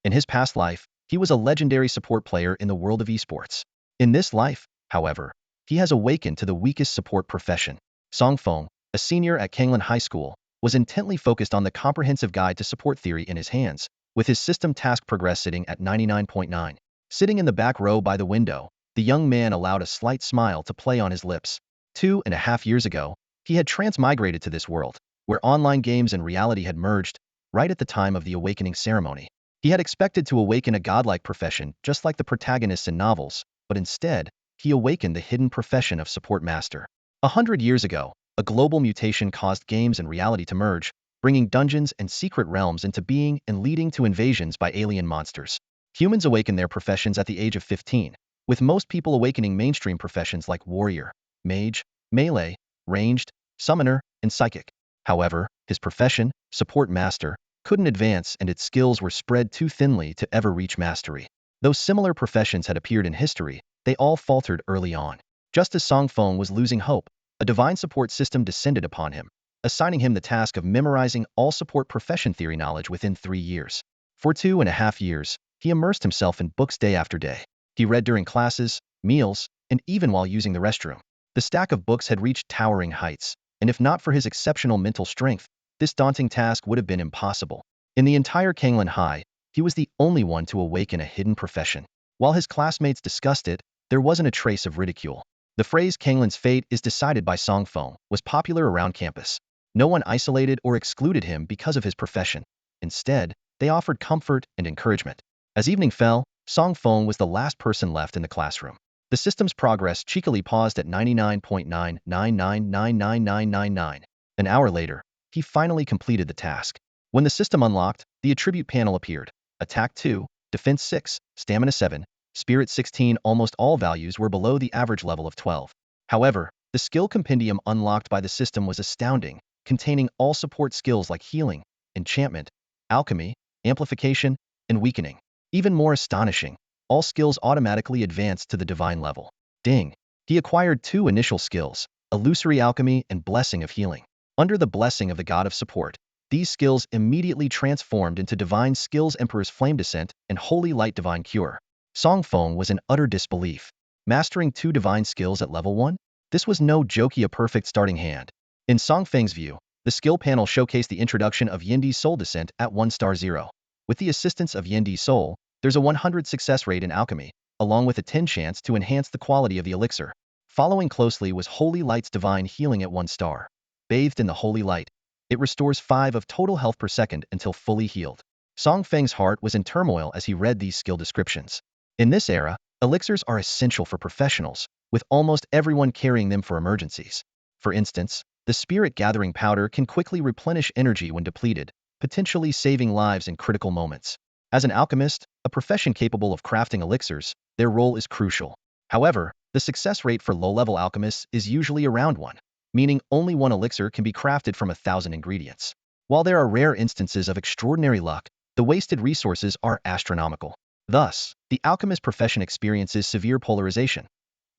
In his past life, he was a legendary support player in the world of esports. In this life, however, he has awakened to the weakest support profession. Feng, a senior at Kanglan High School, was intently focused on the comprehensive guide to support theory in his hands, with his system task progress sitting at 99.9. Sitting in the back row by the window, the young man allowed a slight smile to play on his lips. 2.5 years ago, he had transmigrated to this world, where online games and reality had merged, right at the time of the awakening ceremony. He had expected to awaken a godlike profession just like the protagonists in novels, but instead, he awakened the hidden profession of support master. 100 years ago, a global mutation caused games and reality to merge, bringing dungeons and secret realms into being and leading to invasions by alien monsters. Humans awaken their professions at the age of 15, with most people awakening mainstream professions like warrior, mage, melee, ranged, summoner, and psychic. However, his profession, support master, couldn't advance and its skills were spread too thinly to ever reach mastery. Though similar professions had appeared in history, they all faltered early on. Just as Feng was losing hope, a divine support system descended upon him, assigning him the task of memorizing all support profession theory knowledge within 3 years. For 2.5 years, he immersed himself in books day after day. He read during classes, meals, and even while using the restroom. The stack of books had reached towering heights, and if not for his exceptional mental strength, this daunting task would have been impossible. In the entire Kanglan High, he was the only one to awaken a hidden profession. While his classmates discussed it, there wasn't a trace of ridicule. The phrase Kanglan's fate is decided by Feng was popular around campus. No one isolated or excluded him because of his profession. Instead, they offered comfort and encouragement. As evening fell, Feng was the last person left in the classroom. The system's progress cheekily paused at 99.9999999. An hour later, he finally completed the task. When the system unlocked, the attribute panel appeared. Attack 2, Defense 6, Stamina 7, Spirit 16. Almost all values were below the average level of 12. However, the skill compendium unlocked by the system was astounding, containing all support skills like healing, enchantment, alchemy, amplification, and weakening. Even more astonishing, all skills automatically advanced to the divine level. Ding! He acquired 2 initial skills, illusory alchemy and blessing of healing. Under the blessing of the god of support, these skills immediately transformed into divine skills Emperor's Flame Descent and Holy Light Divine Cure. Feng was in utter disbelief. Mastering 2 divine skills at level 1? This was no jokey a perfect starting hand. In Feng's view, the skill panel showcased the introduction of Yendi's Soul Descent at 1*0. With the assistance of Yendi's Soul, there's a 100 success rate in alchemy, along with a 10 chance to enhance the quality of the elixir. Following closely was Holy Light's Divine Healing at 1 star. Bathed in the holy light, it restores 5 of total health per second until fully healed. Feng's heart was in turmoil as he read these skill descriptions. In this era, elixirs are essential for professionals, with almost everyone carrying them for emergencies. For instance, the Spirit Gathering Powder can quickly replenish energy when depleted, potentially saving lives in critical moments. As an alchemist, a profession capable of crafting elixirs, their role is crucial. However, the success rate for low-level alchemists is usually around 1, meaning only 1 elixir can be crafted from 1,000 ingredients. While there are rare instances of extraordinary luck, the wasted resources are astronomical. Thus, the alchemist profession experiences severe polarization.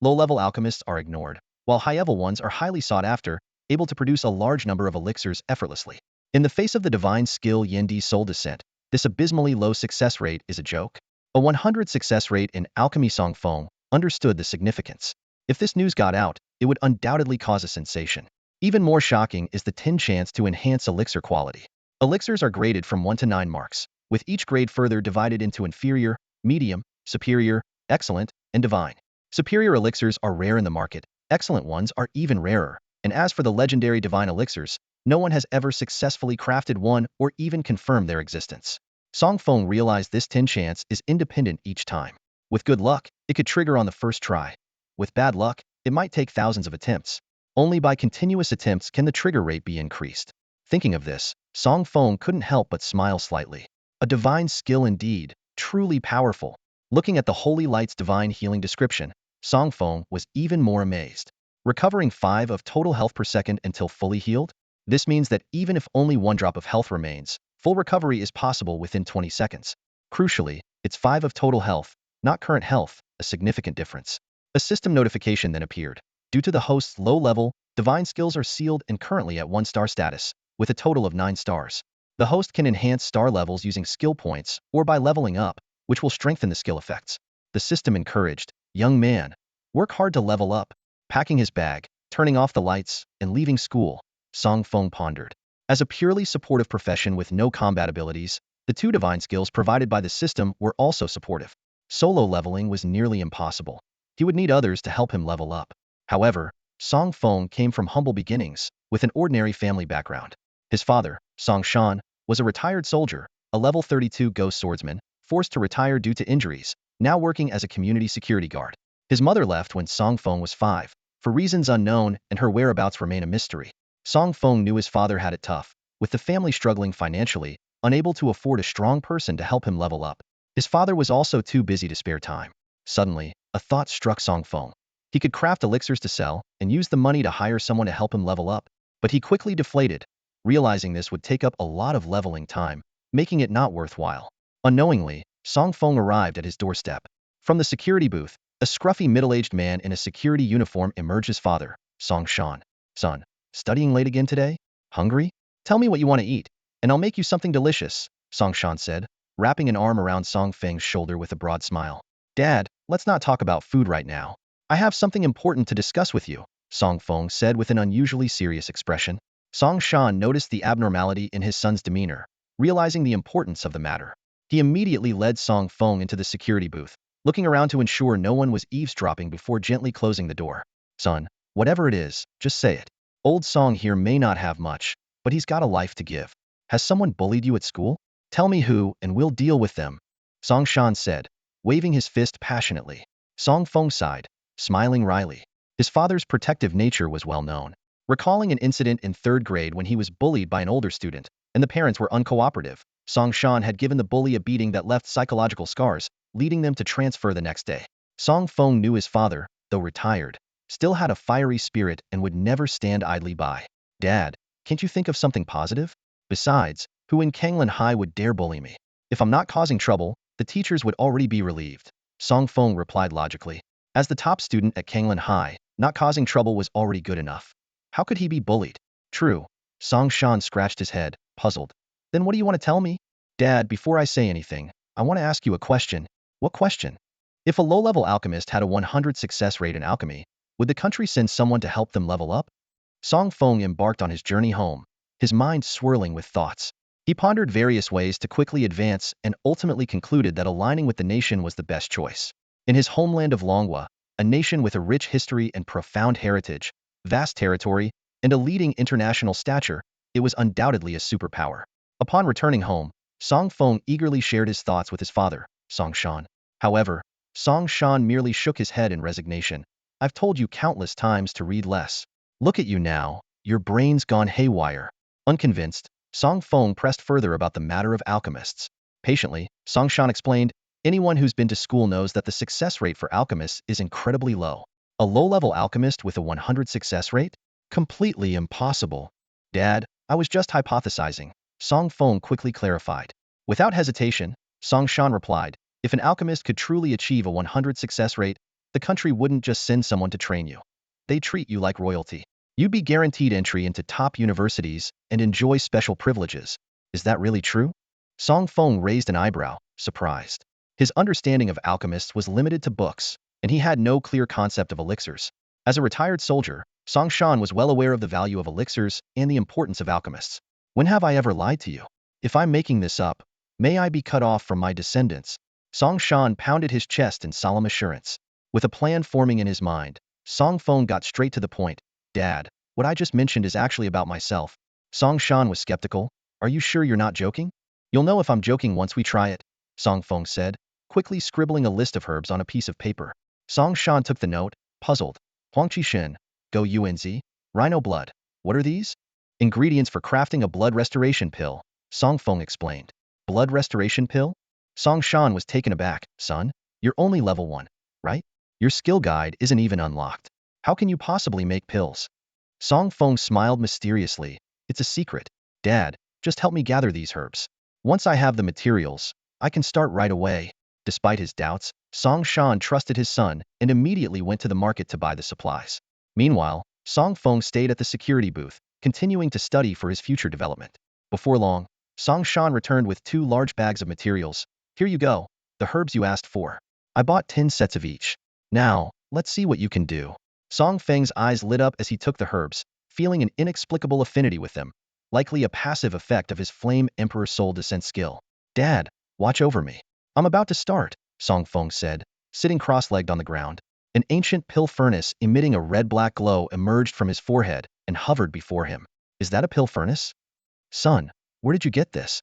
Low-level alchemists are ignored, while high-level ones are highly sought after, able to produce a large number of elixirs effortlessly. In the face of the divine skill Yendi's Soul Descent, this abysmally low success rate is a joke. A 100 success rate in alchemy. Feng understood the significance. If this news got out, it would undoubtedly cause a sensation. Even more shocking is the 10 chance to enhance elixir quality. Elixirs are graded from 1 to 9 marks, with each grade further divided into inferior, medium, superior, excellent, and divine. Superior elixirs are rare in the market, excellent ones are even rarer, and as for the legendary divine elixirs, no one has ever successfully crafted one or even confirmed their existence. Feng realized this 10 chance is independent each time. With good luck, it could trigger on the first try. With bad luck, it might take thousands of attempts. Only by continuous attempts can the trigger rate be increased. Thinking of this, Feng couldn't help but smile slightly. A divine skill indeed, truly powerful. Looking at the Holy Light's divine healing description, Feng was even more amazed. Recovering 5 of total health per second until fully healed? This means that even if only 1 drop of health remains, full recovery is possible within 20 seconds. Crucially, it's 5 of total health, not current health, a significant difference. A system notification then appeared. Due to the host's low level, divine skills are sealed and currently at 1-star status, with a total of 9 stars. The host can enhance star levels using skill points or by leveling up, which will strengthen the skill effects. The system encouraged, young man, work hard to level up. Packing his bag, turning off the lights, and leaving school, Song Feng pondered. As a purely supportive profession with no combat abilities, the two divine skills provided by the system were also supportive. Solo leveling was nearly impossible. He would need others to help him level up. However, Song Feng came from humble beginnings, with an ordinary family background. His father, Song Shan, was a retired soldier, a level 32 ghost swordsman, forced to retire due to injuries, now working as a community security guard. His mother left when Song Feng was 5, for reasons unknown, and her whereabouts remain a mystery. Song Feng knew his father had it tough, with the family struggling financially, unable to afford a strong person to help him level up. His father was also too busy to spare time. Suddenly, a thought struck Song Feng. He could craft elixirs to sell and use the money to hire someone to help him level up, but he quickly deflated, realizing this would take up a lot of leveling time, making it not worthwhile. Unknowingly, Song Feng arrived at his doorstep. From the security booth, a scruffy middle-aged man in a security uniform emerged. His father, Song Shan. Son, studying late again today? Hungry? Tell me what you want to eat, and I'll make you something delicious, Song Shan said, wrapping an arm around Song Feng's shoulder with a broad smile. Dad, let's not talk about food right now. I have something important to discuss with you, Song Feng said with an unusually serious expression. Song Shan noticed the abnormality in his son's demeanor, realizing the importance of the matter. He immediately led Song Feng into the security booth, looking around to ensure no one was eavesdropping before gently closing the door. Son, whatever it is, just say it. Old Song here may not have much, but he's got a life to give. Has someone bullied you at school? Tell me who, and we'll deal with them, Song Shan said, waving his fist passionately. Song Feng sighed, smiling wryly. His father's protective nature was well known. Recalling an incident in 3rd grade when he was bullied by an older student, and the parents were uncooperative, Song Shan had given the bully a beating that left psychological scars, leading them to transfer the next day. Song Feng knew his father, though retired, still had a fiery spirit and would never stand idly by. Dad, can't you think of something positive? Besides, who in Kanglan High would dare bully me? If I'm not causing trouble, the teachers would already be relieved, Song Feng replied logically. As the top student at Kanglan High, not causing trouble was already good enough. How could he be bullied? True. Song Shan scratched his head, puzzled. Then what do you want to tell me? Dad, before I say anything, I want to ask you a question. What question? If a low-level alchemist had a 100 success rate in alchemy, would the country send someone to help them level up? Song Feng embarked on his journey home, his mind swirling with thoughts. He pondered various ways to quickly advance and ultimately concluded that aligning with the nation was the best choice. In his homeland of Longhua, a nation with a rich history and profound heritage, vast territory, and a leading international stature, it was undoubtedly a superpower. Upon returning home, Song Feng eagerly shared his thoughts with his father, Song Shan. However, Song Shan merely shook his head in resignation. I've told you countless times to read less. Look at you now, your brain's gone haywire. Unconvinced, Song Feng pressed further about the matter of alchemists. Patiently, Song Shan explained, anyone who's been to school knows that the success rate for alchemists is incredibly low. A low-level alchemist with a 100 success rate? Completely impossible. Dad, I was just hypothesizing, Song Feng quickly clarified. Without hesitation, Song Shan replied, if an alchemist could truly achieve a 100 success rate, the country wouldn't just send someone to train you. They'd treat you like royalty. You'd be guaranteed entry into top universities and enjoy special privileges. Is that really true? Song Feng raised an eyebrow, surprised. His understanding of alchemists was limited to books, and he had no clear concept of elixirs. As a retired soldier, Song Shan was well aware of the value of elixirs and the importance of alchemists. When have I ever lied to you? If I'm making this up, may I be cut off from my descendants? Song Shan pounded his chest in solemn assurance. With a plan forming in his mind, Song Feng got straight to the point. Dad, what I just mentioned is actually about myself. Song Shan was skeptical. Are you sure you're not joking? You'll know if I'm joking once we try it, Song Feng said, quickly scribbling a list of herbs on a piece of paper. Song Shan took the note, puzzled. Huangqi Shin, Go Unz, Rhino blood. What are these? Ingredients for crafting a blood restoration pill, Song Feng explained. Blood restoration pill? Song Shan was taken aback. Son, you're only level 1, right? Your skill guide isn't even unlocked. How can you possibly make pills? Song Feng smiled mysteriously. It's a secret. Dad, just help me gather these herbs. Once I have the materials, I can start right away. Despite his doubts, Song Shan trusted his son and immediately went to the market to buy the supplies. Meanwhile, Song Feng stayed at the security booth, continuing to study for his future development. Before long, Song Shan returned with 2 large bags of materials. Here you go, the herbs you asked for. I bought 10 sets of each. Now, let's see what you can do. Song Feng's eyes lit up as he took the herbs, feeling an inexplicable affinity with them, likely a passive effect of his Flame Emperor Soul Descent skill. Dad, watch over me. I'm about to start, Song Feng said, sitting cross-legged on the ground. An ancient pill furnace emitting a red-black glow emerged from his forehead and hovered before him. Is that a pill furnace? Son, where did you get this?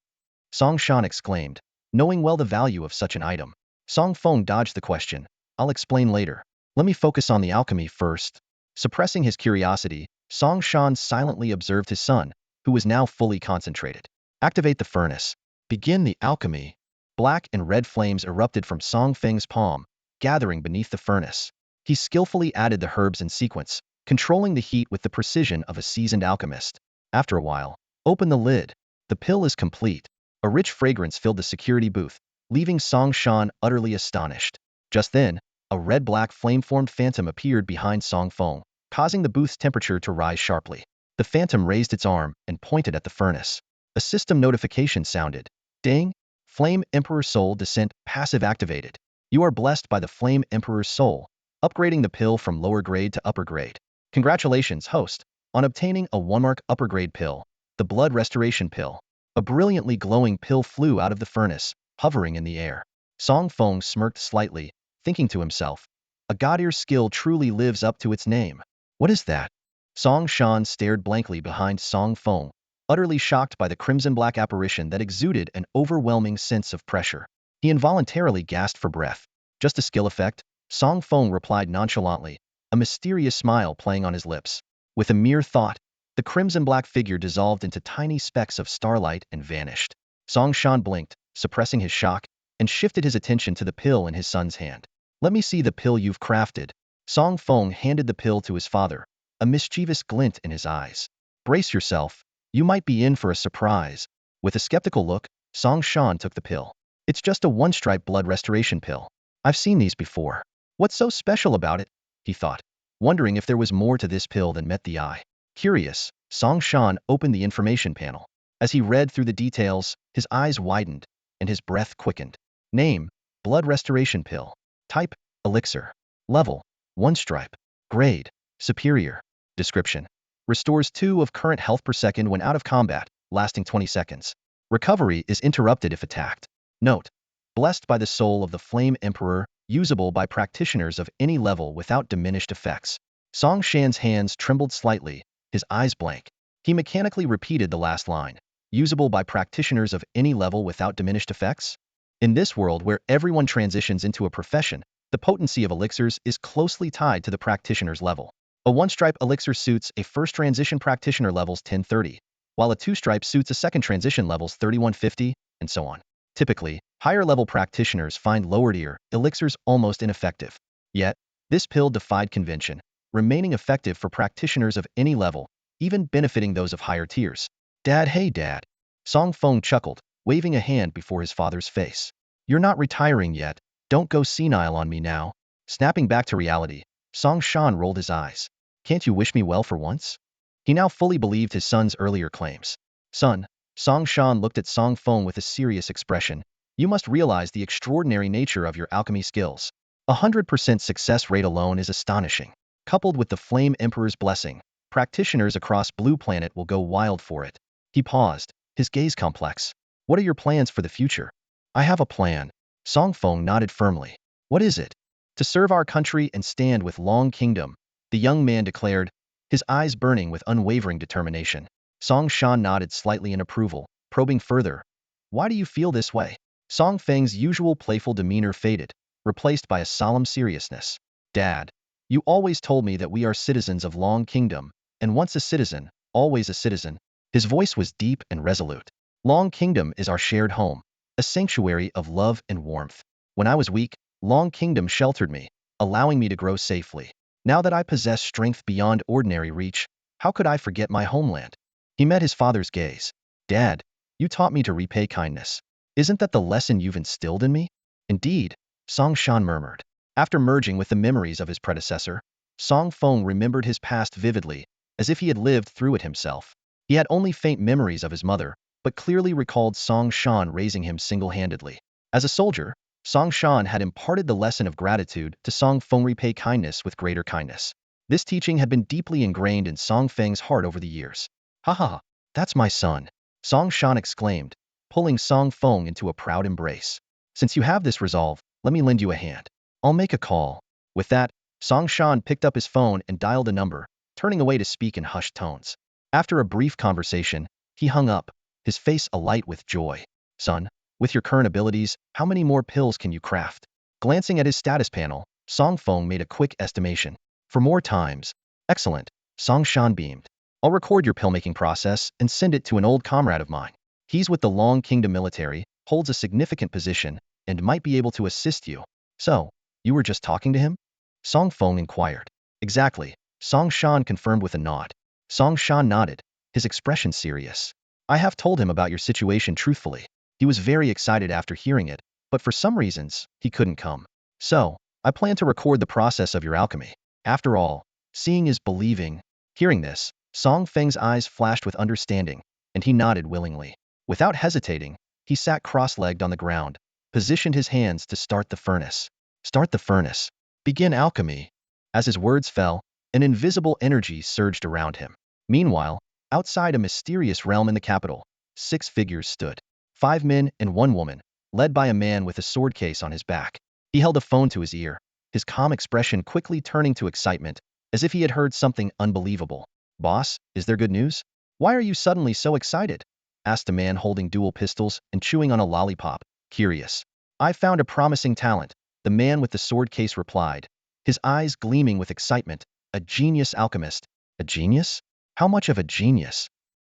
Song Shan exclaimed, knowing well the value of such an item. Song Feng dodged the question. I'll explain later. Let me focus on the alchemy first. Suppressing his curiosity, Song Shan silently observed his son, who was now fully concentrated. Activate the furnace. Begin the alchemy. Black and red flames erupted from Song Feng's palm, gathering beneath the furnace. He skillfully added the herbs in sequence, controlling the heat with the precision of a seasoned alchemist. After a while, open the lid. The pill is complete. A rich fragrance filled the security booth, leaving Song Shan utterly astonished. Just then, a red-black flame-formed phantom appeared behind Song Feng, causing the booth's temperature to rise sharply. The phantom raised its arm and pointed at the furnace. A system notification sounded. Ding! Flame Emperor Soul Descent passive activated. You are blessed by the Flame Emperor's Soul, upgrading the pill from lower grade to upper grade. Congratulations, host, on obtaining a 1-mark upper grade pill, the Blood Restoration Pill. A brilliantly glowing pill flew out of the furnace, hovering in the air. Song Feng smirked slightly, thinking to himself, a god-ear's skill truly lives up to its name. What is that? Song Shan stared blankly behind Song Feng, utterly shocked by the crimson-black apparition that exuded an overwhelming sense of pressure. He involuntarily gasped for breath. Just a skill effect? Song Feng replied nonchalantly, a mysterious smile playing on his lips. With a mere thought, the crimson-black figure dissolved into tiny specks of starlight and vanished. Song Shan blinked, suppressing his shock, and shifted his attention to the pill in his son's hand. Let me see the pill you've crafted. Song Feng handed the pill to his father, a mischievous glint in his eyes. Brace yourself. You might be in for a surprise. With a skeptical look, Song Shan took the pill. It's just a 1-stripe blood restoration pill. I've seen these before. What's so special about it? He thought, wondering if there was more to this pill than met the eye. Curious, Song Shan opened the information panel. As he read through the details, his eyes widened, and his breath quickened. Name, Blood Restoration Pill. Type, Elixir. Level, 1-stripe. Grade, Superior. Description. Restores 2 of current health per second when out of combat, lasting 20 seconds. Recovery is interrupted if attacked. Note. Blessed by the soul of the Flame Emperor, usable by practitioners of any level without diminished effects. Song Shan's hands trembled slightly, his eyes blank. He mechanically repeated the last line. Usable by practitioners of any level without diminished effects? In this world where everyone transitions into a profession, the potency of elixirs is closely tied to the practitioner's level. A 1-stripe elixir suits a first transition practitioner levels 1030, while a 2-stripe suits a second transition levels 3150, and so on. Typically, higher-level practitioners find lower-tier elixirs almost ineffective. Yet, this pill defied convention, remaining effective for practitioners of any level, even benefiting those of higher tiers. Dad, hey Dad. Song Feng chuckled, waving a hand before his father's face. You're not retiring yet. Don't go senile on me now. Snapping back to reality, Song Shan rolled his eyes. Can't you wish me well for once? He now fully believed his son's earlier claims. Son, Song Shan looked at Song Feng with a serious expression. You must realize the extraordinary nature of your alchemy skills. 100% success rate alone is astonishing. Coupled with the Flame Emperor's blessing, practitioners across Blue Planet will go wild for it. He paused, his gaze complex. What are your plans for the future? I have a plan. Song Feng nodded firmly. What is it? To serve our country and stand with Long Kingdom, the young man declared, his eyes burning with unwavering determination. Song Shan nodded slightly in approval, probing further. Why do you feel this way? Song Feng's usual playful demeanor faded, replaced by a solemn seriousness. Dad, you always told me that we are citizens of Long Kingdom, and once a citizen, always a citizen. His voice was deep and resolute. Long Kingdom is our shared home, a sanctuary of love and warmth. When I was weak, Long Kingdom sheltered me, allowing me to grow safely. Now that I possess strength beyond ordinary reach, how could I forget my homeland? He met his father's gaze. Dad, you taught me to repay kindness. Isn't that the lesson you've instilled in me? Indeed, Song Shan murmured. After merging with the memories of his predecessor, Song Feng remembered his past vividly, as if he had lived through it himself. He had only faint memories of his mother, but clearly recalled Song Shan raising him single-handedly. As a soldier, Song Shan had imparted the lesson of gratitude to Song Feng: repay kindness with greater kindness. This teaching had been deeply ingrained in Song Feng's heart over the years. Ha ha, that's my son, Song Shan exclaimed, pulling Song Feng into a proud embrace. Since you have this resolve, let me lend you a hand. I'll make a call. With that, Song Shan picked up his phone and dialed a number, turning away to speak in hushed tones. After a brief conversation, he hung up, his face alight with joy. Son, with your current abilities, how many more pills can you craft? Glancing at his status panel, Song Feng made a quick estimation. 4 more times. Excellent, Song Shan beamed. I'll record your pill-making process and send it to an old comrade of mine. He's with the Long Kingdom military, holds a significant position, and might be able to assist you. So, you were just talking to him? Song Feng inquired. Exactly, Song Shan confirmed with a nod. Song Shan nodded, his expression serious. I have told him about your situation truthfully. He was very excited after hearing it, but for some reasons, he couldn't come. So, I plan to record the process of your alchemy. After all, seeing is believing. Hearing this, Song Feng's eyes flashed with understanding, and he nodded willingly. Without hesitating, he sat cross-legged on the ground, positioned his hands to start the furnace. Start the furnace. Begin alchemy. As his words fell, an invisible energy surged around him. Meanwhile, outside a mysterious realm in the capital, 6 figures stood. 5 men and 1 woman, led by a man with a sword case on his back. He held a phone to his ear, his calm expression quickly turning to excitement, as if he had heard something unbelievable. Boss, is there good news? Why are you suddenly so excited? Asked a man holding dual pistols and chewing on a lollipop, curious. I found a promising talent, the man with the sword case replied, his eyes gleaming with excitement. A genius alchemist. A genius? How much of a genius?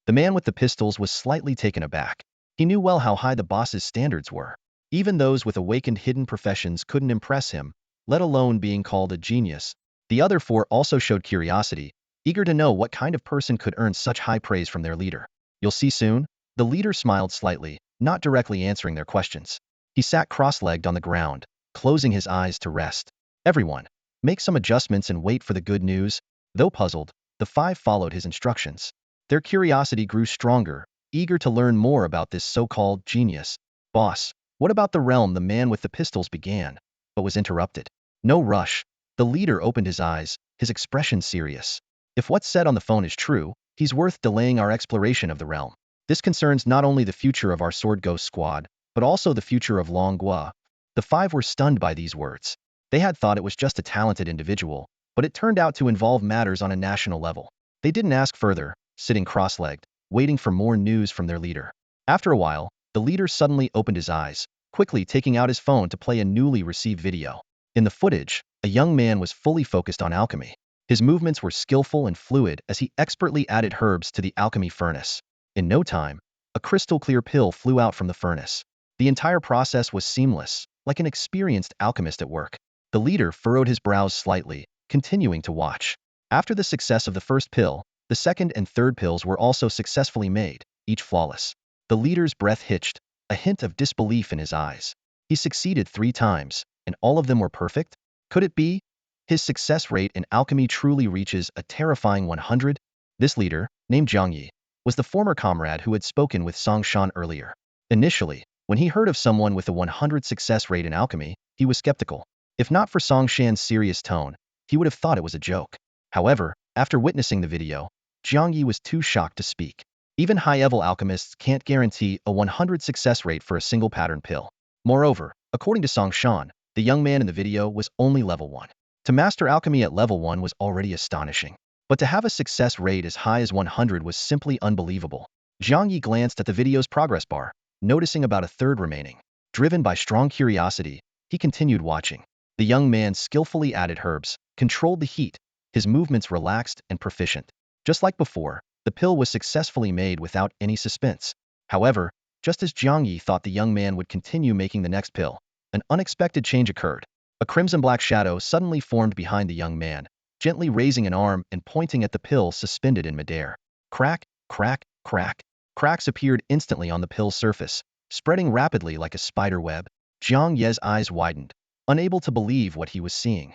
The man with the pistols was slightly taken aback. He knew well how high the boss's standards were. Even those with awakened hidden professions couldn't impress him, let alone being called a genius. The other 4 also showed curiosity, eager to know what kind of person could earn such high praise from their leader. You'll see soon? The leader smiled slightly, not directly answering their questions. He sat cross-legged on the ground, closing his eyes to rest. Everyone, make some adjustments and wait for the good news. Though puzzled, the 5 followed his instructions. Their curiosity grew stronger, eager to learn more about this so-called genius. Boss, what about the realm? The man with the pistols began, but was interrupted. No rush. The leader opened his eyes, his expression serious. If what's said on the phone is true, he's worth delaying our exploration of the realm. This concerns not only the future of our Sword Ghost squad, but also the future of Long Gua. The 5 were stunned by these words. They had thought it was just a talented individual, but it turned out to involve matters on a national level. They didn't ask further, sitting cross-legged, waiting for more news from their leader. After a while, the leader suddenly opened his eyes, quickly taking out his phone to play a newly received video. In the footage, a young man was fully focused on alchemy. His movements were skillful and fluid as he expertly added herbs to the alchemy furnace. In no time, a crystal-clear pill flew out from the furnace. The entire process was seamless, like an experienced alchemist at work. The leader furrowed his brows slightly, continuing to watch. After the success of the first pill, the second and third pills were also successfully made, each flawless. The leader's breath hitched, a hint of disbelief in his eyes. He succeeded 3 times, and all of them were perfect? Could it be? His success rate in alchemy truly reaches a terrifying 100? This leader, named Jiang Yi, was the former comrade who had spoken with Song Shan earlier. Initially, when he heard of someone with a 100 success rate in alchemy, he was skeptical. If not for Song Shan's serious tone, he would have thought it was a joke. However, after witnessing the video, Jiang Yi was too shocked to speak. Even high-level alchemists can't guarantee a 100 success rate for a single pattern pill. Moreover, according to Song Shan, the young man in the video was only level 1. To master alchemy at level 1 was already astonishing. But to have a success rate as high as 100 was simply unbelievable. Jiang Yi glanced at the video's progress bar, noticing about a third remaining. Driven by strong curiosity, he continued watching. The young man skillfully added herbs, controlled the heat, his movements relaxed and proficient. Just like before, the pill was successfully made without any suspense. However, just as Jiang Yi thought the young man would continue making the next pill, an unexpected change occurred. A crimson-black shadow suddenly formed behind the young man, gently raising an arm and pointing at the pill suspended in midair. Crack, crack, crack. Cracks appeared instantly on the pill's surface, spreading rapidly like a spider web. Jiang Ye's eyes widened, unable to believe what he was seeing.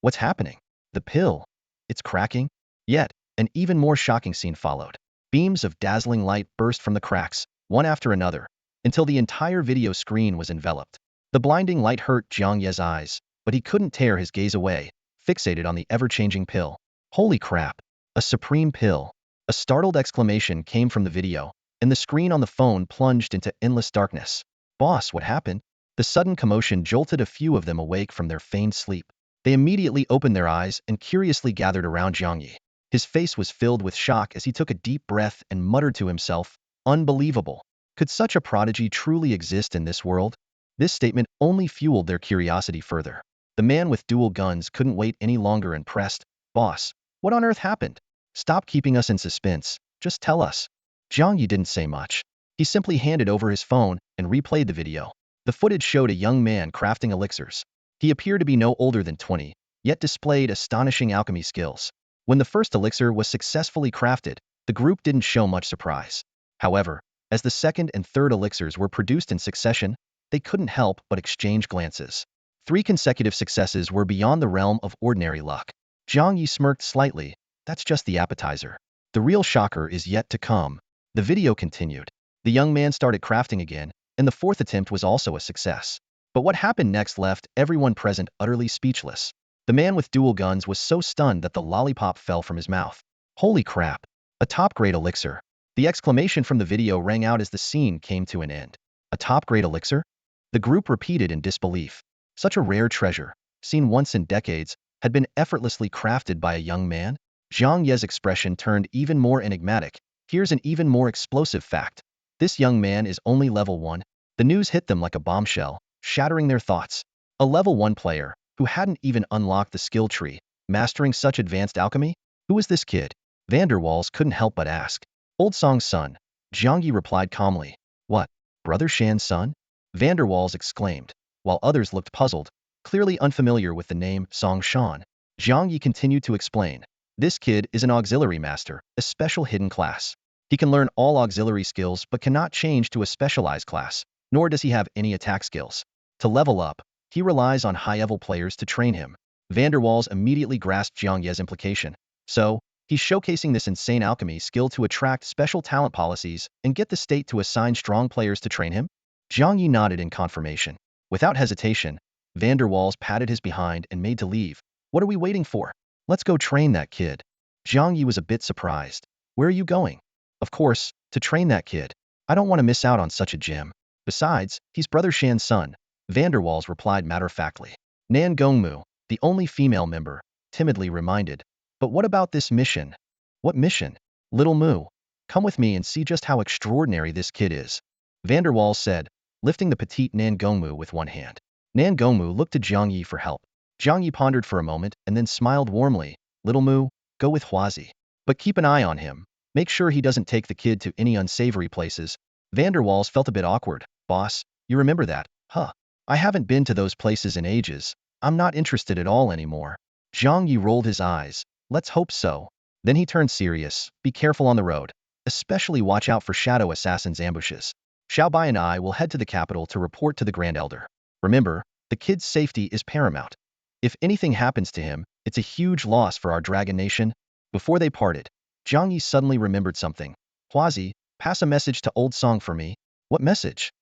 What's happening? The pill. It's cracking? Yet, an even more shocking scene followed. Beams of dazzling light burst from the cracks, one after another, until the entire video screen was enveloped. The blinding light hurt Jiang Ye's eyes, but he couldn't tear his gaze away, fixated on the ever-changing pill. Holy crap! A supreme pill! A startled exclamation came from the video, and the screen on the phone plunged into endless darkness. Boss, what happened? The sudden commotion jolted a few of them awake from their feigned sleep. They immediately opened their eyes and curiously gathered around Jiang Ye. His face was filled with shock as he took a deep breath and muttered to himself, "Unbelievable! Could such a prodigy truly exist in this world?" This statement only fueled their curiosity further. The man with dual guns couldn't wait any longer and pressed, "Boss, what on earth happened? Stop keeping us in suspense, just tell us." Jiang Yi didn't say much. He simply handed over his phone and replayed the video. The footage showed a young man crafting elixirs. He appeared to be no older than 20, yet displayed astonishing alchemy skills. When the first elixir was successfully crafted, the group didn't show much surprise. However, as the second and third elixirs were produced in succession, they couldn't help but exchange glances. 3 consecutive successes were beyond the realm of ordinary luck. Jiang Yi smirked slightly. That's just the appetizer. The real shocker is yet to come. The video continued. The young man started crafting again, and the 4th attempt was also a success. But what happened next left everyone present utterly speechless. The man with dual guns was so stunned that the lollipop fell from his mouth. Holy crap! A top-grade elixir. The exclamation from the video rang out as the scene came to an end. A top-grade elixir? The group repeated in disbelief. Such a rare treasure, seen once in decades, had been effortlessly crafted by a young man? Jiang Ye's expression turned even more enigmatic. Here's an even more explosive fact. This young man is only level 1. The news hit them like a bombshell, shattering their thoughts. A level 1 player, who hadn't even unlocked the skill tree, mastering such advanced alchemy? Who is this kid? Van der Waals couldn't help but ask. Old Song's son. Jiang Yi replied calmly. What? Brother Shan's son? Van der Waals exclaimed, while others looked puzzled, clearly unfamiliar with the name Song Shan. Jiang Yi continued to explain. This kid is an auxiliary master, a special hidden class. He can learn all auxiliary skills but cannot change to a specialized class, nor does he have any attack skills. To level up, he relies on high-level players to train him. Van der Waals immediately grasped Jiang Ye's implication. So, he's showcasing this insane alchemy skill to attract special talent policies and get the state to assign strong players to train him? Jiang Yi nodded in confirmation. Without hesitation, Van der Waals patted his behind and made to leave. What are we waiting for? Let's go train that kid. Jiang Yi was a bit surprised. Where are you going? Of course, to train that kid. I don't want to miss out on such a gem. Besides, he's Brother Shan's son. Van der Waals replied matter-of-factly. Nan Gongmu, the only female member, timidly reminded. But what about this mission? What mission? Little Mu, come with me and see just how extraordinary this kid is. Van der Waals said, lifting the petite Nan Gongmu with one hand. Nan Gongmu looked to Jiang Yi for help. Jiang Yi pondered for a moment and then smiled warmly. Little Mu, go with Huazi. But keep an eye on him. Make sure he doesn't take the kid to any unsavory places. Van der Waals felt a bit awkward. Boss, you remember that, huh? I haven't been to those places in ages. I'm not interested at all anymore. Jiang Yi rolled his eyes. Let's hope so. Then he turned serious. Be careful on the road. Especially watch out for shadow assassins' ambushes. Xiaobai and I will head to the capital to report to the Grand Elder. Remember, the kid's safety is paramount. If anything happens to him, it's a huge loss for our Dragon Nation. Before they parted, Jiang Yi suddenly remembered something. Huazi, pass a message to Old Song for me. What message?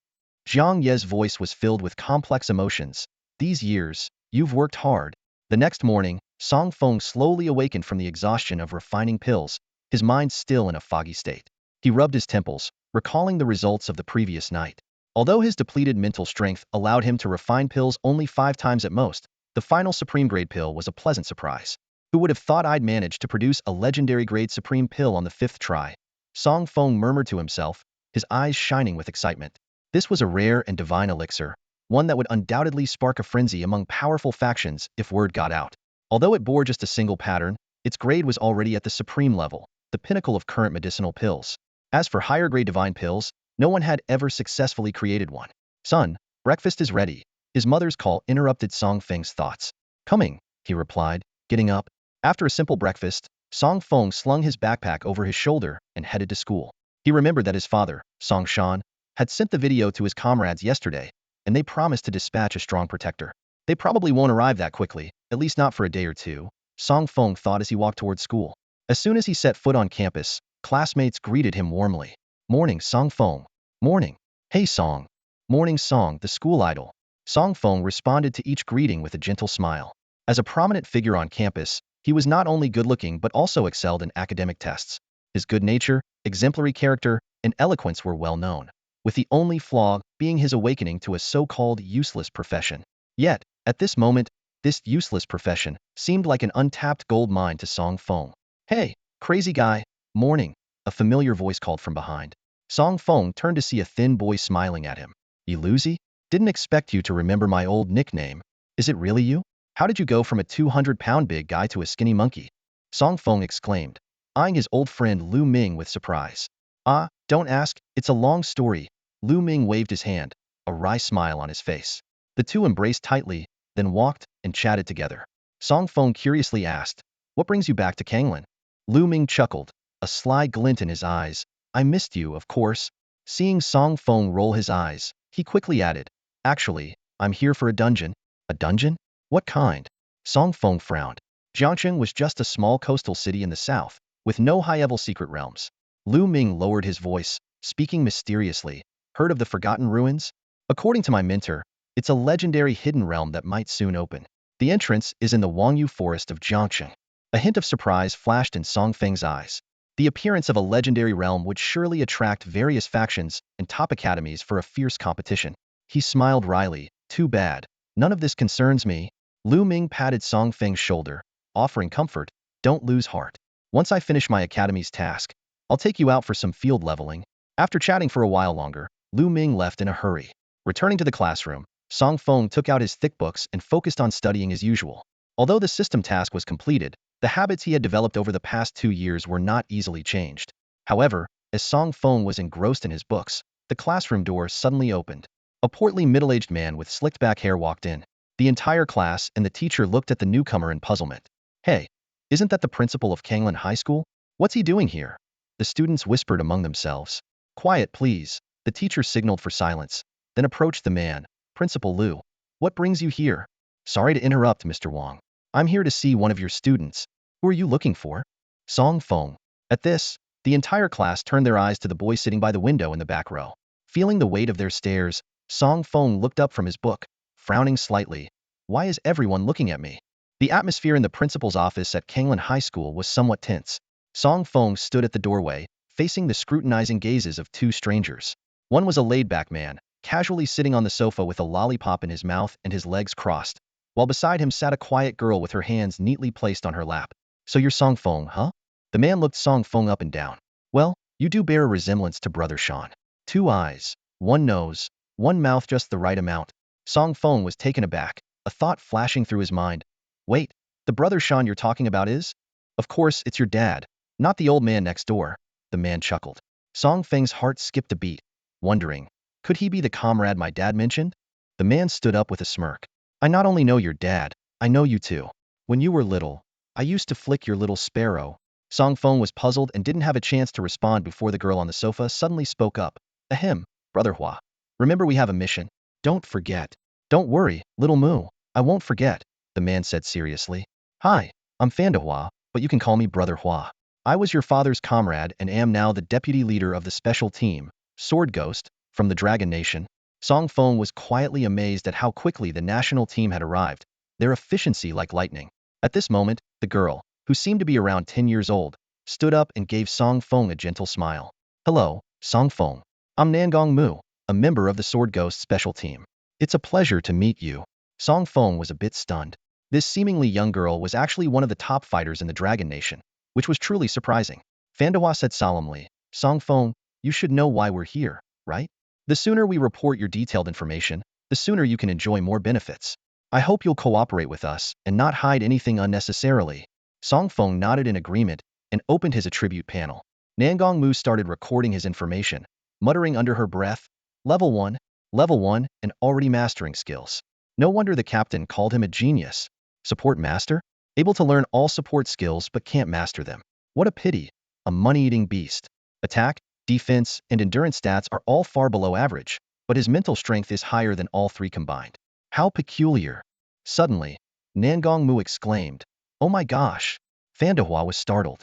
Jiang Ye's voice was filled with complex emotions. These years, you've worked hard. The next morning, Song Feng slowly awakened from the exhaustion of refining pills, his mind still in a foggy state. He rubbed his temples, recalling the results of the previous night. Although his depleted mental strength allowed him to refine pills only 5 times at most, the final Supreme Grade pill was a pleasant surprise. Who would have thought I'd managed to produce a legendary grade Supreme pill on the 5th try? Song Feng murmured to himself, his eyes shining with excitement. This was a rare and divine elixir, one that would undoubtedly spark a frenzy among powerful factions if word got out. Although it bore just a single pattern, its grade was already at the supreme level, the pinnacle of current medicinal pills. As for higher grade divine pills, no one had ever successfully created one. Son, breakfast is ready. His mother's call interrupted Song Feng's thoughts. Coming, he replied, getting up. After a simple breakfast, Song Feng slung his backpack over his shoulder and headed to school. He remembered that his father, Song Shan, had sent the video to his comrades yesterday, and they promised to dispatch a strong protector. They probably won't arrive that quickly, at least not for a day or two, Song Feng thought as he walked towards school. As soon as he set foot on campus, classmates greeted him warmly. Morning, Song Feng. Morning. Hey Song. Morning Song, the school idol. Song Feng responded to each greeting with a gentle smile. As a prominent figure on campus, he was not only good-looking but also excelled in academic tests. His good nature, exemplary character, and eloquence were well known, with the only flaw being his awakening to a so-called useless profession. Yet, at this moment, this useless profession seemed like an untapped gold mine to Song Feng. Hey, crazy guy. Morning. A familiar voice called from behind. Song Feng turned to see a thin boy smiling at him. Elusi? Didn't expect you to remember my old nickname. Is it really you? How did you go from a 200-pound big guy to a skinny monkey? Song Feng exclaimed, eyeing his old friend Lu Ming with surprise. Ah, don't ask, it's a long story. Lu Ming waved his hand, a wry smile on his face. The two embraced tightly, then walked and chatted together. Song Feng curiously asked, what brings you back to Kanglan? Lu Ming chuckled, a sly glint in his eyes. I missed you, of course. Seeing Song Feng roll his eyes, he quickly added, actually, I'm here for a dungeon. A dungeon? What kind? Song Feng frowned. Jiangcheng was just a small coastal city in the south, with no high-level secret realms. Lu Ming lowered his voice, speaking mysteriously. Heard of the Forgotten Ruins? According to my mentor, it's a legendary hidden realm that might soon open. The entrance is in the Wangyu forest of Jiangcheng. A hint of surprise flashed in Song Feng's eyes. The appearance of a legendary realm would surely attract various factions and top academies for a fierce competition. He smiled wryly. Too bad. None of this concerns me. Lu Ming patted Song Feng's shoulder, offering comfort. Don't lose heart. Once I finish my academy's task, I'll take you out for some field leveling. After chatting for a while longer, Lu Ming left in a hurry. Returning to the classroom, Song Feng took out his thick books and focused on studying as usual. Although the system task was completed, the habits he had developed over the past 2 years were not easily changed. However, as Song Feng was engrossed in his books, the classroom door suddenly opened. A portly middle-aged man with slicked-back hair walked in. The entire class and the teacher looked at the newcomer in puzzlement. Hey, isn't that the principal of Kanglan High School? What's he doing here? The students whispered among themselves. Quiet, please. The teacher signaled for silence, then approached the man. Principal Lu, what brings you here? Sorry to interrupt, Mr. Wang. I'm here to see one of your students. Who are you looking for? Song Feng. At this, the entire class turned their eyes to the boy sitting by the window in the back row. Feeling the weight of their stares, Song Feng looked up from his book, frowning slightly. Why is everyone looking at me? The atmosphere in the principal's office at Kanglan High School was somewhat tense. Song Feng stood at the doorway, facing the scrutinizing gazes of 2 strangers. One was a laid-back man, casually sitting on the sofa with a lollipop in his mouth and his legs crossed, while beside him sat a quiet girl with her hands neatly placed on her lap. So you're Song Feng, huh? The man looked Song Feng up and down. Well, you do bear a resemblance to Brother Sean. 2 eyes, 1 nose, 1 mouth, just the right amount. Song Feng was taken aback, a thought flashing through his mind. Wait, the Brother Sean you're talking about is? Of course, it's your dad, not the old man next door. The man chuckled. Song Feng's heart skipped a beat, wondering, could he be the comrade my dad mentioned? The man stood up with a smirk. I not only know your dad, I know you too. When you were little, I used to flick your little sparrow. Song Feng was puzzled and didn't have a chance to respond before the girl on the sofa suddenly spoke up. Ahem, Brother Hua. Remember we have a mission. Don't forget. Don't worry, little Moo. I won't forget, the man said seriously. Hi, I'm Fanda Hua, but you can call me Brother Hua. I was your father's comrade and am now the deputy leader of the special team, Sword Ghost, from the Dragon Nation. Song Feng was quietly amazed at how quickly the national team had arrived, their efficiency like lightning. At this moment, the girl, who seemed to be around 10 years old, stood up and gave Song Feng a gentle smile. Hello, Song Feng. I'm Nangong Mu, a member of the Sword Ghost special team. It's a pleasure to meet you. Song Feng was a bit stunned. This seemingly young girl was actually one of the top fighters in the Dragon Nation, which was truly surprising. Fandahua said solemnly, Song Feng, you should know why we're here, right? The sooner we report your detailed information, the sooner you can enjoy more benefits. I hope you'll cooperate with us and not hide anything unnecessarily. Song Feng nodded in agreement and opened his attribute panel. Nangong Mu started recording his information, muttering under her breath, Level 1, and already mastering skills. No wonder the captain called him a genius. Support master? Able to learn all support skills but can't master them. What a pity. A money-eating beast. Attack, defense, and endurance stats are all far below average, but his mental strength is higher than all 3 combined. How peculiar. Suddenly, Nangong Mu exclaimed, Oh my gosh. Fandahua was startled.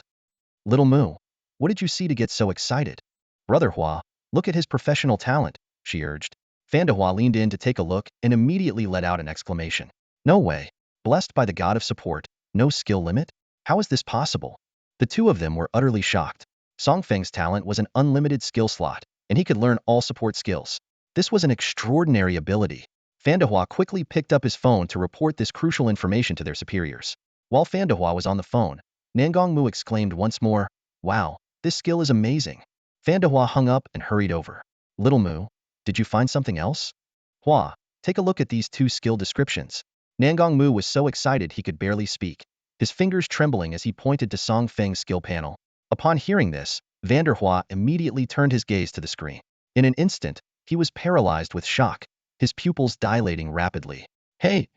Little Mu, what did you see to get so excited? Brother Hua, Look at his professional talent, she urged. Fandahua leaned in to take a look and immediately let out an exclamation. No way. Blessed by the god of support, no skill limit? How is this possible? The two of them were utterly shocked. Song Feng's talent was an unlimited skill slot, and he could learn all support skills. This was an extraordinary ability. Fandahua quickly picked up his phone to report this crucial information to their superiors. While Fandahua was on the phone, Nangongmu exclaimed once more, "Wow, this skill is amazing." Fandahua hung up and hurried over. "Little Mu, did you find something else?" "Hua, take a look at these two skill descriptions." Nangongmu was so excited he could barely speak, his fingers trembling as he pointed to Song Feng's skill panel. Upon hearing this, Vanderhua immediately turned his gaze to the screen. In an instant, he was paralyzed with shock, his pupils dilating rapidly. Hey,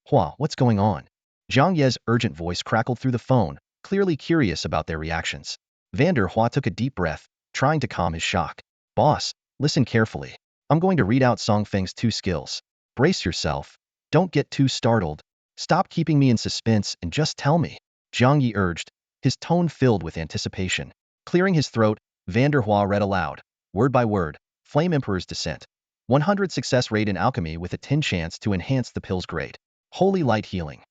Hua, what's going on?" Zhang Ye's urgent voice crackled through the phone, clearly curious about their reactions. Vanderhua took a deep breath, trying to calm his shock. "Boss, listen carefully. I'm going to read out Song Feng's two skills. Brace yourself. Don't get too startled. Stop keeping me in suspense and just tell me," Zhang Yi urged, his tone filled with anticipation. Clearing his throat, Vanderhua read aloud, word by word, Flame Emperor's Descent. 100 success rate in alchemy with a 10 chance to enhance the pill's grade. Holy Light Healing.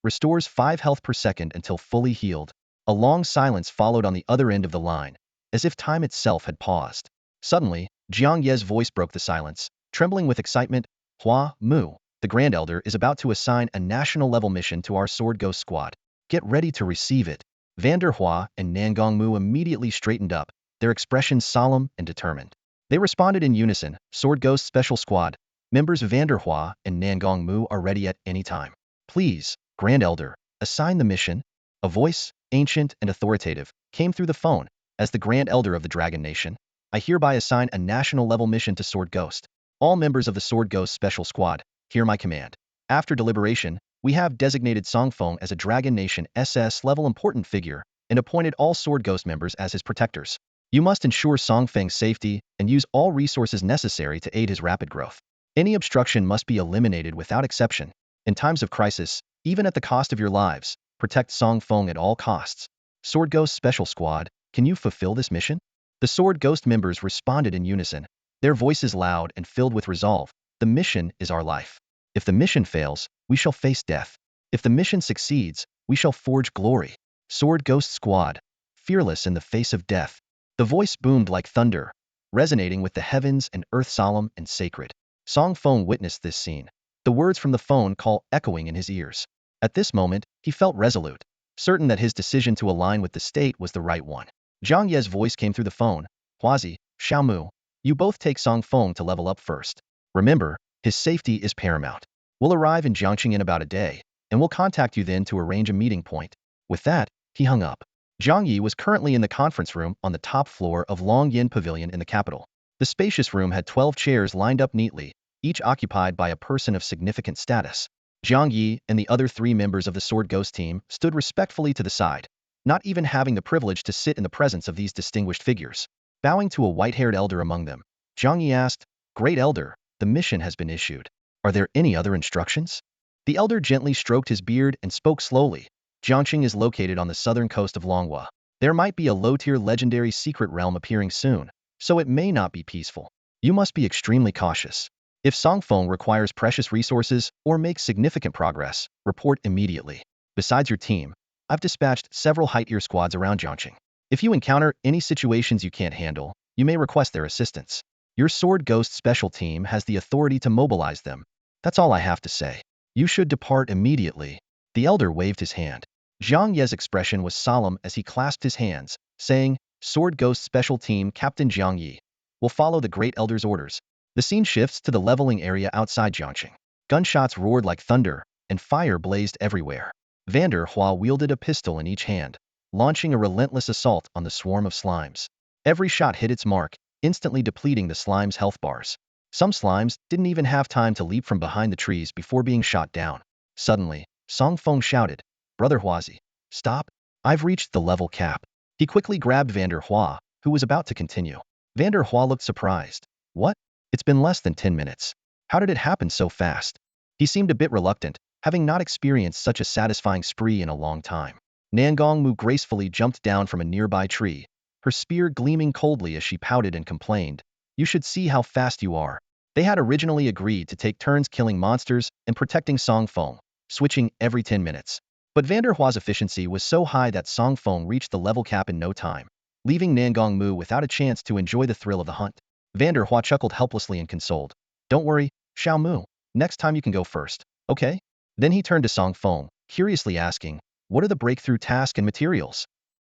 Restores 5 health per second until fully healed. A long silence followed on the other end of the line, as if time itself had paused. Suddenly, Jiang Ye's voice broke the silence, trembling with excitement. "Hua Mu, the Grand Elder is about to assign a national-level mission to our Sword Ghost squad. Get ready to receive it." Vanderhua and Nangongmu immediately straightened up, their expressions solemn and determined. They responded in unison, "Sword Ghost Special Squad. Members Vanderhua and Nangongmu are ready at any time. Please, Grand Elder, assign the mission." A voice, ancient and authoritative, came through the phone. "As the Grand Elder of the Dragon Nation, I hereby assign a national-level mission to Sword Ghost. All members of the Sword Ghost Special Squad, hear my command. After deliberation, we have designated Song Feng as a Dragon Nation SS-level important figure and appointed all Sword Ghost members as his protectors. You must ensure Song Feng's safety and use all resources necessary to aid his rapid growth. Any obstruction must be eliminated without exception. In times of crisis, even at the cost of your lives, protect Song Feng at all costs. Sword Ghost Special Squad, can you fulfill this mission?" The Sword Ghost members responded in unison, their voices loud and filled with resolve. "The mission is our life. If the mission fails, we shall face death. If the mission succeeds, we shall forge glory. Sword Ghost Squad, fearless in the face of death." The voice boomed like thunder, resonating with the heavens and earth, solemn and sacred. Song Feng witnessed this scene, the words from the phone call echoing in his ears. At this moment, he felt resolute, certain that his decision to align with the state was the right one. Zhang Ye's voice came through the phone. "Huazi, Xiaomu, you both take Song Feng to level up first. Remember, his safety is paramount. We'll arrive in Jiangqing in about a day, and we'll contact you then to arrange a meeting point." With that, he hung up. Zhang Yi was currently in the conference room on the top floor of Long Yin Pavilion in the capital. The spacious room had 12 chairs lined up neatly, each occupied by a person of significant status. Zhang Yi and the other 3 members of the Sword Ghost team stood respectfully to the side, not even having the privilege to sit in the presence of these distinguished figures. Bowing to a white-haired elder among them, Zhang Yi asked, "Great Elder, the mission has been issued. Are there any other instructions?" The elder gently stroked his beard and spoke slowly. "Jiangqing is located on the southern coast of Longhua. There might be a low-tier legendary secret realm appearing soon, so it may not be peaceful. You must be extremely cautious. If Song Feng requires precious resources or makes significant progress, report immediately. Besides your team, I've dispatched several high-tier squads around Jiangqing. If you encounter any situations you can't handle, you may request their assistance. Your Sword Ghost special team has the authority to mobilize them. That's all I have to say. You should depart immediately." The elder waved his hand. Zhang Ye's expression was solemn as he clasped his hands, saying, "Sword Ghost Special Team Captain Zhang Yi will follow the Great Elder's orders." The scene shifts to the leveling area outside Jiangqing. Gunshots roared like thunder, and fire blazed everywhere. Vanderhua wielded a pistol in each hand, launching a relentless assault on the swarm of slimes. Every shot hit its mark, instantly depleting the slimes' health bars. Some slimes didn't even have time to leap from behind the trees before being shot down. Suddenly, Song Feng shouted, "Brother Huazi, stop! I've reached the level cap." He quickly grabbed Vanderhua, who was about to continue. Vanderhua looked surprised. "What? It's been less than 10 minutes. How did it happen so fast?" He seemed a bit reluctant, having not experienced such a satisfying spree in a long time. Nangongmu gracefully jumped down from a nearby tree, her spear gleaming coldly as she pouted and complained. You should see how fast you are. They had originally agreed to take turns killing monsters and protecting Song Feng, switching every 10 minutes. But Vanderhua's efficiency was so high that Song Feng reached the level cap in no time, leaving Nangong Mu without a chance to enjoy the thrill of the hunt. Vanderhua chuckled helplessly and consoled. Don't worry, Xiao Mu. Next time you can go first, okay? Then he turned to Song Feng, curiously asking, what are the breakthrough task and materials?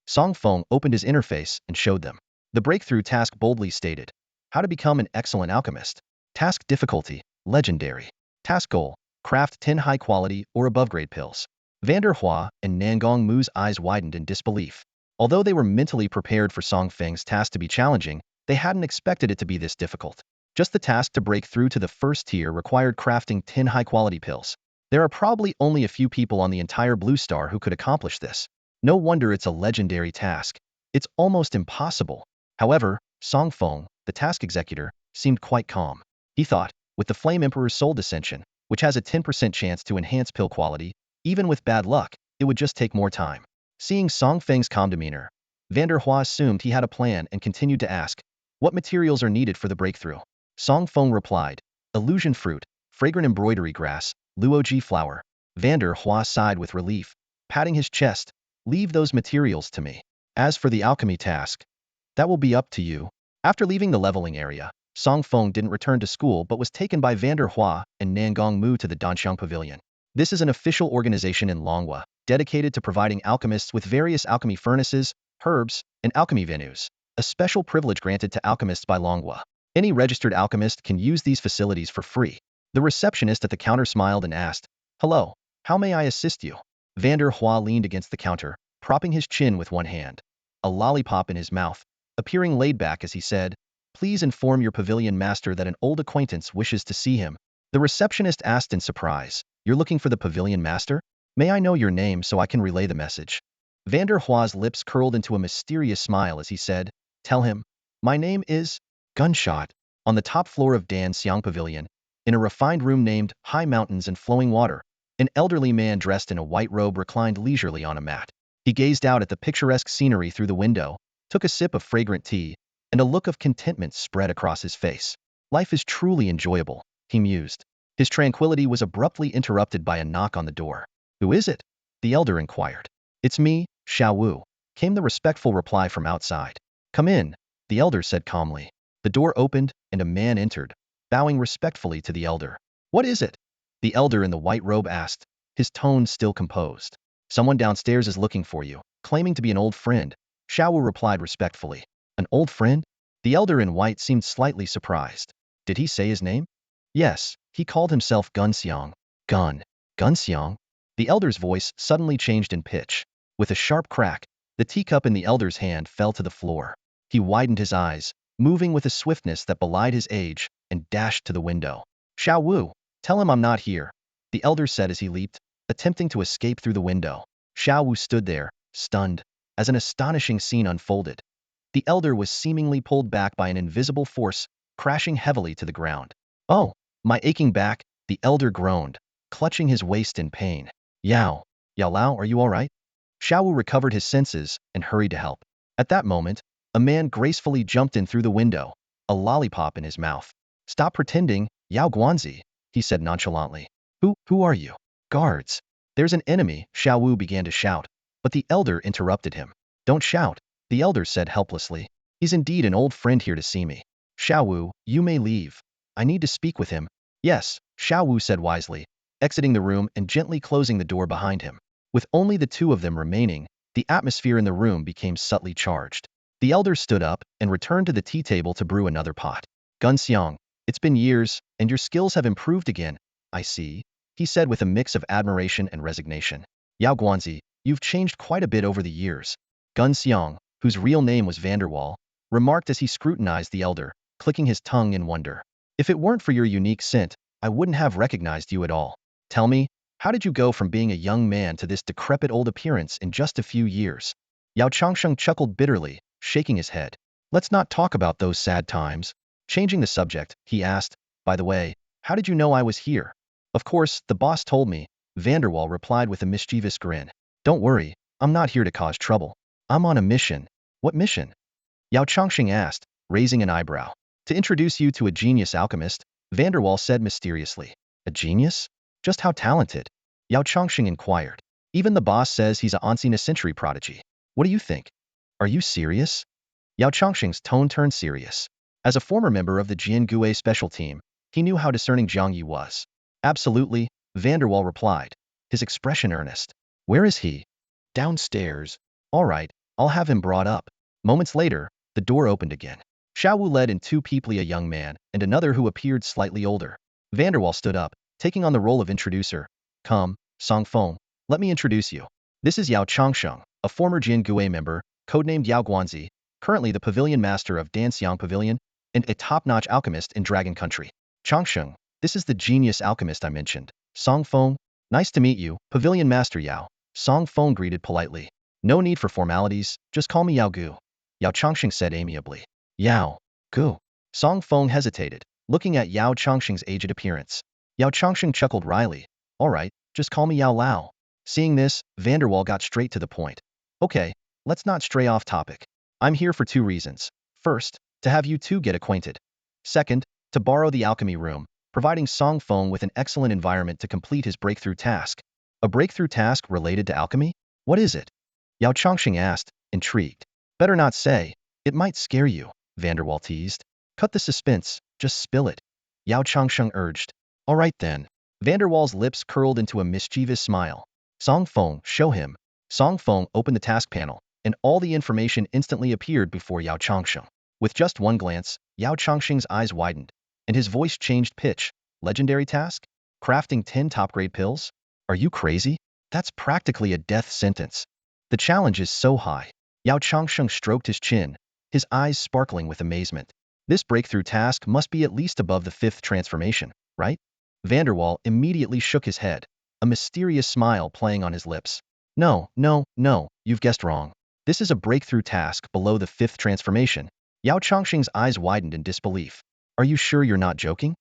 Song Feng opened his interface and showed them. The breakthrough task boldly stated, how to become an excellent alchemist. Task difficulty, legendary. Task goal, craft 10 high-quality or above-grade pills. Vanderhua and Nangong Mu's eyes widened in disbelief. Although they were mentally prepared for Song Feng's task to be challenging, they hadn't expected it to be this difficult. Just the task to break through to the first tier required crafting 10 high-quality pills. There are probably only a few people on the entire Blue Star who could accomplish this. No wonder it's a legendary task. It's almost impossible. However, Song Feng, the task executor, seemed quite calm. He thought, with the Flame Emperor's Soul Dissension, which has a 10% chance to enhance pill quality, even with bad luck, it would just take more time. Seeing Song Feng's calm demeanor, Vanderhua assumed he had a plan and continued to ask, what materials are needed for the breakthrough? Song Feng replied, illusion fruit, fragrant embroidery grass, luoji flower. Vanderhua sighed with relief, patting his chest, leave those materials to me. As for the alchemy task, that will be up to you. After leaving the leveling area, Song Feng didn't return to school but was taken by Vanderhua and Nangong Mu to the Danxiang Pavilion. This is an official organization in Longhua, dedicated to providing alchemists with various alchemy furnaces, herbs, and alchemy venues, a special privilege granted to alchemists by Longhua. Any registered alchemist can use these facilities for free. The receptionist at the counter smiled and asked, hello, how may I assist you? Vanderhua leaned against the counter, propping his chin with one hand, a lollipop in his mouth, appearing laid back as he said, please inform your pavilion master that an old acquaintance wishes to see him. The receptionist asked in surprise, you're looking for the pavilion master? May I know your name so I can relay the message? Vanderhua's lips curled into a mysterious smile as he said, tell him, my name is Gunshot. On the top floor of Danxiang Pavilion, in a refined room named High Mountains and Flowing Water, an elderly man dressed in a white robe reclined leisurely on a mat. He gazed out at the picturesque scenery through the window, took a sip of fragrant tea, and a look of contentment spread across his face. Life is truly enjoyable, he mused. His tranquility was abruptly interrupted by a knock on the door. Who is it? The elder inquired. It's me, Xiao Wu, came the respectful reply from outside. Come in, the elder said calmly. The door opened, and a man entered, bowing respectfully to the elder. What is it? The elder in the white robe asked, his tone still composed. Someone downstairs is looking for you, claiming to be an old friend, Xiao Wu replied respectfully. An old friend? The elder in white seemed slightly surprised. Did he say his name? Yes, he called himself Gunxiang. Gunxiang? The elder's voice suddenly changed in pitch. With a sharp crack, the teacup in the elder's hand fell to the floor. He widened his eyes, moving with a swiftness that belied his age, and dashed to the window. Xiao Wu, tell him I'm not here, the elder said as he leaped, attempting to escape through the window. Xiao Wu stood there, stunned, as an astonishing scene unfolded. The elder was seemingly pulled back by an invisible force, crashing heavily to the ground. Oh, my aching back, the elder groaned, clutching his waist in pain. Yao Lao, are you all right? Xiao Wu recovered his senses and hurried to help. At that moment, a man gracefully jumped in through the window, a lollipop in his mouth. Stop pretending, Yao Guanzi, he said nonchalantly. Who are you? Guards. There's an enemy, Xiao Wu began to shout, but the elder interrupted him. Don't shout, the elder said helplessly. He's indeed an old friend here to see me. Xiao Wu, you may leave. I need to speak with him. Yes, Xiao Wu said wisely, exiting the room and gently closing the door behind him. With only the two of them remaining, the atmosphere in the room became subtly charged. The elder stood up and returned to the tea table to brew another pot. Gunxiang, it's been years, and your skills have improved again, I see, he said with a mix of admiration and resignation. Yao Guanzi, you've changed quite a bit over the years. Gunxiang, whose real name was Vanderwall, remarked as he scrutinized the elder, clicking his tongue in wonder. If it weren't for your unique scent, I wouldn't have recognized you at all. Tell me, how did you go from being a young man to this decrepit old appearance in just a few years? Yao Changsheng chuckled bitterly, shaking his head. Let's not talk about those sad times. Changing the subject, he asked, by the way, how did you know I was here? Of course, the boss told me, Vanderwall replied with a mischievous grin. Don't worry, I'm not here to cause trouble. I'm on a mission. What mission? Yao Changxing asked, raising an eyebrow. To introduce you to a genius alchemist, Vanderwall said mysteriously. A genius? Just how talented? Yao Changxing inquired. Even the boss says he's a Ancient century prodigy. What do you think? Are you serious? Yao Changxing's tone turned serious. As a former member of the Jian Gui special team, he knew how discerning Jiang Yi was. Absolutely, Vanderwall replied, his expression earnest. Where is he? Downstairs. All right, I'll have him brought up. Moments later, the door opened again. Xiao Wu led in two people, a young man and another who appeared slightly older. Vanderwall stood up, taking on the role of introducer. Come, Song Feng, let me introduce you. This is Yao Changsheng, a former Jian Gui member, codenamed Yao Guanzi, currently the Pavilion Master of Danxiang Pavilion, and a top-notch alchemist in Dragon Country. Changsheng, this is the genius alchemist I mentioned. Song Feng, nice to meet you, Pavilion Master Yao. Song Feng greeted politely. No need for formalities, just call me Yao Gu. Yao Changsheng said amiably. Yao Gu. Song Feng hesitated, looking at Yao Changsheng's aged appearance. Yao Changsheng chuckled wryly. All right, just call me Yao Lao. Seeing this, Vanderwall got straight to the point. Okay, let's not stray off topic. I'm here for two reasons. First, to have you two get acquainted. Second, to borrow the alchemy room, providing Song Feng with an excellent environment to complete his breakthrough task. A breakthrough task related to alchemy? What is it? Yao Changxing asked, intrigued. Better not say. It might scare you, Vanderwall teased. Cut the suspense, just spill it. Yao Changsheng urged. All right then. Vanderwall's lips curled into a mischievous smile. Song Feng, show him. Song Feng opened the task panel, and all the information instantly appeared before Yao Changsheng. With just one glance, Yao Changxing's eyes widened, and his voice changed pitch. Legendary task? Crafting 10 top-grade pills? Are you crazy? That's practically a death sentence. The challenge is so high. Yao Changsheng stroked his chin, his eyes sparkling with amazement. This breakthrough task must be at least above the 5th transformation, right? Vanderwall immediately shook his head, a mysterious smile playing on his lips. No, you've guessed wrong. This is a breakthrough task below the 5th transformation. Yao Changxing's eyes widened in disbelief. Are you sure you're not joking?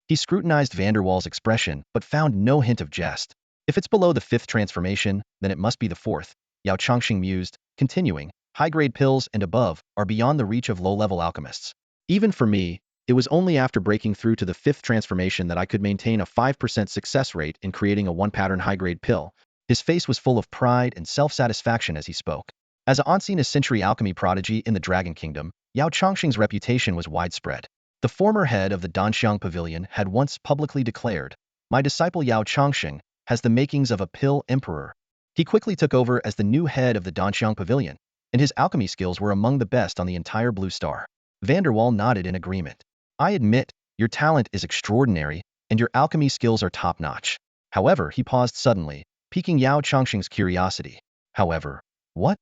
He scrutinized Vanderwall's expression, but found no hint of jest. If it's below the 5th transformation, then it must be the 4th, Yao Changxing mused, continuing, high-grade pills and above are beyond the reach of low-level alchemists. Even for me, it was only after breaking through to the 5th transformation that I could maintain a 5% success rate in creating a one-pattern high-grade pill. His face was full of pride and self-satisfaction as he spoke. As an Ancient century alchemy prodigy in the Dragon Kingdom, Yao Changxing's reputation was widespread. The former head of the Danxiang Pavilion had once publicly declared, my disciple Yao Changxing has the makings of a pill emperor. He quickly took over as the new head of the Danxiang Pavilion, and his alchemy skills were among the best on the entire Blue Star. Vanderwall nodded in agreement. I admit, your talent is extraordinary, and your alchemy skills are top-notch. However, he paused suddenly, piquing Yao Changxing's curiosity. However, what?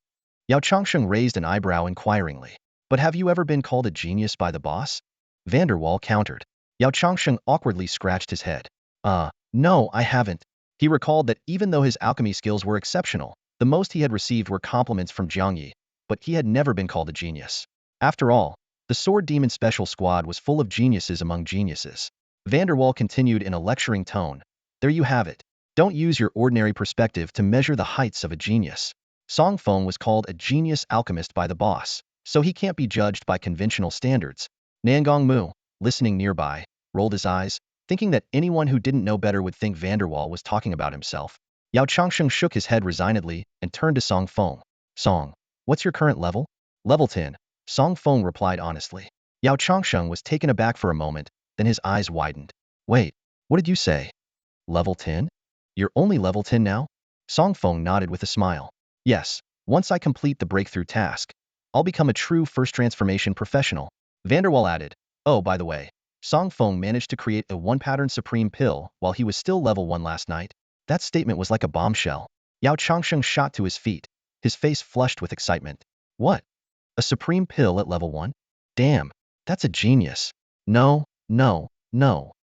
Yao Changxing raised an eyebrow inquiringly. But have you ever been called a genius by the boss? Vanderwall countered. Yao Changxing awkwardly scratched his head. No, I haven't. He recalled that even though his alchemy skills were exceptional, the most he had received were compliments from Jiang Yi, but he had never been called a genius. After all, the Sword Demon Special Squad was full of geniuses among geniuses. Vanderwall continued in a lecturing tone. There you have it. Don't use your ordinary perspective to measure the heights of a genius. Song Feng was called a genius alchemist by the boss, so he can't be judged by conventional standards. Nangong Mu, listening nearby, rolled his eyes, thinking that anyone who didn't know better would think Vanderwall was talking about himself. Yao Changxing shook his head resignedly and turned to Song Feng. Song, what's your current level? Level 10. Song Feng replied honestly. Yao Changxing was taken aback for a moment, then his eyes widened. Wait, what did you say? Level 10? You're only level 10 now? Song Feng nodded with a smile. Yes, once I complete the breakthrough task, I'll become a true first transformation professional. Vanderwall added, oh, by the way, Song Feng managed to create a one-pattern supreme pill while he was still level 1 last night. That statement was like a bombshell. Yao Changxing shot to his feet, his face flushed with excitement. What? A supreme pill at level 1? Damn, that's a genius. No.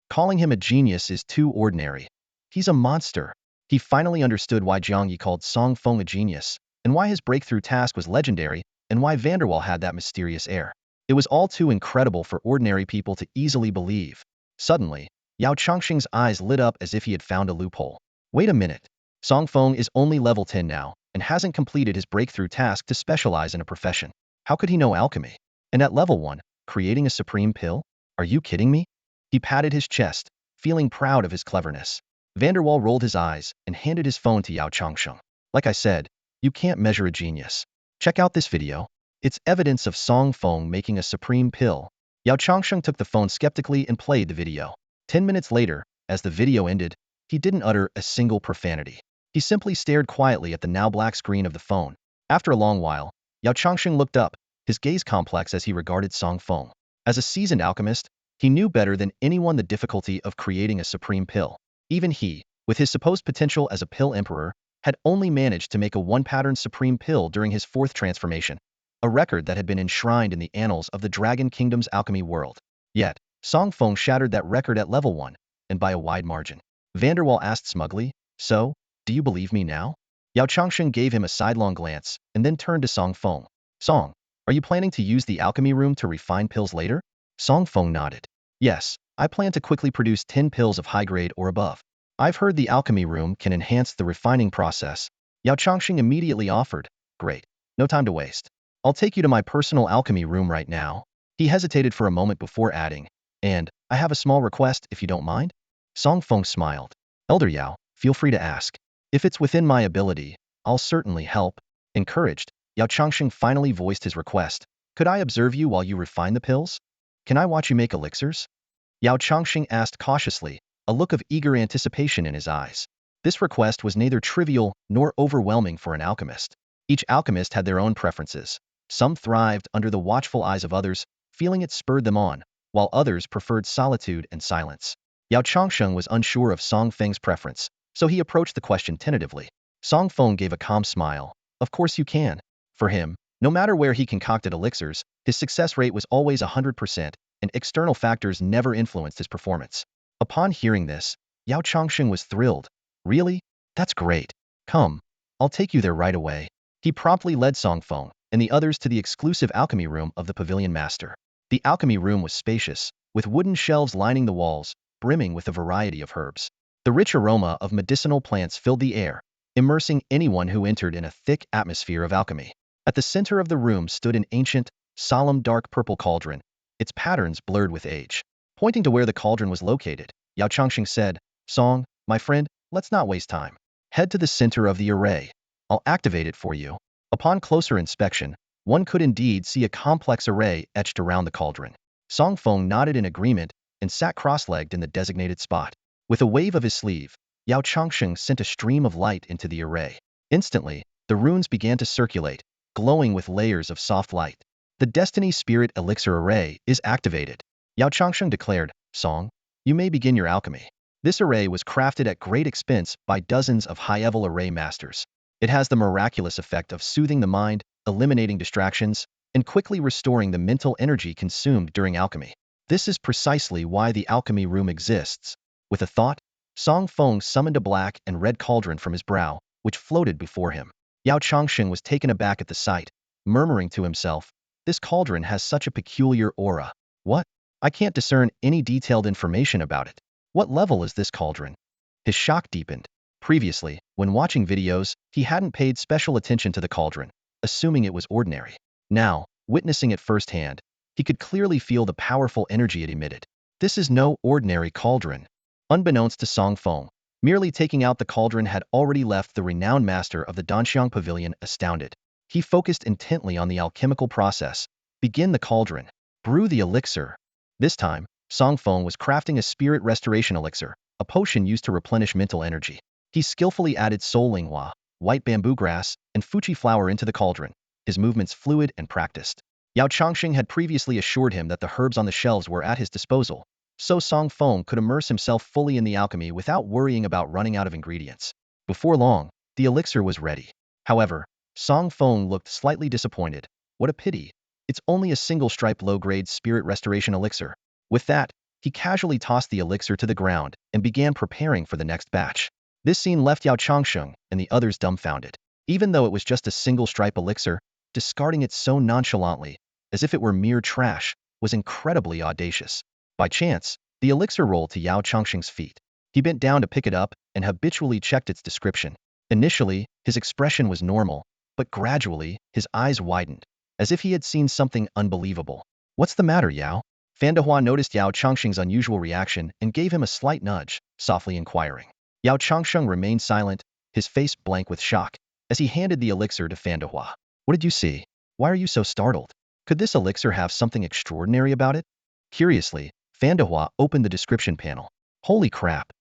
Calling him a genius is too ordinary. He's a monster. He finally understood why Jiang Yi called Song Feng a genius, and why his breakthrough task was legendary, and why Vanderwall had that mysterious air. It was all too incredible for ordinary people to easily believe. Suddenly, Yao Changxing's eyes lit up as if he had found a loophole. Wait a minute. Song Feng is only level 10 now, and hasn't completed his breakthrough task to specialize in a profession. How could he know alchemy? And at level 1, creating a supreme pill? Are you kidding me? He patted his chest, feeling proud of his cleverness. Vanderwall rolled his eyes and handed his phone to Yao Changsheng. Like I said, you can't measure a genius. Check out this video. It's evidence of Song Feng making a supreme pill. Yao Changsheng took the phone skeptically and played the video. 10 minutes later, as the video ended, he didn't utter a single profanity. He simply stared quietly at the now black screen of the phone. After a long while, Yao Changsheng looked up, his gaze complex as he regarded Song Feng. As a seasoned alchemist, he knew better than anyone the difficulty of creating a supreme pill. Even he, with his supposed potential as a pill emperor, had only managed to make a one-pattern supreme pill during his 4th transformation, a record that had been enshrined in the annals of the Dragon Kingdom's alchemy world. Yet, Song Feng shattered that record at level 1, and by a wide margin. Vanderwall asked smugly, "So, do you believe me now?" Yao Changsheng gave him a sidelong glance, and then turned to Song Feng. "Song, are you planning to use the alchemy room to refine pills later?" Song Feng nodded. "Yes, I plan to quickly produce 10 pills of high grade or above. I've heard the alchemy room can enhance the refining process." Yao Changsheng immediately offered, "Great, no time to waste. I'll take you to my personal alchemy room right now." He hesitated for a moment before adding, "And I have a small request if you don't mind?" Song Feng smiled. "Elder Yao, feel free to ask. If it's within my ability, I'll certainly help." Encouraged, Yao Changsheng finally voiced his request. "Could I observe you while you refine the pills? Can I watch you make elixirs?" Yao Changsheng asked cautiously, a look of eager anticipation in his eyes. This request was neither trivial nor overwhelming for an alchemist. Each alchemist had their own preferences. Some thrived under the watchful eyes of others, feeling it spurred them on, while others preferred solitude and silence. Yao Changsheng was unsure of Song Feng's preference, so he approached the question tentatively. Song Feng gave a calm smile. "Of course you can." For him, no matter where he concocted elixirs, his success rate was always 100%, and external factors never influenced his performance. Upon hearing this, Yao Changsheng was thrilled. "Really? That's great. Come, I'll take you there right away." He promptly led Song Feng and the others to the exclusive alchemy room of the Pavilion Master. The alchemy room was spacious, with wooden shelves lining the walls, brimming with a variety of herbs. The rich aroma of medicinal plants filled the air, immersing anyone who entered in a thick atmosphere of alchemy. At the center of the room stood an ancient, solemn dark purple cauldron, its patterns blurred with age. Pointing to where the cauldron was located, Yao Changsheng said, "Song, my friend, let's not waste time. Head to the center of the array. I'll activate it for you." Upon closer inspection, one could indeed see a complex array etched around the cauldron. Song Feng nodded in agreement and sat cross-legged in the designated spot. With a wave of his sleeve, Yao Changsheng sent a stream of light into the array. Instantly, the runes began to circulate, glowing with layers of soft light. "The Destiny Spirit Elixir Array is activated," Yao Changsheng declared. "Song, you may begin your alchemy." This array was crafted at great expense by dozens of high-level array masters. It has the miraculous effect of soothing the mind, eliminating distractions, and quickly restoring the mental energy consumed during alchemy. This is precisely why the alchemy room exists. With a thought, Song Feng summoned a black and red cauldron from his brow, which floated before him. Yao Changsheng was taken aback at the sight, murmuring to himself, "This cauldron has such a peculiar aura. What? I can't discern any detailed information about it. What level is this cauldron?" His shock deepened. Previously, when watching videos, he hadn't paid special attention to the cauldron, assuming it was ordinary. Now, witnessing it firsthand, he could clearly feel the powerful energy it emitted. This is no ordinary cauldron. Unbeknownst to Song Feng, merely taking out the cauldron had already left the renowned master of the Danxiang Pavilion astounded. He focused intently on the alchemical process. Begin the cauldron. Brew the elixir. This time, Song Feng was crafting a spirit restoration elixir, a potion used to replenish mental energy. He skillfully added soul linghua, white bamboo grass, and fuchi flower into the cauldron, his movements fluid and practiced. Yao Changsheng had previously assured him that the herbs on the shelves were at his disposal, so Song Feng could immerse himself fully in the alchemy without worrying about running out of ingredients. Before long, the elixir was ready. However, Song Feng looked slightly disappointed. What a pity. It's only a single-stripe low-grade spirit restoration elixir. With that, he casually tossed the elixir to the ground and began preparing for the next batch. This scene left Yao Changsheng and the others dumbfounded. Even though it was just a single-stripe elixir, discarding it so nonchalantly, as if it were mere trash, was incredibly audacious. By chance, the elixir rolled to Yao Changsheng's feet. He bent down to pick it up and habitually checked its description. Initially, his expression was normal, but gradually, his eyes widened, as if he had seen something unbelievable. What's the matter, Yao? Fan Dehua noticed Yao Changsheng's unusual reaction and gave him a slight nudge, softly inquiring. Yao Changsheng remained silent, his face blank with shock, as he handed the elixir to Fan Dehua. What did you see? Why are you so startled? Could this elixir have something extraordinary about it? Curiously, Fan Dehua opened the description panel. Holy crap!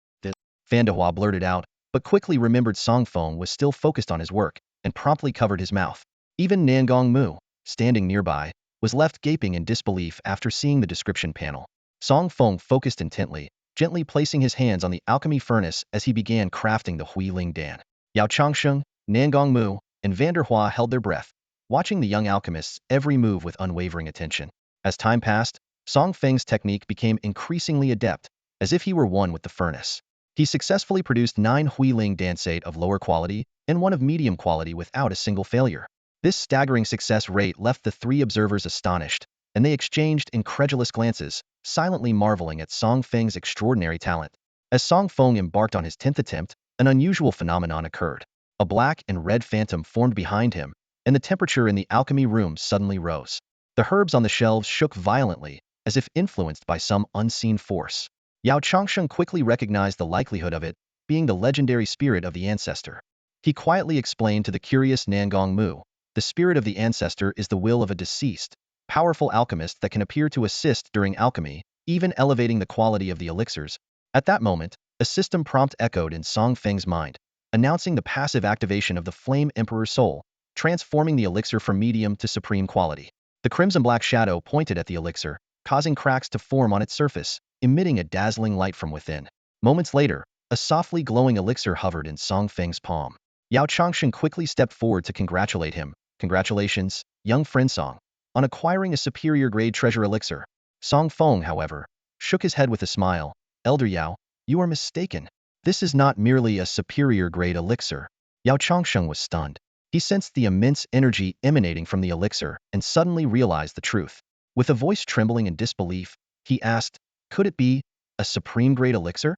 Fan Dehua blurted out, but quickly remembered Song Feng was still focused on his work, and promptly covered his mouth. Even Nangong Mu, standing nearby, was left gaping in disbelief after seeing the description panel. Song Feng focused intently, gently placing his hands on the alchemy furnace as he began crafting the Hui Ling Dan. Yao Changsheng, Nangong Mu, and Vanderhua held their breath, watching the young alchemist's every move with unwavering attention. As time passed, Song Feng's technique became increasingly adept, as if he were one with the furnace. He successfully produced 9 Hui Ling Dansate of lower quality and 1 of medium quality without a single failure. This staggering success rate left the 3 observers astonished, and they exchanged incredulous glances, silently marveling at Song Feng's extraordinary talent. As Song Feng embarked on his 10th attempt, an unusual phenomenon occurred. A black and red phantom formed behind him, and the temperature in the alchemy room suddenly rose. The herbs on the shelves shook violently, as if influenced by some unseen force. Yao Changsheng quickly recognized the likelihood of it, being the legendary spirit of the ancestor. He quietly explained to the curious Nangong Mu, the spirit of the ancestor is the will of a deceased, powerful alchemist that can appear to assist during alchemy, even elevating the quality of the elixirs. At that moment, a system prompt echoed in Song Feng's mind, announcing the passive activation of the Flame Emperor's soul, transforming the elixir from medium to supreme quality. The crimson black shadow pointed at the elixir, causing cracks to form on its surface, emitting a dazzling light from within. Moments later, a softly glowing elixir hovered in Song Feng's palm. Yao Changsheng quickly stepped forward to congratulate him. Congratulations, young friend Song, on acquiring a superior grade treasure elixir. Song Feng, however, shook his head with a smile. Elder Yao, you are mistaken. This is not merely a superior grade elixir. Yao Changsheng was stunned. He sensed the immense energy emanating from the elixir and suddenly realized the truth. With a voice trembling in disbelief, he asked, could it be a supreme grade elixir?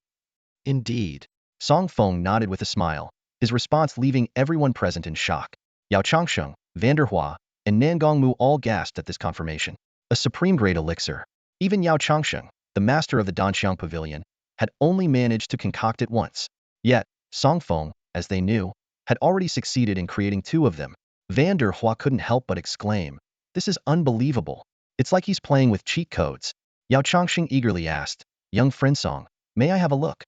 Indeed. Song Feng nodded with a smile, his response leaving everyone present in shock. Yao Changsheng, Vanderhua, and Nangong Mu all gasped at this confirmation. A supreme grade elixir. Even Yao Changsheng, the master of the Danxiang Pavilion, had only managed to concoct it once. Yet, Song Feng, as they knew, had already succeeded in creating 2 of them. Vanderhua couldn't help but exclaim, this is unbelievable. It's like he's playing with cheat codes. Yao Changsheng eagerly asked, young friend Song, may I have a look?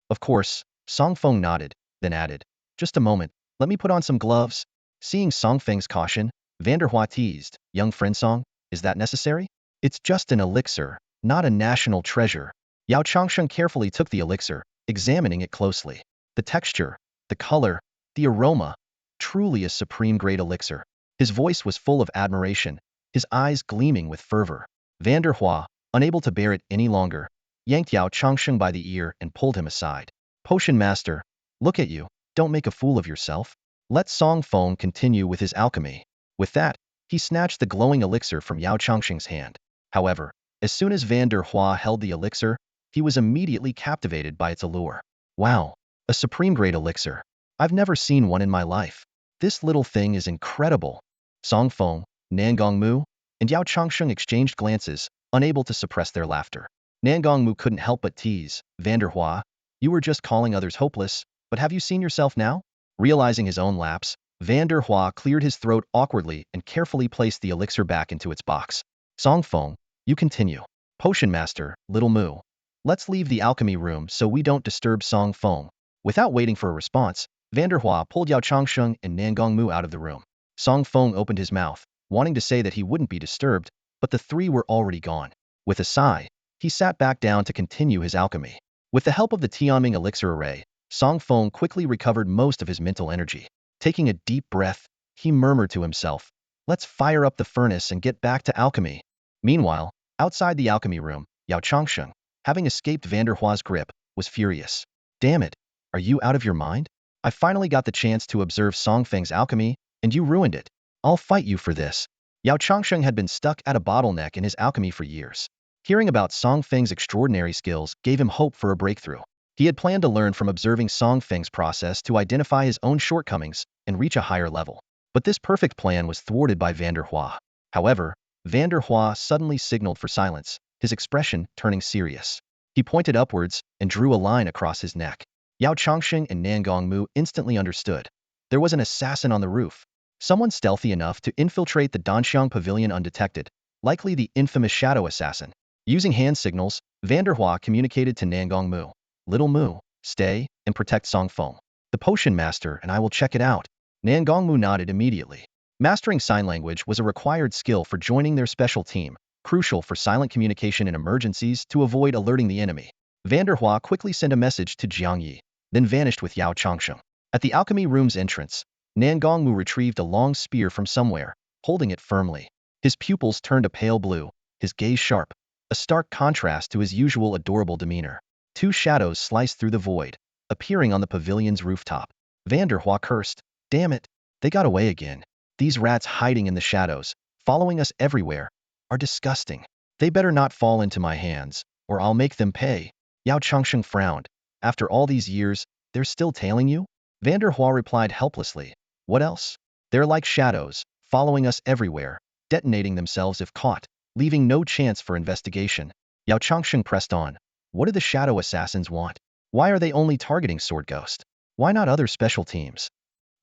Of course, Song Feng nodded, then added, just a moment, let me put on some gloves. Seeing Song Feng's caution, Vanderhua teased, young friend Song, is that necessary? It's just an elixir, not a national treasure. Yao Changsheng carefully took the elixir, examining it closely. The texture, the color, the aroma, truly a supreme grade elixir. His voice was full of admiration, his eyes gleaming with fervor. Vanderhua, unable to bear it any longer, yanked Yao Changsheng by the ear and pulled him aside. Potion Master, look at you, don't make a fool of yourself. Let Song Feng continue with his alchemy. With that, he snatched the glowing elixir from Yao Changsheng's hand. However, as soon as Vanderhua held the elixir, he was immediately captivated by its allure. Wow, a supreme grade elixir. I've never seen one in my life. This little thing is incredible. Song Feng, Nangong Mu, and Yao Changsheng exchanged glances, unable to suppress their laughter. Nangong Mu couldn't help but tease, Vanderhua, you were just calling others hopeless, but have you seen yourself now? Realizing his own lapse, Vanderhua cleared his throat awkwardly and carefully placed the elixir back into its box. Song Feng, you continue. Potion Master, Little Mu. Let's leave the alchemy room so we don't disturb Song Feng. Without waiting for a response, Vanderhua pulled Yao Changsheng and Nangong Mu out of the room. Song Feng opened his mouth, wanting to say that he wouldn't be disturbed, but the 3 were already gone. With a sigh, he sat back down to continue his alchemy. With the help of the Tianming elixir array, Song Feng quickly recovered most of his mental energy. Taking a deep breath, he murmured to himself, let's fire up the furnace and get back to alchemy. Meanwhile, outside the alchemy room, Yao Changsheng, having escaped Vanderhua's grip, was furious. Damn it, are you out of your mind? I finally got the chance to observe Song Feng's alchemy, and you ruined it. I'll fight you for this. Yao Changsheng had been stuck at a bottleneck in his alchemy for years. Hearing about Song Feng's extraordinary skills gave him hope for a breakthrough. He had planned to learn from observing Song Feng's process to identify his own shortcomings and reach a higher level. But this perfect plan was thwarted by Vanderhua. However, Van der Hua suddenly signaled for silence, his expression turning serious. He pointed upwards and drew a line across his neck. Yao Chongsheng and Nan Gongmu instantly understood. There was an assassin on the roof. Someone stealthy enough to infiltrate the Danxiang Pavilion undetected, likely the infamous shadow assassin. Using hand signals, Van der Hua communicated to Nan Gongmu. Little Mu, stay and protect Song Feng. The potion master and I will check it out. Nan Gongmu nodded immediately. Mastering sign language was a required skill for joining their special team, crucial for silent communication in emergencies to avoid alerting the enemy. Van der Hua quickly sent a message to Jiang Yi, then vanished with Yao Chongsheng. At the alchemy room's entrance, Nan Gongmu retrieved a long spear from somewhere, holding it firmly. His pupils turned a pale blue, his gaze sharp, a stark contrast to his usual adorable demeanor. Two shadows sliced through the void, appearing on the pavilion's rooftop. Van der Hua cursed. Damn it, they got away again. These rats hiding in the shadows, following us everywhere, are disgusting. They better not fall into my hands, or I'll make them pay. Yao Chongsheng frowned. After all these years, they're still tailing you? Van der Hua replied helplessly. What else? They're like shadows, following us everywhere, detonating themselves if caught, leaving no chance for investigation. Yao Chongsheng pressed on. What do the shadow assassins want? Why are they only targeting Sword Ghost? Why not other special teams?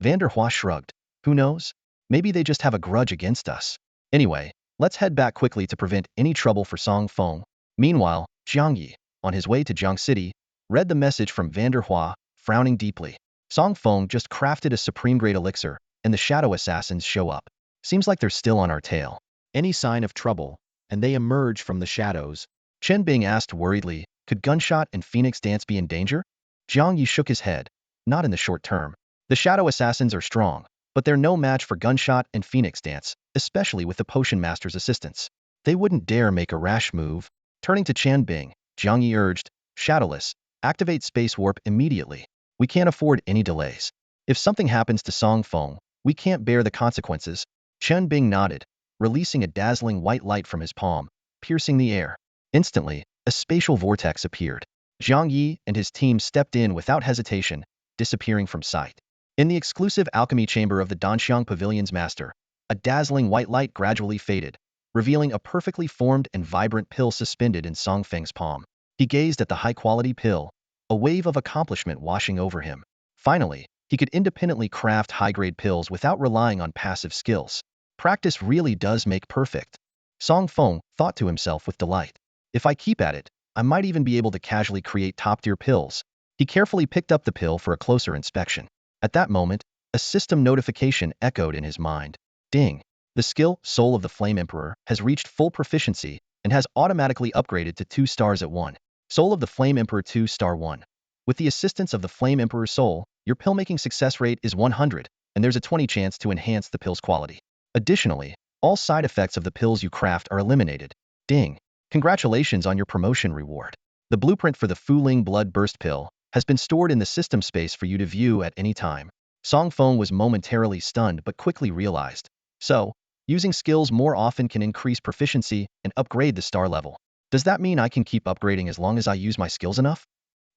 Van der Hua shrugged. Who knows? Maybe they just have a grudge against us. Anyway, let's head back quickly to prevent any trouble for Song Feng. Meanwhile, Jiang Yi, on his way to Jiang City, read the message from Van der Hua, frowning deeply. Song Feng just crafted a supreme-grade elixir, and the shadow assassins show up. Seems like they're still on our tail. Any sign of trouble, and they emerge from the shadows. Chen Bing asked worriedly, could Gunshot and Phoenix Dance be in danger? Jiang Yi shook his head. Not in the short term. The shadow assassins are strong, but they're no match for Gunshot and Phoenix Dance, especially with the Potion Master's assistance. They wouldn't dare make a rash move. Turning to Chen Bing, Jiang Yi urged, Shadowless, activate Space Warp immediately. We can't afford any delays. If something happens to Song Feng, we can't bear the consequences. Chen Bing nodded, releasing a dazzling white light from his palm, piercing the air. Instantly, a spatial vortex appeared. Jiang Yi and his team stepped in without hesitation, disappearing from sight. In the exclusive alchemy chamber of the Danxiang Pavilion's master, a dazzling white light gradually faded, revealing a perfectly formed and vibrant pill suspended in Song Feng's palm. He gazed at the high-quality pill, a wave of accomplishment washing over him. Finally, he could independently craft high-grade pills without relying on passive skills. Practice really does make perfect. Song Feng thought to himself with delight. If I keep at it, I might even be able to casually create top-tier pills. He carefully picked up the pill for a closer inspection. At that moment, a system notification echoed in his mind. Ding! The skill, Soul of the Flame Emperor, has reached full proficiency and has automatically upgraded to 2 stars at 1. Soul of the Flame Emperor 2 star 1. With the assistance of the Flame Emperor's soul, your pill-making success rate is 100, and there's a 20 chance to enhance the pill's quality. Additionally, all side effects of the pills you craft are eliminated. Ding! Congratulations on your promotion reward. The blueprint for the Fuling Blood Burst pill has been stored in the system space for you to view at any time. Song Feng was momentarily stunned but quickly realized. So, using skills more often can increase proficiency and upgrade the star level. Does that mean I can keep upgrading as long as I use my skills enough?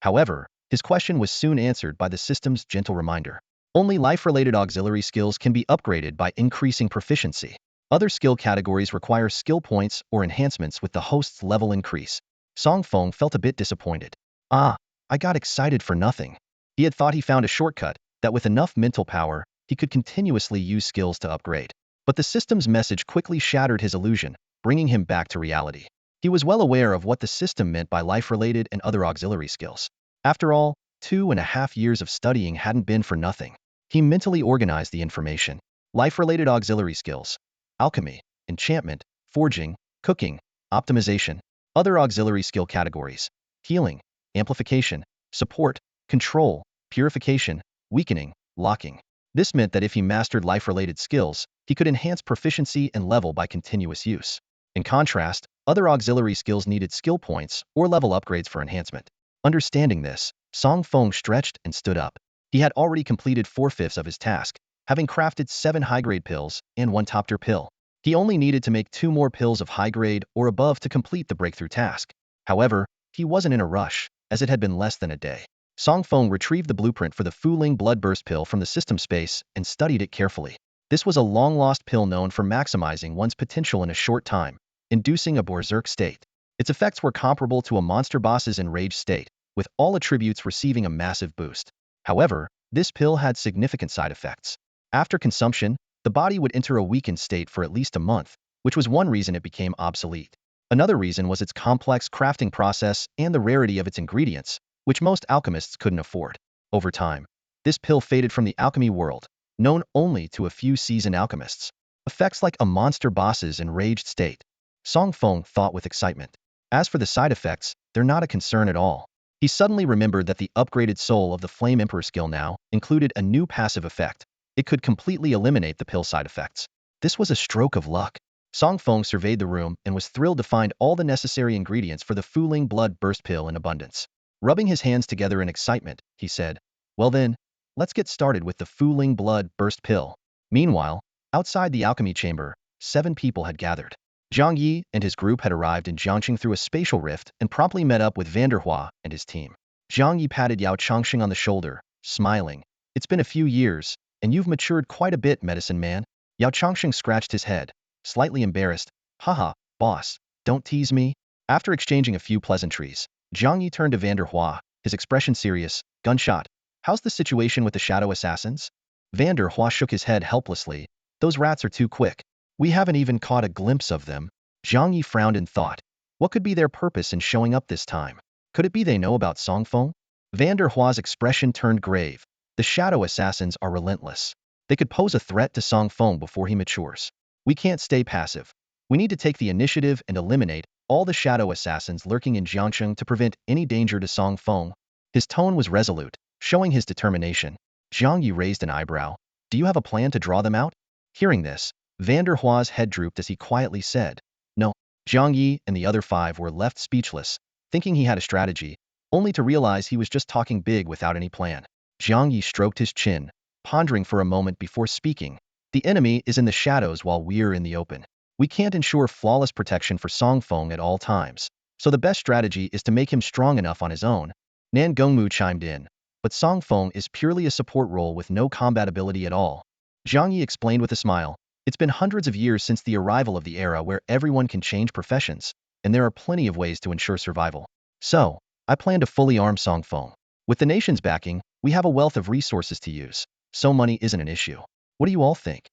However, his question was soon answered by the system's gentle reminder. Only life-related auxiliary skills can be upgraded by increasing proficiency. Other skill categories require skill points or enhancements with the host's level increase. Song Feng felt a bit disappointed. I got excited for nothing. He had thought he found a shortcut, that with enough mental power, he could continuously use skills to upgrade. But the system's message quickly shattered his illusion, bringing him back to reality. He was well aware of what the system meant by life-related and other auxiliary skills. After all, 2.5 years of studying hadn't been for nothing. He mentally organized the information. Life-related auxiliary skills. Alchemy, enchantment, forging, cooking, optimization. Other auxiliary skill categories. Healing, amplification, support, control, purification, weakening, locking. This meant that if he mastered life-related skills, he could enhance proficiency and level by continuous use. In contrast, other auxiliary skills needed skill points or level upgrades for enhancement. Understanding this, Song Feng stretched and stood up. He had already completed 4/5 of his task, having crafted 7 high-grade pills and 1 top-tier pill. He only needed to make 2 more pills of high-grade or above to complete the breakthrough task. However, he wasn't in a rush, as it had been less than a day. Song Feng retrieved the blueprint for the Fuling Blood Burst pill from the system space and studied it carefully. This was a long-lost pill known for maximizing one's potential in a short time, inducing a berserk state. Its effects were comparable to a monster boss's enraged state, with all attributes receiving a massive boost. However, this pill had significant side effects. After consumption, the body would enter a weakened state for at least a month, which was one reason it became obsolete. Another reason was its complex crafting process and the rarity of its ingredients, which most alchemists couldn't afford. Over time, this pill faded from the alchemy world, known only to a few seasoned alchemists. Effects like a monster boss's enraged state. Song Feng thought with excitement. As for the side effects, they're not a concern at all. He suddenly remembered that the upgraded Soul of the Flame Emperor skill now included a new passive effect. It could completely eliminate the pill side effects. This was a stroke of luck. Song Feng surveyed the room and was thrilled to find all the necessary ingredients for the Fuling Blood Burst pill in abundance. Rubbing his hands together in excitement, he said, "Well then, let's get started with the Fuling Blood Burst pill." Meanwhile, outside the alchemy chamber, 7 people had gathered. Zhang Yi and his group had arrived in Jiangxing through a spatial rift and promptly met up with Vanderhua and his team. Zhang Yi patted Yao Changxing on the shoulder, smiling. "It's been a few years, and you've matured quite a bit, medicine man." Yao Changxing scratched his head, slightly embarrassed. "Haha, boss, don't tease me." After exchanging a few pleasantries, Zhang Yi turned to Vanderhua, his expression serious. "Gunshot, how's the situation with the shadow assassins?" Vanderhua shook his head helplessly. "Those rats are too quick. We haven't even caught a glimpse of them." Zhang Yi frowned and thought, what could be their purpose in showing up this time? Could it be they know about Song Feng? Vanderhua's expression turned grave. The shadow assassins are relentless. They could pose a threat to Song Feng before he matures. We can't stay passive. We need to take the initiative and eliminate all the shadow assassins lurking in Jiangxing to prevent any danger to Song Feng. His tone was resolute, showing his determination. Zhang Yi raised an eyebrow. "Do you have a plan to draw them out?" Hearing this, Vanderhua's head drooped as he quietly said, "No." Zhang Yi and the other 5 were left speechless, thinking he had a strategy, only to realize he was just talking big without any plan. Zhang Yi stroked his chin, pondering for a moment before speaking. "The enemy is in the shadows while we're in the open. We can't ensure flawless protection for Song Feng at all times, so the best strategy is to make him strong enough on his own." Nan Gongmu chimed in, "But Song Feng is purely a support role with no combat ability at all." Zhang Yi explained with a smile, "It's been hundreds of years since the arrival of the era where everyone can change professions, and there are plenty of ways to ensure survival. So, I plan to fully arm Song Feng. With the nation's backing, we have a wealth of resources to use, so money isn't an issue. What do you all think?"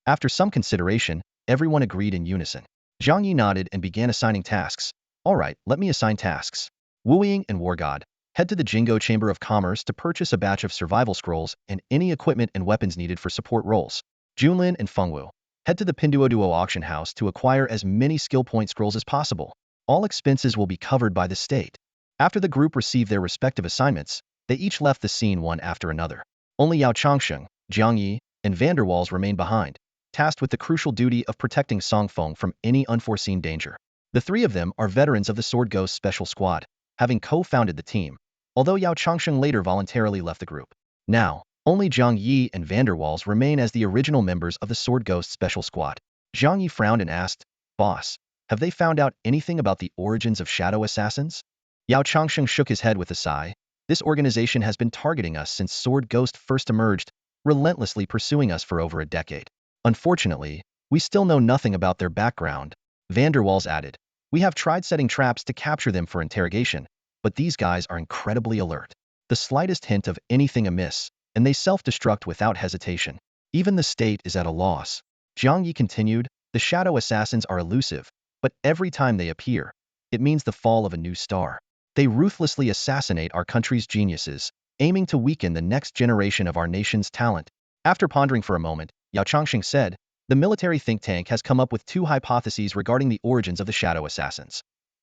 After some consideration, everyone agreed in unison. Zhang Yi nodded and began assigning tasks. "All right, let me assign tasks. Wu Ying and War God, head to the Jingo Chamber of Commerce to purchase a batch of survival scrolls and any equipment and weapons needed for support roles. Junlin and Fengwu, head to the Pinduoduo auction house to acquire as many skill point scrolls as possible. All expenses will be covered by the state." After the group received their respective assignments, they each left the scene one after another. Only Yao Changxing, Zhang Yi, and Vanderwalls remained behind, tasked with the crucial duty of protecting Song Feng from any unforeseen danger. The 3 of them are veterans of the Sword Ghost Special Squad, having co-founded the team, although Yao Changxing later voluntarily left the group. Now, only Zhang Yi and Vanderwalls remain as the original members of the Sword Ghost Special Squad. Zhang Yi frowned and asked, "Boss, have they found out anything about the origins of shadow assassins?" Yao Changxing shook his head with a sigh. "This organization has been targeting us since Sword Ghost first emerged, relentlessly pursuing us for over a decade. Unfortunately, we still know nothing about their background." Vanderwalls added, "We have tried setting traps to capture them for interrogation, but these guys are incredibly alert. The slightest hint of anything amiss, and they self-destruct without hesitation. Even the state is at a loss." Zhang Yi continued, "The shadow assassins are elusive, but every time they appear, it means the fall of a new star. They ruthlessly assassinate our country's geniuses, aiming to weaken the next generation of our nation's talent." After pondering for a moment, Yao Changxing said, "The military think tank has come up with 2 hypotheses regarding the origins of the shadow assassins.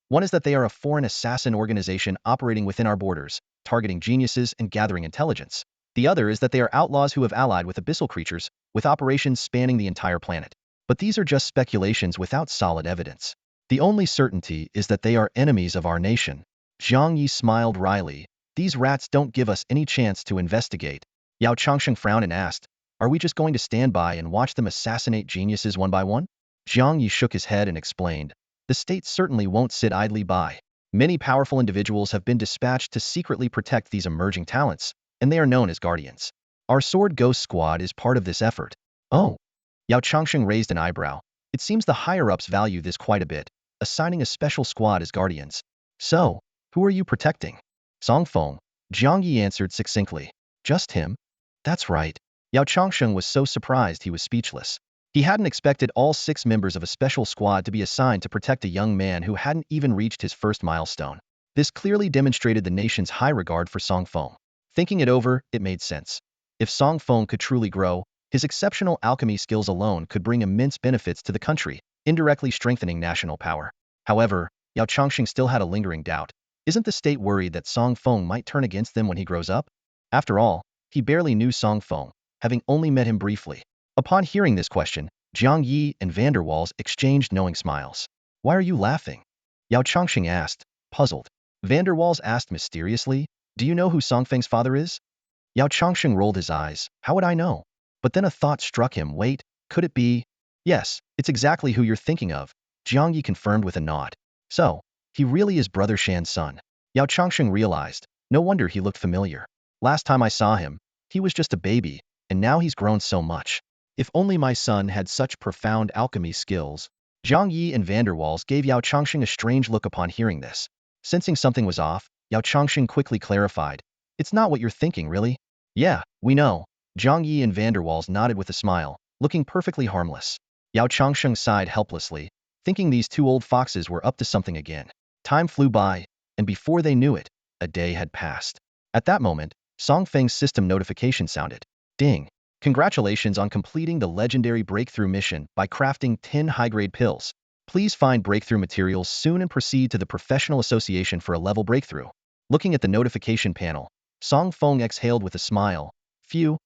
One is that they are a foreign assassin organization operating within our borders, targeting geniuses and gathering intelligence. The other is that they are outlaws who have allied with abyssal creatures, with operations spanning the entire planet. But these are just speculations without solid evidence. The only certainty is that they are enemies of our nation." Zhang Yi smiled wryly. "These rats don't give us any chance to investigate." Yao Changxing frowned and asked, "Are we just going to stand by and watch them assassinate geniuses one by one?" Zhang Yi shook his head and explained, "The state certainly won't sit idly by. Many powerful individuals have been dispatched to secretly protect these emerging talents, and they are known as guardians. Our Sword Ghost Squad is part of this effort." "Oh, Yao Changsheng raised an eyebrow. It seems the higher-ups value this quite a bit, assigning a special squad as guardians. So, who are you protecting? Song Feng, Jiang Yi answered succinctly. Just him? That's right. Yao Changsheng was so surprised he was speechless. He hadn't expected all 6 members of a special squad to be assigned to protect a young man who hadn't even reached his first milestone. This clearly demonstrated the nation's high regard for Song Feng. Thinking it over, it made sense. If Song Feng could truly grow, his exceptional alchemy skills alone could bring immense benefits to the country, indirectly strengthening national power. However, Yao Changsheng still had a lingering doubt. Isn't the state worried that Song Feng might turn against them when he grows up? After all, he barely knew Song Feng, having only met him briefly. Upon hearing this question, Jiang Yi and Van der Waals exchanged knowing smiles. Why are you laughing? Yao Changsheng asked, puzzled. Van der Waals asked mysteriously, do you know who Song Feng's father is? Yao Changsheng rolled his eyes. How would I know? But then a thought struck him. Wait, could it be? Yes, it's exactly who you're thinking of, Jiang Yi confirmed with a nod. So, he really is Brother Shan's son. Yao Changsheng realized. No wonder he looked familiar. Last time I saw him, he was just a baby, and now he's grown so much. If only my son had such profound alchemy skills. Jiang Yi and Van der Waals gave Yao Changsheng a strange look upon hearing this. Sensing something was off, Yao Changsheng quickly clarified. It's not what you're thinking, really? Yeah, we know. Jiang Yi and Van der Waals nodded with a smile, looking perfectly harmless. Yao Changsheng sighed helplessly, thinking these 2 old foxes were up to something again. Time flew by, and before they knew it, a day had passed. At that moment, Song Feng's system notification sounded. Ding! Congratulations on completing the legendary breakthrough mission by crafting 10 high-grade pills. Please find breakthrough materials soon and proceed to the professional association for a level breakthrough. Looking at the notification panel, Song Feng exhaled with a smile. Phew.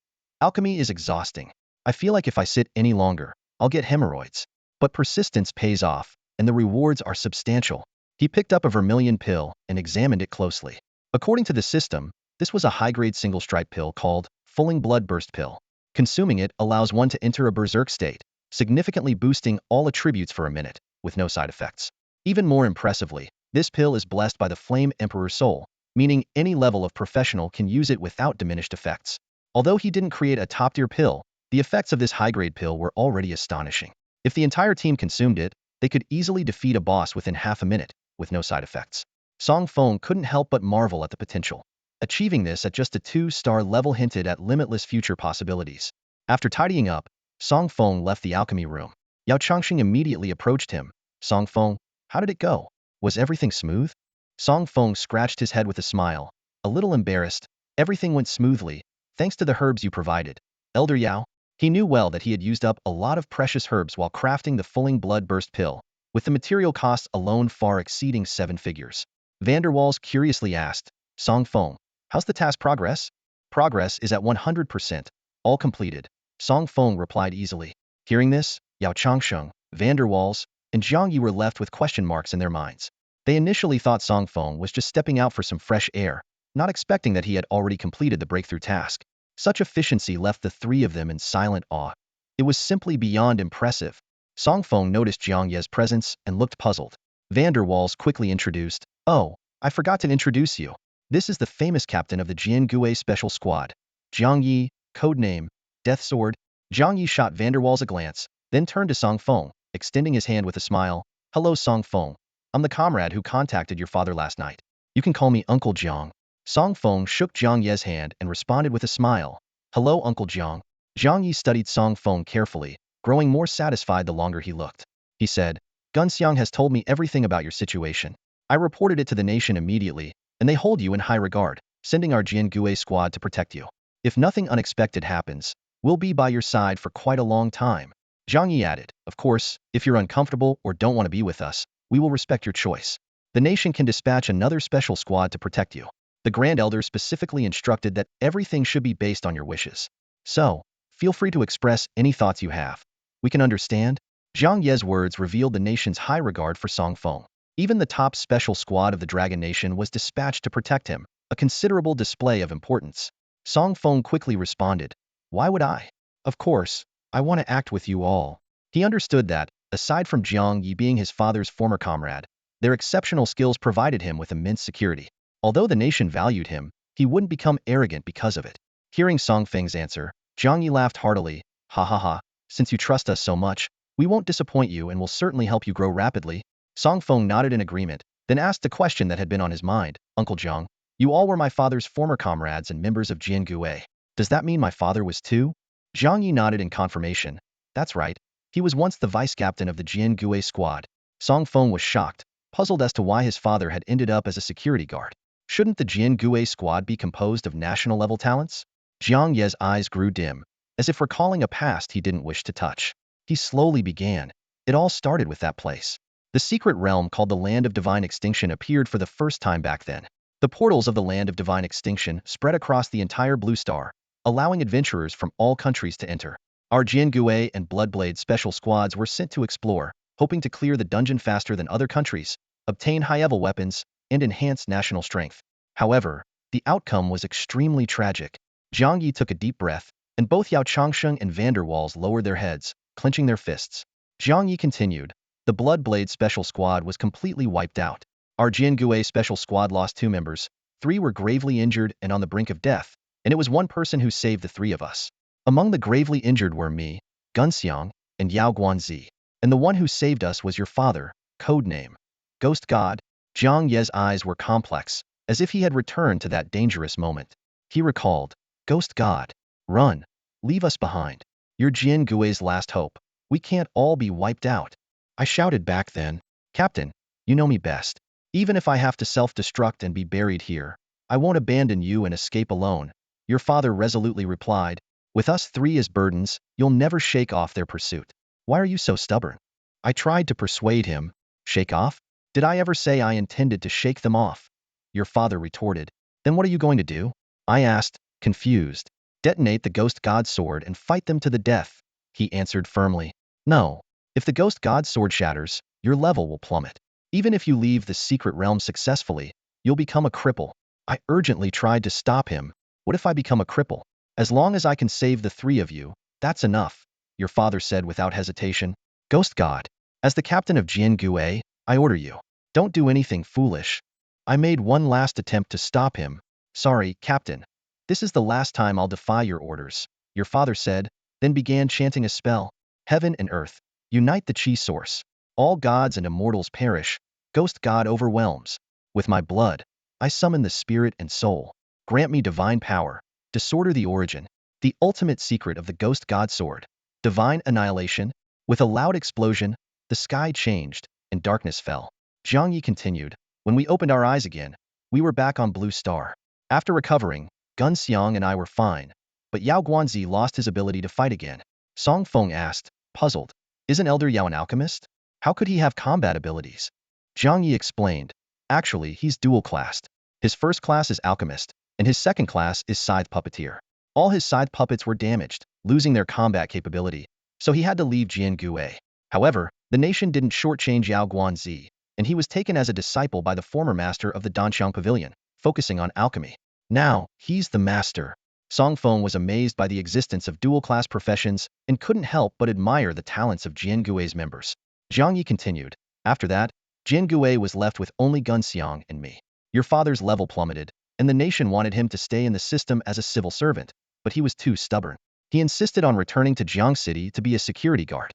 Alchemy is exhausting. I feel like if I sit any longer, I'll get hemorrhoids. But persistence pays off, and the rewards are substantial. He picked up a vermilion pill and examined it closely. According to the system, this was a high-grade single-stripe pill called Fulling Blood Burst Pill. Consuming it allows one to enter a berserk state, significantly boosting all attributes for a minute, with no side effects. Even more impressively, this pill is blessed by the Flame Emperor's soul, meaning any level of professional can use it without diminished effects. Although he didn't create a top-tier pill, the effects of this high-grade pill were already astonishing. If the entire team consumed it, they could easily defeat a boss within half a minute, with no side effects. Song Feng couldn't help but marvel at the potential. Achieving this at just a 2-star level hinted at limitless future possibilities. After tidying up, Song Feng left the alchemy room. Yao Changsheng immediately approached him. Song Feng, how did it go? Was everything smooth? Song Feng scratched his head with a smile. A little embarrassed. Everything went smoothly, thanks to the herbs you provided. Elder Yao? He knew well that he had used up a lot of precious herbs while crafting the Fulling Blood Burst Pill, with the material costs alone far exceeding 7 figures. Van der Waals curiously asked, Song Feng, how's the task progress? Progress is at 100%, all completed. Song Feng replied easily. Hearing this, Yao Changsheng, Van der Waals, and Jiang Yi were left with question marks in their minds. They initially thought Song Feng was just stepping out for some fresh air, not expecting that he had already completed the breakthrough task. Such efficiency left the 3 of them in silent awe. It was simply beyond impressive. Song Feng noticed Jiang Ye's presence and looked puzzled. Van der Waals quickly introduced, Oh, I forgot to introduce you. This is the famous captain of the Jiangui Special Squad. Jiang Yi, codename Death Sword. Jiang Yi shot Van der Waals a glance, then turned to Song Feng, extending his hand with a smile. Hello Song Feng. I'm the comrade who contacted your father last night. You can call me Uncle Jiang. Song Feng shook Jiang Ye's hand and responded with a smile. Hello Uncle Jiang. Jiang Yi studied Song Feng carefully, growing more satisfied the longer he looked. He said, Gunxiang has told me everything about your situation. I reported it to the nation immediately, and they hold you in high regard, sending our Jiangui squad to protect you. If nothing unexpected happens, we'll be by your side for quite a long time. Jiang Yi added, Of course, if you're uncomfortable or don't want to be with us, we will respect your choice. The nation can dispatch another special squad to protect you. The Grand Elder specifically instructed that everything should be based on your wishes. So, feel free to express any thoughts you have. We can understand. Jiang Ye's words revealed the nation's high regard for Song Feng. Even the top special squad of the Dragon Nation was dispatched to protect him, a considerable display of importance. Song Feng quickly responded, Why would I? Of course, I want to act with you all. He understood that, aside from Jiang Yi being his father's former comrade, their exceptional skills provided him with immense security. Although the nation valued him, he wouldn't become arrogant because of it. Hearing Song Feng's answer, Jiang Yi laughed heartily. Ha ha ha, Since you trust us so much, we won't disappoint you and will certainly help you grow rapidly. Song Feng nodded in agreement, then asked the question that had been on his mind. Uncle Jiang, you all were my father's former comrades and members of Jiangui. Does that mean my father was too? Jiang Yi nodded in confirmation. That's right. He was once the vice-captain of the Jiangui squad. Song Feng was shocked, puzzled as to why his father had ended up as a security guard. Shouldn't the Jiangui squad be composed of national-level talents? Jiang Ye's eyes grew dim, as if recalling a past he didn't wish to touch. He slowly began. It all started with that place. The secret realm called the Land of Divine Extinction appeared for the first time back then. The portals of the Land of Divine Extinction spread across the entire Blue Star, allowing adventurers from all countries to enter. Our Jiangui and Bloodblade special squads were sent to explore, hoping to clear the dungeon faster than other countries, obtain high-level weapons, and enhance national strength. However, the outcome was extremely tragic. Jiang Yi took a deep breath, and both Yao Changsheng and Vanderwalls lowered their heads, clenching their fists. Jiang Yi continued, the Bloodblade Special Squad was completely wiped out. Our Jiangui Special Squad lost 2 members, 3 were gravely injured and on the brink of death, and it was one person who saved the 3 of us. Among the gravely injured were me, Gunxiang, and Yao Guanzi, and the one who saved us was your father, codename Ghost God. Jiang Ye's eyes were complex, as if he had returned to that dangerous moment. He recalled, Ghost God, run, leave us behind. You're Jiangui's last hope. We can't all be wiped out. I shouted back then, Captain, you know me best. Even if I have to self-destruct and be buried here, I won't abandon you and escape alone. Your father resolutely replied, with us 3 as burdens, you'll never shake off their pursuit. Why are you so stubborn? I tried to persuade him. Shake off? Did I ever say I intended to shake them off? Your father retorted. Then what are you going to do? I asked, confused. Detonate the Ghost God sword and fight them to the death, he answered firmly. No. If the Ghost God sword shatters, your level will plummet. Even if you leave the secret realm successfully, you'll become a cripple. I urgently tried to stop him. What if I become a cripple? As long as I can save the 3 of you, that's enough, your father said without hesitation. Ghost God, as the captain of Jiangui, I order you. Don't do anything foolish. I made one last attempt to stop him. Sorry, Captain. This is the last time I'll defy your orders, your father said, then began chanting a spell. Heaven and earth, unite the chi source. All gods and immortals perish. Ghost God overwhelms. With my blood, I summon the spirit and soul. Grant me divine power. Disorder the origin. The ultimate secret of the Ghost God sword. Divine annihilation. With a loud explosion, the sky changed, and darkness fell. Jiang Yi continued. When we opened our eyes again, we were back on Blue Star. After recovering, Gunxiang and I were fine, but Yao Guanzi lost his ability to fight again. Song Feng asked, puzzled, isn't Elder Yao an alchemist? How could he have combat abilities? Jiang Yi explained, actually he's dual-classed. His first class is alchemist, and his second class is scythe puppeteer. All his scythe puppets were damaged, losing their combat capability, so he had to leave Jiangui. However, the nation didn't shortchange Yao Guanzi, and he was taken as a disciple by the former master of the Danang Pavilion, focusing on alchemy. Now, he's the master. Song Feng was amazed by the existence of dual-class professions and couldn't help but admire the talents of Jiangui's members. Jiang Yi continued. After that, Jiangui was left with only Gunxiang and me. Your father's level plummeted, and the nation wanted him to stay in the system as a civil servant, but he was too stubborn. He insisted on returning to Jiang City to be a security guard.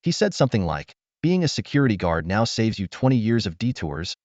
He said something like, being a security guard now saves you 20 years of detours.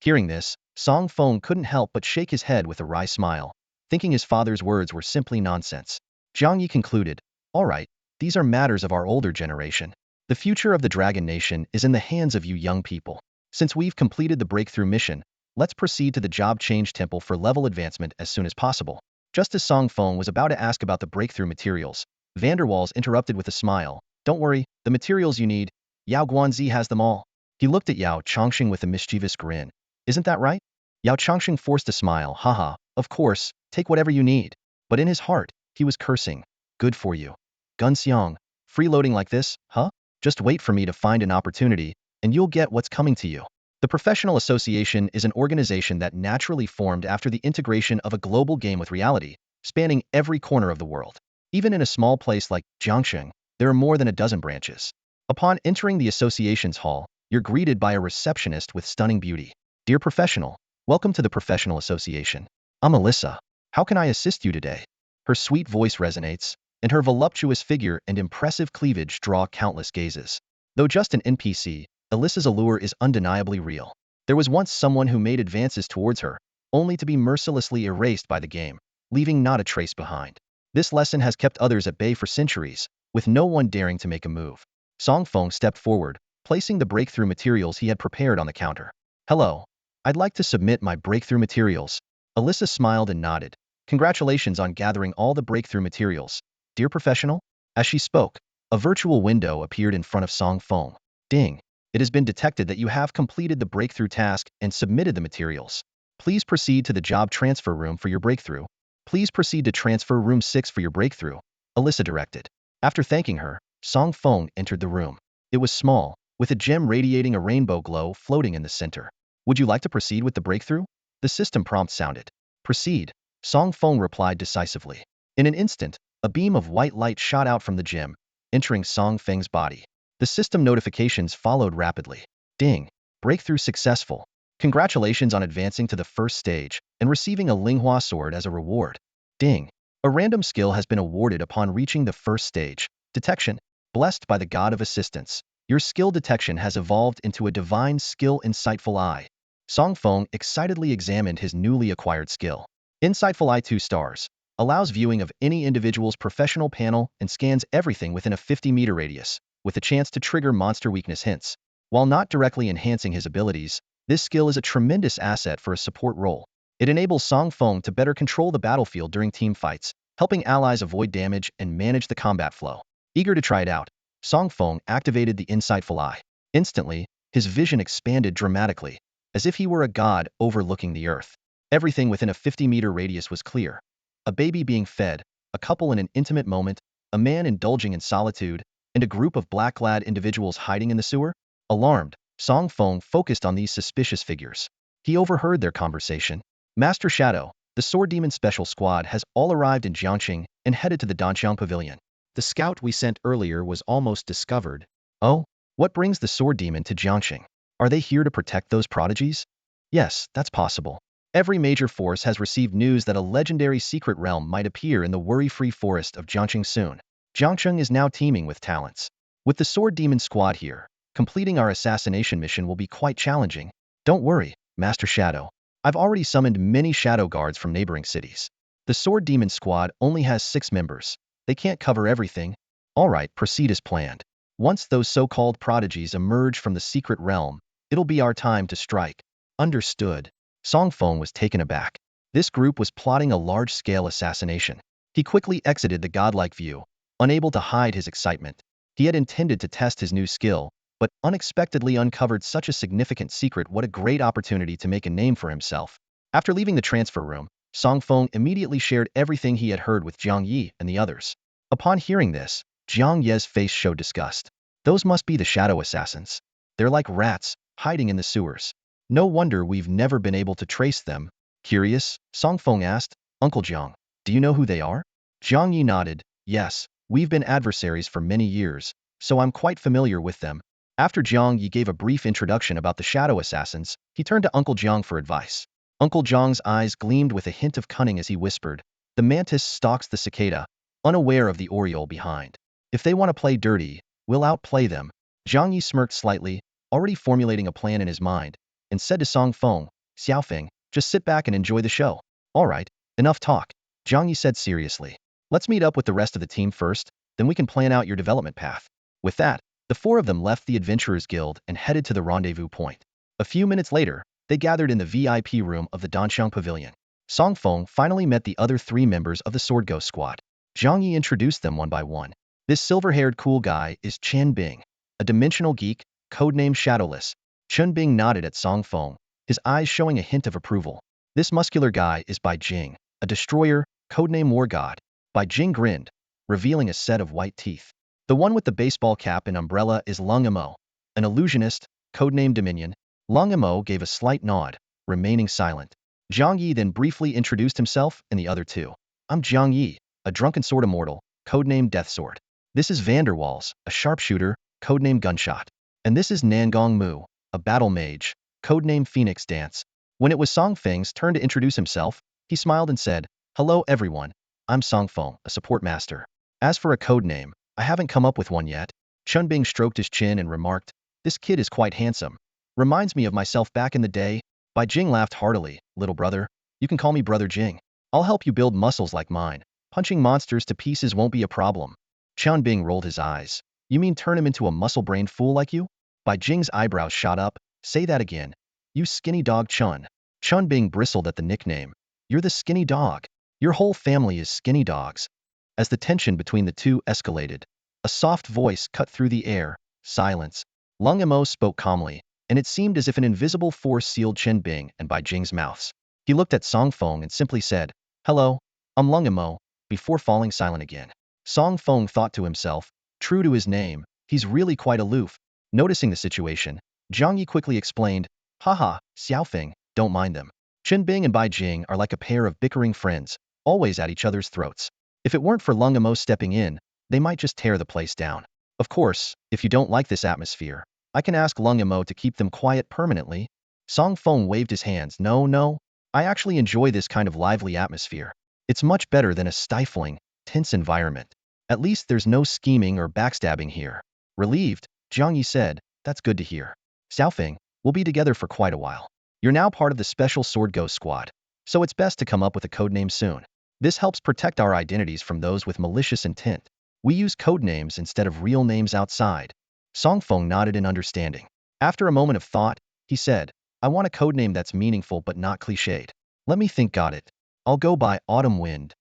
Hearing this, Song Feng couldn't help but shake his head with a wry smile, thinking his father's words were simply nonsense. Jiang Yi concluded, all right, these are matters of our older generation. The future of the Dragon Nation is in the hands of you young people. Since we've completed the breakthrough mission, let's proceed to the job change temple for level advancement as soon as possible. Just as Song Feng was about to ask about the breakthrough materials, Vanderwalls interrupted with a smile. Don't worry, the materials you need, Yao Guanzi has them all. He looked at Yao Changsheng with a mischievous grin. Isn't that right? Yao Changsheng forced a smile. Haha, of course, take whatever you need. But in his heart, he was cursing. Good for you. Gunxiang, freeloading like this, huh? Just wait for me to find an opportunity, and you'll get what's coming to you. The Professional Association is an organization that naturally formed after the integration of a global game with reality, spanning every corner of the world. Even in a small place like Jiangsheng, there are more than a dozen branches. Upon entering the association's hall, you're greeted by a receptionist with stunning beauty. Dear professional, welcome to the Professional Association. I'm Alyssa. How can I assist you today? Her sweet voice resonates, and her voluptuous figure and impressive cleavage draw countless gazes. Though just an NPC, Alyssa's allure is undeniably real. There was once someone who made advances towards her, only to be mercilessly erased by the game, leaving not a trace behind. This lesson has kept others at bay for centuries, with no one daring to make a move. Song Feng stepped forward, placing the breakthrough materials he had prepared on the counter. Hello. I'd like to submit my breakthrough materials. Alyssa smiled and nodded. Congratulations on gathering all the breakthrough materials, dear professional. As she spoke, a virtual window appeared in front of Song Feng. Ding. It has been detected that you have completed the breakthrough task and submitted the materials. Please proceed to the job transfer room for your breakthrough. Please proceed to transfer room 6 for your breakthrough, Alyssa directed. After thanking her, Song Feng entered the room. It was small, with a gem radiating a rainbow glow floating in the center. Would you like to proceed with the breakthrough? The system prompt sounded. Proceed, Song Feng replied decisively. In an instant, a beam of white light shot out from the gem, entering Song Feng's body. The system notifications followed rapidly. Ding. Breakthrough successful. Congratulations on advancing to the first stage and receiving a Linghua sword as a reward. Ding. A random skill has been awarded upon reaching the first stage. Detection. Blessed by the god of assistance. Your skill detection has evolved into a divine skill Insightful Eye. Song Feng excitedly examined his newly acquired skill. Insightful Eye 2 stars. Allows viewing of any individual's professional panel and scans everything within a 50-meter radius, with a chance to trigger monster weakness hints. While not directly enhancing his abilities, this skill is a tremendous asset for a support role. It enables Song Feng to better control the battlefield during team fights, helping allies avoid damage and manage the combat flow. Eager to try it out, Song Feng activated the Insightful Eye. Instantly, his vision expanded dramatically, as if he were a god overlooking the earth. Everything within a 50-meter radius was clear. A baby being fed, a couple in an intimate moment, a man indulging in solitude, and a group of black-clad individuals hiding in the sewer? Alarmed, Song Feng focused on these suspicious figures. He overheard their conversation. Master Shadow, the Sword Demon Special Squad has all arrived in Jiangxing and headed to the Danang Pavilion. The scout we sent earlier was almost discovered. Oh? What brings the Sword Demon to Jiangxing? Are they here to protect those prodigies? Yes, that's possible. Every major force has received news that a legendary secret realm might appear in the worry-free forest of Jiangxing soon. Jiangxing is now teeming with talents. With the Sword Demon Squad here, completing our assassination mission will be quite challenging. Don't worry, Master Shadow. I've already summoned many shadow guards from neighboring cities. The Sword Demon Squad only has 6 members. They can't cover everything. All right, proceed as planned. Once those so-called prodigies emerge from the secret realm, it'll be our time to strike. Understood. Song Feng was taken aback. This group was plotting a large-scale assassination. He quickly exited the godlike view, unable to hide his excitement. He had intended to test his new skill, but unexpectedly uncovered such a significant secret. What a great opportunity to make a name for himself. After leaving the transfer room, Song Feng immediately shared everything he had heard with Jiang Yi and the others. Upon hearing this, Jiang Ye's face showed disgust. Those must be the shadow assassins. They're like rats, hiding in the sewers. No wonder we've never been able to trace them. Curious, Song Feng asked, Uncle Jiang, do you know who they are? Jiang Yi nodded. Yes, we've been adversaries for many years, so I'm quite familiar with them. After Jiang Yi gave a brief introduction about the shadow assassins, he turned to Uncle Jiang for advice. Uncle Jiang's eyes gleamed with a hint of cunning as he whispered, the mantis stalks the cicada, unaware of the oriole behind. If they want to play dirty, we'll outplay them. Jiang Yi smirked slightly, already formulating a plan in his mind, and said to Song Feng, Xiaofeng, just sit back and enjoy the show. All right, enough talk, Jiang Yi said seriously. Let's meet up with the rest of the team first, then we can plan out your development path. With that, the 4 of them left the Adventurers Guild and headed to the rendezvous point. A few minutes later, they gathered in the VIP room of the Danang Pavilion. Song Feng finally met the other 3 members of the Sword Ghost Squad. Jiang Yi introduced them one by one. This silver-haired cool guy is Chen Bing, a dimensional geek, codenamed Shadowless. Chen Bing nodded at Song Feng, his eyes showing a hint of approval. This muscular guy is Bai Jing, a destroyer, codenamed War God. Bai Jing grinned, revealing a set of white teeth. The one with the baseball cap and umbrella is Lung Mo, an illusionist, codenamed Dominion. Lung Mo gave a slight nod, remaining silent. Jiang Yi then briefly introduced himself and the other 2. I'm Jiang Yi, a drunken sword immortal, codenamed Death Sword. This is Vanderwalls, a sharpshooter, codenamed Gunshot. And this is Nangong Mu, a battle mage, codenamed Phoenix Dance. When it was Song Feng's turn to introduce himself, he smiled and said, Hello everyone, I'm Song Feng, a support master. As for a code name, I haven't come up with one yet. Chunbing stroked his chin and remarked, this kid is quite handsome. Reminds me of myself back in the day. Bai Jing laughed heartily. Little brother, you can call me Brother Jing. I'll help you build muscles like mine. Punching monsters to pieces won't be a problem. Chunbing rolled his eyes. You mean turn him into a muscle-brained fool like you? Bai Jing's eyebrows shot up. Say that again. You skinny dog Chun. Chunbing bristled at the nickname. You're the skinny dog. Your whole family is skinny dogs. As the tension between the two escalated, a soft voice cut through the air. Silence. Lung Emo spoke calmly, and it seemed as if an invisible force sealed Chunbing and Bai Jing's mouths. He looked at Song Feng and simply said, Hello, I'm Lung Emo, before falling silent again. Song Feng thought to himself, true to his name, he's really quite aloof. Noticing the situation, Zhang Yi quickly explained, Haha, Xiaofeng, don't mind them. Chunbing and Bai Jing are like a pair of bickering friends, always at each other's throats. If it weren't for Lung Emo stepping in, they might just tear the place down. Of course, if you don't like this atmosphere, I can ask Lung Emo to keep them quiet permanently. Song Feng waved his hands. No, I actually enjoy this kind of lively atmosphere. It's much better than a stifling, tense environment. At least there's no scheming or backstabbing here. Relieved, Zhang Yi said, that's good to hear. Xiaofeng, we'll be together for quite a while. You're now part of the Special Sword Ghost Squad, so it's best to come up with a codename soon. This helps protect our identities from those with malicious intent. We use codenames instead of real names outside. Song Feng nodded in understanding. After a moment of thought, he said, I want a codename that's meaningful but not cliched. Let me think. Got it. I'll go by Autumn Wind.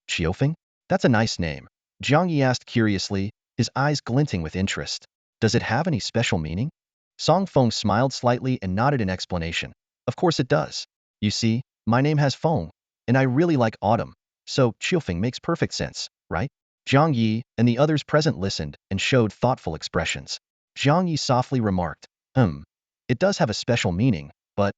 Xiaofeng? That's a nice name. Zhang Yi asked curiously, his eyes glinting with interest. Does it have any special meaning? Song Feng smiled slightly and nodded in explanation. Of course it does. You see, my name has Feng, and I really like autumn, so Xiaofeng makes perfect sense, right? Zhang Yi and the others present listened and showed thoughtful expressions. Zhang Yi softly remarked, it does have a special meaning, but...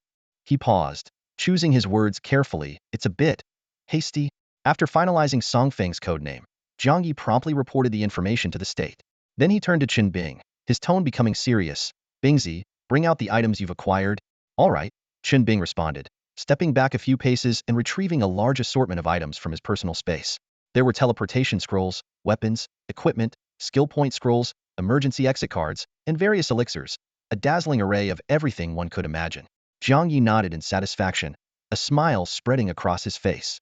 He paused, choosing his words carefully. It's a bit hasty. After finalizing Song Feng's codename, Zhang Yi promptly reported the information to the state. Then he turned to Chunbing, his tone becoming serious. Bingzi, bring out the items you've acquired. All right, Chunbing responded, stepping back a few paces and retrieving a large assortment of items from his personal space. There were teleportation scrolls, weapons, equipment, skill point scrolls, emergency exit cards, and various elixirs, a dazzling array of everything one could imagine. Zhang Yi nodded in satisfaction, a smile spreading across his face.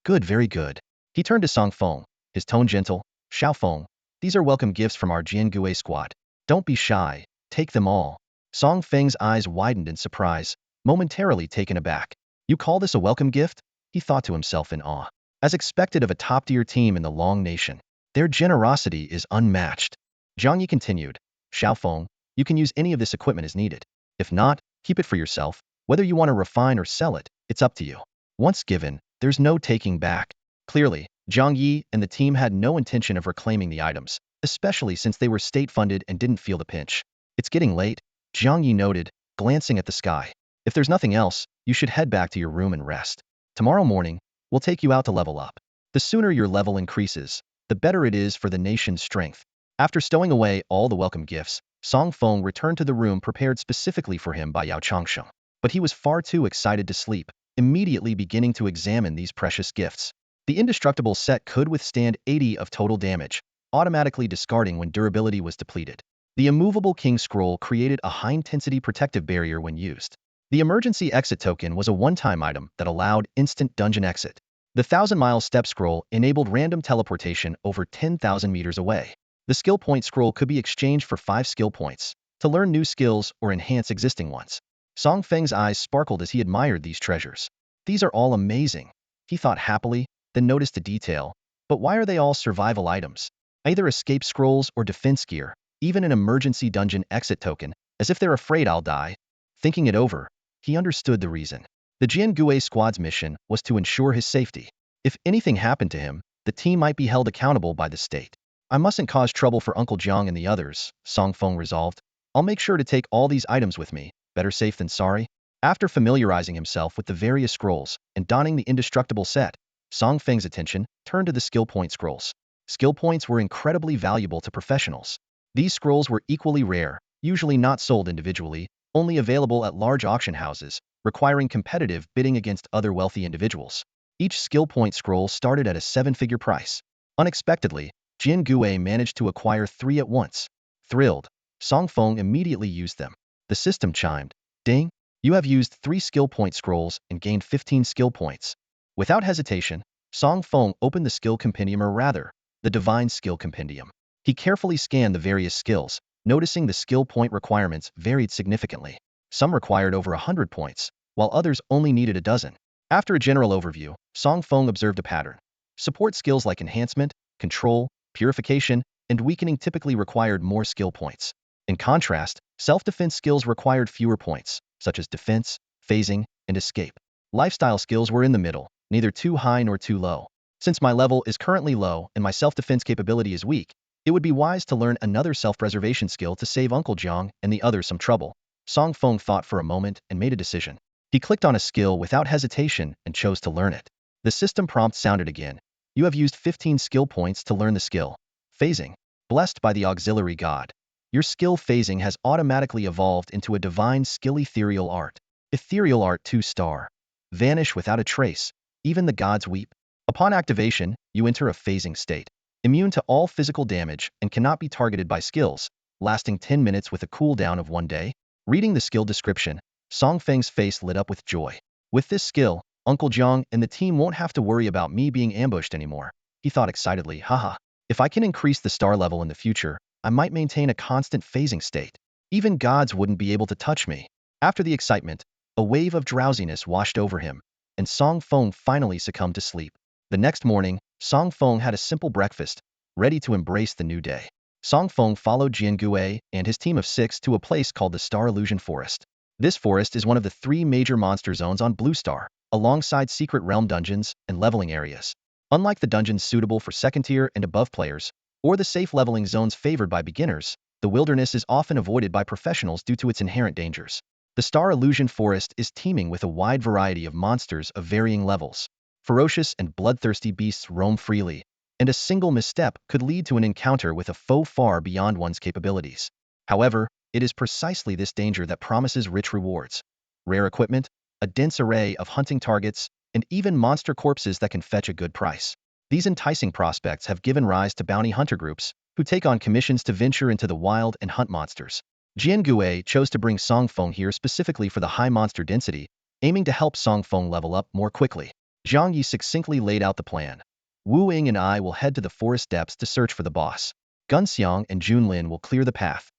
Good, very good. He turned to Song Feng, his tone gentle. Xiaofeng, these are welcome gifts from our Jiangui squad. Don't be shy, take them all. Song Feng's eyes widened in surprise, momentarily taken aback. You call this a welcome gift? He thought to himself in awe. As expected of a top-tier team in the Long Nation, their generosity is unmatched. Zhang Yi continued, Xiaofeng, you can use any of this equipment as needed. If not, keep it for yourself. Whether you want to refine or sell it, it's up to you. Once given, there's no taking back. Clearly, Zhang Yi and the team had no intention of reclaiming the items, especially since they were state-funded and didn't feel the pinch. It's getting late, Zhang Yi noted, glancing at the sky. If there's nothing else, you should head back to your room and rest. Tomorrow morning, we'll take you out to level up. The sooner your level increases, the better it is for the nation's strength. After stowing away all the welcome gifts, Song Feng returned to the room prepared specifically for him by Yao Changsheng. But he was far too excited to sleep, immediately beginning to examine these precious gifts. The indestructible set could withstand 80 of total damage, automatically discarding when durability was depleted. The immovable King Scroll created a high-intensity protective barrier when used. The emergency exit token was a one-time item that allowed instant dungeon exit. The 1,000-mile step scroll enabled random teleportation over 10,000 meters away. The skill point scroll could be exchanged for 5 skill points to learn new skills or enhance existing ones. Song Feng's eyes sparkled as he admired these treasures. These are all amazing, he thought happily, then noticed a detail. But why are they all survival items? Either escape scrolls or defense gear, even an emergency dungeon exit token, as if they're afraid I'll die. Thinking it over, he understood the reason. The Jiangui squad's mission was to ensure his safety. If anything happened to him, the team might be held accountable by the state. I mustn't cause trouble for Uncle Jiang and the others, Song Feng resolved. I'll make sure to take all these items with me, better safe than sorry. After familiarizing himself with the various scrolls and donning the indestructible set, Song Feng's attention turned to the skill point scrolls. Skill points were incredibly valuable to professionals. These scrolls were equally rare, usually not sold individually, only available at large auction houses, requiring competitive bidding against other wealthy individuals. Each skill point scroll started at a 7-figure price. Unexpectedly, Jian Gui managed to acquire 3 at once. Thrilled, Song Feng immediately used them. The system chimed. Ding! You have used 3 skill point scrolls and gained 15 skill points. Without hesitation, Song Feng opened the skill compendium, or rather, the divine skill compendium. He carefully scanned the various skills, noticing the skill point requirements varied significantly. Some required over 100 points, while others only needed a dozen. After a general overview, Song Feng observed a pattern. Support skills like enhancement, control, purification, and weakening typically required more skill points. In contrast, self-defense skills required fewer points, such as defense, phasing, and escape. Lifestyle skills were in the middle, neither too high nor too low. Since my level is currently low and my self-defense capability is weak, it would be wise to learn another self-preservation skill to save Uncle Jiang and the others some trouble. Song Feng thought for a moment and made a decision. He clicked on a skill without hesitation and chose to learn it. The system prompt sounded again. You have used 15 skill points to learn the skill. Phasing. Blessed by the auxiliary god. Your skill phasing has automatically evolved into a divine skill ethereal art. Ethereal art 2-star. Vanish without a trace. Even the gods weep. Upon activation, you enter a phasing state. Immune to all physical damage and cannot be targeted by skills, lasting 10 minutes with a cooldown of 1 day. Reading the skill description, Song Feng's face lit up with joy. With this skill, Uncle Jiang and the team won't have to worry about me being ambushed anymore. He thought excitedly, haha. If I can increase the star level in the future, I might maintain a constant phasing state. Even gods wouldn't be able to touch me. After the excitement, a wave of drowsiness washed over him, and Song Feng finally succumbed to sleep. The next morning, Song Feng had a simple breakfast, ready to embrace the new day. Song Feng followed Jian Gui and his team of 6 to a place called the Star Illusion Forest. This forest is one of the 3 major monster zones on Blue Star, alongside secret realm dungeons and leveling areas. Unlike the dungeons suitable for second-tier and above players, or the safe leveling zones favored by beginners, the wilderness is often avoided by professionals due to its inherent dangers. The Star Illusion Forest is teeming with a wide variety of monsters of varying levels. Ferocious and bloodthirsty beasts roam freely, and a single misstep could lead to an encounter with a foe far beyond one's capabilities. However, it is precisely this danger that promises rich rewards. Rare equipment, a dense array of hunting targets, and even monster corpses that can fetch a good price. These enticing prospects have given rise to bounty hunter groups, who take on commissions to venture into the wild and hunt monsters. Jian Gui chose to bring Song Feng here specifically for the high monster density, aiming to help Song Feng level up more quickly. Zhang Yi succinctly laid out the plan. Wu Ying and I will head to the forest depths to search for the boss. Gun Xiang and Jun Lin will clear the path.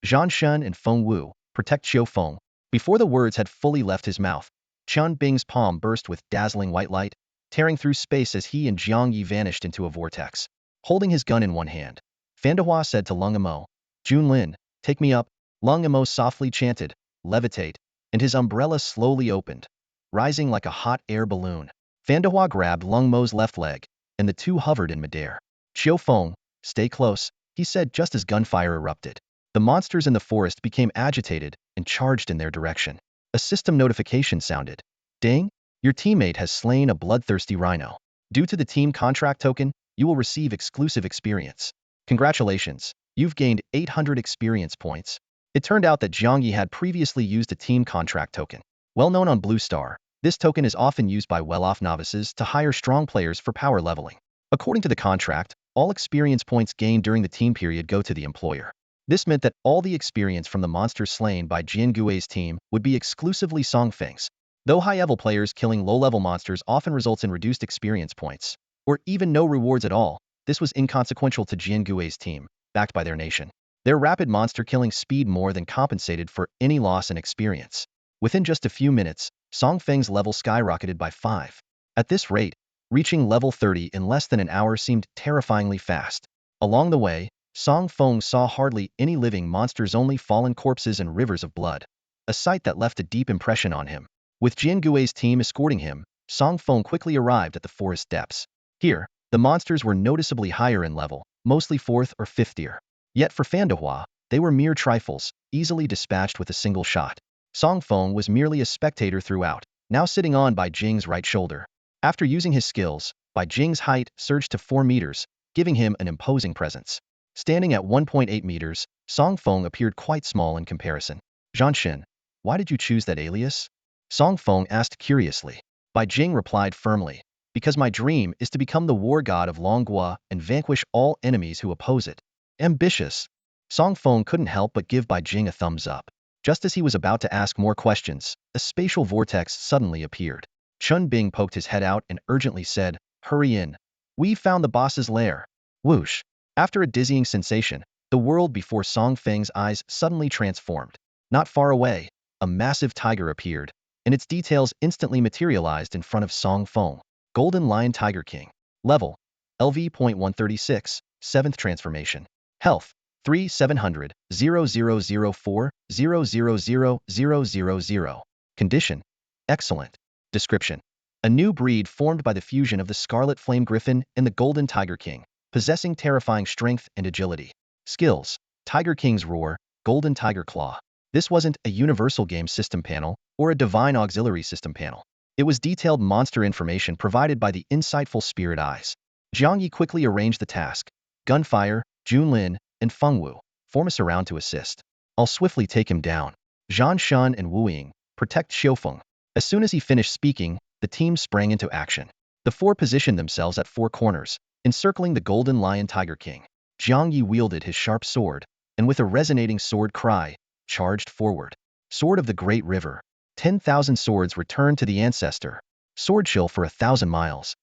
Zhan Shen and Feng Wu protect Xiu Feng. Before the words had fully left his mouth, Chun Bing's palm burst with dazzling white light, tearing through space as he and Jiang Yi vanished into a vortex. Holding his gun in one hand, Fandahua said to Lung Amo, Jun Lin, take me up. Lung Amo softly chanted, levitate, and his umbrella slowly opened, rising like a hot air balloon. Fandahua grabbed Lung Mo's left leg, and the two hovered in midair. Xiu Feng, stay close, he said just as gunfire erupted. The monsters in the forest became agitated and charged in their direction. A system notification sounded. Ding! Your teammate has slain a bloodthirsty rhino. Due to the team contract token, you will receive exclusive experience. Congratulations, you've gained 800 experience points. It turned out that Jiang Yi had previously used a team contract token. Well known on Blue Star, this token is often used by well-off novices to hire strong players for power leveling. According to the contract, all experience points gained during the team period go to the employer. This meant that all the experience from the monsters slain by Jian Gui's team would be exclusively Song Feng's. Though high-level players killing low-level monsters often results in reduced experience points, or even no rewards at all, this was inconsequential to Jian Gui's team, backed by their nation. Their rapid monster killing speed more than compensated for any loss in experience. Within just a few minutes, Song Feng's level skyrocketed by 5. At this rate, reaching level 30 in less than an hour seemed terrifyingly fast. Along the way, Song Feng saw hardly any living monsters, only fallen corpses and rivers of blood, a sight that left a deep impression on him. With Jian Gui's team escorting him, Song Feng quickly arrived at the forest depths. Here, the monsters were noticeably higher in level, mostly 4th or 5th tier. Yet for Fandahua, they were mere trifles, easily dispatched with a single shot. Song Feng was merely a spectator throughout, now sitting on Bai Jing's right shoulder. After using his skills, Bai Jing's height surged to 4 meters, giving him an imposing presence. Standing at 1.8 meters, Song Feng appeared quite small in comparison. Zhanshin, why did you choose that alias? Song Feng asked curiously. Bai Jing replied firmly, because my dream is to become the war god of Longhua and vanquish all enemies who oppose it. Ambitious. Song Feng couldn't help but give Bai Jing a thumbs up. Just as he was about to ask more questions, a spatial vortex suddenly appeared. Chun Bing poked his head out and urgently said, "Hurry in. We found the boss's lair." Whoosh. After a dizzying sensation, the world before Song Feng's eyes suddenly transformed. Not far away, a massive tiger appeared, and its details instantly materialized in front of Song Feng. Golden Lion Tiger King. Level: LV.136, 7th transformation. Health: 3700, 0004, 000000. Condition: excellent. Description: a new breed formed by the fusion of the Scarlet Flame Griffin and the Golden Tiger King, possessing terrifying strength and agility. Skills: Tiger King's Roar, Golden Tiger Claw. This wasn't a universal game system panel or a divine auxiliary system panel. It was detailed monster information provided by the insightful spirit eyes. Jiang Yi quickly arranged the task. Gunfire, Junlin, and Feng Wu form a surround to assist. I'll swiftly take him down. Zhan Shun and Wu Ying protect Xiufeng. As soon as he finished speaking, the team sprang into action. The four positioned themselves at four corners, encircling the Golden Lion Tiger King. Jiang Yi wielded his sharp sword, and with a resonating sword cry, charged forward. Sword of the Great River. 10,000 swords returned to the ancestor. Sword chill for 1,000 miles.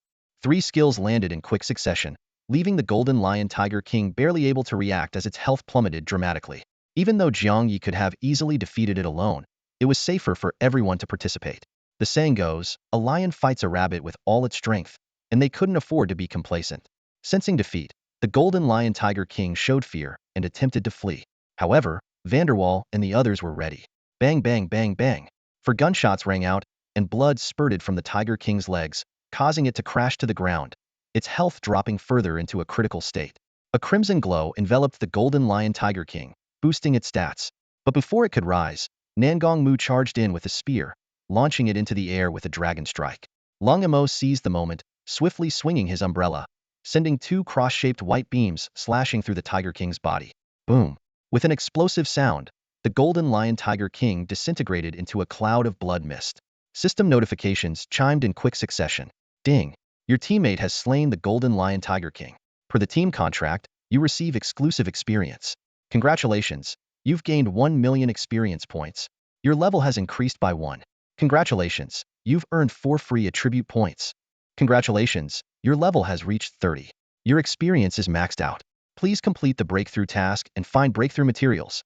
3 skills landed in quick succession, leaving the Golden Lion Tiger King barely able to react as its health plummeted dramatically. Even though Jiang Yi could have easily defeated it alone, it was safer for everyone to participate. The saying goes, a lion fights a rabbit with all its strength, and they couldn't afford to be complacent. Sensing defeat, the Golden Lion Tiger King showed fear and attempted to flee. However, Vanderwall and the others were ready. Bang, bang, bang, bang. For gunshots rang out, and blood spurted from the Tiger King's legs, causing it to crash to the ground, its health dropping further into a critical state. A crimson glow enveloped the Golden Lion Tiger King, boosting its stats. But before it could rise, Nangong Mu charged in with a spear, launching it into the air with a dragon strike. Lung Emo seized the moment, swiftly swinging his umbrella, sending 2 cross-shaped white beams slashing through the Tiger King's body. Boom! With an explosive sound, the Golden Lion Tiger King disintegrated into a cloud of blood mist. System notifications chimed in quick succession. Ding! Your teammate has slain the Golden Lion Tiger King. Per the team contract, you receive exclusive experience. Congratulations! You've gained 1 million experience points. Your level has increased by 1. Congratulations! You've earned 4 free attribute points. Congratulations! Your level has reached 30. Your experience is maxed out. Please complete the breakthrough task and find breakthrough materials.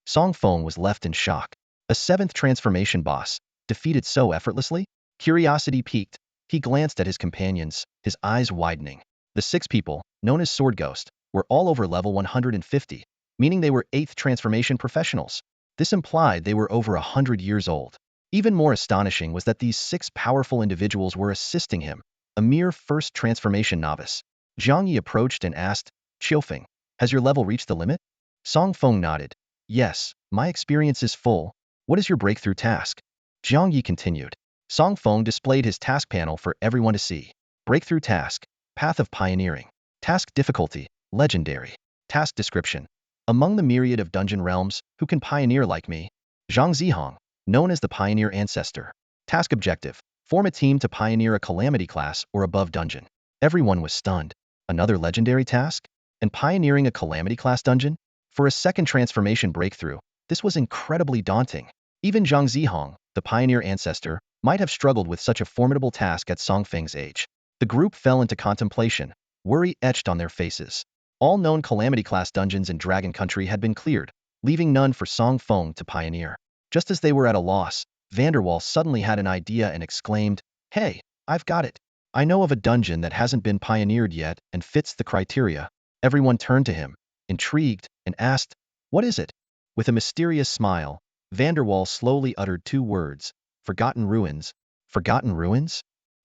Song Feng was left in shock. A 7th transformation boss, defeated so effortlessly? Curiosity piqued. He glanced at his companions, his eyes widening. The 6 people, known as Sword Ghost, were all over level 150, meaning they were 8th transformation professionals. This implied they were over 100 years old. Even more astonishing was that these 6 powerful individuals were assisting him, a mere 1st transformation novice. Jiang Yi approached and asked, Xiufeng, has your level reached the limit? Song Feng nodded. Yes, my experience is full. What is your breakthrough task? Jiang Yi continued. Song Feng displayed his task panel for everyone to see. Breakthrough task, Path of Pioneering. Task difficulty, Legendary. Task description. Among the myriad of dungeon realms, who can pioneer like me? Zhang Zihong, known as the Pioneer Ancestor. Task objective. Form a team to pioneer a Calamity class or above dungeon. Everyone was stunned. Another legendary task? And pioneering a Calamity class dungeon? For a 2nd transformation breakthrough, this was incredibly daunting. Even Zhang Zihong, the Pioneer Ancestor, might have struggled with such a formidable task at Song Feng's age. The group fell into contemplation, worry etched on their faces. All known Calamity class dungeons in Dragon Country had been cleared, leaving none for Song Feng to pioneer. Just as they were at a loss, Vanderwall suddenly had an idea and exclaimed, Hey, I've got it. I know of a dungeon that hasn't been pioneered yet and fits the criteria. Everyone turned to him, intrigued, and asked, What is it? With a mysterious smile, Vanderwall slowly uttered 2 words, Forgotten Ruins. Forgotten Ruins?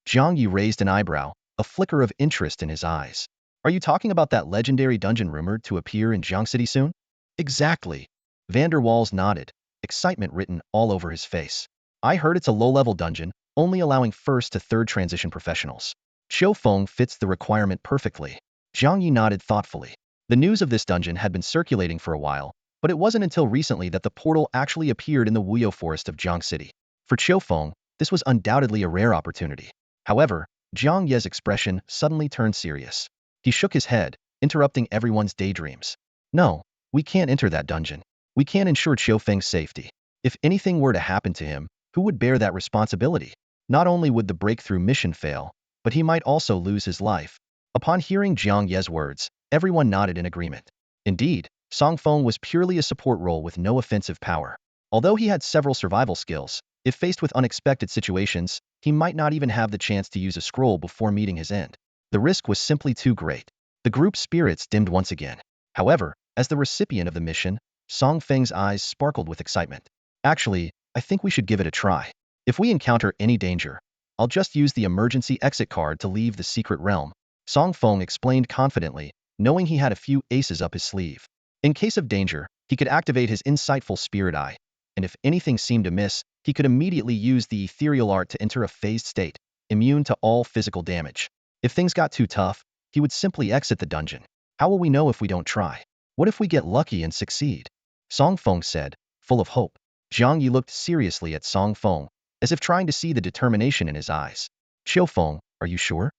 Jiang Yi raised an eyebrow, a flicker of interest in his eyes. Are you talking about that legendary dungeon rumored to appear in Jiang City soon? Exactly. Vanderwalls nodded, excitement written all over his face. I heard it's a low-level dungeon, only allowing 1st to 3rd transition professionals. Xiufeng fits the requirement perfectly. Jiang Yi nodded thoughtfully. The news of this dungeon had been circulating for a while, but it wasn't until recently that the portal actually appeared in the Wuyo forest of Jiang City. For Xiufeng, this was undoubtedly a rare opportunity. However, Jiang Ye's expression suddenly turned serious. He shook his head, interrupting everyone's daydreams. No, we can't enter that dungeon. We can't ensure Feng's safety. If anything were to happen to him, who would bear that responsibility? Not only would the breakthrough mission fail, but he might also lose his life. Upon hearing Jiang Ye's words, everyone nodded in agreement. Indeed, Feng was purely a support role with no offensive power. Although he had several survival skills, if faced with unexpected situations, he might not even have the chance to use a scroll before meeting his end. The risk was simply too great. The group's spirits dimmed once again. However, as the recipient of the mission, Feng's eyes sparkled with excitement. Actually, I think we should give it a try. If we encounter any danger, I'll just use the emergency exit card to leave the secret realm. Feng explained confidently, knowing he had a few aces up his sleeve. In case of danger, he could activate his insightful spirit eye, and if anything seemed amiss, he could immediately use the ethereal art to enter a phased state, immune to all physical damage. If things got too tough, he would simply exit the dungeon. How will we know if we don't try? What if we get lucky and succeed? Feng said, full of hope. Jiang Yi looked seriously at Feng, as if trying to see the determination in his eyes. Feng, are you sure?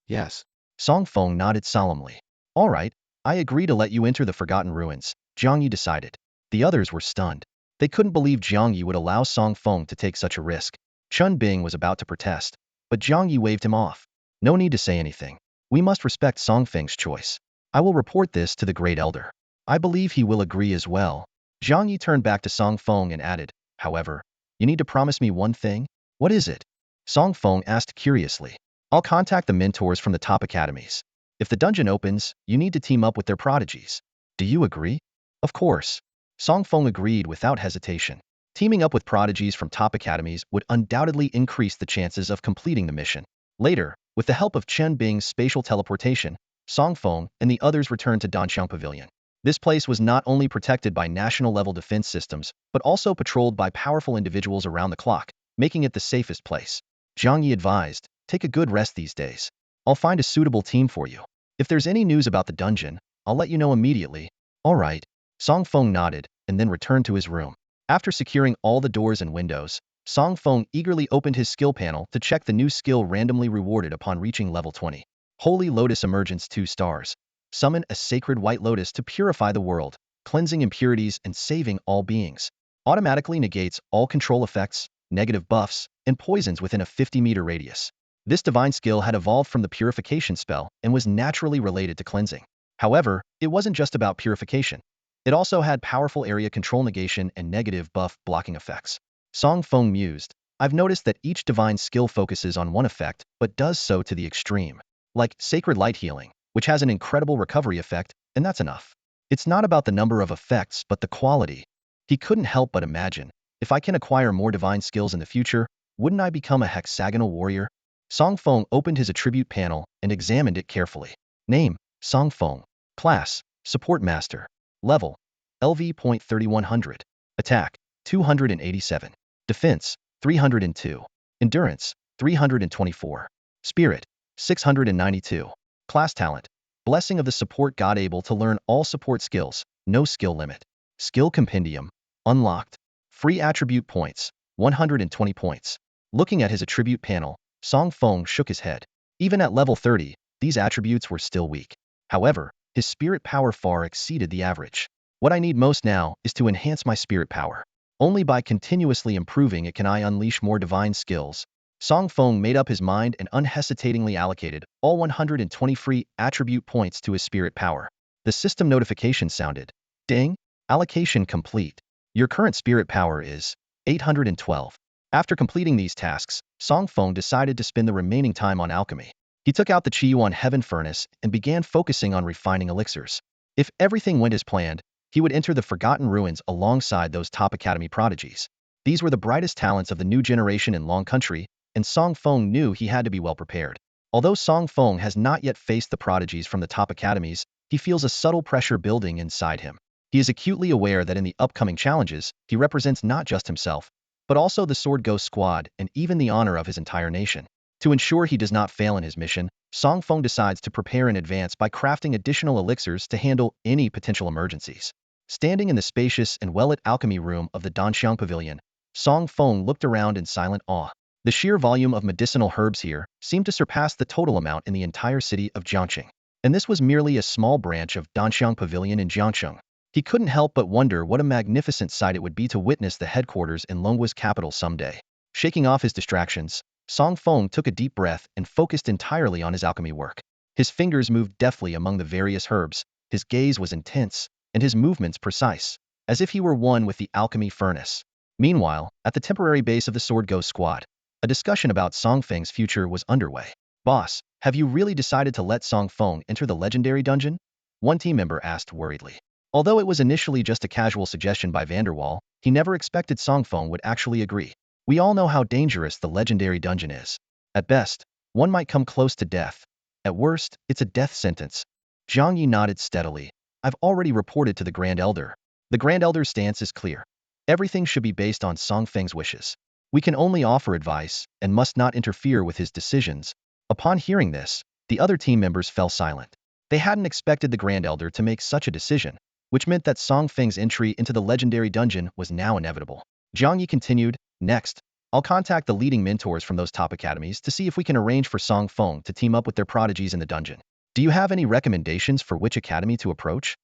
Yes. Feng nodded solemnly. All right, I agree to let you enter the Forgotten Ruins, Jiang Yi decided. The others were stunned. They couldn't believe Jiang Yi would allow Feng to take such a risk. Chun Bing was about to protest, but Jiang Yi waved him off. No need to say anything. We must respect Feng's choice. I will report this to the Great Elder. I believe he will agree as well. Jiang Yi turned back to Feng and added, however, you need to promise me one thing? What is it? Feng asked curiously. I'll contact the mentors from the top academies. If the dungeon opens, you need to team up with their prodigies. Do you agree? Of course. Feng agreed without hesitation. Teaming up with prodigies from top academies would undoubtedly increase the chances of completing the mission. Later, with the help of Chen Bing's spatial teleportation, Feng and the others returned to Danang Pavilion. This place was not only protected by national-level defense systems, but also patrolled by powerful individuals around the clock, making it the safest place. Jiang Yi advised, take a good rest these days. I'll find a suitable team for you. If there's any news about the dungeon, I'll let you know immediately. All right. Feng nodded, and then returned to his room. After securing all the doors and windows, Feng eagerly opened his skill panel to check the new skill randomly rewarded upon reaching level 20. Holy Lotus Emergence 2 stars. Summon a sacred white lotus to purify the world, cleansing impurities and saving all beings. Automatically negates all control effects, negative buffs, and poisons within a 50-meter radius. This divine skill had evolved from the Purification spell and was naturally related to cleansing. However, it wasn't just about purification. It also had powerful area control negation and negative buff blocking effects. Feng mused, I've noticed that each divine skill focuses on one effect, but does so to the extreme. Like Sacred Light Healing, which has an incredible recovery effect, and that's enough. It's not about the number of effects, but the quality. He couldn't help but imagine, if I can acquire more divine skills in the future, wouldn't I become a hexagonal warrior? Feng opened his attribute panel and examined it carefully. Name, Feng. Class, Support Master. Level, LV.3100. Attack, 287. Defense, 302. Endurance, 324. Spirit, 692. Class Talent, Blessing of the Support God, able to learn all support skills, no skill limit. Skill Compendium, unlocked. Free attribute points, 120 points. Looking at his attribute panel, Feng shook his head. Even at level 30, these attributes were still weak. However, his spirit power far exceeded the average. What I need most now is to enhance my spirit power. Only by continuously improving it can I unleash more divine skills. Feng made up his mind and unhesitatingly allocated all 120 free attribute points to his spirit power. The system notification sounded. Ding! Allocation complete. Your current spirit power is 812. After completing these tasks, Feng decided to spend the remaining time on alchemy. He took out the Qiyuan Heaven Furnace and began focusing on refining elixirs. If everything went as planned, he would enter the Forgotten Ruins alongside those top academy prodigies. These were the brightest talents of the new generation in Long Country, and Feng knew he had to be well prepared. Although Feng has not yet faced the prodigies from the top academies, he feels a subtle pressure building inside him. He is acutely aware that in the upcoming challenges, he represents not just himself, but also the Sword Ghost Squad and even the honor of his entire nation. To ensure he does not fail in his mission, Feng decides to prepare in advance by crafting additional elixirs to handle any potential emergencies. Standing in the spacious and well-lit alchemy room of the Danang Pavilion, Feng looked around in silent awe. The sheer volume of medicinal herbs here seemed to surpass the total amount in the entire city of Jiangxing. And this was merely a small branch of Danxiang Pavilion in Jiangxing. He couldn't help but wonder what a magnificent sight it would be to witness the headquarters in Longgua's capital someday. Shaking off his distractions, Song Feng took a deep breath and focused entirely on his alchemy work. His fingers moved deftly among the various herbs, his gaze was intense, and his movements precise, as if he were one with the alchemy furnace. Meanwhile, at the temporary base of the Sword Ghost squad, a discussion about Song Feng's future was underway. "Boss, have you really decided to let Song Feng enter the legendary dungeon?" one team member asked worriedly. Although it was initially just a casual suggestion by Vanderwall, he never expected Song Feng would actually agree. "We all know how dangerous the legendary dungeon is. At best, one might come close to death. At worst, it's a death sentence." Zhang Yi nodded steadily. "I've already reported to the Grand Elder. The Grand Elder's stance is clear. Everything should be based on Song Feng's wishes. We can only offer advice and must not interfere with his decisions." Upon hearing this, the other team members fell silent. They hadn't expected the Grand Elder to make such a decision, which meant that Song Feng's entry into the legendary dungeon was now inevitable. Zhang Yi continued, "Next, I'll contact the leading mentors from those top academies to see if we can arrange for Song Feng to team up with their prodigies in the dungeon. Do you have any recommendations for which academy to approach?"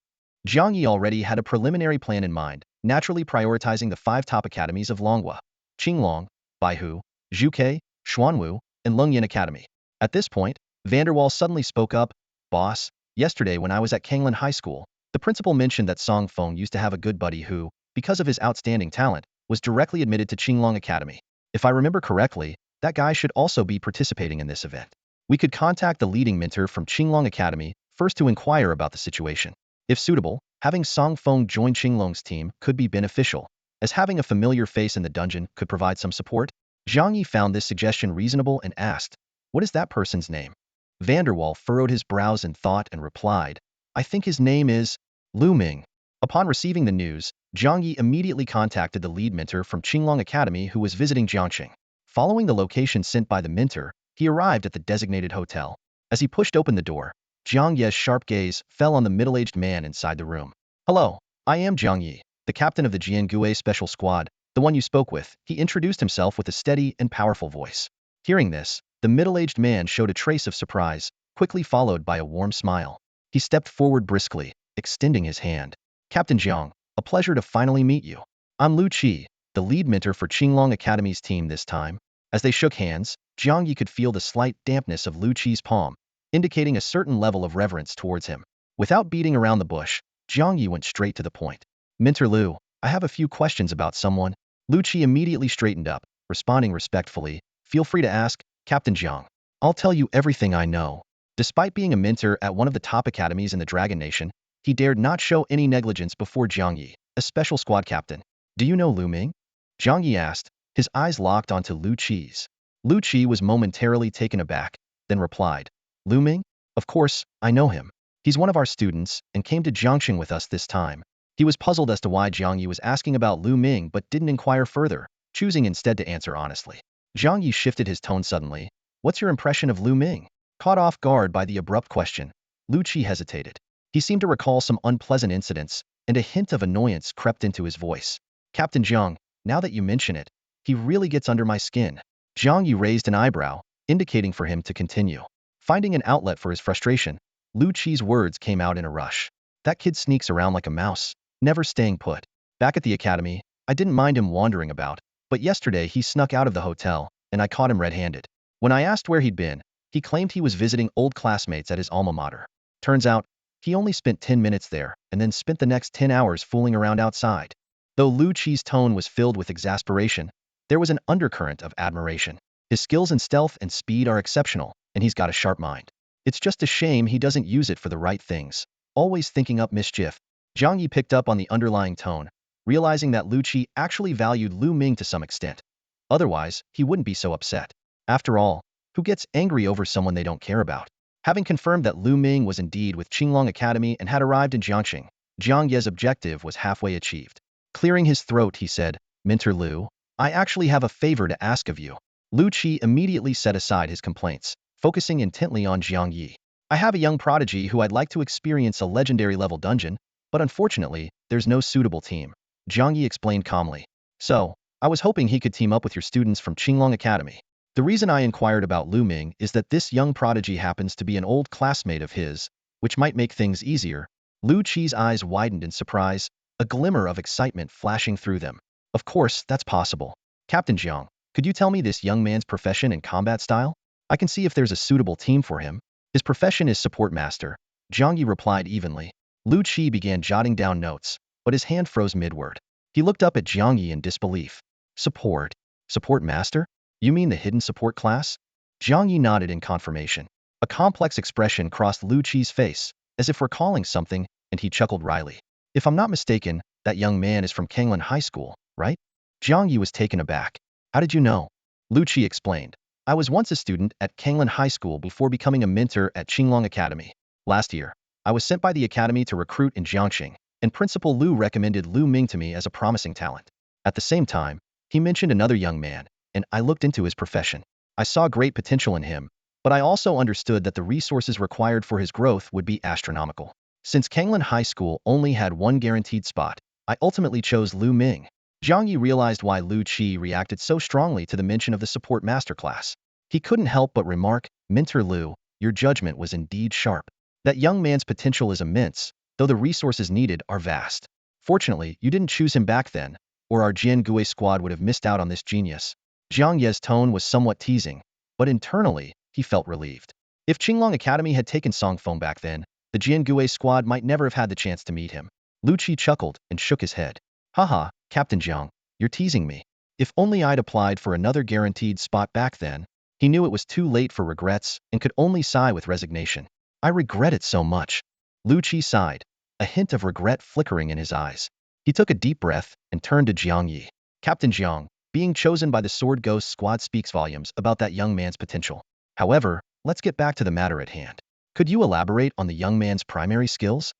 Zhang Yi already had a preliminary plan in mind, naturally prioritizing the 5 top academies of Longhua: Qinglong, Baihu, Zhuke, Xuanwu, and Lungyan Academy. At this point, Vanderwall suddenly spoke up, "Boss, yesterday when I was at Kanglan High School, the principal mentioned that Song Feng used to have a good buddy who, because of his outstanding talent, was directly admitted to Qinglong Academy. If I remember correctly, that guy should also be participating in this event. We could contact the leading mentor from Qinglong Academy first to inquire about the situation. If suitable, having Song Feng join Qinglong's team could be beneficial, as having a familiar face in the dungeon could provide some support." Zhang Yi found this suggestion reasonable and asked, "What is that person's name?" Vanderwall furrowed his brows in thought and replied, "I think his name is Lu Ming." Upon receiving the news, Zhang Yi immediately contacted the lead mentor from Qinglong Academy who was visiting Jiangxing. Following the location sent by the mentor, he arrived at the designated hotel. As he pushed open the door, Zhang Ye's sharp gaze fell on the middle-aged man inside the room. "Hello, I am Zhang Yi, the captain of the Jiangui Special Squad, the one you spoke with." He introduced himself with a steady and powerful voice. Hearing this, the middle-aged man showed a trace of surprise, quickly followed by a warm smile. He stepped forward briskly, extending his hand. "Captain Jiang, a pleasure to finally meet you. I'm Lu Qi, the lead mentor for Qinglong Academy's team this time." As they shook hands, Zhang Yi could feel the slight dampness of Lu Qi's palm, indicating a certain level of reverence towards him. Without beating around the bush, Zhang Yi went straight to the point. "Mentor Lu, I have a few questions about someone." Lu Qi immediately straightened up, responding respectfully, "Feel free to ask, Captain Jiang. I'll tell you everything I know." Despite being a mentor at one of the top academies in the Dragon Nation, he dared not show any negligence before Zhang Yi, a special squad captain. "Do you know Lu Ming?" Zhang Yi asked, his eyes locked onto Lu Qi's. Lu Qi was momentarily taken aback, then replied, "Lu Ming? Of course, I know him. He's one of our students and came to Jiangxing with us this time." He was puzzled as to why Zhang Yi was asking about Lu Ming but didn't inquire further, choosing instead to answer honestly. Zhang Yi shifted his tone suddenly. "What's your impression of Lu Ming?" Caught off guard by the abrupt question, Lu Qi hesitated. He seemed to recall some unpleasant incidents, and a hint of annoyance crept into his voice. "Captain Jiang, now that you mention it, he really gets under my skin." Zhang Yi raised an eyebrow, indicating for him to continue. Finding an outlet for his frustration, Lu Qi's words came out in a rush. "That kid sneaks around like a mouse, never staying put. Back at the academy, I didn't mind him wandering about, but yesterday he snuck out of the hotel, and I caught him red-handed. When I asked where he'd been, he claimed he was visiting old classmates at his alma mater. Turns out, he only spent 10 minutes there and then spent the next 10 hours fooling around outside." Though Lu Qi's tone was filled with exasperation, there was an undercurrent of admiration. His skills in stealth and speed are exceptional, and he's got a sharp mind. It's just a shame he doesn't use it for the right things, always thinking up mischief. Zhang Yi picked up on the underlying tone, realizing that Lu Qi actually valued Lu Ming to some extent. Otherwise, he wouldn't be so upset. After all, who gets angry over someone they don't care about? Having confirmed that Lu Ming was indeed with Qinglong Academy and had arrived in Jiangxing, Zhang Ye's objective was halfway achieved. Clearing his throat, he said, "Mentor Lu, I actually have a favor to ask of you." Lu Qi immediately set aside his complaints, focusing intently on Zhang Yi. "I have a young prodigy who I'd like to experience a legendary-level dungeon, but unfortunately, there's no suitable team." Zhang Yi explained calmly. "So, I was hoping he could team up with your students from Qinglong Academy." The reason I inquired about Lu Ming is that this young prodigy happens to be an old classmate of his, which might make things easier. Lu Qi's eyes widened in surprise, a glimmer of excitement flashing through them. Of course, that's possible. Captain Jiang, could you tell me this young man's profession and combat style? I can see if there's a suitable team for him. His profession is support master. Jiang Yi replied evenly. Lu Qi began jotting down notes, but his hand froze mid-word. He looked up at Jiang Yi in disbelief. Support? Support master? You mean the hidden support class? Jiang Yi nodded in confirmation. A complex expression crossed Lu Qi's face, as if recalling something, and he chuckled wryly. If I'm not mistaken, that young man is from Kanglan High School, right? Jiang Yi was taken aback. How did you know? Lu Qi explained. I was once a student at Kanglan High School before becoming a mentor at Qinglong Academy. Last year, I was sent by the academy to recruit in Jiangxing, and Principal Lu recommended Lu Ming to me as a promising talent. At the same time, he mentioned another young man, and I looked into his profession. I saw great potential in him, but I also understood that the resources required for his growth would be astronomical. Since Kanglan High School only had one guaranteed spot, I ultimately chose Lu Ming. Jiang Yi realized why Lu Qi reacted so strongly to the mention of the support masterclass. He couldn't help but remark, Mentor Lu, your judgment was indeed sharp. That young man's potential is immense, though the resources needed are vast. Fortunately, you didn't choose him back then, or our Jian Gui squad would have missed out on this genius. Jiang Ye's tone was somewhat teasing, but internally, he felt relieved. If Qinglong Academy had taken Song Feng back then, the Jian Gui squad might never have had the chance to meet him. Lu Qi chuckled and shook his head. Haha, Captain Jiang, you're teasing me. If only I'd applied for another guaranteed spot back then. He knew it was too late for regrets and could only sigh with resignation. I regret it so much. Lu Qi sighed, a hint of regret flickering in his eyes. He took a deep breath and turned to Jiang Yi. Captain Jiang, being chosen by the Sword Ghost squad speaks volumes about that young man's potential. However, let's get back to the matter at hand. Could you elaborate on the young man's primary skills?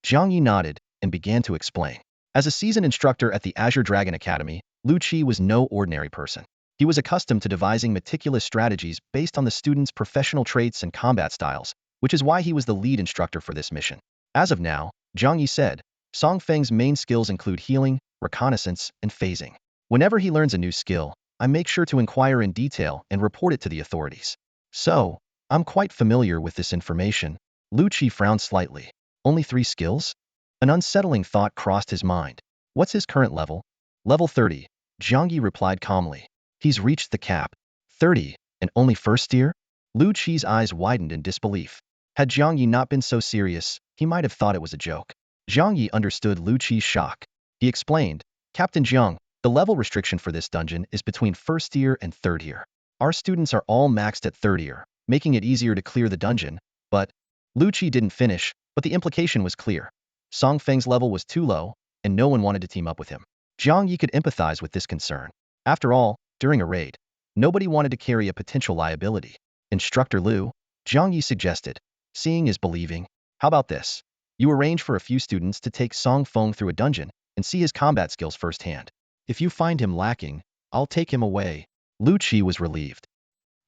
Jiang Yi nodded and began to explain. As a seasoned instructor at the Azure Dragon Academy, Lu Qi was no ordinary person. He was accustomed to devising meticulous strategies based on the students' professional traits and combat styles, which is why he was the lead instructor for this mission. As of now, Jiang Yi said, Song Feng's main skills include healing, reconnaissance, and phasing. Whenever he learns a new skill, I make sure to inquire in detail and report it to the authorities. So, I'm quite familiar with this information. Lu Qi frowned slightly. Only 3 skills? An unsettling thought crossed his mind. What's his current level? Level 30. Jiang Yi replied calmly. He's reached the cap. 30, and only first year? Lu Qi's eyes widened in disbelief. Had Jiang Yi not been so serious, he might have thought it was a joke. Jiang Yi understood Lu Qi's shock. He explained, Captain Jiang, the level restriction for this dungeon is between first year and third year. Our students are all maxed at third year, making it easier to clear the dungeon, but Lu Qi didn't finish, but the implication was clear. Song Feng's level was too low, and no one wanted to team up with him. Jiang Yi could empathize with this concern. After all, during a raid, nobody wanted to carry a potential liability. Instructor Lu, Jiang Yi suggested, seeing is believing. How about this? You arrange for a few students to take Song Feng through a dungeon and see his combat skills firsthand. If you find him lacking, I'll take him away. Lu Qi was relieved.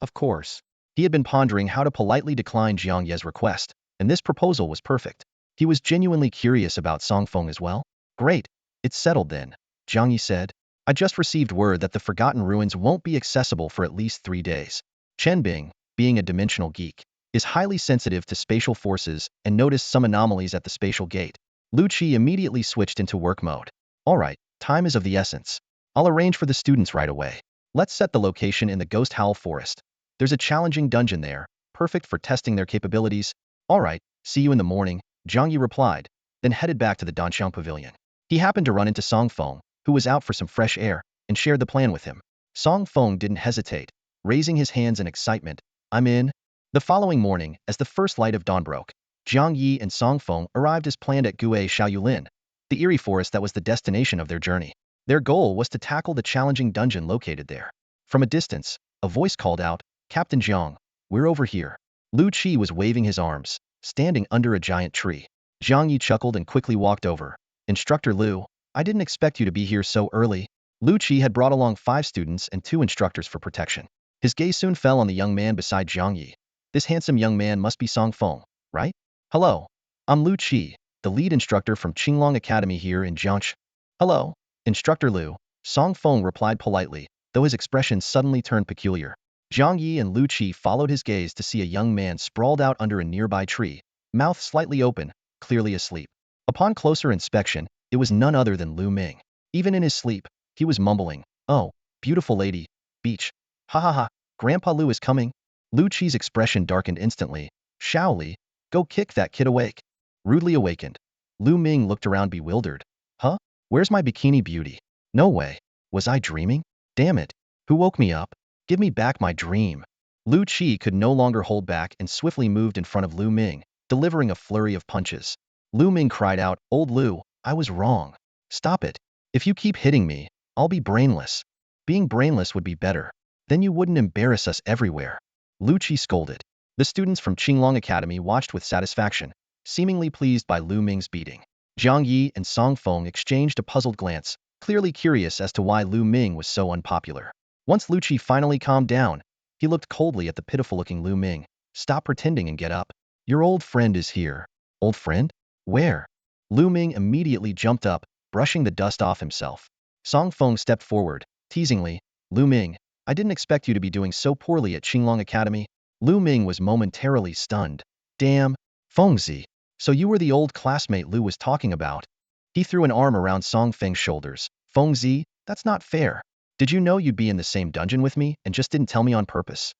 Of course. He had been pondering how to politely decline Jiang Ye's request, and this proposal was perfect. He was genuinely curious about Song Feng as well. Great. It's settled then, Jiang Yi said. I just received word that the Forgotten Ruins won't be accessible for at least 3 days. Chen Bing, being a dimensional geek, is highly sensitive to spatial forces and noticed some anomalies at the spatial gate. Lu Qi immediately switched into work mode. Alright, time is of the essence. I'll arrange for the students right away. Let's set the location in the Ghost Howl Forest. There's a challenging dungeon there, perfect for testing their capabilities. Alright, see you in the morning, Jiang Yi replied, then headed back to the Danxiang Pavilion. He happened to run into Song Feng, who was out for some fresh air, and shared the plan with him. Song Feng didn't hesitate, raising his hands in excitement. I'm in. The following morning, as the first light of dawn broke, Jiang Yi and Song Feng arrived as planned at Gue Shaoyulin, the eerie forest that was the destination of their journey. Their goal was to tackle the challenging dungeon located there. From a distance, a voice called out, Captain Jiang, we're over here. Lu Qi was waving his arms, standing under a giant tree. Jiang Yi chuckled and quickly walked over. Instructor Lu, I didn't expect you to be here so early. Lu Qi had brought along 5 students and 2 instructors for protection. His gaze soon fell on the young man beside Jiang Yi. This handsome young man must be Song Feng, right? Hello. I'm Lu Qi, the lead instructor from Qinglong Academy here in Jiangxi. Hello, Instructor Lu, Song Feng replied politely, though his expression suddenly turned peculiar. Jiang Yi and Lu Qi followed his gaze to see a young man sprawled out under a nearby tree, mouth slightly open, clearly asleep. Upon closer inspection, it was none other than Lu Ming. Even in his sleep, he was mumbling, "Oh, beautiful lady, beach. Ha ha ha, Grandpa Lu is coming." Lu Qi's expression darkened instantly. "Shao Li, go kick that kid awake." Rudely awakened, Lu Ming looked around bewildered. "Huh? Where's my bikini beauty? No way. Was I dreaming? Damn it. Who woke me up? Give me back my dream." Lu Qi could no longer hold back and swiftly moved in front of Lu Ming, delivering a flurry of punches. Lu Ming cried out, "Old Lu, I was wrong. Stop it. If you keep hitting me, I'll be brainless." "Being brainless would be better. Then you wouldn't embarrass us everywhere." Lu Qi scolded. The students from Qinglong Academy watched with satisfaction, seemingly pleased by Lu Ming's beating. Jiang Yi and Song Feng exchanged a puzzled glance, clearly curious as to why Lu Ming was so unpopular. Once Lu Qi finally calmed down, he looked coldly at the pitiful-looking Lu Ming. "Stop pretending and get up. Your old friend is here." "Old friend? Where?" Lu Ming immediately jumped up, brushing the dust off himself. Song Feng stepped forward, teasingly, "Lu Ming, I didn't expect you to be doing so poorly at Qinglong Academy." Lu Ming was momentarily stunned. "Damn, Fengzi, so you were the old classmate Lu was talking about." He threw an arm around Song Feng's shoulders. "Fengzi, that's not fair. Did you know you'd be in the same dungeon with me and just didn't tell me on purpose?"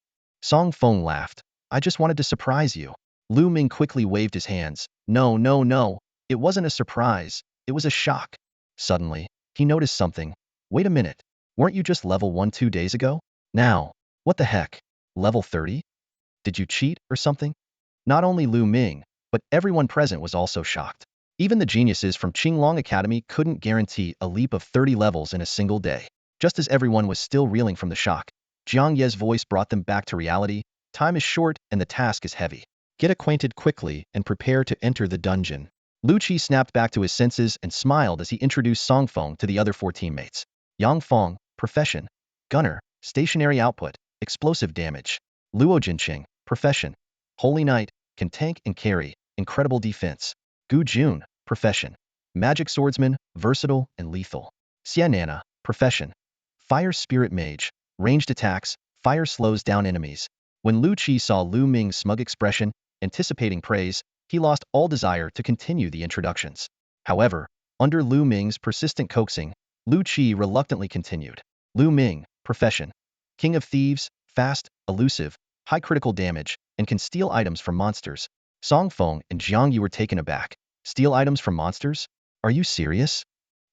Song Feng laughed. "I just wanted to surprise you." Lu Ming quickly waved his hands. "No, no, no. It wasn't a surprise. It was a shock." Suddenly, he noticed something. "Wait a minute. Weren't you just level 1 2 days ago? Now, what the heck? Level 30? Did you cheat or something?" Not only Lu Ming, but everyone present was also shocked. Even the geniuses from Qinglong Academy couldn't guarantee a leap of 30 levels in a single day. Just as everyone was still reeling from the shock, Jiang Ye's voice brought them back to reality. "Time is short and the task is heavy. Get acquainted quickly and prepare to enter the dungeon." Lu Qi snapped back to his senses and smiled as he introduced Song Feng to the other 4 teammates. Yang Feng, profession. Gunner, stationary output, explosive damage. Luo Jinqing, profession. Holy Knight, can tank and carry, incredible defense. Gu Jun, profession. Magic swordsman, versatile and lethal. Xia Nana, profession. Fire spirit mage, ranged attacks, fire slows down enemies. When Lu Qi saw Lu Ming's smug expression, anticipating praise, he lost all desire to continue the introductions. However, under Lu Ming's persistent coaxing, Lu Qi reluctantly continued. Lu Ming, profession. King of thieves, fast, elusive, high critical damage, and can steal items from monsters. Song Feng and Jiang Yi were taken aback. Steal items from monsters? Are you serious?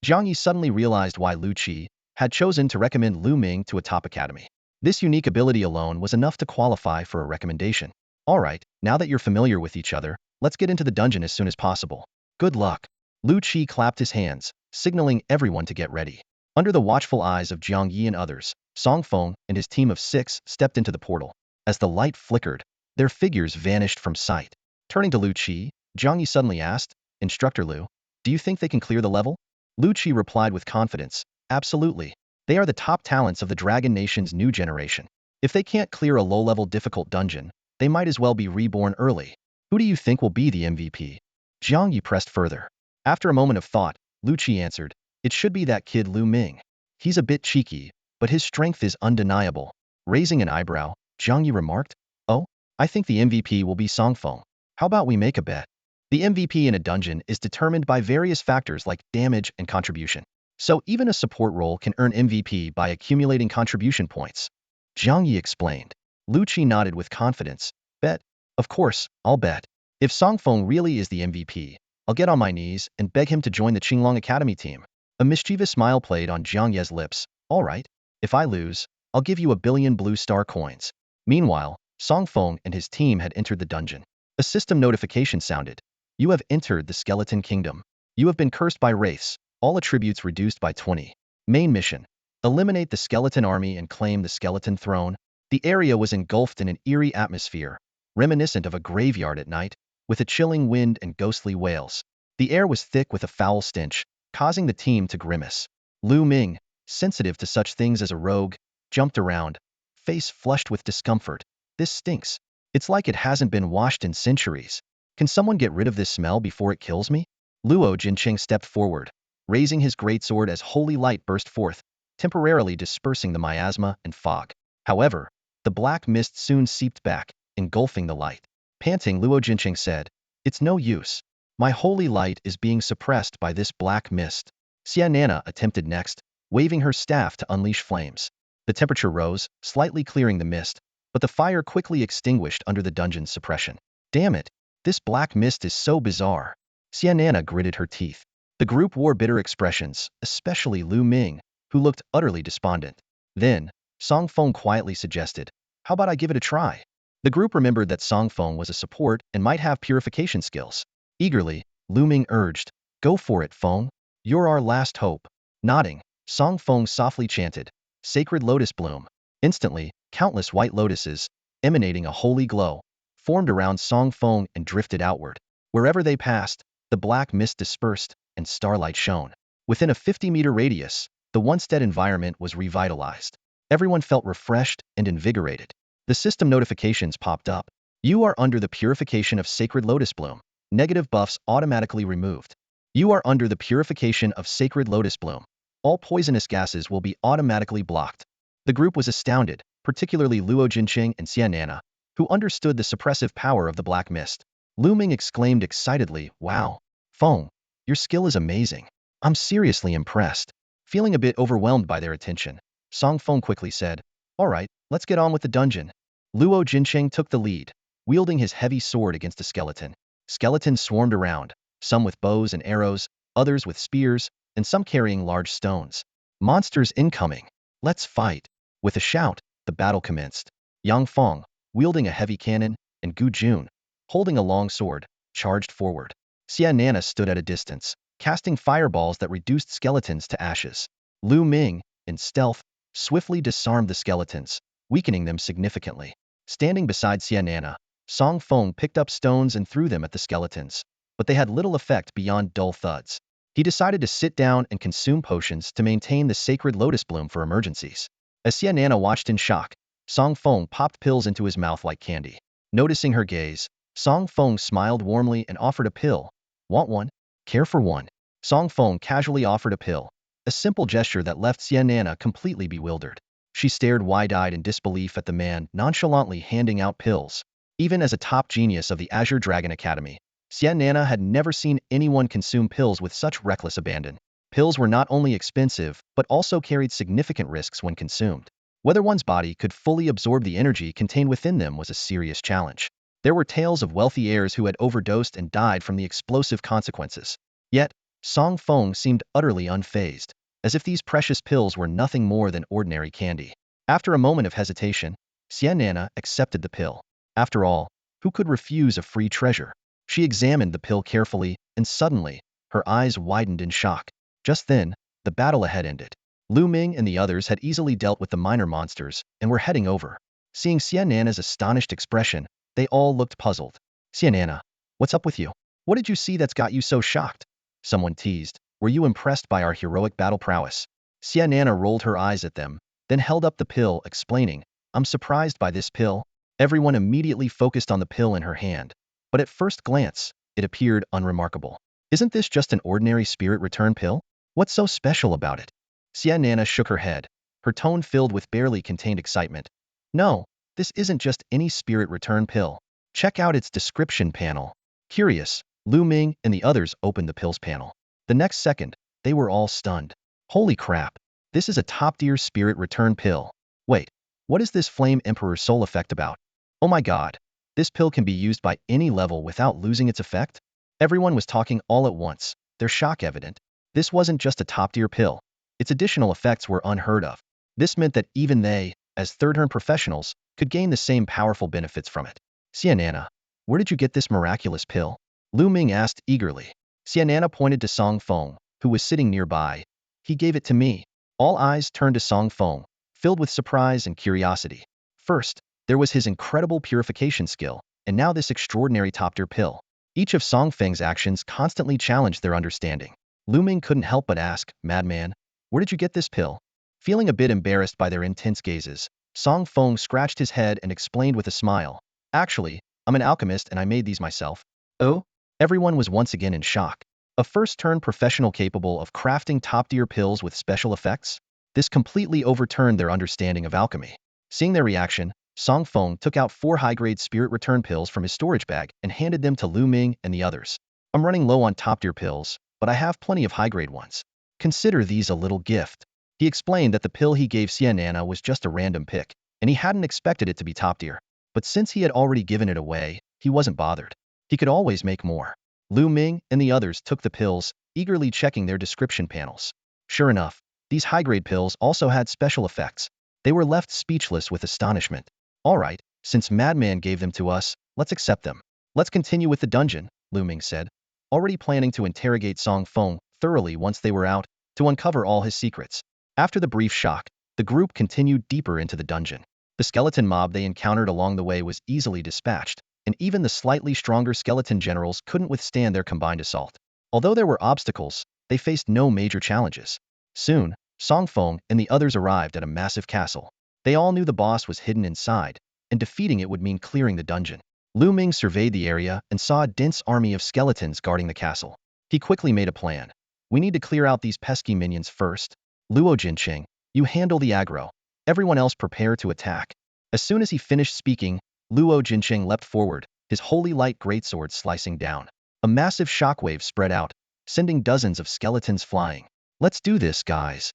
Jiang Yi suddenly realized why Lu Qi had chosen to recommend Lu Ming to a top academy. This unique ability alone was enough to qualify for a recommendation. "Alright, now that you're familiar with each other, let's get into the dungeon as soon as possible. Good luck." Lu Qi clapped his hands, signaling everyone to get ready. Under the watchful eyes of Jiang Yi and others, Song Feng and his team of 6 stepped into the portal. As the light flickered, their figures vanished from sight. Turning to Lu Qi, Jiang Yi suddenly asked, "Instructor Lu, do you think they can clear the level?" Lu Qi replied with confidence, "Absolutely. They are the top talents of the Dragon Nation's new generation. If they can't clear a low-level difficult dungeon, they might as well be reborn early. Who do you think will be the MVP?" Jiang Yi pressed further. After a moment of thought, Lu Qi answered, "It should be that kid Lu Ming. He's a bit cheeky, but his strength is undeniable." Raising an eyebrow, Jiang Yi remarked, "Oh, I think the MVP will be Song Feng. How about we make a bet?" The MVP in a dungeon is determined by various factors like damage and contribution. So even a support role can earn MVP by accumulating contribution points. Jiang Yi explained. Lu Qi nodded with confidence. "Bet? Of course, I'll bet. If Song Feng really is the MVP, I'll get on my knees and beg him to join the Qinglong Academy team." A mischievous smile played on Jiang Ye's lips. "Alright, if I lose, I'll give you 1 billion blue star coins." Meanwhile, Song Feng and his team had entered the dungeon. A system notification sounded. "You have entered the Skeleton Kingdom. You have been cursed by wraiths, all attributes reduced by 20. Main mission: eliminate the skeleton army and claim the skeleton throne." The area was engulfed in an eerie atmosphere, reminiscent of a graveyard at night, with a chilling wind and ghostly wails. The air was thick with a foul stench, causing the team to grimace. Lu Ming, sensitive to such things as a rogue, jumped around, face flushed with discomfort. "This stinks. It's like it hasn't been washed in centuries. Can someone get rid of this smell before it kills me?" Luo Jinqing stepped forward, raising his greatsword as holy light burst forth, temporarily dispersing the miasma and fog. However, The black mist soon seeped back, engulfing the light. Panting, Luo Jinqing said, "It's no use. My holy light is being suppressed by this black mist." Xianana attempted next, waving her staff to unleash flames. The temperature rose, slightly clearing the mist, but the fire quickly extinguished under the dungeon's suppression. Damn it! This black mist is so bizarre. Xianana gritted her teeth. The group wore bitter expressions, especially Lu Ming, who looked utterly despondent. Then, Song Feng quietly suggested, "How about I give it a try?" The group remembered that Song Feng was a support and might have purification skills. Eagerly, Lu Ming urged, "Go for it, Feng. You're our last hope." Nodding, Song Feng softly chanted, "Sacred Lotus Bloom." Instantly, countless white lotuses, emanating a holy glow, formed around Song Feng and drifted outward. Wherever they passed, the black mist dispersed and starlight shone. Within a 50-meter radius, the once dead environment was revitalized. Everyone felt refreshed and invigorated. The system notifications popped up. "You are under the purification of Sacred Lotus Bloom. Negative buffs automatically removed. You are under the purification of Sacred Lotus Bloom. All poisonous gases will be automatically blocked." The group was astounded, particularly Luo Jinqing and Xianana, who understood the suppressive power of the black mist. Lu Ming exclaimed excitedly, "Wow, Feng, your skill is amazing. I'm seriously impressed." Feeling a bit overwhelmed by their attention, Song Feng quickly said, "All right, let's get on with the dungeon." Luo Jinqing took the lead, wielding his heavy sword against a skeleton. Skeletons swarmed around, some with bows and arrows, others with spears, and some carrying large stones. "Monsters incoming! Let's fight!" With a shout, the battle commenced. Yang Feng, wielding a heavy cannon, and Gu Jun, holding a long sword, charged forward. Xianana stood at a distance, casting fireballs that reduced skeletons to ashes. Lu Ming, in stealth, swiftly disarmed the skeletons, weakening them significantly. Standing beside Xianana, Song Feng picked up stones and threw them at the skeletons, but they had little effect beyond dull thuds. He decided to sit down and consume potions to maintain the Sacred Lotus Bloom for emergencies. As Xianana watched in shock, Song Feng popped pills into his mouth like candy. Noticing her gaze, Song Feng smiled warmly and offered a pill. "Want one? Care for one?" Song Feng casually offered a pill, a simple gesture that left Xianana completely bewildered. She stared wide-eyed in disbelief at the man nonchalantly handing out pills. Even as a top genius of the Azure Dragon Academy, Xianana had never seen anyone consume pills with such reckless abandon. Pills were not only expensive, but also carried significant risks when consumed. Whether one's body could fully absorb the energy contained within them was a serious challenge. There were tales of wealthy heirs who had overdosed and died from the explosive consequences. Yet, Song Feng seemed utterly unfazed, as if these precious pills were nothing more than ordinary candy. After a moment of hesitation, Xianana accepted the pill. After all, who could refuse a free treasure? She examined the pill carefully, and suddenly, her eyes widened in shock. Just then, the battle ahead ended. Lu Ming and the others had easily dealt with the minor monsters and were heading over. Seeing Xianana's astonished expression, they all looked puzzled. "Xianana, what's up with you? What did you see that's got you so shocked?" Someone teased. "Were you impressed by our heroic battle prowess?" Xianana rolled her eyes at them, then held up the pill, explaining, "I'm surprised by this pill." Everyone immediately focused on the pill in her hand, but at first glance, it appeared unremarkable. "Isn't this just an ordinary spirit return pill? What's so special about it?" Xianana shook her head, her tone filled with barely contained excitement. "No, this isn't just any spirit return pill. Check out its description panel." Curious, Lu Ming and the others opened the pill's panel. The next second, they were all stunned. "Holy crap, this is a top-tier spirit return pill. Wait, what is this Flame Emperor soul effect about? Oh my god, this pill can be used by any level without losing its effect?" Everyone was talking all at once, their shock evident. This wasn't just a top-tier pill. Its additional effects were unheard of. This meant that even they, as third-hand professionals, could gain the same powerful benefits from it. "Xianana, where did you get this miraculous pill?" Lu Ming asked eagerly. Xianana pointed to Song Feng, who was sitting nearby. "He gave it to me." All eyes turned to Song Feng, filled with surprise and curiosity. First, there was his incredible purification skill, and now this extraordinary top-tier pill. Each of Song Feng's actions constantly challenged their understanding. Lu Ming couldn't help but ask, "Madman, where did you get this pill?" Feeling a bit embarrassed by their intense gazes, Song Feng scratched his head and explained with a smile, "Actually, I'm an alchemist and I made these myself." "Oh?" Everyone was once again in shock. A first-turn professional capable of crafting top-tier pills with special effects? This completely overturned their understanding of alchemy. Seeing their reaction, Song Feng took out 4 high-grade spirit return pills from his storage bag and handed them to Lu Ming and the others. I'm running low on top-tier pills, but I have plenty of high-grade ones. Consider these a little gift. He explained that the pill he gave Xianana was just a random pick, and he hadn't expected it to be top-tier. But since he had already given it away, he wasn't bothered. He could always make more. Lu Ming and the others took the pills, eagerly checking their description panels. Sure enough, these high-grade pills also had special effects. They were left speechless with astonishment. All right, since Madman gave them to us, let's accept them. Let's continue with the dungeon, Lu Ming said, already planning to interrogate Song Feng thoroughly once they were out, to uncover all his secrets. After the brief shock, the group continued deeper into the dungeon. The skeleton mob they encountered along the way was easily dispatched, and even the slightly stronger skeleton generals couldn't withstand their combined assault. Although there were obstacles, they faced no major challenges. Soon, Song Feng and the others arrived at a massive castle. They all knew the boss was hidden inside, and defeating it would mean clearing the dungeon. Lu Ming surveyed the area and saw a dense army of skeletons guarding the castle. He quickly made a plan. We need to clear out these pesky minions first. Luo Jinqing, you handle the aggro. Everyone else prepare to attack. As soon as he finished speaking, Luo Jinqing leapt forward, his holy light greatsword slicing down. A massive shockwave spread out, sending dozens of skeletons flying. Let's do this, guys.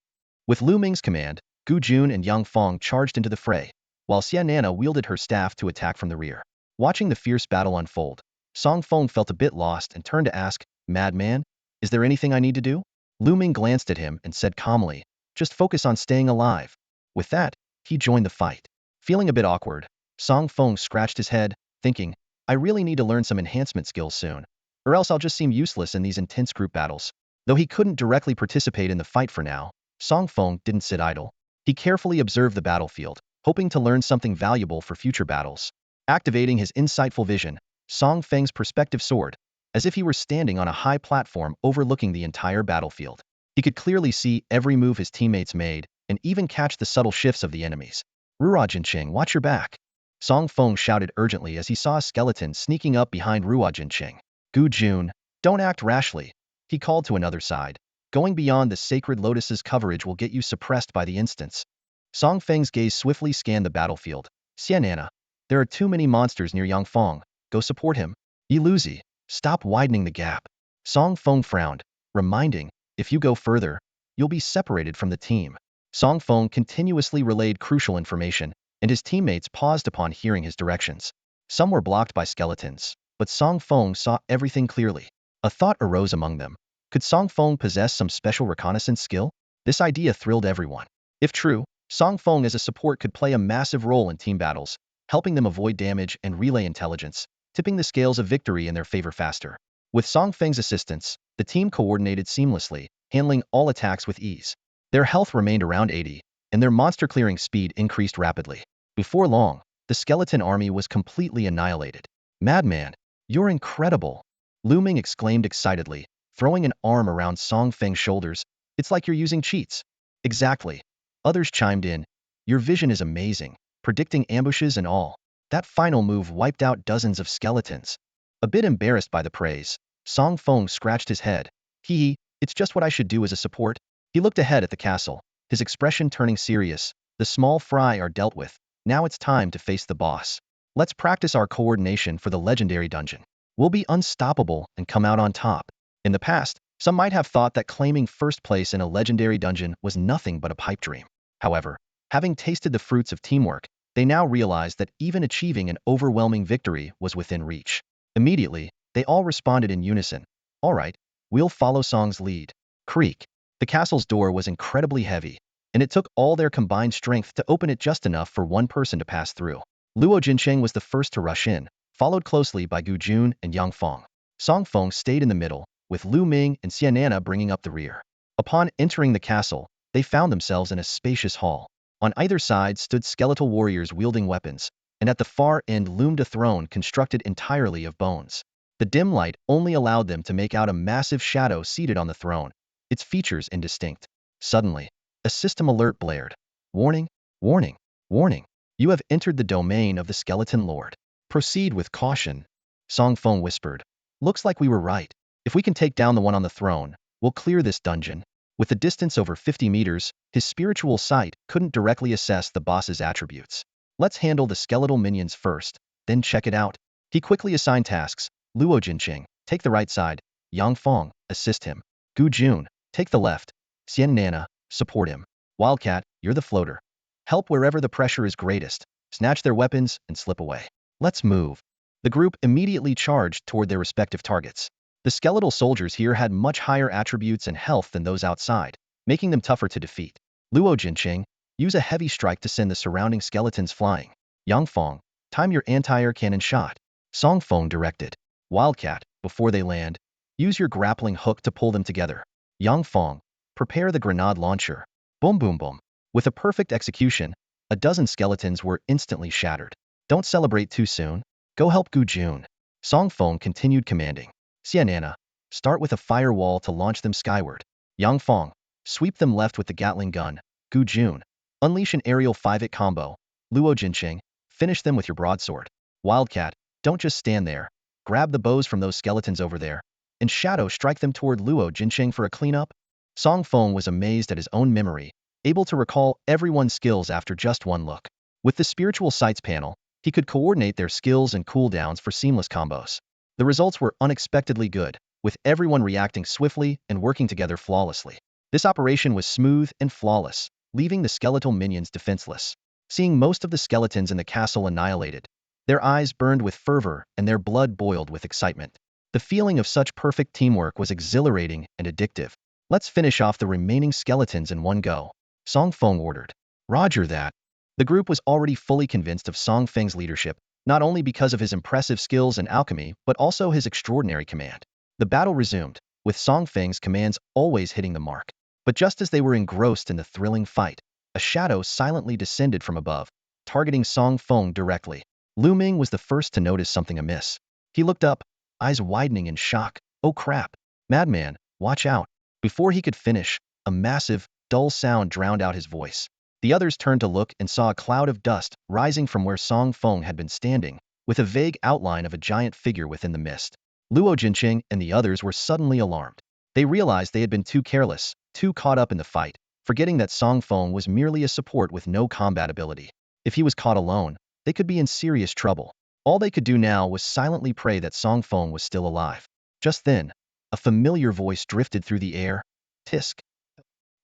With Lu Ming's command, Gu Jun and Yang Feng charged into the fray, while Xianana wielded her staff to attack from the rear. Watching the fierce battle unfold, Song Feng felt a bit lost and turned to ask, Madman, is there anything I need to do? Lu Ming glanced at him and said calmly, just focus on staying alive. With that, he joined the fight. Feeling a bit awkward, Song Feng scratched his head, thinking, I really need to learn some enhancement skills soon, or else I'll just seem useless in these intense group battles. Though he couldn't directly participate in the fight for now, Song Feng didn't sit idle. He carefully observed the battlefield, hoping to learn something valuable for future battles. Activating his insightful vision, Song Feng's perspective soared, as if he were standing on a high platform overlooking the entire battlefield. He could clearly see every move his teammates made, and even catch the subtle shifts of the enemies. Ruo Jinqing, watch your back. Song Feng shouted urgently as he saw a skeleton sneaking up behind Ruo Jinqing. Gu Jun, don't act rashly. He called to another side. Going beyond the sacred Lotus's coverage will get you suppressed by the instants. Song Feng's gaze swiftly scanned the battlefield. Xianana, there are too many monsters near Yang Feng. Go support him. Yiluzi, stop widening the gap. Song Feng frowned, reminding, if you go further, you'll be separated from the team. Song Feng continuously relayed crucial information, and his teammates paused upon hearing his directions. Some were blocked by skeletons, but Song Feng saw everything clearly. A thought arose among them. Could Song Feng possess some special reconnaissance skill? This idea thrilled everyone. If true, Song Feng as a support could play a massive role in team battles, helping them avoid damage and relay intelligence, tipping the scales of victory in their favor faster. With Song Feng's assistance, the team coordinated seamlessly, handling all attacks with ease. Their health remained around 80, and their monster-clearing speed increased rapidly. Before long, the skeleton army was completely annihilated. Madman, you're incredible! Lu Ming exclaimed excitedly, throwing an arm around Song Feng's shoulders. It's like you're using cheats. Exactly. Others chimed in. Your vision is amazing, predicting ambushes and all. That final move wiped out dozens of skeletons. A bit embarrassed by the praise, Song Feng scratched his head. Hee, it's just what I should do as a support. He looked ahead at the castle, his expression turning serious. The small fry are dealt with. Now it's time to face the boss. Let's practice our coordination for the legendary dungeon. We'll be unstoppable and come out on top. In the past, some might have thought that claiming first place in a legendary dungeon was nothing but a pipe dream. However, having tasted the fruits of teamwork, they now realized that even achieving an overwhelming victory was within reach. Immediately, they all responded in unison. All right, we'll follow Song's lead. Creak. The castle's door was incredibly heavy, and it took all their combined strength to open it just enough for one person to pass through. Luo Jinqing was the first to rush in, followed closely by Gu Jun and Yang Feng. Song Feng stayed in the middle, with Lu Ming and Xianana bringing up the rear. Upon entering the castle, they found themselves in a spacious hall. On either side stood skeletal warriors wielding weapons, and at the far end loomed a throne constructed entirely of bones. The dim light only allowed them to make out a massive shadow seated on the throne, its features indistinct. Suddenly, a system alert blared. Warning, warning, warning. You have entered the domain of the skeleton lord. Proceed with caution. Song Feng whispered. Looks like we were right. If we can take down the one on the throne, we'll clear this dungeon. With the distance over 50 meters, his spiritual sight couldn't directly assess the boss's attributes. Let's handle the skeletal minions first, then check it out. He quickly assigned tasks. Luo Jinqing, take the right side. Yang Feng, assist him. Gu Jun, take the left. Xian Nana, support him. Wildcat, you're the floater. Help wherever the pressure is greatest. Snatch their weapons and slip away. Let's move. The group immediately charged toward their respective targets. The skeletal soldiers here had much higher attributes and health than those outside, making them tougher to defeat. Luo Jinqing, use a heavy strike to send the surrounding skeletons flying. Yang Feng, time your anti-air cannon shot. Song Feng directed. Wildcat, before they land, use your grappling hook to pull them together. Yang Feng, prepare the grenade launcher. Boom boom boom. With a perfect execution, a dozen skeletons were instantly shattered. Don't celebrate too soon. Go help Gu Jun. Song Feng continued commanding. Xianana, start with a firewall to launch them skyward. Yang Feng, sweep them left with the Gatling gun. Gu Jun, unleash an aerial 5-hit combo. Luo Jinqing, finish them with your broadsword. Wildcat, don't just stand there. Grab the bows from those skeletons over there. And shadow strike them toward Luo Jinqing for a cleanup. Song Feng was amazed at his own memory, able to recall everyone's skills after just one look. With the spiritual sights panel, he could coordinate their skills and cooldowns for seamless combos. The results were unexpectedly good, with everyone reacting swiftly and working together flawlessly. This operation was smooth and flawless, leaving the skeletal minions defenseless. Seeing most of the skeletons in the castle annihilated, their eyes burned with fervor and their blood boiled with excitement. The feeling of such perfect teamwork was exhilarating and addictive. Let's finish off the remaining skeletons in one go. Song Feng ordered. Roger that. The group was already fully convinced of Song Feng's leadership, not only because of his impressive skills and alchemy, but also his extraordinary command. The battle resumed, with Song Feng's commands always hitting the mark. But just as they were engrossed in the thrilling fight, a shadow silently descended from above, targeting Song Feng directly. Lu Ming was the first to notice something amiss. He looked up, eyes widening in shock. Oh crap! Madman, watch out! Before he could finish, a massive, dull sound drowned out his voice. The others turned to look and saw a cloud of dust rising from where Song Feng had been standing, with a vague outline of a giant figure within the mist. Luo Jinqing and the others were suddenly alarmed. They realized they had been too careless, too caught up in the fight, forgetting that Song Feng was merely a support with no combat ability. If he was caught alone, they could be in serious trouble. All they could do now was silently pray that Song Feng was still alive. Just then, a familiar voice drifted through the air. Tisk.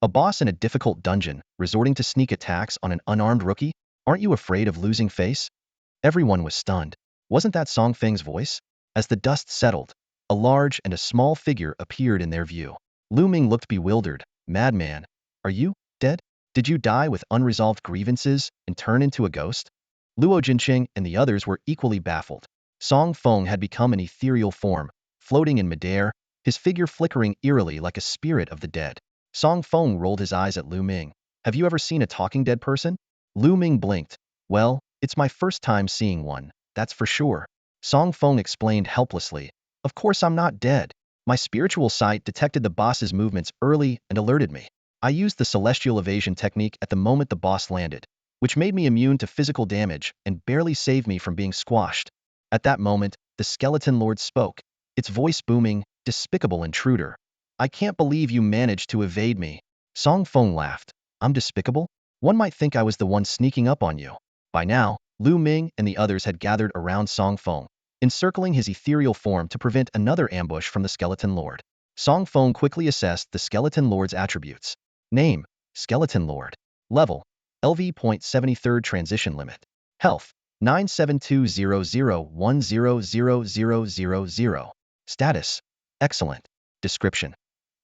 A boss in a difficult dungeon, resorting to sneak attacks on an unarmed rookie? Aren't you afraid of losing face? Everyone was stunned. Wasn't that Song Feng's voice? As the dust settled, a large and a small figure appeared in their view. Lu Ming looked bewildered. Madman, are you dead? Did you die with unresolved grievances and turn into a ghost? Luo Jinqing and the others were equally baffled. Song Feng had become an ethereal form, floating in midair, his figure flickering eerily like a spirit of the dead. Song Feng rolled his eyes at Lu Ming. Have you ever seen a talking dead person? Lu Ming blinked. Well, it's my first time seeing one, that's for sure. Song Feng explained helplessly. Of course I'm not dead. My spiritual sight detected the boss's movements early and alerted me. I used the celestial evasion technique at the moment the boss landed, which made me immune to physical damage and barely saved me from being squashed. At that moment, the skeleton lord spoke, its voice booming, despicable intruder. I can't believe you managed to evade me. Song Feng laughed. I'm despicable? One might think I was the one sneaking up on you. By now, Lu Ming and the others had gathered around Song Feng, encircling his ethereal form to prevent another ambush from the skeleton lord. Song Feng quickly assessed the skeleton lord's attributes. Name, Skeleton Lord. Level, LV.73 transition limit. Health, 97200100000. Status, excellent. Description,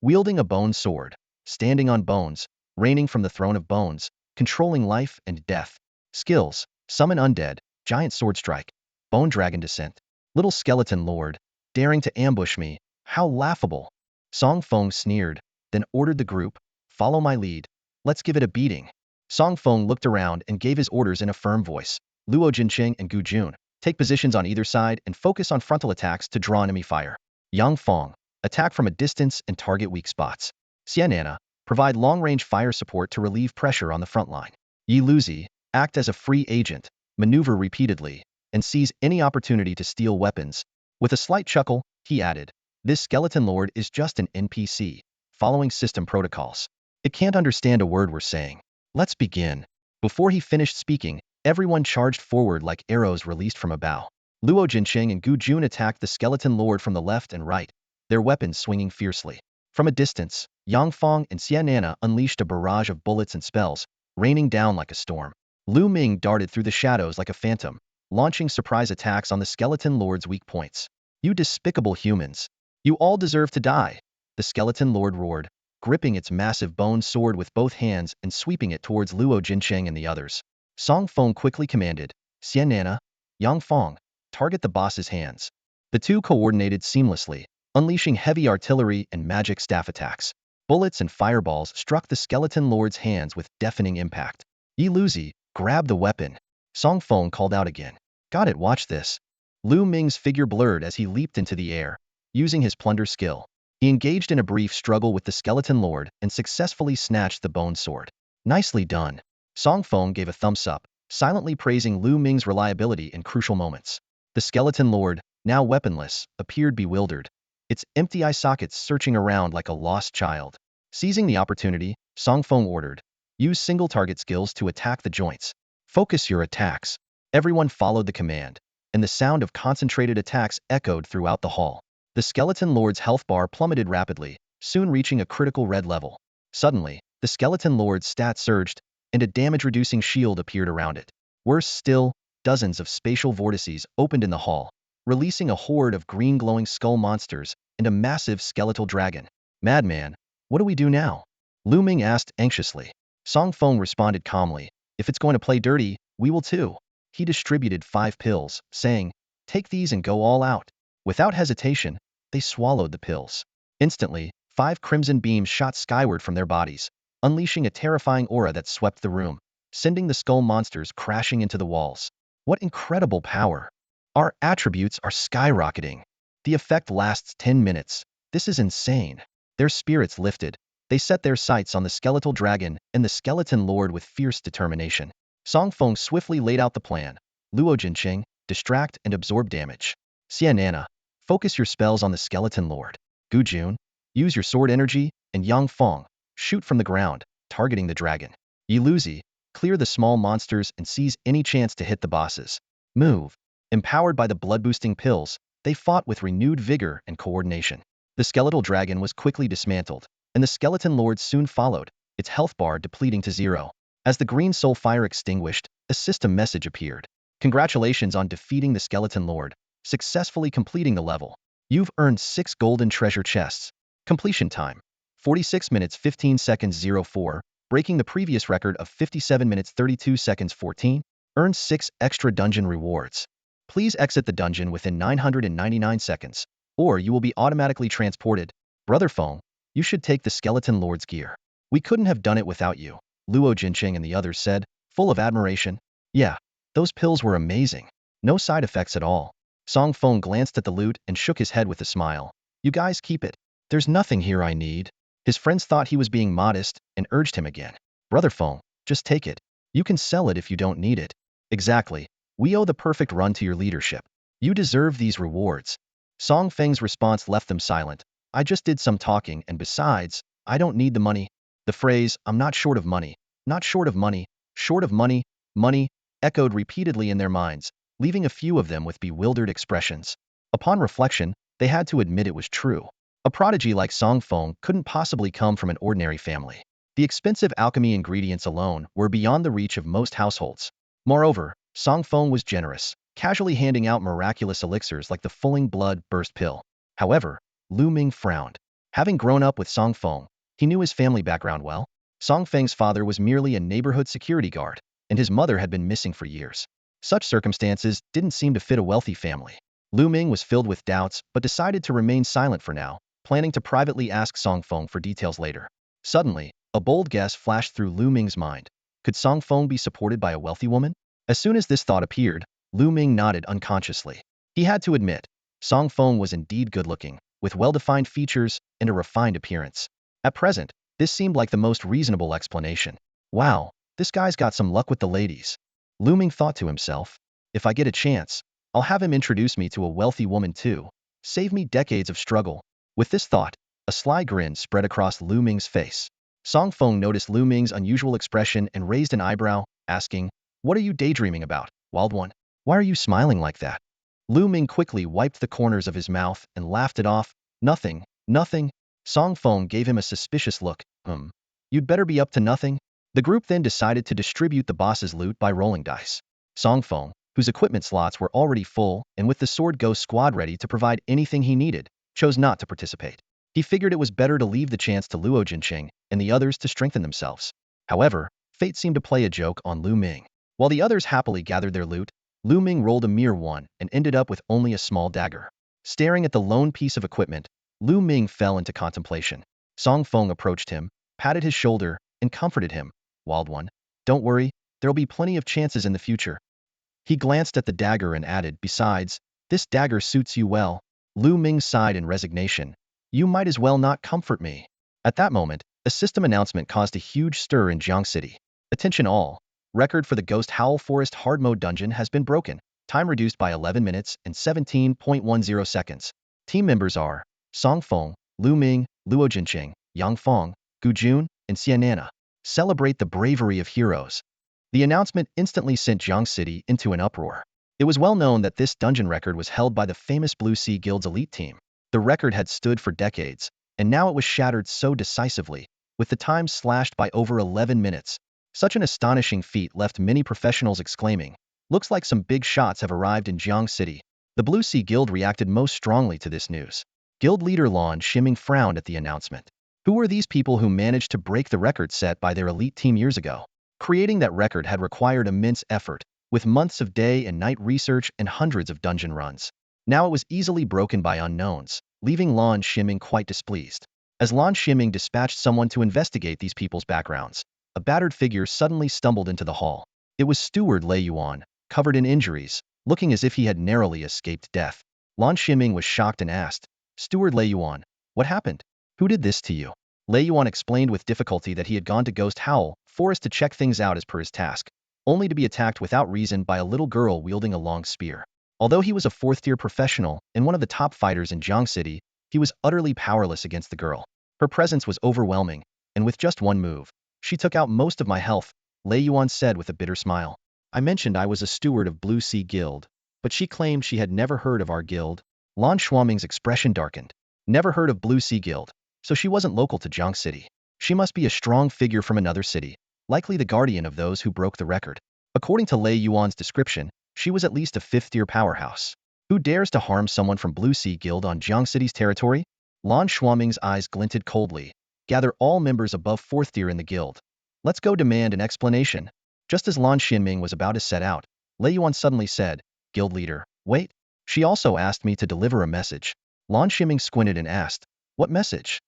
wielding a bone sword, standing on bones, reigning from the throne of bones, controlling life and death. Skills, summon undead, giant sword strike, bone dragon descent. Little skeleton lord, daring to ambush me, how laughable. Song Feng sneered, then ordered the group, follow my lead, let's give it a beating. Song Feng looked around and gave his orders in a firm voice. Luo Jinqing and Gu Jun, take positions on either side and focus on frontal attacks to draw enemy fire. Yang Feng, attack from a distance and target weak spots. Xianana, provide long-range fire support to relieve pressure on the front line. Yi Luzi, act as a free agent, maneuver repeatedly, and seize any opportunity to steal weapons. With a slight chuckle, he added, this skeleton lord is just an NPC, following system protocols. It can't understand a word we're saying. Let's begin. Before he finished speaking, Everyone charged forward like arrows released from a bow. Luo Jinqing and Gu Jun attacked the skeleton lord from the left and right, their weapons swinging fiercely. From a distance, Yang Feng and Xian Nana unleashed a barrage of bullets and spells, raining down like a storm. Lu Ming darted through the shadows like a phantom, launching surprise attacks on the skeleton lord's weak points. You despicable humans! You all deserve to die! The skeleton lord roared, gripping its massive bone sword with both hands and sweeping it towards Luo Jinqing and the others. Song Feng quickly commanded, Xian Nana, Yang Feng, target the boss's hands. The two coordinated seamlessly, unleashing heavy artillery and magic staff attacks. Bullets and fireballs struck the skeleton lord's hands with deafening impact. Yi Luzi, grab the weapon. Song Feng called out again. Got it, watch this. Lu Ming's figure blurred as he leaped into the air, using his plunder skill. He engaged in a brief struggle with the skeleton lord and successfully snatched the bone sword. Nicely done. Song Feng gave a thumbs up, silently praising Lu Ming's reliability in crucial moments. The skeleton lord, now weaponless, appeared bewildered, its empty eye sockets searching around like a lost child. Seizing the opportunity, Song Feng ordered, use single target skills to attack the joints. Focus your attacks. Everyone followed the command, and the sound of concentrated attacks echoed throughout the hall. The skeleton lord's health bar plummeted rapidly, soon reaching a critical red level. Suddenly, the skeleton lord's stats surged, and a damage-reducing shield appeared around it. Worse still, dozens of spatial vortices opened in the hall, releasing a horde of green glowing skull monsters and a massive skeletal dragon. Madman, what do we do now? Lu Ming asked anxiously. Song Feng responded calmly, if it's going to play dirty, we will too. He distributed 5 pills, saying, take these and go all out. Without hesitation, they swallowed the pills. Instantly, 5 crimson beams shot skyward from their bodies, unleashing a terrifying aura that swept the room, sending the skull monsters crashing into the walls. What incredible power! Our attributes are skyrocketing. The effect lasts 10 minutes. This is insane. Their spirits lifted. They set their sights on the skeletal dragon and the skeleton lord with fierce determination. Song Feng swiftly laid out the plan. Luo Jinqing, distract and absorb damage. Xian Nana, focus your spells on the skeleton lord. Gu Jun, use your sword energy, and Yang Feng, shoot from the ground, targeting the dragon. Yi Luzi, clear the small monsters and seize any chance to hit the bosses. Move. Empowered by the blood-boosting pills, they fought with renewed vigor and coordination. The skeletal dragon was quickly dismantled, and the skeleton lord soon followed, its health bar depleting to 0. As the green soul fire extinguished, a system message appeared. Congratulations on defeating the skeleton lord, successfully completing the level. You've earned 6 golden treasure chests. Completion time: 46 minutes 15 seconds 04, breaking the previous record of 57 minutes 32 seconds 14. Earn 6 extra dungeon rewards. Please exit the dungeon within 999 seconds, or you will be automatically transported. Brother Feng, you should take the skeleton lord's gear. We couldn't have done it without you, Luo Jinqing and the others said, full of admiration. Yeah, those pills were amazing. No side effects at all. Song Feng glanced at the loot and shook his head with a smile. You guys keep it. There's nothing here I need. His friends thought he was being modest and urged him again. Brother Feng, just take it. You can sell it if you don't need it. Exactly. We owe the perfect run to your leadership. You deserve these rewards. Song Feng's response left them silent. I just did some talking, and besides, I don't need the money. The phrase, I'm not short of money, not short of money, short of money, money, echoed repeatedly in their minds, leaving a few of them with bewildered expressions. Upon reflection, they had to admit it was true. A prodigy like Song Feng couldn't possibly come from an ordinary family. The expensive alchemy ingredients alone were beyond the reach of most households. Moreover, Song Feng was generous, casually handing out miraculous elixirs like the Fulling Blood Burst Pill. However, Lu Ming frowned. Having grown up with Song Feng, he knew his family background well. Song Feng's father was merely a neighborhood security guard, and his mother had been missing for years. Such circumstances didn't seem to fit a wealthy family. Lu Ming was filled with doubts but decided to remain silent for now, planning to privately ask Song Feng for details later. Suddenly, a bold guess flashed through Lu Ming's mind. Could Song Feng be supported by a wealthy woman? As soon as this thought appeared, Lu Ming nodded unconsciously. He had to admit, Song Feng was indeed good-looking, with well-defined features and a refined appearance. At present, this seemed like the most reasonable explanation. Wow, this guy's got some luck with the ladies. Lu Ming thought to himself. If I get a chance, I'll have him introduce me to a wealthy woman too. Save me decades of struggle. With this thought, a sly grin spread across Lu Ming's face. Song Feng noticed Lu Ming's unusual expression and raised an eyebrow, asking, What are you daydreaming about, Wild One? Why are you smiling like that? Lu Ming quickly wiped the corners of his mouth and laughed it off. Nothing, nothing. Song Feng gave him a suspicious look. You'd better be up to nothing. The group then decided to distribute the boss's loot by rolling dice. Song Feng, whose equipment slots were already full and with the Sword Ghost squad ready to provide anything he needed, chose not to participate. He figured it was better to leave the chance to Luo Jinqing and the others to strengthen themselves. However, fate seemed to play a joke on Lu Ming. While the others happily gathered their loot, Lu Ming rolled a mere 1 and ended up with only a small dagger. Staring at the lone piece of equipment, Lu Ming fell into contemplation. Song Feng approached him, patted his shoulder, and comforted him. Wild One, don't worry, there'll be plenty of chances in the future. He glanced at the dagger and added, besides, this dagger suits you well. Lu Ming sighed in resignation. You might as well not comfort me. At that moment, a system announcement caused a huge stir in Jiang City. Attention all. Record for the Ghost Howl Forest hard mode dungeon has been broken. Time reduced by 11 minutes and 17.10 seconds. Team members are Song Feng, Lu Ming, Luo Jinqing, Yang Feng, Gu Jun, and Xianana. Celebrate the bravery of heroes. The announcement instantly sent Jiang City into an uproar. It was well known that this dungeon record was held by the famous Blue Sea Guild's elite team. The record had stood for decades, and now it was shattered so decisively, with the time slashed by over 11 minutes. Such an astonishing feat left many professionals exclaiming, looks like some big shots have arrived in Jiang City. The Blue Sea Guild reacted most strongly to this news. Guild leader Lan Shiming frowned at the announcement. Who were these people who managed to break the record set by their elite team years ago? Creating that record had required immense effort, with months of day and night research and hundreds of dungeon runs. Now it was easily broken by unknowns, leaving Lan Shiming quite displeased. As Lan Shiming dispatched someone to investigate these people's backgrounds, a battered figure suddenly stumbled into the hall. It was Steward Lei Yuan, covered in injuries, looking as if he had narrowly escaped death. Lan Shiming was shocked and asked, Steward Lei Yuan, what happened? Who did this to you? Lei Yuan explained with difficulty that he had gone to Ghost Howl Forest to check things out as per his task, only to be attacked without reason by a little girl wielding a long spear. Although he was a 4th-tier professional and one of the top fighters in Jiang City, he was utterly powerless against the girl. Her presence was overwhelming, and with just one move, she took out most of my health, Lei Yuan said with a bitter smile. I mentioned I was a steward of Blue Sea Guild, but she claimed she had never heard of our guild. Lan Shuaming's expression darkened. Never heard of Blue Sea Guild, so she wasn't local to Jiang City. She must be a strong figure from another city, likely the guardian of those who broke the record. According to Lei Yuan's description, she was at least a 5th-tier powerhouse. Who dares to harm someone from Blue Sea Guild on Jiang City's territory? Lan Shuaming's eyes glinted coldly. Gather all members above 4th tier in the guild. Let's go demand an explanation. Just as Lan Xinming was about to set out, Lei Yuan suddenly said, Guild leader, wait. She also asked me to deliver a message. Lan Xinming squinted and asked, what message?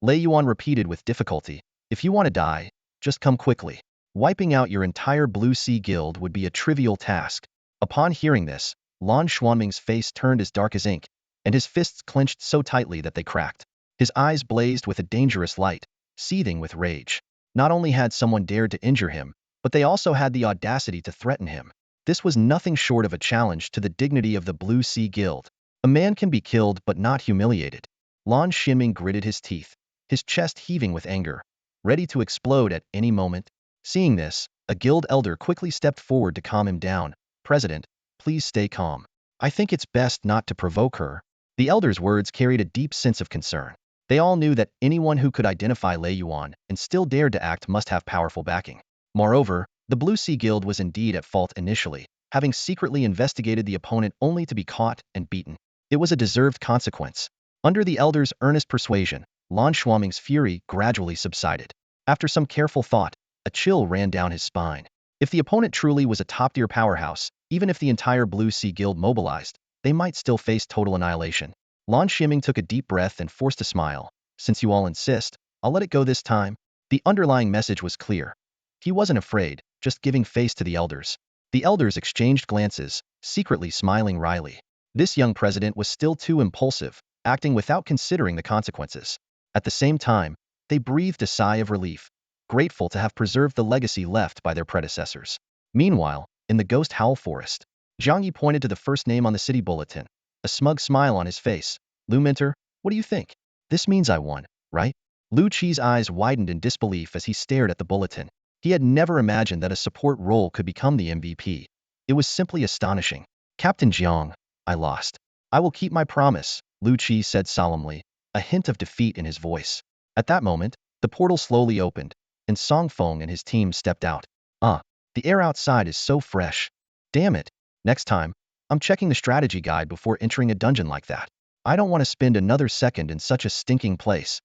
Lei Yuan repeated with difficulty, if you want to die, just come quickly. Wiping out your entire Blue Sea Guild would be a trivial task. Upon hearing this, Lan Shuaming's face turned as dark as ink, and his fists clenched so tightly that they cracked. His eyes blazed with a dangerous light, seething with rage. Not only had someone dared to injure him, but they also had the audacity to threaten him. This was nothing short of a challenge to the dignity of the Blue Sea Guild. A man can be killed but not humiliated. Lan Xinming gritted his teeth, his chest heaving with anger, ready to explode at any moment. Seeing this, a guild elder quickly stepped forward to calm him down. President, please stay calm. I think it's best not to provoke her. The elder's words carried a deep sense of concern. They all knew that anyone who could identify Lei Yuan and still dared to act must have powerful backing. Moreover, the Blue Sea Guild was indeed at fault initially, having secretly investigated the opponent only to be caught and beaten. It was a deserved consequence. Under the elder's earnest persuasion, Lan Shuaming's fury gradually subsided. After some careful thought, a chill ran down his spine. If the opponent truly was a top-tier powerhouse, even if the entire Blue Sea Guild mobilized, they might still face total annihilation. Lan Ximing took a deep breath and forced a smile. Since you all insist, I'll let it go this time. The underlying message was clear. He wasn't afraid, just giving face to the elders. The elders exchanged glances, secretly smiling wryly. This young president was still too impulsive, acting without considering the consequences. At the same time, they breathed a sigh of relief, grateful to have preserved the legacy left by their predecessors. Meanwhile, in the Ghost Howl Forest, Zhang Yi pointed to the first name on the city bulletin, a smug smile on his face. Lu Minter, what do you think? This means I won, right? Lu Qi's eyes widened in disbelief as he stared at the bulletin. He had never imagined that a support role could become the MVP. It was simply astonishing. Captain Jiang, I lost. I will keep my promise, Lu Qi said solemnly, a hint of defeat in his voice. At that moment, the portal slowly opened, and Song Feng and his team stepped out. The air outside is so fresh. Damn it. Next time, I'm checking the strategy guide before entering a dungeon like that. I don't want to spend another second in such a stinking place.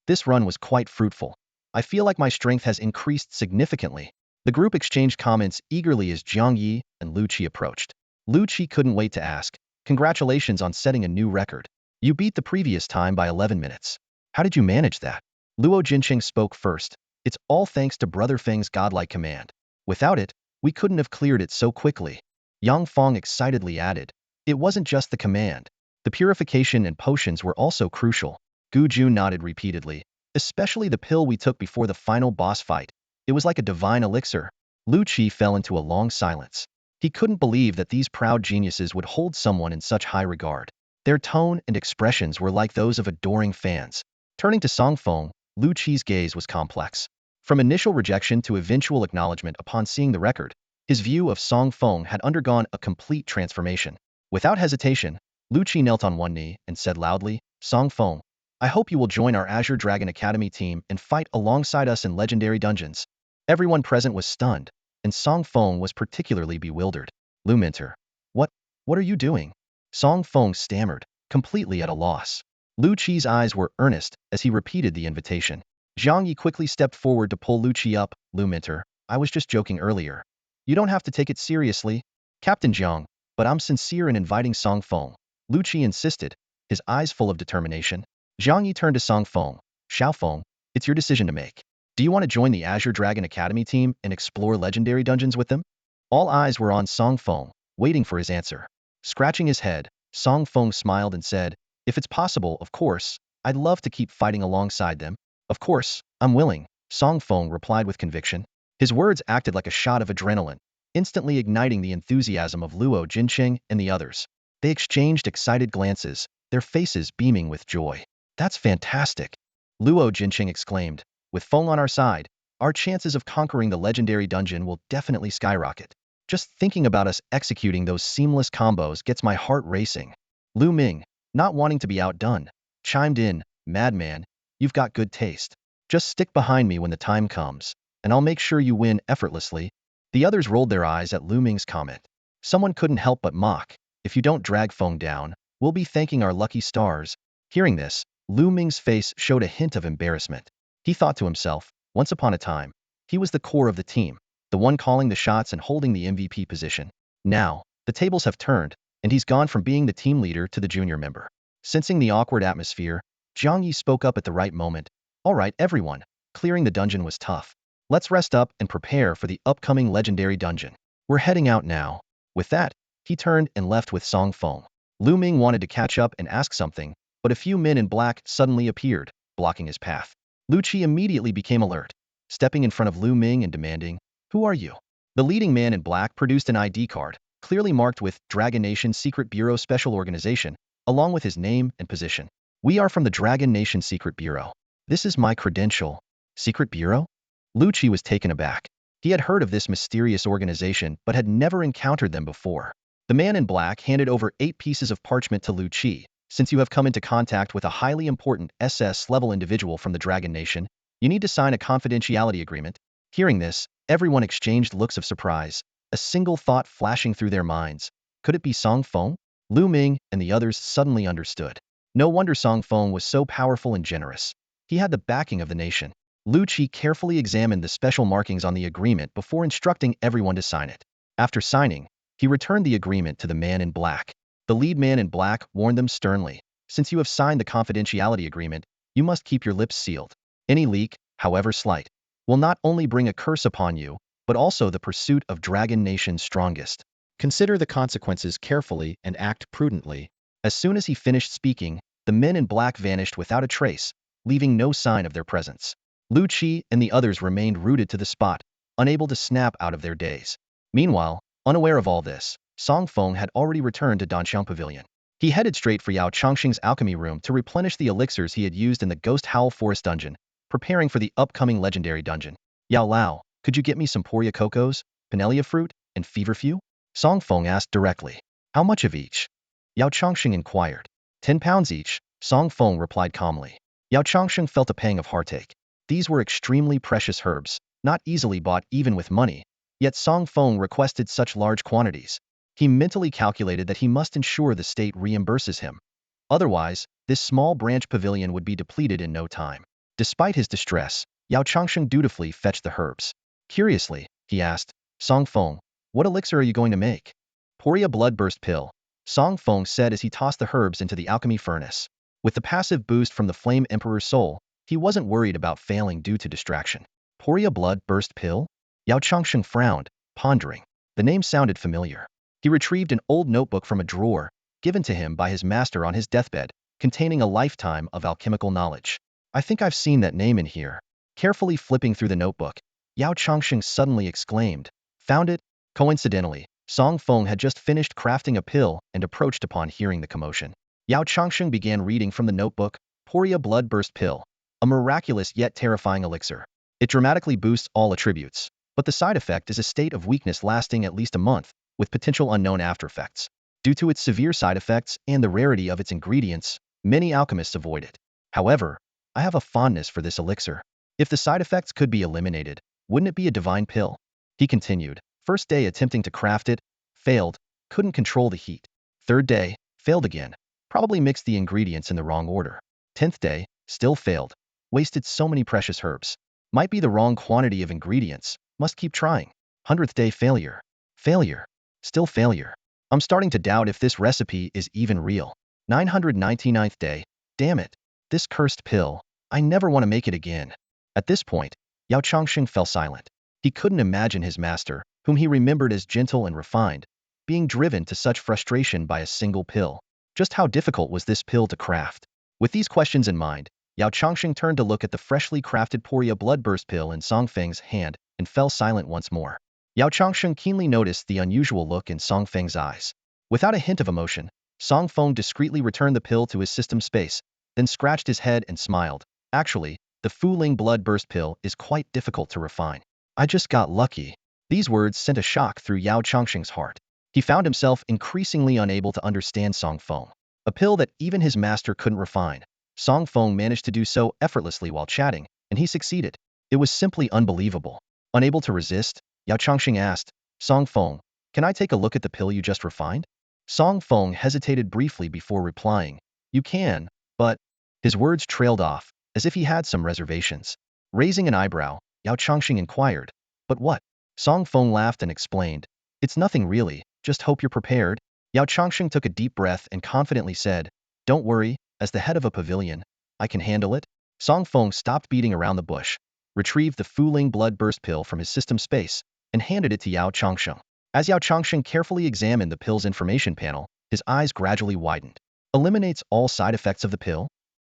This run was quite fruitful. I feel like my strength has increased significantly. The group exchanged comments eagerly as Jiang Yi and Lu Qi approached. Lu Qi couldn't wait to ask, congratulations on setting a new record. You beat the previous time by 11 minutes. How did you manage that? Luo Jinqing spoke first. It's all thanks to Brother Feng's godlike command. Without it, we couldn't have cleared it so quickly. Yang Feng excitedly added. It wasn't just the command. The purification and potions were also crucial. Gu Ju nodded repeatedly, especially the pill we took before the final boss fight. It was like a divine elixir. Lu Qi fell into a long silence. He couldn't believe that these proud geniuses would hold someone in such high regard. Their tone and expressions were like those of adoring fans. Turning to Song Feng, Lu Qi's gaze was complex. From initial rejection to eventual acknowledgement upon seeing the record, his view of Song Feng had undergone a complete transformation. Without hesitation, Lu Qi knelt on one knee and said loudly, Song Feng, I hope you will join our Azure Dragon Academy team and fight alongside us in legendary dungeons. Everyone present was stunned, and Song Feng was particularly bewildered. Lu Minter, what are you doing? Song Feng stammered, completely at a loss. Lu Qi's eyes were earnest as he repeated the invitation. Jiang Yi quickly stepped forward to pull Lu Qi up. Lu Minter, I was just joking earlier. You don't have to take it seriously, Captain Jiang, but I'm sincere in inviting Song Feng. Lu Qi insisted, his eyes full of determination. Jiang Yi turned to Song Feng. Xiao Feng, it's your decision to make. Do you want to join the Azure Dragon Academy team and explore legendary dungeons with them? All eyes were on Song Feng, waiting for his answer. Scratching his head, Song Feng smiled and said, if it's possible, of course, I'd love to keep fighting alongside them. Of course, I'm willing, Song Feng replied with conviction. His words acted like a shot of adrenaline, instantly igniting the enthusiasm of Luo Jinqing and the others. They exchanged excited glances, their faces beaming with joy. That's fantastic, Luo Jinqing exclaimed. With Feng on our side, our chances of conquering the legendary dungeon will definitely skyrocket. Just thinking about us executing those seamless combos gets my heart racing. Lu Ming, not wanting to be outdone, chimed in, Madman, you've got good taste. Just stick behind me when the time comes, and I'll make sure you win effortlessly. The others rolled their eyes at Lu Ming's comment. Someone couldn't help but mock. If you don't drag Feng down, we'll be thanking our lucky stars. Hearing this, Lu Ming's face showed a hint of embarrassment. He thought to himself, once upon a time, he was the core of the team, the one calling the shots and holding the MVP position. Now, the tables have turned, and he's gone from being the team leader to the junior member. Sensing the awkward atmosphere, Jiang Yi spoke up at the right moment. All right, everyone, clearing the dungeon was tough. Let's rest up and prepare for the upcoming legendary dungeon. We're heading out now. With that, he turned and left with Song Feng. Lu Ming wanted to catch up and ask something, but a few men in black suddenly appeared, blocking his path. Lu Qi immediately became alert, stepping in front of Lu Ming and demanding, who are you? The leading man in black produced an ID card, clearly marked with Dragon Nation Secret Bureau Special Organization, along with his name and position. We are from the Dragon Nation Secret Bureau. This is my credential. Secret Bureau? Lu Qi was taken aback. He had heard of this mysterious organization but had never encountered them before. The man in black handed over 8 pieces of parchment to Lu Qi. Since you have come into contact with a highly important SS-level individual from the Dragon Nation, you need to sign a confidentiality agreement. Hearing this, everyone exchanged looks of surprise, a single thought flashing through their minds. Could it be Song Feng? Lu Ming and the others suddenly understood. No wonder Song Feng was so powerful and generous. He had the backing of the nation. Lu Qi carefully examined the special markings on the agreement before instructing everyone to sign it. After signing, he returned the agreement to the man in black. The lead man in black warned them sternly, since you have signed the confidentiality agreement, you must keep your lips sealed. Any leak, however slight, will not only bring a curse upon you, but also the pursuit of Dragon Nation's strongest. Consider the consequences carefully and act prudently. As soon as he finished speaking, the men in black vanished without a trace, leaving no sign of their presence. Lu Qi and the others remained rooted to the spot, unable to snap out of their daze. Meanwhile, unaware of all this, Song Feng had already returned to Danxiang Pavilion. He headed straight for Yao Chongqing's alchemy room to replenish the elixirs he had used in the Ghost Howl Forest dungeon, preparing for the upcoming legendary dungeon. Yao Lao, Could you get me some Poria cocos, Pinelia fruit, and feverfew? Song Feng asked directly. How much of each? Yao Changxing inquired. 10 pounds each, Song Feng replied calmly. Yao Changxing felt a pang of heartache. These were extremely precious herbs, not easily bought even with money, yet Song Feng requested such large quantities. He mentally calculated that he must ensure the state reimburses him. Otherwise, this small branch pavilion would be depleted in no time. Despite his distress, Yao Changxing dutifully fetched the herbs. Curiously, he asked, Song Feng, what elixir are you going to make? Poria bloodburst pill, Song Feng said as he tossed the herbs into the alchemy furnace. With the passive boost from the Flame Emperor's soul, he wasn't worried about failing due to distraction. Poria bloodburst pill? Yao Changxing frowned, pondering. The name sounded familiar. He retrieved an old notebook from a drawer, given to him by his master on his deathbed, containing a lifetime of alchemical knowledge. I think I've seen that name in here. Carefully flipping through the notebook, Yao Changxing suddenly exclaimed, found it? Coincidentally, Song Feng had just finished crafting a pill and approached upon hearing the commotion. Yao Changxing began reading from the notebook, Poria bloodburst pill, a miraculous yet terrifying elixir. It dramatically boosts all attributes, but the side effect is a state of weakness lasting at least a month, with potential unknown aftereffects. Due to its severe side effects and the rarity of its ingredients, many alchemists avoid it. However, I have a fondness for this elixir. If the side effects could be eliminated, wouldn't it be a divine pill? He continued. First day attempting to craft it, failed, couldn't control the heat. Third day, failed again, probably mixed the ingredients in the wrong order. 10th day, still failed, wasted so many precious herbs. Might be the wrong quantity of ingredients, must keep trying. 100th day failure. Failure. Still failure. I'm starting to doubt if this recipe is even real. 999th day, damn it. This cursed pill, I never want to make it again. At this point, Yao Changxing fell silent. He couldn't imagine his master, whom he remembered as gentle and refined, being driven to such frustration by a single pill. Just how difficult was this pill to craft? With these questions in mind, Yao Changxing turned to look at the freshly crafted Poria bloodburst pill in Song Feng's hand and fell silent once more. Yao Changxing keenly noticed the unusual look in Song Feng's eyes. Without a hint of emotion, Song Feng discreetly returned the pill to his system space, then scratched his head and smiled. Actually, the Fuling bloodburst pill is quite difficult to refine. I just got lucky. These words sent a shock through Yao Changxing's heart. He found himself increasingly unable to understand Song Feng. A pill that even his master couldn't refine. Song Feng managed to do so effortlessly while chatting, and he succeeded. It was simply unbelievable. Unable to resist, Yao Changxing asked, Song Feng, can I take a look at the pill you just refined? Song Feng hesitated briefly before replying, you can, but... His words trailed off, as if he had some reservations. Raising an eyebrow, Yao Changxing inquired, but what? Song Feng laughed and explained, it's nothing really, just hope you're prepared. Yao Changxing took a deep breath and confidently said, don't worry, as the head of a pavilion, I can handle it. Song Feng stopped beating around the bush, retrieved the Fuling bloodburst pill from his system space, and handed it to Yao Changxing. As Yao Changxing carefully examined the pill's information panel, his eyes gradually widened. Eliminates all side effects of the pill?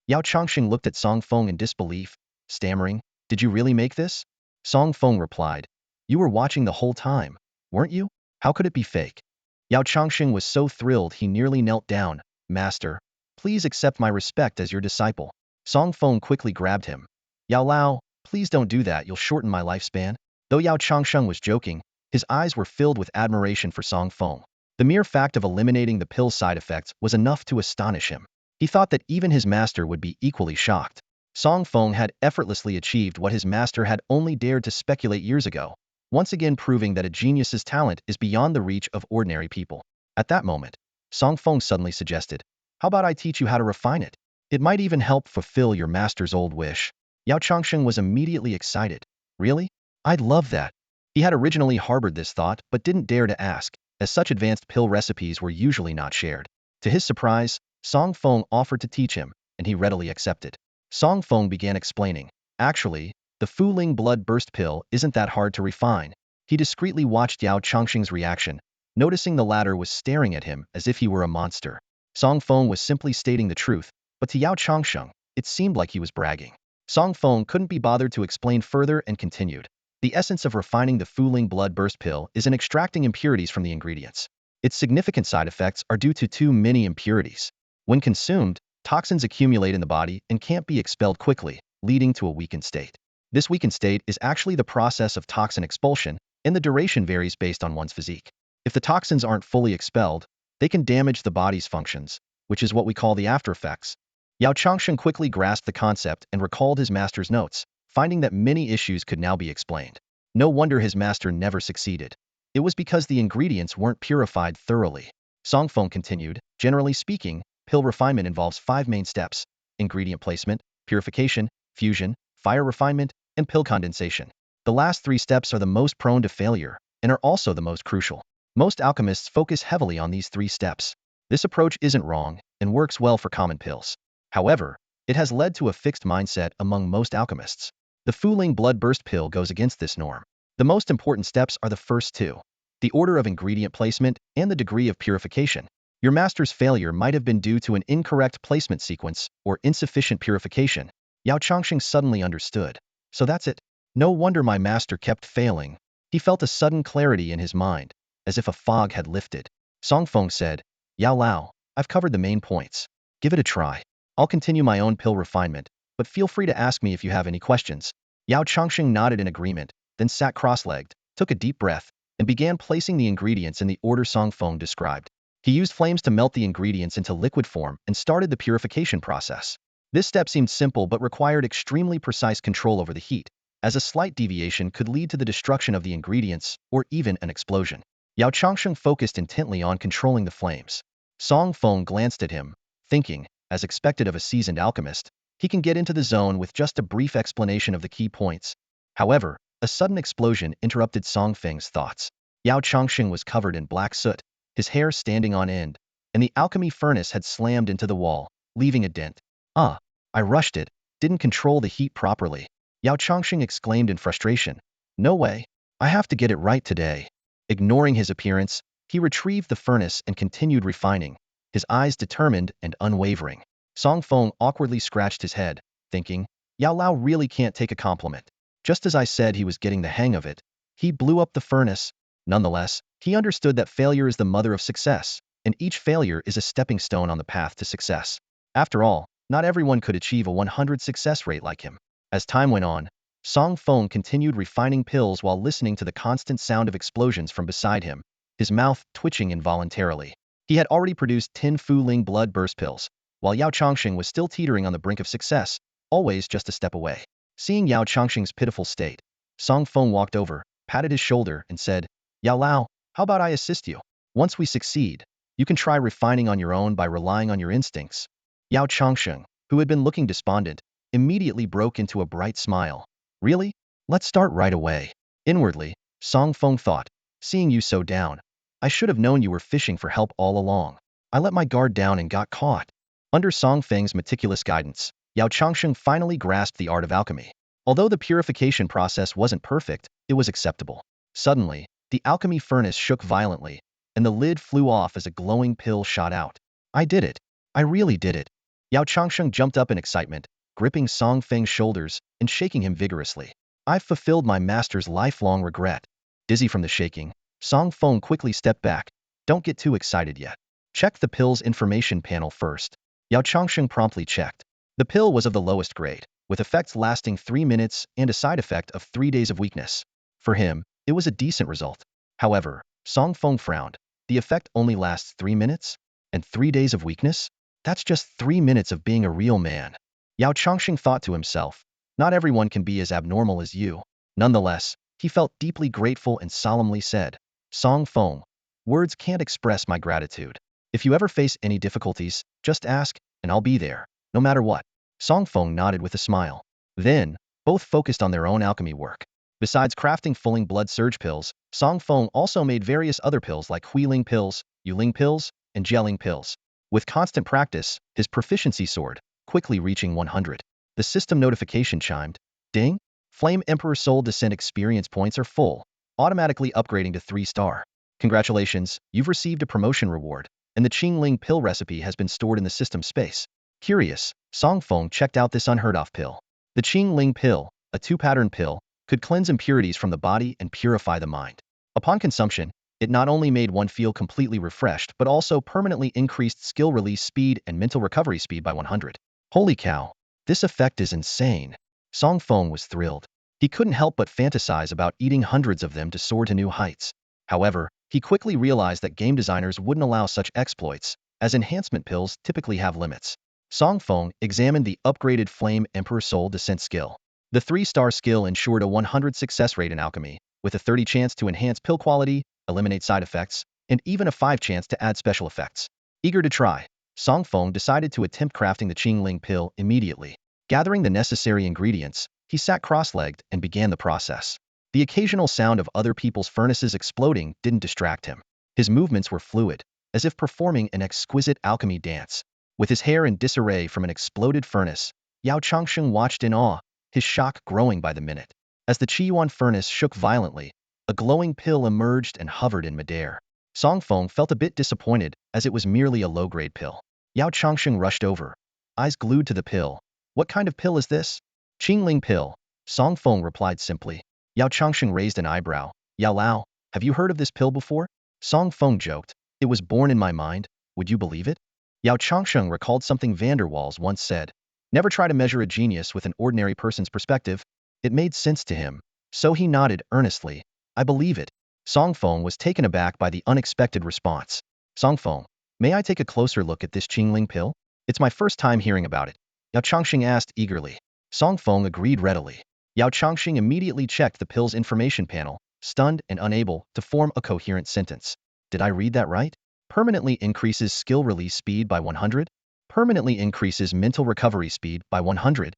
Yao Changxing looked at Song Feng in disbelief, stammering, did you really make this? Song Feng replied, you were watching the whole time, weren't you? How could it be fake? Yao Changxing was so thrilled he nearly knelt down. Master, please accept my respect as your disciple. Song Feng quickly grabbed him. Yao Lao, please don't do that, you'll shorten my lifespan. Though Yao Changxing was joking, his eyes were filled with admiration for Song Feng. The mere fact of eliminating the pill's side effects was enough to astonish him. He thought that even his master would be equally shocked. Song Feng had effortlessly achieved what his master had only dared to speculate years ago, once again proving that a genius's talent is beyond the reach of ordinary people. At that moment, Song Feng suddenly suggested, how about I teach you how to refine it? It might even help fulfill your master's old wish. Yao Changxing was immediately excited. Really? I'd love that. He had originally harbored this thought but didn't dare to ask, as such advanced pill recipes were usually not shared. To his surprise, Song Feng offered to teach him, and he readily accepted. Song Feng began explaining, actually, the Fuling bloodburst pill isn't that hard to refine. He discreetly watched Yao Changxing's reaction, noticing the latter was staring at him as if he were a monster. Song Feng was simply stating the truth, but to Yao Changxing, it seemed like he was bragging. Song Feng couldn't be bothered to explain further and continued. The essence of refining the Fuling bloodburst pill is in extracting impurities from the ingredients. Its significant side effects are due to too many impurities. When consumed, toxins accumulate in the body and can't be expelled quickly, leading to a weakened state. This weakened state is actually the process of toxin expulsion, and the duration varies based on one's physique. If the toxins aren't fully expelled, they can damage the body's functions, which is what we call the after effects. Yao Changshen quickly grasped the concept and recalled his master's notes, finding that many issues could now be explained. No wonder his master never succeeded. It was because the ingredients weren't purified thoroughly. Song Feng continued, generally speaking, pill refinement involves 5 main steps: ingredient placement, purification, fusion, fire refinement, and pill condensation. The last 3 steps are the most prone to failure and are also the most crucial. Most alchemists focus heavily on these 3 steps. This approach isn't wrong and works well for common pills. However, it has led to a fixed mindset among most alchemists. The Fuling blood burst pill goes against this norm. The most important steps are the first 2: the order of ingredient placement and the degree of purification. Your master's failure might have been due to an incorrect placement sequence or insufficient purification. Yao Changxing suddenly understood. So that's it. No wonder my master kept failing. He felt a sudden clarity in his mind, as if a fog had lifted. Song Feng said, Yao Lao, I've covered the main points. Give it a try. I'll continue my own pill refinement, but feel free to ask me if you have any questions. Yao Changxing nodded in agreement, then sat cross-legged, took a deep breath, and began placing the ingredients in the order Song Feng described. He used flames to melt the ingredients into liquid form and started the purification process. This step seemed simple but required extremely precise control over the heat, as a slight deviation could lead to the destruction of the ingredients or even an explosion. Yao Changxing focused intently on controlling the flames. Song Feng glanced at him, thinking, as expected of a seasoned alchemist, he can get into the zone with just a brief explanation of the key points. However, a sudden explosion interrupted Song Feng's thoughts. Yao Changxing was covered in black soot, his hair standing on end, and the alchemy furnace had slammed into the wall, leaving a dent. Ah, I rushed it, didn't control the heat properly. Yao Changxing exclaimed in frustration. No way. I have to get it right today. Ignoring his appearance, he retrieved the furnace and continued refining, his eyes determined and unwavering. Song Feng awkwardly scratched his head, thinking, Yao Lao really can't take a compliment. Just as I said he was getting the hang of it, he blew up the furnace. Nonetheless, he understood that failure is the mother of success, and each failure is a stepping stone on the path to success. After all, not everyone could achieve a 100 success rate like him. As time went on, Song Feng continued refining pills while listening to the constant sound of explosions from beside him, his mouth twitching involuntarily. He had already produced 10 Fuling blood burst pills, while Yao Changxing was still teetering on the brink of success, always just a step away. Seeing Yao Changxing's pitiful state, Song Feng walked over, patted his shoulder, and said, Yao Lao, how about I assist you? Once we succeed, you can try refining on your own by relying on your instincts. Yao Changxing, who had been looking despondent, immediately broke into a bright smile. Really? Let's start right away. Inwardly, Song Feng thought, seeing you so down, I should have known you were fishing for help all along. I let my guard down and got caught. Under Song Feng's meticulous guidance, Yao Changxing finally grasped the art of alchemy. Although the purification process wasn't perfect, it was acceptable. Suddenly, the alchemy furnace shook violently, and the lid flew off as a glowing pill shot out. I did it. I really did it. Yao Changxing jumped up in excitement, gripping Song Feng's shoulders and shaking him vigorously. I've fulfilled my master's lifelong regret. Dizzy from the shaking, Song Feng quickly stepped back. Don't get too excited yet. Check the pill's information panel first. Yao Changxing promptly checked. The pill was of the lowest grade, with effects lasting 3 minutes and a side effect of 3 days of weakness. For him, it was a decent result. However, Song Feng frowned. The effect only lasts 3 minutes? And 3 days of weakness? That's just 3 minutes of being a real man. Yao Changxing thought to himself, not everyone can be as abnormal as you. Nonetheless, he felt deeply grateful and solemnly said, Song Feng, words can't express my gratitude. If you ever face any difficulties, just ask, and I'll be there, no matter what. Song Feng nodded with a smile. Then, both focused on their own alchemy work. Besides crafting Fuling blood surge pills, Song Feng also made various other pills like Huiling pills, Yuling pills, and Gelling pills. With constant practice, his proficiency soared, quickly reaching 100. The system notification chimed. Ding! Flame Emperor Soul Descent experience points are full, automatically upgrading to 3-star. Congratulations, you've received a promotion reward, and the Qingling pill recipe has been stored in the system space. Curious, Song Feng checked out this unheard-of pill. The Qingling pill, a 2-pattern pill, could cleanse impurities from the body and purify the mind. Upon consumption, it not only made one feel completely refreshed but also permanently increased skill release speed and mental recovery speed by 100. Holy cow! This effect is insane. Song Feng was thrilled. He couldn't help but fantasize about eating hundreds of them to soar to new heights. However, he quickly realized that game designers wouldn't allow such exploits, as enhancement pills typically have limits. Song Feng examined the upgraded Flame Emperor Soul Descent skill. The 3-star skill ensured a 100 success rate in alchemy, with a 30 chance to enhance pill quality, eliminate side effects, and even a 5 chance to add special effects. Eager to try, Song Feng decided to attempt crafting the Qingling pill immediately. Gathering the necessary ingredients, he sat cross-legged and began the process. The occasional sound of other people's furnaces exploding didn't distract him. His movements were fluid, as if performing an exquisite alchemy dance. With his hair in disarray from an exploded furnace, Yao Changsheng watched in awe, his shock growing by the minute. As the Qiyuan furnace shook violently, a glowing pill emerged and hovered in midair. Song Feng felt a bit disappointed, as it was merely a low-grade pill. Yao Changsheng rushed over, eyes glued to the pill. What kind of pill is this? Qingling pill, Song Feng replied simply. Yao Changsheng raised an eyebrow. Yao Lao, have you heard of this pill before? Song Feng joked. It was born in my mind, would you believe it? Yao Changsheng recalled something van der Waals once said. Never try to measure a genius with an ordinary person's perspective. It made sense to him, so he nodded earnestly. I believe it. Song Feng was taken aback by the unexpected response. Song Feng, may I take a closer look at this Qingling pill? It's my first time hearing about it. Yao Changsheng asked eagerly. Song Feng agreed readily. Yao Changsheng immediately checked the pill's information panel, stunned and unable to form a coherent sentence. Did I read that right? Permanently increases skill release speed by 100? Permanently increases mental recovery speed by 100?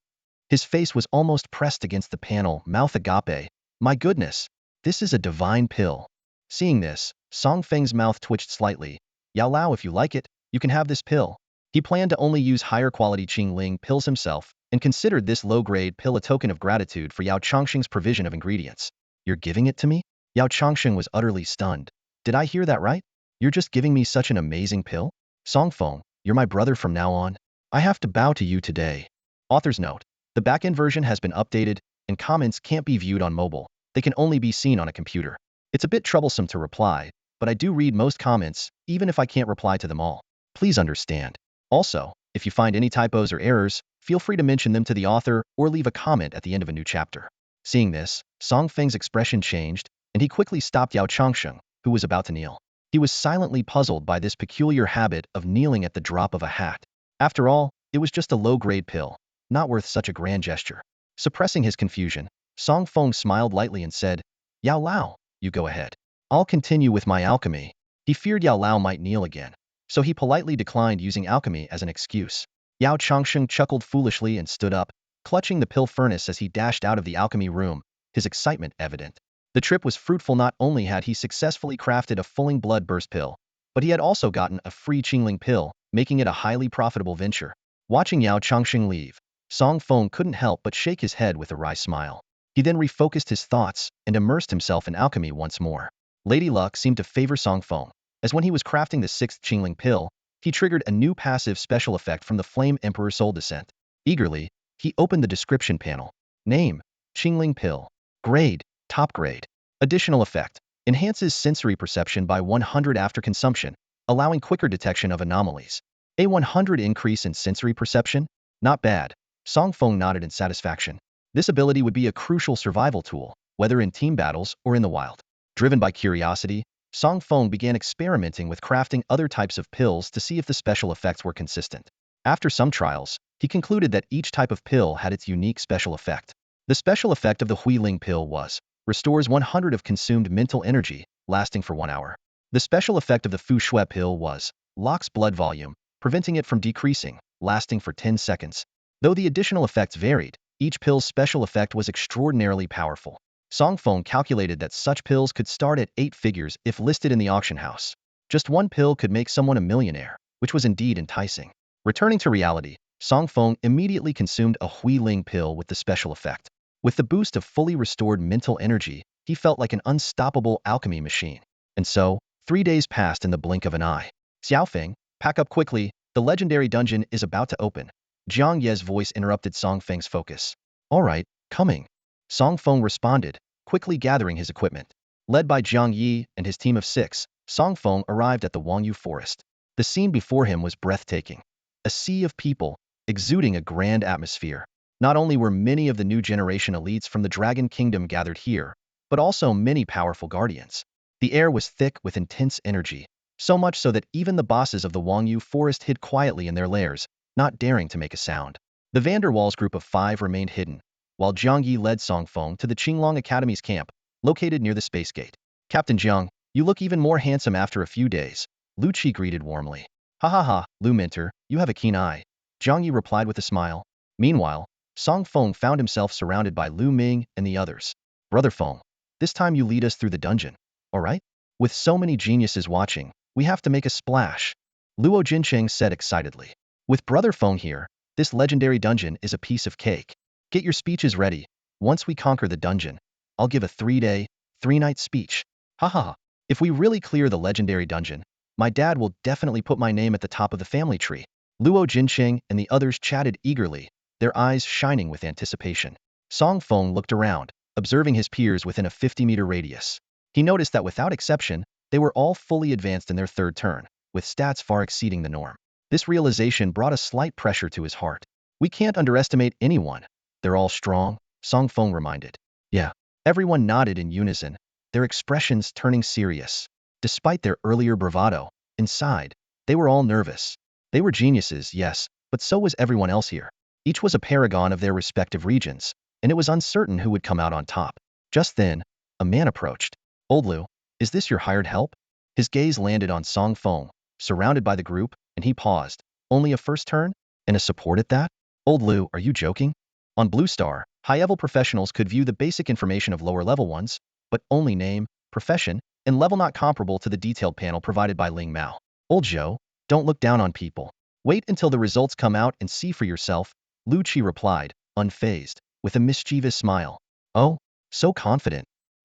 His face was almost pressed against the panel, mouth agape. My goodness, this is a divine pill. Seeing this, Song Feng's mouth twitched slightly. Yao Lao, if you like it, you can have this pill. He planned to only use higher quality Qingling pills himself, and considered this low-grade pill a token of gratitude for Yao Changsheng's provision of ingredients. You're giving it to me? Yao Changsheng was utterly stunned. Did I hear that right? You're just giving me such an amazing pill? Song Feng, you're my brother from now on. I have to bow to you today. Author's note. The backend version has been updated, and comments can't be viewed on mobile. They can only be seen on a computer. It's a bit troublesome to reply, but I do read most comments, even if I can't reply to them all. Please understand. Also, if you find any typos or errors, feel free to mention them to the author or leave a comment at the end of a new chapter. Seeing this, Song Feng's expression changed, and he quickly stopped Yao Changsheng, who was about to kneel. He was silently puzzled by this peculiar habit of kneeling at the drop of a hat. After all, it was just a low-grade pill, not worth such a grand gesture. Suppressing his confusion, Song Feng smiled lightly and said, Yao Lao, you go ahead. I'll continue with my alchemy. He feared Yao Lao might kneel again, so he politely declined using alchemy as an excuse. Yao Changsheng chuckled foolishly and stood up, clutching the pill furnace as he dashed out of the alchemy room, his excitement evident. The trip was fruitful. Not only had he successfully crafted a fulling blood burst pill, but he had also gotten a free Qingling pill, making it a highly profitable venture. Watching Yao Changsheng leave, Song Feng couldn't help but shake his head with a wry smile. He then refocused his thoughts and immersed himself in alchemy once more. Lady Luck seemed to favor Song Feng, as when he was crafting the 6th Qingling pill, he triggered a new passive special effect from the Flame Emperor Soul Descent. Eagerly, he opened the description panel. Name, Qingling pill. Grade, top grade. Additional effect, enhances sensory perception by 100 after consumption, allowing quicker detection of anomalies. A 100 increase in sensory perception? Not bad. Song Feng nodded in satisfaction. This ability would be a crucial survival tool, whether in team battles or in the wild. Driven by curiosity, Song Feng began experimenting with crafting other types of pills to see if the special effects were consistent. After some trials, he concluded that each type of pill had its unique special effect. The special effect of the Huiling pill was, restores 100 of consumed mental energy, lasting for 1 hour. The special effect of the Fu Shui pill was, locks blood volume, preventing it from decreasing, lasting for 10 seconds. Though the additional effects varied, each pill's special effect was extraordinarily powerful. Song Feng calculated that such pills could start at 8 figures if listed in the auction house. Just one pill could make someone a millionaire, which was indeed enticing. Returning to reality, Song Feng immediately consumed a Huiling pill with the special effect. With the boost of fully restored mental energy, he felt like an unstoppable alchemy machine. And so, 3 days passed in the blink of an eye. Xiaofeng, pack up quickly, the legendary dungeon is about to open. Jiang Ye's voice interrupted Song Feng's focus. All right, coming. Song Feng responded, quickly gathering his equipment. Led by Jiang Yi and his team of 6, Song Feng arrived at the Wangyu forest. The scene before him was breathtaking. A sea of people, exuding a grand atmosphere. Not only were many of the new generation elites from the Dragon Kingdom gathered here, but also many powerful guardians. The air was thick with intense energy, so much so that even the bosses of the Wangyu forest hid quietly in their lairs, not daring to make a sound. The Vanderwalls group of 5 remained hidden, while Jiang Yi led Song Feng to the Qinglong Academy's camp, located near the space gate. Captain Jiang, you look even more handsome after a few days, Lu Qi greeted warmly. Ha ha ha, Lu Minter, you have a keen eye, Jiang Yi replied with a smile. Meanwhile, Song Feng found himself surrounded by Lu Ming and the others. Brother Feng, this time you lead us through the dungeon, all right? With so many geniuses watching, we have to make a splash, Luo Jincheng said excitedly. With Brother Feng here, this legendary dungeon is a piece of cake. Get your speeches ready. Once we conquer the dungeon, I'll give a 3-day, 3-night speech. Ha ha ha. If we really clear the legendary dungeon, my dad will definitely put my name at the top of the family tree. Luo Jincheng and the others chatted eagerly, their eyes shining with anticipation. Song Feng looked around, observing his peers within a 50-meter radius. He noticed that without exception, they were all fully advanced in their third turn, with stats far exceeding the norm. This realization brought a slight pressure to his heart. We can't underestimate anyone. They're all strong, Song Feng reminded. Yeah. Everyone nodded in unison, their expressions turning serious. Despite their earlier bravado, inside, they were all nervous. They were geniuses, yes, but so was everyone else here. Each was a paragon of their respective regions, and it was uncertain who would come out on top. Just then, a man approached. Old Lu, is this your hired help? His gaze landed on Song Feng, surrounded by the group, and he paused. Only a first turn? And a support at that? Old Lu, are you joking? On Blue Star, high-level professionals could view the basic information of lower-level ones, but only name, profession, and level not comparable to the detailed panel provided by Ling Mao. Old Zhou, don't look down on people. Wait until the results come out and see for yourself, Lu Qi replied, unfazed, with a mischievous smile. Oh, so confident.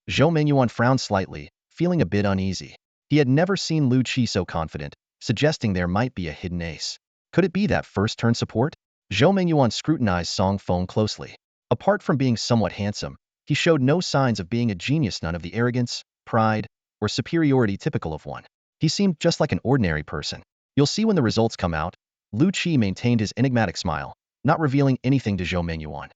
Zhou Mengyuan frowned slightly, feeling a bit uneasy. He had never seen Lu Qi so confident, suggesting there might be a hidden ace. Could it be that first-turn support? Zhou Mengyuan scrutinized Song Feng closely. Apart from being somewhat handsome, he showed no signs of being a genius, none of the arrogance, pride, or superiority typical of one. He seemed just like an ordinary person. You'll see when the results come out. Lu Qi maintained his enigmatic smile, not revealing anything to Zhou Mengyuan.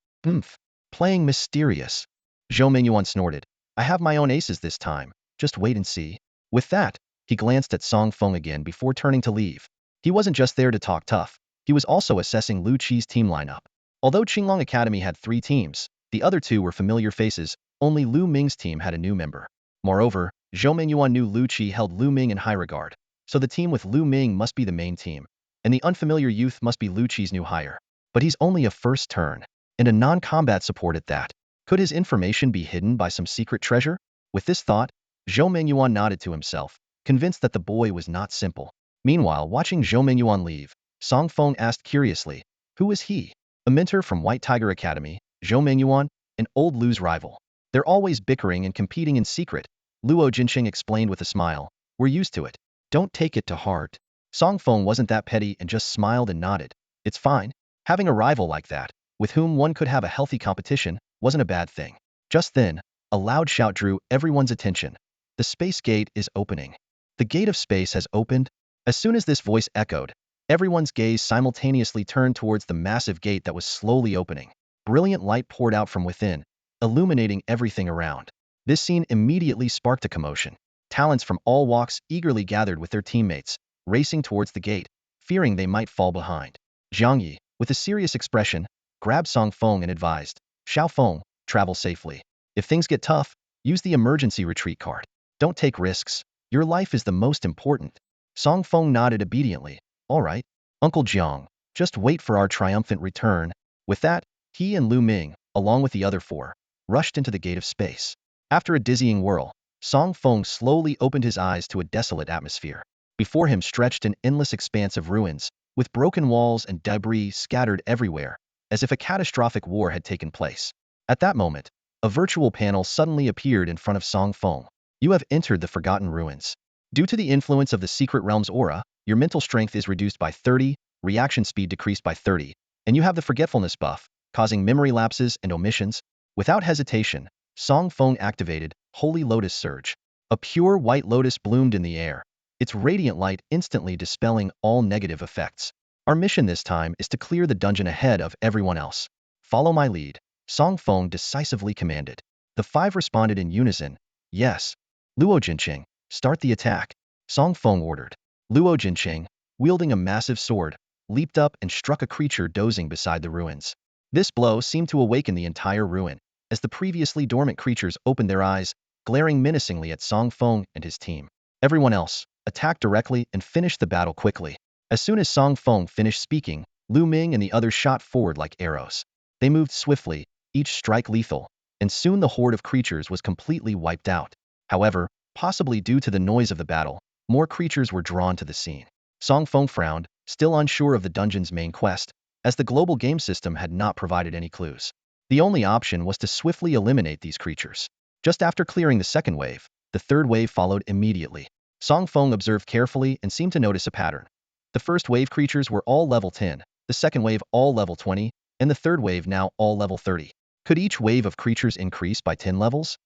Playing mysterious. Zhou Mengyuan snorted. I have my own aces this time, just wait and see. With that, he glanced at Song Feng again before turning to leave. He wasn't just there to talk tough, he was also assessing Lu Qi's team lineup. Although Qinglong Academy had 3 teams, the other 2 were familiar faces, only Lu Ming's team had a new member. Moreover, Zhou Mengyuan knew Lu Qi held Lu Ming in high regard, so the team with Lu Ming must be the main team, and the unfamiliar youth must be Lu Qi's new hire. But he's only a first turn, and a non-combat support at that. Could his information be hidden by some secret treasure? With this thought, Zhou Mengyuan nodded to himself, convinced that the boy was not simple. Meanwhile, watching Zhou Mengyuan leave, Song Feng asked curiously, who is he? A mentor from White Tiger Academy, Zhou Mengyuan, an old Lu's rival. They're always bickering and competing in secret, Luo Jincheng explained with a smile. We're used to it. Don't take it to heart. Song Feng wasn't that petty and just smiled and nodded. It's fine. Having a rival like that, with whom one could have a healthy competition, wasn't a bad thing. Just then, a loud shout drew everyone's attention. The space gate is opening. The gate of space has opened. As soon as this voice echoed, everyone's gaze simultaneously turned towards the massive gate that was slowly opening. Brilliant light poured out from within, illuminating everything around. This scene immediately sparked a commotion. Talents from all walks eagerly gathered with their teammates, racing towards the gate, fearing they might fall behind. Jiang Yi, with a serious expression, grabbed Song Feng and advised, Xiao Feng, travel safely. If things get tough, use the emergency retreat card. Don't take risks. Your life is the most important. Song Feng nodded obediently. All right, Uncle Jiang, just wait for our triumphant return. With that, he and Lu Ming, along with the other 4, rushed into the gate of space. After a dizzying whirl, Song Feng slowly opened his eyes to a desolate atmosphere. Before him stretched an endless expanse of ruins, with broken walls and debris scattered everywhere, as if a catastrophic war had taken place. At that moment, a virtual panel suddenly appeared in front of Song Feng. You have entered the Forgotten Ruins. Due to the influence of the Secret Realm's aura, your mental strength is reduced by 30, reaction speed decreased by 30, and you have the forgetfulness buff, causing memory lapses and omissions. Without hesitation, Song Feng activated Holy Lotus Surge. A pure white lotus bloomed in the air, its radiant light instantly dispelling all negative effects. Our mission this time is to clear the dungeon ahead of everyone else. Follow my lead, Song Feng decisively commanded. The five responded in unison, yes. Luo Jinqing, start the attack, Song Feng ordered. Luo Jinqing, wielding a massive sword, leaped up and struck a creature dozing beside the ruins. This blow seemed to awaken the entire ruin, as the previously dormant creatures opened their eyes, glaring menacingly at Song Feng and his team. Everyone else, attack directly and finish the battle quickly. As soon as Song Feng finished speaking, Lu Ming and the others shot forward like arrows. They moved swiftly, each strike lethal, and soon the horde of creatures was completely wiped out. However, possibly due to the noise of the battle, more creatures were drawn to the scene. Song Feng frowned, still unsure of the dungeon's main quest, as the global game system had not provided any clues. The only option was to swiftly eliminate these creatures. Just after clearing the second wave, the third wave followed immediately. Song Feng observed carefully and seemed to notice a pattern. The first wave creatures were all level 10, the second wave all level 20, and the third wave now all level 30. Could each wave of creatures increase by 10 levels?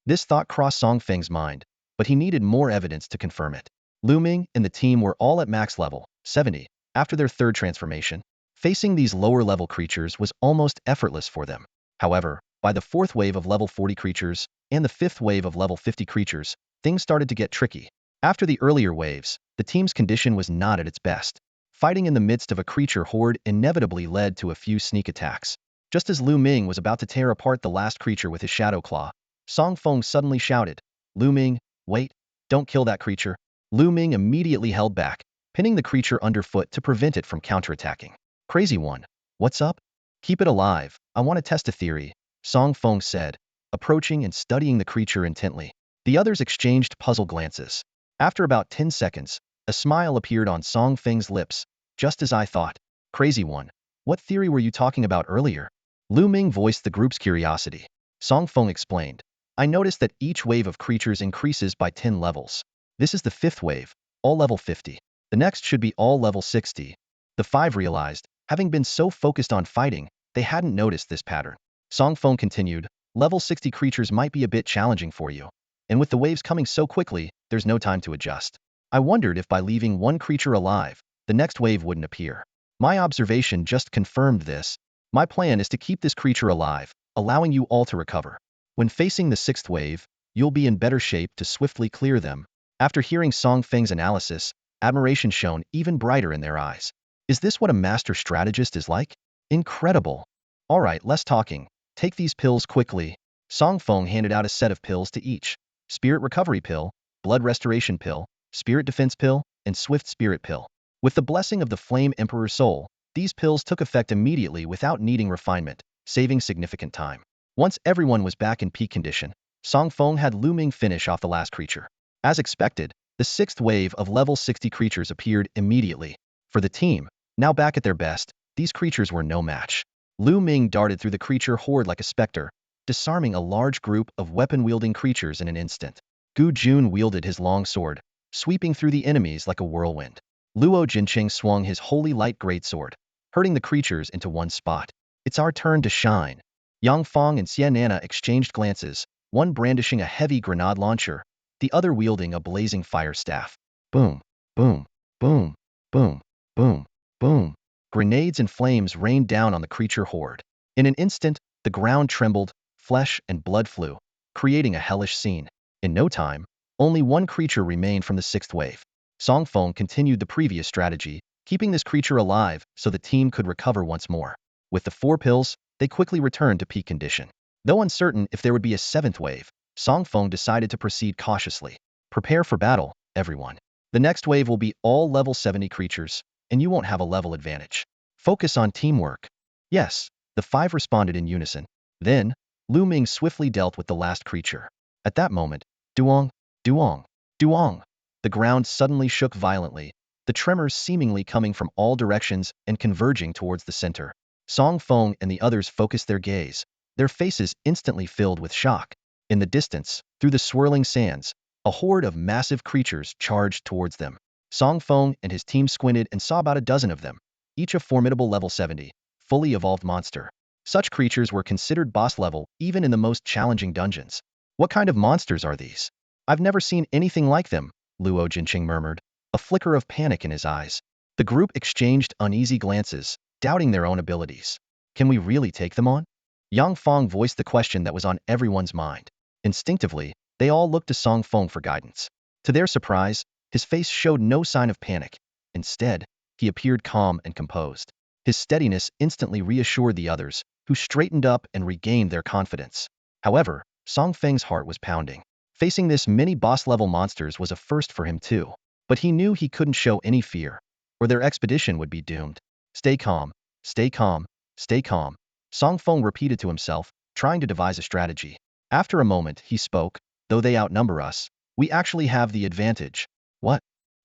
This thought crossed Song Feng's mind, but he needed more evidence to confirm it. Lu Ming and the team were all at max level, 70, after their third transformation. Facing these lower-level creatures was almost effortless for them. However, by the fourth wave of level 40 creatures and the fifth wave of level 50 creatures, things started to get tricky. After the earlier waves, the team's condition was not at its best. Fighting in the midst of a creature horde inevitably led to a few sneak attacks. Just as Lu Ming was about to tear apart the last creature with his shadow claw, Song Feng suddenly shouted, Lu Ming, wait, don't kill that creature. Lu Ming immediately held back, pinning the creature underfoot to prevent it from counterattacking. Crazy one, what's up? Keep it alive, I want to test a theory, Song Feng said, approaching and studying the creature intently. The others exchanged puzzled glances. After about 10 seconds, a smile appeared on Song Feng's lips, just as I thought. Crazy one, what theory were you talking about earlier? Lu Ming voiced the group's curiosity. Song Feng explained, I noticed that each wave of creatures increases by 10 levels. This is the fifth wave, all level 50. The next should be all level 60. The five realized, having been so focused on fighting, they hadn't noticed this pattern. Song Feng continued, level 60 creatures might be a bit challenging for you. And with the waves coming so quickly, there's no time to adjust. I wondered if by leaving one creature alive, the next wave wouldn't appear. My observation just confirmed this. My plan is to keep this creature alive, allowing you all to recover. When facing the sixth wave, you'll be in better shape to swiftly clear them. After hearing Song Feng's analysis, admiration shone even brighter in their eyes. Is this what a master strategist is like? Incredible. All right, less talking. Take these pills quickly. Song Feng handed out a set of pills to each. Spirit Recovery Pill, Blood Restoration Pill, Spirit Defense Pill, and Swift Spirit Pill. With the blessing of the Flame Emperor's soul, these pills took effect immediately without needing refinement, saving significant time. Once everyone was back in peak condition, Song Feng had Lu Ming finish off the last creature. As expected, the sixth wave of level 60 creatures appeared immediately. For the team, now back at their best, these creatures were no match. Lu Ming darted through the creature horde like a specter, disarming a large group of weapon-wielding creatures in an instant. Gu Jun wielded his long sword, sweeping through the enemies like a whirlwind. Luo Jinqing swung his holy light greatsword, herding the creatures into one spot. It's our turn to shine. Yang Feng and Xie Nana exchanged glances, one brandishing a heavy grenade launcher, the other wielding a blazing fire staff. Boom, boom, boom, boom, boom, boom. Grenades and flames rained down on the creature horde. In an instant, the ground trembled, flesh and blood flew, creating a hellish scene. In no time, only one creature remained from the sixth wave. Song Feng continued the previous strategy, keeping this creature alive so the team could recover once more. With the 4 pills, they quickly returned to peak condition. Though uncertain if there would be a 7th wave, Song Feng decided to proceed cautiously. Prepare for battle, everyone. The next wave will be all level 70 creatures, and you won't have a level advantage. Focus on teamwork. Yes, the 5 responded in unison. Then, Lu Ming swiftly dealt with the last creature. At that moment, duong, duong, duong. The ground suddenly shook violently, the tremors seemingly coming from all directions and converging towards the center. Song Feng and the others focused their gaze, their faces instantly filled with shock. In the distance, through the swirling sands, a horde of massive creatures charged towards them. Song Feng and his team squinted and saw about a dozen of them, each a formidable level 70, fully evolved monster. Such creatures were considered boss level even in the most challenging dungeons. What kind of monsters are these? I've never seen anything like them, Luo Jinqing murmured, a flicker of panic in his eyes. The group exchanged uneasy glances, doubting their own abilities. Can we really take them on? Yang Feng voiced the question that was on everyone's mind. Instinctively, they all looked to Song Feng for guidance. To their surprise, his face showed no sign of panic. Instead, he appeared calm and composed. His steadiness instantly reassured the others, who straightened up and regained their confidence. However, Song Feng's heart was pounding. Facing this many boss-level monsters was a first for him too. But he knew he couldn't show any fear, or their expedition would be doomed. Stay calm, stay calm, stay calm. Song Feng repeated to himself, trying to devise a strategy. After a moment, he spoke, though they outnumber us, we actually have the advantage. What?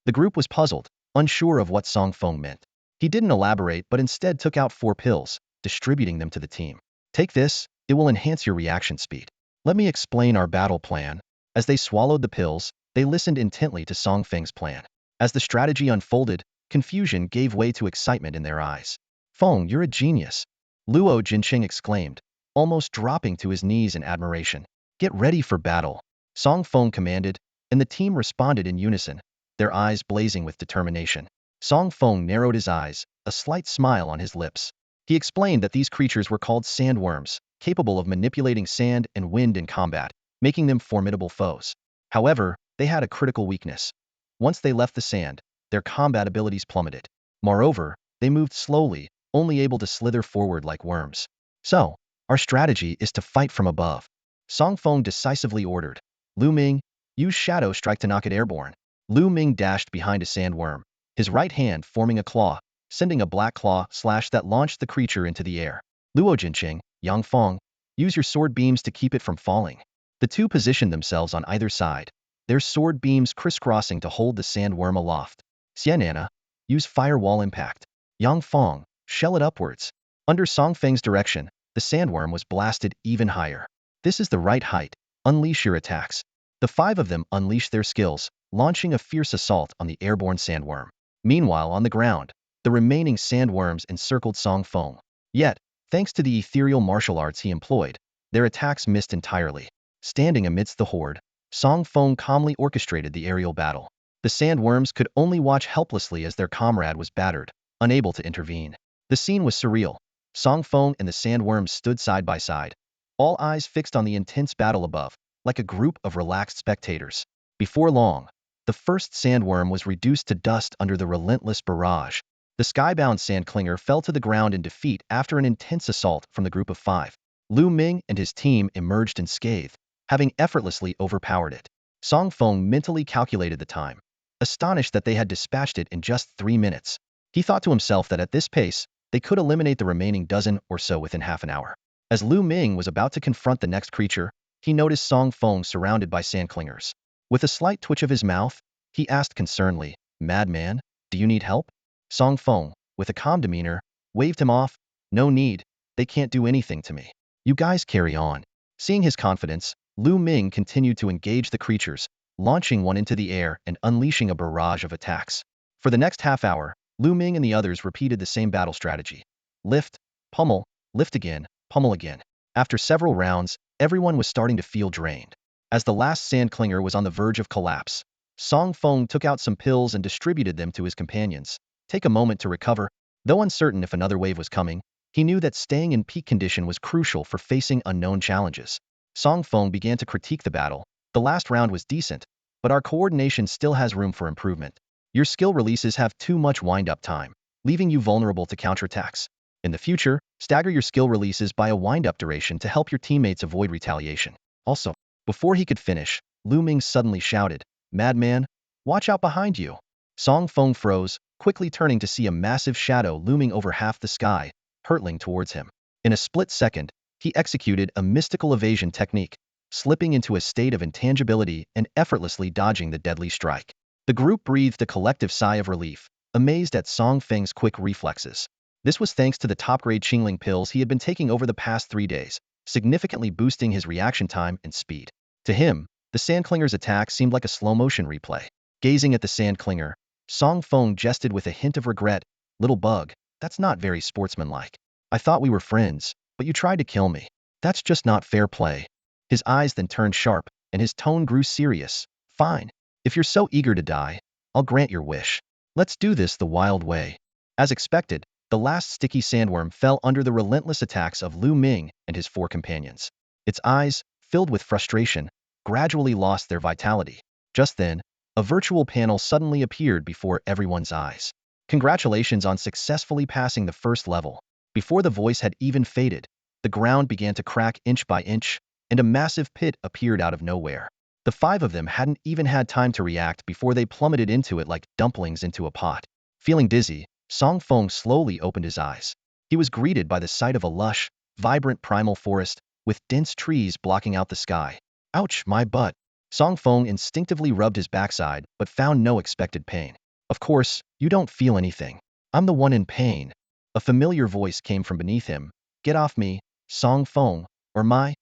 The group was puzzled, unsure of what Song Feng meant. He didn't elaborate but instead took out 4 pills, distributing them to the team. Take this, it will enhance your reaction speed. Let me explain our battle plan. As they swallowed the pills, they listened intently to Song Feng's plan. As the strategy unfolded, confusion gave way to excitement in their eyes. Feng, you're a genius. Luo Jinqing exclaimed, almost dropping to his knees in admiration. Get ready for battle. Song Feng commanded, and the team responded in unison, their eyes blazing with determination. Song Feng narrowed his eyes, a slight smile on his lips. He explained that these creatures were called sandworms, capable of manipulating sand and wind in combat, making them formidable foes. However, they had a critical weakness. Once they left the sand, their combat abilities plummeted. Moreover, they moved slowly, only able to slither forward like worms. So, our strategy is to fight from above. Song Feng decisively ordered. Lu Ming, use Shadow Strike to knock it airborne. Lu Ming dashed behind a sandworm, his right hand forming a claw, sending a black claw slash that launched the creature into the air. Luo Jinqing, Yang Feng, use your sword beams to keep it from falling. The two positioned themselves on either side, their sword beams crisscrossing to hold the sandworm aloft. Xianana, use firewall impact. Yang Feng, shell it upwards. Under Song Feng's direction, the sandworm was blasted even higher. This is the right height. Unleash your attacks. The 5 of them unleashed their skills, launching a fierce assault on the airborne sandworm. Meanwhile, on the ground, the remaining sandworms encircled Song Feng. Yet, thanks to the ethereal martial arts he employed, their attacks missed entirely. Standing amidst the horde, Song Feng calmly orchestrated the aerial battle. The sandworms could only watch helplessly as their comrade was battered, unable to intervene. The scene was surreal. Song Feng and the sandworms stood side by side, all eyes fixed on the intense battle above, like a group of relaxed spectators. Before long, the first sandworm was reduced to dust under the relentless barrage. The skybound sandclinger fell to the ground in defeat after an intense assault from the group of 5. Lu Ming and his team emerged unscathed, having effortlessly overpowered it. Song Feng mentally calculated the time, astonished that they had dispatched it in just 3 minutes. He thought to himself that at this pace, they could eliminate the remaining dozen or so within half an hour. As Lu Ming was about to confront the next creature, he noticed Song Feng surrounded by sandclingers. With a slight twitch of his mouth, he asked concernedly, "Madman, do you need help?" Song Feng, with a calm demeanor, waved him off. "No need, they can't do anything to me. You guys carry on." Seeing his confidence, Lu Ming continued to engage the creatures, launching one into the air and unleashing a barrage of attacks. For the next half hour, Lu Ming and the others repeated the same battle strategy. Lift, pummel, lift again, pummel again. After several rounds, everyone was starting to feel drained. As the last sandclinger was on the verge of collapse, Song Feng took out some pills and distributed them to his companions. Take a moment to recover. Though uncertain if another wave was coming, he knew that staying in peak condition was crucial for facing unknown challenges. Song Feng began to critique the battle. The last round was decent, but our coordination still has room for improvement. Your skill releases have too much wind-up time, leaving you vulnerable to counterattacks. In the future, stagger your skill releases by a wind-up duration to help your teammates avoid retaliation. Also, before he could finish, Lu Ming suddenly shouted, "Madman, watch out behind you." Song Feng froze, quickly turning to see a massive shadow looming over half the sky, hurtling towards him. In a split second, he executed a mystical evasion technique, slipping into a state of intangibility and effortlessly dodging the deadly strike. The group breathed a collective sigh of relief, amazed at Song Feng's quick reflexes. This was thanks to the top-grade Qingling pills he had been taking over the past 3 days, significantly boosting his reaction time and speed. To him, the Sandclinger's attack seemed like a slow-motion replay. Gazing at the Sandclinger, Song Feng jested with a hint of regret. "Little bug, that's not very sportsmanlike. I thought we were friends, but you tried to kill me. That's just not fair play." His eyes then turned sharp, and his tone grew serious. "Fine. If you're so eager to die, I'll grant your wish. Let's do this the wild way." As expected, the last sticky sandworm fell under the relentless attacks of Lu Ming and his 4 companions. Its eyes, filled with frustration, gradually lost their vitality. Just then, a virtual panel suddenly appeared before everyone's eyes. Congratulations on successfully passing the first level. Before the voice had even faded, the ground began to crack inch by inch, and a massive pit appeared out of nowhere. The 5 of them hadn't even had time to react before they plummeted into it like dumplings into a pot. Feeling dizzy, Song Feng slowly opened his eyes. He was greeted by the sight of a lush, vibrant primal forest, with dense trees blocking out the sky. Ouch, my butt. Song Feng instinctively rubbed his backside, but found no expected pain. Of course, you don't feel anything. I'm the one in pain. A familiar voice came from beneath him. Get off me, Song Feng, or my...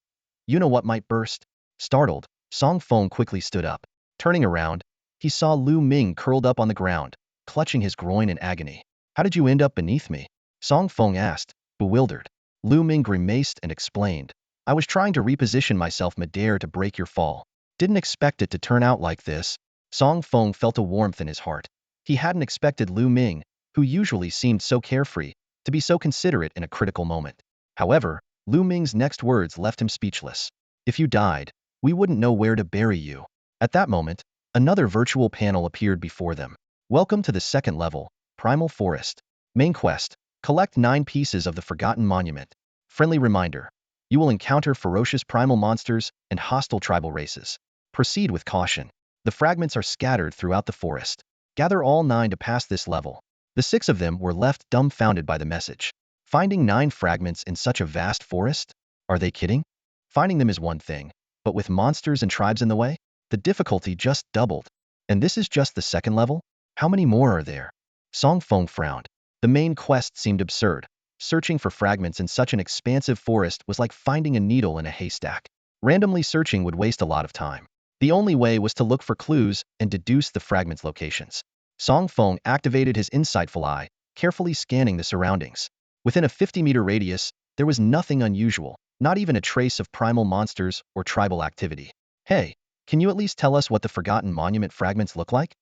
You know what might burst? Startled, Song Feng quickly stood up. Turning around, he saw Lu Ming curled up on the ground, clutching his groin in agony. How did you end up beneath me? Song Feng asked, bewildered. Lu Ming grimaced and explained. I was trying to reposition myself midair to break your fall. Didn't expect it to turn out like this. Song Feng felt a warmth in his heart. He hadn't expected Lu Ming, who usually seemed so carefree, to be so considerate in a critical moment. However, Lu Ming's next words left him speechless. If you died, we wouldn't know where to bury you. At that moment, another virtual panel appeared before them. Welcome to the 2nd level, Primal Forest. Main quest, collect 9 pieces of the Forgotten Monument. Friendly reminder, you will encounter ferocious primal monsters and hostile tribal races. Proceed with caution. The fragments are scattered throughout the forest. Gather all 9 to pass this level. The 6 of them were left dumbfounded by the message. Finding 9 fragments in such a vast forest? Are they kidding? Finding them is one thing, but with monsters and tribes in the way, the difficulty just doubled. And this is just the 2nd level? How many more are there? Song Feng frowned. The main quest seemed absurd. Searching for fragments in such an expansive forest was like finding a needle in a haystack. Randomly searching would waste a lot of time. The only way was to look for clues and deduce the fragments' locations. Song Feng activated his insightful eye, carefully scanning the surroundings. Within a 50-meter radius, there was nothing unusual, not even a trace of primal monsters or tribal activity. Hey, can you at least tell us what the Forgotten Monument fragments look like?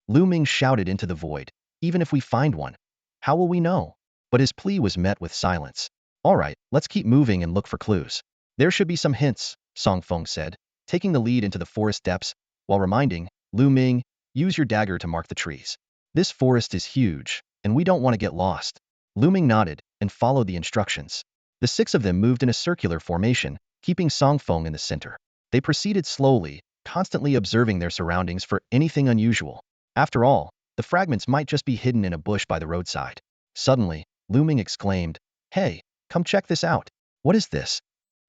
Lu Ming shouted into the void. Even if we find one, how will we know? But his plea was met with silence. All right, let's keep moving and look for clues. There should be some hints, Song Feng said, taking the lead into the forest depths, while reminding, Lu Ming, use your dagger to mark the trees. This forest is huge, and we don't want to get lost. Lu Ming nodded and followed the instructions. The 6 of them moved in a circular formation, keeping Song Feng in the center. They proceeded slowly, constantly observing their surroundings for anything unusual. After all, the fragments might just be hidden in a bush by the roadside. Suddenly, Lu Ming exclaimed, Hey, come check this out. What is this?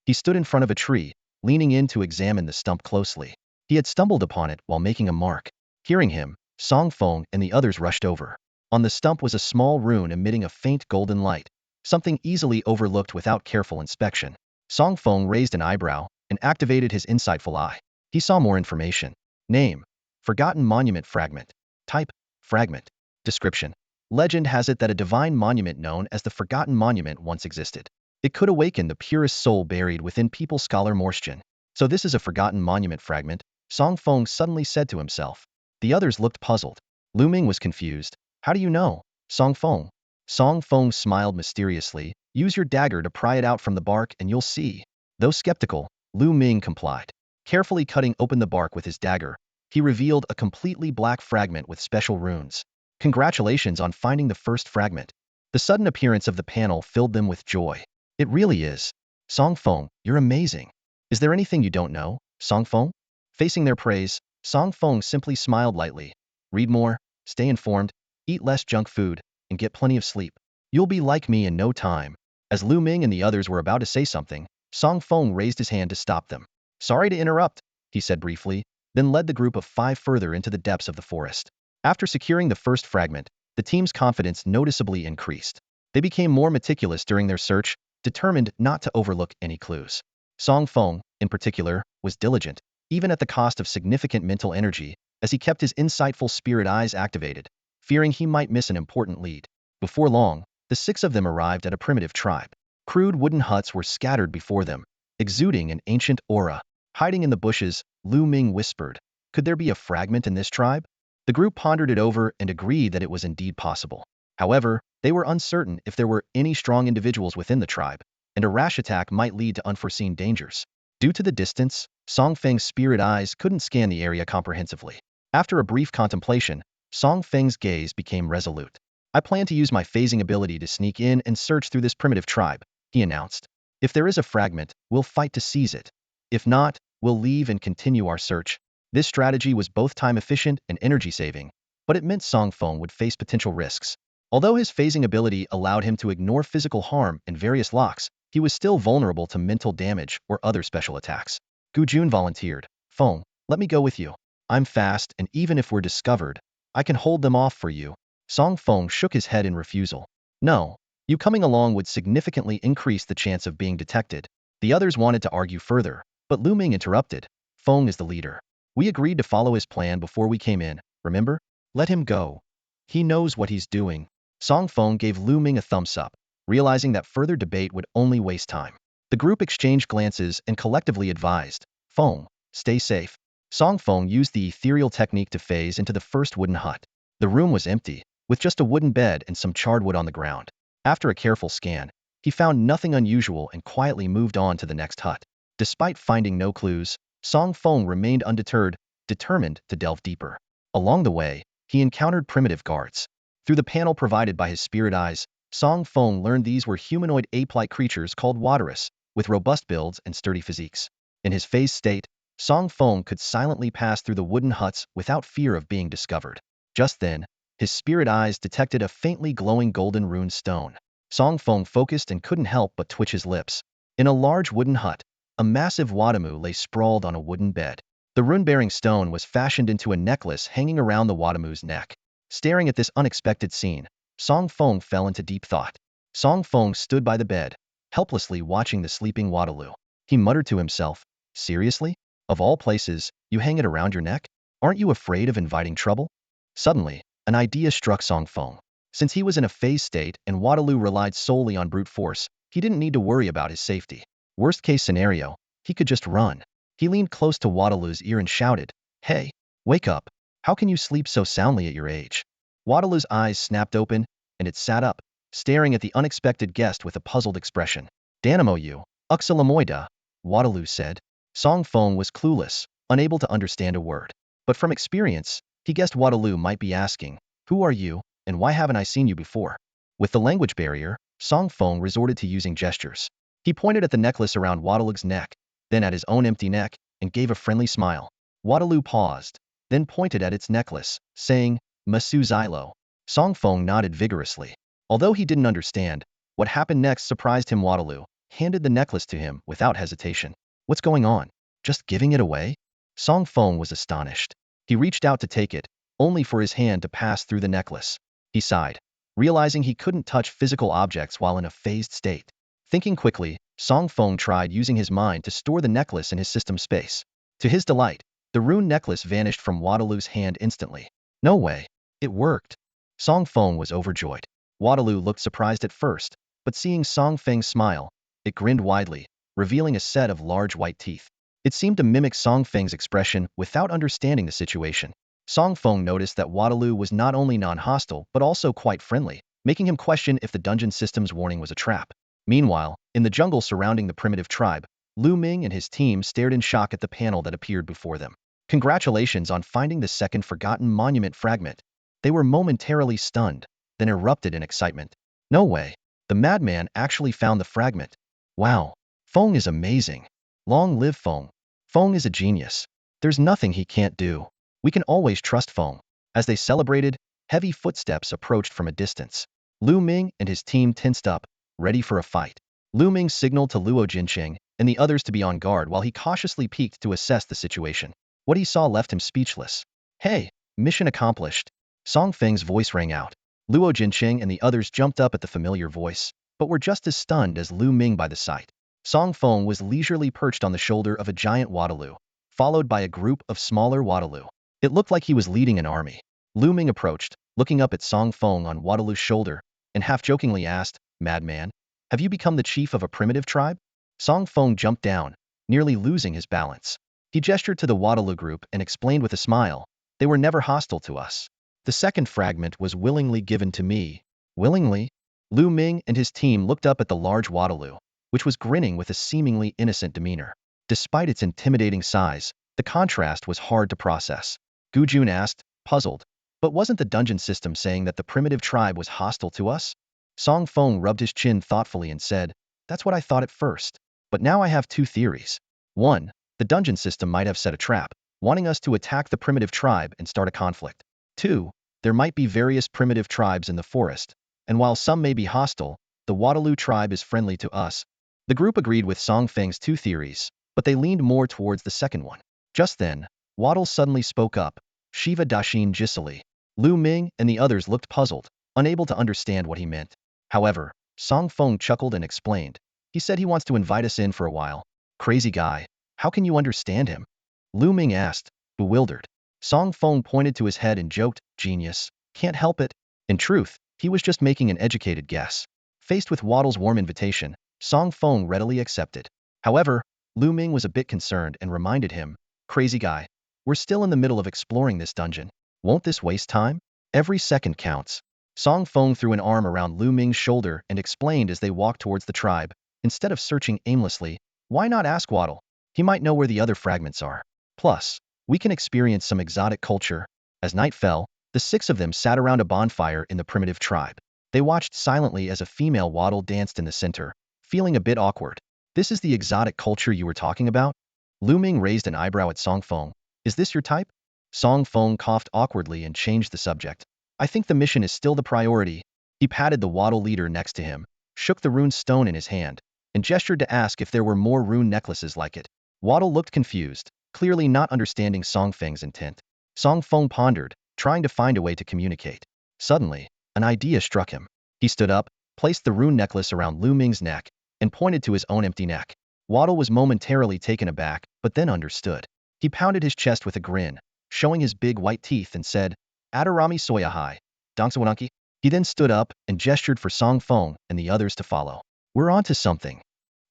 He stood in front of a tree, leaning in to examine the stump closely. He had stumbled upon it while making a mark. Hearing him, Song Feng and the others rushed over. On the stump was a small rune emitting a faint golden light, something easily overlooked without careful inspection. Song Feng raised an eyebrow and activated his insightful eye. He saw more information. Name, Forgotten Monument Fragment. Type, Fragment. Description. Legend has it that a divine monument known as the Forgotten Monument once existed. It could awaken the purest soul buried within people scholar Morstian. So this is a Forgotten Monument fragment, Song Feng suddenly said to himself. The others looked puzzled. Lu Ming was confused. How do you know, Song Feng? Song Feng smiled mysteriously. Use your dagger to pry it out from the bark and you'll see. Though skeptical, Lu Ming complied. Carefully cutting open the bark with his dagger, he revealed a completely black fragment with special runes. Congratulations on finding the first fragment. The sudden appearance of the panel filled them with joy. It really is. Song Feng, you're amazing. Is there anything you don't know, Song Feng? Facing their praise, Song Feng simply smiled lightly. Read more, stay informed, eat less junk food, and get plenty of sleep. You'll be like me in no time. As Lu Ming and the others were about to say something, Song Feng raised his hand to stop them. Sorry to interrupt, he said briefly, then led the group of 5 further into the depths of the forest. After securing the first fragment, the team's confidence noticeably increased. They became more meticulous during their search, determined not to overlook any clues. Song Feng, in particular, was diligent, even at the cost of significant mental energy, as he kept his insightful spirit eyes activated, fearing he might miss an important lead. Before long, the 6 of them arrived at a primitive tribe. Crude wooden huts were scattered before them, exuding an ancient aura. Hiding in the bushes, Lu Ming whispered, Could there be a fragment in this tribe? The group pondered it over and agreed that it was indeed possible. However, They were uncertain if there were any strong individuals within the tribe, and a rash attack might lead to unforeseen dangers. Due to the distance, Song Feng's spirit eyes couldn't scan the area comprehensively. After a brief contemplation, Song Feng's gaze became resolute. I plan to use my phasing ability to sneak in and search through this primitive tribe, he announced. If there is a fragment, we'll fight to seize it. If not, we'll leave and continue our search. This strategy was both time efficient and energy saving, but it meant Song Feng would face potential risks. Although his phasing ability allowed him to ignore physical harm and various locks, he was still vulnerable to mental damage or other special attacks. Gu Jun volunteered. Feng, let me go with you. I'm fast, and even if we're discovered, I can hold them off for you. Song Feng shook his head in refusal. No, you coming along would significantly increase the chance of being detected. The others wanted to argue further, but Lu Ming interrupted. Feng is the leader. We agreed to follow his plan before we came in, remember? Let him go. He knows what he's doing. Song Feng gave Lu Ming a thumbs up, realizing that further debate would only waste time. The group exchanged glances and collectively advised, Feng, stay safe. Song Feng used the ethereal technique to phase into the first wooden hut. The room was empty, with just a wooden bed and some charred wood on the ground. After a careful scan, he found nothing unusual and quietly moved on to the next hut. Despite finding no clues, Song Feng remained undeterred, determined to delve deeper. Along the way, he encountered primitive guards. Through the panel provided by his spirit eyes, Song Feng learned these were humanoid ape-like creatures called Lotus, with robust builds and sturdy physiques. In his phased state, Song Feng could silently pass through the wooden huts without fear of being discovered. Just then, his spirit eyes detected a faintly glowing golden rune stone. Song Feng focused and couldn't help but twitch his lips. In a large wooden hut, a massive Wadamu lay sprawled on a wooden bed. The rune-bearing stone was fashioned into a necklace hanging around the Wadamu's neck. Staring at this unexpected scene, Song Feng fell into deep thought. Song Feng stood by the bed, helplessly watching the sleeping Wadalu. He muttered to himself, seriously? Of all places, you hang it around your neck? Aren't you afraid of inviting trouble? Suddenly, an idea struck Song Feng. Since he was in a phased state and Wadalu relied solely on brute force, he didn't need to worry about his safety. Worst case scenario, he could just run. He leaned close to Wadalu's ear and shouted, hey, wake up. How can you sleep so soundly at your age? Wadalu's eyes snapped open, and it sat up, staring at the unexpected guest with a puzzled expression. Danamo you, Uxalamoida, Wadalu said. Song Feng was clueless, unable to understand a word. But from experience, he guessed Wadalu might be asking, who are you, and why haven't I seen you before? With the language barrier, Song Feng resorted to using gestures. He pointed at the necklace around Wadalu's neck, then at his own empty neck, and gave a friendly smile. Wadalu paused, then pointed at its necklace, saying, Masu Xylo. Song Feng nodded vigorously. Although he didn't understand, what happened next surprised him. Wadalu handed the necklace to him without hesitation. What's going on? Just giving it away? Song Feng was astonished. He reached out to take it, only for his hand to pass through the necklace. He sighed, realizing he couldn't touch physical objects while in a phased state. Thinking quickly, Song Feng tried using his mind to store the necklace in his system space. To his delight, the rune necklace vanished from Wadalu's hand instantly. No way. It worked. Song Feng was overjoyed. Wadalu looked surprised at first, but seeing Song Feng smile, it grinned widely, revealing a set of large white teeth. It seemed to mimic Song Feng's expression without understanding the situation. Song Feng noticed that Wadalu was not only non-hostile but also quite friendly, making him question if the dungeon system's warning was a trap. Meanwhile, in the jungle surrounding the primitive tribe, Lu Ming and his team stared in shock at the panel that appeared before them. Congratulations on finding the second forgotten monument fragment. They were momentarily stunned, then erupted in excitement. No way. The madman actually found the fragment. Wow. Feng is amazing. Long live Feng. Feng is a genius. There's nothing he can't do. We can always trust Feng. As they celebrated, heavy footsteps approached from a distance. Lu Ming and his team tensed up, ready for a fight. Lu Ming signaled to Luo Jincheng and the others to be on guard while he cautiously peeked to assess the situation. What he saw left him speechless. Hey, mission accomplished. Song Feng's voice rang out. Luo Jincheng and the others jumped up at the familiar voice, but were just as stunned as Lu Ming by the sight. Song Feng was leisurely perched on the shoulder of a giant Wadalu, followed by a group of smaller Wadalu. It looked like he was leading an army. Lu Ming approached, looking up at Song Feng on Wadalu's shoulder, and half-jokingly asked, Madman, have you become the chief of a primitive tribe? Song Feng jumped down, nearly losing his balance. He gestured to the Wadalu group and explained with a smile, they were never hostile to us. The second fragment was willingly given to me. Willingly, Lu Ming and his team looked up at the large Waterloo, which was grinning with a seemingly innocent demeanor. Despite its intimidating size, the contrast was hard to process. Gu Jun asked, puzzled, but wasn't the dungeon system saying that the primitive tribe was hostile to us? Song Feng rubbed his chin thoughtfully and said, that's what I thought at first. But now I have two theories. One, the dungeon system might have set a trap, wanting us to attack the primitive tribe and start a conflict. Two, there might be various primitive tribes in the forest, and while some may be hostile, the Waterloo tribe is friendly to us. The group agreed with Song Feng's two theories, but they leaned more towards the second one. Just then, Waddle suddenly spoke up, Shiva Dashin Jisali. Lu Ming and the others looked puzzled, unable to understand what he meant. However, Song Feng chuckled and explained. He said he wants to invite us in for a while. Crazy guy, how can you understand him? Lu Ming asked, bewildered. Song Feng pointed to his head and joked, genius, can't help it. In truth, he was just making an educated guess. Faced with Waddle's warm invitation, Song Feng readily accepted. However, Lu Ming was a bit concerned and reminded him, crazy guy, we're still in the middle of exploring this dungeon. Won't this waste time? Every second counts. Song Feng threw an arm around Lu Ming's shoulder and explained as they walked towards the tribe, instead of searching aimlessly, why not ask Waddle? He might know where the other fragments are. Plus, we can experience some exotic culture. As night fell, the six of them sat around a bonfire in the primitive tribe. They watched silently as a female Waddle danced in the center, feeling a bit awkward. This is the exotic culture you were talking about? Lu Ming raised an eyebrow at Song Feng. Is this your type? Song Feng coughed awkwardly and changed the subject. I think the mission is still the priority. He patted the Waddle leader next to him, shook the rune stone in his hand, and gestured to ask if there were more rune necklaces like it. Waddle looked confused, clearly not understanding Song Feng's intent. Song Feng pondered, trying to find a way to communicate. Suddenly, an idea struck him. He stood up, placed the rune necklace around Lu Ming's neck, and pointed to his own empty neck. Waddle was momentarily taken aback, but then understood. He pounded his chest with a grin, showing his big white teeth and said, Adarami Soyahai, Dongsawanunki. He then stood up and gestured for Song Feng and the others to follow. We're on to something.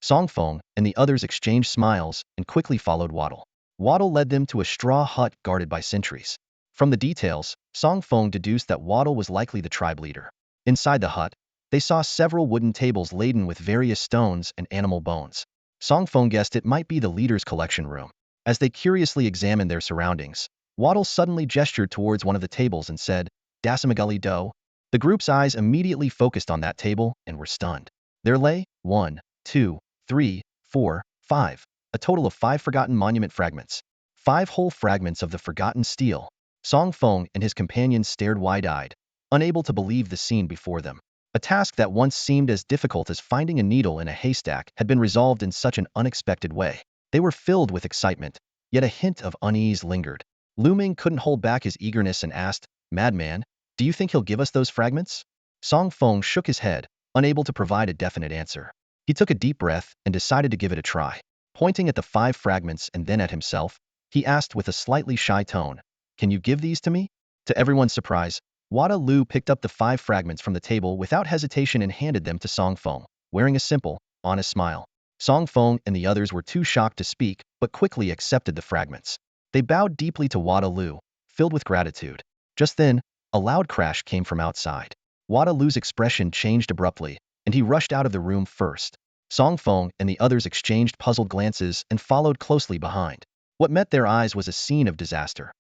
Song Feng and the others exchanged smiles and quickly followed Waddle. Waddle led them to a straw hut guarded by sentries. From the details, Song Feng deduced that Waddle was likely the tribe leader. Inside the hut, they saw several wooden tables laden with various stones and animal bones. Song Feng guessed it might be the leader's collection room. As they curiously examined their surroundings, Waddle suddenly gestured towards one of the tables and said, Dasamagali Do. The group's eyes immediately focused on that table and were stunned. There lay 1, 2, 3, 4, 5, a total of 5 forgotten monument fragments. 5 whole fragments of the forgotten steel. Song Feng and his companions stared wide-eyed, unable to believe the scene before them. A task that once seemed as difficult as finding a needle in a haystack had been resolved in such an unexpected way. They were filled with excitement, yet a hint of unease lingered. Lu Ming couldn't hold back his eagerness and asked, Madman, do you think he'll give us those fragments? Song Feng shook his head, unable to provide a definite answer. He took a deep breath and decided to give it a try. Pointing at the 5 fragments and then at himself, he asked with a slightly shy tone, Can you give these to me? To everyone's surprise, Wada Lu picked up the 5 fragments from the table without hesitation and handed them to Song Feng, wearing a simple, honest smile. Song Feng and the others were too shocked to speak, but quickly accepted the fragments. They bowed deeply to Wada Lu, filled with gratitude. Just then, a loud crash came from outside. Wada Lu's expression changed abruptly, and he rushed out of the room first. Song Feng and the others exchanged puzzled glances and followed closely behind. What met their eyes was a scene of disaster.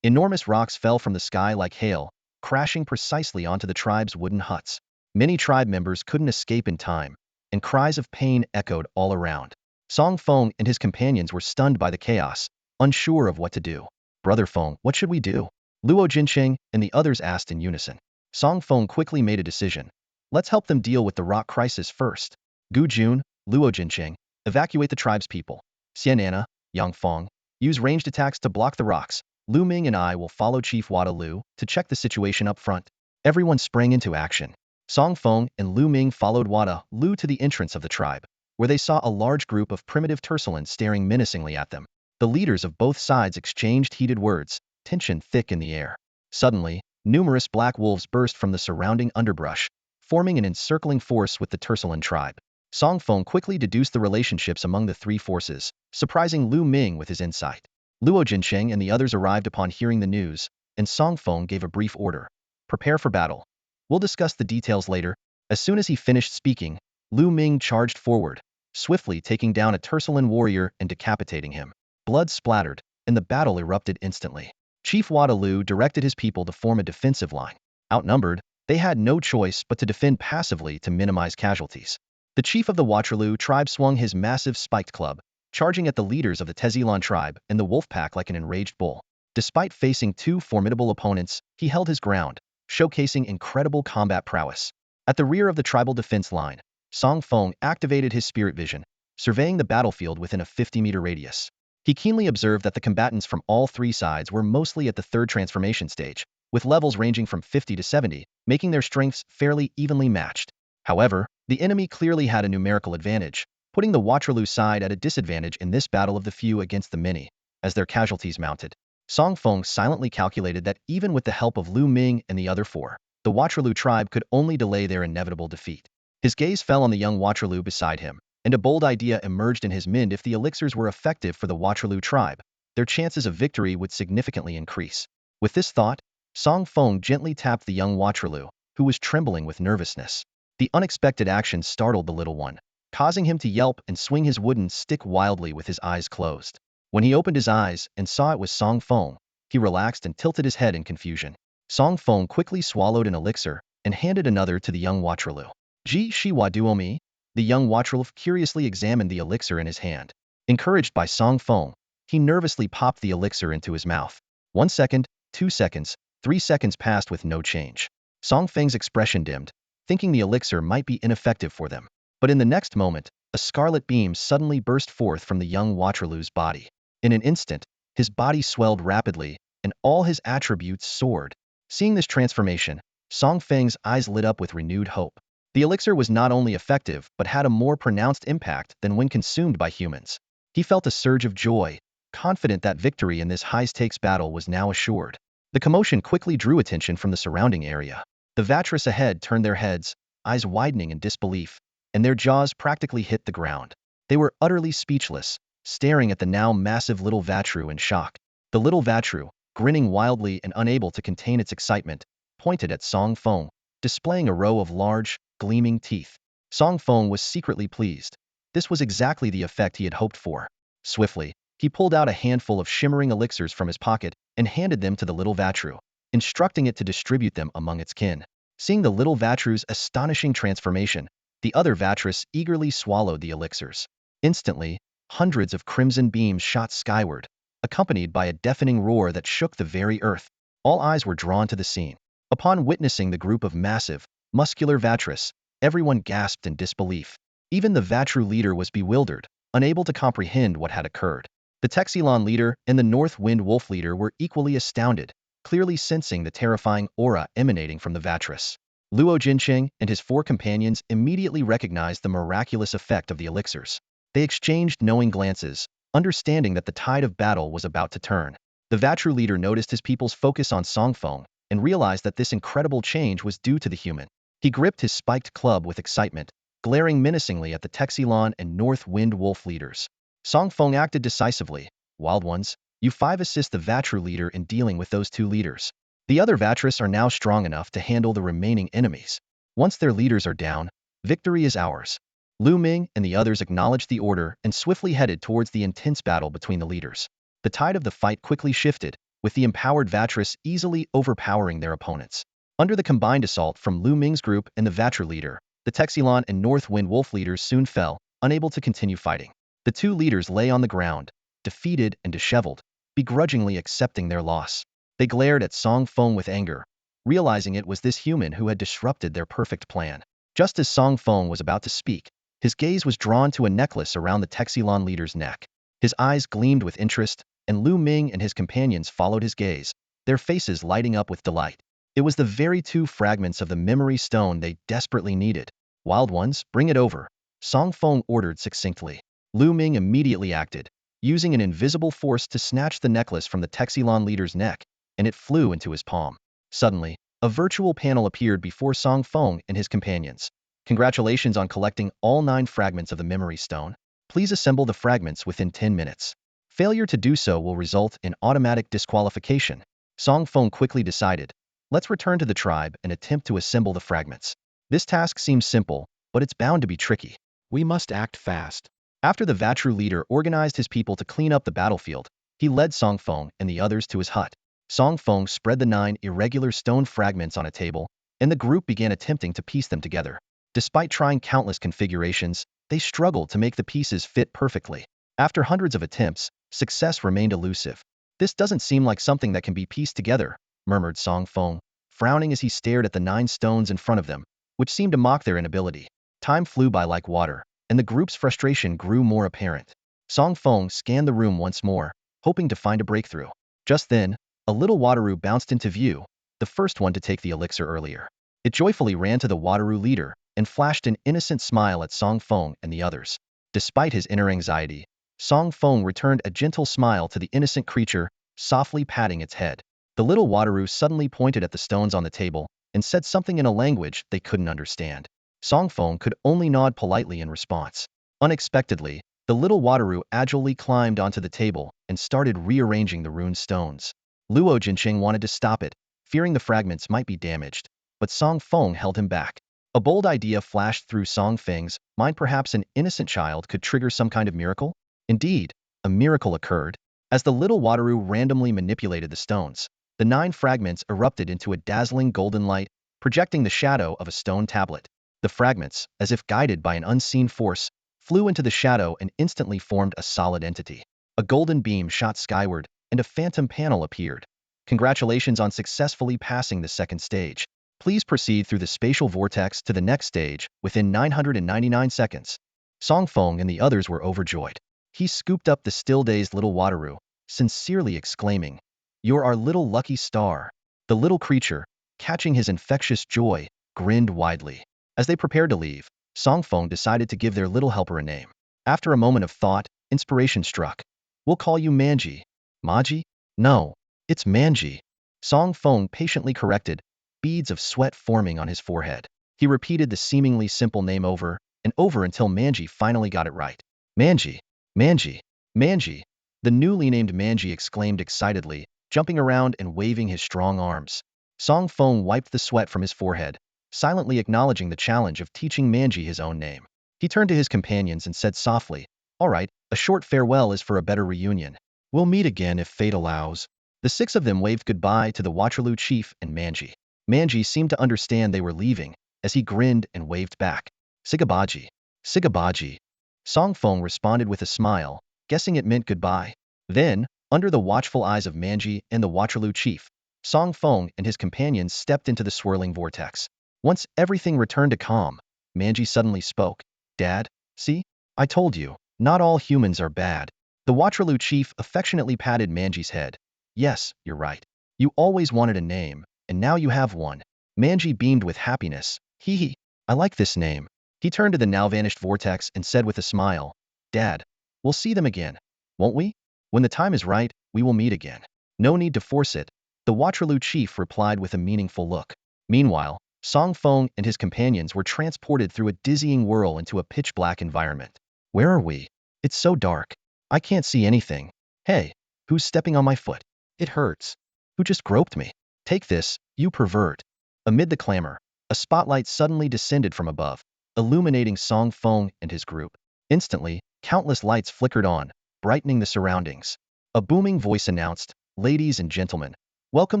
Enormous rocks fell from the sky like hail, crashing precisely onto the tribe's wooden huts. Many tribe members couldn't escape in time, and cries of pain echoed all around. Song Feng and his companions were stunned by the chaos, unsure of what to do. Brother Feng, what should we do? Luo Jincheng and the others asked in unison. Song Feng quickly made a decision. Let's help them deal with the rock crisis first. Gu Jun, Luo Jincheng, evacuate the tribe's people. Xianana, Yang Feng, use ranged attacks to block the rocks. Lu Ming and I will follow Chief Wada Lu to check the situation up front. Everyone sprang into action. Song Feng and Lu Ming followed Wada Lu to the entrance of the tribe, where they saw a large group of primitive Tursulans staring menacingly at them. The leaders of both sides exchanged heated words, tension thick in the air. Suddenly, numerous black wolves burst from the surrounding underbrush, forming an encircling force with the Tursulan tribe. Song Feng quickly deduced the relationships among the 3 forces, surprising Lu Ming with his insight. Luo Jincheng and the others arrived upon hearing the news, and Song Feng gave a brief order. Prepare for battle. We'll discuss the details later. As soon as he finished speaking, Lu Ming charged forward, swiftly taking down a Tursulan warrior and decapitating him. Blood splattered, and the battle erupted instantly. Chief Wada Lu directed his people to form a defensive line. Outnumbered, they had no choice but to defend passively to minimize casualties. The chief of the Waterloo tribe swung his massive spiked club, charging at the leaders of the Tezilan tribe and the wolf pack like an enraged bull. Despite facing two formidable opponents, he held his ground, showcasing incredible combat prowess. At the rear of the tribal defense line, Song Feng activated his spirit vision, surveying the battlefield within a 50-meter radius. He keenly observed that the combatants from all three sides were mostly at the third transformation stage, with levels ranging from 50 to 70, making their strengths fairly evenly matched. However, the enemy clearly had a numerical advantage, putting the Waterloo side at a disadvantage in this battle of the few against the many, as their casualties mounted. Song Feng silently calculated that even with the help of Lu Ming and the other four, the Waterloo tribe could only delay their inevitable defeat. His gaze fell on the young Waterloo beside him, and a bold idea emerged in his mind. If the elixirs were effective for the Waterloo tribe, their chances of victory would significantly increase. With this thought, Song Feng gently tapped the young Waterloo, who was trembling with nervousness. The unexpected action startled the little one, causing him to yelp and swing his wooden stick wildly with his eyes closed. When he opened his eyes and saw it was Song Feng, he relaxed and tilted his head in confusion. Song Feng quickly swallowed an elixir and handed another to the young Waterloo. Ji shi wa duo mi? The young Waterloo curiously examined the elixir in his hand. Encouraged by Song Feng, he nervously popped the elixir into his mouth. 1 second, 2 seconds, 3 seconds passed with no change. Song Feng's expression dimmed, thinking the elixir might be ineffective for them. But in the next moment, a scarlet beam suddenly burst forth from the young Waterloo's body. In an instant, his body swelled rapidly, and all his attributes soared. Seeing this transformation, Song Feng's eyes lit up with renewed hope. The elixir was not only effective but had a more pronounced impact than when consumed by humans. He felt a surge of joy, confident that victory in this high-stakes battle was now assured. The commotion quickly drew attention from the surrounding area. The Vatris ahead turned their heads, eyes widening in disbelief, and their jaws practically hit the ground. They were utterly speechless, staring at the now massive little Vatru in shock. The little Vatru, grinning wildly and unable to contain its excitement, pointed at Song Feng, displaying a row of large, gleaming teeth. Song Feng was secretly pleased. This was exactly the effect he had hoped for. Swiftly, he pulled out a handful of shimmering elixirs from his pocket and handed them to the little Vatru, instructing it to distribute them among its kin. Seeing the little Vatru's astonishing transformation, the other Vatris eagerly swallowed the elixirs. Instantly, hundreds of crimson beams shot skyward, accompanied by a deafening roar that shook the very earth. All eyes were drawn to the scene. Upon witnessing the group of massive, muscular Vatris, everyone gasped in disbelief. Even the Vatru leader was bewildered, unable to comprehend what had occurred. The Texilon leader and the North Wind Wolf leader were equally astounded, clearly sensing the terrifying aura emanating from the Vatris. Luo Jincheng and his four companions immediately recognized the miraculous effect of the elixirs. They exchanged knowing glances, understanding that the tide of battle was about to turn. The Vatru leader noticed his people's focus on Song Feng and realized that this incredible change was due to the human. He gripped his spiked club with excitement, glaring menacingly at the Texilon and North Wind Wolf leaders. Song Feng acted decisively. Wild ones, you five assist the Vatru leader in dealing with those two leaders. The other Vatris are now strong enough to handle the remaining enemies. Once their leaders are down, victory is ours. Lu Ming and the others acknowledged the order and swiftly headed towards the intense battle between the leaders. The tide of the fight quickly shifted, with the empowered Vatris easily overpowering their opponents. Under the combined assault from Lu Ming's group and the Vatru leader, the Texilon and North Wind Wolf leaders soon fell, unable to continue fighting. The two leaders lay on the ground, defeated and disheveled, begrudgingly accepting their loss. They glared at Song Feng with anger, realizing it was this human who had disrupted their perfect plan. Just as Song Feng was about to speak, his gaze was drawn to a necklace around the Texilon leader's neck. His eyes gleamed with interest, and Lu Ming and his companions followed his gaze, their faces lighting up with delight. It was the very two fragments of the memory stone they desperately needed. Wild ones, bring it over, Song Feng ordered succinctly. Lu Ming immediately acted, using an invisible force to snatch the necklace from the Texilon leader's neck, and it flew into his palm. Suddenly, a virtual panel appeared before Song Feng and his companions. Congratulations on collecting all 9 fragments of the memory stone. Please assemble the fragments within 10 minutes. Failure to do so will result in automatic disqualification. Song Feng quickly decided, Let's return to the tribe and attempt to assemble the fragments. This task seems simple, but it's bound to be tricky. We must act fast. After the Vatru leader organized his people to clean up the battlefield, he led Song Feng and the others to his hut. Song Feng spread the 9 irregular stone fragments on a table, and the group began attempting to piece them together. Despite trying countless configurations, they struggled to make the pieces fit perfectly. After hundreds of attempts, success remained elusive. This doesn't seem like something that can be pieced together, murmured Song Feng, frowning as he stared at the 9 stones in front of them, which seemed to mock their inability. Time flew by like water, and the group's frustration grew more apparent. Song Feng scanned the room once more, hoping to find a breakthrough. Just then, a little Wataru bounced into view, the first one to take the elixir earlier. It joyfully ran to the Wataru leader and flashed an innocent smile at Song Feng and the others. Despite his inner anxiety, Song Feng returned a gentle smile to the innocent creature, softly patting its head. The little Wataru suddenly pointed at the stones on the table and said something in a language they couldn't understand. Song Feng could only nod politely in response. Unexpectedly, the little Wataru agilely climbed onto the table and started rearranging the rune stones. Luo Jinqing wanted to stop it, fearing the fragments might be damaged, but Song Feng held him back. A bold idea flashed through Song Feng's mind. Perhaps an innocent child could trigger some kind of miracle? Indeed, a miracle occurred. As the little Wataru randomly manipulated the stones, the 9 fragments erupted into a dazzling golden light, projecting the shadow of a stone tablet. The fragments, as if guided by an unseen force, flew into the shadow and instantly formed a solid entity. A golden beam shot skyward, and a phantom panel appeared. Congratulations on successfully passing the second stage. Please proceed through the spatial vortex to the next stage within 999 seconds. Song Feng and the others were overjoyed. He scooped up the still-dazed little Wataru, sincerely exclaiming, "You're our little lucky star." The little creature, catching his infectious joy, grinned widely. As they prepared to leave, Song Feng decided to give their little helper a name. After a moment of thought, inspiration struck. "We'll call you Manji." "Maji? No, it's Manji," Song Feng patiently corrected, beads of sweat forming on his forehead. He repeated the seemingly simple name over and over until Manji finally got it right. "Manji, Manji, Manji." The newly named Manji exclaimed excitedly, jumping around and waving his strong arms. Song Feng wiped the sweat from his forehead, silently acknowledging the challenge of teaching Manji his own name. He turned to his companions and said softly, "All right, a short farewell is for a better reunion. We'll meet again if fate allows." The 6 of them waved goodbye to the Waterloo chief and Manji. Manji seemed to understand they were leaving, as he grinned and waved back. "Sigabaji, Sigabaji." Song Feng responded with a smile, guessing it meant goodbye. Then, under the watchful eyes of Manji and the Waterloo chief, Song Feng and his companions stepped into the swirling vortex. Once everything returned to calm, Manji suddenly spoke. "Dad, see? I told you, not all humans are bad." The Waterloo chief affectionately patted Manji's head. "Yes, you're right. You always wanted a name, and now you have one." Manji beamed with happiness. "Hee hee, I like this name." He turned to the now-vanished vortex and said with a smile, "Dad, we'll see them again, won't we? When the time is right, we will meet again." "No need to force it," the Waterloo chief replied with a meaningful look. Meanwhile, Song Feng and his companions were transported through a dizzying whirl into a pitch-black environment. "Where are we? It's so dark. I can't see anything. Hey, who's stepping on my foot? It hurts. Who just groped me? Take this, you pervert." Amid the clamor, a spotlight suddenly descended from above, illuminating Song Feng and his group. Instantly, countless lights flickered on, brightening the surroundings. A booming voice announced, "Ladies and gentlemen, welcome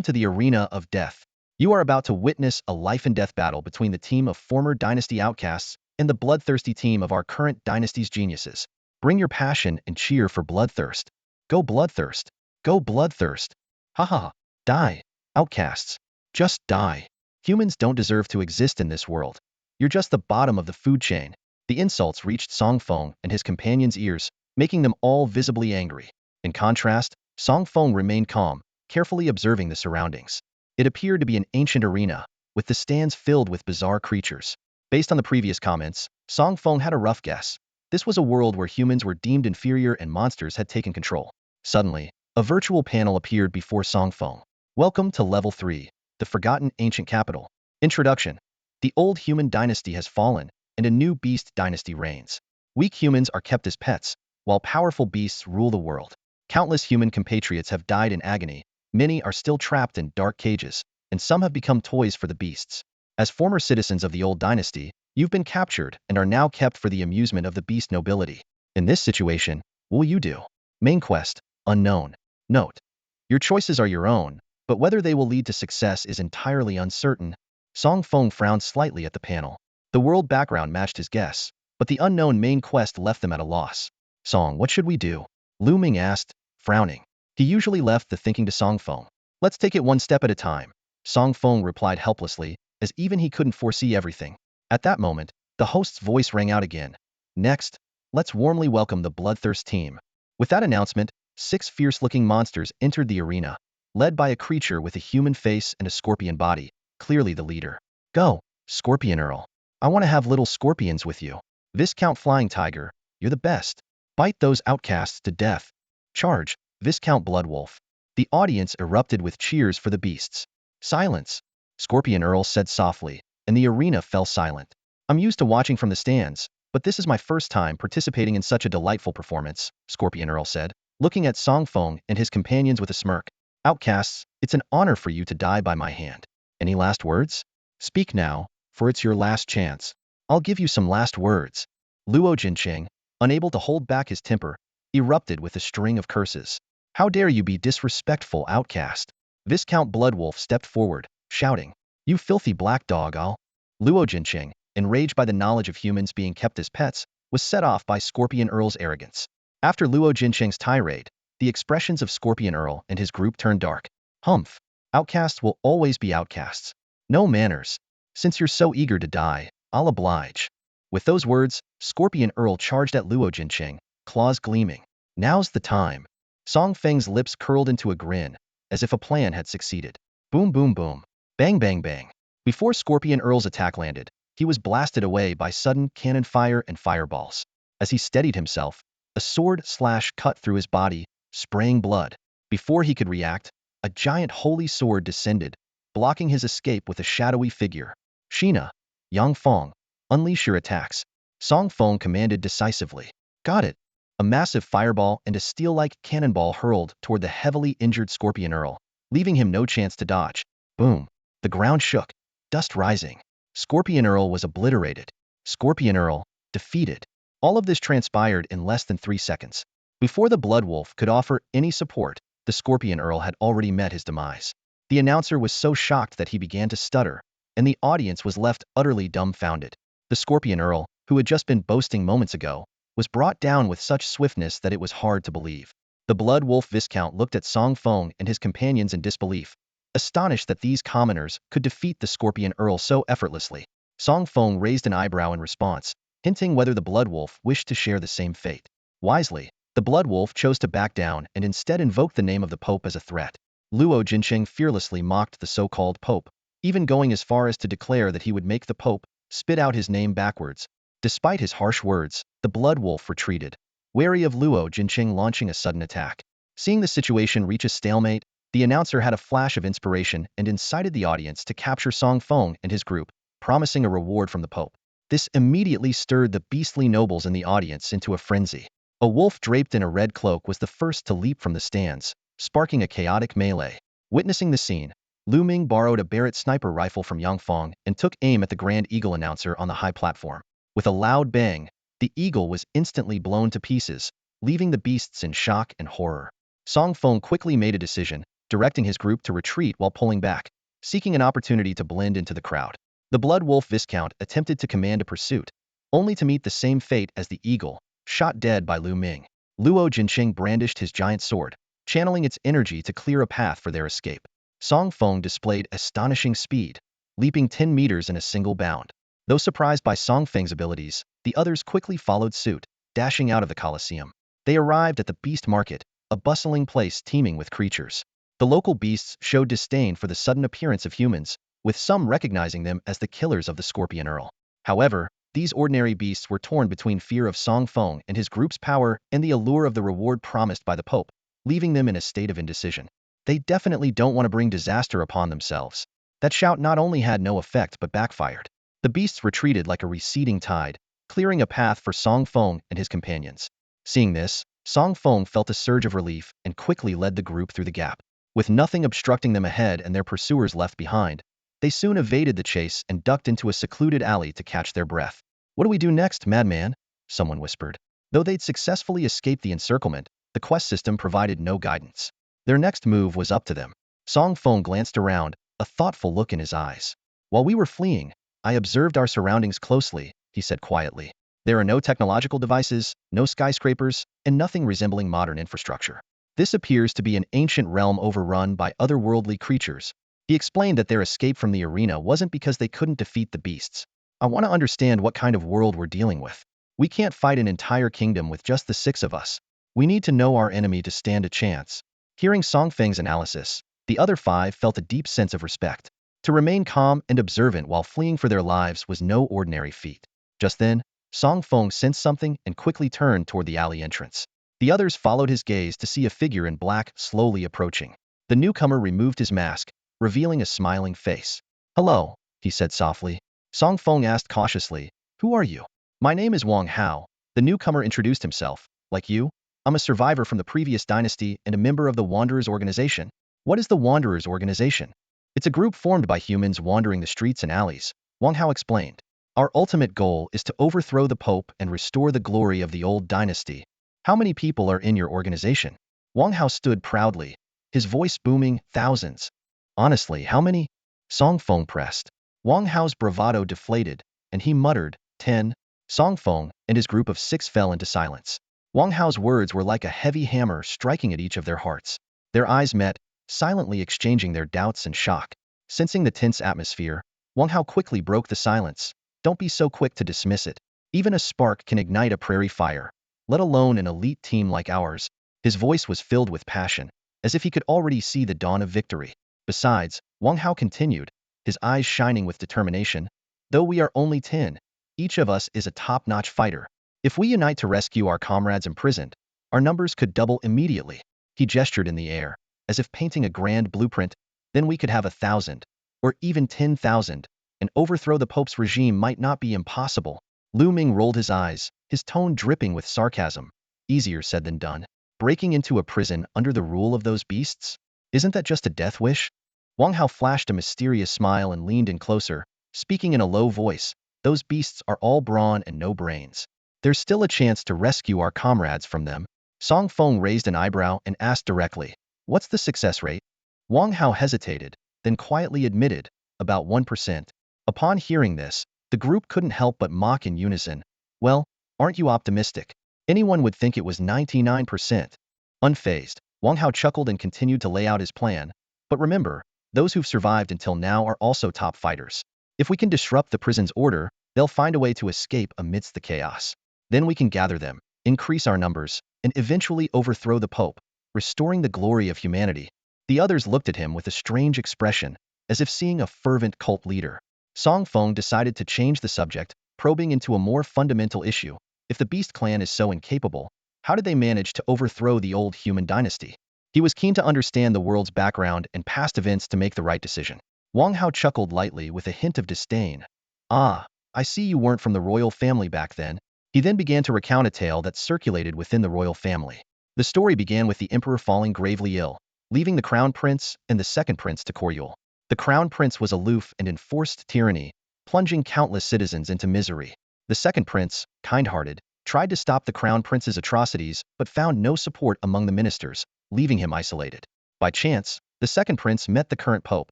to the arena of death. You are about to witness a life-and-death battle between the team of former dynasty outcasts and the bloodthirsty team of our current dynasty's geniuses. Bring your passion and cheer for Bloodthirst. Go Bloodthirst! Go Bloodthirst! Ha ha ha! Die, outcasts! Just die! Humans don't deserve to exist in this world. You're just the bottom of the food chain." The insults reached Song Feng and his companions' ears, making them all visibly angry. In contrast, Song Feng remained calm, carefully observing the surroundings. It appeared to be an ancient arena, with the stands filled with bizarre creatures. Based on the previous comments, Song Feng had a rough guess. This was a world where humans were deemed inferior and monsters had taken control. Suddenly, a virtual panel appeared before Song Feng. "Welcome to Level 3, the Forgotten Ancient Capital." Introduction. The old human dynasty has fallen, and a new beast dynasty reigns. Weak humans are kept as pets, while powerful beasts rule the world. Countless human compatriots have died in agony, many are still trapped in dark cages, and some have become toys for the beasts. As former citizens of the old dynasty, you've been captured and are now kept for the amusement of the beast nobility. In this situation, what will you do? Main quest, unknown. Note: your choices are your own, but whether they will lead to success is entirely uncertain. Song Feng frowned slightly at the panel. The world background matched his guess, but the unknown main quest left them at a loss. Song, what should we do? Lu Ming asked, frowning. He usually left the thinking to Song Feng. Let's take it one step at a time. Song Feng replied helplessly, as even he couldn't foresee everything. At that moment, the host's voice rang out again. Next, let's warmly welcome the Bloodthirst team. With that announcement, 6 fierce-looking monsters entered the arena, led by a creature with a human face and a scorpion body, clearly the leader. Go, Scorpion Earl. I want to have little scorpions with you. Viscount Flying Tiger, you're the best. Bite those outcasts to death. Charge, Viscount Bloodwolf. The audience erupted with cheers for the beasts. Silence, Scorpion Earl said softly, and the arena fell silent. I'm used to watching from the stands, but this is my first time participating in such a delightful performance, Scorpion Earl said, looking at Song Feng and his companions with a smirk. Outcasts, it's an honor for you to die by my hand. Any last words? Speak now, for it's your last chance. I'll give you some last words. Luo Jinqing, unable to hold back his temper, erupted with a string of curses. How dare you be disrespectful, outcast? Viscount Bloodwolf stepped forward, shouting, You filthy black dog, I'll... Luo Jinqing, enraged by the knowledge of humans being kept as pets, was set off by Scorpion Earl's arrogance. After Luo Jinqing's tirade, the expressions of Scorpion Earl and his group turned dark. Humph. Outcasts will always be outcasts. No manners. Since you're so eager to die, I'll oblige. With those words, Scorpion Earl charged at Luo Jinqing, claws gleaming. Now's the time. Song Feng's lips curled into a grin, as if a plan had succeeded. Boom boom boom. Bang bang bang. Before Scorpion Earl's attack landed, he was blasted away by sudden cannon fire and fireballs. As he steadied himself, a sword slash cut through his body, spraying blood. Before he could react, a giant holy sword descended, blocking his escape with a shadowy figure. Sheena, Yang Feng, unleash your attacks. Song Feng commanded decisively. Got it. A massive fireball and a steel-like cannonball hurled toward the heavily injured Scorpion Earl, leaving him no chance to dodge. Boom. The ground shook, dust rising. Scorpion Earl was obliterated. Scorpion Earl, defeated. All of this transpired in less than 3 seconds. Before the Bloodwolf could offer any support, the Scorpion Earl had already met his demise. The announcer was so shocked that he began to stutter, and the audience was left utterly dumbfounded. The Scorpion Earl, who had just been boasting moments ago, was brought down with such swiftness that it was hard to believe. The Blood Wolf Viscount looked at Song Feng and his companions in disbelief, astonished that these commoners could defeat the Scorpion Earl so effortlessly. Song Feng raised an eyebrow in response, hinting whether the Blood Wolf wished to share the same fate. Wisely, the Blood Wolf chose to back down and instead invoked the name of the Pope as a threat. Luo Jinqing fearlessly mocked the so-called Pope, even going as far as to declare that he would make the Pope spit out his name backwards. Despite his harsh words, the Blood Wolf retreated, wary of Luo Jinqing launching a sudden attack. Seeing the situation reach a stalemate, the announcer had a flash of inspiration and incited the audience to capture Song Feng and his group, promising a reward from the Pope. This immediately stirred the beastly nobles in the audience into a frenzy. A wolf draped in a red cloak was the first to leap from the stands, sparking a chaotic melee. Witnessing the scene, Lu Ming borrowed a Barrett sniper rifle from Yang Feng and took aim at the Grand Eagle announcer on the high platform. With a loud bang, the eagle was instantly blown to pieces, leaving the beasts in shock and horror. Song Feng quickly made a decision, directing his group to retreat while pulling back, seeking an opportunity to blend into the crowd. The Blood Wolf Viscount attempted to command a pursuit, only to meet the same fate as the eagle, shot dead by Lu Ming. Luo Jinqing brandished his giant sword, channeling its energy to clear a path for their escape. Song Feng displayed astonishing speed, leaping 10 meters in a single bound. Though surprised by Song Feng's abilities, the others quickly followed suit, dashing out of the Colosseum. They arrived at the Beast Market, a bustling place teeming with creatures. The local beasts showed disdain for the sudden appearance of humans, with some recognizing them as the killers of the Scorpion Earl. However, these ordinary beasts were torn between fear of Song Feng and his group's power and the allure of the reward promised by the Pope, leaving them in a state of indecision. They definitely don't want to bring disaster upon themselves. That shout not only had no effect but backfired. The beasts retreated like a receding tide, clearing a path for Song Feng and his companions. Seeing this, Song Feng felt a surge of relief and quickly led the group through the gap. With nothing obstructing them ahead and their pursuers left behind, they soon evaded the chase and ducked into a secluded alley to catch their breath. "What do we do next, madman?" someone whispered. Though they'd successfully escaped the encirclement, the quest system provided no guidance. Their next move was up to them. Song Feng glanced around, a thoughtful look in his eyes. "While we were fleeing, I observed our surroundings closely," he said quietly. "There are no technological devices, no skyscrapers, and nothing resembling modern infrastructure. This appears to be an ancient realm overrun by otherworldly creatures." He explained that their escape from the arena wasn't because they couldn't defeat the beasts. "I want to understand what kind of world we're dealing with. We can't fight an entire kingdom with just the 6 of us. We need to know our enemy to stand a chance." Hearing Song Feng's analysis, the other 5 felt a deep sense of respect. To remain calm and observant while fleeing for their lives was no ordinary feat. Just then, Song Feng sensed something and quickly turned toward the alley entrance. The others followed his gaze to see a figure in black slowly approaching. The newcomer removed his mask, revealing a smiling face. "Hello," he said softly. Song Feng asked cautiously, "Who are you?" "My name is Wang Hao." The newcomer introduced himself. "Like you, I'm a survivor from the previous dynasty and a member of the Wanderers organization." "What is the Wanderers organization?" "It's a group formed by humans wandering the streets and alleys," Wang Hao explained. "Our ultimate goal is to overthrow the Pope and restore the glory of the old dynasty." "How many people are in your organization?" Wang Hao stood proudly, his voice booming. "Thousands." "Honestly, how many?" Song Feng pressed. Wang Hao's bravado deflated, and he muttered, 10. Song Feng and his group of 6 fell into silence. Wang Hao's words were like a heavy hammer striking at each of their hearts. Their eyes met, silently exchanging their doubts and shock. Sensing the tense atmosphere, Wang Hao quickly broke the silence. "Don't be so quick to dismiss it. Even a spark can ignite a prairie fire, let alone an elite team like ours." His voice was filled with passion, as if he could already see the dawn of victory. "Besides," Wang Hao continued, his eyes shining with determination, "though we are only 10, each of us is a top-notch fighter. If we unite to rescue our comrades imprisoned, our numbers could double immediately." He gestured in the air, as if painting a grand blueprint. "Then we could have 1,000, or even 10,000, and overthrow the Pope's regime might not be impossible." Lu Ming rolled his eyes, his tone dripping with sarcasm. "Easier said than done. Breaking into a prison under the rule of those beasts? Isn't that just a death wish?" Wang Hao flashed a mysterious smile and leaned in closer, speaking in a low voice. "Those beasts are all brawn and no brains. There's still a chance to rescue our comrades from them." Song Feng raised an eyebrow and asked directly, "What's the success rate?" Wang Hao hesitated, then quietly admitted, "About 1%. Upon hearing this, the group couldn't help but mock in unison. "Well, aren't you optimistic? Anyone would think it was 99%. Unfazed, Wang Hao chuckled and continued to lay out his plan. "But remember, those who've survived until now are also top fighters. If we can disrupt the prison's order, they'll find a way to escape amidst the chaos. Then we can gather them, increase our numbers, and eventually overthrow the Pope, restoring the glory of humanity." The others looked at him with a strange expression, as if seeing a fervent cult leader. Song Feng decided to change the subject, probing into a more fundamental issue. If the Beast clan is so incapable, how did they manage to overthrow the old human dynasty? He was keen to understand the world's background and past events to make the right decision. Wang Hao chuckled lightly with a hint of disdain. "Ah, I see you weren't from the royal family back then." He then began to recount a tale that circulated within the royal family. The story began with the emperor falling gravely ill, leaving the crown prince and the second prince to Koryul. The crown prince was aloof and enforced tyranny, plunging countless citizens into misery. The second prince, kind-hearted, tried to stop the crown prince's atrocities but found no support among the ministers, leaving him isolated. By chance, the second prince met the current pope,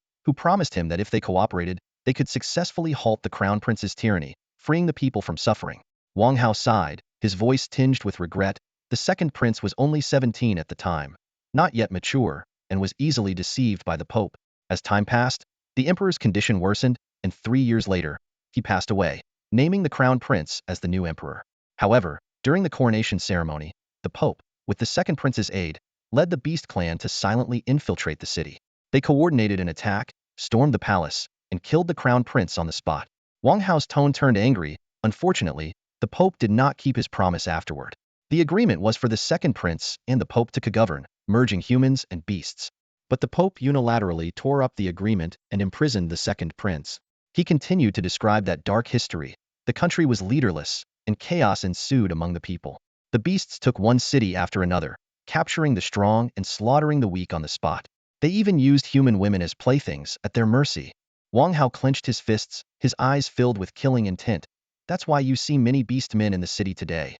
who promised him that if they cooperated, they could successfully halt the crown prince's tyranny, freeing the people from suffering. Wang Hao sighed, his voice tinged with regret. The second prince was only 17 at the time, not yet mature, and was easily deceived by the pope. As time passed, the emperor's condition worsened, and 3 years later, he passed away, naming the crown prince as the new emperor. However, during the coronation ceremony, the pope, with the second prince's aid, led the Beast clan to silently infiltrate the city. They coordinated an attack, stormed the palace, and killed the crown prince on the spot. Wang Hao's tone turned angry. Unfortunately, the pope did not keep his promise afterward. The agreement was for the second prince and the pope to co-govern, merging humans and beasts. But the pope unilaterally tore up the agreement and imprisoned the second prince. He continued to describe that dark history. The country was leaderless, and chaos ensued among the people. The beasts took one city after another, capturing the strong and slaughtering the weak on the spot. They even used human women as playthings at their mercy. Wang Hao clenched his fists, his eyes filled with killing intent. That's why you see many beast men in the city today.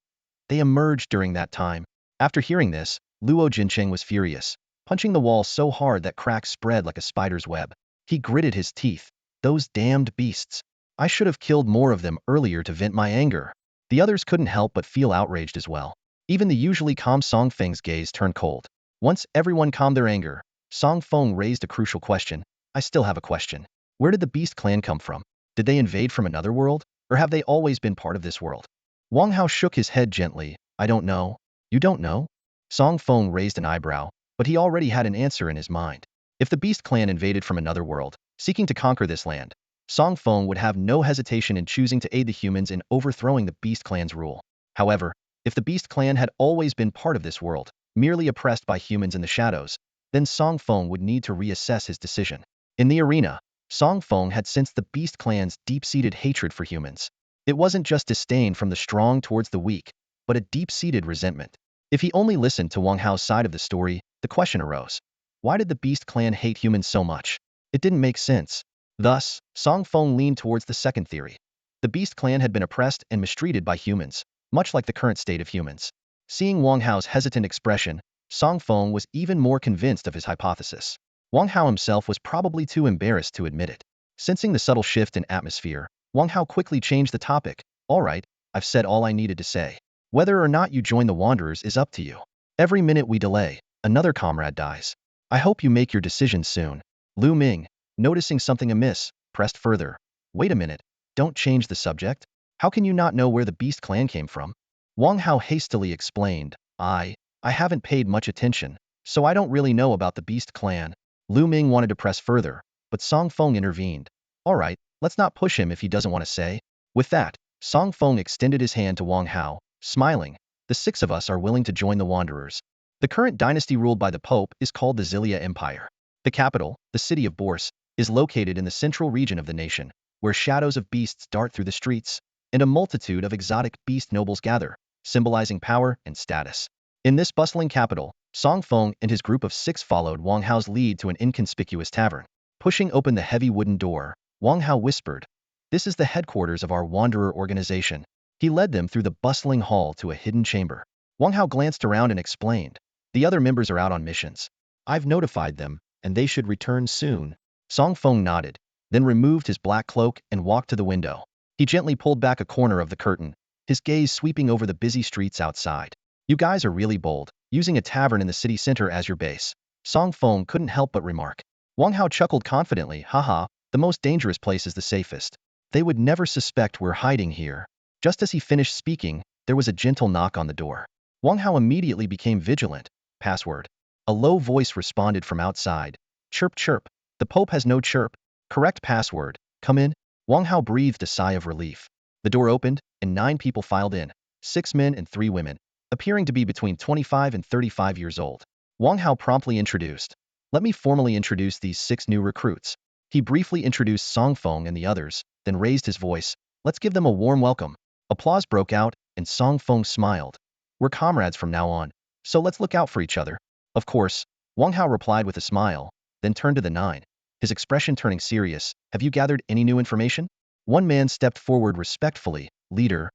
They emerged during that time. After hearing this, Luo Jincheng was furious, punching the wall so hard that cracks spread like a spider's web. He gritted his teeth. Those damned beasts. I should have killed more of them earlier to vent my anger. The others couldn't help but feel outraged as well. Even the usually calm Song Feng's gaze turned cold. Once everyone calmed their anger, Song Feng raised a crucial question. I still have a question. Where did the Beast clan come from? Did they invade from another world? Or have they always been part of this world? Wang Hao shook his head gently. I don't know. You don't know? Song Feng raised an eyebrow, but he already had an answer in his mind. If the Beast clan invaded from another world, seeking to conquer this land, Song Feng would have no hesitation in choosing to aid the humans in overthrowing the Beast clan's rule. However, if the Beast clan had always been part of this world, merely oppressed by humans in the shadows, then Song Feng would need to reassess his decision. In the arena, Song Feng had sensed the Beast clan's deep-seated hatred for humans. It wasn't just disdain from the strong towards the weak, but a deep-seated resentment. If he only listened to Wang Hao's side of the story, the question arose. Why did the Beast clan hate humans so much? It didn't make sense. Thus, Song Feng leaned towards the second theory. The Beast clan had been oppressed and mistreated by humans, much like the current state of humans. Seeing Wang Hao's hesitant expression, Song Feng was even more convinced of his hypothesis. Wang Hao himself was probably too embarrassed to admit it. Sensing the subtle shift in atmosphere, Wang Hao quickly changed the topic. All right, I've said all I needed to say. Whether or not you join the Wanderers is up to you. Every minute we delay, another comrade dies. I hope you make your decision soon. Lu Ming, noticing something amiss, pressed further. Wait a minute, don't change the subject. How can you not know where the Beast clan came from? Wang Hao hastily explained. I haven't paid much attention, so I don't really know about the Beast clan. Lu Ming wanted to press further, but Song Feng intervened. All right, let's not push him if he doesn't want to say. With that, Song Feng extended his hand to Wang Hao, smiling. The six of us are willing to join the Wanderers. The current dynasty ruled by the Pope is called the Zilia Empire. The capital, the city of Bourse, is located in the central region of the nation, where shadows of beasts dart through the streets, and a multitude of exotic beast nobles gather, symbolizing power and status. In this bustling capital, Song Feng and his group of six followed Wang Hao's lead to an inconspicuous tavern. Pushing open the heavy wooden door, Wang Hao whispered, "This is the headquarters of our Wanderer organization." He led them through the bustling hall to a hidden chamber. Wang Hao glanced around and explained, "The other members are out on missions. I've notified them, and they should return soon." Song Feng nodded, then removed his black cloak and walked to the window. He gently pulled back a corner of the curtain, his gaze sweeping over the busy streets outside. You guys are really bold, using a tavern in the city center as your base. Song Feng couldn't help but remark. Wang Hao chuckled confidently, haha, the most dangerous place is the safest. They would never suspect we're hiding here. Just as he finished speaking, there was a gentle knock on the door. Wang Hao immediately became vigilant. Password. A low voice responded from outside. Chirp chirp. The Pope has no chirp. Correct password. Come in. Wang Hao breathed a sigh of relief. The door opened, and 9 people filed in. 6 men and 3 women, appearing to be between 25 and 35 years old. Wang Hao promptly introduced. Let me formally introduce these 6 new recruits. He briefly introduced Song Feng and the others, then raised his voice. Let's give them a warm welcome. Applause broke out, and Song Feng smiled. We're comrades from now on, so let's look out for each other. Of course, Wang Hao replied with a smile, then turned to the 9, his expression turning serious. Have you gathered any new information? One man stepped forward respectfully. Leader,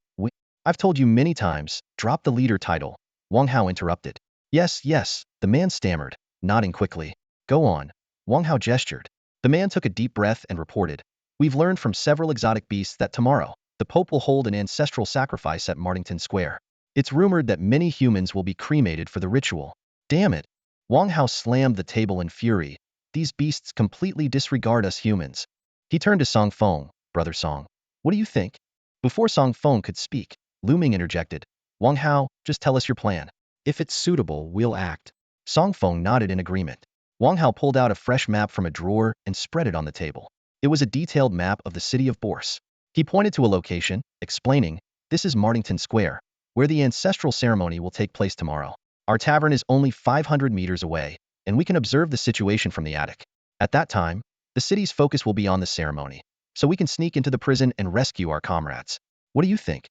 I've told you many times, drop the leader title. Wang Hao interrupted. Yes, the man stammered, nodding quickly. Go on. Wang Hao gestured. The man took a deep breath and reported. We've learned from several exotic beasts that tomorrow, the Pope will hold an ancestral sacrifice at Martington Square. It's rumored that many humans will be cremated for the ritual. Damn it. Wang Hao slammed the table in fury. These beasts completely disregard us humans. He turned to Song Feng. Brother Song, what do you think? Before Song Feng could speak, Lu Ming interjected. Wang Hao, just tell us your plan. If it's suitable, we'll act. Song Feng nodded in agreement. Wang Hao pulled out a fresh map from a drawer and spread it on the table. It was a detailed map of the city of Bourse. He pointed to a location, explaining, this is Martington Square, where the ancestral ceremony will take place tomorrow. Our tavern is only 500 meters away, and we can observe the situation from the attic. At that time, the city's focus will be on the ceremony, so we can sneak into the prison and rescue our comrades. What do you think?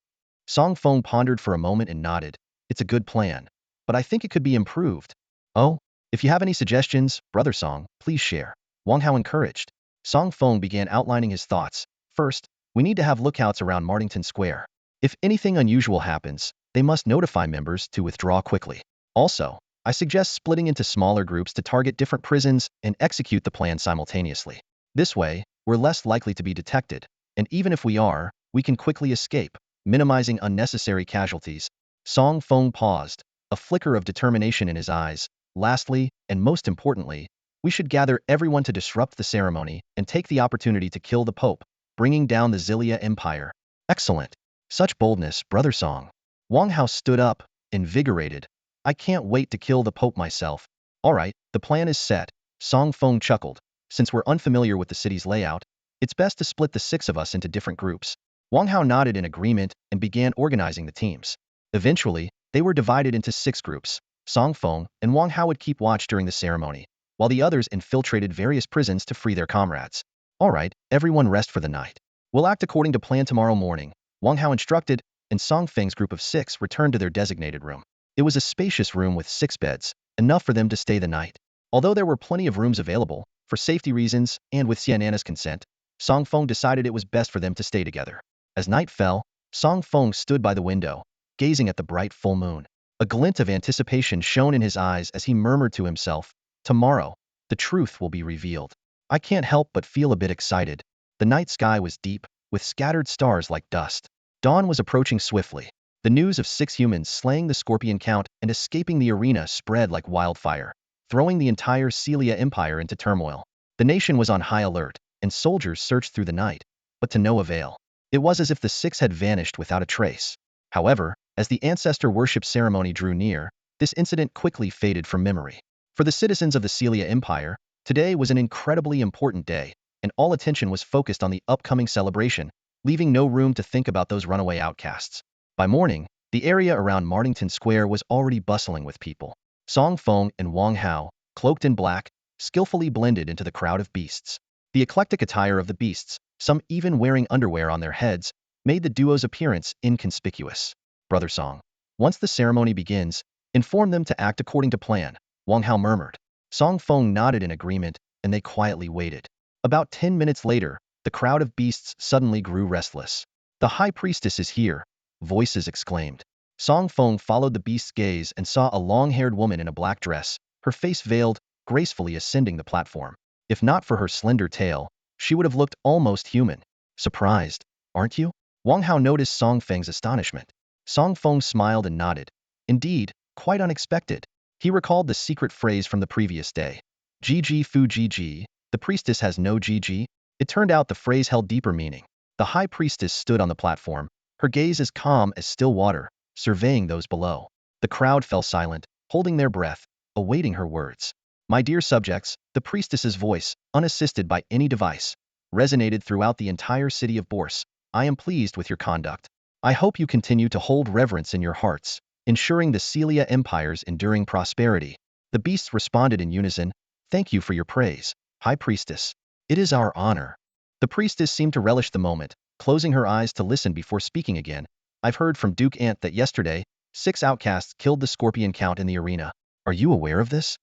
Song Feng pondered for a moment and nodded. It's a good plan, but I think it could be improved. Oh, If you have any suggestions, Brother Song, please share. Wang Hao encouraged. Song Feng began outlining his thoughts. First, we need to have lookouts around Martington Square. If anything unusual happens, they must notify members to withdraw quickly. Also, I suggest splitting into smaller groups to target different prisons and execute the plan simultaneously. This way, we're less likely to be detected, and even if we are, we can quickly escape, minimizing unnecessary casualties. Song Feng paused, a flicker of determination in his eyes. Lastly, and most importantly, we should gather everyone to disrupt the ceremony and take the opportunity to kill the Pope, bringing down the Xillia Empire. Excellent. Such boldness, Brother Song. Wang Hao stood up, invigorated. I can't wait to kill the Pope myself. All right, the plan is set. Song Feng chuckled. Since we're unfamiliar with the city's layout, it's best to split the 6 of us into different groups. Wang Hao nodded in agreement and began organizing the teams. Eventually, they were divided into 6 groups. Song Feng and Wang Hao would keep watch during the ceremony, while the others infiltrated various prisons to free their comrades. All right, everyone rest for the night. We'll act according to plan tomorrow morning, Wang Hao instructed, and Song Feng's group of 6 returned to their designated room. It was a spacious room with 6 beds, enough for them to stay the night. Although there were plenty of rooms available, for safety reasons and with Xianana's consent, Song Feng decided it was best for them to stay together. As night fell, Song Feng stood by the window, gazing at the bright full moon. A glint of anticipation shone in his eyes as he murmured to himself, "Tomorrow, the truth will be revealed." I can't help but feel a bit excited. The night sky was deep, with scattered stars like dust. Dawn was approaching swiftly. The news of 6 humans slaying the Scorpion Count and escaping the arena spread like wildfire, throwing the entire Xillia Empire into turmoil. The nation was on high alert, and soldiers searched through the night, but to no avail. It was as if the 6 had vanished without a trace. However, as the ancestor worship ceremony drew near, this incident quickly faded from memory. For the citizens of the Xillia Empire, today was an incredibly important day, and all attention was focused on the upcoming celebration, leaving no room to think about those runaway outcasts. By morning, the area around Martington Square was already bustling with people. Song Feng and Wang Hao, cloaked in black, skillfully blended into the crowd of beasts. The eclectic attire of the beasts, some even wearing underwear on their heads, made the duo's appearance inconspicuous. Brother Song, once the ceremony begins, inform them to act according to plan, Wang Hao murmured. Song Feng nodded in agreement, and they quietly waited. About 10 minutes later, the crowd of beasts suddenly grew restless. The High Priestess is here, voices exclaimed. Song Feng followed the beast's gaze and saw a long-haired woman in a black dress, her face veiled, gracefully ascending the platform. If not for her slender tail, she would have looked almost human. Surprised, aren't you? Wang Hao noticed Song Feng's astonishment. Song Feng smiled and nodded. Indeed, quite unexpected. He recalled the secret phrase from the previous day. GG Fu GG, the priestess has no GG. It turned out the phrase held deeper meaning. The High Priestess stood on the platform, her gaze as calm as still water, surveying those below. The crowd fell silent, holding their breath, awaiting her words. My dear subjects, the priestess's voice, unassisted by any device, resonated throughout the entire city of Bourse. I am pleased with your conduct. I hope you continue to hold reverence in your hearts, ensuring the Xillia Empire's enduring prosperity. The beasts responded in unison. Thank you for your praise, High Priestess. It is our honor. The priestess seemed to relish the moment, closing her eyes to listen before speaking again. I've heard from Duke Ant that yesterday, 6 outcasts killed the Scorpion Count in the arena. Are you aware of this?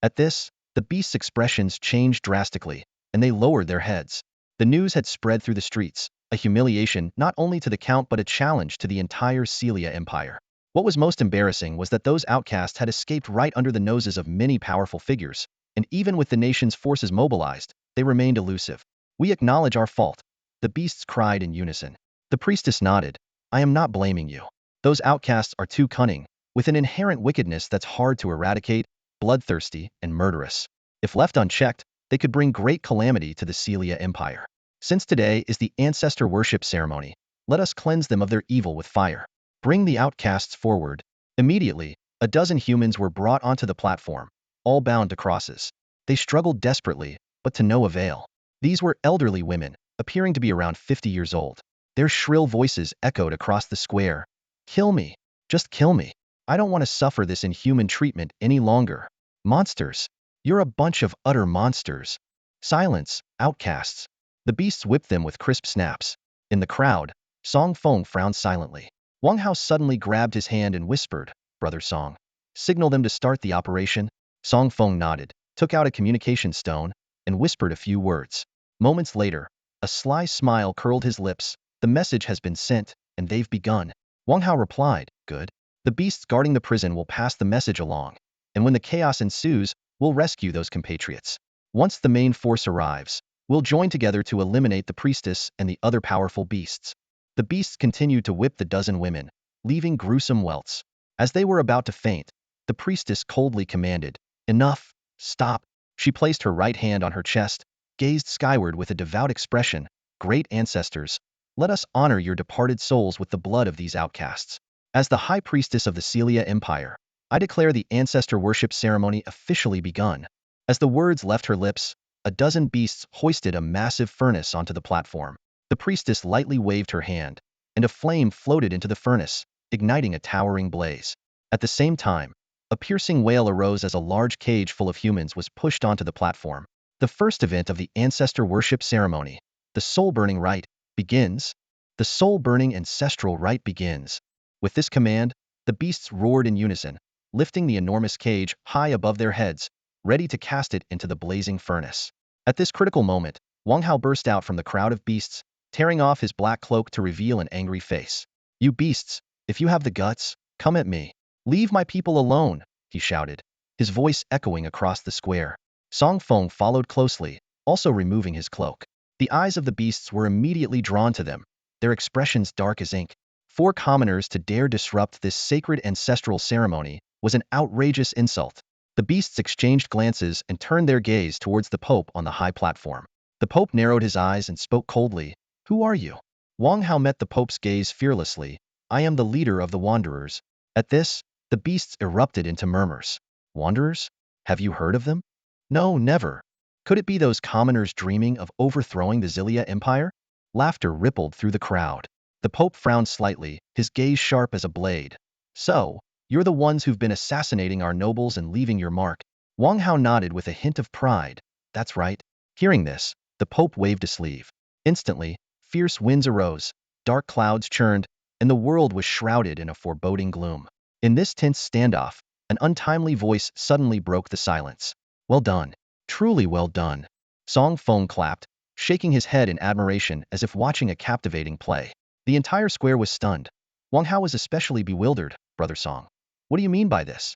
At this, the beasts' expressions changed drastically, and they lowered their heads. The news had spread through the streets, a humiliation not only to the Count but a challenge to the entire Xillia Empire. What was most embarrassing was that those outcasts had escaped right under the noses of many powerful figures, and even with the nation's forces mobilized, they remained elusive. We acknowledge our fault, the beasts cried in unison. The priestess nodded. I am not blaming you. Those outcasts are too cunning, with an inherent wickedness that's hard to eradicate, bloodthirsty and murderous. If left unchecked, they could bring great calamity to the Xillia Empire. Since today is the ancestor worship ceremony, let us cleanse them of their evil with fire. Bring the outcasts forward. Immediately, a dozen humans were brought onto the platform, all bound to crosses. They struggled desperately, but to no avail. These were elderly women, appearing to be around 50 years old. Their shrill voices echoed across the square. Kill me. Just kill me. I don't want to suffer this inhuman treatment any longer. Monsters. You're a bunch of utter monsters. Silence, outcasts. The beasts whipped them with crisp snaps. In the crowd, Song Feng frowned silently. Wang Hao suddenly grabbed his hand and whispered, Brother Song, signal them to start the operation. Song Feng nodded, took out a communication stone, and whispered a few words. Moments later, a sly smile curled his lips. The message has been sent, and they've begun. Wang Hao replied, good. The beasts guarding the prison will pass the message along, and when the chaos ensues, we'll rescue those compatriots. Once the main force arrives, we'll join together to eliminate the priestess and the other powerful beasts. The beasts continued to whip the dozen women, leaving gruesome welts. As they were about to faint, the priestess coldly commanded, enough, stop. She placed her right hand on her chest, gazed skyward with a devout expression. Great ancestors, let us honor your departed souls with the blood of these outcasts. As the high priestess of the Celia Empire, I declare the ancestor worship ceremony officially begun. As the words left her lips, a dozen beasts hoisted a massive furnace onto the platform. The priestess lightly waved her hand, and a flame floated into the furnace, igniting a towering blaze. At the same time, a piercing wail arose as a large cage full of humans was pushed onto the platform. The first event of the ancestor worship ceremony, the soul-burning rite, begins. The soul-burning ancestral rite begins. With this command, the beasts roared in unison, lifting the enormous cage high above their heads, ready to cast it into the blazing furnace. At this critical moment, Wang Hao burst out from the crowd of beasts, tearing off his black cloak to reveal an angry face. You beasts, if you have the guts, come at me. Leave my people alone, he shouted, his voice echoing across the square. Song Feng followed closely, also removing his cloak. The eyes of the beasts were immediately drawn to them, their expressions dark as ink. 4 commoners to dare disrupt this sacred ancestral ceremony was an outrageous insult. The beasts exchanged glances and turned their gaze towards the Pope on the high platform. The Pope narrowed his eyes and spoke coldly. Who are you? Wang Hao met the Pope's gaze fearlessly. I am the leader of the Wanderers. At this, the beasts erupted into murmurs. Wanderers? Have you heard of them? No, never. Could it be those commoners dreaming of overthrowing the Zelia Empire? Laughter rippled through the crowd. The Pope frowned slightly, his gaze sharp as a blade. So, you're the ones who've been assassinating our nobles and leaving your mark. Wang Hao nodded with a hint of pride. That's right. Hearing this, the Pope waved a sleeve. Instantly, fierce winds arose, dark clouds churned, and the world was shrouded in a foreboding gloom. In this tense standoff, an untimely voice suddenly broke the silence. Well done. Truly well done. Song Feng clapped, shaking his head in admiration as if watching a captivating play. The entire square was stunned. Wang Hao was especially bewildered. Brother Song, what do you mean by this?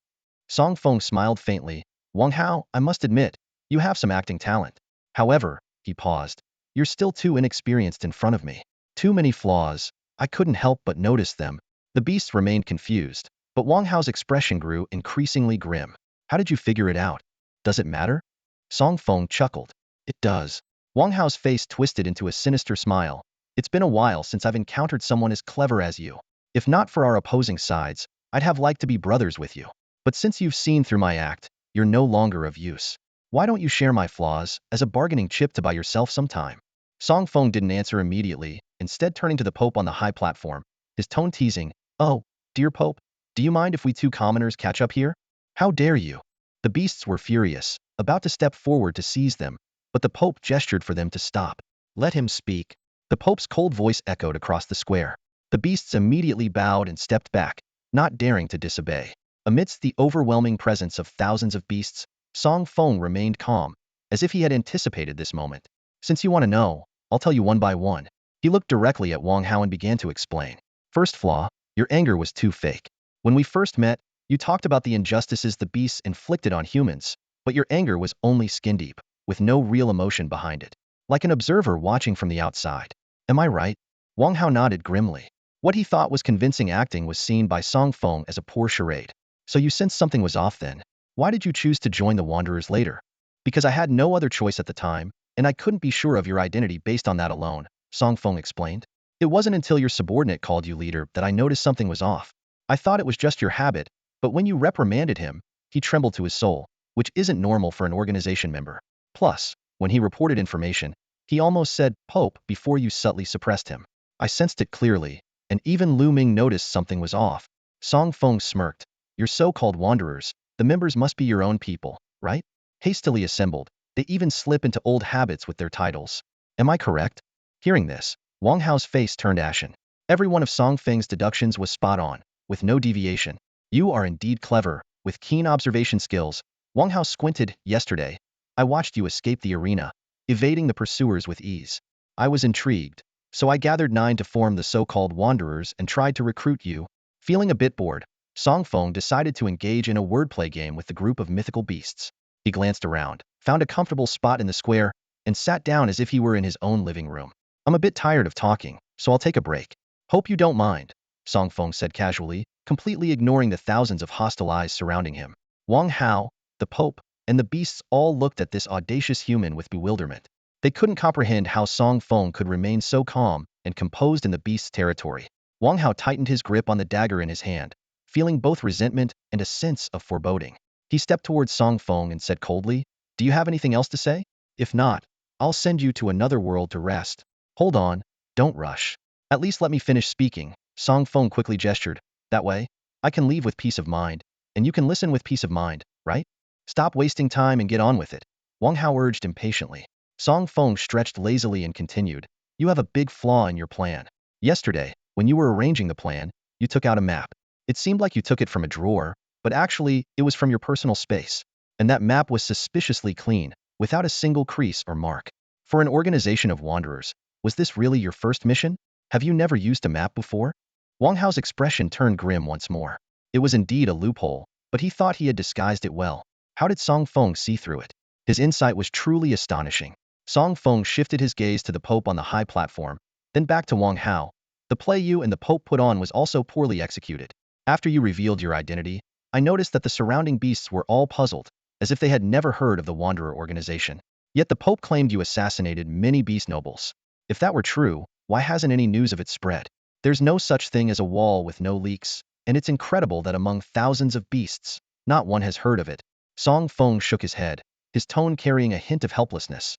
Song Feng smiled faintly. Wang Hao, I must admit, you have some acting talent. However, he paused. You're still too inexperienced in front of me. Too many flaws. I couldn't help but notice them. The beasts remained confused, but Wang Hao's expression grew increasingly grim. How did you figure it out? Does it matter? Song Feng chuckled. It does. Wang Hao's face twisted into a sinister smile. It's been a while since I've encountered someone as clever as you. If not for our opposing sides, I'd have liked to be brothers with you. But since you've seen through my act, you're no longer of use. Why don't you share my flaws as a bargaining chip to buy yourself some time? Song Feng didn't answer immediately, instead turning to the Pope on the high platform, his tone teasing. Oh, dear Pope, do you mind if we 2 commoners catch up here? How dare you? The beasts were furious, about to step forward to seize them, but the Pope gestured for them to stop. Let him speak. The Pope's cold voice echoed across the square. The beasts immediately bowed and stepped back, not daring to disobey. Amidst the overwhelming presence of thousands of beasts, Song Feng remained calm, as if he had anticipated this moment. Since you want to know, I'll tell you one by one. He looked directly at Wang Hao and began to explain. First flaw, your anger was too fake. When we first met, you talked about the injustices the beasts inflicted on humans, but your anger was only skin deep, with no real emotion behind it. Like an observer watching from the outside. Am I right? Wang Hao nodded grimly. What he thought was convincing acting was seen by Song Feng as a poor charade. So you sensed something was off then? Why did you choose to join the Wanderers later? Because I had no other choice at the time, and I couldn't be sure of your identity based on that alone, Song Feng explained. It wasn't until your subordinate called you leader that I noticed something was off. I thought it was just your habit, but when you reprimanded him, he trembled to his soul, which isn't normal for an organization member. Plus, when he reported information, he almost said Pope before you subtly suppressed him. I sensed it clearly, and even Lu Ming noticed something was off. Song Feng smirked. Your so-called Wanderers, the members must be your own people, right? Hastily assembled, they even slip into old habits with their titles. Am I correct? Hearing this, Wang Hao's face turned ashen. Every one of Song Feng's deductions was spot on, with no deviation. You are indeed clever, with keen observation skills. Wang Hao squinted. Yesterday, I watched you escape the arena, evading the pursuers with ease. I was intrigued, so I gathered 9 to form the so-called Wanderers and tried to recruit you. Feeling a bit bored, Song Feng decided to engage in a wordplay game with the group of mythical beasts. He glanced around, found a comfortable spot in the square, and sat down as if he were in his own living room. I'm a bit tired of talking, so I'll take a break. Hope you don't mind, Song Feng said casually, completely ignoring the thousands of hostile eyes surrounding him. Wang Hao, the Pope, and the beasts all looked at this audacious human with bewilderment. They couldn't comprehend how Song Feng could remain so calm and composed in the beast's territory. Wang Hao tightened his grip on the dagger in his hand, feeling both resentment and a sense of foreboding. He stepped towards Song Feng and said coldly, "Do you have anything else to say? If not, I'll send you to another world to rest." "Hold on, don't rush. At least let me finish speaking." Song Feng quickly gestured. "That way, I can leave with peace of mind, and you can listen with peace of mind, right? Stop wasting time and get on with it," Wang Hao urged impatiently. Song Feng stretched lazily and continued, "You have a big flaw in your plan. Yesterday, when you were arranging the plan, you took out a map. It seemed like you took it from a drawer, but actually, it was from your personal space. And that map was suspiciously clean, without a single crease or mark. For an organization of wanderers, was this really your first mission? Have you never used a map before?" Wang Hao's expression turned grim once more. It was indeed a loophole, but he thought he had disguised it well. How did Song Feng see through it? His insight was truly astonishing. Song Feng shifted his gaze to the Pope on the high platform, then back to Wang Hao. The play you and the Pope put on was also poorly executed. After you revealed your identity, I noticed that the surrounding beasts were all puzzled, as if they had never heard of the Wanderer organization. Yet the Pope claimed you assassinated many beast nobles. If that were true, why hasn't any news of it spread? There's no such thing as a wall with no leaks, and it's incredible that among thousands of beasts, not one has heard of it. Song Feng shook his head, his tone carrying a hint of helplessness.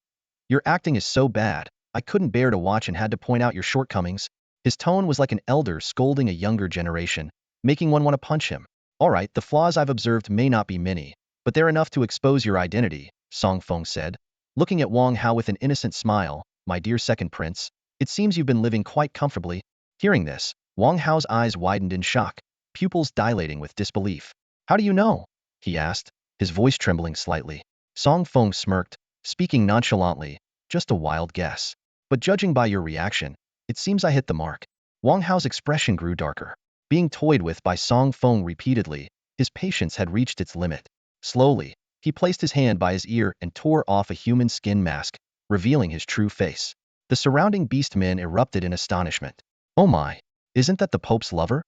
"Your acting is so bad, I couldn't bear to watch and had to point out your shortcomings." His tone was like an elder scolding a younger generation, making one want to punch him. "All right, the flaws I've observed may not be many, but they're enough to expose your identity," Song Feng said, looking at Wang Hao with an innocent smile. "My dear second prince, it seems you've been living quite comfortably." Hearing this, Wang Hao's eyes widened in shock, pupils dilating with disbelief. "How do you know?" he asked, his voice trembling slightly. Song Feng smirked, speaking nonchalantly, "Just a wild guess. But judging by your reaction, it seems I hit the mark." Wang Hao's expression grew darker. Being toyed with by Song Feng repeatedly, his patience had reached its limit. Slowly, he placed his hand by his ear and tore off a human skin mask, revealing his true face. The surrounding beast men erupted in astonishment. "Oh my, isn't that the Pope's lover?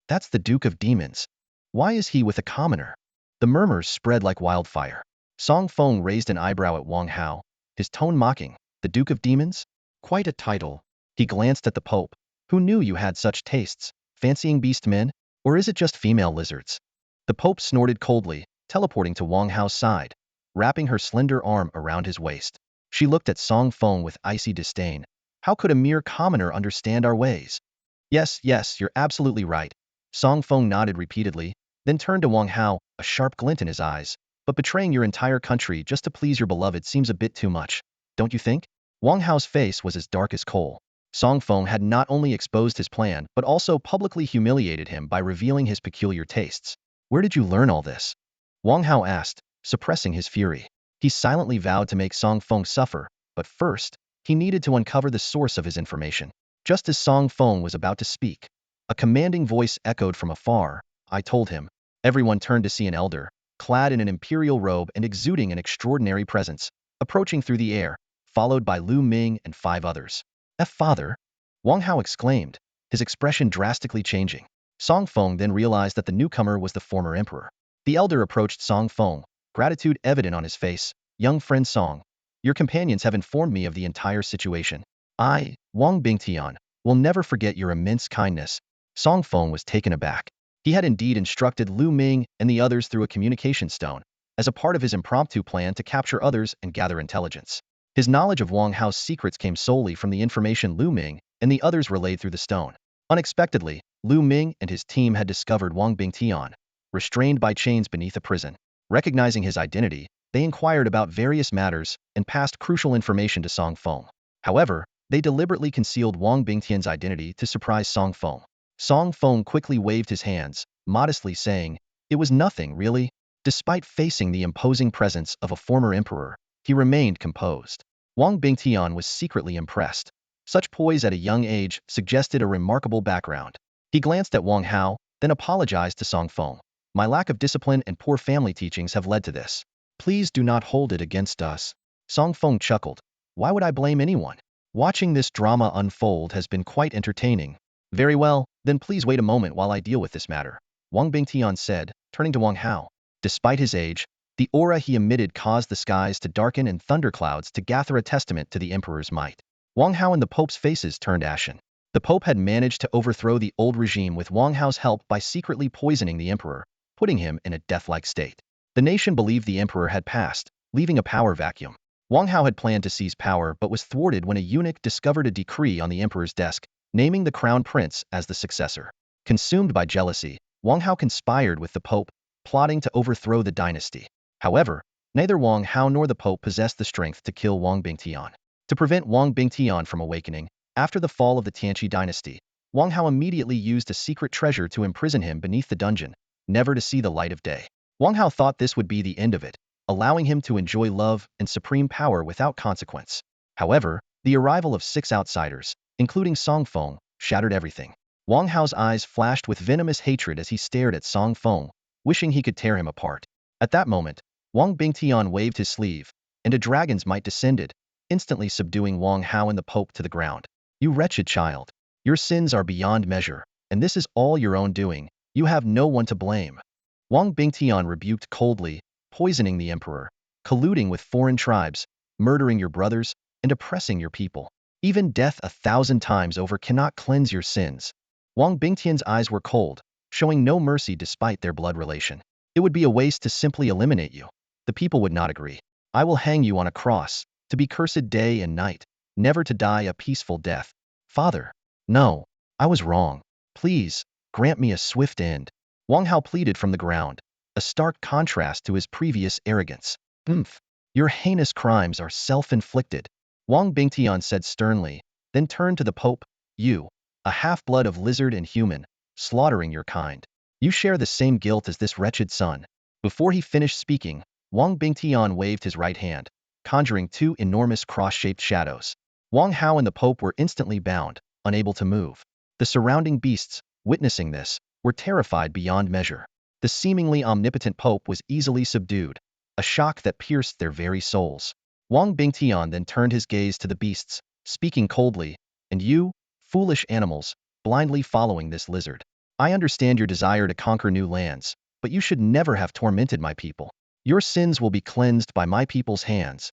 That's the Duke of Demons. Why is he with a commoner?" The murmurs spread like wildfire. Song Feng raised an eyebrow at Wang Hao, his tone mocking. "The Duke of Demons? Quite a title." He glanced at the Pope. "Who knew you had such tastes? Fancying beast men? Or is it just female lizards?" The Pope snorted coldly, teleporting to Wang Hao's side, wrapping her slender arm around his waist. She looked at Song Feng with icy disdain. "How could a mere commoner understand our ways?" Yes, you're absolutely right." Song Feng nodded repeatedly, then turned to Wang Hao, a sharp glint in his eyes. "But betraying your entire country just to please your beloved seems a bit too much, don't you think?" Wang Hao's face was as dark as coal. Song Feng had not only exposed his plan, but also publicly humiliated him by revealing his peculiar tastes. "Where did you learn all this?" Wang Hao asked, suppressing his fury. He silently vowed to make Song Feng suffer, but first, he needed to uncover the source of his information. Just as Song Feng was about to speak, a commanding voice echoed from afar. "I told him." Everyone turned to see an elder, clad in an imperial robe and exuding an extraordinary presence, approaching through the air, followed by Lu Ming and 5 others. Father!" Wang Hao exclaimed, his expression drastically changing. Song Feng then realized that the newcomer was the former emperor. The elder approached Song Feng, gratitude evident on his face. "Young friend Song, your companions have informed me of the entire situation. I, Wang Bingtian, will never forget your immense kindness." Song Feng was taken aback. He had indeed instructed Lu Ming and the others through a communication stone, as a part of his impromptu plan to capture others and gather intelligence. His knowledge of Wang Hao's secrets came solely from the information Lu Ming and the others relayed through the stone. Unexpectedly, Lu Ming and his team had discovered Wang Bingtian, restrained by chains beneath a prison. Recognizing his identity, they inquired about various matters and passed crucial information to Song Feng. However, they deliberately concealed Wang Bingtian's identity to surprise Song Feng. Song Feng quickly waved his hands, modestly saying, "It was nothing, really." Despite facing the imposing presence of a former emperor, he remained composed. Wang Bingtian was secretly impressed. Such poise at a young age suggested a remarkable background. He glanced at Wang Hao, then apologized to Song Feng. My lack of discipline and poor family teachings have led to this. Please do not hold it against us. Song Feng chuckled. Why would I blame anyone? Watching this drama unfold has been quite entertaining. Very well, then please wait a moment while I deal with this matter, Wang Bingtian said, turning to Wang Hao. Despite his age, the aura he emitted caused the skies to darken and thunderclouds to gather a testament to the emperor's might. Wang Hao and the Pope's faces turned ashen. The Pope had managed to overthrow the old regime with Wang Hao's help by secretly poisoning the emperor, putting him in a death-like state. The nation believed the emperor had passed, leaving a power vacuum. Wang Hao had planned to seize power but was thwarted when a eunuch discovered a decree on the emperor's desk, naming the crown prince as the successor. Consumed by jealousy, Wang Hao conspired with the Pope, plotting to overthrow the dynasty. However, neither Wang Hao nor the Pope possessed the strength to kill Wang Bingtian. To prevent Wang Bingtian from awakening, after the fall of the Tianqi dynasty, Wang Hao immediately used a secret treasure to imprison him beneath the dungeon, never to see the light of day. Wang Hao thought this would be the end of it, allowing him to enjoy love and supreme power without consequence. However, the arrival of 6 outsiders, including Song Feng, shattered everything. Wang Hao's eyes flashed with venomous hatred as he stared at Song Feng, wishing he could tear him apart. At that moment, Wang Bingtian waved his sleeve, and a dragon's might descended, instantly subduing Wang Hao and the Pope to the ground. You wretched child. Your sins are beyond measure, and this is all your own doing. You have no one to blame. Wang Bingtian rebuked coldly, poisoning the emperor, colluding with foreign tribes, murdering your brothers, and oppressing your people. Even death 1,000 times over cannot cleanse your sins. Wang Bingtian's eyes were cold, showing no mercy despite their blood relation. It would be a waste to simply eliminate you. The people would not agree. I will hang you on a cross, to be cursed day and night, never to die a peaceful death. Father, no, I was wrong. Please, grant me a swift end. Wang Hao pleaded from the ground, a stark contrast to his previous arrogance. Your heinous crimes are self-inflicted, Wang Bingtian said sternly, then turned to the Pope. You, a half-blood of lizard and human, slaughtering your kind. You share the same guilt as this wretched son. Before he finished speaking, Wang Bingtian waved his right hand, conjuring 2 enormous cross-shaped shadows. Wang Hao and the Pope were instantly bound, unable to move. The surrounding beasts, witnessing this, were terrified beyond measure. The seemingly omnipotent Pope was easily subdued, a shock that pierced their very souls. Wang Bingtian then turned his gaze to the beasts, speaking coldly, and you, foolish animals, blindly following this lizard. I understand your desire to conquer new lands, but you should never have tormented my people. Your sins will be cleansed by my people's hands.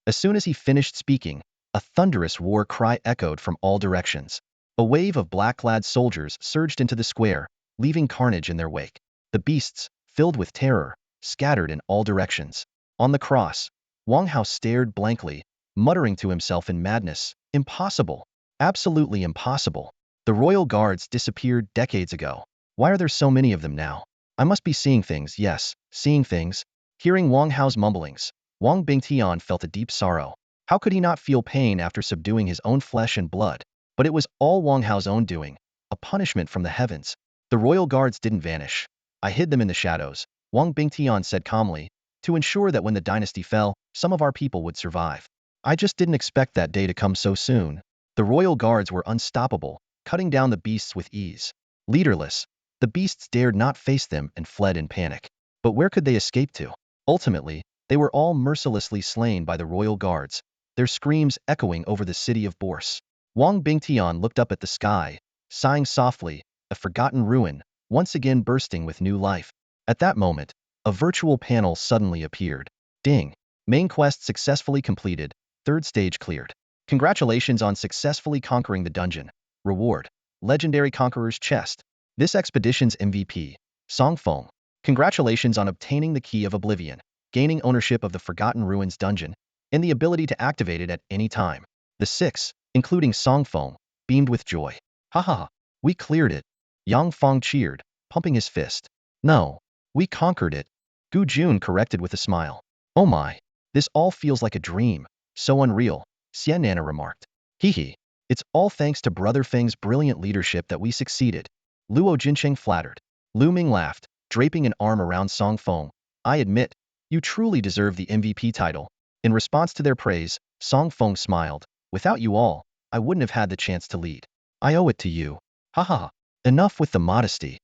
As soon as he finished speaking, a thunderous war cry echoed from all directions. A wave of black-clad soldiers surged into the square, leaving carnage in their wake. The beasts, filled with terror, scattered in all directions. On the cross, Wang Hao stared blankly, muttering to himself in madness, impossible, absolutely impossible. The royal guards disappeared decades ago. Why are there so many of them now? I must be seeing things, yes, seeing things. Hearing Wang Hao's mumblings, Wang Bingtian felt a deep sorrow. How could he not feel pain after subduing his own flesh and blood? But it was all Wang Hao's own doing, a punishment from the heavens. The royal guards didn't vanish. I hid them in the shadows, Wang Bingtian said calmly, to ensure that when the dynasty fell, some of our people would survive. I just didn't expect that day to come so soon. The royal guards were unstoppable, cutting down the beasts with ease. Leaderless, the beasts dared not face them and fled in panic. But where could they escape to? Ultimately, they were all mercilessly slain by the royal guards, their screams echoing over the city of Bourse. Wang Bingtian looked up at the sky, sighing softly, a forgotten ruin, once again bursting with new life. At that moment, a virtual panel suddenly appeared. Ding! Main quest successfully completed, 3rd stage cleared. Congratulations on successfully conquering the dungeon. Reward: Legendary Conqueror's Chest. This expedition's MVP, Song Feng. Congratulations on obtaining the Key of Oblivion, gaining ownership of the Forgotten Ruins dungeon, and the ability to activate it at any time. The 6, including Song Feng, beamed with joy. Haha, we cleared it. Yang Feng cheered, pumping his fist. No, we conquered it. Gu Jun corrected with a smile. Oh my, this all feels like a dream, so unreal, Xian Nana remarked. Hehe, it's all thanks to Brother Feng's brilliant leadership that we succeeded. Luo Jincheng flattered. Lu Ming laughed, draping an arm around Song Feng, I admit, you truly deserve the MVP title. In response to their praise, Song Feng smiled. Without you all, I wouldn't have had the chance to lead. I owe it to you. Ha ha ha. Enough with the modesty.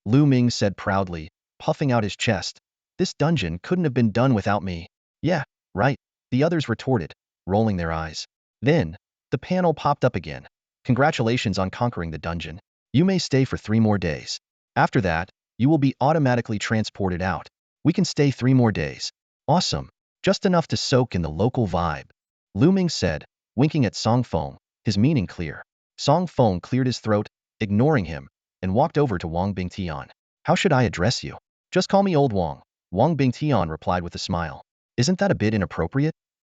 Lu Ming said proudly, puffing out his chest. This dungeon couldn't have been done without me. Yeah, right, the others retorted, rolling their eyes. Then, the panel popped up again. Congratulations on conquering the dungeon. You may stay for 3 more days. After that, you will be automatically transported out. We can stay 3 more days. Awesome. Just enough to soak in the local vibe. Lu Ming said, winking at Song Feng, his meaning clear. Song Feng cleared his throat, ignoring him, and walked over to Wang Bingtian. How should I address you? Just call me Old Wang. Wang Bingtian replied with a smile. Isn't that a bit inappropriate?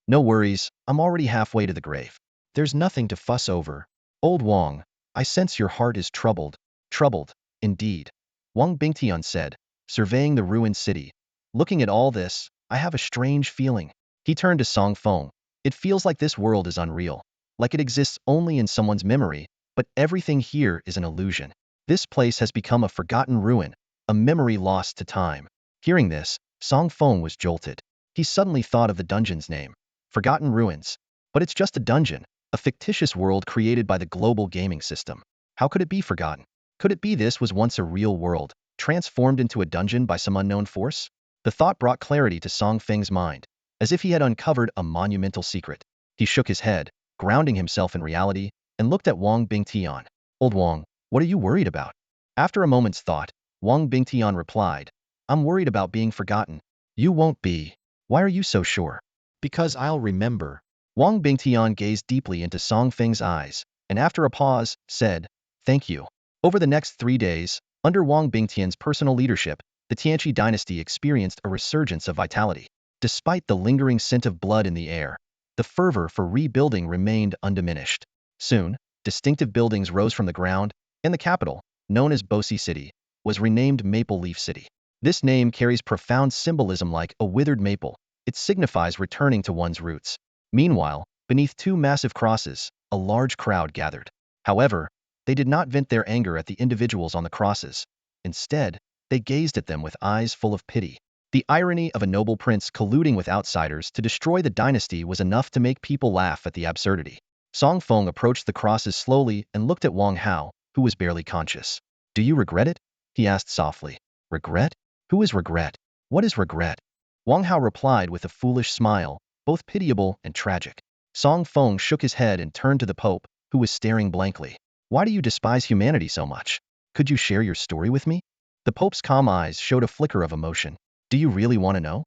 No worries, I'm already halfway to the grave. There's nothing to fuss over. Old Wang, I sense your heart is troubled. Troubled, indeed. Wang Bingtian said, surveying the ruined city. Looking at all this, I have a strange feeling. He turned to Song Feng. It feels like this world is unreal. Like it exists only in someone's memory, but everything here is an illusion. This place has become a forgotten ruin, a memory lost to time. Hearing this, Song Feng was jolted. He suddenly thought of the dungeon's name. Forgotten Ruins. But it's just a dungeon, a fictitious world created by the global gaming system. How could it be forgotten? Could it be this was once a real world, transformed into a dungeon by some unknown force? The thought brought clarity to Song Feng's mind, as if he had uncovered a monumental secret. He shook his head, grounding himself in reality, and looked at Wang Bingtian. Old Wang, what are you worried about? After a moment's thought, Wang Bingtian replied, I'm worried about being forgotten. You won't be. Why are you so sure? Because I'll remember. Wang Bingtian gazed deeply into Song Feng's eyes, and after a pause, said, thank you. Over the next 3 days, under Wang Bingtian's personal leadership, the Tianqi dynasty experienced a resurgence of vitality. Despite the lingering scent of blood in the air, the fervor for rebuilding remained undiminished. Soon, distinctive buildings rose from the ground, and the capital, known as Bosi City, was renamed Maple Leaf City. This name carries profound symbolism like a withered maple. It signifies returning to one's roots. Meanwhile, beneath 2 massive crosses, a large crowd gathered. However, they did not vent their anger at the individuals on the crosses. Instead, they gazed at them with eyes full of pity. The irony of a noble prince colluding with outsiders to destroy the dynasty was enough to make people laugh at the absurdity. Song Feng approached the crosses slowly and looked at Wang Hao, who was barely conscious. Do you regret it? He asked softly. Regret? Who is regret? What is regret? Wang Hao replied with a foolish smile, both pitiable and tragic. Song Feng shook his head and turned to the Pope, who was staring blankly. Why do you despise humanity so much? Could you share your story with me? The Pope's calm eyes showed a flicker of emotion. Do you really want to know?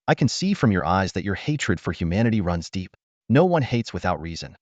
I can see from your eyes that your hatred for humanity runs deep. No one hates without reason.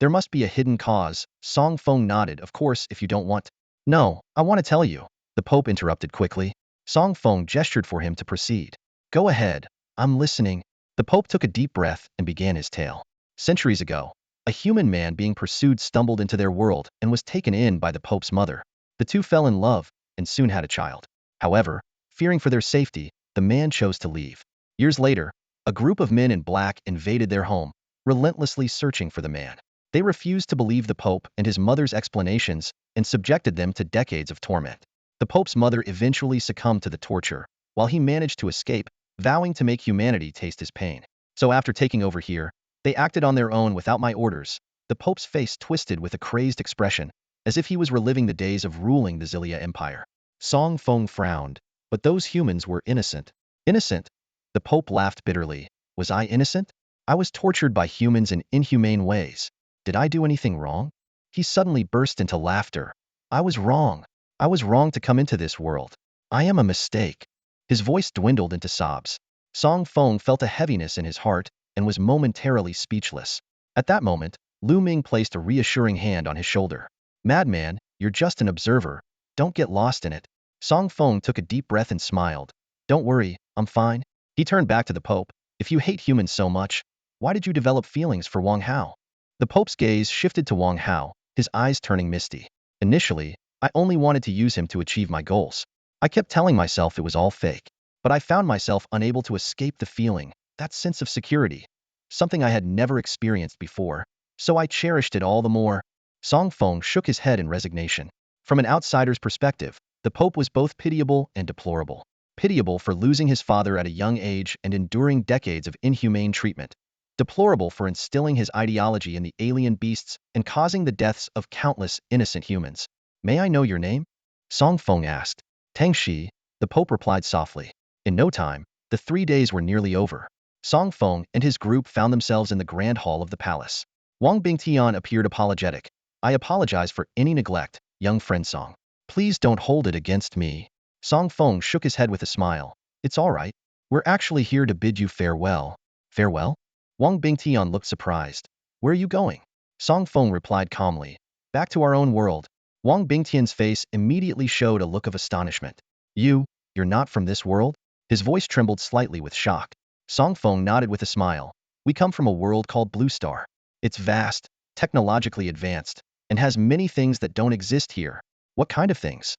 There must be a hidden cause. Song Feng nodded, of course, if you don't want. No, I want to tell you. The Pope interrupted quickly. Song Feng gestured for him to proceed. Go ahead, I'm listening. The Pope took a deep breath and began his tale. Centuries ago, a human man being pursued stumbled into their world and was taken in by the Pope's mother. The two fell in love and soon had a child. However, fearing for their safety, the man chose to leave. Years later, a group of men in black invaded their home, relentlessly searching for the man. They refused to believe the Pope and his mother's explanations and subjected them to decades of torment. The Pope's mother eventually succumbed to the torture, while he managed to escape, vowing to make humanity taste his pain. So after taking over here, they acted on their own without my orders. The Pope's face twisted with a crazed expression, as if he was reliving the days of ruling the Xillia Empire. Song Feng frowned. But those humans were innocent. Innocent? The Pope laughed bitterly. Was I innocent? I was tortured by humans in inhumane ways. Did I do anything wrong? He suddenly burst into laughter. I was wrong. I was wrong to come into this world. I am a mistake. His voice dwindled into sobs. Song Feng felt a heaviness in his heart and was momentarily speechless. At that moment, Lu Ming placed a reassuring hand on his shoulder. Madman, you're just an observer. Don't get lost in it. Song Feng took a deep breath and smiled. Don't worry, I'm fine. He turned back to the Pope. If you hate humans so much, why did you develop feelings for Wang Hao? The Pope's gaze shifted to Wang Hao, his eyes turning misty. Initially, I only wanted to use him to achieve my goals. I kept telling myself it was all fake. But I found myself unable to escape the feeling, that sense of security. Something I had never experienced before, so I cherished it all the more. Song Feng shook his head in resignation. From an outsider's perspective, the Pope was both pitiable and deplorable. pitiable for losing his father at a young age and enduring decades of inhumane treatment, deplorable for instilling his ideology in the alien beasts and causing the deaths of countless innocent humans. May I know your name? Song Feng asked. Tang Shi, the Pope replied softly. In no time, the 3 days were nearly over. Song Feng and his group found themselves in the grand hall of the palace. Wang Bingtian appeared apologetic. I apologize for any neglect, young friend Song. Please don't hold it against me. Song Feng shook his head with a smile. It's all right. We're actually here to bid you farewell. Farewell? Wang Bingtian looked surprised. Where are you going? Song Feng replied calmly. Back to our own world. Wang Bingtian's face immediately showed a look of astonishment. You're not from this world? His voice trembled slightly with shock. Song Feng nodded with a smile. We come from a world called Blue Star. It's vast, technologically advanced, and has many things that don't exist here. What kind of things?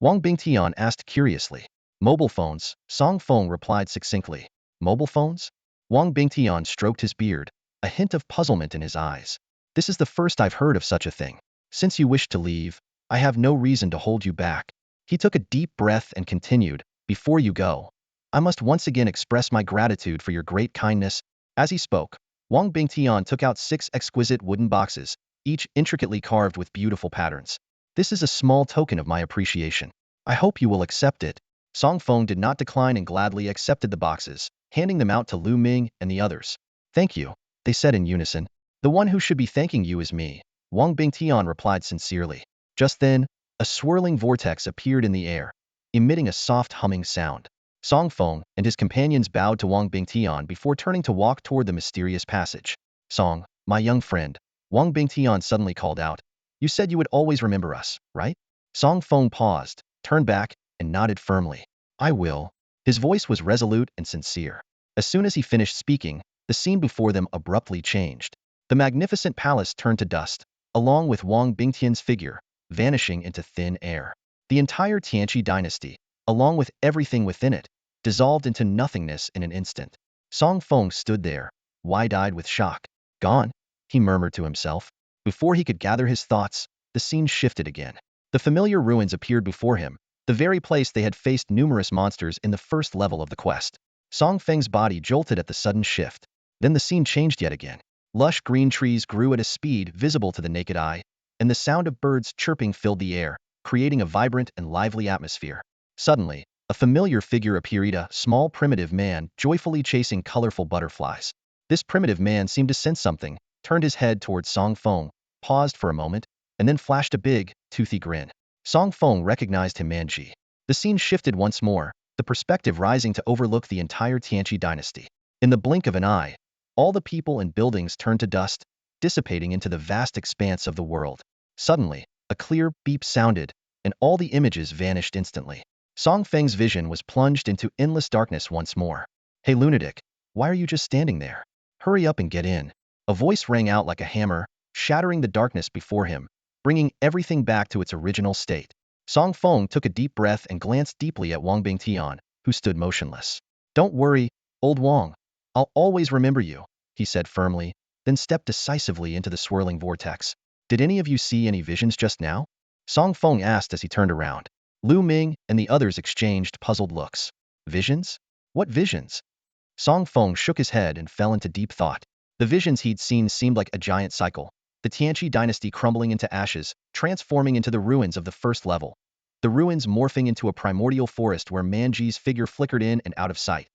Wang Bingtian asked curiously. Mobile phones, Song Feng replied succinctly. Mobile phones? Wang Bingtian stroked his beard, a hint of puzzlement in his eyes. This is the first I've heard of such a thing. Since you wish to leave, I have no reason to hold you back. He took a deep breath and continued, before you go, I must once again express my gratitude for your great kindness. As he spoke, Wang Bingtian took out 6 exquisite wooden boxes, each intricately carved with beautiful patterns. This is a small token of my appreciation. I hope you will accept it. Song Feng did not decline and gladly accepted the boxes, handing them out to Lu Ming and the others. Thank you, they said in unison. The one who should be thanking you is me, Wang Bingtian replied sincerely. Just then, a swirling vortex appeared in the air, emitting a soft humming sound. Song Feng and his companions bowed to Wang Bingtian before turning to walk toward the mysterious passage. Song, my young friend, Wang Bingtian suddenly called out. You said you would always remember us, right? Song Feng paused, turned back, and nodded firmly. I will. His voice was resolute and sincere. As soon as he finished speaking, the scene before them abruptly changed. The magnificent palace turned to dust, along with Wang Bingtian's figure, vanishing into thin air. The entire Tianqi dynasty, along with everything within it, dissolved into nothingness in an instant. Song Feng stood there, wide-eyed with shock. Gone, he murmured to himself. Before he could gather his thoughts, the scene shifted again. The familiar ruins appeared before him, the very place they had faced numerous monsters in the first level of the quest. Song Feng's body jolted at the sudden shift. Then the scene changed yet again. Lush green trees grew at a speed visible to the naked eye, and the sound of birds chirping filled the air, creating a vibrant and lively atmosphere. Suddenly, a familiar figure appeared, a small primitive man joyfully chasing colorful butterflies. This primitive man seemed to sense something, turned his head towards Song Feng, paused for a moment, and then flashed a big, toothy grin. Song Feng recognized him Manji. The scene shifted once more, the perspective rising to overlook the entire Tianqi dynasty. In the blink of an eye, all the people and buildings turned to dust, dissipating into the vast expanse of the world. Suddenly, a clear beep sounded, and all the images vanished instantly. Song Feng's vision was plunged into endless darkness once more. Hey lunatic, why are you just standing there? Hurry up and get in. A voice rang out like a hammer, shattering the darkness before him, bringing everything back to its original state. Song Feng took a deep breath and glanced deeply at Wang Bingtian, who stood motionless. Don't worry, old Wang. I'll always remember you, he said firmly, then stepped decisively into the swirling vortex. Did any of you see any visions just now? Song Feng asked as he turned around. Lu Ming and the others exchanged puzzled looks. Visions? What visions? Song Feng shook his head and fell into deep thought. The visions he'd seen seemed like a giant cycle. The Tianqi dynasty crumbling into ashes, transforming into the ruins of the first level. The ruins morphing into a primordial forest where Manji's figure flickered in and out of sight.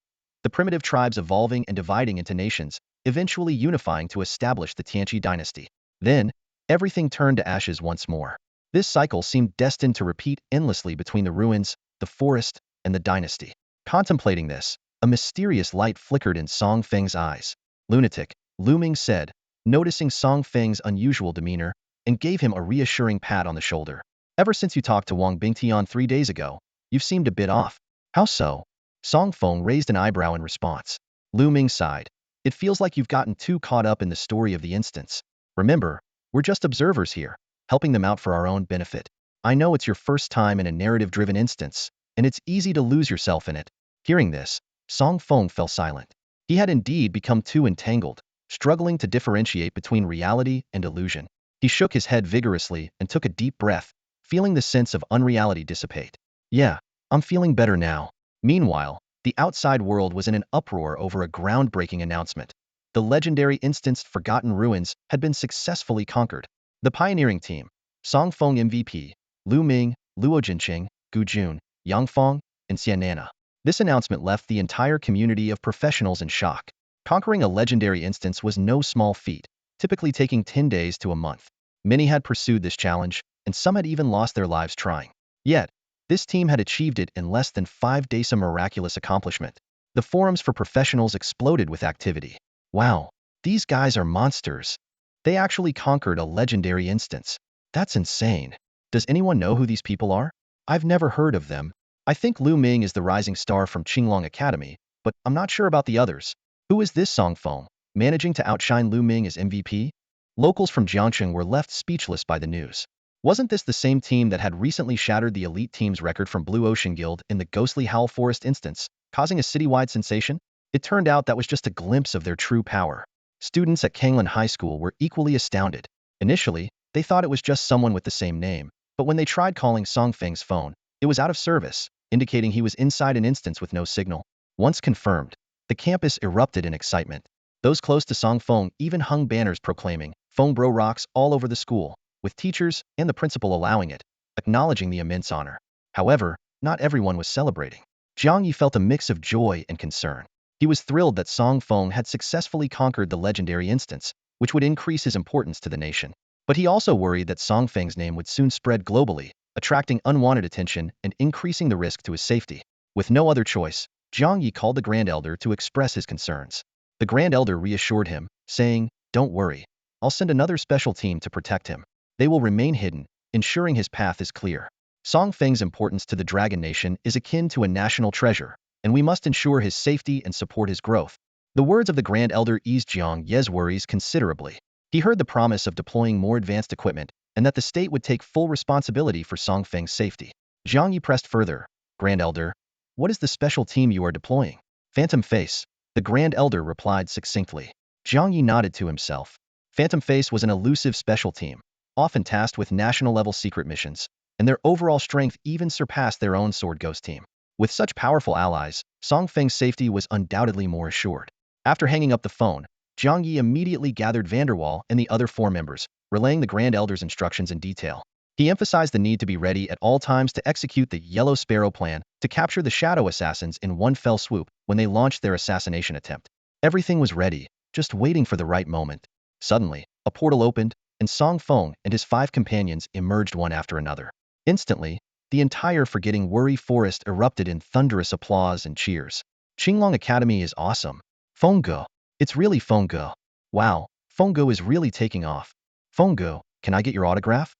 The primitive tribes evolving and dividing into nations, eventually unifying to establish the Tianqi dynasty. Then, everything turned to ashes once more. This cycle seemed destined to repeat endlessly between the ruins, the forest, and the dynasty. Contemplating this, a mysterious light flickered in Song Feng's eyes. Lunatic, Lu Ming said, noticing Song Feng's unusual demeanor, and gave him a reassuring pat on the shoulder. Ever since you talked to Wang Bingtian 3 days ago, you've seemed a bit off. How so? Song Feng raised an eyebrow in response. Lu Ming sighed. It feels like you've gotten too caught up in the story of the instance. Remember, we're just observers here, helping them out for our own benefit. I know it's your first time in a narrative-driven instance, and it's easy to lose yourself in it. Hearing this, Song Feng fell silent. He had indeed become too entangled, struggling to differentiate between reality and illusion. He shook his head vigorously and took a deep breath, feeling the sense of unreality dissipate. Yeah, I'm feeling better now. Meanwhile, the outside world was in an uproar over a groundbreaking announcement. The legendary instanced Forgotten Ruins had been successfully conquered. The pioneering team, Song Feng MVP, Lu Ming, Luo Jinqing, Gu Jun, Yang Feng, and Xian Nana. This announcement left the entire community of professionals in shock. Conquering a legendary instance was no small feat, typically taking 10 days to a month. Many had pursued this challenge, and some had even lost their lives trying. Yet, this team had achieved it in less than 5 days, a miraculous accomplishment. The forums for professionals exploded with activity. Wow, these guys are monsters. They actually conquered a legendary instance. That's insane. Does anyone know who these people are? I've never heard of them. I think Lu Ming is the rising star from Qinglong Academy, but I'm not sure about the others. Who is this Song Feng, managing to outshine Lu Ming as MVP? Locals from Jiangcheng were left speechless by the news. Wasn't this the same team that had recently shattered the elite team's record from Blue Ocean Guild in the ghostly Howl Forest instance, causing a citywide sensation? It turned out that was just a glimpse of their true power. Students at Kanglan High School were equally astounded. Initially, they thought it was just someone with the same name, but when they tried calling Song Feng's phone, it was out of service, indicating he was inside an instance with no signal. Once confirmed, the campus erupted in excitement. Those close to Song Feng even hung banners proclaiming, "Feng Bro rocks" all over the school, with teachers and the principal allowing it, acknowledging the immense honor. However, not everyone was celebrating. Jiang Yi felt a mix of joy and concern. He was thrilled that Song Feng had successfully conquered the legendary instance, which would increase his importance to the nation. But he also worried that Song Feng's name would soon spread globally, attracting unwanted attention and increasing the risk to his safety. With no other choice, Jiang Yi called the Grand Elder to express his concerns. The Grand Elder reassured him, saying, "Don't worry. I'll send another special team to protect him. They will remain hidden, ensuring his path is clear. Song Feng's importance to the Dragon Nation is akin to a national treasure, and we must ensure his safety and support his growth." The words of the Grand Elder eased Jiang Ye's worries considerably. He heard the promise of deploying more advanced equipment, and that the state would take full responsibility for Song Feng's safety. Jiang Yi pressed further, "Grand Elder, what is the special team you are deploying?" "Phantom Face," the Grand Elder replied succinctly. Jiang Yi nodded to himself. Phantom Face was an elusive special team, often tasked with national-level secret missions, and their overall strength even surpassed their own Sword Ghost team. With such powerful allies, Song Feng's safety was undoubtedly more assured. After hanging up the phone, Jiang Yi immediately gathered Vanderwall and the other 4 members, relaying the Grand Elder's instructions in detail. He emphasized the need to be ready at all times to execute the Yellow Sparrow plan to capture the Shadow Assassins in one fell swoop when they launched their assassination attempt. Everything was ready, just waiting for the right moment. Suddenly, a portal opened, and Song Feng and his 5 companions emerged one after another. Instantly, the entire Forgetting Worry forest erupted in thunderous applause and cheers. "Qinglong Academy is awesome. Fengge. It's really Fengge. Wow, Fengge is really taking off. Fengge, can I get your autograph?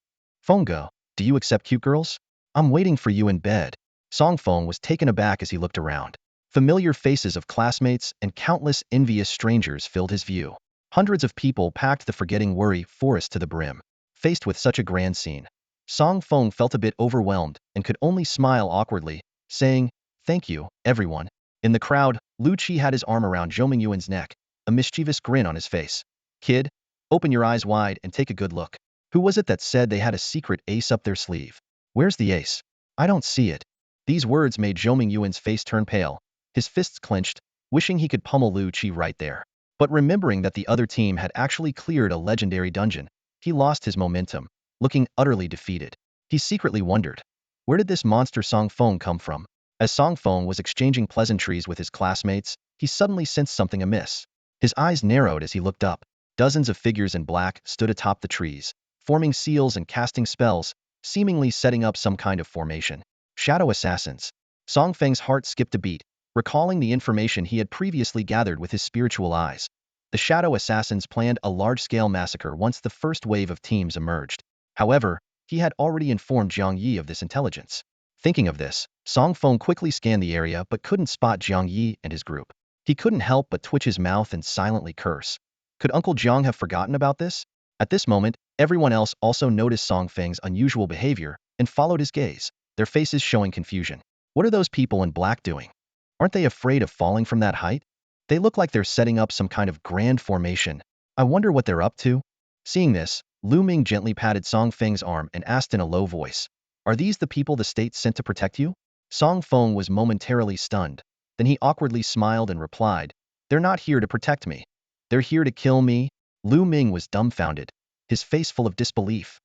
Fengge, do you accept cute girls? I'm waiting for you in bed." Song Feng was taken aback as he looked around. Familiar faces of classmates and countless envious strangers filled his view. Hundreds of people packed the Forgetting Worry forest to the brim. Faced with such a grand scene, Song Feng felt a bit overwhelmed and could only smile awkwardly, saying, "Thank you, everyone." In the crowd, Lu Qi had his arm around Zhou Mingyuan's neck, a mischievous grin on his face. "Kid, open your eyes wide and take a good look. Who was it that said they had a secret ace up their sleeve? Where's the ace? I don't see it." These words made Zhou Mingyuan's face turn pale, his fists clenched, wishing he could pummel Lu Qi right there. But remembering that the other team had actually cleared a legendary dungeon, he lost his momentum, looking utterly defeated. He secretly wondered, where did this monster Song Feng come from? As Song Feng was exchanging pleasantries with his classmates, he suddenly sensed something amiss. His eyes narrowed as he looked up. Dozens of figures in black stood atop the trees, forming seals and casting spells, seemingly setting up some kind of formation. Shadow Assassins. Song Feng's heart skipped a beat, recalling the information he had previously gathered with his spiritual eyes. The Shadow Assassins planned a large-scale massacre once the first wave of teams emerged. However, he had already informed Jiang Yi of this intelligence. Thinking of this, Song Feng quickly scanned the area but couldn't spot Jiang Yi and his group. He couldn't help but twitch his mouth and silently curse. Could Uncle Jiang have forgotten about this? At this moment, everyone else also noticed Song Feng's unusual behavior and followed his gaze, their faces showing confusion. What are those people in black doing? Aren't they afraid of falling from that height? They look like they're setting up some kind of grand formation. I wonder what they're up to? Seeing this, Lu Ming gently patted Song Feng's arm and asked in a low voice, "Are these the people the state sent to protect you?" Song Feng was momentarily stunned. Then he awkwardly smiled and replied, "They're not here to protect me. They're here to kill me." Lu Ming was dumbfounded, his face full of disbelief.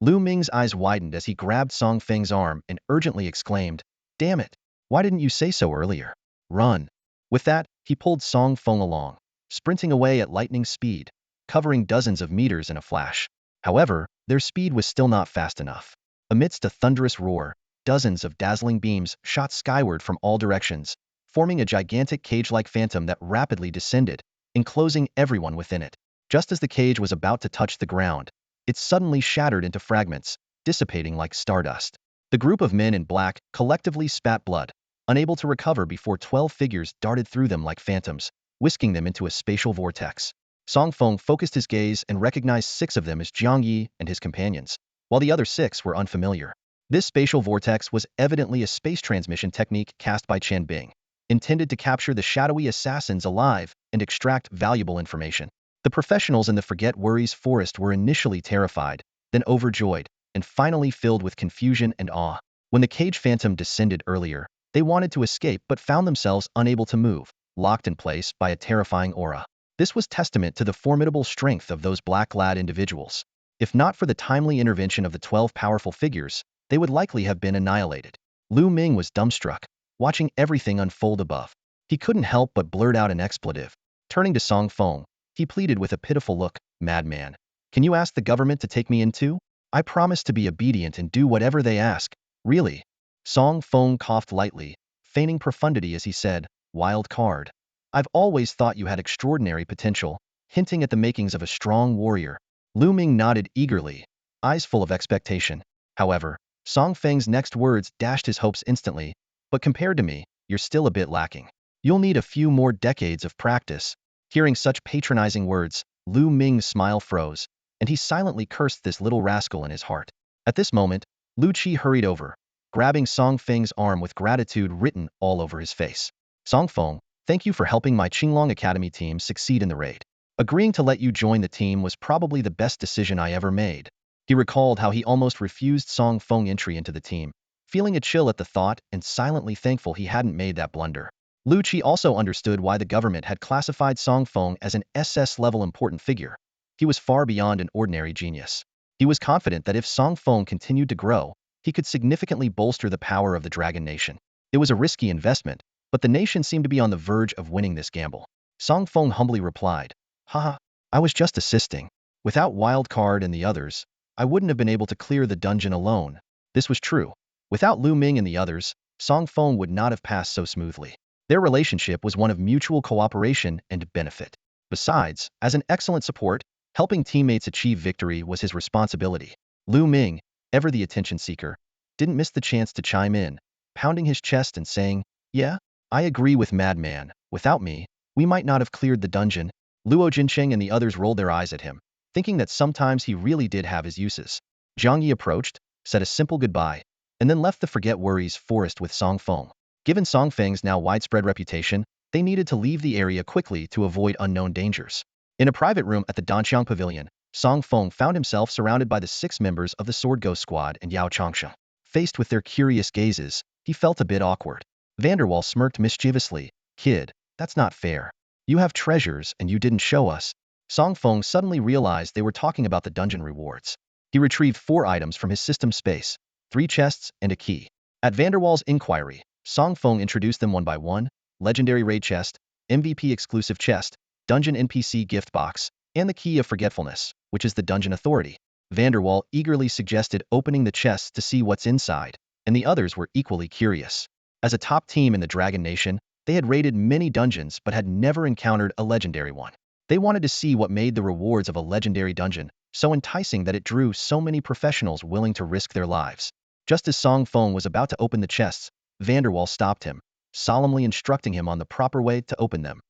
Lu Ming's eyes widened as he grabbed Song Feng's arm and urgently exclaimed, "Damn it! Why didn't you say so earlier? Run!" With that, he pulled Song Feng along, sprinting away at lightning speed, covering dozens of meters in a flash. However, their speed was still not fast enough. Amidst a thunderous roar, dozens of dazzling beams shot skyward from all directions, forming a gigantic cage-like phantom that rapidly descended, enclosing everyone within it. Just as the cage was about to touch the ground, it suddenly shattered into fragments, dissipating like stardust. The group of men in black collectively spat blood, unable to recover before 12 figures darted through them like phantoms, whisking them into a spatial vortex. Song Feng focused his gaze and recognized 6 of them as Jiang Yi and his companions, while the other 6 were unfamiliar. This spatial vortex was evidently a space transmission technique cast by Chen Bing, intended to capture the shadowy assassins alive and extract valuable information. The professionals in the Forget Worries forest were initially terrified, then overjoyed, and finally filled with confusion and awe. When the cage phantom descended earlier, they wanted to escape but found themselves unable to move, locked in place by a terrifying aura. This was testament to the formidable strength of those black-clad individuals. If not for the timely intervention of the 12 powerful figures, they would likely have been annihilated. Lu Ming was dumbstruck, watching everything unfold above. He couldn't help but blurt out an expletive. Turning to Song Feng, he pleaded with a pitiful look, "Madman, can you ask the government to take me in too? I promise to be obedient and do whatever they ask, really." Song Feng coughed lightly, feigning profundity as he said, "Wild card. I've always thought you had extraordinary potential," hinting at the makings of a strong warrior. Lu Ming nodded eagerly, eyes full of expectation. However, Song Feng's next words dashed his hopes instantly, "But compared to me, you're still a bit lacking. You'll need a few more decades of practice." Hearing such patronizing words, Lu Ming's smile froze, and he silently cursed this little rascal in his heart. At this moment, Lu Qi hurried over, grabbing Song Feng's arm with gratitude written all over his face. "Song Feng, thank you for helping my Qinglong Academy team succeed in the raid. Agreeing to let you join the team was probably the best decision I ever made." He recalled how he almost refused Song Feng entry into the team, feeling a chill at the thought and silently thankful he hadn't made that blunder. Lu Qi also understood why the government had classified Song Feng as an SS-level important figure. He was far beyond an ordinary genius. He was confident that if Song Feng continued to grow, he could significantly bolster the power of the Dragon Nation. It was a risky investment, but the nation seemed to be on the verge of winning this gamble. Song Feng humbly replied, "Haha, I was just assisting. Without Wildcard and the others, I wouldn't have been able to clear the dungeon alone." This was true. Without Lu Ming and the others, Song Feng would not have passed so smoothly. Their relationship was one of mutual cooperation and benefit. Besides, as an excellent support, helping teammates achieve victory was his responsibility. Lu Ming, ever the attention seeker, didn't miss the chance to chime in, pounding his chest and saying, "Yeah, I agree with Madman. Without me, we might not have cleared the dungeon." Luo Jincheng and the others rolled their eyes at him, thinking that sometimes he really did have his uses. Jiang Yi approached, said a simple goodbye, and then left the Forget Worries forest with Song Feng. Given Song Feng's now widespread reputation, they needed to leave the area quickly to avoid unknown dangers. In a private room at the Danxiang Pavilion, Song Feng found himself surrounded by the 6 members of the Sword Ghost Squad and Yao Changsha. Faced with their curious gazes, he felt a bit awkward. Vanderwall smirked mischievously, "Kid, that's not fair. You have treasures and you didn't show us." Song Feng suddenly realized they were talking about the dungeon rewards. He retrieved 4 items from his system space, 3 chests and a key. At Vanderwall's inquiry, Song Feng introduced them one by one: Legendary Raid Chest, MVP Exclusive Chest, Dungeon NPC Gift Box, and the Key of Forgetfulness, which is the Dungeon Authority. Vanderwall eagerly suggested opening the chests to see what's inside, and the others were equally curious. As a top team in the Dragon Nation, they had raided many dungeons but had never encountered a legendary one. They wanted to see what made the rewards of a legendary dungeon so enticing that it drew so many professionals willing to risk their lives. Just as Song Feng was about to open the chests, Vanderwall stopped him, solemnly instructing him on the proper way to open them.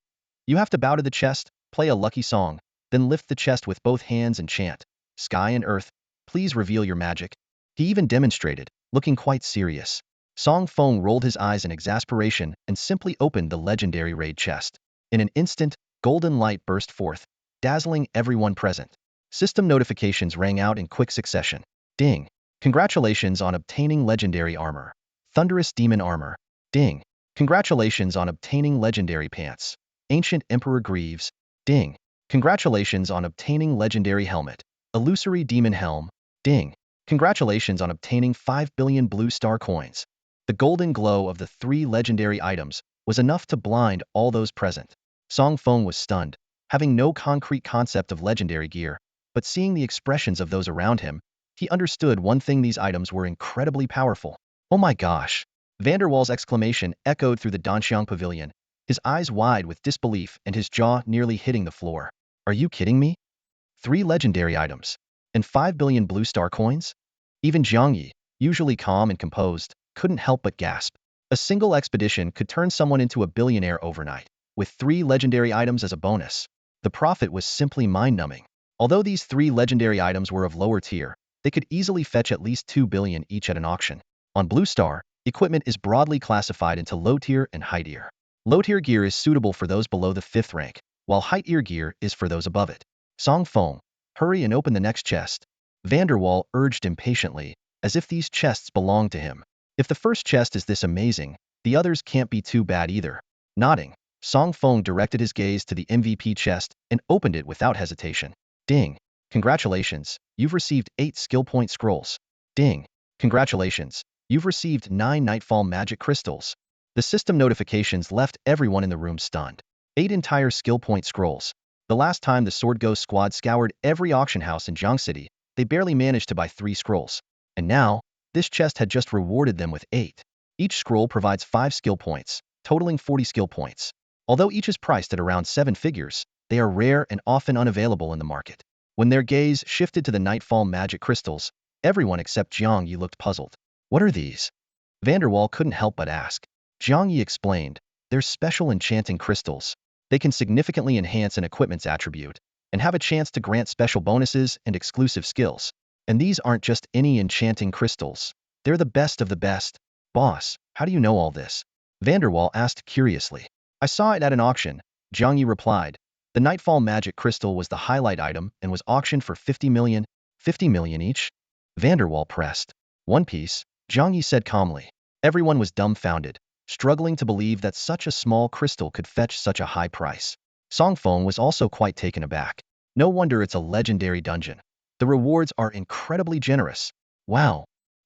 "You have to bow to the chest, play a lucky song, then lift the chest with both hands and chant, 'Sky and earth, please reveal your magic.'" He even demonstrated, looking quite serious. Song Feng rolled his eyes in exasperation and simply opened the legendary raid chest. In an instant, golden light burst forth, dazzling everyone present. System notifications rang out in quick succession. "Ding! Congratulations on obtaining legendary armor. Thunderous Demon Armor. Ding. Congratulations on obtaining Legendary Pants. Ancient Emperor Greaves. Ding. Congratulations on obtaining Legendary Helmet. Illusory Demon Helm. Ding. Congratulations on obtaining 5 billion blue star coins. The golden glow of the 3 legendary items was enough to blind all those present. Song Feng was stunned, having no concrete concept of legendary gear, but seeing the expressions of those around him, he understood one thing: these items were incredibly powerful. Oh my gosh! Vanderwall's exclamation echoed through the Danxiang Pavilion, his eyes wide with disbelief and his jaw nearly hitting the floor. Are you kidding me? 3 legendary items. And 5 billion blue star coins? Even Jiang Yi, usually calm and composed, couldn't help but gasp. A single expedition could turn someone into a billionaire overnight, with 3 legendary items as a bonus. The profit was simply mind-numbing. Although these 3 legendary items were of lower tier, they could easily fetch at least 2 billion each at an auction. On Blue Star, equipment is broadly classified into low tier and high tier. Low tier gear is suitable for those below the 5th rank, while high tier gear is for those above it. Song Feng, hurry and open the next chest. Vanderwall urged impatiently, as if these chests belonged to him. If the first chest is this amazing, the others can't be too bad either. Nodding, Song Feng directed his gaze to the MVP chest and opened it without hesitation. Ding. Congratulations, you've received 8 skill point scrolls. Ding. Congratulations, you've received 9 Nightfall magic crystals. The system notifications left everyone in the room stunned. 8 entire skill point scrolls. The last time the Sword Ghost squad scoured every auction house in Jiang City, they barely managed to buy 3 scrolls. And now, this chest had just rewarded them with 8. Each scroll provides 5 skill points, totaling 40 skill points. Although each is priced at around 7 figures, they are rare and often unavailable in the market. When their gaze shifted to the Nightfall magic crystals, everyone except Jiang Yi looked puzzled. What are these? Vanderwall couldn't help but ask. Jiang Yi explained, they're special enchanting crystals. They can significantly enhance an equipment's attribute, and have a chance to grant special bonuses and exclusive skills. And these aren't just any enchanting crystals. They're the best of the best. Boss, how do you know all this? Vanderwall asked curiously. I saw it at an auction, Jiang Yi replied. The Nightfall magic crystal was the highlight item and was auctioned for 50 million. 50 million each? Vanderwall pressed. One piece, Jiang Yi said calmly. Everyone was dumbfounded, struggling to believe that such a small crystal could fetch such a high price. Song Feng was also quite taken aback. No wonder it's a legendary dungeon. The rewards are incredibly generous. Wow.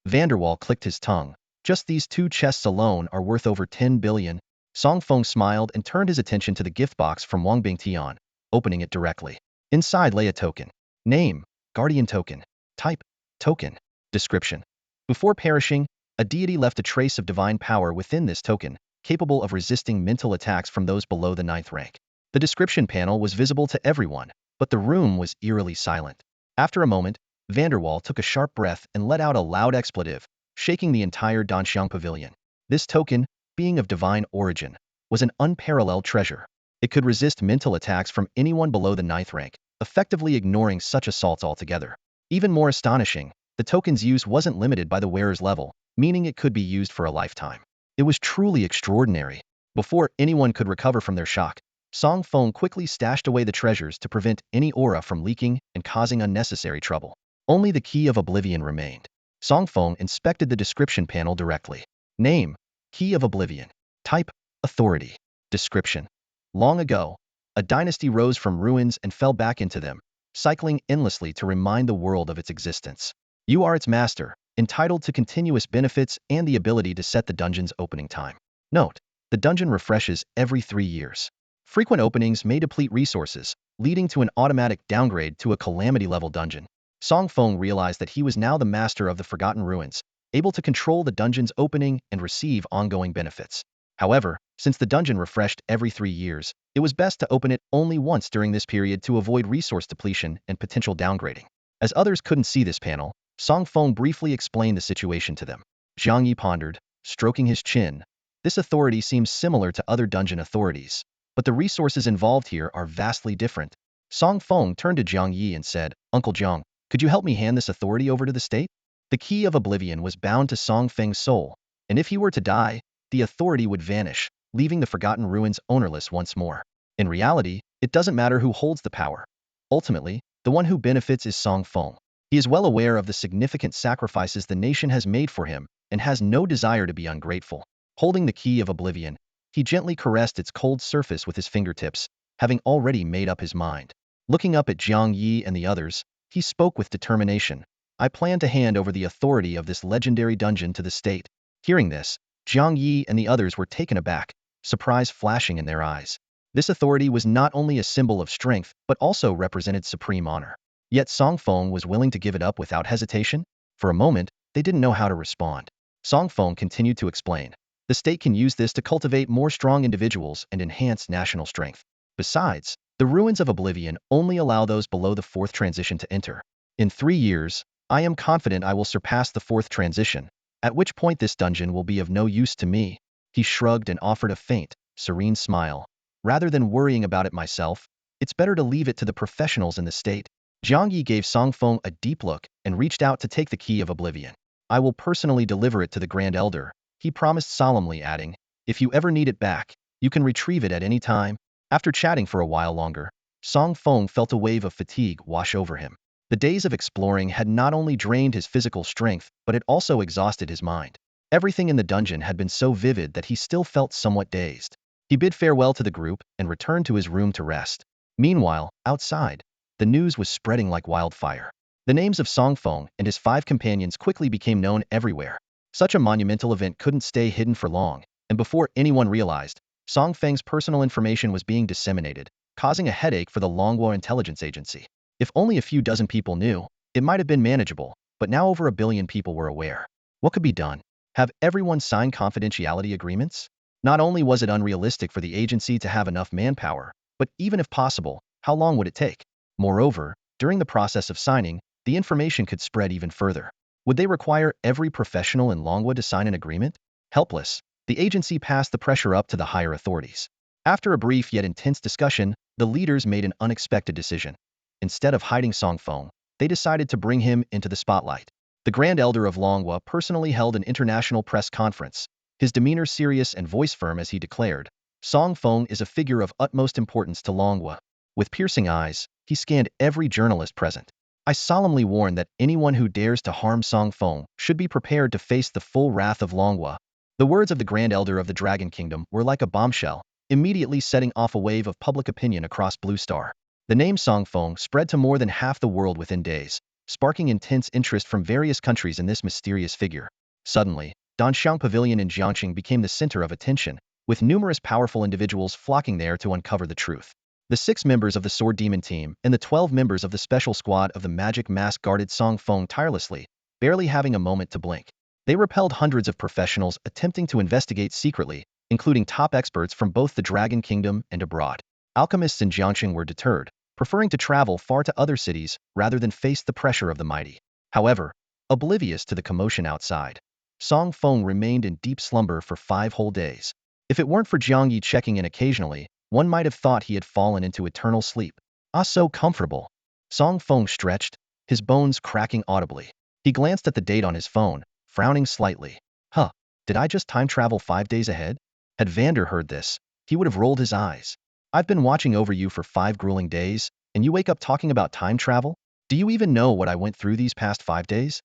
Vanderwall clicked his tongue. Just these 2 chests alone are worth over 10 billion. Song Feng smiled and turned his attention to the gift box from Wang Bingtian, opening it directly. Inside lay a token. Name, Guardian Token. Type, Token. Description. Before perishing, a deity left a trace of divine power within this token, capable of resisting mental attacks from those below the 9th rank. The description panel was visible to everyone, but the room was eerily silent. After a moment, Vanderwall took a sharp breath and let out a loud expletive, shaking the entire Danxiang Pavilion. This token, being of divine origin, was an unparalleled treasure. It could resist mental attacks from anyone below the 9th rank, effectively ignoring such assaults altogether. Even more astonishing, the token's use wasn't limited by the wearer's level, meaning it could be used for a lifetime. It was truly extraordinary. Before anyone could recover from their shock, Song Feng quickly stashed away the treasures to prevent any aura from leaking and causing unnecessary trouble. Only the Key of Oblivion remained. Song Feng inspected the description panel directly. Name, Key of Oblivion. Type, Authority. Description. Long ago, a dynasty rose from ruins and fell back into them, cycling endlessly to remind the world of its existence. You are its master, entitled to continuous benefits and the ability to set the dungeon's opening time. Note, the dungeon refreshes every 3 years. Frequent openings may deplete resources, leading to an automatic downgrade to a calamity-level dungeon. Song Feng realized that he was now the master of the Forgotten Ruins, able to control the dungeon's opening and receive ongoing benefits. However, since the dungeon refreshed every 3 years, it was best to open it only once during this period to avoid resource depletion and potential downgrading. As others couldn't see this panel, Song Feng briefly explained the situation to them. Jiang Yi pondered, stroking his chin. This authority seems similar to other dungeon authorities, but the resources involved here are vastly different. Song Feng turned to Jiang Yi and said, Uncle Jiang, could you help me hand this authority over to the state? The Key of Oblivion was bound to Song Feng's soul, and if he were to die, the authority would vanish, leaving the Forgotten Ruins ownerless once more. In reality, it doesn't matter who holds the power. Ultimately, the one who benefits is Song Feng. He is well aware of the significant sacrifices the nation has made for him and has no desire to be ungrateful. Holding the key of oblivion, he gently caressed its cold surface with his fingertips, having already made up his mind. Looking up at Jiang Yi and the others, he spoke with determination. I plan to hand over the authority of this legendary dungeon to the state. Hearing this, Jiang Yi and the others were taken aback, surprise flashing in their eyes. This authority was not only a symbol of strength, but also represented supreme honor. Yet Song Feng was willing to give it up without hesitation? For a moment, they didn't know how to respond. Song Feng continued to explain. The state can use this to cultivate more strong individuals and enhance national strength. Besides, the ruins of oblivion only allow those below the fourth transition to enter. In 3 years, I am confident I will surpass the fourth transition, at which point this dungeon will be of no use to me. He shrugged and offered a faint, serene smile. Rather than worrying about it myself, it's better to leave it to the professionals in the state. Jiang Yi gave Song Feng a deep look and reached out to take the key of oblivion. I will personally deliver it to the Grand Elder, he promised solemnly, adding, if you ever need it back, you can retrieve it at any time. After chatting for a while longer, Song Feng felt a wave of fatigue wash over him. The days of exploring had not only drained his physical strength, but it also exhausted his mind. Everything in the dungeon had been so vivid that he still felt somewhat dazed. He bid farewell to the group and returned to his room to rest. Meanwhile, outside, the news was spreading like wildfire. The names of Song Feng and his 5 companions quickly became known everywhere. Such a monumental event couldn't stay hidden for long, and before anyone realized, Song Feng's personal information was being disseminated, causing a headache for the Longhua intelligence agency. If only a few dozen people knew, it might have been manageable, but now over 1 billion people were aware. What could be done? Have everyone sign confidentiality agreements? Not only was it unrealistic for the agency to have enough manpower, but even if possible, how long would it take? Moreover, during the process of signing, the information could spread even further. Would they require every professional in Longhua to sign an agreement? Helpless, the agency passed the pressure up to the higher authorities. After a brief yet intense discussion, the leaders made an unexpected decision. Instead of hiding Song Feng, they decided to bring him into the spotlight. The Grand Elder of Longhua personally held an international press conference, his demeanor serious and voice firm as he declared, Song Feng is a figure of utmost importance to Longhua. With piercing eyes, he scanned every journalist present. I solemnly warn that anyone who dares to harm Song Feng should be prepared to face the full wrath of Longhua. The words of the Grand Elder of the Dragon Kingdom were like a bombshell, immediately setting off a wave of public opinion across Blue Star. The name Song Feng spread to more than half the world within days, sparking intense interest from various countries in this mysterious figure. Suddenly, Danxiang Pavilion in Jiangxing became the center of attention, with numerous powerful individuals flocking there to uncover the truth. The 6 members of the Sword Demon team and the 12 members of the special squad of the Magic Mask guarded Song Feng tirelessly, barely having a moment to blink. They repelled hundreds of professionals attempting to investigate secretly, including top experts from both the Dragon Kingdom and abroad. Alchemists in Jiangxing were deterred, preferring to travel far to other cities rather than face the pressure of the mighty. However, oblivious to the commotion outside, Song Feng remained in deep slumber for 5 whole days. If it weren't for Jiang Yi checking in occasionally, one might have thought he had fallen into eternal sleep. Ah, so comfortable. Song Feng stretched, his bones cracking audibly. He glanced at the date on his phone, frowning slightly. Huh, did I just time travel 5 days ahead? Had Vander heard this, he would have rolled his eyes. I've been watching over you for 5 grueling days, and you wake up talking about time travel? Do you even know what I went through these past 5 days?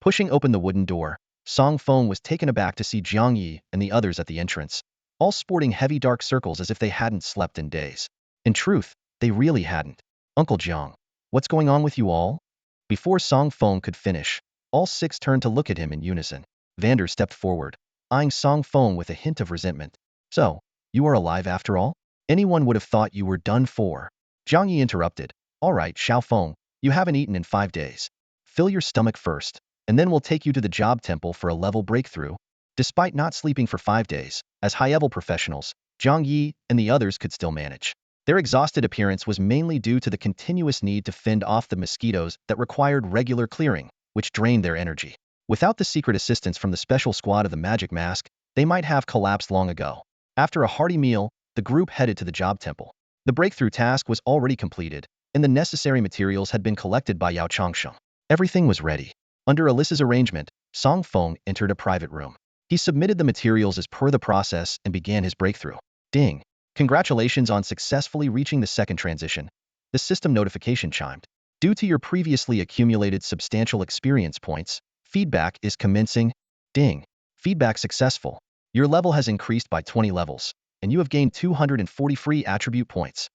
Pushing open the wooden door, Song Feng was taken aback to see Jiang Yi and the others at the entrance, all sporting heavy dark circles as if they hadn't slept in days. In truth, they really hadn't. Uncle Jiang, what's going on with you all? Before Song Feng could finish, all 6 turned to look at him in unison. Vander stepped forward, eyeing Song Feng with a hint of resentment. So, you are alive after all? Anyone would have thought you were done for. Jiang Yi interrupted. All right, Xiao Feng, you haven't eaten in 5 days. Fill your stomach first, and then we'll take you to the job temple for a level breakthrough. Despite not sleeping for 5 days, as high-level professionals, Jiang Yi and the others could still manage. Their exhausted appearance was mainly due to the continuous need to fend off the mosquitoes that required regular clearing, which drained their energy. Without the secret assistance from the special squad of the Magic Mask, they might have collapsed long ago. After a hearty meal, the group headed to the job temple. The breakthrough task was already completed, and the necessary materials had been collected by Yao Changsheng. Everything was ready. Under Alyssa's arrangement, Song Feng entered a private room. He submitted the materials as per the process and began his breakthrough. Ding! Congratulations on successfully reaching the 2nd transition. The system notification chimed. Due to your previously accumulated substantial experience points, feedback is commencing. Ding. Feedback successful. Your level has increased by 20 levels, and you have gained 240 free attribute points.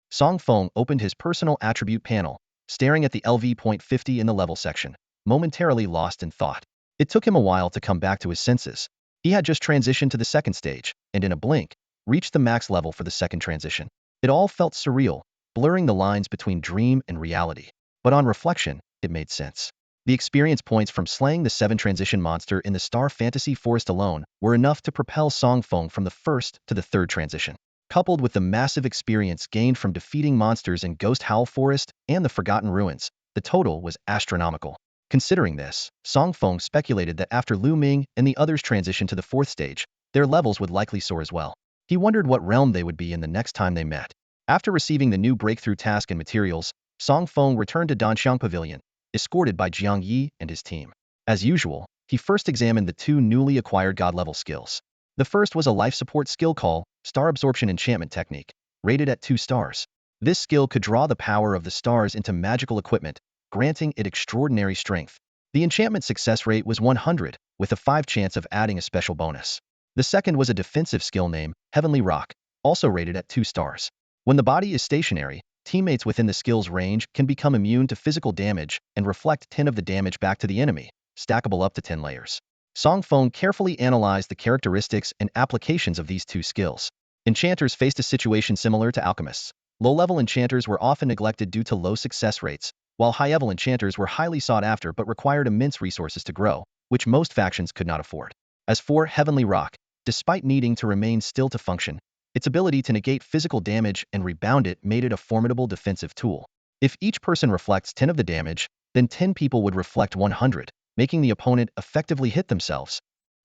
Song Feng opened his personal attribute panel, staring at the LV point 50 in the level section, momentarily lost in thought. It took him a while to come back to his senses. He had just transitioned to the second stage, and in a blink, reached the max level for the second transition. It all felt surreal, blurring the lines between dream and reality. But on reflection, it made sense. The experience points from slaying the 7 transition monster in the Star Fantasy Forest alone were enough to propel Song Feng from the first to the third transition. Coupled with the massive experience gained from defeating monsters in Ghost Howl Forest and the Forgotten Ruins, the total was astronomical. Considering this, Song Feng speculated that after Lu Ming and the others transitioned to the fourth stage, their levels would likely soar as well. He wondered what realm they would be in the next time they met. After receiving the new breakthrough task and materials, Song Feng returned to Danxiang Pavilion, escorted by Jiang Yi and his team. As usual, he first examined the 2 newly acquired god-level skills. The first was a life support skill called Star Absorption Enchantment Technique, rated at 2 stars. This skill could draw the power of the stars into magical equipment, granting it extraordinary strength. The enchantment success rate was 100, with a 5 chance of adding a special bonus. The second was a defensive skill named Heavenly Rock, also rated at 2 stars. When the body is stationary, teammates within the skill's range can become immune to physical damage and reflect 10 of the damage back to the enemy, stackable up to 10 layers. Song Feng carefully analyzed the characteristics and applications of these 2 skills. Enchanters faced a situation similar to alchemists. Low-level enchanters were often neglected due to low success rates, while high-level enchanters were highly sought after but required immense resources to grow, which most factions could not afford. As for Heavenly Rock, despite needing to remain still to function, its ability to negate physical damage and rebound it made it a formidable defensive tool. If each person reflects 10 of the damage, then 10 people would reflect 100, making the opponent effectively hit themselves.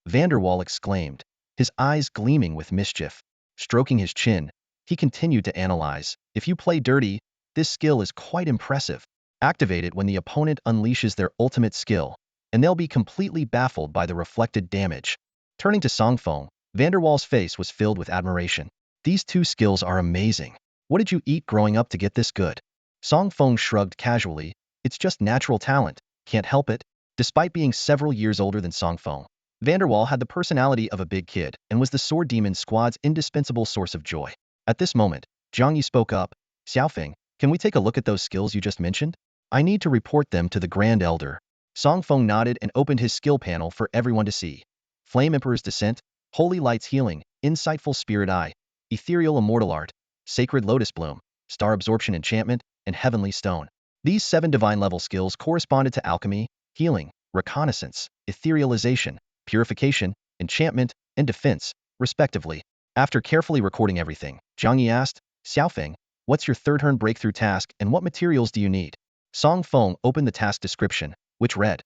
Vanderwall exclaimed, his eyes gleaming with mischief. Stroking his chin, he continued to analyze. If you play dirty, this skill is quite impressive. Activate it when the opponent unleashes their ultimate skill, and they'll be completely baffled by the reflected damage. Turning to Song Feng, Vanderwall's face was filled with admiration. These 2 skills are amazing. What did you eat growing up to get this good? Song Feng shrugged casually. It's just natural talent. Can't help it. Despite being several years older than Song Feng, Vanderwall had the personality of a big kid and was the Sword Demon Squad's indispensable source of joy. At this moment, Jiang Yi spoke up. Xiaofeng, can we take a look at those skills you just mentioned? I need to report them to the Grand Elder. Song Feng nodded and opened his skill panel for everyone to see. Flame Emperor's Descent, Holy Light's Healing, Insightful Spirit Eye, Ethereal Immortal Art, Sacred Lotus Bloom, Star Absorption Enchantment, and Heavenly Stone. These 7 divine-level skills corresponded to alchemy, healing, reconnaissance, etherealization, purification, enchantment, and defense, respectively. After carefully recording everything, Jiang Yi asked, Xiaofeng, what's your third-turn breakthrough task and what materials do you need? Song Feng opened the task description, which read,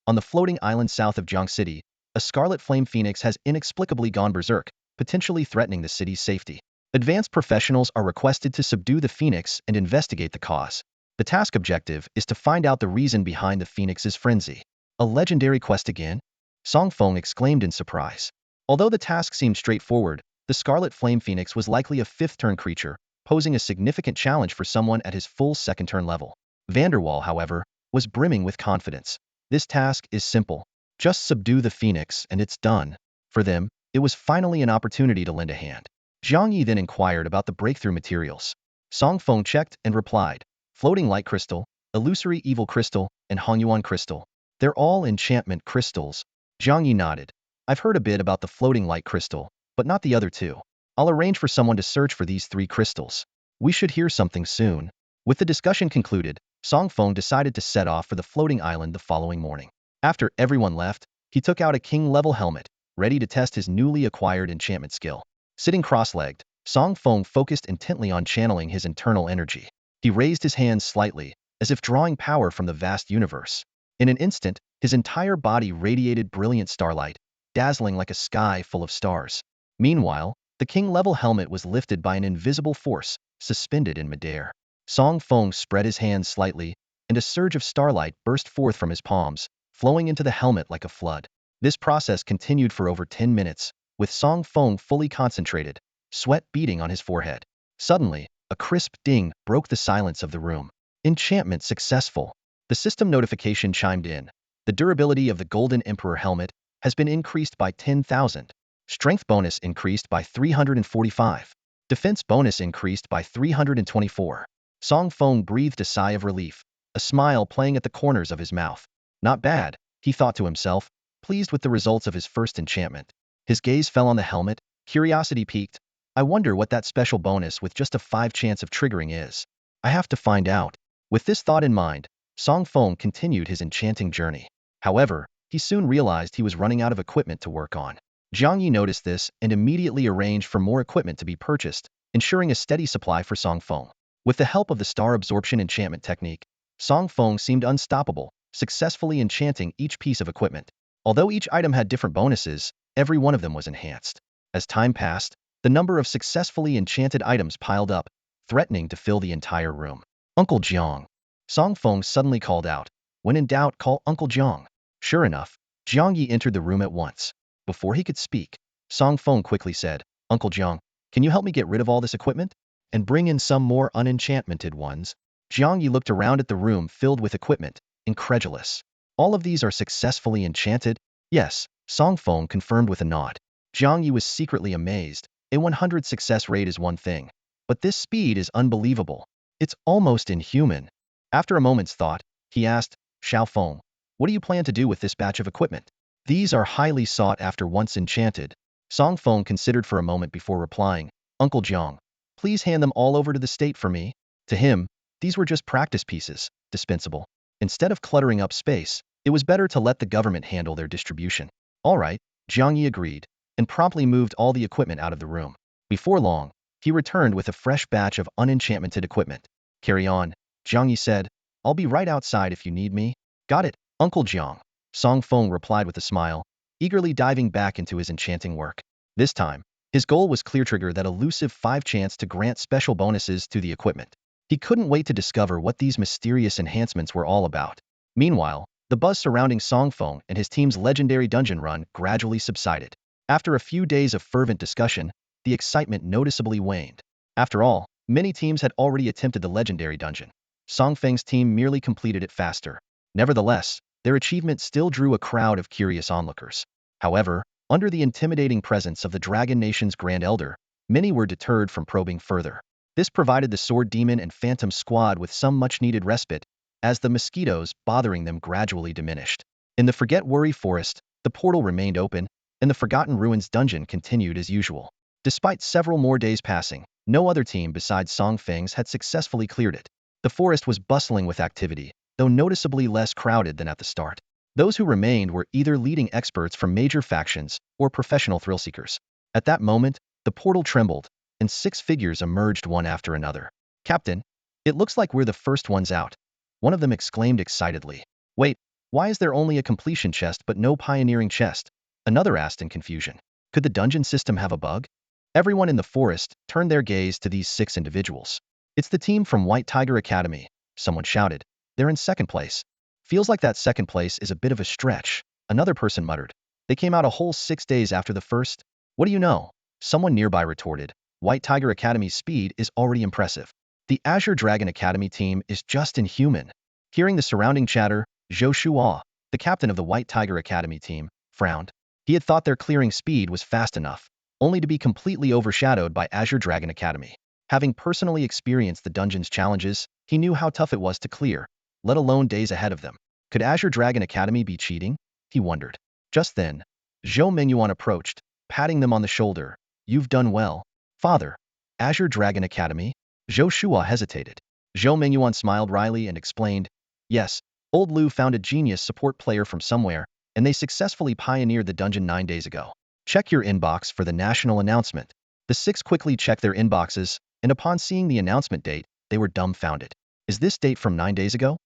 on the floating island south of Jiang City, a scarlet flame phoenix has inexplicably gone berserk, potentially threatening the city's safety. Advanced professionals are requested to subdue the phoenix and investigate the cause. The task objective is to find out the reason behind the phoenix's frenzy. A legendary quest again? Song Feng exclaimed in surprise. Although the task seemed straightforward, the scarlet flame phoenix was likely a 5th-turn creature, posing a significant challenge for someone at his full 2nd-turn level. Vanderwall, however, was brimming with confidence. This task is simple. Just subdue the phoenix and it's done. For them, it was finally an opportunity to lend a hand. Jiang Yi then inquired about the breakthrough materials. Song Feng checked and replied, Floating Light Crystal, Illusory Evil Crystal, and Hongyuan Crystal. They're all enchantment crystals. Jiang Yi nodded. I've heard a bit about the Floating Light Crystal, but not the other 2. I'll arrange for someone to search for these 3 crystals. We should hear something soon. With the discussion concluded, Song Feng decided to set off for the floating island the following morning. After everyone left, he took out a king-level helmet, ready to test his newly acquired enchantment skill. Sitting cross-legged, Song Feng focused intently on channeling his internal energy. He raised his hands slightly, as if drawing power from the vast universe. In an instant, his entire body radiated brilliant starlight, dazzling like a sky full of stars. Meanwhile, the king-level helmet was lifted by an invisible force, suspended in midair. Song Feng spread his hands slightly, and a surge of starlight burst forth from his palms, flowing into the helmet like a flood. This process continued for over 10 minutes, with Song Feng fully concentrated, sweat beading on his forehead. Suddenly, a crisp ding broke the silence of the room. Enchantment successful. The system notification chimed in. The durability of the Golden Emperor helmet has been increased by 10,000. Strength bonus increased by 345. Defense bonus increased by 324. Song Feng breathed a sigh of relief, a smile playing at the corners of his mouth. Not bad, he thought to himself, pleased with the results of his first enchantment. His gaze fell on the helmet, curiosity piqued. I wonder what that special bonus with just a 5 chance of triggering is. I have to find out. With this thought in mind, Song Feng continued his enchanting journey. However, he soon realized he was running out of equipment to work on. Jiang Yi noticed this and immediately arranged for more equipment to be purchased, ensuring a steady supply for Song Feng. With the help of the star absorption enchantment technique, Song Feng seemed unstoppable, successfully enchanting each piece of equipment. Although each item had different bonuses, every one of them was enhanced. As time passed, the number of successfully enchanted items piled up, threatening to fill the entire room. Uncle Jiang. Song Feng suddenly called out. When in doubt, call Uncle Jiang. Sure enough, Jiang Yi entered the room at once. Before he could speak, Song Feng quickly said, Uncle Jiang, can you help me get rid of all this equipment? And bring in some more unenchanted ones? Jiang Yi looked around at the room filled with equipment, incredulous. All of these are successfully enchanted? Yes, Song Feng confirmed with a nod. Jiang Yi was secretly amazed. A 100 success rate is one thing, but this speed is unbelievable. It's almost inhuman. After a moment's thought, he asked, Xiao Feng, what do you plan to do with this batch of equipment? These are highly sought after once enchanted. Song Feng considered for a moment before replying, Uncle Jiang, please hand them all over to the state for me. To him, these were just practice pieces, dispensable. Instead of cluttering up space, it was better to let the government handle their distribution. All right, Jiang Yi agreed, and promptly moved all the equipment out of the room. Before long, he returned with a fresh batch of unenchanted equipment. Carry on, Jiang Yi said. I'll be right outside if you need me. Got it, Uncle Jiang. Song Feng replied with a smile, eagerly diving back into his enchanting work. This time, his goal was clear trigger that elusive 5 chance to grant special bonuses to the equipment. He couldn't wait to discover what these mysterious enhancements were all about. Meanwhile, the buzz surrounding Song Feng and his team's legendary dungeon run gradually subsided. After a few days of fervent discussion, the excitement noticeably waned. After all, many teams had already attempted the legendary dungeon. Song Feng's team merely completed it faster. Nevertheless, their achievement still drew a crowd of curious onlookers. However, under the intimidating presence of the Dragon Nation's Grand Elder, many were deterred from probing further. This provided the Sword Demon and Phantom Squad with some much-needed respite, as the mosquitoes bothering them gradually diminished. In the Forget Worry Forest, the portal remained open, and the Forgotten Ruins dungeon continued as usual. Despite several more days passing, no other team besides Song Feng's had successfully cleared it. The forest was bustling with activity, though noticeably less crowded than at the start. Those who remained were either leading experts from major factions or professional thrill-seekers. At that moment, the portal trembled, and 6 figures emerged one after another. Captain, it looks like we're the first ones out. One of them exclaimed excitedly. Wait, why is there only a completion chest but no pioneering chest? Another asked in confusion. Could the dungeon system have a bug? Everyone in the forest turned their gaze to these 6 individuals. It's the team from White Tiger Academy, someone shouted. They're in second place. Feels like that second place is a bit of a stretch, another person muttered. They came out a whole 6 days after the first? What do you know? Someone nearby retorted. White Tiger Academy's speed is already impressive. The Azure Dragon Academy team is just inhuman. Hearing the surrounding chatter, Zhou Shuo, the captain of the White Tiger Academy team, frowned. He had thought their clearing speed was fast enough, only to be completely overshadowed by Azure Dragon Academy. Having personally experienced the dungeon's challenges, he knew how tough it was to clear, let alone days ahead of them. Could Azure Dragon Academy be cheating? He wondered. Just then, Zhou Mengyuan approached, patting them on the shoulder. You've done well. Father. Azure Dragon Academy? Zhou Shuo hesitated. Zhou Mengyuan smiled wryly and explained, yes, old Lu found a genius support player from somewhere, and they successfully pioneered the dungeon 9 days ago. Check your inbox for the national announcement. The 6 quickly checked their inboxes, and upon seeing the announcement date, they were dumbfounded. Is this date from 9 days ago?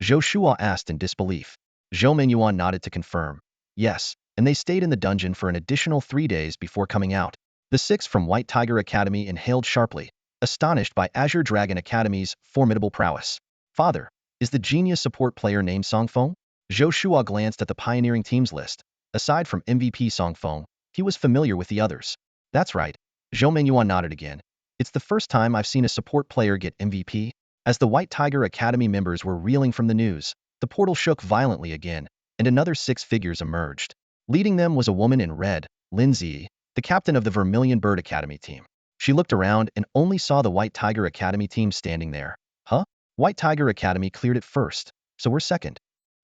Zhou Shuo asked in disbelief. Zhou Mengyuan nodded to confirm. Yes, and they stayed in the dungeon for an additional 3 days before coming out. The 6 from White Tiger Academy inhaled sharply, astonished by Azure Dragon Academy's formidable prowess. Father, is the genius support player named Song Feng? Zhou Shuo glanced at the pioneering teams list. Aside from MVP Song Feng, he was familiar with the others. That's right. Zhou Mengyuan nodded again. It's the first time I've seen a support player get MVP. As the White Tiger Academy members were reeling from the news, the portal shook violently again, and another 6 figures emerged. Leading them was a woman in red, Lindsay, the captain of the Vermilion Bird Academy team. She looked around and only saw the White Tiger Academy team standing there. Huh? White Tiger Academy cleared it first, so we're second.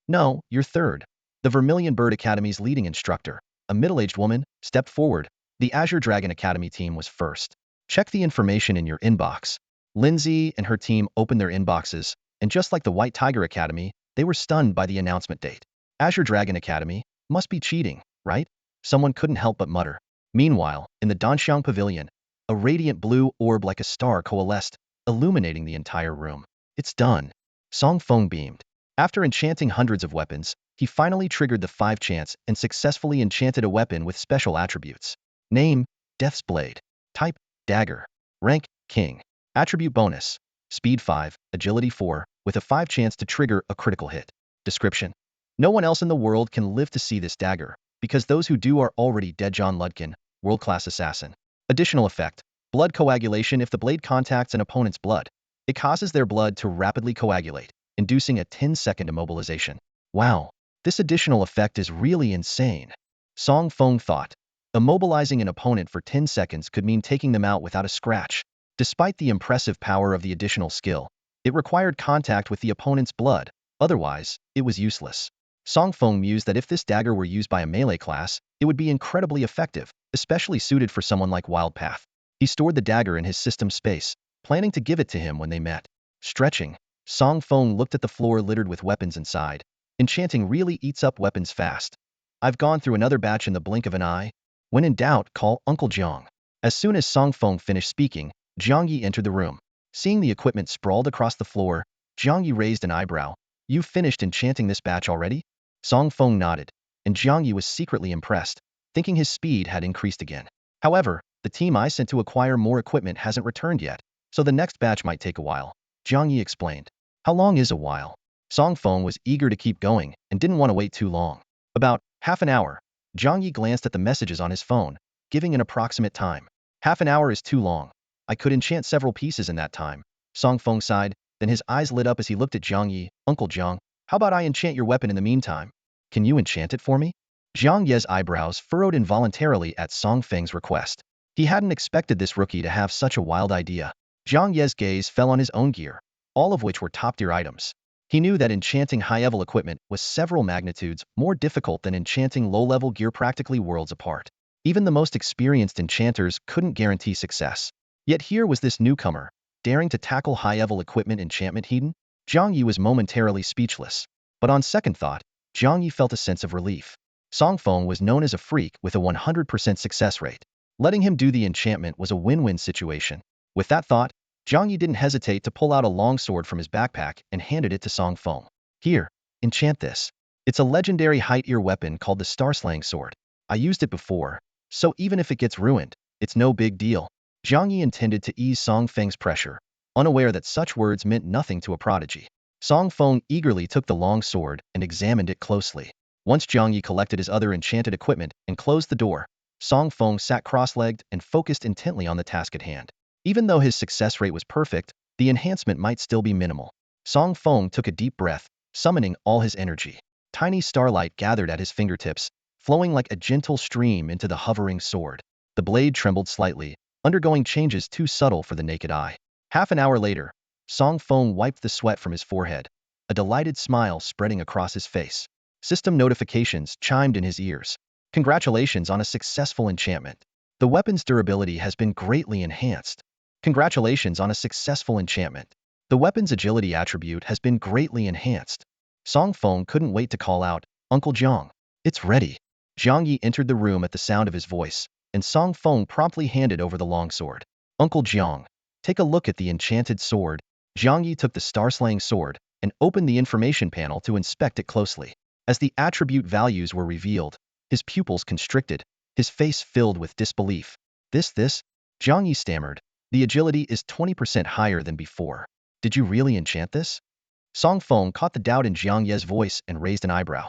No, you're third. The Vermilion Bird Academy's leading instructor, a middle-aged woman, stepped forward. The Azure Dragon Academy team was first. Check the information in your inbox. Lindsay and her team opened their inboxes, and just like the White Tiger Academy, they were stunned by the announcement date. Azure Dragon Academy must be cheating, right? Someone couldn't help but mutter. Meanwhile, in the Danang Pavilion, a radiant blue orb like a star coalesced, illuminating the entire room. It's done. Feng beamed. After enchanting hundreds of weapons, he finally triggered the 5 chance and successfully enchanted a weapon with special attributes. Name, Death's Blade. Type, Dagger. Rank, King. Attribute bonus. Speed 5, Agility 4, with a 5 chance to trigger a critical hit. Description. No one else in the world can live to see this dagger, because those who do are already dead. John Ludkin, world-class assassin. Additional effect. Blood coagulation. If the blade contacts an opponent's blood, it causes their blood to rapidly coagulate, inducing a 10-second immobilization. Wow, this additional effect is really insane. Feng thought. Immobilizing an opponent for 10 seconds could mean taking them out without a scratch. Despite the impressive power of the additional skill, it required contact with the opponent's blood, otherwise, it was useless. Feng mused that if this dagger were used by a melee class, it would be incredibly effective, especially suited for someone like Wildpath. He stored the dagger in his system space, planning to give it to him when they met. Stretching, Feng looked at the floor littered with weapons inside. Enchanting really eats up weapons fast. I've gone through another batch in the blink of an eye. When in doubt, call Uncle Jiang. As soon as Feng finished speaking, Jiang Yi entered the room. Seeing the equipment sprawled across the floor, Jiang Yi raised an eyebrow. You've finished enchanting this batch already? Feng nodded, and Jiang Yi was secretly impressed, thinking his speed had increased again. However, the team I sent to acquire more equipment hasn't returned yet, so the next batch might take a while, Jiang Yi explained. How long is a while? Feng was eager to keep going and didn't want to wait too long. About half an hour. Jiang Yi glanced at the messages on his phone, giving an approximate time. Half an hour is too long. I could enchant several pieces in that time. Feng sighed, then his eyes lit up as he looked at Jiang Yi. Uncle Jiang, how about I enchant your weapon in the meantime? Can you enchant it for me? Jiang Ye's eyebrows furrowed involuntarily at Feng's request. He hadn't expected this rookie to have such a wild idea. Jiang Ye's gaze fell on his own gear, all of which were top-tier items. He knew that enchanting high-level equipment was several magnitudes more difficult than enchanting low-level gear, practically worlds apart. Even the most experienced enchanters couldn't guarantee success. Yet here was this newcomer, daring to tackle high-level equipment enchantment. Jiang Yi was momentarily speechless. But on second thought, Jiang Yi felt a sense of relief. Feng was known as a freak with a 100% success rate. Letting him do the enchantment was a win-win situation. With that thought, Jiang Yi didn't hesitate to pull out a long sword from his backpack and handed it to Feng. Here, enchant this. It's a legendary height-ear weapon called the Star-Slaying Sword. I used it before, so even if it gets ruined, it's no big deal. Jiang Yi intended to ease Feng's pressure, unaware that such words meant nothing to a prodigy. Feng eagerly took the long sword and examined it closely. Once Jiang Yi collected his other enchanted equipment and closed the door, Feng sat cross-legged and focused intently on the task at hand. Even though his success rate was perfect, the enhancement might still be minimal. Feng took a deep breath, summoning all his energy. Tiny starlight gathered at his fingertips, flowing like a gentle stream into the hovering sword. The blade trembled slightly, undergoing changes too subtle for the naked eye. Half an hour later, Feng wiped the sweat from his forehead, a delighted smile spreading across his face. System notifications chimed in his ears. Congratulations on a successful enchantment. The weapon's durability has been greatly enhanced. Congratulations on a successful enchantment. The weapon's agility attribute has been greatly enhanced. Feng couldn't wait to call out, Uncle Jiang, it's ready. Jiang Yi entered the room at the sound of his voice, and Feng promptly handed over the long sword. Uncle Jiang, take a look at the enchanted sword. Jiang Yi took the Star-Slaying Sword and opened the information panel to inspect it closely. As the attribute values were revealed, his pupils constricted, his face filled with disbelief. This, Jiang Yi stammered. The agility is 20% higher than before. Did you really enchant this? Feng caught the doubt in Jiang Ye's voice and raised an eyebrow.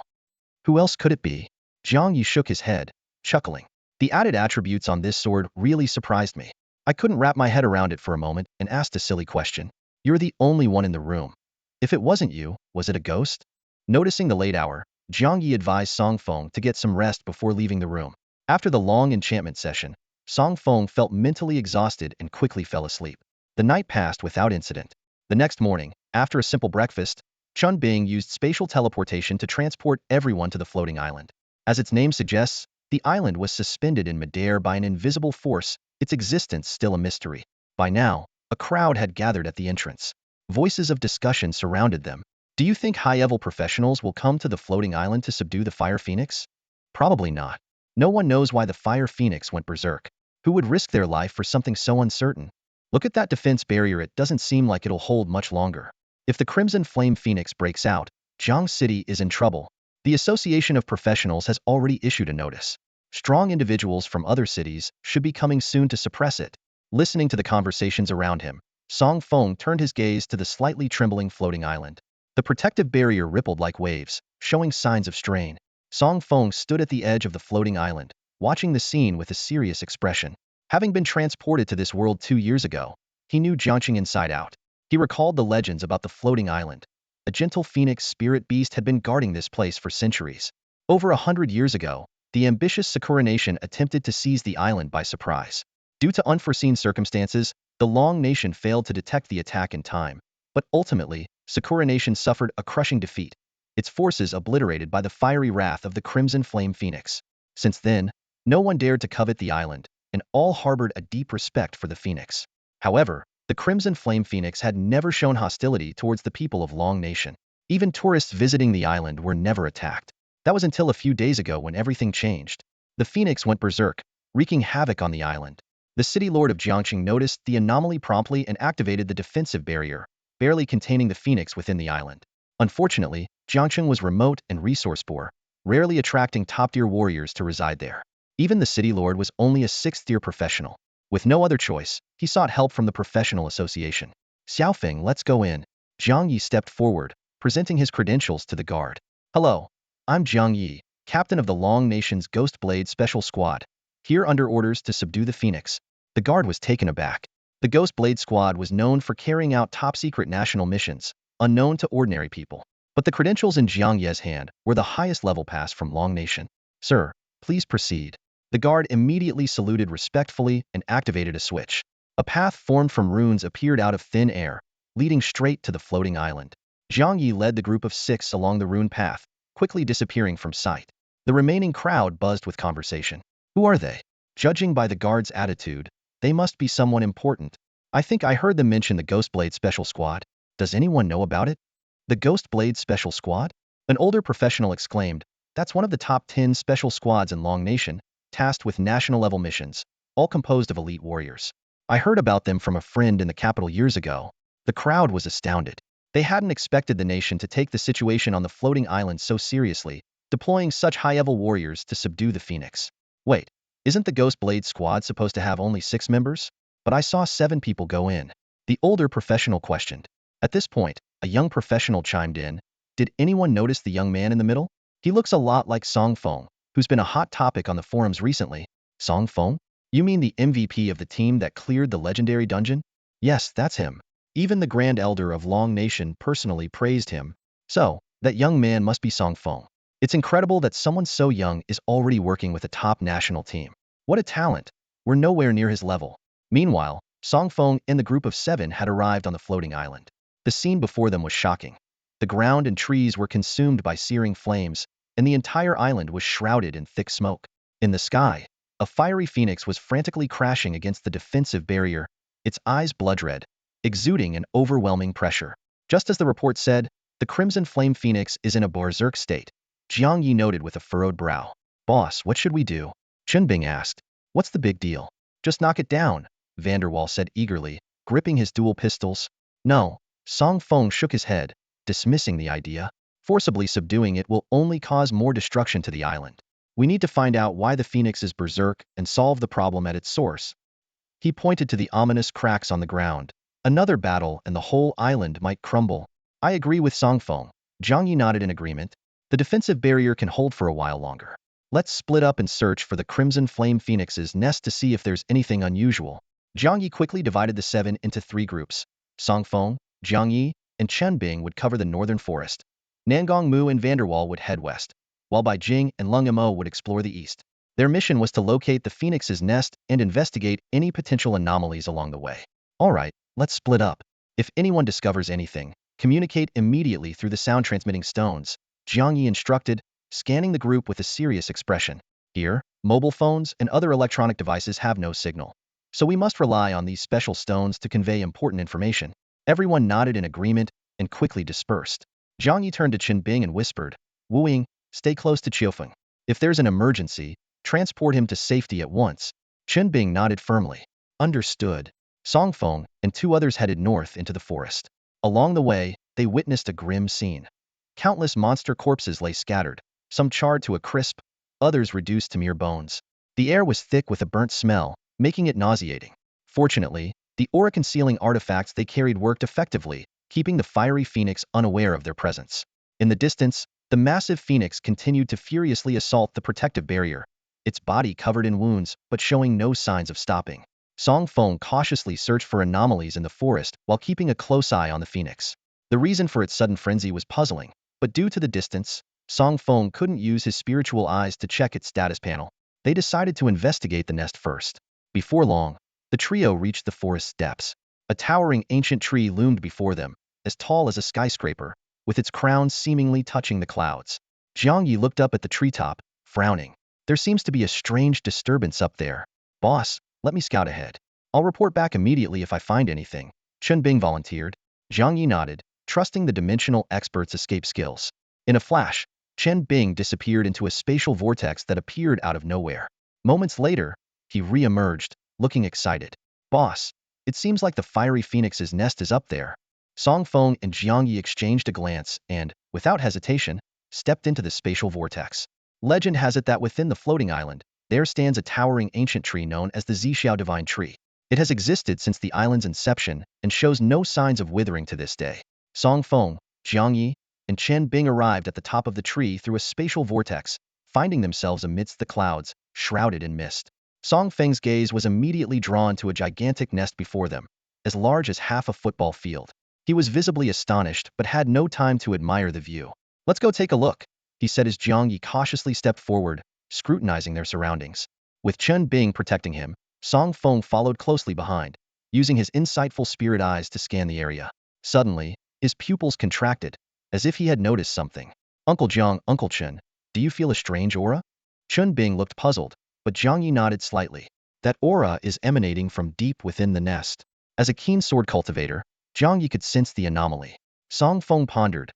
Who else could it be? Jiang Yi shook his head, chuckling. The added attributes on this sword really surprised me. I couldn't wrap my head around it for a moment and asked a silly question. You're the only one in the room. If it wasn't you, was it a ghost? Noticing the late hour, Jiang Yi advised Song Feng to get some rest before leaving the room. After the long enchantment session, Song Feng felt mentally exhausted and quickly fell asleep. The night passed without incident. The next morning, after a simple breakfast, Chun Bing used spatial teleportation to transport everyone to the floating island. As its name suggests, the island was suspended in midair by an invisible force, its existence still a mystery. By now, a crowd had gathered at the entrance. Voices of discussion surrounded them. Do you think high-level professionals will come to the floating island to subdue the Fire Phoenix? Probably not. No one knows why the Fire Phoenix went berserk. Who would risk their life for something so uncertain? Look at that defense barrier, it doesn't seem like it'll hold much longer. If the Crimson Flame Phoenix breaks out, Jiang City is in trouble. The Association of Professionals has already issued a notice. Strong individuals from other cities should be coming soon to suppress it. Listening to the conversations around him, Song Feng turned his gaze to the slightly trembling floating island. The protective barrier rippled like waves, showing signs of strain. Song Feng stood at the edge of the floating island, watching the scene with a serious expression. Having been transported to this world 2 years ago, he knew Jiangqing inside out. He recalled the legends about the floating island. A gentle phoenix spirit beast had been guarding this place for centuries. Over 100 years ago, the ambitious Sakura nation attempted to seize the island by surprise. Due to unforeseen circumstances, the Long nation failed to detect the attack in time, but ultimately, Sakura nation suffered a crushing defeat, its forces obliterated by the fiery wrath of the Crimson Flame Phoenix. Since then, no one dared to covet the island, and all harbored a deep respect for the Phoenix. However, the Crimson Flame Phoenix had never shown hostility towards the people of Long Nation. Even tourists visiting the island were never attacked. That was until a few days ago when everything changed. The Phoenix went berserk, wreaking havoc on the island. The city lord of Jiangqing noticed the anomaly promptly and activated the defensive barrier, barely containing the Phoenix within the island. Unfortunately, Jiangqing was remote and resource-poor, rarely attracting top-tier warriors to reside there. Even the city lord was only a 6th-tier professional. With no other choice, he sought help from the professional association. Xiaofeng, let's go in. Jiang Yi stepped forward, presenting his credentials to the guard. Hello, I'm Jiang Yi, captain of the Long Nation's Ghost Blade Special Squad, here under orders to subdue the Phoenix. The guard was taken aback. The Ghost Blade Squad was known for carrying out top-secret national missions, unknown to ordinary people. But the credentials in Jiang Ye's hand were the highest level pass from Long Nation. Sir, please proceed. The guard immediately saluted respectfully and activated a switch. A path formed from runes appeared out of thin air, leading straight to the floating island. Jiang Yi led the group of 6 along the rune path, quickly disappearing from sight. The remaining crowd buzzed with conversation. Who are they? Judging by the guard's attitude, they must be someone important. I think I heard them mention the Ghost Blade Special Squad. Does anyone know about it? The Ghost Blade Special Squad? An older professional exclaimed. That's one of the top 10 special squads in Long Nation, tasked with national-level missions, all composed of elite warriors. I heard about them from a friend in the capital years ago. The crowd was astounded. They hadn't expected the nation to take the situation on the floating island so seriously, deploying such high-level warriors to subdue the Phoenix. Wait, isn't the Ghost Blade Squad supposed to have only 6 members? But I saw 7 people go in. The older professional questioned. At this point, a young professional chimed in. Did anyone notice the young man in the middle? He looks a lot like Song Feng, who's been a hot topic on the forums recently. Song Feng? You mean the MVP of the team that cleared the legendary dungeon? Yes, that's him. Even the Grand Elder of Long Nation personally praised him. So, that young man must be Song Feng. It's incredible that someone so young is already working with a top national team. What a talent. We're nowhere near his level. Meanwhile, Song Feng and the group of 7 had arrived on the floating island. The scene before them was shocking. The ground and trees were consumed by searing flames, and the entire island was shrouded in thick smoke. In the sky, a fiery phoenix was frantically crashing against the defensive barrier, its eyes blood-red, exuding an overwhelming pressure. Just as the report said, the Crimson Flame Phoenix is in a berserk state. Jiang Yi noted with a furrowed brow. Boss, what should we do? Chunbing asked. What's the big deal? Just knock it down, Vanderwall said eagerly, gripping his dual pistols. No, Song Feng shook his head, dismissing the idea. Forcibly subduing it will only cause more destruction to the island. We need to find out why the Phoenix is berserk and solve the problem at its source. He pointed to the ominous cracks on the ground. Another battle and the whole island might crumble. I agree with Song Feng. Jiang Yi nodded in agreement. The defensive barrier can hold for a while longer. Let's split up and search for the Crimson Flame Phoenix's nest to see if there's anything unusual. Jiang Yi quickly divided the 7 into 3 groups. Song Feng, Jiang Yi, and Chen Bing would cover the northern forest. Nangong Mu and Vanderwall would head west, while Bai Jing and Lung Mo would explore the east. Their mission was to locate the phoenix's nest and investigate any potential anomalies along the way. Alright, let's split up. If anyone discovers anything, communicate immediately through the sound-transmitting stones, Jiang Yi instructed, scanning the group with a serious expression. Here, mobile phones and other electronic devices have no signal, so we must rely on these special stones to convey important information. Everyone nodded in agreement and quickly dispersed. Jiang Yi turned to Chen Bing and whispered, Wu Ying, stay close to Feng. If there's an emergency, transport him to safety at once. Chen Bing nodded firmly. Understood. Song Feng and two others headed north into the forest. Along the way, they witnessed a grim scene. Countless monster corpses lay scattered, some charred to a crisp, others reduced to mere bones. The air was thick with a burnt smell, making it nauseating. Fortunately, the aura-concealing artifacts they carried worked effectively, keeping the fiery phoenix unaware of their presence. In the distance, the massive phoenix continued to furiously assault the protective barrier, its body covered in wounds but showing no signs of stopping. Song Feng cautiously searched for anomalies in the forest while keeping a close eye on the phoenix. The reason for its sudden frenzy was puzzling, but due to the distance, Song Feng couldn't use his spiritual eyes to check its status panel. They decided to investigate the nest first. Before long, the trio reached the forest's depths. A towering ancient tree loomed before them, as tall as a skyscraper, with its crown seemingly touching the clouds. Jiang Yi looked up at the treetop, frowning. There seems to be a strange disturbance up there. Boss, let me scout ahead. I'll report back immediately if I find anything. Chen Bing volunteered. Jiang Yi nodded, trusting the dimensional expert's escape skills. In a flash, Chen Bing disappeared into a spatial vortex that appeared out of nowhere. Moments later, he re-emerged, looking excited. Boss, it seems like the fiery phoenix's nest is up there. Song Feng and Jiang Yi exchanged a glance and, without hesitation, stepped into the spatial vortex. Legend has it that within the floating island, there stands a towering ancient tree known as the Zixiao Divine Tree. It has existed since the island's inception and shows no signs of withering to this day. Song Feng, Jiang Yi, and Chen Bing arrived at the top of the tree through a spatial vortex, finding themselves amidst the clouds, shrouded in mist. Song Feng's gaze was immediately drawn to a gigantic nest before them, as large as half a football field. He was visibly astonished but had no time to admire the view. Let's go take a look, he said as Jiang Yi cautiously stepped forward, scrutinizing their surroundings. With Chen Bing protecting him, Song Feng followed closely behind, using his insightful spirit eyes to scan the area. Suddenly, his pupils contracted, as if he had noticed something. Uncle Jiang, Uncle Chen, do you feel a strange aura? Chen Bing looked puzzled, but Jiang Yi nodded slightly. That aura is emanating from deep within the nest. As a keen sword cultivator, Jiang Yi could sense the anomaly. Song Feng pondered,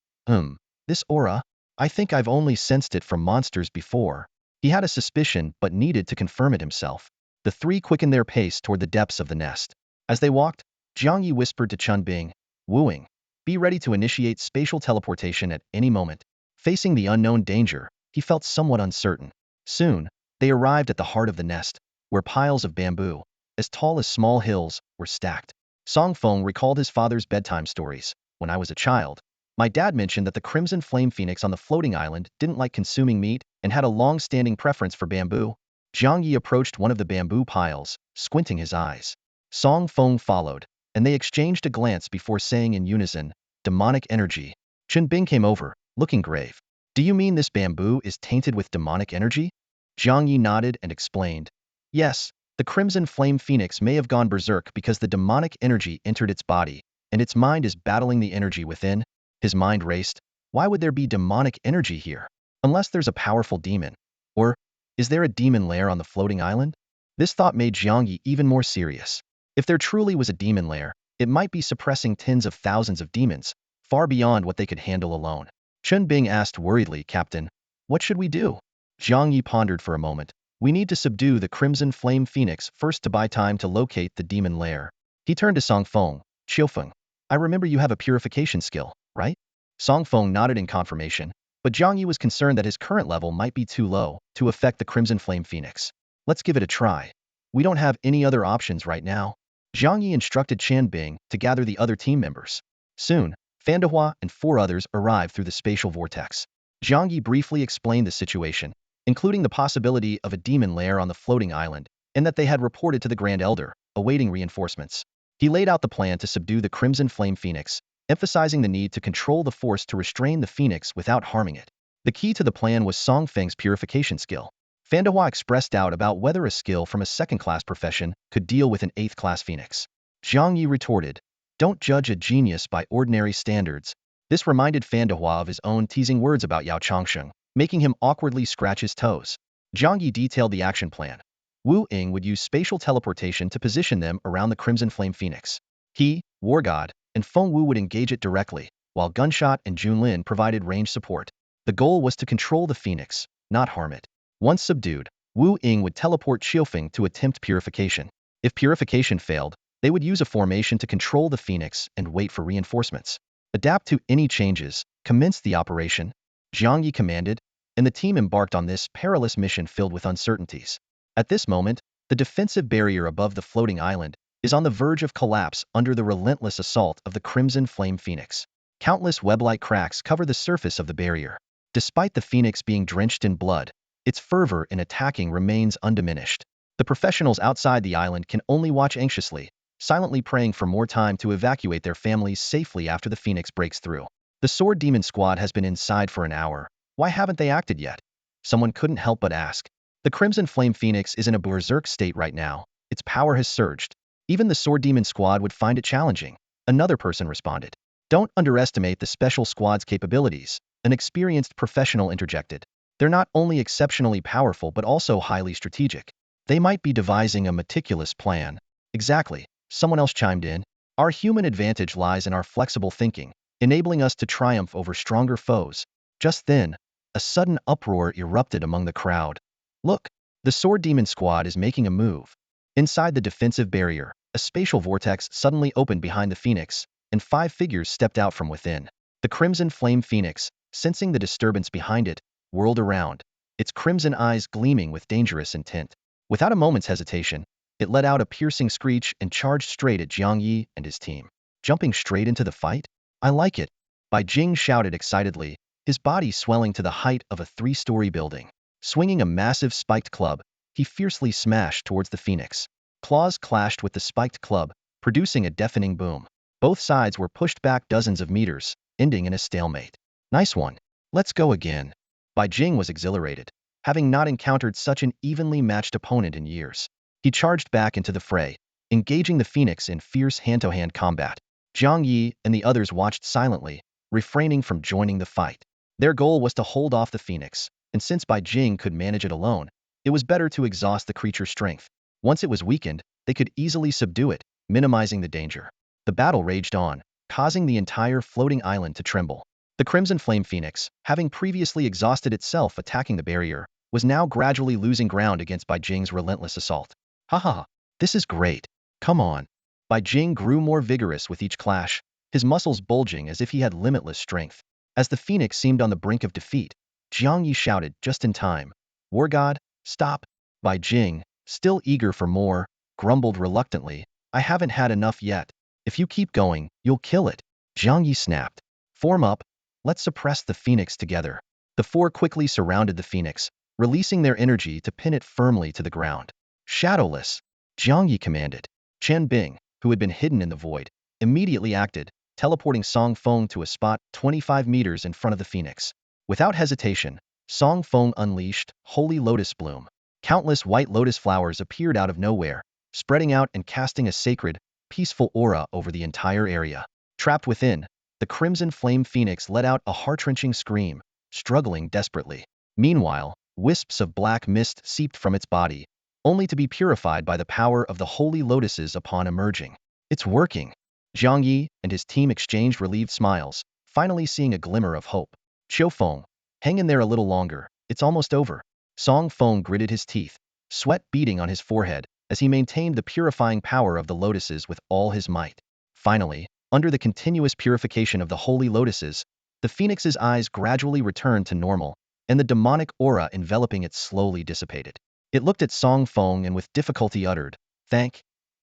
this aura? I think I've only sensed it from monsters before. He had a suspicion but needed to confirm it himself. The three quickened their pace toward the depths of the nest. As they walked, Jiang Yi whispered to Chen Bing, Wu Ying, be ready to initiate spatial teleportation at any moment. Facing the unknown danger, he felt somewhat uncertain. Soon, they arrived at the heart of the nest, where piles of bamboo, as tall as small hills, were stacked. Song Feng recalled his father's bedtime stories. When I was a child, my dad mentioned that the crimson flame phoenix on the floating island didn't like consuming meat and had a long-standing preference for bamboo. Jiang Yi approached one of the bamboo piles, squinting his eyes. Song Feng followed, and they exchanged a glance before saying in unison, demonic energy. Chen Bing came over, looking grave. Do you mean this bamboo is tainted with demonic energy? Jiang Yi nodded and explained. Yes, the crimson flame phoenix may have gone berserk because the demonic energy entered its body, and its mind is battling the energy within. His mind raced. Why would there be demonic energy here? Unless there's a powerful demon. Or, is there a demon lair on the floating island? This thought made Jiang Yi even more serious. If there truly was a demon lair, it might be suppressing tens of thousands of demons, far beyond what they could handle alone. Chen Bing asked worriedly, Captain, what should we do? Jiang Yi pondered for a moment. We need to subdue the crimson flame phoenix first to buy time to locate the demon lair. He turned to Song Feng, Feng, I remember you have a purification skill, right? Song Feng nodded in confirmation, but Jiang Yi was concerned that his current level might be too low to affect the crimson flame phoenix. Let's give it a try. We don't have any other options right now. Jiang Yi instructed Chen Bing to gather the other team members. Soon, Fan Dehua and 4 others arrived through the spatial vortex. Jiang Yi briefly explained the situation, including the possibility of a demon lair on the floating island, and that they had reported to the Grand Elder, awaiting reinforcements. He laid out the plan to subdue the crimson flame phoenix, emphasizing the need to control the force to restrain the phoenix without harming it. The key to the plan was Song Feng's purification skill. Fandahua expressed doubt about whether a skill from a second-class profession could deal with an 8th-class phoenix. Jiang Yi retorted, "Don't judge a genius by ordinary standards." This reminded Fandahua of his own teasing words about Yao Changsheng, making him awkwardly scratch his toes. Jiang Yi detailed the action plan. Wu Ying would use spatial teleportation to position them around the Crimson Flame Phoenix. He, War God, and Feng Wu would engage it directly, while Gunshot and Junlin provided range support. The goal was to control the phoenix, not harm it. Once subdued, Wu Ying would teleport Qiufeng to attempt purification. If purification failed, they would use a formation to control the phoenix and wait for reinforcements. Adapt to any changes, commence the operation, Jiang Yi commanded, and the team embarked on this perilous mission filled with uncertainties. At this moment, the defensive barrier above the floating island is on the verge of collapse under the relentless assault of the Crimson Flame Phoenix. Countless web-like cracks cover the surface of the barrier. Despite the phoenix being drenched in blood, its fervor in attacking remains undiminished. The professionals outside the island can only watch anxiously, silently praying for more time to evacuate their families safely after the phoenix breaks through. The Sword Demon Squad has been inside for an hour. Why haven't they acted yet? Someone couldn't help but ask. The Crimson Flame Phoenix is in a berserk state right now. Its power has surged. Even the Sword Demon Squad would find it challenging. Another person responded. Don't underestimate the special squad's capabilities, an experienced professional interjected. They're not only exceptionally powerful but also highly strategic. They might be devising a meticulous plan. Exactly, someone else chimed in. Our human advantage lies in our flexible thinking, enabling us to triumph over stronger foes. Just then, a sudden uproar erupted among the crowd. Look, the Sword Demon Squad is making a move. Inside the defensive barrier, a spatial vortex suddenly opened behind the Phoenix, and 5 figures stepped out from within. The Crimson Flame Phoenix, sensing the disturbance behind it, whirled around, its crimson eyes gleaming with dangerous intent. Without a moment's hesitation, it let out a piercing screech and charged straight at Jiang Yi and his team. Jumping straight into the fight? I like it. Bai Jing shouted excitedly, his body swelling to the height of a 3-story building. Swinging a massive spiked club, he fiercely smashed towards the phoenix. Claws clashed with the spiked club, producing a deafening boom. Both sides were pushed back dozens of meters, ending in a stalemate. Nice one. Let's go again. Bai Jing was exhilarated, having not encountered such an evenly matched opponent in years. He charged back into the fray, engaging the phoenix in fierce hand-to-hand combat. Jiang Yi and the others watched silently, refraining from joining the fight. Their goal was to hold off the phoenix, and since Bai Jing could manage it alone, it was better to exhaust the creature's strength. Once it was weakened, they could easily subdue it, minimizing the danger. The battle raged on, causing the entire floating island to tremble. The Crimson Flame Phoenix, having previously exhausted itself attacking the barrier, was now gradually losing ground against Bai Jing's relentless assault. Haha, this is great. Come on. Bai Jing grew more vigorous with each clash, his muscles bulging as if he had limitless strength. As the phoenix seemed on the brink of defeat, Jiang Yi shouted just in time. War God, stop. Bai Jing, still eager for more, grumbled reluctantly. I haven't had enough yet. If you keep going, you'll kill it. Jiang Yi snapped. Form up. Let's suppress the phoenix together. The 4 quickly surrounded the phoenix, releasing their energy to pin it firmly to the ground. Shadowless, Jiang Yi commanded. Chen Bing, who had been hidden in the void, immediately acted, teleporting Song Feng to a spot 25 meters in front of the phoenix. Without hesitation, Song Feng unleashed Holy Lotus Bloom. Countless white lotus flowers appeared out of nowhere, spreading out and casting a sacred, peaceful aura over the entire area. Trapped within, the Crimson Flame Phoenix let out a heart-wrenching scream, struggling desperately. Meanwhile, wisps of black mist seeped from its body, only to be purified by the power of the holy lotuses upon emerging. It's working. Jiang Yi and his team exchanged relieved smiles, finally seeing a glimmer of hope. Qiufeng, hang in there a little longer, it's almost over. Song Feng gritted his teeth, sweat beading on his forehead, as he maintained the purifying power of the lotuses with all his might. Finally, under the continuous purification of the holy lotuses, the phoenix's eyes gradually returned to normal, and the demonic aura enveloping it slowly dissipated. It looked at Song Feng and with difficulty uttered, "Thank."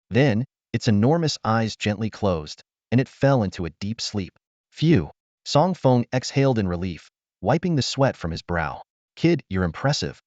Then, its enormous eyes gently closed, and it fell into a deep sleep. Phew. Song Feng exhaled in relief, wiping the sweat from his brow. Kid, you're impressive.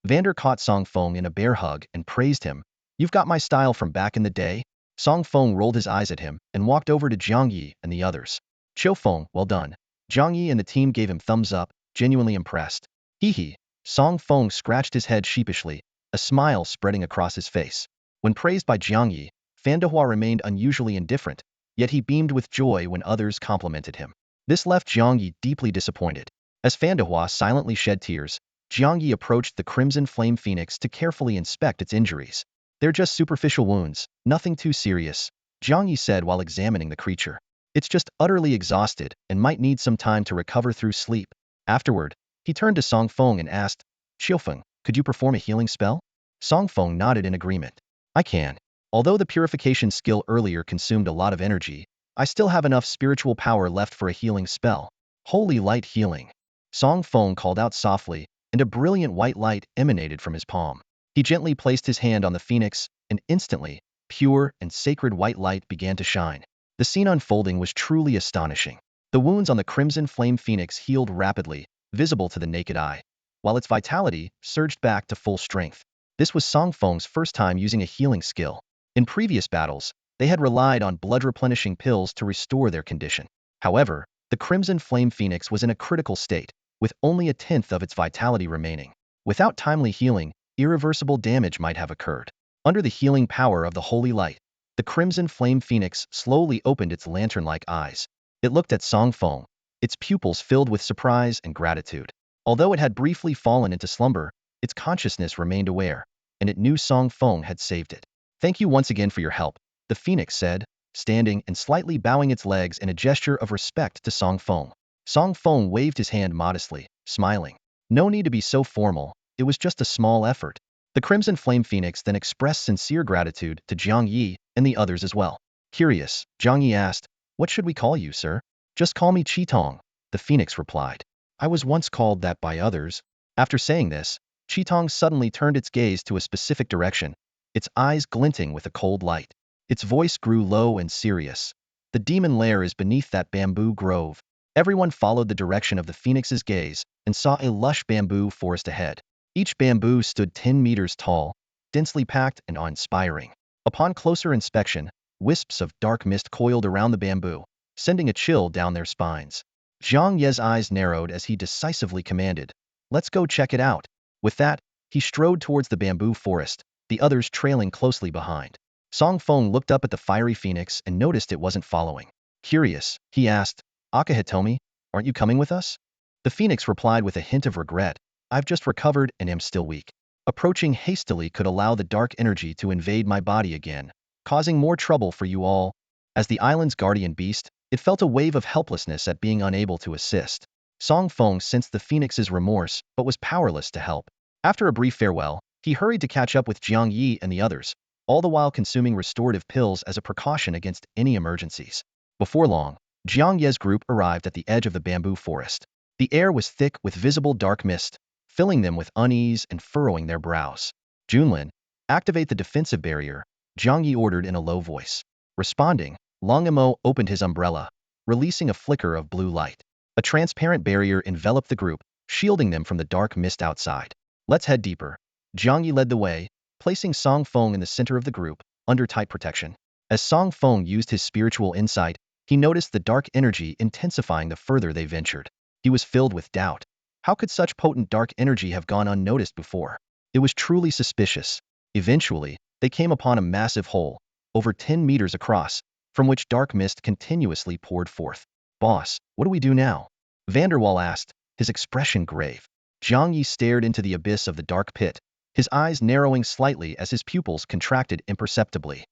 Vander caught Song Feng in a bear hug and praised him. You've got my style from back in the day. Song Feng rolled his eyes at him and walked over to Jiang Yi and the others. Feng, well done. Jiang Yi and the team gave him thumbs up, genuinely impressed. Hee hee. Feng scratched his head sheepishly, a smile spreading across his face. When praised by Jiang Yi, Fan Dehua remained unusually indifferent, yet he beamed with joy when others complimented him. This left Jiang Yi deeply disappointed. As Fan Dehua silently shed tears, Jiang Yi approached the Crimson Flame Phoenix to carefully inspect its injuries. They're just superficial wounds, nothing too serious, Jiang Yi said while examining the creature. It's just utterly exhausted and might need some time to recover through sleep. Afterward, he turned to Feng and asked, Feng, could you perform a healing spell? Feng nodded in agreement. I can. Although the purification skill earlier consumed a lot of energy, I still have enough spiritual power left for a healing spell. Holy light healing. Feng called out softly, and a brilliant white light emanated from his palm. He gently placed his hand on the phoenix, and instantly, pure and sacred white light began to shine. The scene unfolding was truly astonishing. The wounds on the Crimson Flame Phoenix healed rapidly, visible to the naked eye, while its vitality surged back to full strength. This was Feng's first time using a healing skill. In previous battles, they had relied on blood-replenishing pills to restore their condition. However, the Crimson Flame Phoenix was in a critical state, with only a tenth of its vitality remaining. Without timely healing, irreversible damage might have occurred. Under the healing power of the holy light, the Crimson Flame Phoenix slowly opened its lantern-like eyes. It looked at Feng, its pupils filled with surprise and gratitude. Although it had briefly fallen into slumber, its consciousness remained aware, and it knew Feng had saved it. Thank you once again for your help, the phoenix said, standing and slightly bowing its legs in a gesture of respect to Feng. Feng waved his hand modestly, smiling. No need to be so formal, it was just a small effort. The Crimson Flame Phoenix then expressed sincere gratitude to Jiang Yi and the others as well. Curious, Jiang Yi asked, what should we call you, sir? Just call me Qitong, the phoenix replied. I was once called that by others. After saying this, Qitong suddenly turned its gaze to a specific direction, its eyes glinting with a cold light. Its voice grew low and serious. The demon lair is beneath that bamboo grove. Everyone followed the direction of the phoenix's gaze and saw a lush bamboo forest ahead. Each bamboo stood 10 meters tall, densely packed and awe-inspiring. Upon closer inspection, wisps of dark mist coiled around the bamboo, sending a chill down their spines. Zhang Ye's eyes narrowed as he decisively commanded, let's go check it out. With that, he strode towards the bamboo forest, the others trailing closely behind. Feng looked up at the fiery phoenix and noticed it wasn't following. Curious, he asked, Akahitomi, aren't you coming with us? The phoenix replied with a hint of regret, I've just recovered and am still weak. Approaching hastily could allow the dark energy to invade my body again, causing more trouble for you all. As the island's guardian beast, it felt a wave of helplessness at being unable to assist. Feng sensed the phoenix's remorse, but was powerless to help. After a brief farewell, he hurried to catch up with Jiang Yi and the others, all the while consuming restorative pills as a precaution against any emergencies. Before long, Jiang Ye's group arrived at the edge of the bamboo forest. The air was thick with visible dark mist, filling them with unease and furrowing their brows. Junlin, activate the defensive barrier, Jiang Yi ordered in a low voice. Responding, Long Emo opened his umbrella, releasing a flicker of blue light. A transparent barrier enveloped the group, shielding them from the dark mist outside. Let's head deeper. Jiang Yi led the way, placing Feng in the center of the group, under tight protection. As Feng used his spiritual insight, he noticed the dark energy intensifying the further they ventured. He was filled with doubt. How could such potent dark energy have gone unnoticed before? It was truly suspicious. Eventually, they came upon a massive hole, over 10 meters across, from which dark mist continuously poured forth. Boss, what do we do now? Vanderwall asked, his expression grave. Jiang Yi stared into the abyss of the dark pit, his eyes narrowing slightly as his pupils contracted imperceptibly.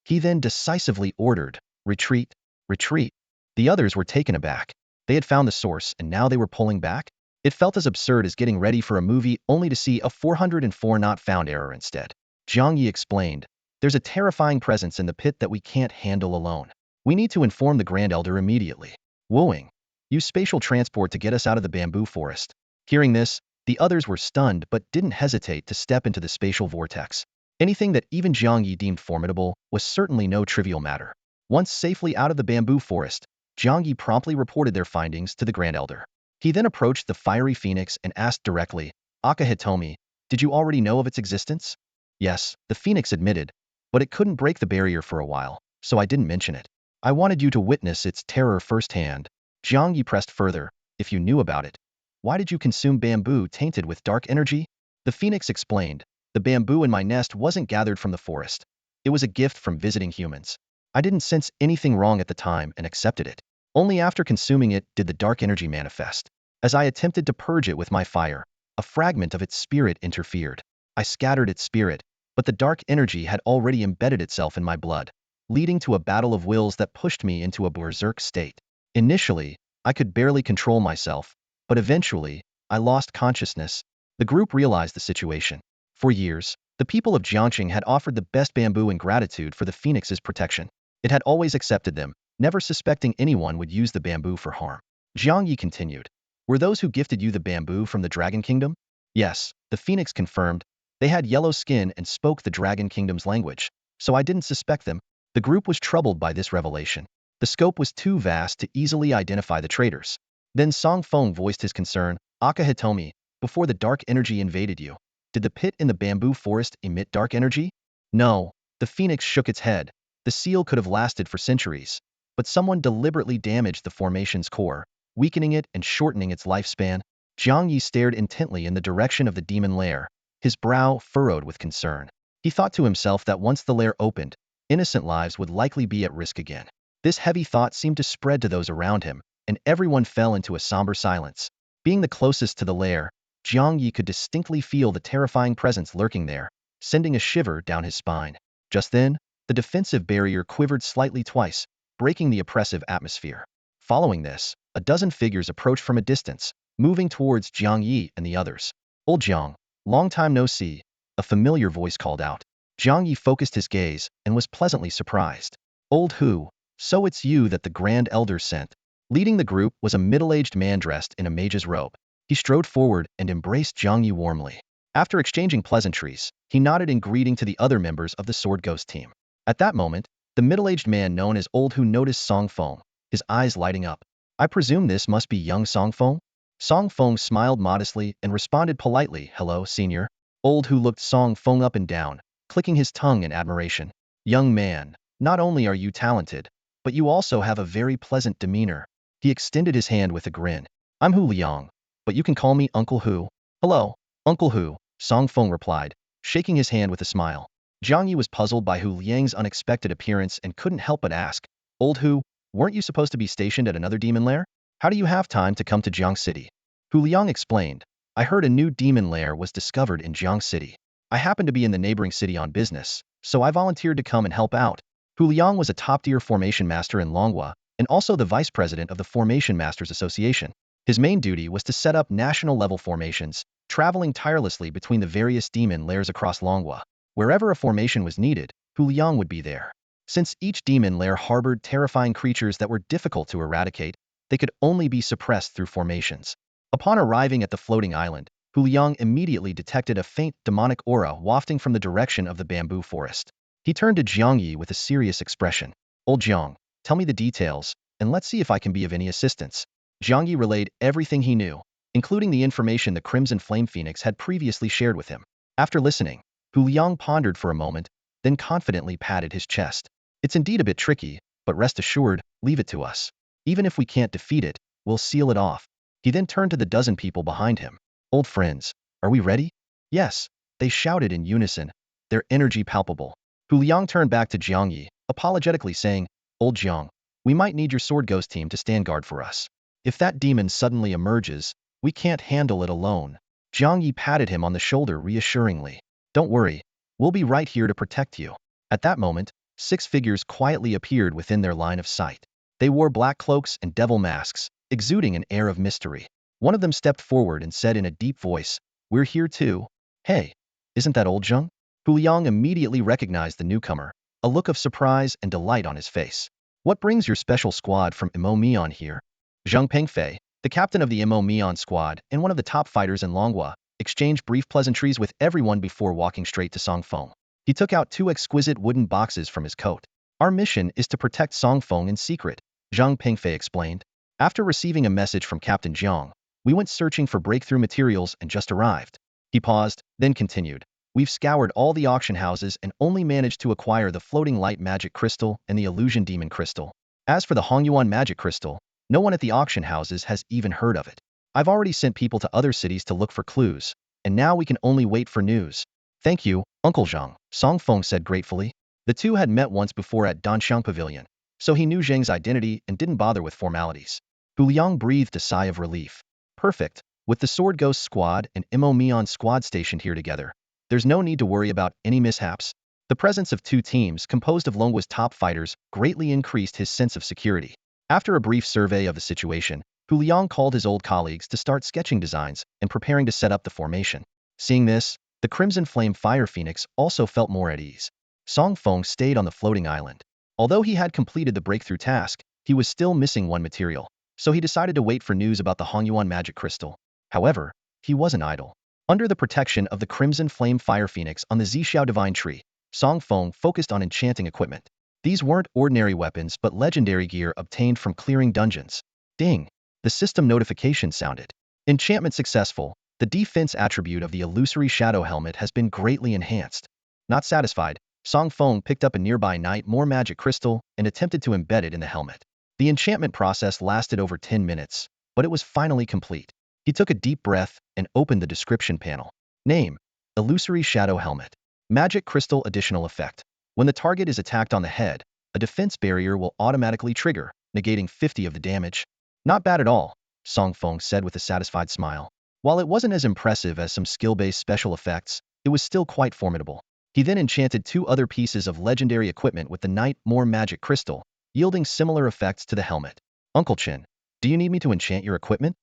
He then decisively ordered, retreat, retreat. The others were taken aback. They had found the source and now they were pulling back? It felt as absurd as getting ready for a movie only to see a 404 not found error instead. Jiang Yi explained, there's a terrifying presence in the pit that we can't handle alone. We need to inform the Grand Elder immediately. Wooing. Use spatial transport to get us out of the bamboo forest. Hearing this, the others were stunned but didn't hesitate to step into the spatial vortex. Anything that even Jiang Yi deemed formidable was certainly no trivial matter. Once safely out of the bamboo forest, Jiang Yi promptly reported their findings to the Grand Elder. He then approached the fiery phoenix and asked directly, Akahitomi, did you already know of its existence? Yes, the phoenix admitted, but it couldn't break the barrier for a while, so I didn't mention it. I wanted you to witness its terror firsthand. Jiang Yi pressed further. If you knew about it, why did you consume bamboo tainted with dark energy? The phoenix explained. The bamboo in my nest wasn't gathered from the forest. It was a gift from visiting humans. I didn't sense anything wrong at the time and accepted it. Only after consuming it did the dark energy manifest. As I attempted to purge it with my fire, a fragment of its spirit interfered. I scattered its spirit, but the dark energy had already embedded itself in my blood, leading to a battle of wills that pushed me into a berserk state. Initially, I could barely control myself, but eventually, I lost consciousness. The group realized the situation. For years, the people of Jiangxing had offered the best bamboo in gratitude for the phoenix's protection. It had always accepted them, never suspecting anyone would use the bamboo for harm. Jiang Yi continued. Were those who gifted you the bamboo from the Dragon Kingdom? Yes, the phoenix confirmed. They had yellow skin and spoke the Dragon Kingdom's language, so I didn't suspect them. The group was troubled by this revelation. The scope was too vast to easily identify the traitors. Then Song Feng voiced his concern. Aka Hitomi, before the dark energy invaded you, did the pit in the bamboo forest emit dark energy? No. The phoenix shook its head. The seal could have lasted for centuries, but someone deliberately damaged the formation's core, weakening it and shortening its lifespan. Jiang Yi stared intently in the direction of the demon lair, his brow furrowed with concern. He thought to himself that once the lair opened, innocent lives would likely be at risk again. This heavy thought seemed to spread to those around him, and everyone fell into a somber silence. Being the closest to the lair, Jiang Yi could distinctly feel the terrifying presence lurking there, sending a shiver down his spine. Just then, the defensive barrier quivered slightly twice, breaking the oppressive atmosphere. Following this, a dozen figures approached from a distance, moving towards Jiang Yi and the others. Old Jiang, long time no see, a familiar voice called out. Jiang Yi focused his gaze and was pleasantly surprised. Old who? So it's you that the Grand Elder sent. Leading the group was a middle-aged man dressed in a mage's robe. He strode forward and embraced Jiang Yi warmly. After exchanging pleasantries, he nodded in greeting to the other members of the Sword Ghost team. At that moment, the middle-aged man known as Old Hu noticed Song Feng, his eyes lighting up. I presume this must be young Song Feng? Song Feng smiled modestly and responded politely, hello, senior. Old Hu looked Song Feng up and down, clicking his tongue in admiration. Young man, not only are you talented, but you also have a very pleasant demeanor. He extended his hand with a grin. I'm Hu Liang, but you can call me Uncle Hu. Hello, Uncle Hu, Song Feng replied, shaking his hand with a smile. Jiang Yi was puzzled by Hu Liang's unexpected appearance and couldn't help but ask, Old Hu, weren't you supposed to be stationed at another demon lair? How do you have time to come to Jiang City? Hu Liang explained, I heard a new demon lair was discovered in Jiang City. I happened to be in the neighboring city on business, so I volunteered to come and help out. Hu Liang was a top-tier formation master in Longhua, and also the vice president of the Formation Masters Association. His main duty was to set up national-level formations, traveling tirelessly between the various demon lairs across Longhua. Wherever a formation was needed, Hu Liang would be there. Since each demon lair harbored terrifying creatures that were difficult to eradicate, they could only be suppressed through formations. Upon arriving at the floating island, Hu Liang immediately detected a faint demonic aura wafting from the direction of the bamboo forest. He turned to Jiang Yi with a serious expression. Old Jiang, tell me the details, and let's see if I can be of any assistance. Jiang Yi relayed everything he knew, including the information the Crimson Flame Phoenix had previously shared with him. After listening, Hu Liang pondered for a moment, then confidently patted his chest. It's indeed a bit tricky, but rest assured, leave it to us. Even if we can't defeat it, we'll seal it off. He then turned to the dozen people behind him. Old friends, are we ready? Yes, they shouted in unison, their energy palpable. Hu Liang turned back to Jiang Yi, apologetically saying, Old Jiang, we might need your Sword Ghost team to stand guard for us. If that demon suddenly emerges, we can't handle it alone. Jiang Yi patted him on the shoulder reassuringly. Don't worry, we'll be right here to protect you. At that moment, 6 figures quietly appeared within their line of sight. They wore black cloaks and devil masks, exuding an air of mystery. One of them stepped forward and said in a deep voice, We're here too. Hey, isn't that Old Jiang? Hu Liang immediately recognized the newcomer, a look of surprise and delight on his face. What brings your special squad from Imo Mian here? Zhang Pengfei, the captain of the Imo Mian squad and one of the top fighters in Longhua, exchanged brief pleasantries with everyone before walking straight to Song Feng. He took out 2 exquisite wooden boxes from his coat. Our mission is to protect Song Feng in secret, Zhang Pengfei explained. After receiving a message from Captain Jiang, we went searching for breakthrough materials and just arrived. He paused, then continued. We've scoured all the auction houses and only managed to acquire the floating light magic crystal and the illusion demon crystal. As for the Hongyuan magic crystal, no one at the auction houses has even heard of it. I've already sent people to other cities to look for clues, and now we can only wait for news. Thank you, Uncle Zhang, Song Feng said gratefully. The two had met once before at Danxiang Pavilion, so he knew Zhang's identity and didn't bother with formalities. Hu Liang breathed a sigh of relief. Perfect. With the Sword Ghost squad and Imo Mion squad stationed here together, there's no need to worry about any mishaps. The presence of two teams composed of Longwa's top fighters greatly increased his sense of security. After a brief survey of the situation, Hu Liang called his old colleagues to start sketching designs and preparing to set up the formation. Seeing this, the Crimson Flame Fire Phoenix also felt more at ease. Song Feng stayed on the floating island. Although he had completed the breakthrough task, he was still missing one material, so he decided to wait for news about the Hongyuan magic crystal. However, he wasn't idle. Under the protection of the Crimson Flame Fire Phoenix on the Zixiao Divine Tree, Song Feng focused on enchanting equipment. These weren't ordinary weapons but legendary gear obtained from clearing dungeons. Ding! The system notification sounded. Enchantment successful. The defense attribute of the illusory shadow helmet has been greatly enhanced. Not satisfied, Song Feng picked up a nearby night more magic crystal and attempted to embed it in the helmet. The enchantment process lasted over 10 minutes, but it was finally complete. He took a deep breath and opened the description panel. Name: Illusory Shadow Helmet. Magic Crystal Additional Effect. When the target is attacked on the head, a defense barrier will automatically trigger, negating 50 of the damage. Not bad at all, Song Feng said with a satisfied smile. While it wasn't as impressive as some skill-based special effects, it was still quite formidable. He then enchanted two other pieces of legendary equipment with the Night More Magic Crystal, yielding similar effects to the helmet. Uncle Chen, do you need me to enchant your equipment?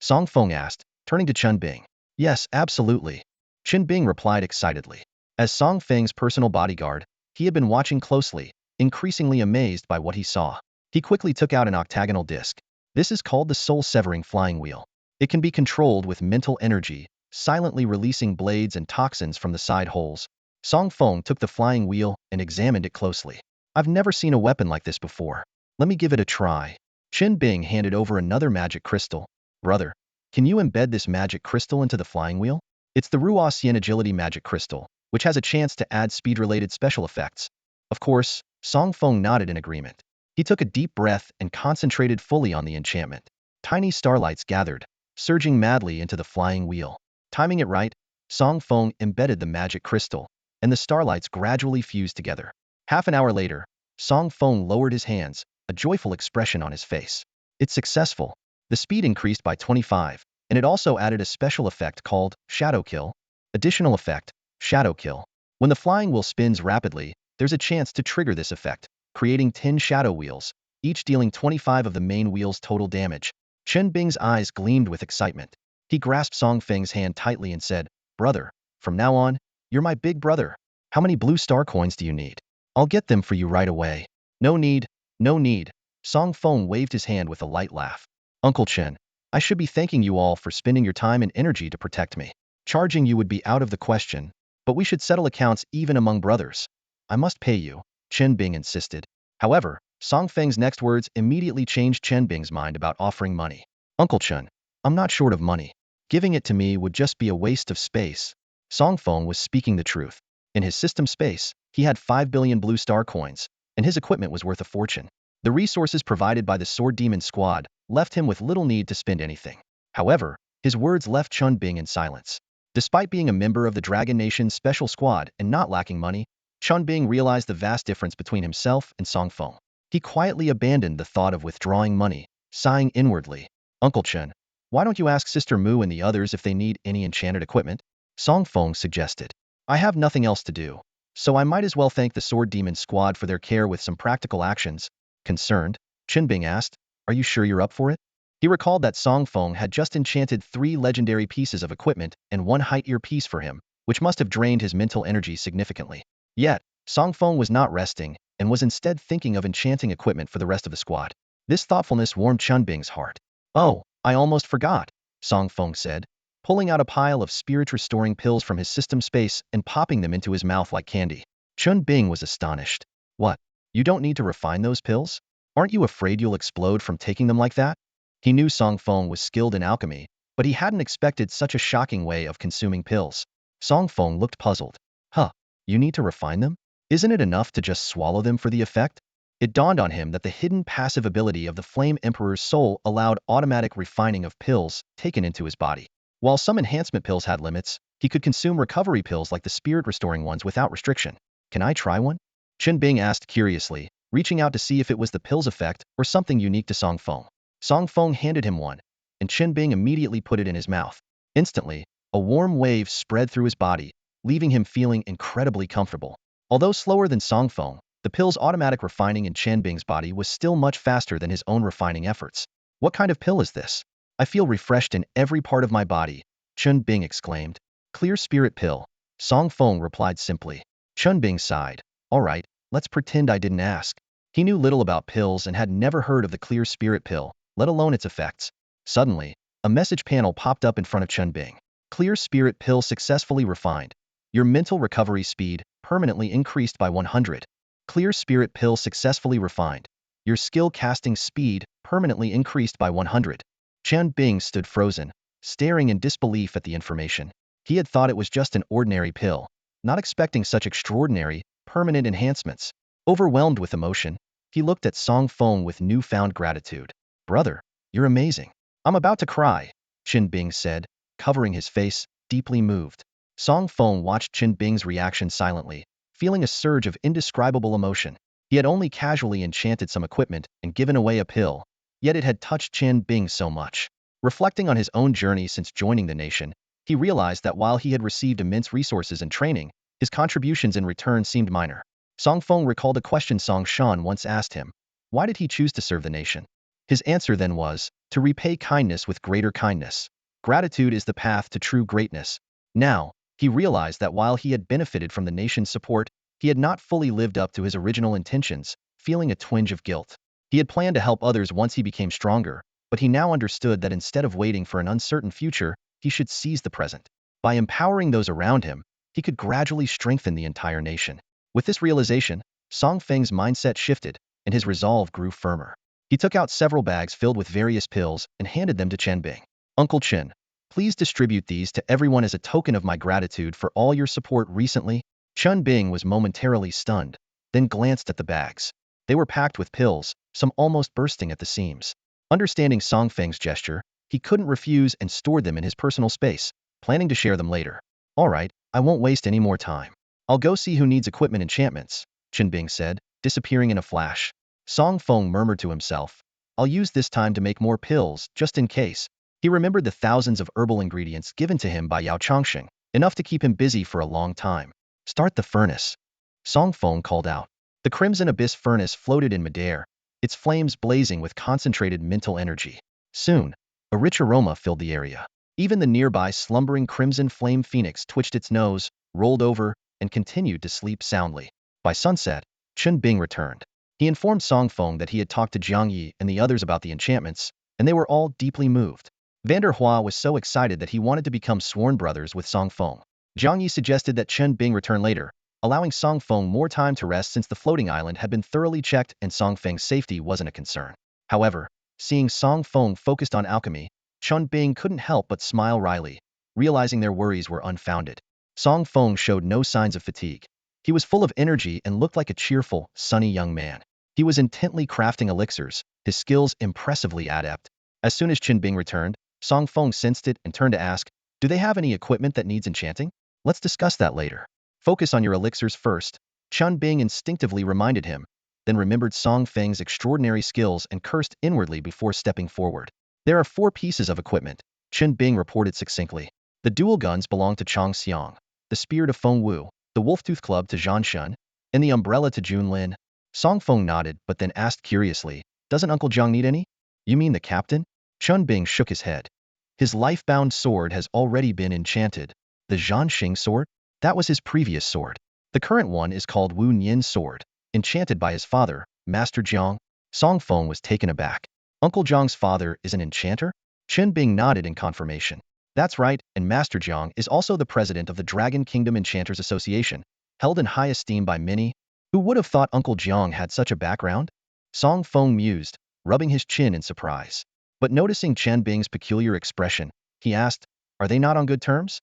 Song Feng asked, turning to Chen Bing. Yes, absolutely. Chen Bing replied excitedly. As Song Feng's personal bodyguard, he had been watching closely, increasingly amazed by what he saw. He quickly took out an octagonal disc. This is called the soul-severing flying wheel. It can be controlled with mental energy, silently releasing blades and toxins from the side holes. Song Feng took the flying wheel and examined it closely. I've never seen a weapon like this before. Let me give it a try. Chen Bing handed over another magic crystal. Brother, can you embed this magic crystal into the flying wheel? It's the Ruoxian Agility Magic Crystal, which has a chance to add speed-related special effects. Of course, Song Feng nodded in agreement. He took a deep breath and concentrated fully on the enchantment. Tiny starlights gathered, surging madly into the flying wheel. Timing it right, Song Feng embedded the magic crystal, and the starlights gradually fused together. Half an hour later, Song Feng lowered his hands, a joyful expression on his face. It's successful. The speed increased by 25, and it also added a special effect called Shadow Kill. Additional effect: Shadow Kill. When the flying wheel spins rapidly, there's a chance to trigger this effect, creating 10 shadow wheels, each dealing 25 of the main wheel's total damage. Chen Bing's eyes gleamed with excitement. He grasped Song Feng's hand tightly and said, Brother, from now on, you're my big brother. How many blue star coins do you need? I'll get them for you right away. No need, no need. Song Feng waved his hand with a light laugh. Uncle Chen, I should be thanking you all for spending your time and energy to protect me. Charging you would be out of the question, but we should settle accounts even among brothers. I must pay you, Chen Bing insisted. However, Song Feng's next words immediately changed Chen Bing's mind about offering money. Uncle Chen, I'm not short of money. Giving it to me would just be a waste of space. Song Feng was speaking the truth. In his system space, he had 5 billion blue star coins, and his equipment was worth a fortune. The resources provided by the Sword Demon Squad left him with little need to spend anything. However, his words left Chen Bing in silence. Despite being a member of the Dragon Nation's special squad and not lacking money, Chen Bing realized the vast difference between himself and Song Feng. He quietly abandoned the thought of withdrawing money, sighing inwardly. Uncle Chen, why don't you ask Sister Mu and the others if they need any enchanted equipment? Song Feng suggested. I have nothing else to do, so I might as well thank the Sword Demon Squad for their care with some practical actions. Concerned, Chen Bing asked, Are you sure you're up for it? He recalled that Song Feng had just enchanted 3 legendary pieces of equipment and 1 height ear piece for him, which must have drained his mental energy significantly. Yet, Song Feng was not resting and was instead thinking of enchanting equipment for the rest of the squad. This thoughtfulness warmed Chen Bing's heart. Oh, I almost forgot, Song Feng said, pulling out a pile of spirit-restoring pills from his system space and popping them into his mouth like candy. Chen Bing was astonished. What? You don't need to refine those pills? Aren't you afraid you'll explode from taking them like that? He knew Song Feng was skilled in alchemy, but he hadn't expected such a shocking way of consuming pills. Song Feng looked puzzled. Huh, you need to refine them? Isn't it enough to just swallow them for the effect? It dawned on him that the hidden passive ability of the Flame Emperor's soul allowed automatic refining of pills taken into his body. While some enhancement pills had limits, he could consume recovery pills like the spirit-restoring ones without restriction. Can I try one? Chen Bing asked curiously, reaching out to see if it was the pill's effect or something unique to Song Feng. Song Feng handed him one, and Chen Bing immediately put it in his mouth. Instantly, a warm wave spread through his body, leaving him feeling incredibly comfortable. Although slower than Song Feng, the pill's automatic refining in Chen Bing's body was still much faster than his own refining efforts. What kind of pill is this? I feel refreshed in every part of my body, Chen Bing exclaimed. Clear spirit pill, Song Feng replied simply. Chen Bing sighed. All right, let's pretend I didn't ask. He knew little about pills and had never heard of the clear spirit pill, let alone its effects. Suddenly, a message panel popped up in front of Chen Bing. Clear spirit pill successfully refined. Your mental recovery speed permanently increased by 100. Clear spirit pill successfully refined. Your skill casting speed permanently increased by 100. Chen Bing stood frozen, staring in disbelief at the information. He had thought it was just an ordinary pill, not expecting such extraordinary, permanent enhancements. Overwhelmed with emotion, he looked at Song Feng with newfound gratitude. Brother, you're amazing. I'm about to cry, Chen Bing said, covering his face, deeply moved. Song Feng watched Chen Bing's reaction silently, feeling a surge of indescribable emotion. He had only casually enchanted some equipment and given away a pill, yet it had touched Chen Bing so much. Reflecting on his own journey since joining the nation, he realized that while he had received immense resources and training, his contributions in return seemed minor. Song Feng recalled a question Song Shan once asked him. Why did he choose to serve the nation? His answer then was, to repay kindness with greater kindness. Gratitude is the path to true greatness. Now, he realized that while he had benefited from the nation's support, he had not fully lived up to his original intentions, feeling a twinge of guilt. He had planned to help others once he became stronger, but he now understood that instead of waiting for an uncertain future, he should seize the present. By empowering those around him, he could gradually strengthen the entire nation. With this realization, Song Feng's mindset shifted, and his resolve grew firmer. He took out several bags filled with various pills and handed them to Chen Bing. Uncle Chen, please distribute these to everyone as a token of my gratitude for all your support recently. Chen Bing was momentarily stunned, then glanced at the bags. They were packed with pills, some almost bursting at the seams. Understanding Song Feng's gesture, he couldn't refuse and stored them in his personal space, planning to share them later. All right, I won't waste any more time. I'll go see who needs equipment enchantments, Chen Bing said, disappearing in a flash. Song Feng murmured to himself, I'll use this time to make more pills, just in case. He remembered the thousands of herbal ingredients given to him by Yao Changxing, enough to keep him busy for a long time. Start the furnace, Song Feng called out. The Crimson Abyss furnace floated in midair, its flames blazing with concentrated mental energy. Soon, a rich aroma filled the area. Even the nearby slumbering Crimson Flame Phoenix twitched its nose, rolled over, and continued to sleep soundly. By sunset, Chen Bing returned. He informed Song Feng that he had talked to Jiang Yi and the others about the enchantments, and they were all deeply moved. Vander Hua was so excited that he wanted to become sworn brothers with Song Feng. Jiang Yi suggested that Chen Bing return later, allowing Song Feng more time to rest since the floating island had been thoroughly checked and Song Feng's safety wasn't a concern. However, seeing Song Feng focused on alchemy, Chen Bing couldn't help but smile wryly, realizing their worries were unfounded. Song Feng showed no signs of fatigue. He was full of energy and looked like a cheerful, sunny young man. He was intently crafting elixirs, his skills impressively adept. As soon as Chen Bing returned, Song Feng sensed it and turned to ask, do they have any equipment that needs enchanting? Let's discuss that later. Focus on your elixirs first, Chen Bing instinctively reminded him, then remembered Song Feng's extraordinary skills and cursed inwardly before stepping forward. There are 4 pieces of equipment, Chen Bing reported succinctly. The dual guns belong to Chang Xiang, the spear to Feng Wu, the wolf-tooth club to Zhan Shun, and the umbrella to Jun Lin. Song Feng nodded but then asked curiously, doesn't Uncle Jiang need any? You mean the captain? Chen Bing shook his head. His life-bound sword has already been enchanted. The Zhanxing sword? That was his previous sword. The current one is called Wu Nian's sword, enchanted by his father, Master Jiang. Song Feng was taken aback. Uncle Jiang's father is an enchanter? Chen Bing nodded in confirmation. That's right, and Master Jiang is also the president of the Dragon Kingdom Enchanters Association, held in high esteem by many. Who would have thought Uncle Jiang had such a background? Song Feng mused, rubbing his chin in surprise. But noticing Chen Bing's peculiar expression, he asked, are they not on good terms?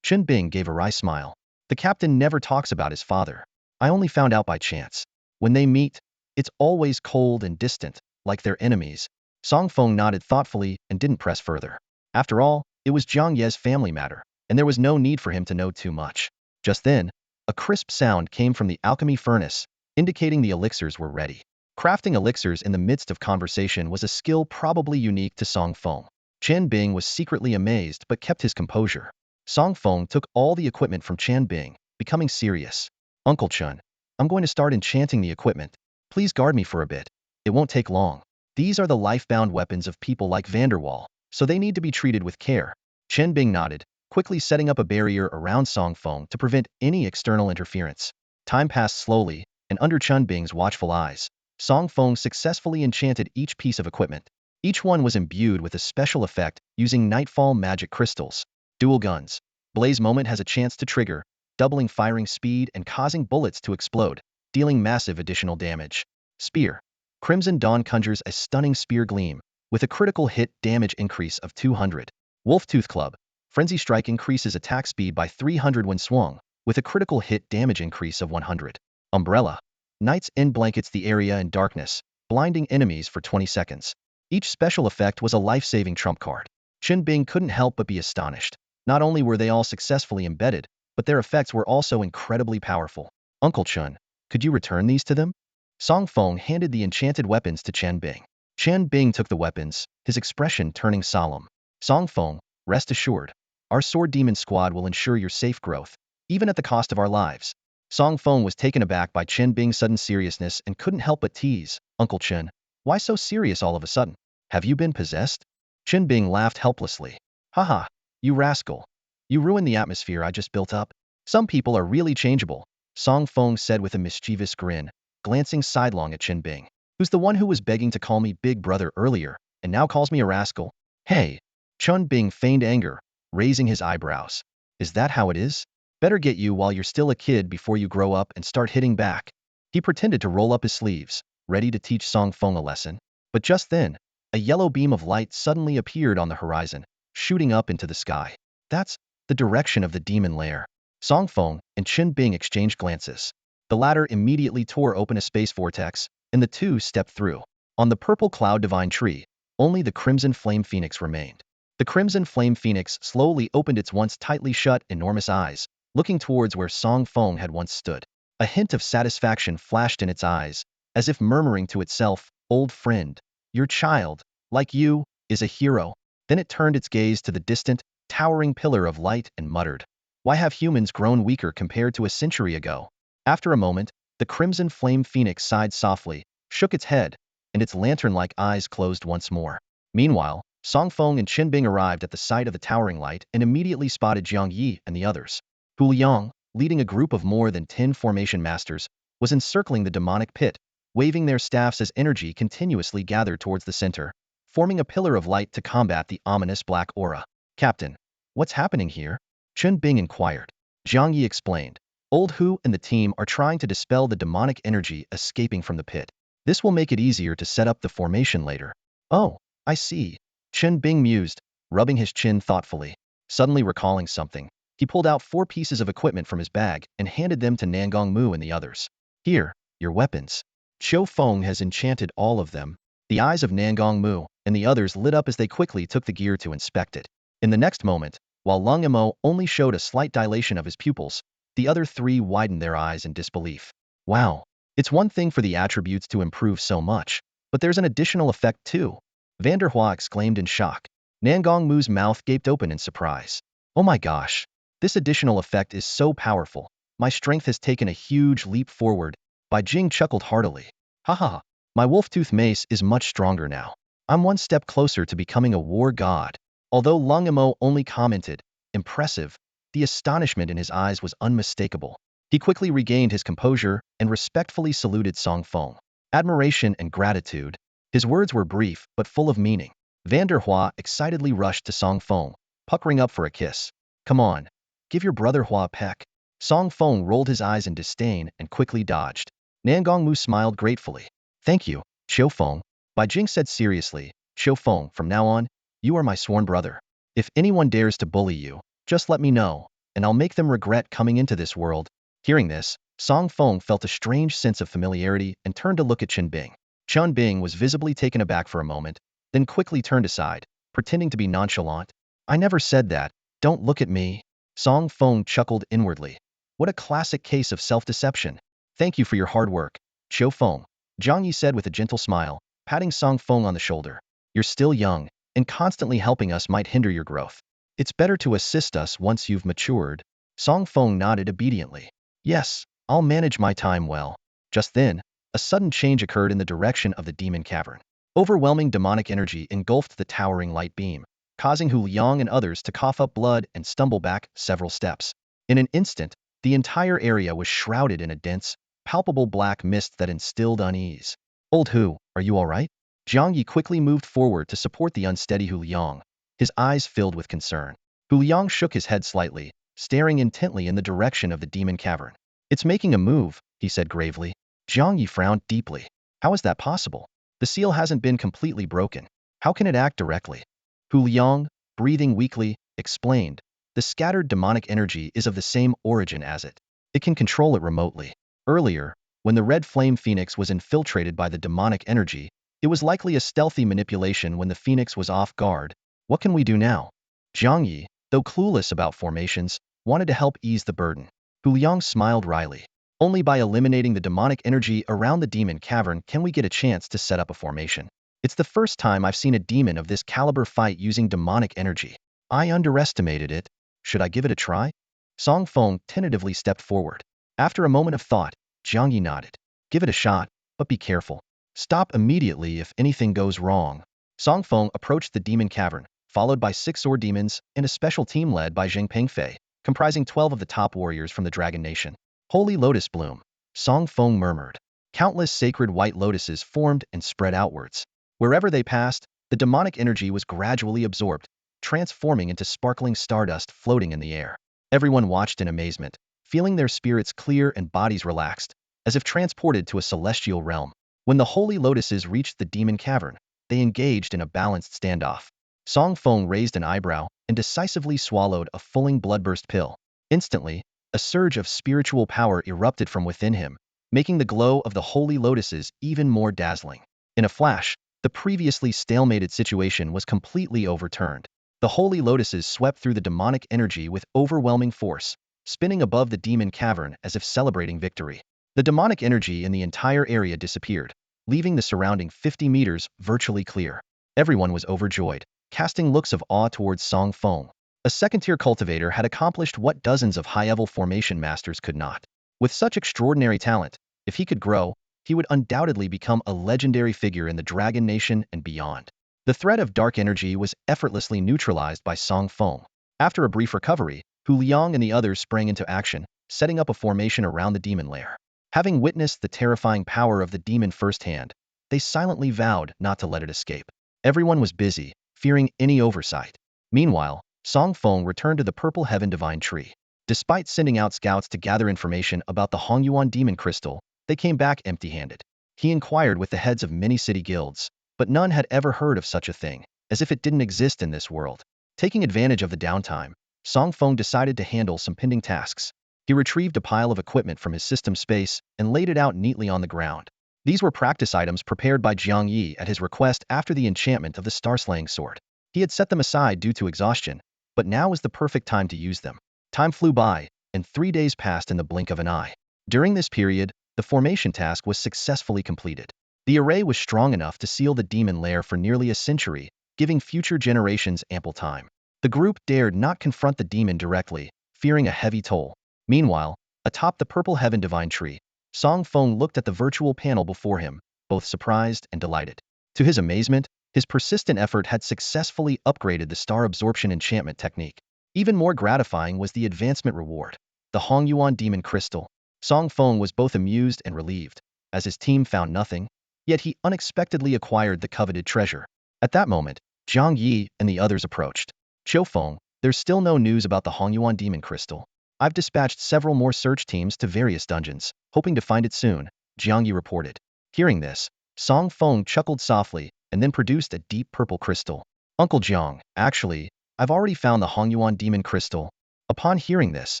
Chen Bing gave a wry smile. The captain never talks about his father. I only found out by chance. When they meet, It's always cold and distant, like their enemies. Song Feng nodded thoughtfully and didn't press further. After all, it was Jiang Ye's family matter, and there was no need for him to know too much. Just then, a crisp sound came from the alchemy furnace, indicating the elixirs were ready. Crafting elixirs in the midst of conversation was a skill probably unique to Song Feng. Chen Bing was secretly amazed but kept his composure. Song Feng took all the equipment from Chen Bing, becoming serious. Uncle Chun, I'm going to start enchanting the equipment. Please guard me for a bit. It won't take long. These are the life-bound weapons of people like Vanderwall, so they need to be treated with care. Chen Bing nodded, quickly setting up a barrier around Song Feng to prevent any external interference. Time passed slowly, and under Chen Bing's watchful eyes, Song Feng successfully enchanted each piece of equipment. Each one was imbued with a special effect using Nightfall magic crystals. Dual guns. Blaze Moment has a chance to trigger, doubling firing speed and causing bullets to explode, dealing massive additional damage. Spear. Crimson Dawn conjures a stunning spear gleam, with a critical hit damage increase of 200. Wolf-Tooth Club. Frenzy Strike increases attack speed by 300 when swung, with a critical hit damage increase of 100. Umbrella. Night's End blankets the area in darkness, blinding enemies for 20 seconds. Each special effect was a life-saving trump card. Chen Bing couldn't help but be astonished. Not only were they all successfully embedded, but their effects were also incredibly powerful. Uncle Chun, could you return these to them? Song Feng handed the enchanted weapons to Chen Bing. Chen Bing took the weapons, his expression turning solemn. Song Feng, rest assured, our Sword Demon Squad will ensure your safe growth, even at the cost of our lives. Song Feng was taken aback by Chen Bing's sudden seriousness and couldn't help but tease. Uncle Chen, why so serious all of a sudden? Have you been possessed? Chen Bing laughed helplessly. Haha, you rascal. You ruined the atmosphere I just built up. Some people are really changeable, Song Feng said with a mischievous grin, glancing sidelong at Chen Bing. Who's the one who was begging to call me big brother earlier, and now calls me a rascal? Hey! Chen Bing feigned anger, raising his eyebrows. Is that how it is? Better get you while you're still a kid before you grow up and start hitting back. He pretended to roll up his sleeves, ready to teach Song Feng a lesson. But just then, a yellow beam of light suddenly appeared on the horizon, shooting up into the sky. That's the direction of the demon lair. Song Feng and Chen Bing exchanged glances. The latter immediately tore open a space vortex, and the two stepped through. On the purple cloud divine tree, only the crimson flame phoenix remained. The crimson flame phoenix slowly opened its once tightly shut, enormous eyes, looking towards where Song Feng had once stood. A hint of satisfaction flashed in its eyes, as if murmuring to itself, "Old friend, your child, like you, is a hero." Then it turned its gaze to the distant, towering pillar of light and muttered, "Why have humans grown weaker compared to a century ago?" After a moment, the crimson flame phoenix sighed softly, shook its head, and its lantern-like eyes closed once more. Meanwhile, Song Feng and Chen Bing arrived at the site of the towering light and immediately spotted Jiang Yi and the others. Hu Liang, leading a group of more than 10 formation masters, was encircling the demonic pit, waving their staffs as energy continuously gathered towards the center, forming a pillar of light to combat the ominous black aura. Captain, what's happening here? Chen Bing inquired. Jiang Yi explained. Old Hu and the team are trying to dispel the demonic energy escaping from the pit. This will make it easier to set up the formation later. Oh, I see. Chen Bing mused, rubbing his chin thoughtfully. Suddenly recalling something, he pulled out 4 pieces of equipment from his bag and handed them to Nangong Mu and the others. Here, your weapons. Qiu Feng has enchanted all of them. The eyes of Nangong Mu and the others lit up as they quickly took the gear to inspect it. In the next moment, while Lung Emo only showed a slight dilation of his pupils, the other 3 widened their eyes in disbelief. Wow, it's one thing for the attributes to improve so much, but there's an additional effect too. Vanderhua exclaimed in shock. Nangong Mu's mouth gaped open in surprise. Oh my gosh, this additional effect is so powerful. My strength has taken a huge leap forward. Bai Jing chuckled heartily. Haha, my wolf-tooth mace is much stronger now. I'm one step closer to becoming a war god. Although Lung Emo only commented, impressive, the astonishment in his eyes was unmistakable. He quickly regained his composure and respectfully saluted Song Feng. Admiration and gratitude. His words were brief but full of meaning. Vanderhua excitedly rushed to Song Feng, puckering up for a kiss. Come on, give your brother Hua a peck. Song Feng rolled his eyes in disdain and quickly dodged. Nangong Mu smiled gratefully. Thank you, Qiu Feng. Bai Jing said seriously. Qiu Feng, from now on, you are my sworn brother. If anyone dares to bully you, just let me know, and I'll make them regret coming into this world. Hearing this, Song Feng felt a strange sense of familiarity and turned to look at Chen Bing. Chen Bing was visibly taken aback for a moment, then quickly turned aside, pretending to be nonchalant. I never said that. Don't look at me. Song Feng chuckled inwardly. What a classic case of self-deception. Thank you for your hard work, Qiu Feng, Zhang Yi said with a gentle smile, patting Song Feng on the shoulder. You're still young, and constantly helping us might hinder your growth. It's better to assist us once you've matured. Song Feng nodded obediently. Yes, I'll manage my time well. Just then, a sudden change occurred in the direction of the demon cavern. Overwhelming demonic energy engulfed the towering light beam, causing Hu Liang and others to cough up blood and stumble back several steps. In an instant, the entire area was shrouded in a dense, palpable black mist that instilled unease. Old Hu, are you all right? Jiang Yi quickly moved forward to support the unsteady Hu Liang, his eyes filled with concern. Hu Liang shook his head slightly, staring intently in the direction of the demon cavern. It's making a move, he said gravely. Jiang Yi frowned deeply. How is that possible? The seal hasn't been completely broken. How can it act directly? Hu Liang, breathing weakly, explained. The scattered demonic energy is of the same origin as it. It can control it remotely. Earlier, when the red flame phoenix was infiltrated by the demonic energy, it was likely a stealthy manipulation when the phoenix was off guard. What can we do now? Jiang Yi, though clueless about formations, wanted to help ease the burden. Hu Liang smiled wryly. Only by eliminating the demonic energy around the demon cavern can we get a chance to set up a formation. It's the first time I've seen a demon of this caliber fight using demonic energy. I underestimated it. Should I give it a try? Song Feng tentatively stepped forward. After a moment of thought, Jiang Yi nodded. Give it a shot, but be careful. Stop immediately if anything goes wrong. Song Feng approached the demon cavern, followed by 6 sword demons and a special team led by Zheng Pengfei, comprising 12 of the top warriors from the Dragon Nation. Holy Lotus bloom, Song Feng murmured. Countless sacred white lotuses formed and spread outwards. Wherever they passed, the demonic energy was gradually absorbed, transforming into sparkling stardust floating in the air. Everyone watched in amazement, feeling their spirits clear and bodies relaxed, as if transported to a celestial realm. When the holy lotuses reached the demon cavern, they engaged in a balanced standoff. Song Feng raised an eyebrow and decisively swallowed a fulling bloodburst pill. Instantly, a surge of spiritual power erupted from within him, making the glow of the holy lotuses even more dazzling. In a flash, the previously stalemated situation was completely overturned. The holy lotuses swept through the demonic energy with overwhelming force, spinning above the demon cavern as if celebrating victory. The demonic energy in the entire area disappeared, leaving the surrounding 50 meters virtually clear. Everyone was overjoyed, casting looks of awe towards Song Feng. A second-tier cultivator had accomplished what dozens of high-level formation masters could not. With such extraordinary talent, if he could grow, he would undoubtedly become a legendary figure in the Dragon Nation and beyond. The threat of dark energy was effortlessly neutralized by Song Feng. After a brief recovery, Hu Liang and the others sprang into action, setting up a formation around the demon lair. Having witnessed the terrifying power of the demon firsthand, they silently vowed not to let it escape. Everyone was busy, fearing any oversight. Meanwhile, Song Feng returned to the Purple Heaven Divine Tree. Despite sending out scouts to gather information about the Hongyuan Demon Crystal, they came back empty-handed. He inquired with the heads of many city guilds, but none had ever heard of such a thing, as if it didn't exist in this world. Taking advantage of the downtime, Song Feng decided to handle some pending tasks. He retrieved a pile of equipment from his system space and laid it out neatly on the ground. These were practice items prepared by Jiang Yi at his request after the enchantment of the star-slaying sword. He had set them aside due to exhaustion, but now was the perfect time to use them. Time flew by, and 3 days passed in the blink of an eye. During this period, the formation task was successfully completed. The array was strong enough to seal the demon lair for nearly a century, giving future generations ample time. The group dared not confront the demon directly, fearing a heavy toll. Meanwhile, atop the Purple Heaven Divine Tree, Song Feng looked at the virtual panel before him, both surprised and delighted. To his amazement, his persistent effort had successfully upgraded the star absorption enchantment technique. Even more gratifying was the advancement reward, the Hongyuan Demon Crystal. Song Feng was both amused and relieved, as his team found nothing, yet he unexpectedly acquired the coveted treasure. At that moment, Jiang Yi and the others approached. Qiu Feng, there's still no news about the Hongyuan Demon Crystal. I've dispatched several more search teams to various dungeons, hoping to find it soon, Jiang Yi reported. Hearing this, Song Feng chuckled softly and then produced a deep purple crystal. Uncle Jiang, actually, I've already found the Hongyuan Demon Crystal. Upon hearing this,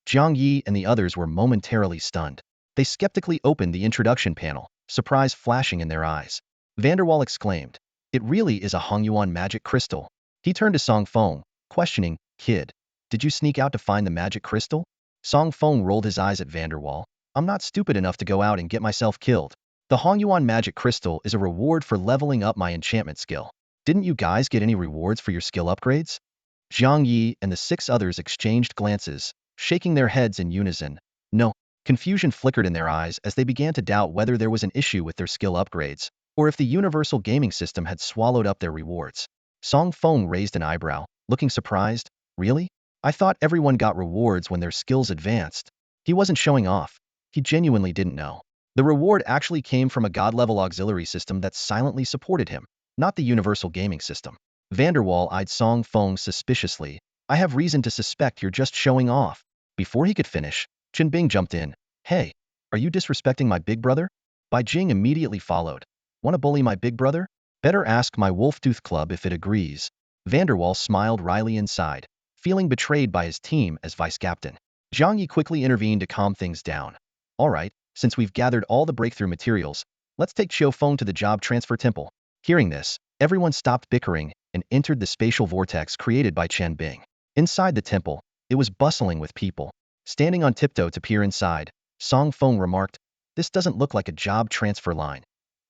Jiang Yi and the others were momentarily stunned. They skeptically opened the introduction panel, surprise flashing in their eyes. Vanderwall exclaimed, "It really is a Hongyuan magic crystal." He turned to Song Feng, questioning, "Kid, did you sneak out to find the magic crystal?" Song Feng rolled his eyes at Vanderwall. "I'm not stupid enough to go out and get myself killed. The Hongyuan magic crystal is a reward for leveling up my enchantment skill. Didn't you guys get any rewards for your skill upgrades?" Jiang Yi and the 6 others exchanged glances, shaking their heads in unison. No. Confusion flickered in their eyes as they began to doubt whether there was an issue with their skill upgrades, or if the universal gaming system had swallowed up their rewards. Song Feng raised an eyebrow, looking surprised. "Really? I thought everyone got rewards when their skills advanced." He wasn't showing off. He genuinely didn't know. The reward actually came from a god-level auxiliary system that silently supported him, not the universal gaming system. Vanderwall eyed Song Feng suspiciously. "I have reason to suspect you're just showing off." Before he could finish, Chen Bing jumped in. "Hey, are you disrespecting my big brother?" Bai Jing immediately followed. "Want to bully my big brother? Better ask my Wolf-Tooth Club if it agrees." Vanderwall smiled wryly inside, feeling betrayed by his team as vice-captain. Jiang Yi quickly intervened to calm things down. "All right, since we've gathered all the breakthrough materials, let's take Qiu Feng to the job transfer temple." Hearing this, everyone stopped bickering and entered the spatial vortex created by Chen Bing. Inside the temple, it was bustling with people. Standing on tiptoe to peer inside, Song Feng remarked, "This doesn't look like a job transfer line.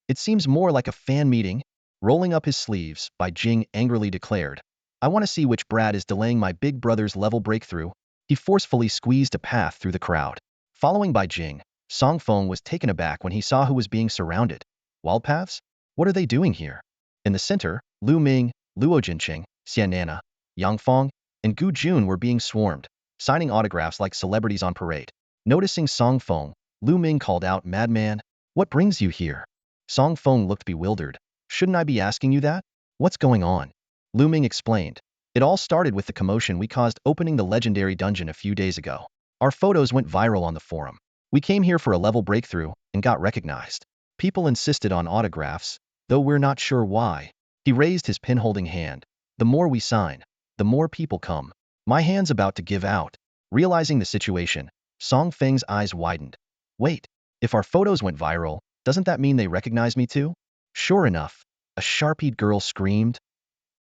It seems more like a fan meeting." Rolling up his sleeves, Bai Jing angrily declared, "I want to see which brat is delaying my big brother's level breakthrough." He forcefully squeezed a path through the crowd. Following Bai Jing, Song Feng was taken aback when he saw who was being surrounded. Wall paths? What are they doing here? In the center, Lu Ming, Luo Jinqing, Xian Nana, Yang Feng, and Gu Jun were being swarmed, signing autographs like celebrities on parade. Noticing Song Feng, Lu Ming called out, "Madman, what brings you here?" Song Feng looked bewildered. "Shouldn't I be asking you that? What's going on?" Lu Ming explained. "It all started with the commotion we caused opening the legendary dungeon a few days ago. Our photos went viral on the forum. We came here for a level breakthrough and got recognized. People insisted on autographs, though we're not sure why." He raised his pin-holding hand. "The more we sign, the more people come. My hand's about to give out." Realizing the situation, Song Feng's eyes widened. "Wait, if our photos went viral, doesn't that mean they recognize me too?" Sure enough, a sharp-eyed girl screamed,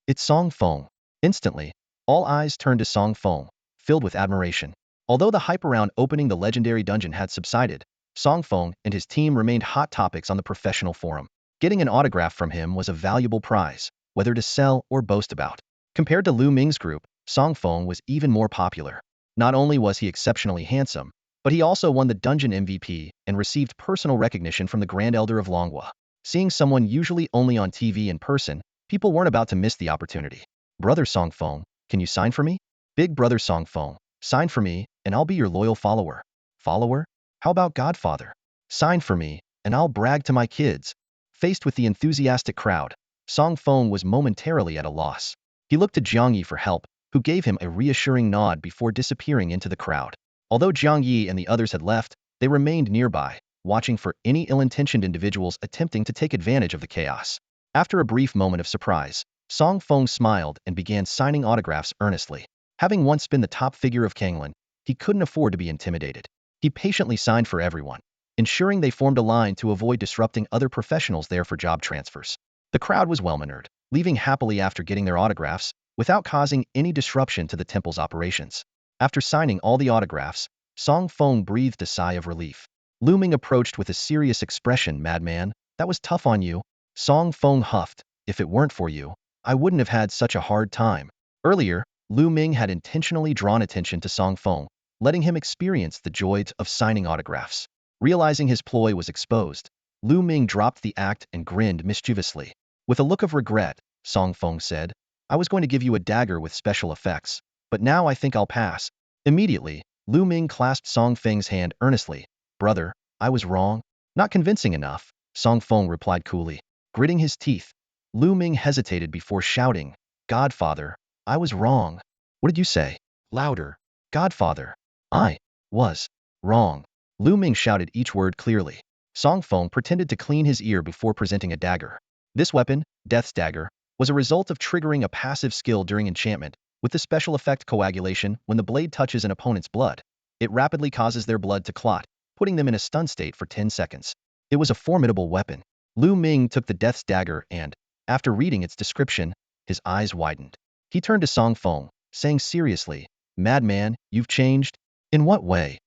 "It's Song Feng." Instantly, all eyes turned to Song Feng, filled with admiration. Although the hype around opening the legendary dungeon had subsided, Song Feng and his team remained hot topics on the professional forum. Getting an autograph from him was a valuable prize, whether to sell or boast about. Compared to Lu Ming's group, Song Feng was even more popular. Not only was he exceptionally handsome, but he also won the dungeon MVP and received personal recognition from the Grand Elder of Longhua. Seeing someone usually only on TV in person, people weren't about to miss the opportunity. "Brother Song Feng, can you sign for me?" "Big brother Song Feng, sign for me, and I'll be your loyal follower." "Follower? How about Godfather?" "Sign for me, and I'll brag to my kids." Faced with the enthusiastic crowd, Song Feng was momentarily at a loss. He looked to Jiang Yi for help, who gave him a reassuring nod before disappearing into the crowd. Although Jiang Yi and the others had left, they remained nearby, watching for any ill-intentioned individuals attempting to take advantage of the chaos. After a brief moment of surprise, Song Feng smiled and began signing autographs earnestly. Having once been the top figure of Kanglan, he couldn't afford to be intimidated. He patiently signed for everyone, ensuring they formed a line to avoid disrupting other professionals there for job transfers. The crowd was well-mannered, leaving happily after getting their autographs, without causing any disruption to the temple's operations. After signing all the autographs, Song Feng breathed a sigh of relief. Lu Ming approached with a serious expression. "Madman, that was tough on you." Song Feng huffed. "If it weren't for you, I wouldn't have had such a hard time." Earlier, Lu Ming had intentionally drawn attention to Song Feng, letting him experience the joy of signing autographs. Realizing his ploy was exposed, Lu Ming dropped the act and grinned mischievously. With a look of regret, Song Feng said, "I was going to give you a dagger with special effects, but now I think I'll pass." Immediately, Lu Ming clasped Song Feng's hand earnestly. "Brother, I was wrong." "Not convincing enough," Song Feng replied coolly. Gritting his teeth, Lu Ming hesitated before shouting, "Godfather, I was wrong." "What did you say?" "Louder." "Godfather, I was wrong." Lu Ming shouted each word clearly. Song Feng pretended to clean his ear before presenting a dagger. This weapon, Death's Dagger, was a result of triggering a passive skill during enchantment, with the special effect coagulation. When the blade touches an opponent's blood, it rapidly causes their blood to clot, putting them in a stun state for 10 seconds. It was a formidable weapon. Lu Ming took the Death's Dagger and, after reading its description, his eyes widened. He turned to Song Feng, saying seriously, "Madman, you've changed? In what way?"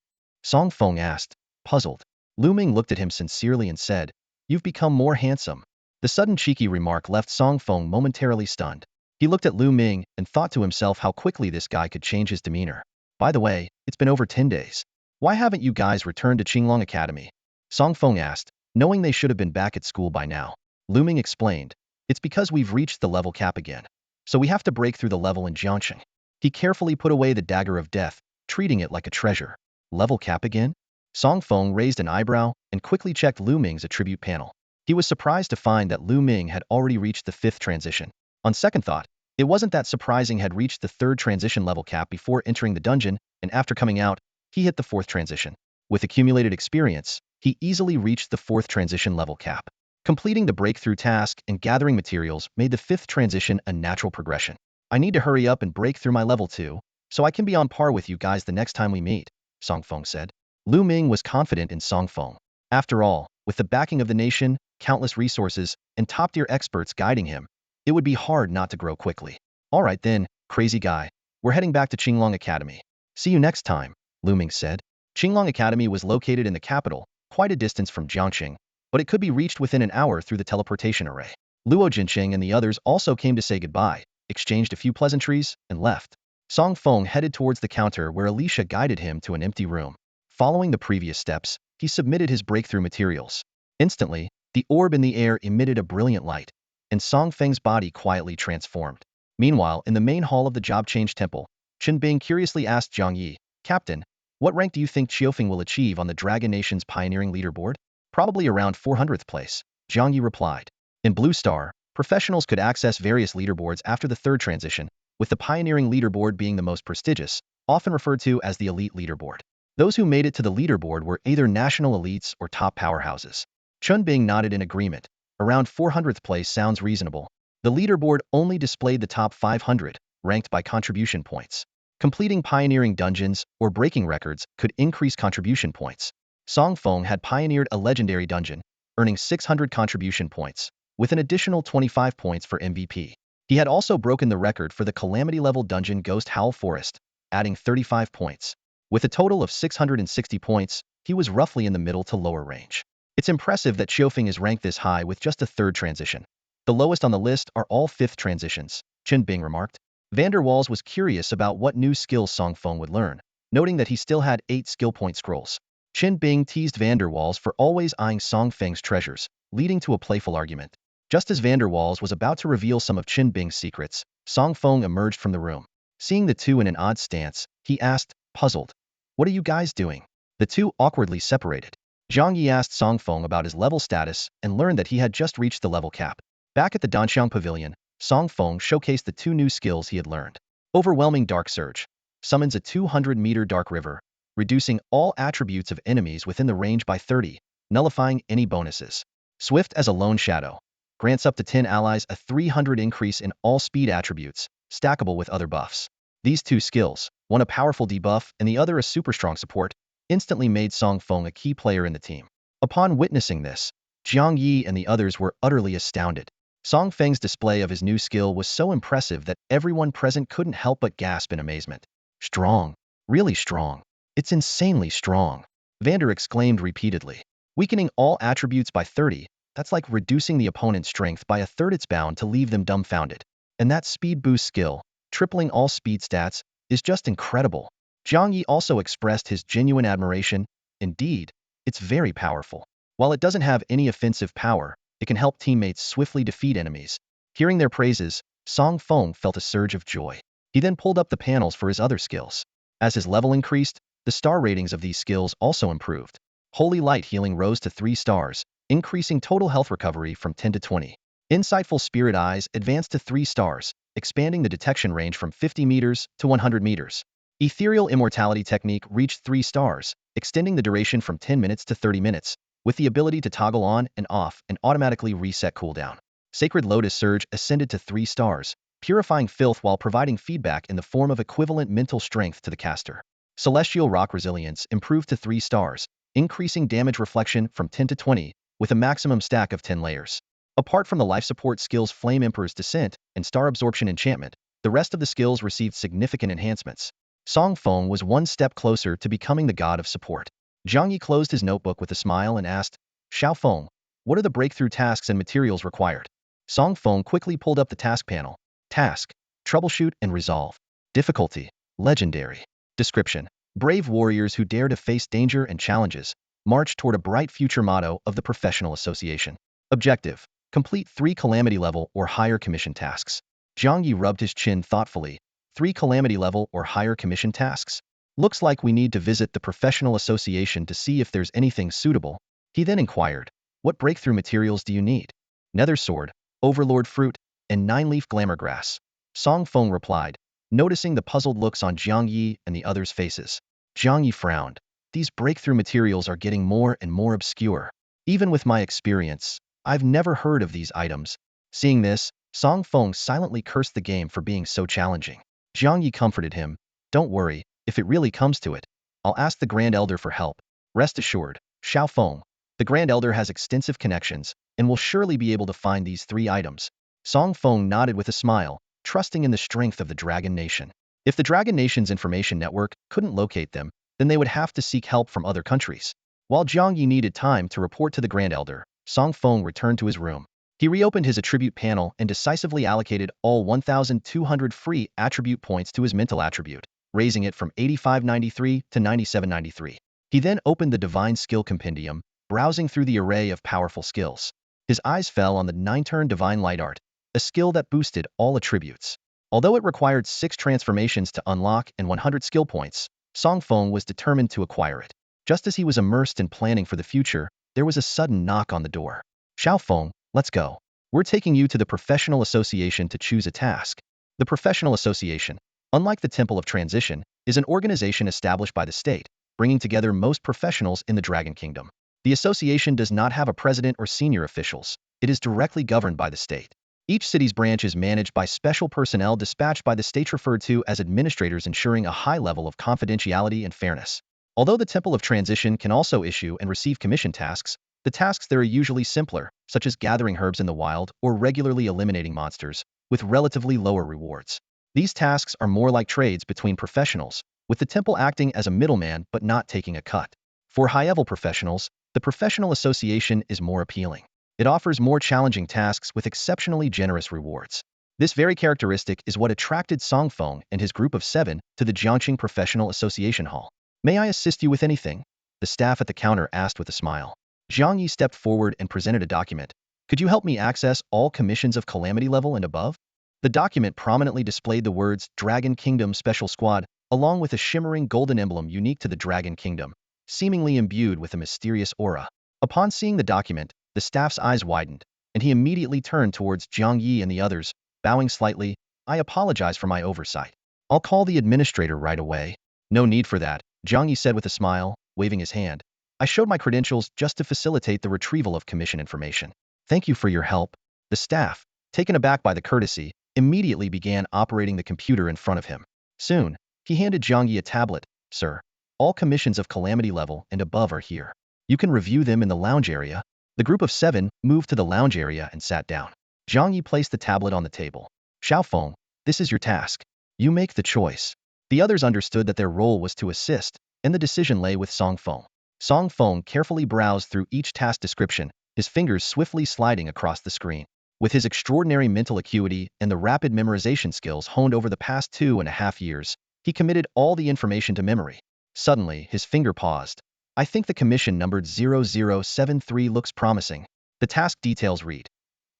Song Feng asked, puzzled. Lu Ming looked at him sincerely and said, "You've become more handsome." The sudden cheeky remark left Song Feng momentarily stunned. He looked at Lu Ming and thought to himself how quickly this guy could change his demeanor. "By the way, it's been over 10 days. Why haven't you guys returned to Qinglong Academy?" Song Feng asked, knowing they should have been back at school by now. Lu Ming explained, "It's because we've reached the level cap again. So we have to break through the level in Jiangsheng." He carefully put away the dagger of death, treating it like a treasure. Level cap again? Song Feng raised an eyebrow and quickly checked Lu Ming's attribute panel. He was surprised to find that Lu Ming had already reached the 5th transition. On second thought, it wasn't that surprising. Had reached the 3rd transition level cap before entering the dungeon, and after coming out, he hit the 4th transition. With accumulated experience, he easily reached the 4th transition level cap. Completing the breakthrough task and gathering materials made the 5th transition a natural progression. "I need to hurry up and break through my level 2, so I can be on par with you guys the next time we meet," Song Feng said. Lu Ming was confident in Song Feng. After all, with the backing of the nation, countless resources, and top-tier experts guiding him, it would be hard not to grow quickly. "All right then, crazy guy. We're heading back to Qinglong Academy. See you next time," Lu Ming said. Qinglong Academy was located in the capital, quite a distance from Jiangsheng, but it could be reached within an hour through the teleportation array. Luo Jinsheng and the others also came to say goodbye, exchanged a few pleasantries, and left. Song Feng headed towards the counter where Alicia guided him to an empty room. Following the previous steps, he submitted his breakthrough materials. Instantly, the orb in the air emitted a brilliant light, and Song Feng's body quietly transformed. Meanwhile, in the main hall of the Job Change Temple, Chen Bing curiously asked Zhang Yi, "Captain, what rank do you think Qiufeng will achieve on the Dragon Nation's pioneering leaderboard?" "Probably around 400th place," Zhang Yi replied. In Blue Star, professionals could access various leaderboards after the 3rd transition, with the pioneering leaderboard being the most prestigious, often referred to as the elite leaderboard. Those who made it to the leaderboard were either national elites or top powerhouses. Chun Bing nodded in agreement. Around 400th place sounds reasonable. The leaderboard only displayed the top 500, ranked by contribution points. Completing pioneering dungeons or breaking records could increase contribution points. Song Feng had pioneered a legendary dungeon, earning 600 contribution points, with an additional 25 points for MVP. He had also broken the record for the Calamity-level dungeon Ghost Howl Forest, adding 35 points. With a total of 660 points, he was roughly in the middle to lower range. It's impressive that Qiufeng is ranked this high with just a 3rd transition. The lowest on the list are all 5th transitions, Chen Bing remarked. Vander Waals was curious about what new skills Song Feng would learn, noting that he still had 8 skill point scrolls. Chen Bing teased Vander Waals for always eyeing Song Feng's treasures, leading to a playful argument. Just as Vander Waals was about to reveal some of Chen Bing's secrets, Song Feng emerged from the room. Seeing the two in an odd stance, he asked, puzzled, "What are you guys doing?" The two awkwardly separated. Zhang Yi asked Song Feng about his level status and learned that he had just reached the level cap. Back at the Danxiang Pavilion, Song Feng showcased the 2 new skills he had learned. Overwhelming Dark Surge summons a 200-meter dark river, reducing all attributes of enemies within the range by 30, nullifying any bonuses. Swift as a Lone Shadow grants up to 10 allies a 300 increase in all speed attributes, stackable with other buffs. These 2 skills, one a powerful debuff and the other a super strong support, instantly made Song Feng a key player in the team. Upon witnessing this, Jiang Yi and the others were utterly astounded. Song Feng's display of his new skill was so impressive that everyone present couldn't help but gasp in amazement. "Strong. Really strong. It's insanely strong," Vander exclaimed repeatedly. Weakening all attributes by 30, that's like reducing the opponent's strength by a third. It's bound to leave them dumbfounded. And that speed boost skill, tripling all speed stats, is just incredible. Zhang Yi also expressed his genuine admiration. Indeed, it's very powerful. While it doesn't have any offensive power, it can help teammates swiftly defeat enemies. Hearing their praises, Song Feng felt a surge of joy. He then pulled up the panels for his other skills. As his level increased, the star ratings of these skills also improved. Holy Light Healing rose to 3 stars, increasing total health recovery from 10 to 20. Insightful Spirit Eyes advanced to 3 stars, expanding the detection range from 50 meters to 100 meters. Ethereal Immortality Technique reached 3 stars, extending the duration from 10 minutes to 30 minutes, with the ability to toggle on and off and automatically reset cooldown. Sacred Lotus Surge ascended to 3 stars, purifying filth while providing feedback in the form of equivalent mental strength to the caster. Celestial Rock Resilience improved to 3 stars, increasing damage reflection from 10 to 20, with a maximum stack of 10 layers. Apart from the life support skills Flame Emperor's Descent and Star Absorption Enchantment, the rest of the skills received significant enhancements. Song Feng was one step closer to becoming the god of support. Zhang Yi closed his notebook with a smile and asked, Xiao Feng, what are the breakthrough tasks and materials required? Song Feng quickly pulled up the task panel. Task: Troubleshoot and Resolve. Difficulty: Legendary. Description: Brave warriors who dare to face danger and challenges, march toward a bright future motto of the Professional Association. Objective: Complete 3 Calamity level or higher commission tasks. Zhang Yi rubbed his chin thoughtfully. 3 Calamity level or higher commission tasks? Looks like we need to visit the Professional Association to see if there's anything suitable. He then inquired, what breakthrough materials do you need? Nether Sword, Overlord Fruit, and 9-leaf Glamour Grass. Song Feng replied, noticing the puzzled looks on Zhang Yi and the others' faces. Zhang Yi frowned. These breakthrough materials are getting more and more obscure. Even with my experience, I've never heard of these items. Seeing this, Song Feng silently cursed the game for being so challenging. Zhang Yi comforted him. Don't worry, if it really comes to it, I'll ask the Grand Elder for help. Rest assured, Xiao Feng, the Grand Elder has extensive connections and will surely be able to find these 3 items. Song Feng nodded with a smile, trusting in the strength of the Dragon Nation. If the Dragon Nation's information network couldn't locate them, then they would have to seek help from other countries. While Zhang Yi needed time to report to the Grand Elder, Song Feng returned to his room. He reopened his attribute panel and decisively allocated all 1,200 free attribute points to his mental attribute, raising it from 8593 to 9793. He then opened the Divine Skill Compendium, browsing through the array of powerful skills. His eyes fell on the 9-turn Divine Light Art, a skill that boosted all attributes. Although it required 6 transformations to unlock and 100 skill points, Song Feng was determined to acquire it. Just as he was immersed in planning for the future, there was a sudden knock on the door. Xiao Feng, let's go. We're taking you to the Professional Association to choose a task. The Professional Association, unlike the Temple of Transition, is an organization established by the state, bringing together most professionals in the Dragon Kingdom. The association does not have a president or senior officials. It is directly governed by the state. Each city's branch is managed by special personnel dispatched by the state referred to as administrators, ensuring a high level of confidentiality and fairness. Although the Temple of Transition can also issue and receive commission tasks, the tasks there are usually simpler, such as gathering herbs in the wild or regularly eliminating monsters, with relatively lower rewards. These tasks are more like trades between professionals, with the temple acting as a middleman but not taking a cut. For high-level professionals, the Professional Association is more appealing. It offers more challenging tasks with exceptionally generous rewards. This very characteristic is what attracted Song Feng and his group of 7 to the Jiangqing Professional Association Hall. May I assist you with anything? The staff at the counter asked with a smile. Zhang Yi stepped forward and presented a document. Could you help me access all commissions of Calamity level and above? The document prominently displayed the words Dragon Kingdom Special Squad, along with a shimmering golden emblem unique to the Dragon Kingdom, seemingly imbued with a mysterious aura. Upon seeing the document, the staff's eyes widened, and he immediately turned towards Zhang Yi and the others, bowing slightly. I apologize for my oversight. I'll call the administrator right away. No need for that, Zhang Yi said with a smile, waving his hand. I showed my credentials just to facilitate the retrieval of commission information. Thank you for your help. The staff, taken aback by the courtesy, immediately began operating the computer in front of him. Soon, he handed Zhang Yi a tablet. Sir, all commissions of Calamity level and above are here. You can review them in the lounge area. The group of 7 moved to the lounge area and sat down. Zhang Yi placed the tablet on the table. Xiao Feng, this is your task. You make the choice. The others understood that their role was to assist, and the decision lay with Song Feng. Song Feng carefully browsed through each task description, his fingers swiftly sliding across the screen. With his extraordinary mental acuity and the rapid memorization skills honed over the past 2.5 years, he committed all the information to memory. Suddenly, his finger paused. I think the commission numbered 0073 looks promising. The task details read.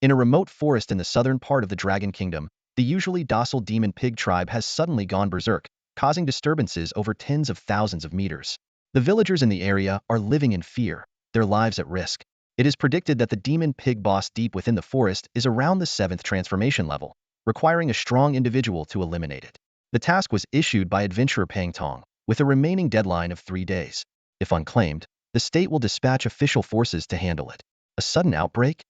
In a remote forest in the southern part of the Dragon Kingdom, the usually docile demon pig tribe has suddenly gone berserk, causing disturbances over tens of thousands of meters. The villagers in the area are living in fear, their lives at risk. It is predicted that the demon pig boss deep within the forest is around the 7th transformation level, requiring a strong individual to eliminate it. The task was issued by adventurer Pang Tong, with a remaining deadline of 3 days. If unclaimed, the state will dispatch official forces to handle it. A sudden outbreak?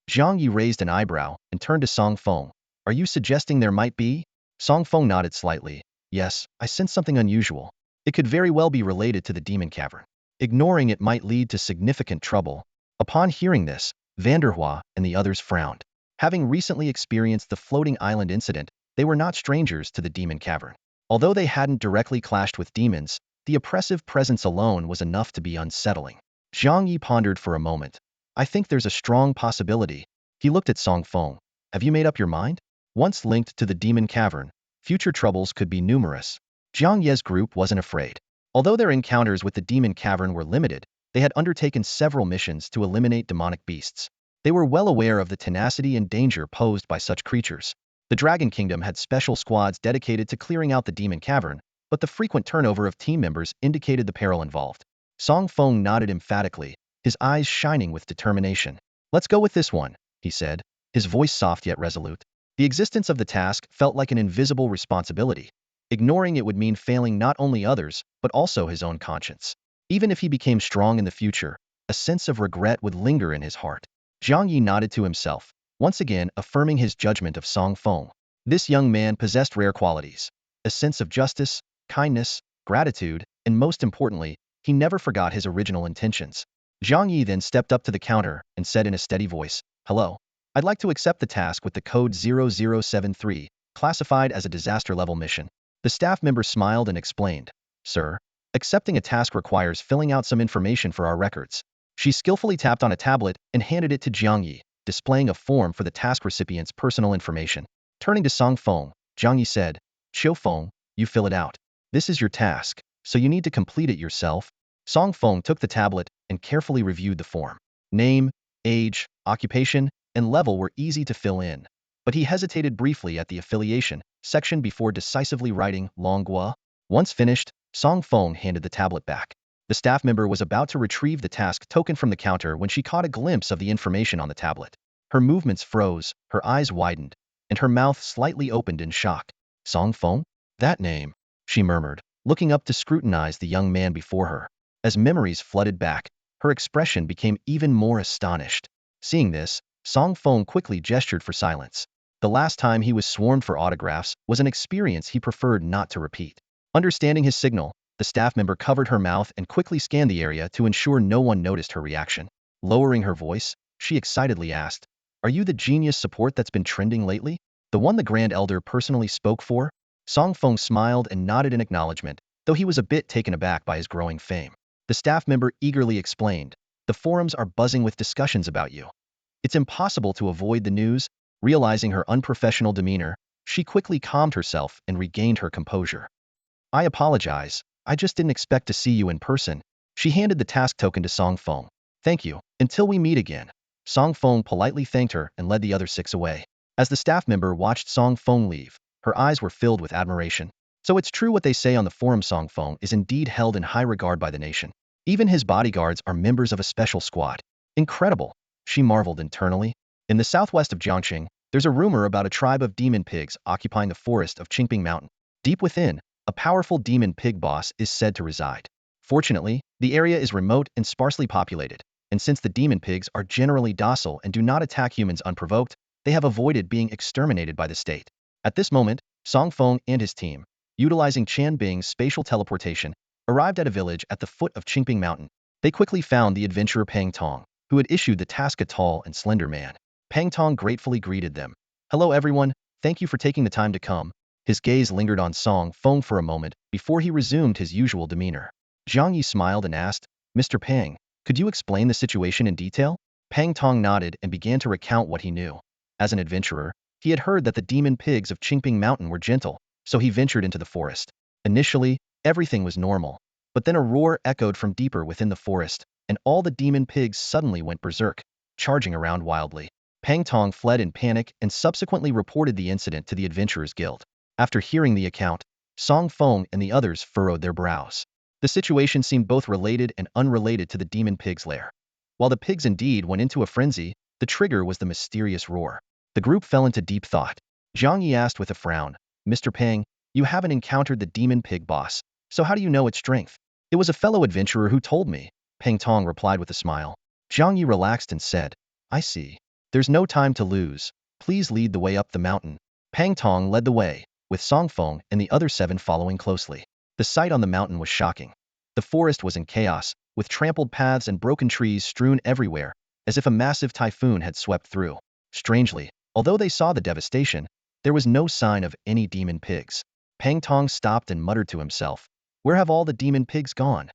Zhang Yi raised an eyebrow and turned to Song Feng. Are you suggesting there might be? Song Feng nodded slightly. Yes, I sense something unusual. It could very well be related to the demon cavern. Ignoring it might lead to significant trouble. Upon hearing this, Vanderhua and the others frowned. Having recently experienced the floating island incident, they were not strangers to the demon cavern. Although they hadn't directly clashed with demons, the oppressive presence alone was enough to be unsettling. Zhang Yi pondered for a moment. I think there's a strong possibility. He looked at Song Feng. Have you made up your mind? Once linked to the demon cavern, future troubles could be numerous. Zhang Ye's group wasn't afraid. Although their encounters with the demon cavern were limited, they had undertaken several missions to eliminate demonic beasts. They were well aware of the tenacity and danger posed by such creatures. The Dragon Kingdom had special squads dedicated to clearing out the demon cavern, but the frequent turnover of team members indicated the peril involved. Song Feng nodded emphatically, his eyes shining with determination. Let's go with this one, he said, his voice soft yet resolute. The existence of the task felt like an invisible responsibility. Ignoring it would mean failing not only others, but also his own conscience. Even if he became strong in the future, a sense of regret would linger in his heart. Zhang Yi nodded to himself, once again affirming his judgment of Song Feng. This young man possessed rare qualities: a sense of justice, kindness, gratitude, and most importantly, he never forgot his original intentions. Zhang Yi then stepped up to the counter and said in a steady voice, "Hello. I'd like to accept the task with the code 0073, classified as a disaster-level mission." The staff member smiled and explained, "Sir, accepting a task requires filling out some information for our records." She skillfully tapped on a tablet and handed it to Zhang Yi, displaying a form for the task recipient's personal information. Turning to Song Feng, Zhang Yi said, "Qiu Feng, you fill it out. This is your task, so you need to complete it yourself." Song Feng took the tablet and carefully reviewed the form. Name, age, occupation, and level were easy to fill in, but he hesitated briefly at the affiliation section before decisively writing Longhua. Once finished, Song Feng handed the tablet back. The staff member was about to retrieve the task token from the counter when she caught a glimpse of the information on the tablet. Her movements froze, her eyes widened, and her mouth slightly opened in shock. "Song Feng? That name," she murmured, looking up to scrutinize the young man before her. As memories flooded back, her expression became even more astonished. Seeing this, Song Feng quickly gestured for silence. The last time he was swarmed for autographs was an experience he preferred not to repeat. Understanding his signal, the staff member covered her mouth and quickly scanned the area to ensure no one noticed her reaction. Lowering her voice, she excitedly asked, "Are you the genius support that's been trending lately? The one the Grand Elder personally spoke for?" Song Feng smiled and nodded in acknowledgement, though he was a bit taken aback by his growing fame. The staff member eagerly explained, "The forums are buzzing with discussions about you. It's impossible to avoid the news." Realizing her unprofessional demeanor, she quickly calmed herself and regained her composure. "I apologize. I just didn't expect to see you in person." She handed the task token to Song Feng. "Thank you. Until we meet again." Song Feng politely thanked her and led the other six away. As the staff member watched Song Feng leave, her eyes were filled with admiration. So it's true what they say on the forum: Song Feng is indeed held in high regard by the nation. Even his bodyguards are members of a special squad. Incredible, she marveled internally. In the southwest of Jiangxing, there's a rumor about a tribe of demon pigs occupying the forest of Qingping Mountain. Deep within, a powerful demon pig boss is said to reside. Fortunately, the area is remote and sparsely populated, and since the demon pigs are generally docile and do not attack humans unprovoked, they have avoided being exterminated by the state. At this moment, Song Feng and his team, utilizing Chan Bing's spatial teleportation, arrived at a village at the foot of Qingping Mountain. They quickly found the adventurer Pang Tong, who had issued the task, a tall and slender man. Pang Tong gratefully greeted them. "Hello everyone, thank you for taking the time to come." His gaze lingered on Song Feng for a moment before he resumed his usual demeanor. Zhang Yi smiled and asked, "Mr. Pang, could you explain the situation in detail?" Pang Tong nodded and began to recount what he knew. As an adventurer, he had heard that the demon pigs of Qingping Mountain were gentle, so he ventured into the forest. Initially, everything was normal, but then a roar echoed from deeper within the forest, and all the demon pigs suddenly went berserk, charging around wildly. Pang Tong fled in panic and subsequently reported the incident to the Adventurers Guild. After hearing the account, Song Feng and the others furrowed their brows. The situation seemed both related and unrelated to the demon pig's lair. While the pigs indeed went into a frenzy, the trigger was the mysterious roar. The group fell into deep thought. Zhang Yi asked with a frown, "Mr. Pang, you haven't encountered the demon pig boss, so how do you know its strength?" "It was a fellow adventurer who told me," Pang Tong replied with a smile. Zhang Yi relaxed and said, "I see. There's no time to lose. Please lead the way up the mountain." Pang Tong led the way, with Song Feng and the other 7 following closely. The sight on the mountain was shocking. The forest was in chaos, with trampled paths and broken trees strewn everywhere, as if a massive typhoon had swept through. Strangely, although they saw the devastation, there was no sign of any demon pigs. Pang Tong stopped and muttered to himself, "Where have all the demon pigs gone?"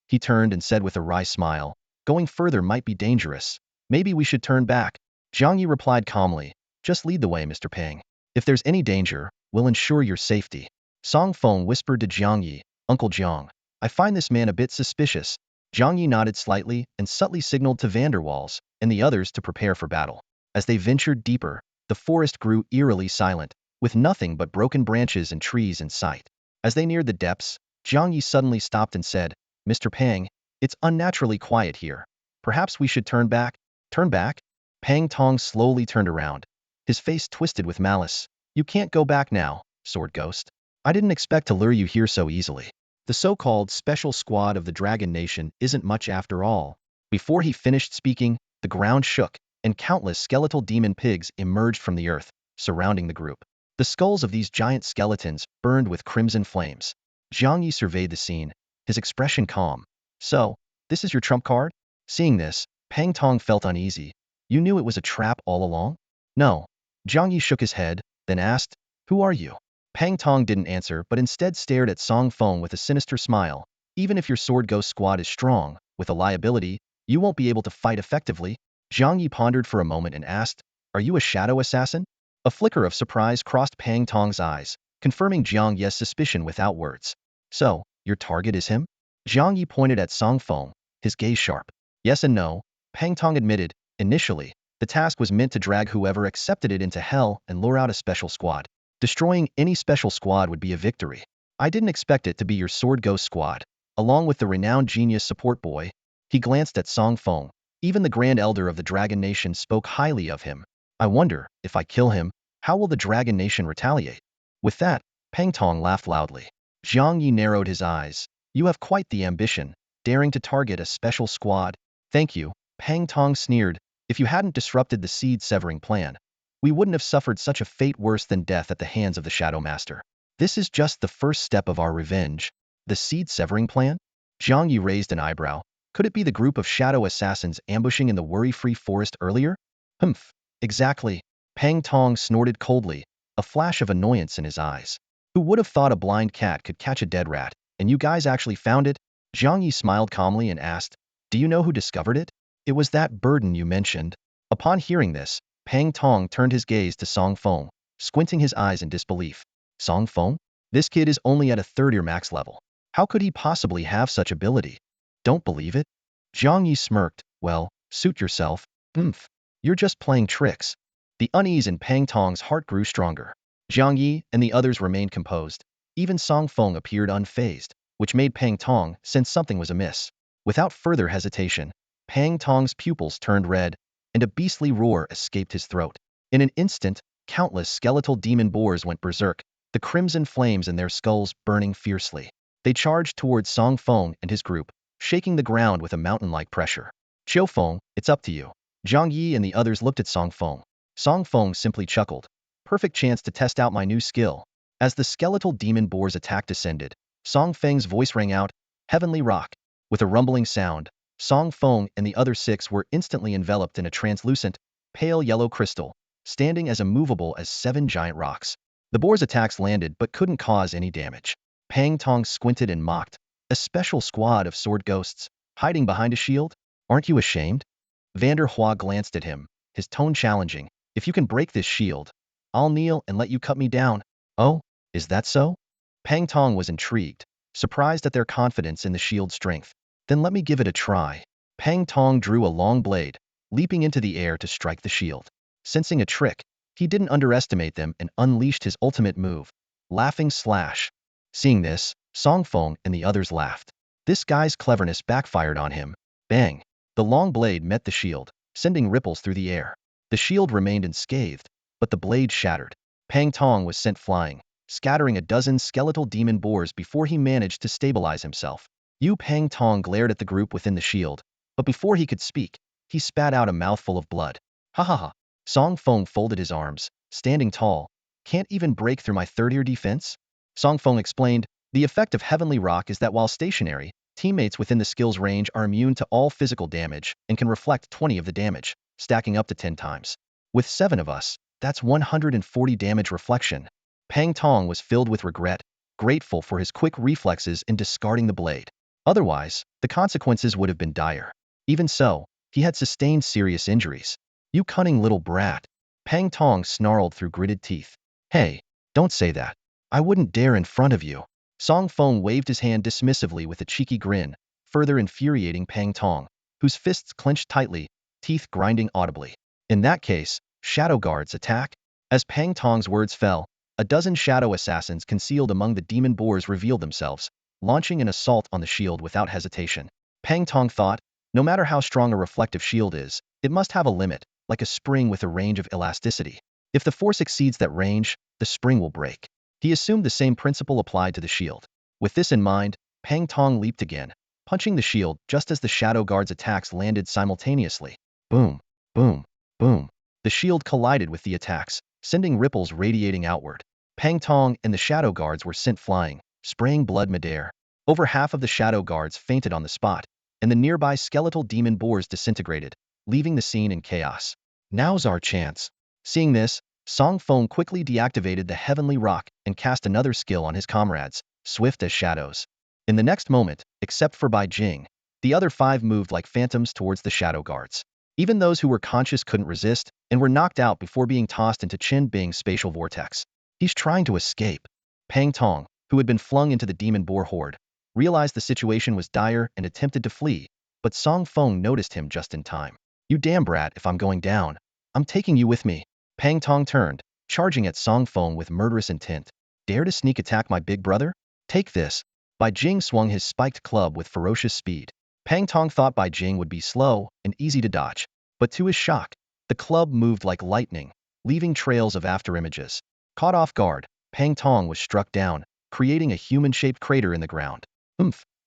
He turned and said with a wry smile, "Going further might be dangerous. Maybe we should turn back." Jiang Yi replied calmly, "Just lead the way, Mr. Pang. If there's any danger, we'll ensure your safety." Song Feng whispered to Jiang Yi, "Uncle Jiang, I find this man a bit suspicious." Jiang Yi nodded slightly and subtly signaled to Vanderwalls and the others to prepare for battle. As they ventured deeper, the forest grew eerily silent, with nothing but broken branches and trees in sight. As they neared the depths, Jiang Yi suddenly stopped and said, "Mr. Pang, it's unnaturally quiet here. Perhaps we should turn back?" "Turn back?" Pang Tong slowly turned around, his face twisted with malice. "You can't go back now, Sword Ghost. I didn't expect to lure you here so easily. The so-called special squad of the Dragon Nation isn't much after all." Before he finished speaking, the ground shook, and countless skeletal demon pigs emerged from the earth, surrounding the group. The skulls of these giant skeletons burned with crimson flames. Jiang Yi surveyed the scene, his expression calm. "So, this is your trump card?" Seeing this, Pang Tong felt uneasy. "You knew it was a trap all along?" "No." Jiang Yi shook his head, then asked, "Who are you?" Pang Tong didn't answer but instead stared at Song Feng with a sinister smile. "Even if your Sword Ghost squad is strong, with a liability, you won't be able to fight effectively." Jiang Yi pondered for a moment and asked, "Are you a shadow assassin?" A flicker of surprise crossed Pang Tong's eyes, confirming Jiang Yi's suspicion without words. "So, your target is him?" Jiang Yi pointed at Song Feng, his gaze sharp. "Yes and no," Pang Tong admitted. "Initially, the task was meant to drag whoever accepted it into hell and lure out a special squad. Destroying any special squad would be a victory. I didn't expect it to be your Sword Ghost squad, along with the renowned genius support boy." He glanced at Song Feng. Even the Grand Elder of the Dragon Nation spoke highly of him. "I wonder, if I kill him, how will the Dragon Nation retaliate?" With that, Pang Tong laughed loudly. Jiang Yi narrowed his eyes. "You have quite the ambition, daring to target a special squad." "Thank you," Pang Tong sneered. "If you hadn't disrupted the seed-severing plan, we wouldn't have suffered such a fate worse than death at the hands of the Shadow Master. This is just the first step of our revenge." "The seed-severing plan?" Jiang Yi raised an eyebrow. "Could it be the group of shadow assassins ambushing in the worry-free forest earlier?" "Humph, exactly." Pang Tong snorted coldly, a flash of annoyance in his eyes. "Who would have thought a blind cat could catch a dead rat, and you guys actually found it?" Jiang Yi smiled calmly and asked, "Do you know who discovered it?" "It was that burden you mentioned." Upon hearing this, Pang Tong turned his gaze to Song Feng, squinting his eyes in disbelief. "Song Feng? This kid is only at a third-year max level. How could he possibly have such ability?" "Don't believe it?" Jiang Yi smirked. "Well, suit yourself. You're just playing tricks." The unease in Pang Tong's heart grew stronger. Jiang Yi and the others remained composed. Even Song Feng appeared unfazed, which made Pang Tong sense something was amiss. Without further hesitation, Pang Tong's pupils turned red, and a beastly roar escaped his throat. In an instant, countless skeletal demon boars went berserk, the crimson flames in their skulls burning fiercely. They charged towards Song Feng and his group, shaking the ground with a mountain-like pressure. "Qiu Feng, it's up to you." Jiang Yi and the others looked at Song Feng. Song Feng simply chuckled. "Perfect chance to test out my new skill." As the skeletal demon boar's attack descended, Song Feng's voice rang out, "Heavenly Rock." With a rumbling sound, Song Feng and the other six were instantly enveloped in a translucent, pale yellow crystal, standing as immovable as 7 giant rocks. The boar's attacks landed but couldn't cause any damage. Pang Tong squinted and mocked. "A special squad of sword ghosts, hiding behind a shield? Aren't you ashamed?" Vander Hua glanced at him, his tone challenging. "If you can break this shield, I'll kneel and let you cut me down." "Oh, is that so?" Pang Tong was intrigued, surprised at their confidence in the shield's strength. "Then let me give it a try." Pang Tong drew a long blade, leaping into the air to strike the shield. Sensing a trick, he didn't underestimate them and unleashed his ultimate move, Laughing Slash. Seeing this, Song Feng and the others laughed. This guy's cleverness backfired on him. Bang! The long blade met the shield, sending ripples through the air. The shield remained unscathed, but the blade shattered. Pang Tong was sent flying, scattering a dozen skeletal demon boars before he managed to stabilize himself. Pang Tong glared at the group within the shield, but before he could speak, he spat out a mouthful of blood. "Ha ha ha." Song Feng folded his arms, standing tall. "Can't even break through my third-year defense?" Song Feng explained, "The effect of Heavenly Rock is that while stationary, Teammates within the skill's range are immune to all physical damage and can reflect 20 of the damage, stacking up to 10 times. With 7 of us, that's 140 damage reflection. Pang Tong was filled with regret, grateful for his quick reflexes in discarding the blade. Otherwise, the consequences would have been dire. Even so, he had sustained serious injuries. You cunning little brat. Pang Tong snarled through gritted teeth. Hey, don't say that. I wouldn't dare in front of you. Song Feng waved his hand dismissively with a cheeky grin, further infuriating Pang Tong, whose fists clenched tightly, teeth grinding audibly. In that case, shadow guards attack? As Pang Tong's words fell, a dozen shadow assassins concealed among the demon boars revealed themselves, launching an assault on the shield without hesitation. Pang Tong thought, no matter how strong a reflective shield is, it must have a limit, like a spring with a range of elasticity. If the force exceeds that range, the spring will break. He assumed the same principle applied to the shield. With this in mind, Pang Tong leaped again, punching the shield just as the shadow guard's attacks landed simultaneously. Boom, boom, boom. The shield collided with the attacks, sending ripples radiating outward. Pang Tong and the shadow guards were sent flying, spraying blood midair. Over half of the shadow guards fainted on the spot, and the nearby skeletal demon boars disintegrated, leaving the scene in chaos. Now's our chance. Seeing this, Song Feng quickly deactivated the heavenly rock and cast another skill on his comrades, swift as shadows. In the next moment, except for Bai Jing, the other 5 moved like phantoms towards the shadow guards. Even those who were conscious couldn't resist and were knocked out before being tossed into Qin Bing's spatial vortex. He's trying to escape. Pang Tong, who had been flung into the demon boar horde, realized the situation was dire and attempted to flee, but Song Feng noticed him just in time. You damn brat, if I'm going down, I'm taking you with me. Pang Tong turned, charging at Song Feng with murderous intent. Dare to sneak attack my big brother? Take this. Bai Jing swung his spiked club with ferocious speed. Pang Tong thought Bai Jing would be slow and easy to dodge, but to his shock, the club moved like lightning, leaving trails of afterimages. Caught off guard, Pang Tong was struck down, creating a human-shaped crater in the ground.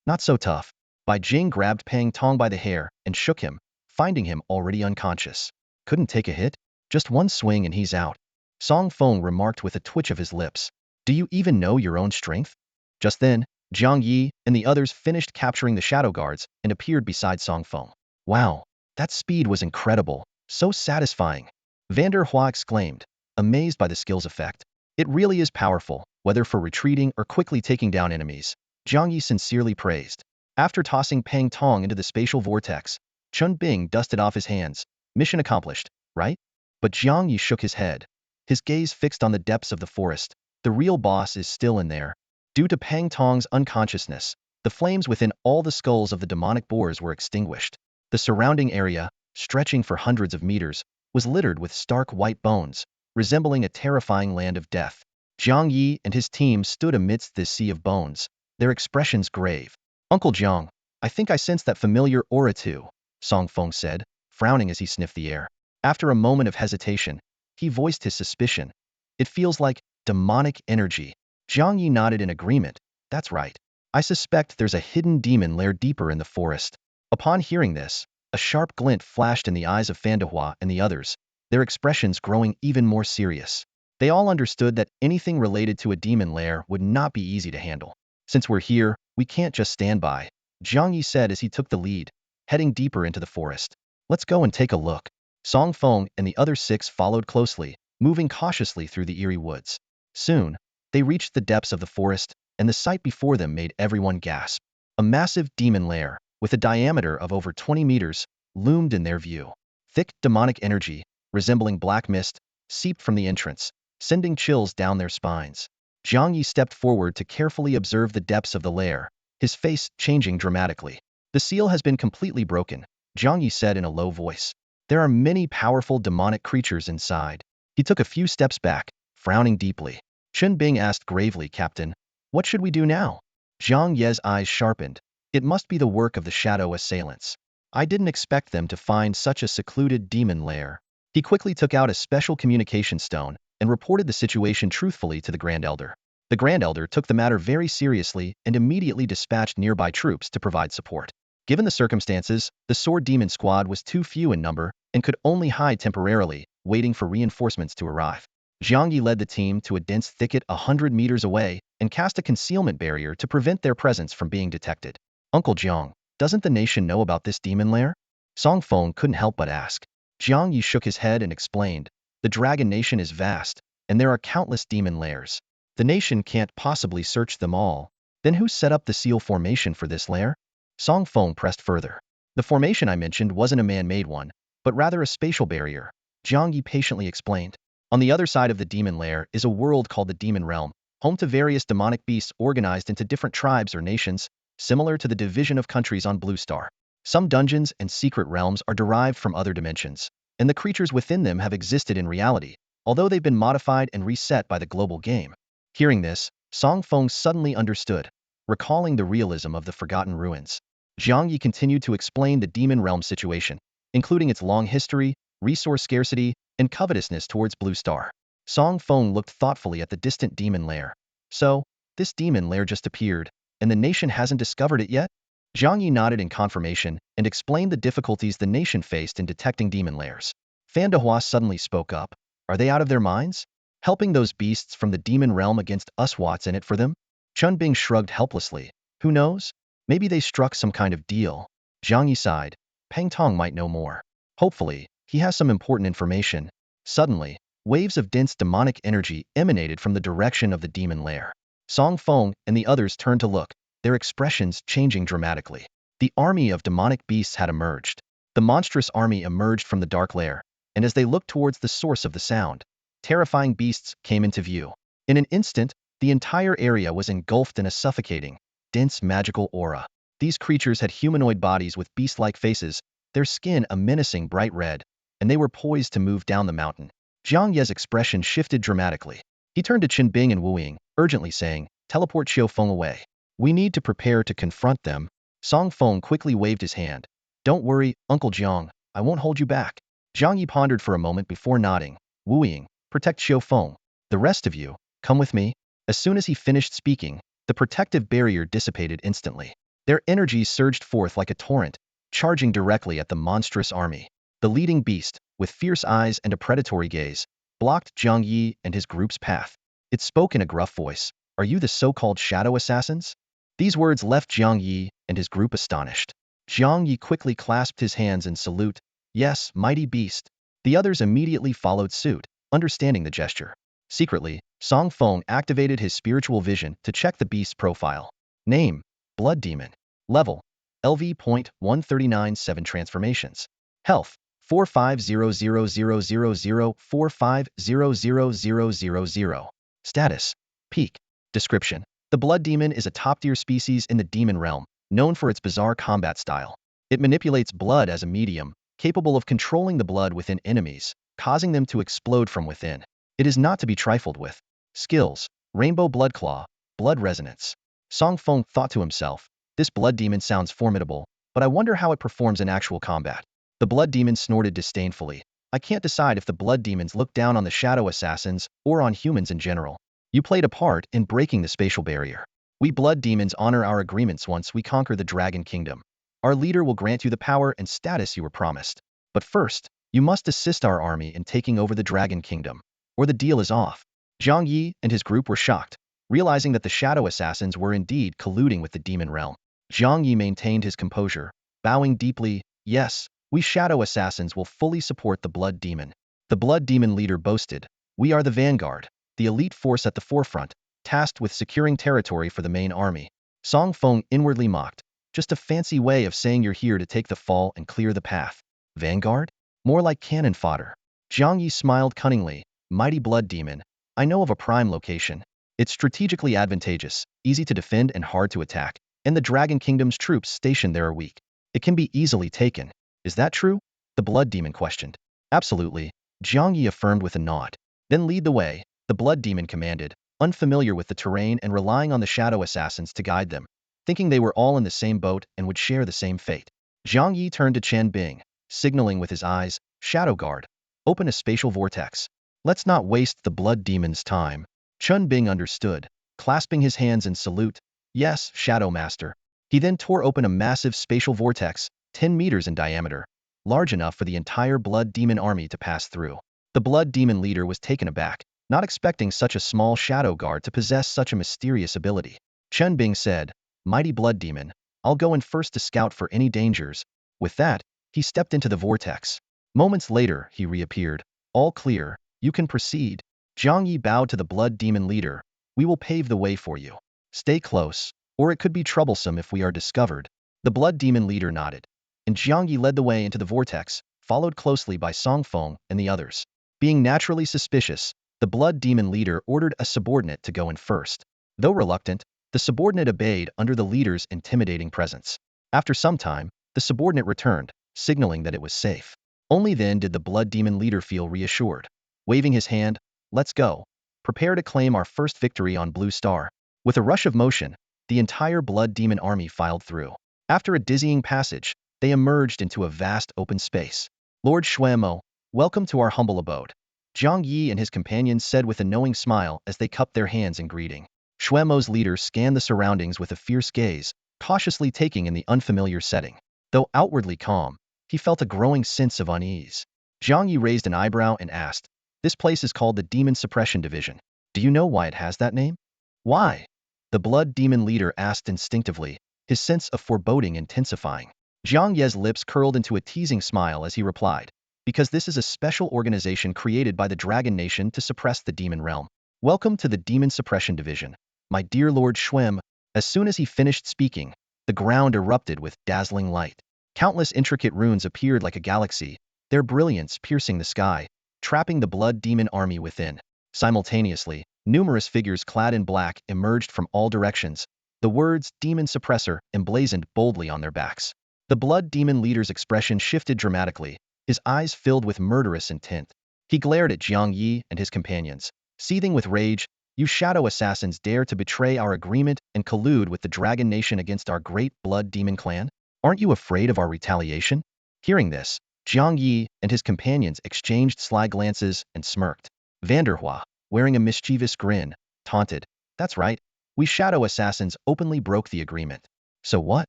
Not so tough. Bai Jing grabbed Pang Tong by the hair and shook him, finding him already unconscious. Couldn't take a hit? Just one swing and he's out. Song Feng remarked with a twitch of his lips. Do you even know your own strength? Just then, Jiang Yi and the others finished capturing the shadow guards and appeared beside Song Feng. Wow, that speed was incredible, so satisfying. Vander Hua exclaimed, amazed by the skill's effect. It really is powerful, whether for retreating or quickly taking down enemies. Jiang Yi sincerely praised. After tossing Pang Tong into the spatial vortex, Chun Bing dusted off his hands. Mission accomplished, right? But Jiang Yi shook his head, his gaze fixed on the depths of the forest. The real boss is still in there. Due to Pang Tong's unconsciousness, the flames within all the skulls of the demonic boars were extinguished. The surrounding area, stretching for hundreds of meters, was littered with stark white bones, resembling a terrifying land of death. Jiang Yi and his team stood amidst this sea of bones, their expressions grave. Uncle Jiang, I think I sense that familiar aura too, Song Feng said, frowning as he sniffed the air. After a moment of hesitation, he voiced his suspicion. It feels like demonic energy. Jiang Yi nodded in agreement. That's right. I suspect there's a hidden demon lair deeper in the forest. Upon hearing this, a sharp glint flashed in the eyes of Fandahua and the others, their expressions growing even more serious. They all understood that anything related to a demon lair would not be easy to handle. Since we're here, we can't just stand by, Jiang Yi said as he took the lead, heading deeper into the forest. Let's go and take a look. Song Feng and the other 6 followed closely, moving cautiously through the eerie woods. Soon, they reached the depths of the forest, and the sight before them made everyone gasp. A massive demon lair, with a diameter of over 20 meters, loomed in their view. Thick, demonic energy, resembling black mist, seeped from the entrance, sending chills down their spines. Jiang Yi stepped forward to carefully observe the depths of the lair, his face changing dramatically. The seal has been completely broken, Jiang Yi said in a low voice. There are many powerful demonic creatures inside. He took a few steps back, frowning deeply. Chun Bing asked gravely, Captain, what should we do now? Zhang Ye's eyes sharpened. It must be the work of the shadow assailants. I didn't expect them to find such a secluded demon lair. He quickly took out a special communication stone and reported the situation truthfully to the Grand Elder. The Grand Elder took the matter very seriously and immediately dispatched nearby troops to provide support. Given the circumstances, the Sword Demon squad was too few in number and could only hide temporarily, waiting for reinforcements to arrive. Jiang Yi led the team to a dense thicket 100 meters away and cast a concealment barrier to prevent their presence from being detected. Uncle Jiang, doesn't the nation know about this demon lair? Song Feng couldn't help but ask. Jiang Yi shook his head and explained, the dragon nation is vast, and there are countless demon lairs. The nation can't possibly search them all. Then who set up the seal formation for this lair? Song Feng pressed further. The formation I mentioned wasn't a man-made one, but rather a spatial barrier, Jiang Yi patiently explained. On the other side of the demon lair is a world called the Demon Realm, home to various demonic beasts organized into different tribes or nations, similar to the division of countries on Blue Star. Some dungeons and secret realms are derived from other dimensions, and the creatures within them have existed in reality, although they've been modified and reset by the global game. Hearing this, Song Feng suddenly understood, recalling the realism of the Forgotten Ruins. Jiang Yi continued to explain the demon realm situation, including its long history, resource scarcity, and covetousness towards Blue Star. Song Feng looked thoughtfully at the distant demon lair. So, this demon lair just appeared, and the nation hasn't discovered it yet? Jiang Yi nodded in confirmation and explained the difficulties the nation faced in detecting demon lairs. Fan Dehua suddenly spoke up. Are they out of their minds? Helping those beasts from the demon realm against us, what's in it for them? Chun Bing shrugged helplessly. Who knows? Maybe they struck some kind of deal. Jiang Yi sighed. Peng Tong might know more. Hopefully, he has some important information. Suddenly, waves of dense demonic energy emanated from the direction of the demon lair. Song Feng and the others turned to look, their expressions changing dramatically. The army of demonic beasts had emerged. The monstrous army emerged from the dark lair, and as they looked towards the source of the sound, terrifying beasts came into view. In an instant, the entire area was engulfed in a suffocating, dense magical aura. These creatures had humanoid bodies with beast-like faces, their skin a menacing bright red, and they were poised to move down the mountain. Jiang Ye's expression shifted dramatically. He turned to Qin Bing and Wu Ying, urgently saying, teleport Xiao Feng away. We need to prepare to confront them. Song Feng quickly waved his hand. Don't worry, Uncle Jiang, I won't hold you back. Jiang Yi pondered for a moment before nodding. Wu Ying, protect Xiao Feng. The rest of you, come with me. As soon as he finished speaking, the protective barrier dissipated instantly. Their energies surged forth like a torrent, charging directly at the monstrous army. The leading beast, with fierce eyes and a predatory gaze, blocked Jiang Yi and his group's path. It spoke in a gruff voice. Are you the so-called shadow assassins? These words left Jiang Yi and his group astonished. Jiang Yi quickly clasped his hands in salute. Yes, mighty beast. The others immediately followed suit, understanding the gesture. Secretly, Song Feng activated his spiritual vision to check the beast's profile. Name, Blood Demon. Level, LV.1397 transformations. Health, 450000450000. Status, Peak. Description. The Blood Demon is a top-tier species in the demon realm, known for its bizarre combat style. It manipulates blood as a medium, capable of controlling the blood within enemies, causing them to explode from within. It is not to be trifled with. Skills, Rainbow Blood Claw, Blood Resonance. Song Feng thought to himself, this Blood Demon sounds formidable, but I wonder how it performs in actual combat. The Blood Demon snorted disdainfully. I can't decide if the Blood Demons look down on the Shadow Assassins or on humans in general. You played a part in breaking the spatial barrier. We Blood Demons honor our agreements once we conquer the Dragon Kingdom. Our leader will grant you the power and status you were promised. But first, you must assist our army in taking over the Dragon Kingdom, or the deal is off. Jiang Yi and his group were shocked, realizing that the Shadow Assassins were indeed colluding with the Demon Realm. Jiang Yi maintained his composure, bowing deeply. Yes, we Shadow Assassins will fully support the Blood Demon. The Blood Demon leader boasted, we are the vanguard, the elite force at the forefront, tasked with securing territory for the main army. Song Feng inwardly mocked. Just a fancy way of saying you're here to take the fall and clear the path. Vanguard? More like cannon fodder. Jiang Yi smiled cunningly. Mighty Blood Demon, I know of a prime location. It's strategically advantageous, easy to defend and hard to attack, and the Dragon Kingdom's troops stationed there are weak. It can be easily taken. Is that true? The Blood Demon questioned. Absolutely, Jiang Yi affirmed with a nod. Then lead the way, the Blood Demon commanded, unfamiliar with the terrain and relying on the Shadow Assassins to guide them, thinking they were all in the same boat and would share the same fate. Jiang Yi turned to Chen Bing, signaling with his eyes, Shadow Guard, open a spatial vortex. Let's not waste the Blood Demon's time. Chun Bing understood, clasping his hands in salute. Yes, Shadow Master. He then tore open a massive spatial vortex, 10 meters in diameter, large enough for the entire Blood Demon army to pass through. The Blood Demon leader was taken aback, not expecting such a small Shadow Guard to possess such a mysterious ability. Chun Bing said, Mighty Blood Demon, I'll go in first to scout for any dangers. With that, he stepped into the vortex. Moments later, he reappeared. All clear, you can proceed. Jiang Yi bowed to the blood demon leader. We will pave the way for you. Stay close, or it could be troublesome if we are discovered. The blood demon leader nodded, and Jiang Yi led the way into the vortex, followed closely by Feng and the others. Being naturally suspicious, the blood demon leader ordered a subordinate to go in first. Though reluctant, the subordinate obeyed under the leader's intimidating presence. After some time, the subordinate returned, signaling that it was safe. Only then did the blood demon leader feel reassured. Waving his hand, let's go. Prepare to claim our first victory on Blue Star. With a rush of motion, the entire blood demon army filed through. After a dizzying passage, they emerged into a vast open space. Lord Shuemo, welcome to our humble abode. Jiang Yi and his companions said with a knowing smile as they cupped their hands in greeting. Shuemo's leader scanned the surroundings with a fierce gaze, cautiously taking in the unfamiliar setting. Though outwardly calm, he felt a growing sense of unease. Jiang Yi raised an eyebrow and asked, this place is called the Demon Suppression Division. Do you know why it has that name? Why? The blood demon leader asked instinctively, his sense of foreboding intensifying. Jiang Ye's lips curled into a teasing smile as he replied, because this is a special organization created by the Dragon Nation to suppress the demon realm. Welcome to the Demon Suppression Division, my dear Lord Shuem. As soon as he finished speaking, the ground erupted with dazzling light. Countless intricate runes appeared like a galaxy, their brilliance piercing the sky, trapping the blood demon army within. Simultaneously, numerous figures clad in black emerged from all directions, the words Demon Suppressor emblazoned boldly on their backs. The blood demon leader's expression shifted dramatically, his eyes filled with murderous intent. He glared at Jiang Yi and his companions, seething with rage. You shadow assassins dare to betray our agreement and collude with the Dragon Nation against our great blood demon clan? Aren't you afraid of our retaliation? Hearing this, Jiang Yi and his companions exchanged sly glances and smirked. Vanderhua, wearing a mischievous grin, taunted, that's right, we shadow assassins openly broke the agreement. So what?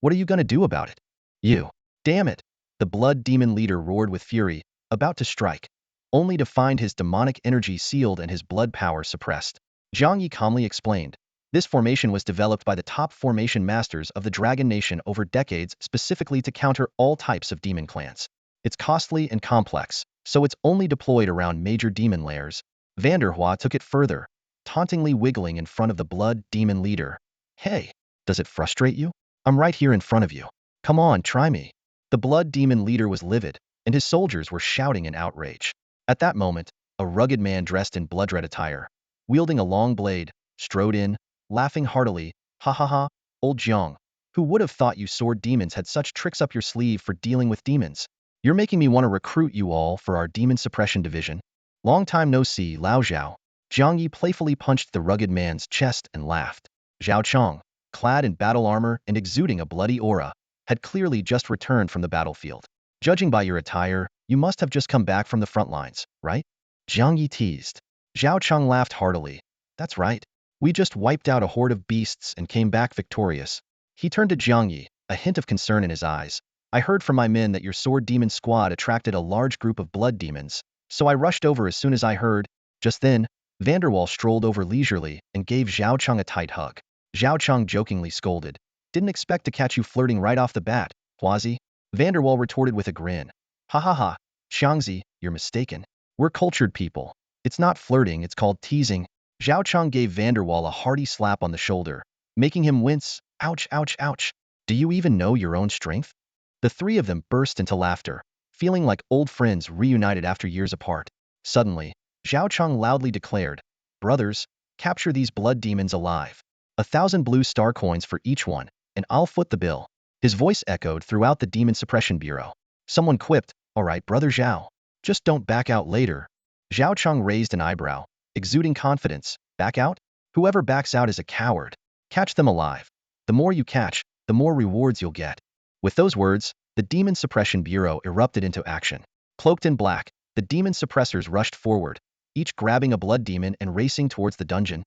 What are you gonna do about it? You. Damn it! The blood demon leader roared with fury, about to strike, only to find his demonic energy sealed and his blood power suppressed. Jiang Yi calmly explained, this formation was developed by the top formation masters of the Dragon Nation over decades specifically to counter all types of demon clans. It's costly and complex, so it's only deployed around major demon lairs. Vanderhua took it further, tauntingly wiggling in front of the blood demon leader. Hey, does it frustrate you? I'm right here in front of you. Come on, try me. The blood demon leader was livid, and his soldiers were shouting in outrage. At that moment, a rugged man dressed in blood-red attire, wielding a long blade, strode in, laughing heartily. Ha ha ha, old Jiang. Who would have thought you sword demons had such tricks up your sleeve for dealing with demons? You're making me want to recruit you all for our demon suppression division. Long time no see, Lao Zhao. Jiang Yi playfully punched the rugged man's chest and laughed. Zhao Chong, clad in battle armor and exuding a bloody aura, had clearly just returned from the battlefield. Judging by your attire, you must have just come back from the front lines, right? Jiang Yi teased. Zhao Chong laughed heartily. That's right. We just wiped out a horde of beasts and came back victorious. He turned to Jiang Yi, a hint of concern in his eyes. I heard from my men that your sword demon squad attracted a large group of blood demons, so I rushed over as soon as I heard. Just then, Vanderwall strolled over leisurely and gave Zhao Chong a tight hug. Zhao Chong jokingly scolded. Didn't expect to catch you flirting right off the bat, Huazi. Vanderwall retorted with a grin. Ha ha ha, Xiangzi, you're mistaken. We're cultured people. It's not flirting, it's called teasing. Zhao Chong gave Vanderwall a hearty slap on the shoulder, making him wince. Ouch, ouch, ouch. Do you even know your own strength? The three of them burst into laughter, feeling like old friends reunited after years apart. Suddenly, Zhao Chong loudly declared, brothers, capture these blood demons alive. 1,000 blue star coins for each one, and I'll foot the bill. His voice echoed throughout the Demon Suppression Bureau. Someone quipped, all right, brother Zhao. Just don't back out later. Zhao Chong raised an eyebrow, exuding confidence. Back out? Whoever backs out is a coward. Catch them alive. The more you catch, the more rewards you'll get. With those words, the Demon Suppression Bureau erupted into action. Cloaked in black, the demon suppressors rushed forward, each grabbing a blood demon and racing towards the dungeon,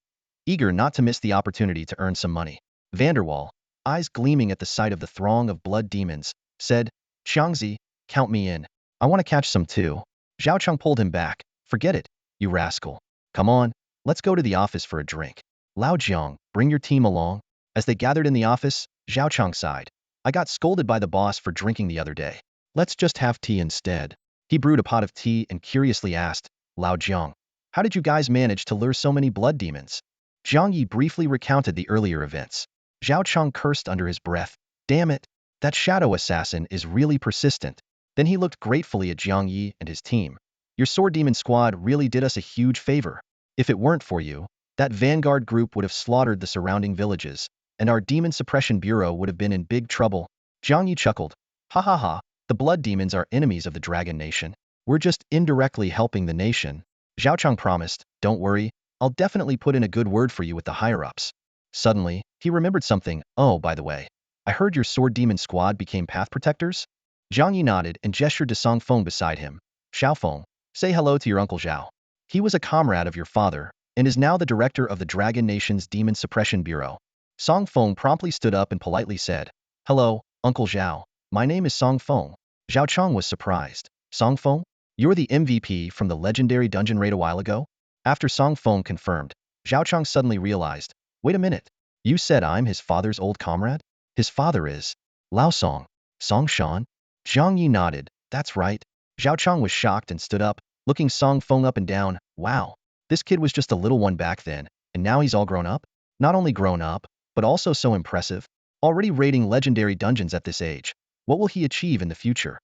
eager not to miss the opportunity to earn some money. Vanderwall, eyes gleaming at the sight of the throng of blood demons, said, Xiangzi, count me in. I want to catch some too. Zhao Chong pulled him back. Forget it, you rascal. Come on, let's go to the office for a drink. Lao Jiang, bring your team along. As they gathered in the office, Zhao Chang sighed. I got scolded by the boss for drinking the other day. Let's just have tea instead. He brewed a pot of tea and curiously asked, Lao Jiang, how did you guys manage to lure so many blood demons? Jiang Yi briefly recounted the earlier events. Zhao Chang cursed under his breath. Damn it, that shadow assassin is really persistent. Then he looked gratefully at Jiang Yi and his team. Your sword demon squad really did us a huge favor. If it weren't for you, that vanguard group would have slaughtered the surrounding villages, and our demon suppression bureau would have been in big trouble. Jiang Yi chuckled. Ha ha ha, the blood demons are enemies of the Dragon Nation. We're just indirectly helping the nation. Zhao Chang promised, don't worry, I'll definitely put in a good word for you with the higher-ups. Suddenly, he remembered something. Oh, by the way, I heard your sword demon squad became path protectors? Jiang Yi nodded and gestured to Song Feng beside him. Xiao Feng, say hello to your uncle Zhao. He was a comrade of your father, and is now the director of the Dragon Nation's Demon Suppression Bureau. Song Feng promptly stood up and politely said, Hello, Uncle Zhao. My name is Song Feng. Zhao Chang was surprised. Song Feng? You're the MVP from the legendary dungeon raid a while ago? After Song Feng confirmed, Zhao Chang suddenly realized, wait a minute. You said I'm his father's old comrade? His father is Lao Song. Song Shan? Jiang Yi nodded. That's right. Zhao Chang was shocked and stood up, looking Song Feng up and down. Wow. This kid was just a little one back then, and now he's all grown up? Not only grown up, but also so impressive. Already raiding legendary dungeons at this age. What will he achieve in the future?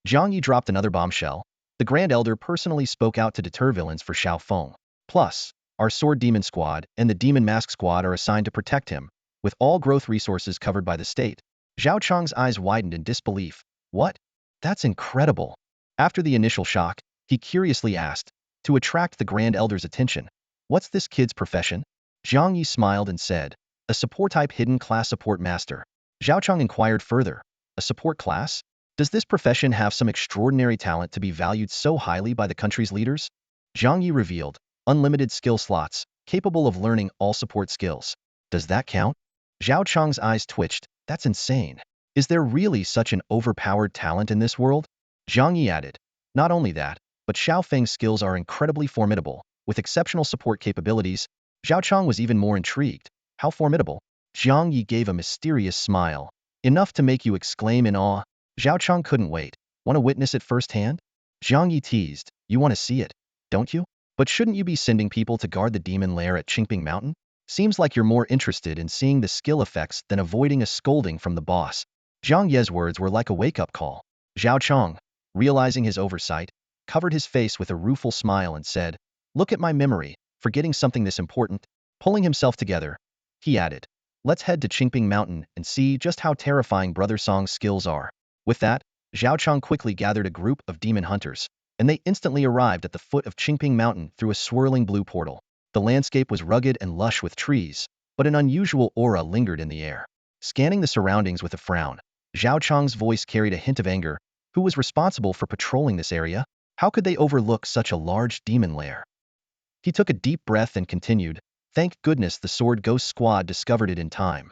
Jiang Yi dropped another bombshell. The Grand Elder personally spoke out to deter villains for Xiao Feng. Plus, our Sword Demon Squad and the Demon Mask Squad are assigned to protect him, with all growth resources covered by the state. Zhao Chang's eyes widened in disbelief. What? That's incredible. After the initial shock, he curiously asked, to attract the Grand Elder's attention, what's this kid's profession? Jiang Yi smiled and said, a support-type hidden class support master. Zhao Chang inquired further, a support class? Does this profession have some extraordinary talent to be valued so highly by the country's leaders? Jiang Yi revealed, unlimited skill slots, capable of learning all support skills. Does that count? Zhao Chang's eyes twitched. That's insane. Is there really such an overpowered talent in this world? Jiang Yi added, not only that, but Xiao Feng's skills are incredibly formidable, with exceptional support capabilities. Zhao Chang was even more intrigued. How formidable? Jiang Yi gave a mysterious smile. Enough to make you exclaim in awe. Zhao Chang couldn't wait. Want to witness it firsthand? Jiang Yi teased, you want to see it, don't you? But shouldn't you be sending people to guard the demon lair at Qingping Mountain? Seems like you're more interested in seeing the skill effects than avoiding a scolding from the boss. Jiang Ye's words were like a wake-up call. Zhao Chang, realizing his oversight, covered his face with a rueful smile and said, look at my memory, forgetting something this important. Pulling himself together, he added, let's head to Qingping Mountain and see just how terrifying Brother Song's skills are. With that, Zhao Chang quickly gathered a group of demon hunters, and they instantly arrived at the foot of Qingping Mountain through a swirling blue portal. The landscape was rugged and lush with trees, but an unusual aura lingered in the air. Scanning the surroundings with a frown, Zhao Chang's voice carried a hint of anger. Who was responsible for patrolling this area? How could they overlook such a large demon lair? He took a deep breath and continued, thank goodness the Sword Ghost Squad discovered it in time.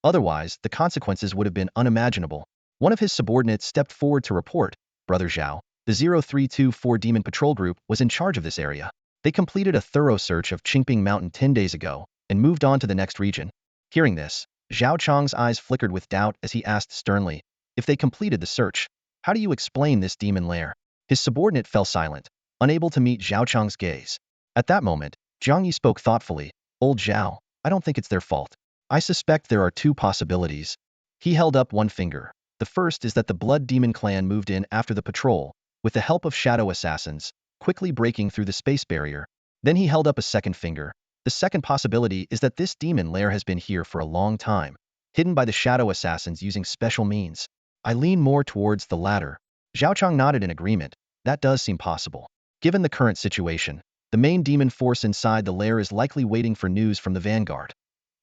Otherwise, the consequences would have been unimaginable. One of his subordinates stepped forward to report, Brother Zhao, the 0324 Demon Patrol Group was in charge of this area. They completed a thorough search of Qingping Mountain 10 days ago, and moved on to the next region. Hearing this, Zhao Chang's eyes flickered with doubt as he asked sternly, if they completed the search, how do you explain this demon lair? His subordinate fell silent, unable to meet Zhao Chang's gaze. At that moment, Jiang Yi spoke thoughtfully, Old Zhao, I don't think it's their fault. I suspect there are two possibilities. He held up one finger. The first is that the Blood Demon clan moved in after the patrol, with the help of shadow assassins, quickly breaking through the space barrier. Then he held up a second finger. The second possibility is that this demon lair has been here for a long time, hidden by the shadow assassins using special means. I lean more towards the latter. Zhao Chang nodded in agreement. That does seem possible. Given the current situation, the main demon force inside the lair is likely waiting for news from the vanguard.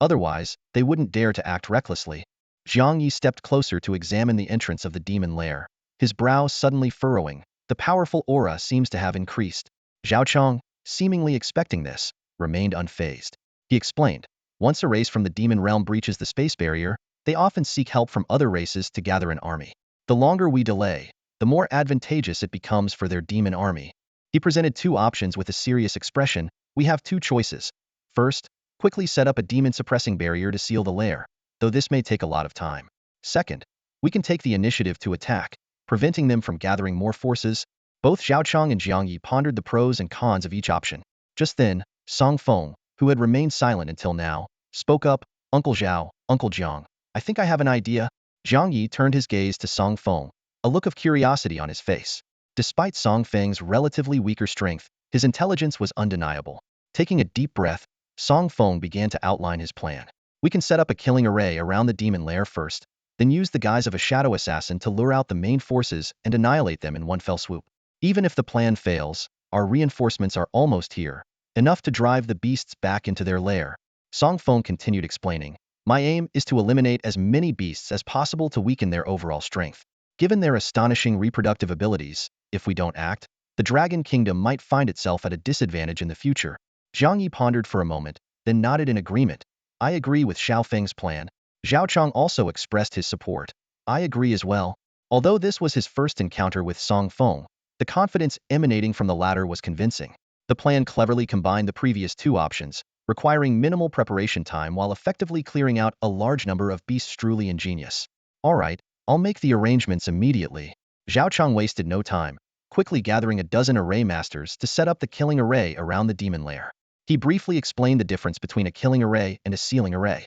Otherwise, they wouldn't dare to act recklessly. Jiang Yi stepped closer to examine the entrance of the demon lair, his brow suddenly furrowing. The powerful aura seems to have increased. Zhao Chang, seemingly expecting this, remained unfazed. He explained, once a race from the demon realm breaches the space barrier, they often seek help from other races to gather an army. The longer we delay, the more advantageous it becomes for their demon army. He presented two options with a serious expression. We have two choices. First, quickly set up a demon-suppressing barrier to seal the lair. though this may take a lot of time. Second, we can take the initiative to attack, preventing them from gathering more forces. Both Zhaochang and Jiang Yi pondered the pros and cons of each option. Just then, Song Feng, who had remained silent until now, spoke up. Uncle Zhao, Uncle Jiang, I think I have an idea. Jiang Yi turned his gaze to Song Feng, a look of curiosity on his face. Despite Song Feng's relatively weaker strength, his intelligence was undeniable. Taking a deep breath, Song Feng began to outline his plan. We can set up a killing array around the demon lair first, then use the guise of a shadow assassin to lure out the main forces and annihilate them in one fell swoop. Even if the plan fails, our reinforcements are almost here, enough to drive the beasts back into their lair. Song Feng continued explaining, my aim is to eliminate as many beasts as possible to weaken their overall strength. Given their astonishing reproductive abilities, if we don't act, the Dragon Kingdom might find itself at a disadvantage in the future. Jiang Yi pondered for a moment, then nodded in agreement. I agree with Xiao Feng's plan. Zhao Chang also expressed his support. I agree as well. Although this was his first encounter with Song Feng, the confidence emanating from the latter was convincing. The plan cleverly combined the previous two options, requiring minimal preparation time while effectively clearing out a large number of beasts. Truly ingenious. All right, I'll make the arrangements immediately. Zhao Chang wasted no time, quickly gathering a dozen array masters to set up the killing array around the demon lair. He briefly explained the difference between a killing array and a sealing array.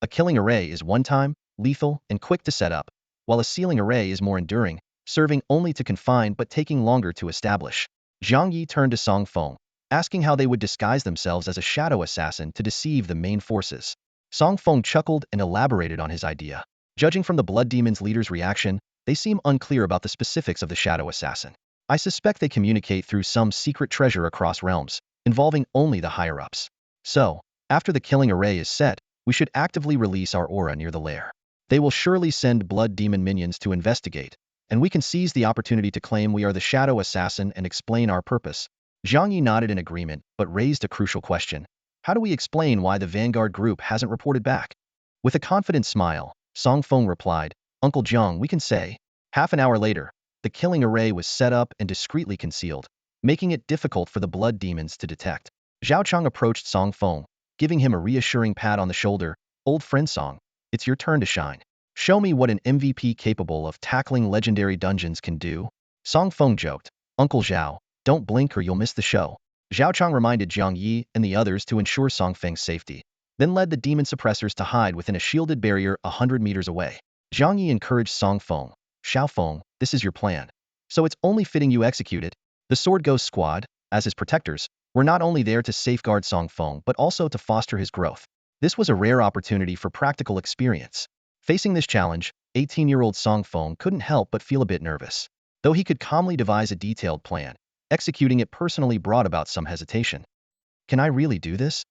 A killing array is one-time, lethal, and quick to set up, while a sealing array is more enduring, serving only to confine but taking longer to establish. Jiang Yi turned to Song Feng, asking how they would disguise themselves as a shadow assassin to deceive the main forces. Song Feng chuckled and elaborated on his idea. Judging from the Blood Demon's leader's reaction, they seem unclear about the specifics of the shadow assassin. I suspect they communicate through some secret treasure across realms, involving only the higher-ups. So, after the killing array is set, we should actively release our aura near the lair. They will surely send Blood Demon minions to investigate, and we can seize the opportunity to claim we are the shadow assassin and explain our purpose. Jiang Yi nodded in agreement, but raised a crucial question. How do we explain why the Vanguard group hasn't reported back? With a confident smile, Song Feng replied, Uncle Jiang, we can say. Half an hour later, the killing array was set up and discreetly concealed, making it difficult for the blood demons to detect. Zhao Chang approached Song Feng, giving him a reassuring pat on the shoulder. Old friend Song, it's your turn to shine. Show me what an MVP capable of tackling legendary dungeons can do. Song Feng joked, Uncle Zhao, don't blink or you'll miss the show. Zhao Chang reminded Jiang Yi and the others to ensure Song Feng's safety, then led the demon suppressors to hide within a shielded barrier 100 meters away. Jiang Yi encouraged Song Feng, Xiao Feng, this is your plan, so it's only fitting you execute it. The Sword Ghost Squad, as his protectors, were not only there to safeguard Song Feng but also to foster his growth. This was a rare opportunity for practical experience. Facing this challenge, 18-year-old Song Feng couldn't help but feel a bit nervous. Though he could calmly devise a detailed plan, executing it personally brought about some hesitation. Can I really do this?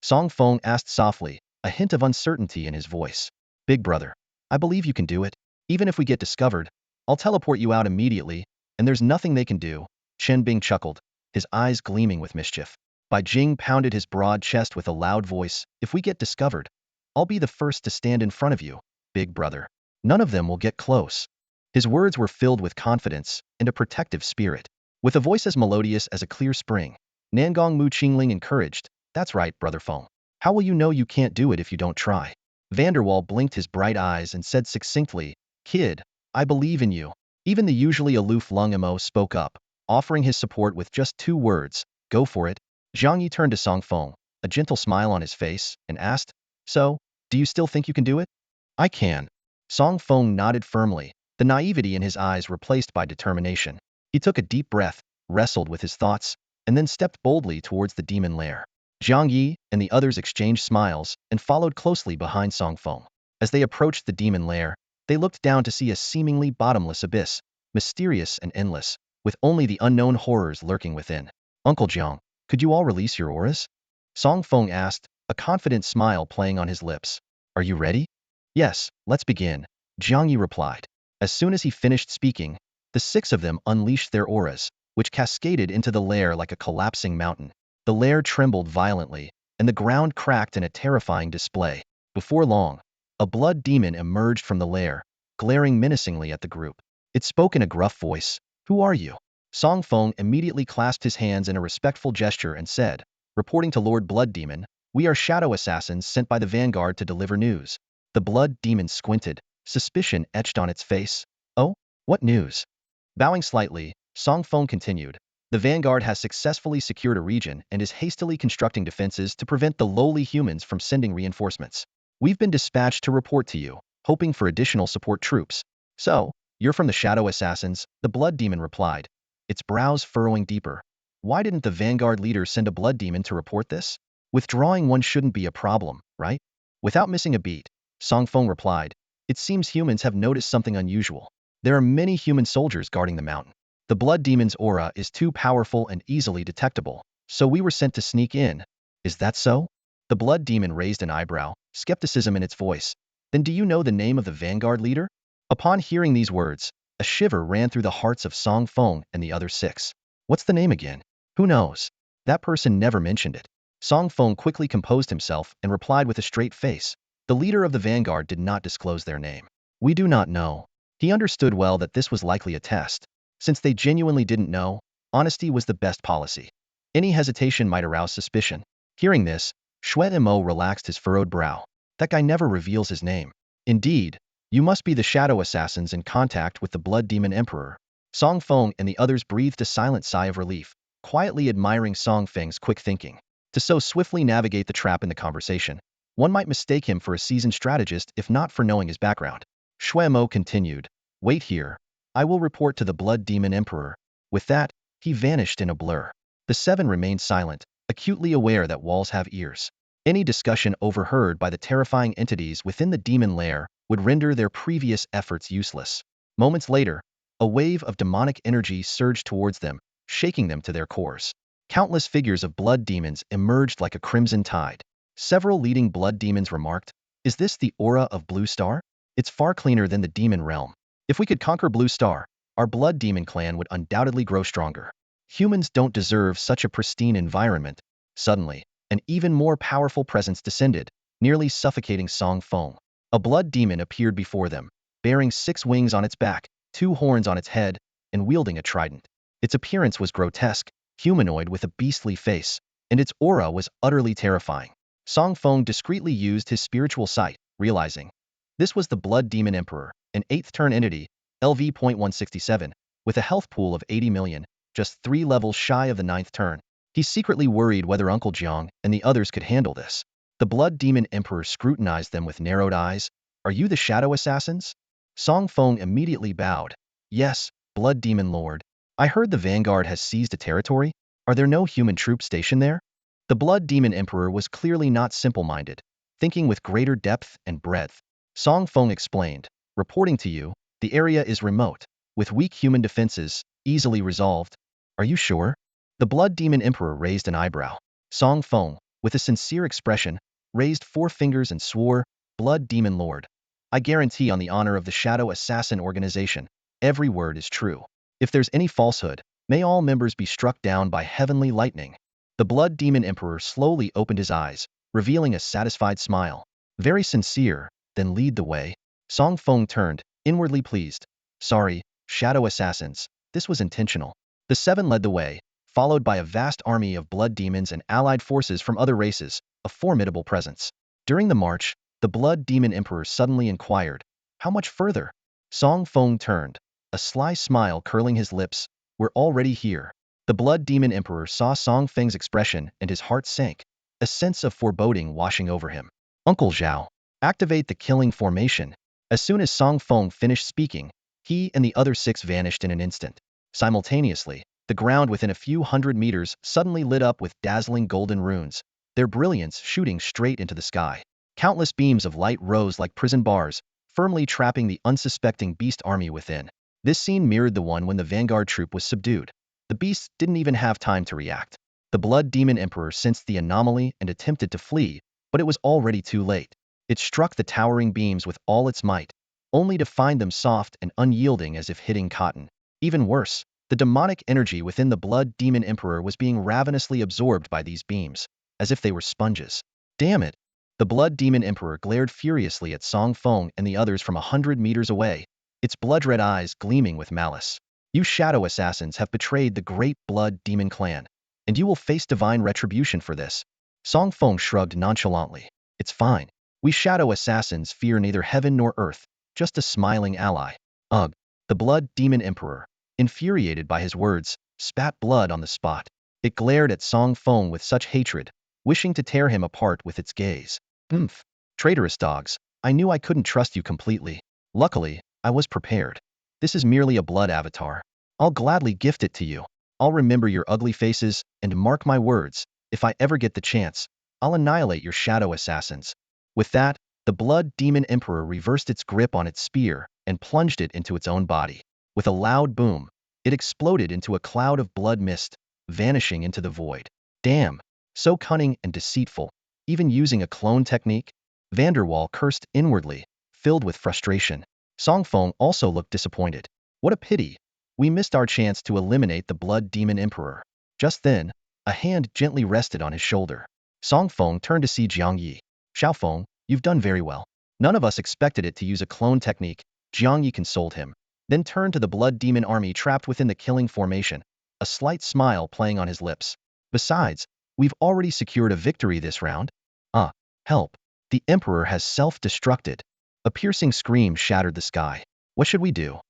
Song Feng asked softly, a hint of uncertainty in his voice. Big brother, I believe you can do it. Even if we get discovered, I'll teleport you out immediately, and there's nothing they can do. Chen Bing chuckled, his eyes gleaming with mischief. Bai Jing pounded his broad chest with a loud voice, if we get discovered, I'll be the first to stand in front of you, big brother. None of them will get close. His words were filled with confidence and a protective spirit. With a voice as melodious as a clear spring, Nangong Mu Qingling encouraged, that's right, brother Feng. How will you know you can't do it if you don't try? Vanderwall blinked his bright eyes and said succinctly, kid, I believe in you. Even the usually aloof Lung Mo spoke up, offering his support with just 2 words, go for it. Jiang Yi turned to Song Feng, a gentle smile on his face, and asked, so, do you still think you can do it? I can. Song Feng nodded firmly, the naivety in his eyes replaced by determination. He took a deep breath, wrestled with his thoughts, and then stepped boldly towards the demon lair. Jiang Yi and the others exchanged smiles and followed closely behind Song Feng. As they approached the demon lair, they looked down to see a seemingly bottomless abyss, mysterious and endless, with only the unknown horrors lurking within. Uncle Jiang, could you all release your auras? Song Feng asked, a confident smile playing on his lips. Are you ready? Yes, let's begin, Jiang Yi replied. As soon as he finished speaking, the 6 of them unleashed their auras, which cascaded into the lair like a collapsing mountain. The lair trembled violently, and the ground cracked in a terrifying display. Before long, a blood demon emerged from the lair, glaring menacingly at the group. It spoke in a gruff voice, who are you? Song Feng immediately clasped his hands in a respectful gesture and said, reporting to Lord Blood Demon, we are shadow assassins sent by the Vanguard to deliver news. The blood demon squinted, suspicion etched on its face. Oh, what news? Bowing slightly, Song Feng continued. The vanguard has successfully secured a region and is hastily constructing defenses to prevent the lowly humans from sending reinforcements. We've been dispatched to report to you, hoping for additional support troops. So, you're from the Shadow Assassins, the blood demon replied, its brows furrowing deeper. Why didn't the vanguard leader send a blood demon to report this? Withdrawing one shouldn't be a problem, right? Without missing a beat, Song Feng replied, it seems humans have noticed something unusual. There are many human soldiers guarding the mountain. The blood demon's aura is too powerful and easily detectable, so we were sent to sneak in. Is that so? The blood demon raised an eyebrow, skepticism in its voice. Then do you know the name of the vanguard leader? Upon hearing these words, a shiver ran through the hearts of Song Feng and the other six. What's the name again? Who knows? That person never mentioned it. Song Feng quickly composed himself and replied with a straight face. The leader of the vanguard did not disclose their name. We do not know. He understood well that this was likely a test. Since they genuinely didn't know, honesty was the best policy. Any hesitation might arouse suspicion. Hearing this, Shui Mo relaxed his furrowed brow. That guy never reveals his name. Indeed, you must be the Shadow Assassins in contact with the Blood Demon Emperor. Song Feng and the others breathed a silent sigh of relief, quietly admiring Song Feng's quick thinking. To so swiftly navigate the trap in the conversation, one might mistake him for a seasoned strategist if not for knowing his background. Shui Mo continued, wait here. I will report to the Blood Demon Emperor. With that, he vanished in a blur. The seven remained silent, acutely aware that walls have ears. Any discussion overheard by the terrifying entities within the demon lair would render their previous efforts useless. Moments later, a wave of demonic energy surged towards them, shaking them to their cores. Countless figures of blood demons emerged like a crimson tide. Several leading blood demons remarked, is this the aura of Blue Star? It's far cleaner than the demon realm. If we could conquer Blue Star, our blood demon clan would undoubtedly grow stronger. Humans don't deserve such a pristine environment. Suddenly, an even more powerful presence descended, nearly suffocating Song Feng. A blood demon appeared before them, bearing 6 wings on its back, 2 horns on its head, and wielding a trident. Its appearance was grotesque, humanoid with a beastly face, and its aura was utterly terrifying. Song Feng discreetly used his spiritual sight, realizing this was the Blood Demon Emperor, an 8th turn entity, LV.167, with a health pool of 80 million, just 3 levels shy of the 9th turn. He secretly worried whether Uncle Jiang and the others could handle this. The Blood Demon Emperor scrutinized them with narrowed eyes. Are you the Shadow Assassins? Song Feng immediately bowed. Yes, Blood Demon Lord. I heard the vanguard has seized a territory. Are there no human troops stationed there? The Blood Demon Emperor was clearly not simple-minded, thinking with greater depth and breadth. Song Feng explained, reporting to you, the area is remote, with weak human defenses, easily resolved. Are you sure? The Blood Demon Emperor raised an eyebrow. Song Feng, with a sincere expression, raised 4 fingers and swore, Blood Demon Lord. I guarantee on the honor of the Shadow Assassin organization, every word is true. If there's any falsehood, may all members be struck down by heavenly lightning. The Blood Demon Emperor slowly opened his eyes, revealing a satisfied smile. Very sincere, then lead the way. Song Feng turned, inwardly pleased. Sorry, Shadow Assassins, this was intentional. The 7 led the way, followed by a vast army of blood demons and allied forces from other races, a formidable presence. During the march, the Blood Demon Emperor suddenly inquired, how much further? Song Feng turned, a sly smile curling his lips. We're already here. The Blood Demon Emperor saw Song Feng's expression and his heart sank, a sense of foreboding washing over him. Uncle Zhao, activate the killing formation. As soon as Song Feng finished speaking, he and the other 6 vanished in an instant. Simultaneously, the ground within a few hundred meters suddenly lit up with dazzling golden runes, their brilliance shooting straight into the sky. Countless beams of light rose like prison bars, firmly trapping the unsuspecting beast army within. This scene mirrored the one when the vanguard troop was subdued. The beasts didn't even have time to react. The Blood Demon Emperor sensed the anomaly and attempted to flee, but it was already too late. It struck the towering beams with all its might, only to find them soft and unyielding as if hitting cotton. Even worse, the demonic energy within the Blood Demon Emperor was being ravenously absorbed by these beams, as if they were sponges. Damn it! The Blood Demon Emperor glared furiously at Song Feng and the others from 100 meters away, its blood-red eyes gleaming with malice. You Shadow Assassins have betrayed the great Blood Demon clan, and you will face divine retribution for this. Song Feng shrugged nonchalantly. It's fine. We shadow assassins fear neither heaven nor earth, just a smiling ally. Ugh. The blood demon emperor, infuriated by his words, spat blood on the spot. It glared at Song Feng with such hatred, wishing to tear him apart with its gaze. Oomph. Traitorous dogs, I knew I couldn't trust you completely. Luckily, I was prepared. This is merely a blood avatar. I'll gladly gift it to you. I'll remember your ugly faces, and mark my words, if I ever get the chance, I'll annihilate your shadow assassins. With that, the blood demon emperor reversed its grip on its spear and plunged it into its own body. With a loud boom, it exploded into a cloud of blood mist, vanishing into the void. Damn, so cunning and deceitful, even using a clone technique? Vanderwall cursed inwardly, filled with frustration. Song Feng also looked disappointed. What a pity. We missed our chance to eliminate the blood demon emperor. Just then, a hand gently rested on his shoulder. Song Feng turned to see Jiang Yi. Xiao Feng, you've done very well. None of us expected it to use a clone technique. Jiang Yi consoled him, then turned to the blood demon army trapped within the killing formation, a slight smile playing on his lips. Besides, we've already secured a victory this round. Help. The Emperor has self-destructed. A piercing scream shattered the sky. What should we do?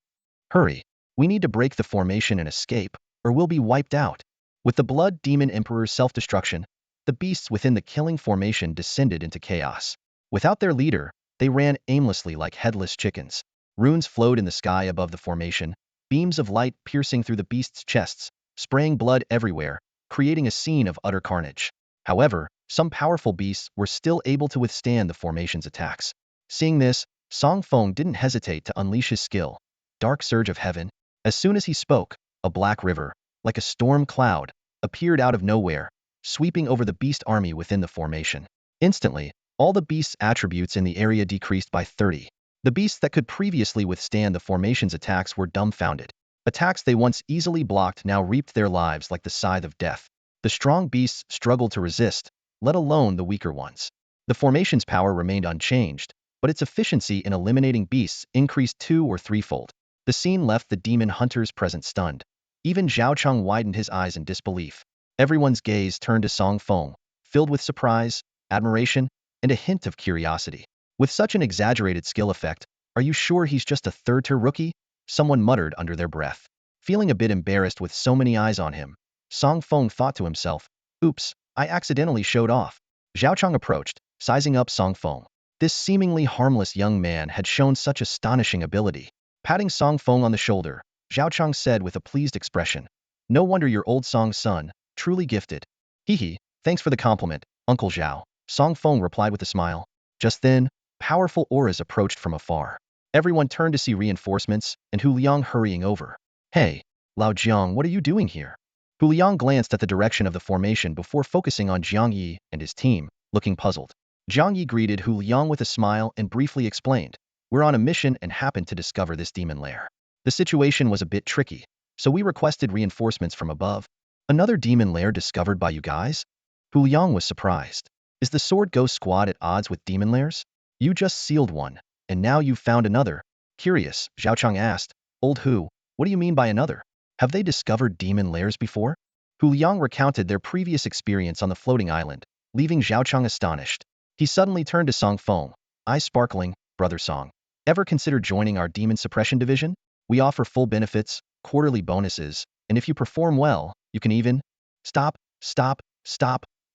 Hurry. We need to break the formation and escape, or we'll be wiped out. With the blood demon emperor's self-destruction, the beasts within the killing formation descended into chaos. Without their leader, they ran aimlessly like headless chickens. Runes flowed in the sky above the formation, beams of light piercing through the beasts' chests, spraying blood everywhere, creating a scene of utter carnage. However, some powerful beasts were still able to withstand the formation's attacks. Seeing this, Song Feng didn't hesitate to unleash his skill. Dark Surge of Heaven. As soon as he spoke, a black river, like a storm cloud, appeared out of nowhere, sweeping over the beast army within the formation. Instantly, all the beasts' attributes in the area decreased by 30. The beasts that could previously withstand the formation's attacks were dumbfounded. Attacks they once easily blocked now reaped their lives like the scythe of death. The strong beasts struggled to resist, let alone the weaker ones. The formation's power remained unchanged, but its efficiency in eliminating beasts increased 2- or 3-fold. The scene left the demon hunters present stunned. Even Zhao Cheng widened his eyes in disbelief. Everyone's gaze turned to Song Feng, filled with surprise, admiration, and a hint of curiosity. With such an exaggerated skill effect, are you sure he's just a third-tier rookie? Someone muttered under their breath. Feeling a bit embarrassed with so many eyes on him, Song Feng thought to himself, oops, I accidentally showed off. Zhao Cheng approached, sizing up Song Feng. This seemingly harmless young man had shown such astonishing ability. Patting Song Feng on the shoulder, Zhao Cheng said with a pleased expression, no wonder your old Song's son, truly gifted. Hee, thanks for the compliment, Uncle Zhao. Song Feng replied with a smile. Just then, powerful auras approached from afar. Everyone turned to see reinforcements, and Hu Liang hurrying over. Hey, Lao Jiang, what are you doing here? Hu Liang glanced at the direction of the formation before focusing on Jiang Yi and his team, looking puzzled. Jiang Yi greeted Hu Liang with a smile and briefly explained, we're on a mission and happened to discover this demon lair. The situation was a bit tricky, so we requested reinforcements from above. Another demon lair discovered by you guys? Hu Liang was surprised. Is the Sword Ghost Squad at odds with demon lairs? You just sealed one, and now you've found another. Curious, Zhao Cheng asked, Old Hu, what do you mean by another? Have they discovered demon lairs before? Hu Liang recounted their previous experience on the floating island, leaving Zhao Cheng astonished. He suddenly turned to Song Feng, eyes sparkling, Brother Song. Ever consider joining our demon suppression division? We offer full benefits, quarterly bonuses, and if you perform well, you can even… Stop,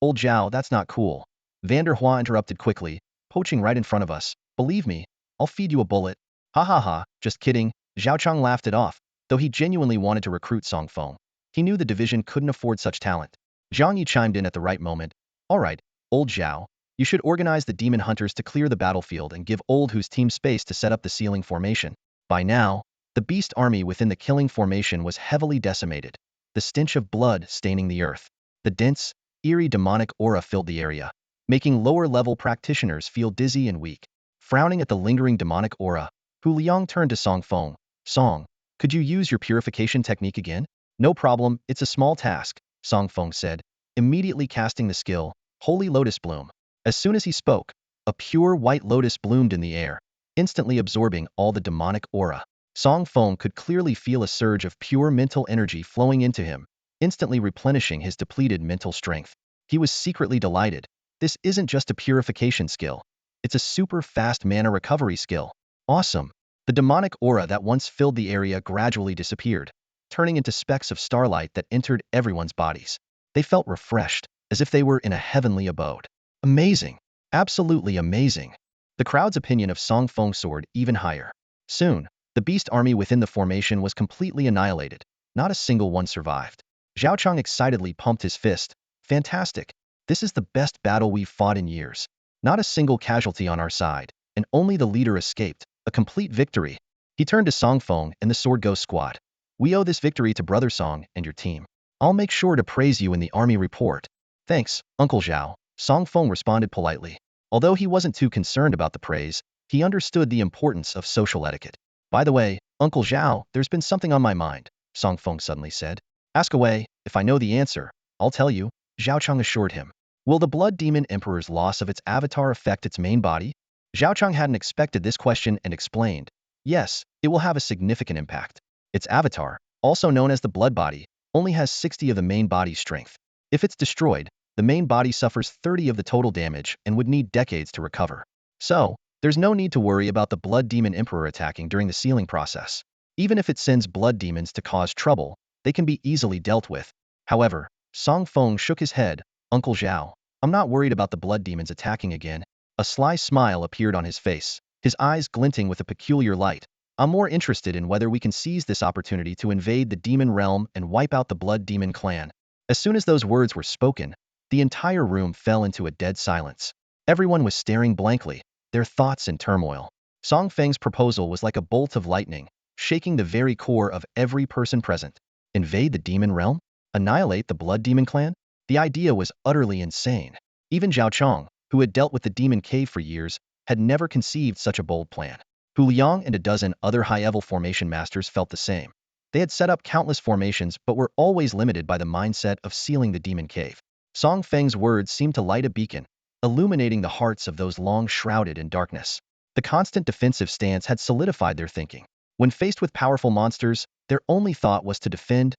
Old Zhao, that's not cool. Vander Hua interrupted quickly, poaching right in front of us. Believe me, I'll feed you a bullet. Ha ha ha, just kidding. Zhao Cheng laughed it off, though he genuinely wanted to recruit Song Feng. He knew the division couldn't afford such talent. Jiang Yi chimed in at the right moment. All right, Old Zhao, you should organize the demon hunters to clear the battlefield and give Old Hu's team space to set up the sealing formation. By now, the beast army within the killing formation was heavily decimated, the stench of blood staining the earth. The dense, eerie demonic aura filled the area, making lower-level practitioners feel dizzy and weak. Frowning at the lingering demonic aura, Hu Liang turned to Song Feng. Song, could you use your purification technique again? No problem, it's a small task, Song Feng said, immediately casting the skill, Holy Lotus Bloom. As soon as he spoke, a pure white lotus bloomed in the air, instantly absorbing all the demonic aura. Song Feng could clearly feel a surge of pure mental energy flowing into him, instantly replenishing his depleted mental strength. He was secretly delighted. This isn't just a purification skill. It's a super fast mana recovery skill. Awesome. The demonic aura that once filled the area gradually disappeared, turning into specks of starlight that entered everyone's bodies. They felt refreshed, as if they were in a heavenly abode. Amazing. Absolutely amazing. The crowd's opinion of Song Feng soared even higher. Soon, the beast army within the formation was completely annihilated. Not a single one survived. Zhao Chang excitedly pumped his fist. Fantastic. This is the best battle we've fought in years. Not a single casualty on our side, and only the leader escaped. A complete victory. He turned to Song Feng and the Sword Ghost squad. We owe this victory to Brother Song and your team. I'll make sure to praise you in the army report. Thanks, Uncle Zhao. Song Feng responded politely. Although he wasn't too concerned about the praise, he understood the importance of social etiquette. By the way, Uncle Zhao, there's been something on my mind, Song Feng suddenly said. Ask away. If I know the answer, I'll tell you, Zhao Chang assured him. Will the Blood Demon Emperor's loss of its avatar affect its main body? Zhao Chang hadn't expected this question and explained. Yes, it will have a significant impact. Its avatar, also known as the blood body, only has 60 of the main body's strength. If it's destroyed, the main body suffers 30 of the total damage and would need decades to recover. So, there's no need to worry about the Blood Demon Emperor attacking during the sealing process. Even if it sends blood demons to cause trouble, they can be easily dealt with. However, Song Feng shook his head. Uncle Zhao, I'm not worried about the blood demons attacking again. A sly smile appeared on his face, his eyes glinting with a peculiar light. I'm more interested in whether we can seize this opportunity to invade the demon realm and wipe out the Blood Demon clan. As soon as those words were spoken, the entire room fell into a dead silence. Everyone was staring blankly, their thoughts in turmoil. Song Feng's proposal was like a bolt of lightning, shaking the very core of every person present. Invade the demon realm? Annihilate the Blood Demon clan? The idea was utterly insane. Even Zhao Chang, who had dealt with the demon cave for years, had never conceived such a bold plan. Hu Liang and a dozen other high-level formation masters felt the same. They had set up countless formations but were always limited by the mindset of sealing the demon cave. Song Feng's words seemed to light a beacon, illuminating the hearts of those long shrouded in darkness. The constant defensive stance had solidified their thinking. When faced with powerful monsters, their only thought was to defend,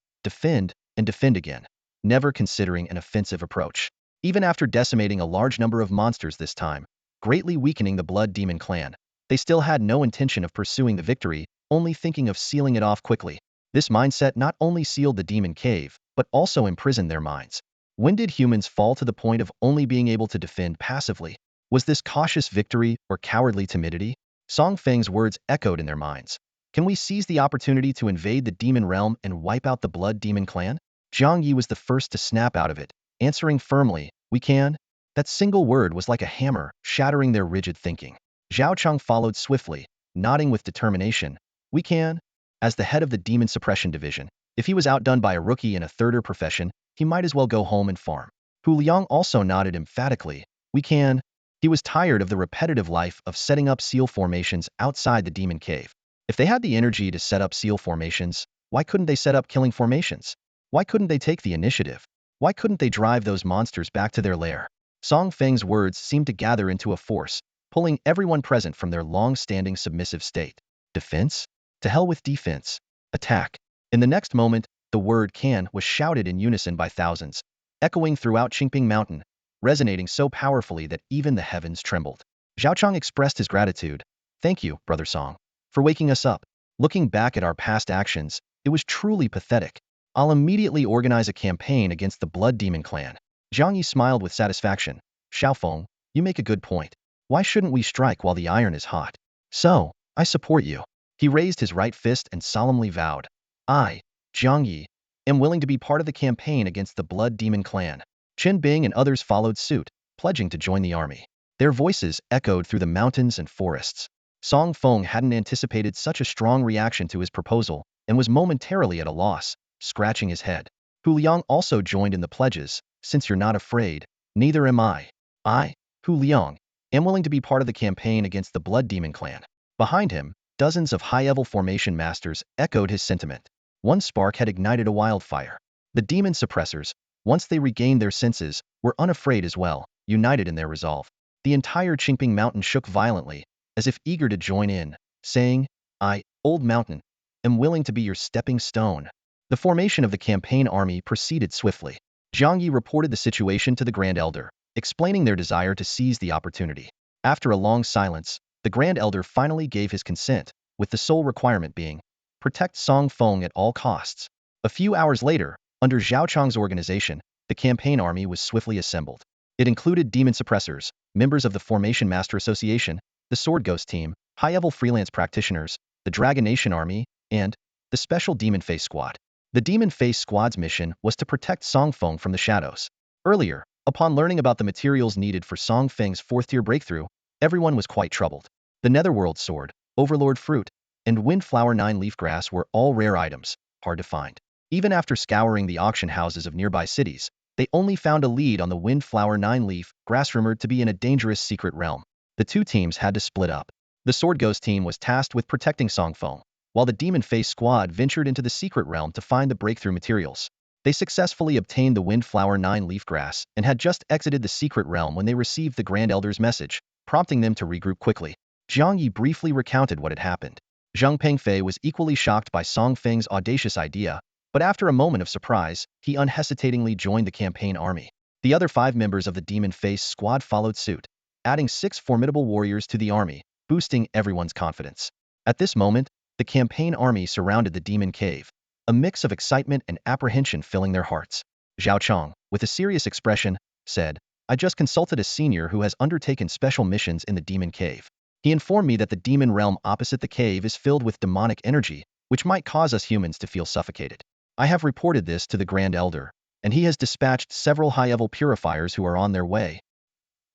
and defend again, never considering an offensive approach. Even after decimating a large number of monsters this time, greatly weakening the Blood Demon clan, they still had no intention of pursuing the victory, only thinking of sealing it off quickly. This mindset not only sealed the demon cave, but also imprisoned their minds. When did humans fall to the point of only being able to defend passively? Was this cautious victory or cowardly timidity? Song Feng's words echoed in their minds. Can we seize the opportunity to invade the demon realm and wipe out the Blood Demon clan? Zhang Yi was the first to snap out of it, answering firmly, we can. That single word was like a hammer, shattering their rigid thinking. Zhao Chang followed swiftly, nodding with determination. We can. As the head of the Demon Suppression Division, if he was outdone by a rookie in a third profession, he might as well go home and farm. Hu Liang also nodded emphatically. We can. He was tired of the repetitive life of setting up seal formations outside the demon cave. If they had the energy to set up seal formations, why couldn't they set up killing formations? Why couldn't they take the initiative? Why couldn't they drive those monsters back to their lair? Song Feng's words seemed to gather into a force, pulling everyone present from their long-standing submissive state. Defense? To hell with defense. Attack. In the next moment, the word can was shouted in unison by thousands, echoing throughout Qingping Mountain, resonating so powerfully that even the heavens trembled. Zhao Chang expressed his gratitude. Thank you, Brother Song, for waking us up. Looking back at our past actions, it was truly pathetic. I'll immediately organize a campaign against the Blood Demon clan. Zhang Yi smiled with satisfaction. Xiaofeng, you make a good point. Why shouldn't we strike while the iron is hot? So, I support you. He raised his right fist and solemnly vowed. I, Zhang Yi, am willing to be part of the campaign against the Blood Demon clan. Qin Bing and others followed suit, pledging to join the army. Their voices echoed through the mountains and forests. Song Feng hadn't anticipated such a strong reaction to his proposal and was momentarily at a loss, scratching his head. Hu Liang also joined in the pledges. Since you're not afraid, neither am I. I, Hu Liang, am willing to be part of the campaign against the Blood Demon clan. Behind him, dozens of high-level formation masters echoed his sentiment. One spark had ignited a wildfire. The demon suppressors, once they regained their senses, were unafraid as well, united in their resolve. The entire Qingping Mountain shook violently, as if eager to join in, saying, I, Old Mountain, am willing to be your stepping stone. The formation of the campaign army proceeded swiftly. Zhang Yi reported the situation to the Grand Elder, explaining their desire to seize the opportunity. After a long silence, the Grand Elder finally gave his consent, with the sole requirement being, protect Song Feng at all costs. A few hours later, under Zhao Chang's organization, the campaign army was swiftly assembled. It included demon suppressors, members of the Formation Master Association, the Sword Ghost team, high-level freelance practitioners, the Dragon Nation army, and the Special Demon Face Squad. The Demon Face Squad's mission was to protect Song Feng from the shadows. Earlier, upon learning about the materials needed for Song Feng's fourth-tier breakthrough, everyone was quite troubled. The Netherworld Sword, Overlord Fruit, and Windflower 9-leaf grass were all rare items, hard to find. Even after scouring the auction houses of nearby cities, they only found a lead on the Windflower 9-leaf grass rumored to be in a dangerous secret realm. The two teams had to split up. The Sword Ghost team was tasked with protecting Song Feng, while the Demon Face Squad ventured into the secret realm to find the breakthrough materials. They successfully obtained the Windflower 9-leaf grass and had just exited the secret realm when they received the Grand Elder's message, prompting them to regroup quickly. Jiang Yi briefly recounted what had happened. Zhang Pengfei was equally shocked by Song Feng's audacious idea, but after a moment of surprise, he unhesitatingly joined the campaign army. The other 5 members of the Demon Face Squad followed suit, adding 6 formidable warriors to the army, boosting everyone's confidence. At this moment, the campaign army surrounded the Demon Cave, a mix of excitement and apprehension filling their hearts. Zhao Chang, with a serious expression, said, I just consulted a senior who has undertaken special missions in the Demon Cave. He informed me that the demon realm opposite the cave is filled with demonic energy, which might cause us humans to feel suffocated. I have reported this to the Grand Elder, and he has dispatched several high-level purifiers who are on their way.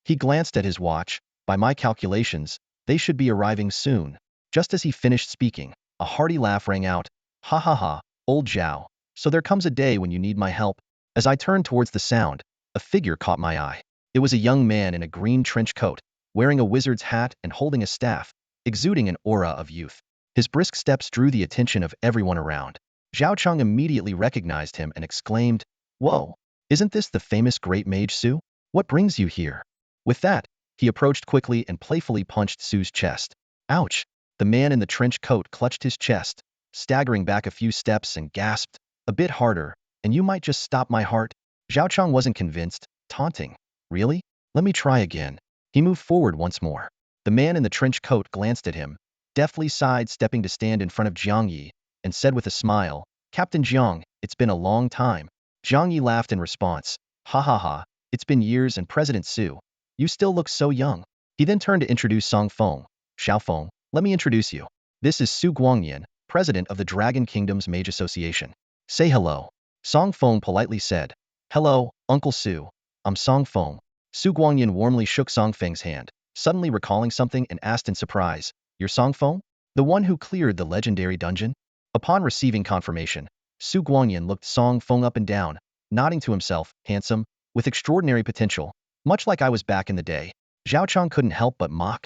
He glanced at his watch. By my calculations, they should be arriving soon. Just as he finished speaking, a hearty laugh rang out. Ha ha ha, old Zhao. So there comes a day when you need my help. As I turned towards the sound, a figure caught my eye. It was a young man in a green trench coat, wearing a wizard's hat and holding a staff, exuding an aura of youth. His brisk steps drew the attention of everyone around. Zhao Chang immediately recognized him and exclaimed, Whoa, isn't this the famous great mage Su? What brings you here? With that, he approached quickly and playfully punched Su's chest. Ouch! The man in the trench coat clutched his chest, staggering back a few steps and gasped, a bit harder, and you might just stop my heart. Zhao Chang wasn't convinced, taunting. Really? Let me try again. He moved forward once more. The man in the trench coat glanced at him, deftly sidestepping to stand in front of Jiang Yi, and said with a smile, Captain Jiang, it's been a long time. Jiang Yi laughed in response. Ha ha ha, it's been years and President Su. You still look so young. He then turned to introduce Song Feng. Xiao Feng, let me introduce you. This is Su Guangyan, President of the Dragon Kingdom's Mage Association. Say hello. Song Feng politely said. Hello, Uncle Su. I'm Song Feng. Su Guangyan warmly shook Song Feng's hand, suddenly recalling something and asked in surprise, You're Song Feng? The one who cleared the legendary dungeon? Upon receiving confirmation, Su Guangyan looked Song Feng up and down, nodding to himself, handsome, with extraordinary potential, much like I was back in the day. Zhao Chang couldn't help but mock.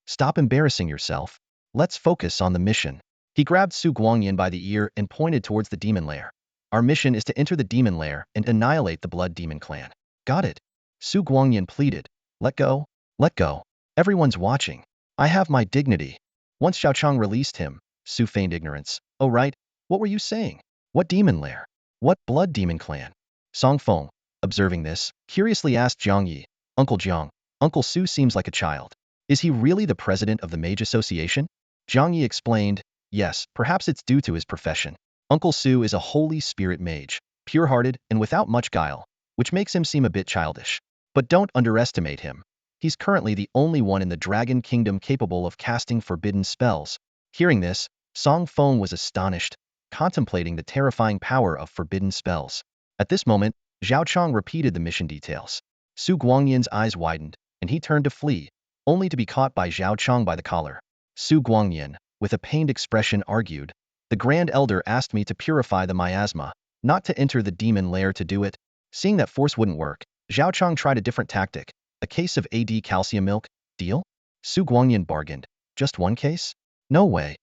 Stop embarrassing yourself. Let's focus on the mission. He grabbed Su Guangyan by the ear and pointed towards the demon lair. Our mission is to enter the demon lair and annihilate the Blood Demon clan. Got it? Su Guangyan pleaded. Let go. Let go. Everyone's watching. I have my dignity. Once Zhao Chang released him, Su feigned ignorance. Oh right, what were you saying? What demon lair? What Blood Demon clan? Song Feng, observing this, curiously asked Jiang Yi. Uncle Jiang, Uncle Su seems like a child. Is he really the president of the Mage Association? Jiang Yi explained, yes, perhaps it's due to his profession. Uncle Su is a holy spirit mage, pure-hearted and without much guile, which makes him seem a bit childish. But don't underestimate him. He's currently the only one in the Dragon Kingdom capable of casting forbidden spells. Hearing this, Song Feng was astonished, contemplating the terrifying power of forbidden spells. At this moment, Zhao Chang repeated the mission details. Su Guangyan's eyes widened, and he turned to flee, only to be caught by Zhao Chang by the collar. Su Guangyan, with a pained expression, argued, The Grand Elder asked me to purify the miasma, not to enter the demon lair to do it. Seeing that force wouldn't work, Zhao Chang tried a different tactic. A case of AD calcium milk? Deal? Su Guangyan bargained. Just one case? No way.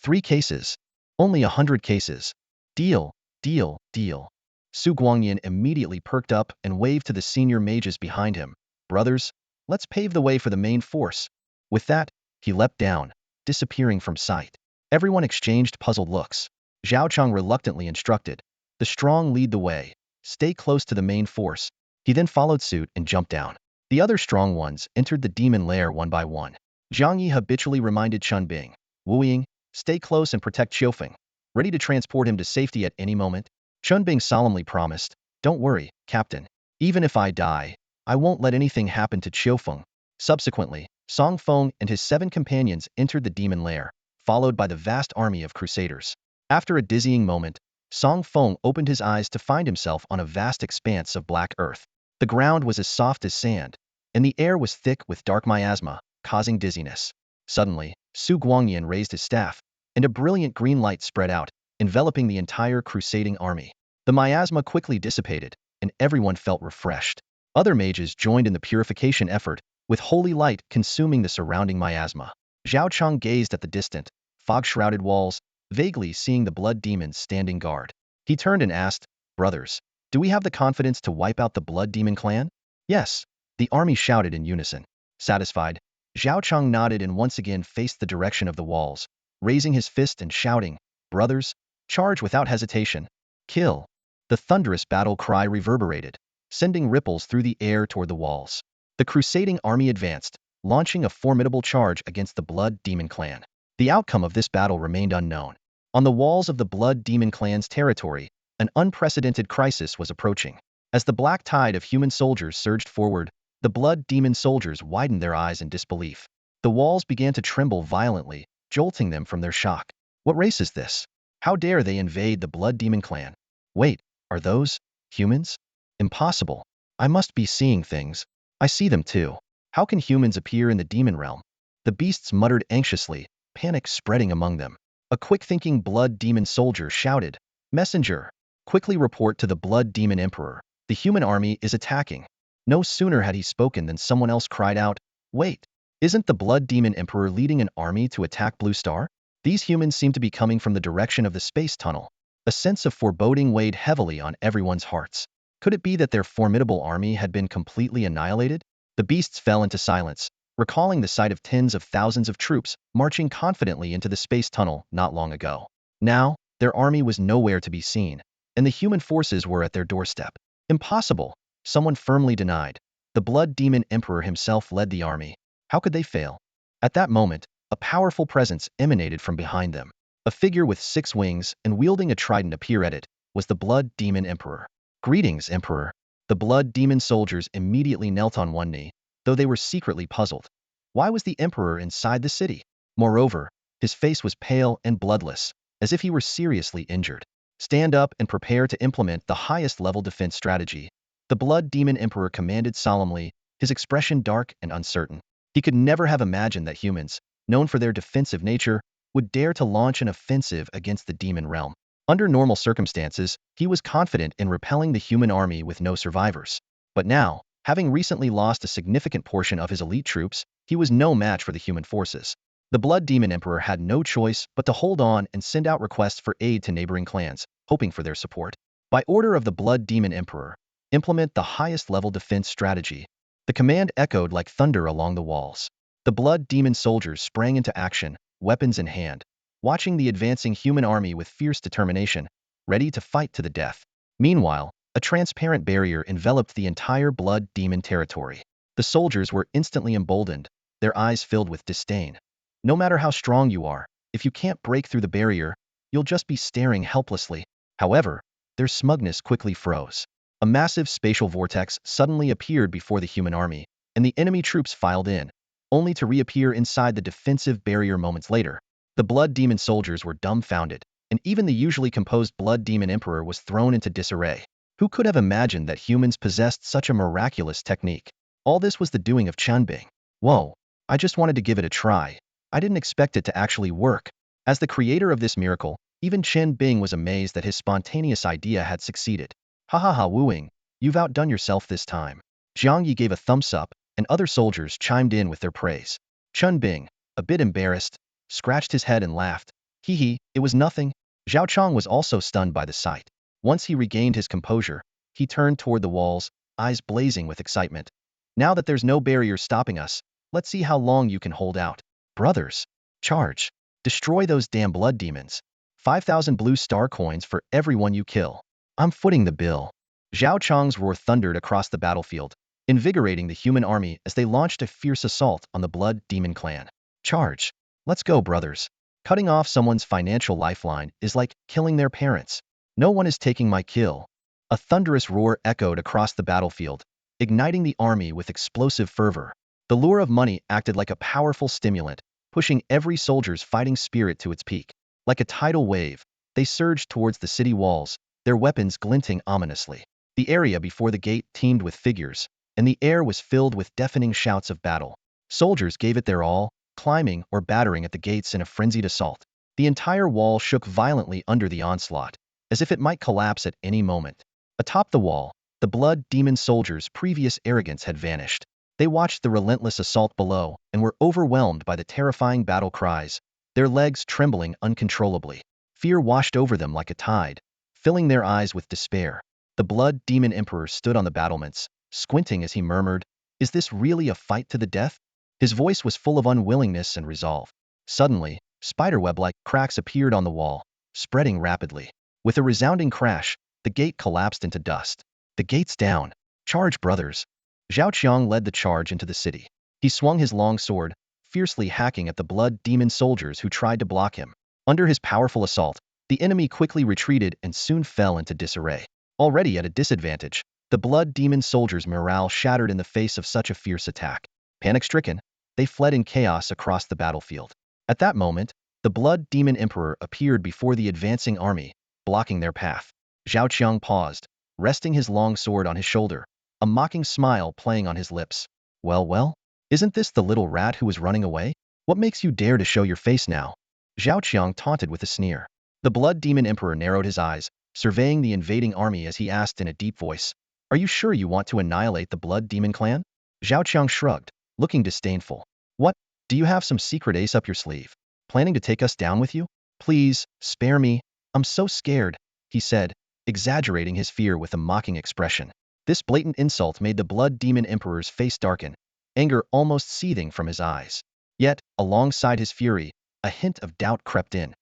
3 cases. Only 100 cases. Deal, deal, deal. Su Guangyan immediately perked up and waved to the senior mages behind him. Brothers, let's pave the way for the main force. With that, he leapt down, disappearing from sight. Everyone exchanged puzzled looks. Zhao Chang reluctantly instructed, The strong lead the way. Stay close to the main force. He then followed suit and jumped down. The other strong ones entered the demon lair one by one. Jiang Yi habitually reminded Chun Bing, Wu Ying, stay close and protect Qiufeng, ready to transport him to safety at any moment. Chun Bing solemnly promised, don't worry, Captain. Even if I die, I won't let anything happen to Qiufeng. Subsequently, Song Feng and his 7 companions entered the demon lair, followed by the vast army of crusaders. After a dizzying moment, Song Feng opened his eyes to find himself on a vast expanse of black earth. The ground was as soft as sand, and the air was thick with dark miasma, causing dizziness. Suddenly, Su Guangyan raised his staff, and a brilliant green light spread out, enveloping the entire crusading army. The miasma quickly dissipated, and everyone felt refreshed. Other mages joined in the purification effort, with holy light consuming the surrounding miasma. Zhao Chang gazed at the distant, fog-shrouded walls, vaguely seeing the blood demons standing guard. He turned and asked, brothers, do we have the confidence to wipe out the blood demon clan? Yes, the army shouted in unison. Satisfied, Zhao Chang nodded and once again faced the direction of the walls, raising his fist and shouting, brothers, charge without hesitation. Kill. The thunderous battle cry reverberated, sending ripples through the air toward the walls. The crusading army advanced, launching a formidable charge against the Blood Demon clan. The outcome of this battle remained unknown. On the walls of the Blood Demon clan's territory, an unprecedented crisis was approaching. As the black tide of human soldiers surged forward, the Blood Demon soldiers widened their eyes in disbelief. The walls began to tremble violently, jolting them from their shock. What race is this? How dare they invade the Blood Demon clan? Wait, are those humans? Impossible. I must be seeing things. I see them too. How can humans appear in the demon realm? The beasts muttered anxiously, panic spreading among them. A quick-thinking Blood Demon soldier shouted, Messenger, quickly report to the Blood Demon Emperor. The human army is attacking. No sooner had he spoken than someone else cried out, wait, isn't the Blood Demon Emperor leading an army to attack Blue Star? These humans seem to be coming from the direction of the space tunnel. A sense of foreboding weighed heavily on everyone's hearts. Could it be that their formidable army had been completely annihilated? The beasts fell into silence, recalling the sight of tens of thousands of troops marching confidently into the space tunnel not long ago. Now, their army was nowhere to be seen, and the human forces were at their doorstep. Impossible, someone firmly denied. The Blood Demon Emperor himself led the army. How could they fail? At that moment, a powerful presence emanated from behind them. A figure with 6 wings and wielding a trident appeared at it was the Blood Demon Emperor. Greetings, Emperor. The Blood Demon soldiers immediately knelt on one knee, though they were secretly puzzled. Why was the Emperor inside the city? Moreover, his face was pale and bloodless, as if he were seriously injured. Stand up and prepare to implement the highest level defense strategy. The Blood Demon Emperor commanded solemnly, his expression dark and uncertain. He could never have imagined that humans, known for their defensive nature, would dare to launch an offensive against the demon realm. Under normal circumstances, he was confident in repelling the human army with no survivors. But now, having recently lost a significant portion of his elite troops, he was no match for the human forces. The Blood Demon Emperor had no choice but to hold on and send out requests for aid to neighboring clans, hoping for their support. By order of the Blood Demon Emperor, implement the highest level defense strategy. The command echoed like thunder along the walls. The Blood Demon soldiers sprang into action, weapons in hand, watching the advancing human army with fierce determination, ready to fight to the death. Meanwhile, a transparent barrier enveloped the entire Blood Demon territory. The soldiers were instantly emboldened, their eyes filled with disdain. No matter how strong you are, if you can't break through the barrier, you'll just be staring helplessly. However, their smugness quickly froze. A massive spatial vortex suddenly appeared before the human army, and the enemy troops filed in, only to reappear inside the defensive barrier moments later. The Blood Demon soldiers were dumbfounded, and even the usually composed Blood Demon Emperor was thrown into disarray. Who could have imagined that humans possessed such a miraculous technique? All this was the doing of Chunbing. Whoa, I just wanted to give it a try. I didn't expect it to actually work. As the creator of this miracle, even Chen Bing was amazed that his spontaneous idea had succeeded. Ha ha ha, Wuing, you've outdone yourself this time. Jiang Yi gave a thumbs up, and other soldiers chimed in with their praise. Chun Bing, a bit embarrassed, scratched his head and laughed. Hee hee, it was nothing. Zhao Chang was also stunned by the sight. Once he regained his composure, he turned toward the walls, eyes blazing with excitement. Now that there's no barrier stopping us, let's see how long you can hold out. Brothers, charge. Destroy those damn blood demons. 5,000 blue star coins for everyone you kill. I'm footing the bill. Zhao Chang's roar thundered across the battlefield, invigorating the human army as they launched a fierce assault on the Blood Demon clan. Charge! Let's go, brothers. Cutting off someone's financial lifeline is like killing their parents. No one is taking my kill. A thunderous roar echoed across the battlefield, igniting the army with explosive fervor. The lure of money acted like a powerful stimulant, pushing every soldier's fighting spirit to its peak. Like a tidal wave, they surged towards the city walls, their weapons glinting ominously. The area before the gate teemed with figures, and the air was filled with deafening shouts of battle. Soldiers gave it their all, climbing or battering at the gates in a frenzied assault. The entire wall shook violently under the onslaught, as if it might collapse at any moment. Atop the wall, the Blood Demon soldiers' previous arrogance had vanished. They watched the relentless assault below and were overwhelmed by the terrifying battle cries, their legs trembling uncontrollably. Fear washed over them like a tide, filling their eyes with despair. The Blood Demon Emperor stood on the battlements, squinting as he murmured, "Is this really a fight to the death?" His voice was full of unwillingness and resolve. Suddenly, spiderweb-like cracks appeared on the wall, spreading rapidly. With a resounding crash, the gate collapsed into dust. "The gate's down. Charge, brothers!" Zhao Qiang led the charge into the city. He swung his long sword, fiercely hacking at the Blood Demon soldiers who tried to block him. Under his powerful assault, the enemy quickly retreated and soon fell into disarray. Already at a disadvantage, the Blood Demon soldiers' morale shattered in the face of such a fierce attack. Panic-stricken, they fled in chaos across the battlefield. At that moment, the Blood Demon Emperor appeared before the advancing army, blocking their path. Zhao Qiang paused, resting his long sword on his shoulder, a mocking smile playing on his lips. Well, isn't this the little rat who was running away? What makes you dare to show your face now?" Zhao Qiang taunted with a sneer. The Blood Demon Emperor narrowed his eyes, surveying the invading army as he asked in a deep voice, "Are you sure you want to annihilate the Blood Demon clan?" Zhao Qiang shrugged, looking disdainful. "What? Do you have some secret ace up your sleeve? Planning to take us down with you? Please, spare me. I'm so scared," he said, exaggerating his fear with a mocking expression. This blatant insult made the Blood Demon Emperor's face darken, anger almost seething from his eyes. Yet, alongside his fury, a hint of doubt crept in.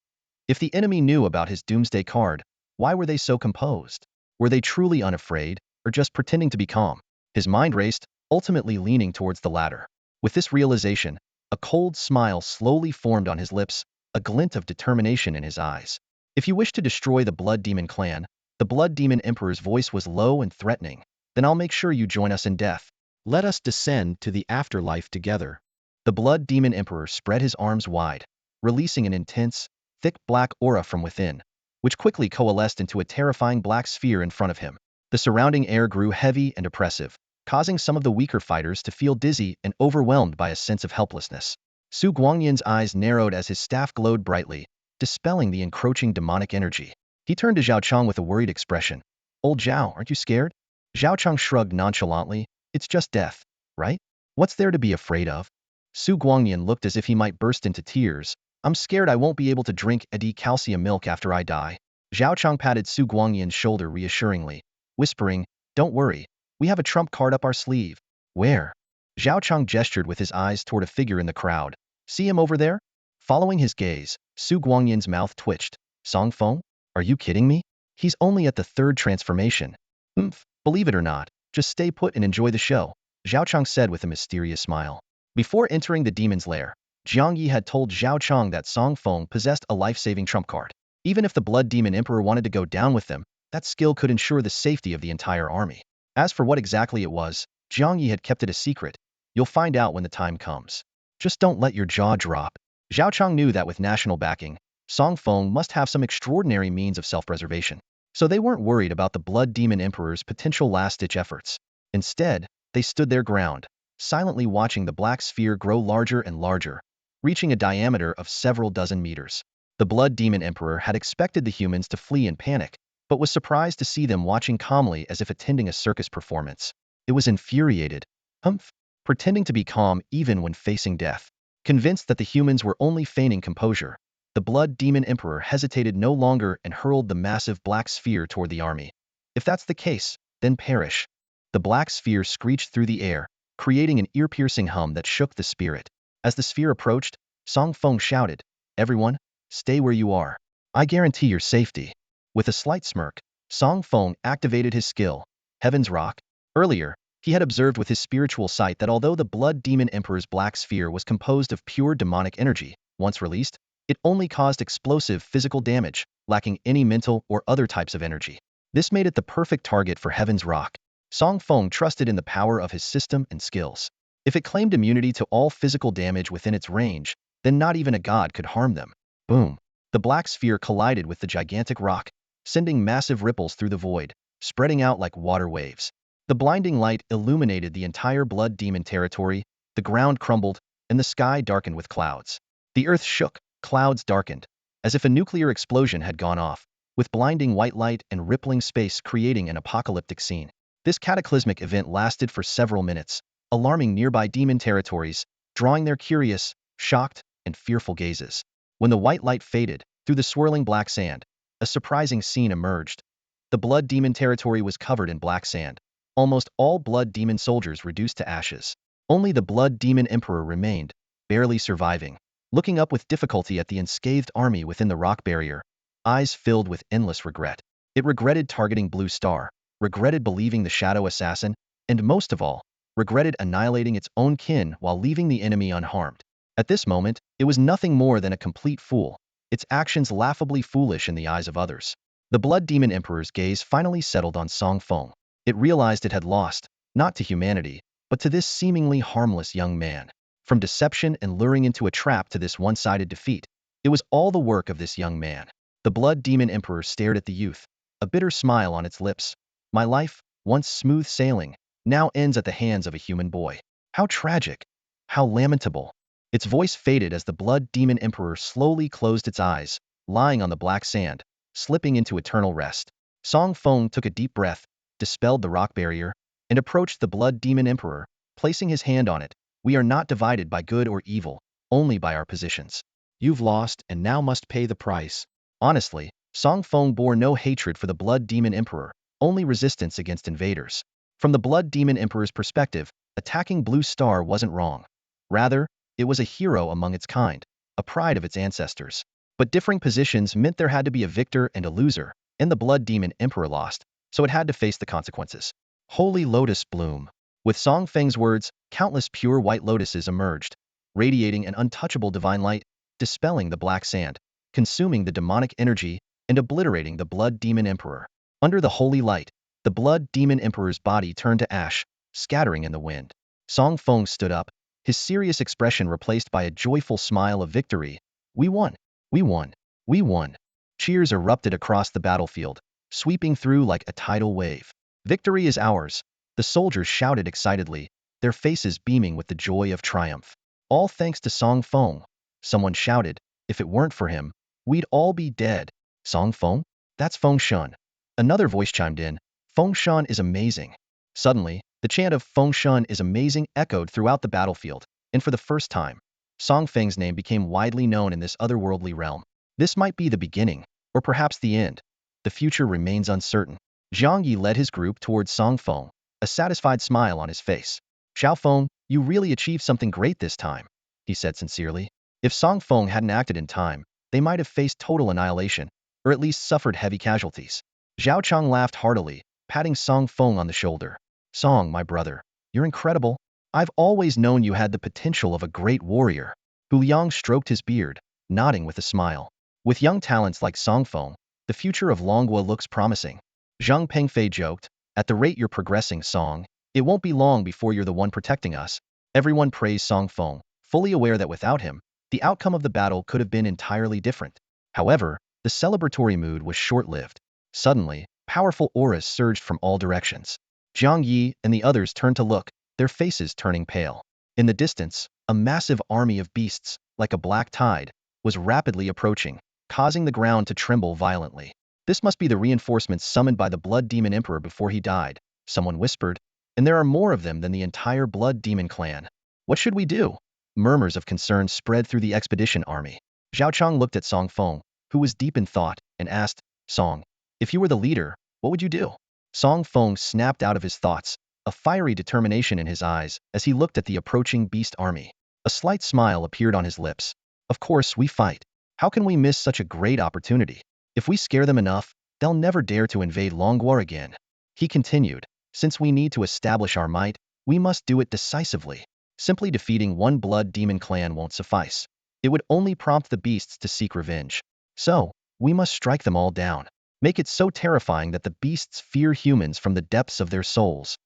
If the enemy knew about his doomsday card, why were they so composed? Were they truly unafraid, or just pretending to be calm? His mind raced, ultimately leaning towards the latter. With this realization, a cold smile slowly formed on his lips, a glint of determination in his eyes. "If you wish to destroy the Blood Demon clan," the Blood Demon Emperor's voice was low and threatening, "then I'll make sure you join us in death. Let us descend to the afterlife together." The Blood Demon Emperor spread his arms wide, releasing an intense, thick black aura from within, which quickly coalesced into a terrifying black sphere in front of him. The surrounding air grew heavy and oppressive, causing some of the weaker fighters to feel dizzy and overwhelmed by a sense of helplessness. Su Guangyan's eyes narrowed as his staff glowed brightly, dispelling the encroaching demonic energy. He turned to Zhao Qiang with a worried expression. "Old Zhao, aren't you scared?" Zhao Qiang shrugged nonchalantly. "It's just death, right? What's there to be afraid of?" Su Guangyan looked as if he might burst into tears. "I'm scared I won't be able to drink calcium milk after I die." Zhao Qiang patted Su Guangyan's shoulder reassuringly, whispering, "Don't worry, we have a trump card up our sleeve." "Where?" Zhao Qiang gestured with his eyes toward a figure in the crowd. "See him over there?" Following his gaze, Su Guangyan's mouth twitched. "Feng? Are you kidding me? He's only at the third transformation." Believe it or not, just stay put and enjoy the show," Zhao Qiang said with a mysterious smile. Before entering the demon's lair, Jiang Yi had told Zhao Qiang that Feng possessed a life-saving trump card. Even if the Blood Demon Emperor wanted to go down with them, that skill could ensure the safety of the entire army. As for what exactly it was, Jiang Yi had kept it a secret. You'll find out when the time comes. Just don't let your jaw drop. Zhao Qiang knew that with national backing, Feng must have some extraordinary means of self-preservation. So they weren't worried about the Blood Demon Emperor's potential last-ditch efforts. Instead, they stood their ground, silently watching the black sphere grow larger and larger, reaching a diameter of several dozen meters. The Blood Demon Emperor had expected the humans to flee in panic, but was surprised to see them watching calmly as if attending a circus performance. It was infuriated, pretending to be calm even when facing death. Convinced that the humans were only feigning composure, the Blood Demon Emperor hesitated no longer and hurled the massive black sphere toward the army. "If that's the case, then perish." The black sphere screeched through the air, creating an ear-piercing hum that shook the spirit. As the sphere approached, Feng shouted, "Everyone, stay where you are. I guarantee your safety." With a slight smirk, Feng activated his skill, Heaven's Rock. Earlier, He had observed with his spiritual sight that although the Blood Demon Emperor's black sphere was composed of pure demonic energy, once released, it only caused explosive physical damage, lacking any mental or other types of energy. This made it the perfect target for Heaven's Rock. Song Feng trusted in the power of his system and skills. If it claimed immunity to all physical damage within its range, then not even a god could harm them. Boom! The black sphere collided with the gigantic rock, sending massive ripples through the void, spreading out like water waves. The blinding light illuminated the entire Blood Demon territory, the ground crumbled, and the sky darkened with clouds. The earth shook, clouds darkened, as if a nuclear explosion had gone off, with blinding white light and rippling space creating an apocalyptic scene. This cataclysmic event lasted for several minutes, alarming nearby demon territories, drawing their curious, shocked, and fearful gazes. When the white light faded, through the swirling black sand, a surprising scene emerged. The Blood Demon territory was covered in black sand. Almost all Blood Demon soldiers reduced to ashes. Only the Blood Demon Emperor remained, barely surviving. Looking up with difficulty at the unscathed army within the rock barrier, eyes filled with endless regret. It regretted targeting Blue Star, regretted believing the Shadow Assassin, and most of all, regretted annihilating its own kin while leaving the enemy unharmed. At this moment, it was nothing more than a complete fool, its actions laughably foolish in the eyes of others. The Blood Demon Emperor's gaze finally settled on Song Feng. It realized it had lost, not to humanity, but to this seemingly harmless young man. From deception and luring into a trap to this one-sided defeat, it was all the work of this young man. The Blood Demon Emperor stared at the youth, a bitter smile on its lips. My life, once smooth sailing, now ends at the hands of a human boy. How tragic! How lamentable! Its voice faded as the Blood Demon Emperor slowly closed its eyes, lying on the black sand, slipping into eternal rest. Song Feng took a deep breath, dispelled the rock barrier, and approached the Blood Demon Emperor, placing his hand on it. We are not divided by good or evil, only by our positions. You've lost and now must pay the price. Honestly, Song Feng bore no hatred for the Blood Demon Emperor, only resistance against invaders. From the Blood Demon Emperor's perspective, attacking Blue Star wasn't wrong. Rather, it was a hero among its kind, a pride of its ancestors. But differing positions meant there had to be a victor and a loser, and the Blood Demon Emperor lost, so it had to face the consequences. Holy Lotus bloom. With Song Feng's words, countless pure white lotuses emerged, radiating an untouchable divine light, dispelling the black sand, consuming the demonic energy, and obliterating the Blood Demon Emperor. Under the holy light, the Blood Demon Emperor's body turned to ash, scattering in the wind. Song Feng stood up, his serious expression replaced by a joyful smile of victory. We won! We won! We won! Cheers erupted across the battlefield, sweeping through like a tidal wave. Victory is ours! The soldiers shouted excitedly, their faces beaming with the joy of triumph. All thanks to Song Feng. Someone shouted, if it weren't for him, we'd all be dead. Song Feng? That's Feng Shan. Another voice chimed in, Feng Shan is amazing. Suddenly, the chant of Feng Shan is amazing echoed throughout the battlefield, and for the first time, Song Feng's name became widely known in this otherworldly realm. This might be the beginning, or perhaps the end. The future remains uncertain. Zhang Yi led his group towards Song Feng, a satisfied smile on his face. Xiao Feng, you really achieved something great this time, he said sincerely. If Song Feng hadn't acted in time, they might have faced total annihilation, or at least suffered heavy casualties. Zhao Chang laughed heartily, patting Song Feng on the shoulder. Song, my brother, you're incredible. I've always known you had the potential of a great warrior. Hu Liang stroked his beard, nodding with a smile. With young talents like Song Feng, the future of Longhua looks promising. Zhang Pengfei joked, at the rate you're progressing, Song, it won't be long before you're the one protecting us. Everyone praised Song Feng, fully aware that without him, the outcome of the battle could have been entirely different. However, the celebratory mood was short-lived. Suddenly, powerful auras surged from all directions. Zhang Yi and the others turned to look, their faces turning pale. In the distance, a massive army of beasts, like a black tide, was rapidly approaching, causing the ground to tremble violently. This must be the reinforcements summoned by the Blood Demon Emperor before he died, someone whispered, and there are more of them than the entire Blood Demon clan. What should we do? Murmurs of concern spread through the expedition army. Zhao Chang looked at Song Feng, who was deep in thought, and asked, Song, if you were the leader, what would you do? Song Feng snapped out of his thoughts, a fiery determination in his eyes as he looked at the approaching beast army. A slight smile appeared on his lips. Of course, we fight. How can we miss such a great opportunity? If we scare them enough, they'll never dare to invade Longhua again. He continued, Since we need to establish our might, we must do it decisively. Simply defeating one blood demon clan won't suffice. It would only prompt the beasts to seek revenge. So, we must strike them all down. Make it so terrifying that the beasts fear humans from the depths of their souls.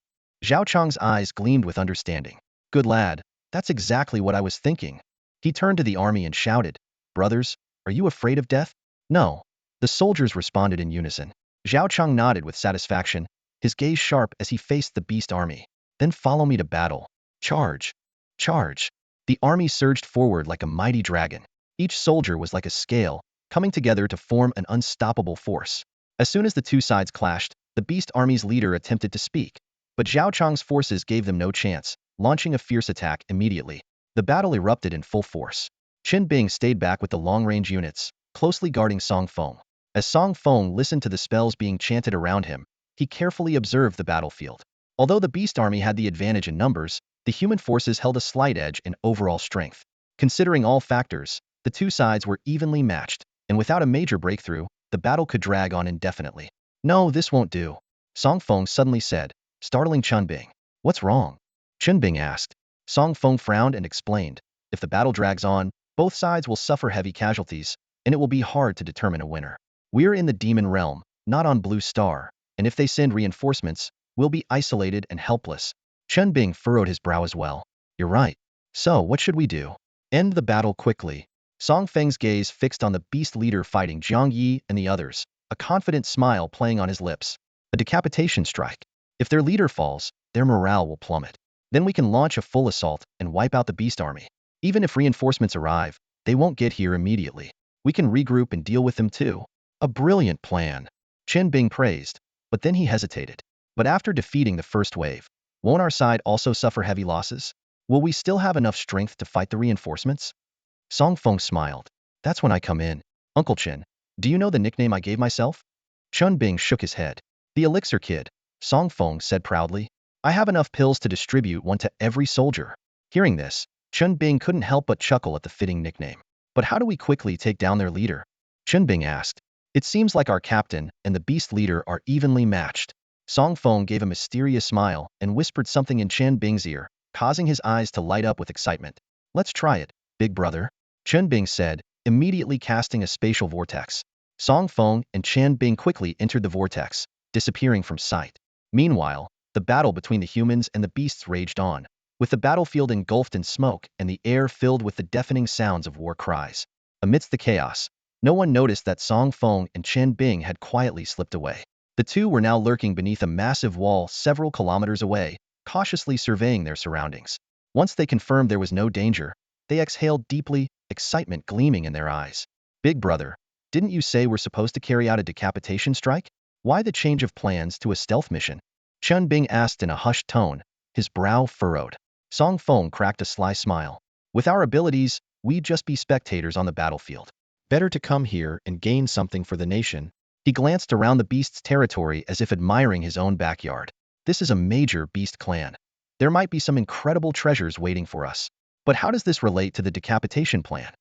Zhao Chang's eyes gleamed with understanding. Good lad, that's exactly what I was thinking. He turned to the army and shouted, Brothers, are you afraid of death? No. The soldiers responded in unison. Zhao Chang nodded with satisfaction, his gaze sharp as he faced the beast army. Then follow me to battle. Charge! Charge! The army surged forward like a mighty dragon. Each soldier was like a scale, coming together to form an unstoppable force. As soon as the two sides clashed, the beast army's leader attempted to speak, but Zhao Chang's forces gave them no chance, launching a fierce attack immediately. The battle erupted in full force. Qin Bing stayed back with the long-range units, closely guarding Song Feng. As Song Feng listened to the spells being chanted around him, he carefully observed the battlefield. Although the beast army had the advantage in numbers, the human forces held a slight edge in overall strength. Considering all factors, the two sides were evenly matched, and without a major breakthrough, the battle could drag on indefinitely. No, this won't do, Song Feng suddenly said, startling Qin Bing. What's wrong? Qin Bing asked. Song Feng frowned and explained, if the battle drags on, both sides will suffer heavy casualties, and it will be hard to determine a winner. We're in the demon realm, not on Blue Star, and if they send reinforcements, we'll be isolated and helpless. Qin Bing furrowed his brow as well. You're right. So, what should we do? End the battle quickly. Song Feng's gaze fixed on the beast leader fighting Jiang Yi and the others, a confident smile playing on his lips. A decapitation strike. If their leader falls, their morale will plummet. Then we can launch a full assault and wipe out the beast army. Even if reinforcements arrive, they won't get here immediately. We can regroup and deal with them too. A brilliant plan. Qin Bing praised, but then he hesitated. But after defeating the first wave, won't our side also suffer heavy losses? Will we still have enough strength to fight the reinforcements? Song Feng smiled. That's when I come in. Uncle Qin, do you know the nickname I gave myself? Qin Bing shook his head. The Elixir Kid, Song Feng said proudly. I have enough pills to distribute one to every soldier. Hearing this, Qin Bing couldn't help but chuckle at the fitting nickname. But how do we quickly take down their leader? Qin Bing asked. It seems like our captain and the beast leader are evenly matched. Song Feng gave a mysterious smile and whispered something in Qin Bing's ear, causing his eyes to light up with excitement. Let's try it, big brother, Qin Bing said, immediately casting a spatial vortex. Song Feng and Qin Bing quickly entered the vortex, disappearing from sight. Meanwhile, the battle between the humans and the beasts raged on, with the battlefield engulfed in smoke and the air filled with the deafening sounds of war cries. Amidst the chaos, no one noticed that Song Feng and Qin Bing had quietly slipped away. The two were now lurking beneath a massive wall several kilometers away, cautiously surveying their surroundings. Once they confirmed there was no danger, they exhaled deeply, excitement gleaming in their eyes. Big brother, didn't you say we're supposed to carry out a decapitation strike? Why the change of plans to a stealth mission? Qin Bing asked in a hushed tone, his brow furrowed. Song Feng cracked a sly smile. With our abilities, we'd just be spectators on the battlefield. Better to come here and gain something for the nation. He glanced around the beast's territory as if admiring his own backyard. This is a major beast clan. There might be some incredible treasures waiting for us. But how does this relate to the decapitation plan?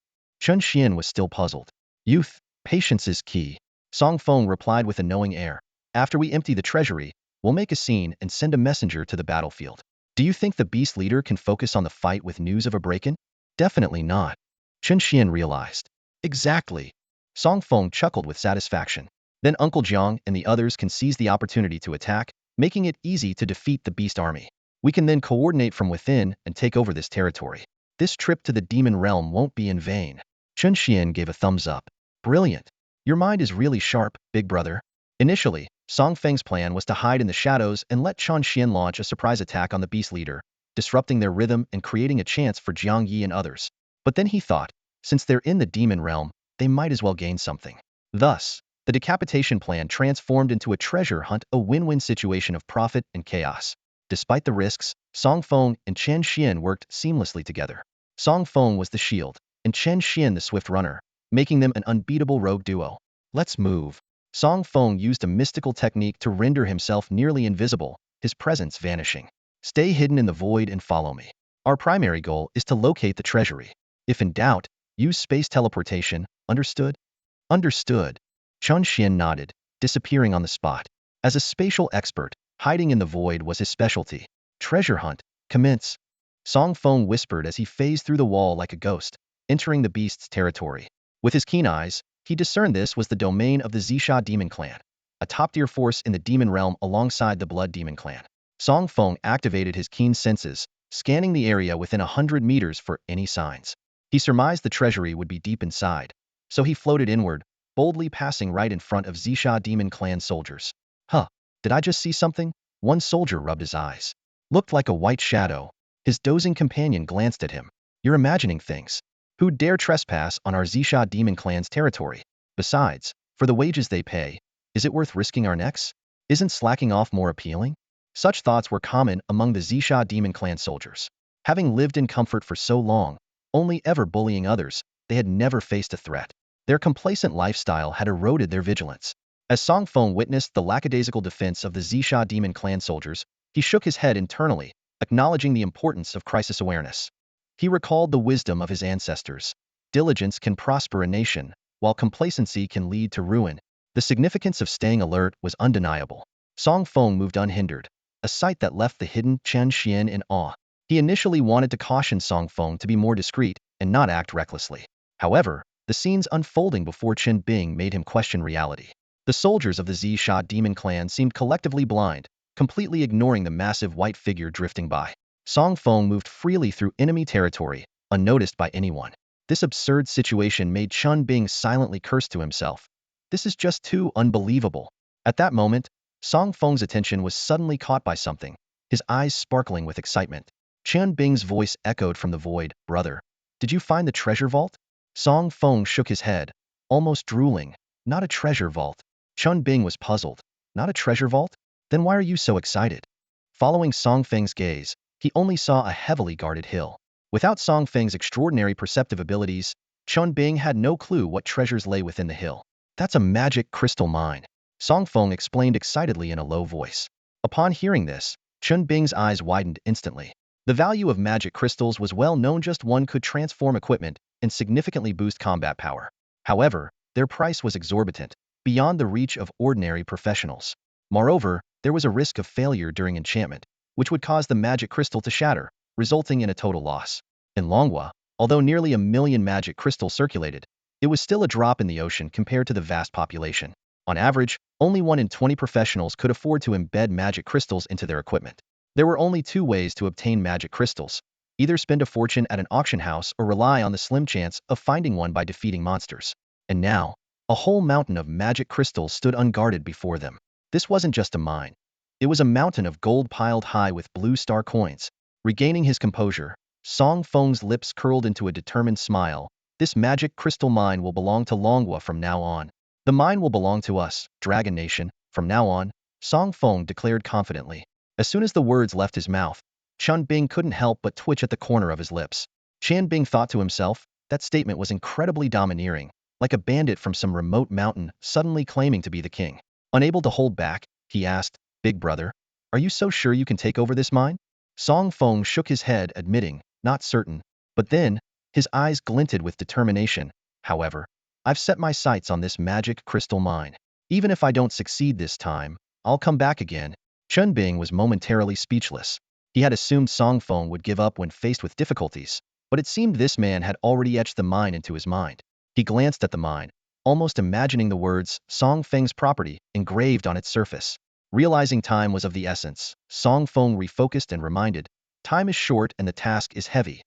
Chun Xian was still puzzled. Youth, patience is key. Song Feng replied with a knowing air. After we empty the treasury, we'll make a scene and send a messenger to the battlefield. Do you think the beast leader can focus on the fight with news of a break-in? Definitely not. Chun Xian realized. Exactly. Song Feng chuckled with satisfaction. Then Uncle Jiang and the others can seize the opportunity to attack, making it easy to defeat the beast army. We can then coordinate from within and take over this territory. This trip to the demon realm won't be in vain. Chun Xian gave a thumbs up. Brilliant. Your mind is really sharp, big brother. Initially, Song Feng's plan was to hide in the shadows and let Chun Xian launch a surprise attack on the beast leader, disrupting their rhythm and creating a chance for Jiang Yi and others. But then he thought, since they're in the demon realm, they might as well gain something. Thus, the decapitation plan transformed into a treasure hunt, a win-win situation of profit and chaos. Despite the risks, Song Feng and Chen Xian worked seamlessly together. Song Feng was the shield, and Chen Xian the swift runner, making them an unbeatable rogue duo. Let's move. Song Feng used a mystical technique to render himself nearly invisible, his presence vanishing. Stay hidden in the void and follow me. Our primary goal is to locate the treasury. If in doubt, use space teleportation, understood? Understood. Chun Xian nodded, disappearing on the spot. As a spatial expert, Hiding in the void was his specialty. Treasure hunt, commence. Song Feng whispered as he phased through the wall like a ghost, entering the beast's territory. With his keen eyes, he discerned this was the domain of the Zisha demon clan, a top-tier force in the demon realm alongside the blood demon clan. Song Feng activated his keen senses, scanning the area within 100 meters for any signs. He surmised the treasury would be deep inside, so he floated inward, boldly passing right in front of Zisha demon clan soldiers. Huh, did I just see something? One soldier rubbed his eyes. Looked like a white shadow. His dozing companion glanced at him. You're imagining things. Who'd dare trespass on our Zisha demon clan's territory? Besides, for the wages they pay, is it worth risking our necks? Isn't slacking off more appealing? Such thoughts were common among the Zisha demon clan soldiers. Having lived in comfort for so long, only ever bullying others, they had never faced a threat. Their complacent lifestyle had eroded their vigilance. As Song Feng witnessed the lackadaisical defense of the Zisha demon clan soldiers, he shook his head internally, acknowledging the importance of crisis awareness. He recalled the wisdom of his ancestors. Diligence can prosper a nation, while complacency can lead to ruin. The significance of staying alert was undeniable. Song Feng moved unhindered, a sight that left the hidden Chen Xian in awe. He initially wanted to caution Song Feng to be more discreet and not act recklessly. However, the scenes unfolding before Chen Bing made him question reality. The soldiers of the Zisha demon clan seemed collectively blind, completely ignoring the massive white figure drifting by. Song Feng moved freely through enemy territory, unnoticed by anyone. This absurd situation made Chen Bing silently curse to himself. This is just too unbelievable. At that moment, Song Feng's attention was suddenly caught by something, his eyes sparkling with excitement. Chen Bing's voice echoed from the void, "Brother, did you find the treasure vault?" Song Feng shook his head, almost drooling. Not a treasure vault. Chen Bing was puzzled. Not a treasure vault? Then why are you so excited? Following Song Feng's gaze, he only saw a heavily guarded hill. Without Song Feng's extraordinary perceptive abilities, Chen Bing had no clue what treasures lay within the hill. That's a magic crystal mine, Song Feng explained excitedly in a low voice. Upon hearing this, Chen Bing's eyes widened instantly. The value of magic crystals was well known, just one could transform equipment and significantly boost combat power. However, their price was exorbitant, beyond the reach of ordinary professionals. Moreover, there was a risk of failure during enchantment, which would cause the magic crystal to shatter, resulting in a total loss. In Longhua, although nearly 1 million magic crystals circulated, it was still a drop in the ocean compared to the vast population. On average, only 1 in 20 professionals could afford to embed magic crystals into their equipment. There were only 2 ways to obtain magic crystals: either spend a fortune at an auction house or rely on the slim chance of finding one by defeating monsters. And now, a whole mountain of magic crystals stood unguarded before them. This wasn't just a mine. It was a mountain of gold piled high with blue star coins. Regaining his composure, Song Feng's lips curled into a determined smile. This magic crystal mine will belong to Longhua from now on. The mine will belong to us, Dragon Nation, from now on, Song Feng declared confidently. As soon as the words left his mouth, Chen Bing couldn't help but twitch at the corner of his lips. Chen Bing thought to himself, that statement was incredibly domineering, like a bandit from some remote mountain suddenly claiming to be the king. Unable to hold back, he asked, "Big brother, are you so sure you can take over this mine?" Song Feng shook his head, admitting, "Not certain." But then, his eyes glinted with determination. "However, I've set my sights on this magic crystal mine. Even if I don't succeed this time, I'll come back again." Chen Bing was momentarily speechless. He had assumed Song Feng would give up when faced with difficulties, but it seemed this man had already etched the mine into his mind. He glanced at the mine, almost imagining the words Song Feng's property engraved on its surface. Realizing time was of the essence, Song Feng refocused and reminded, "Time is short and the task is heavy.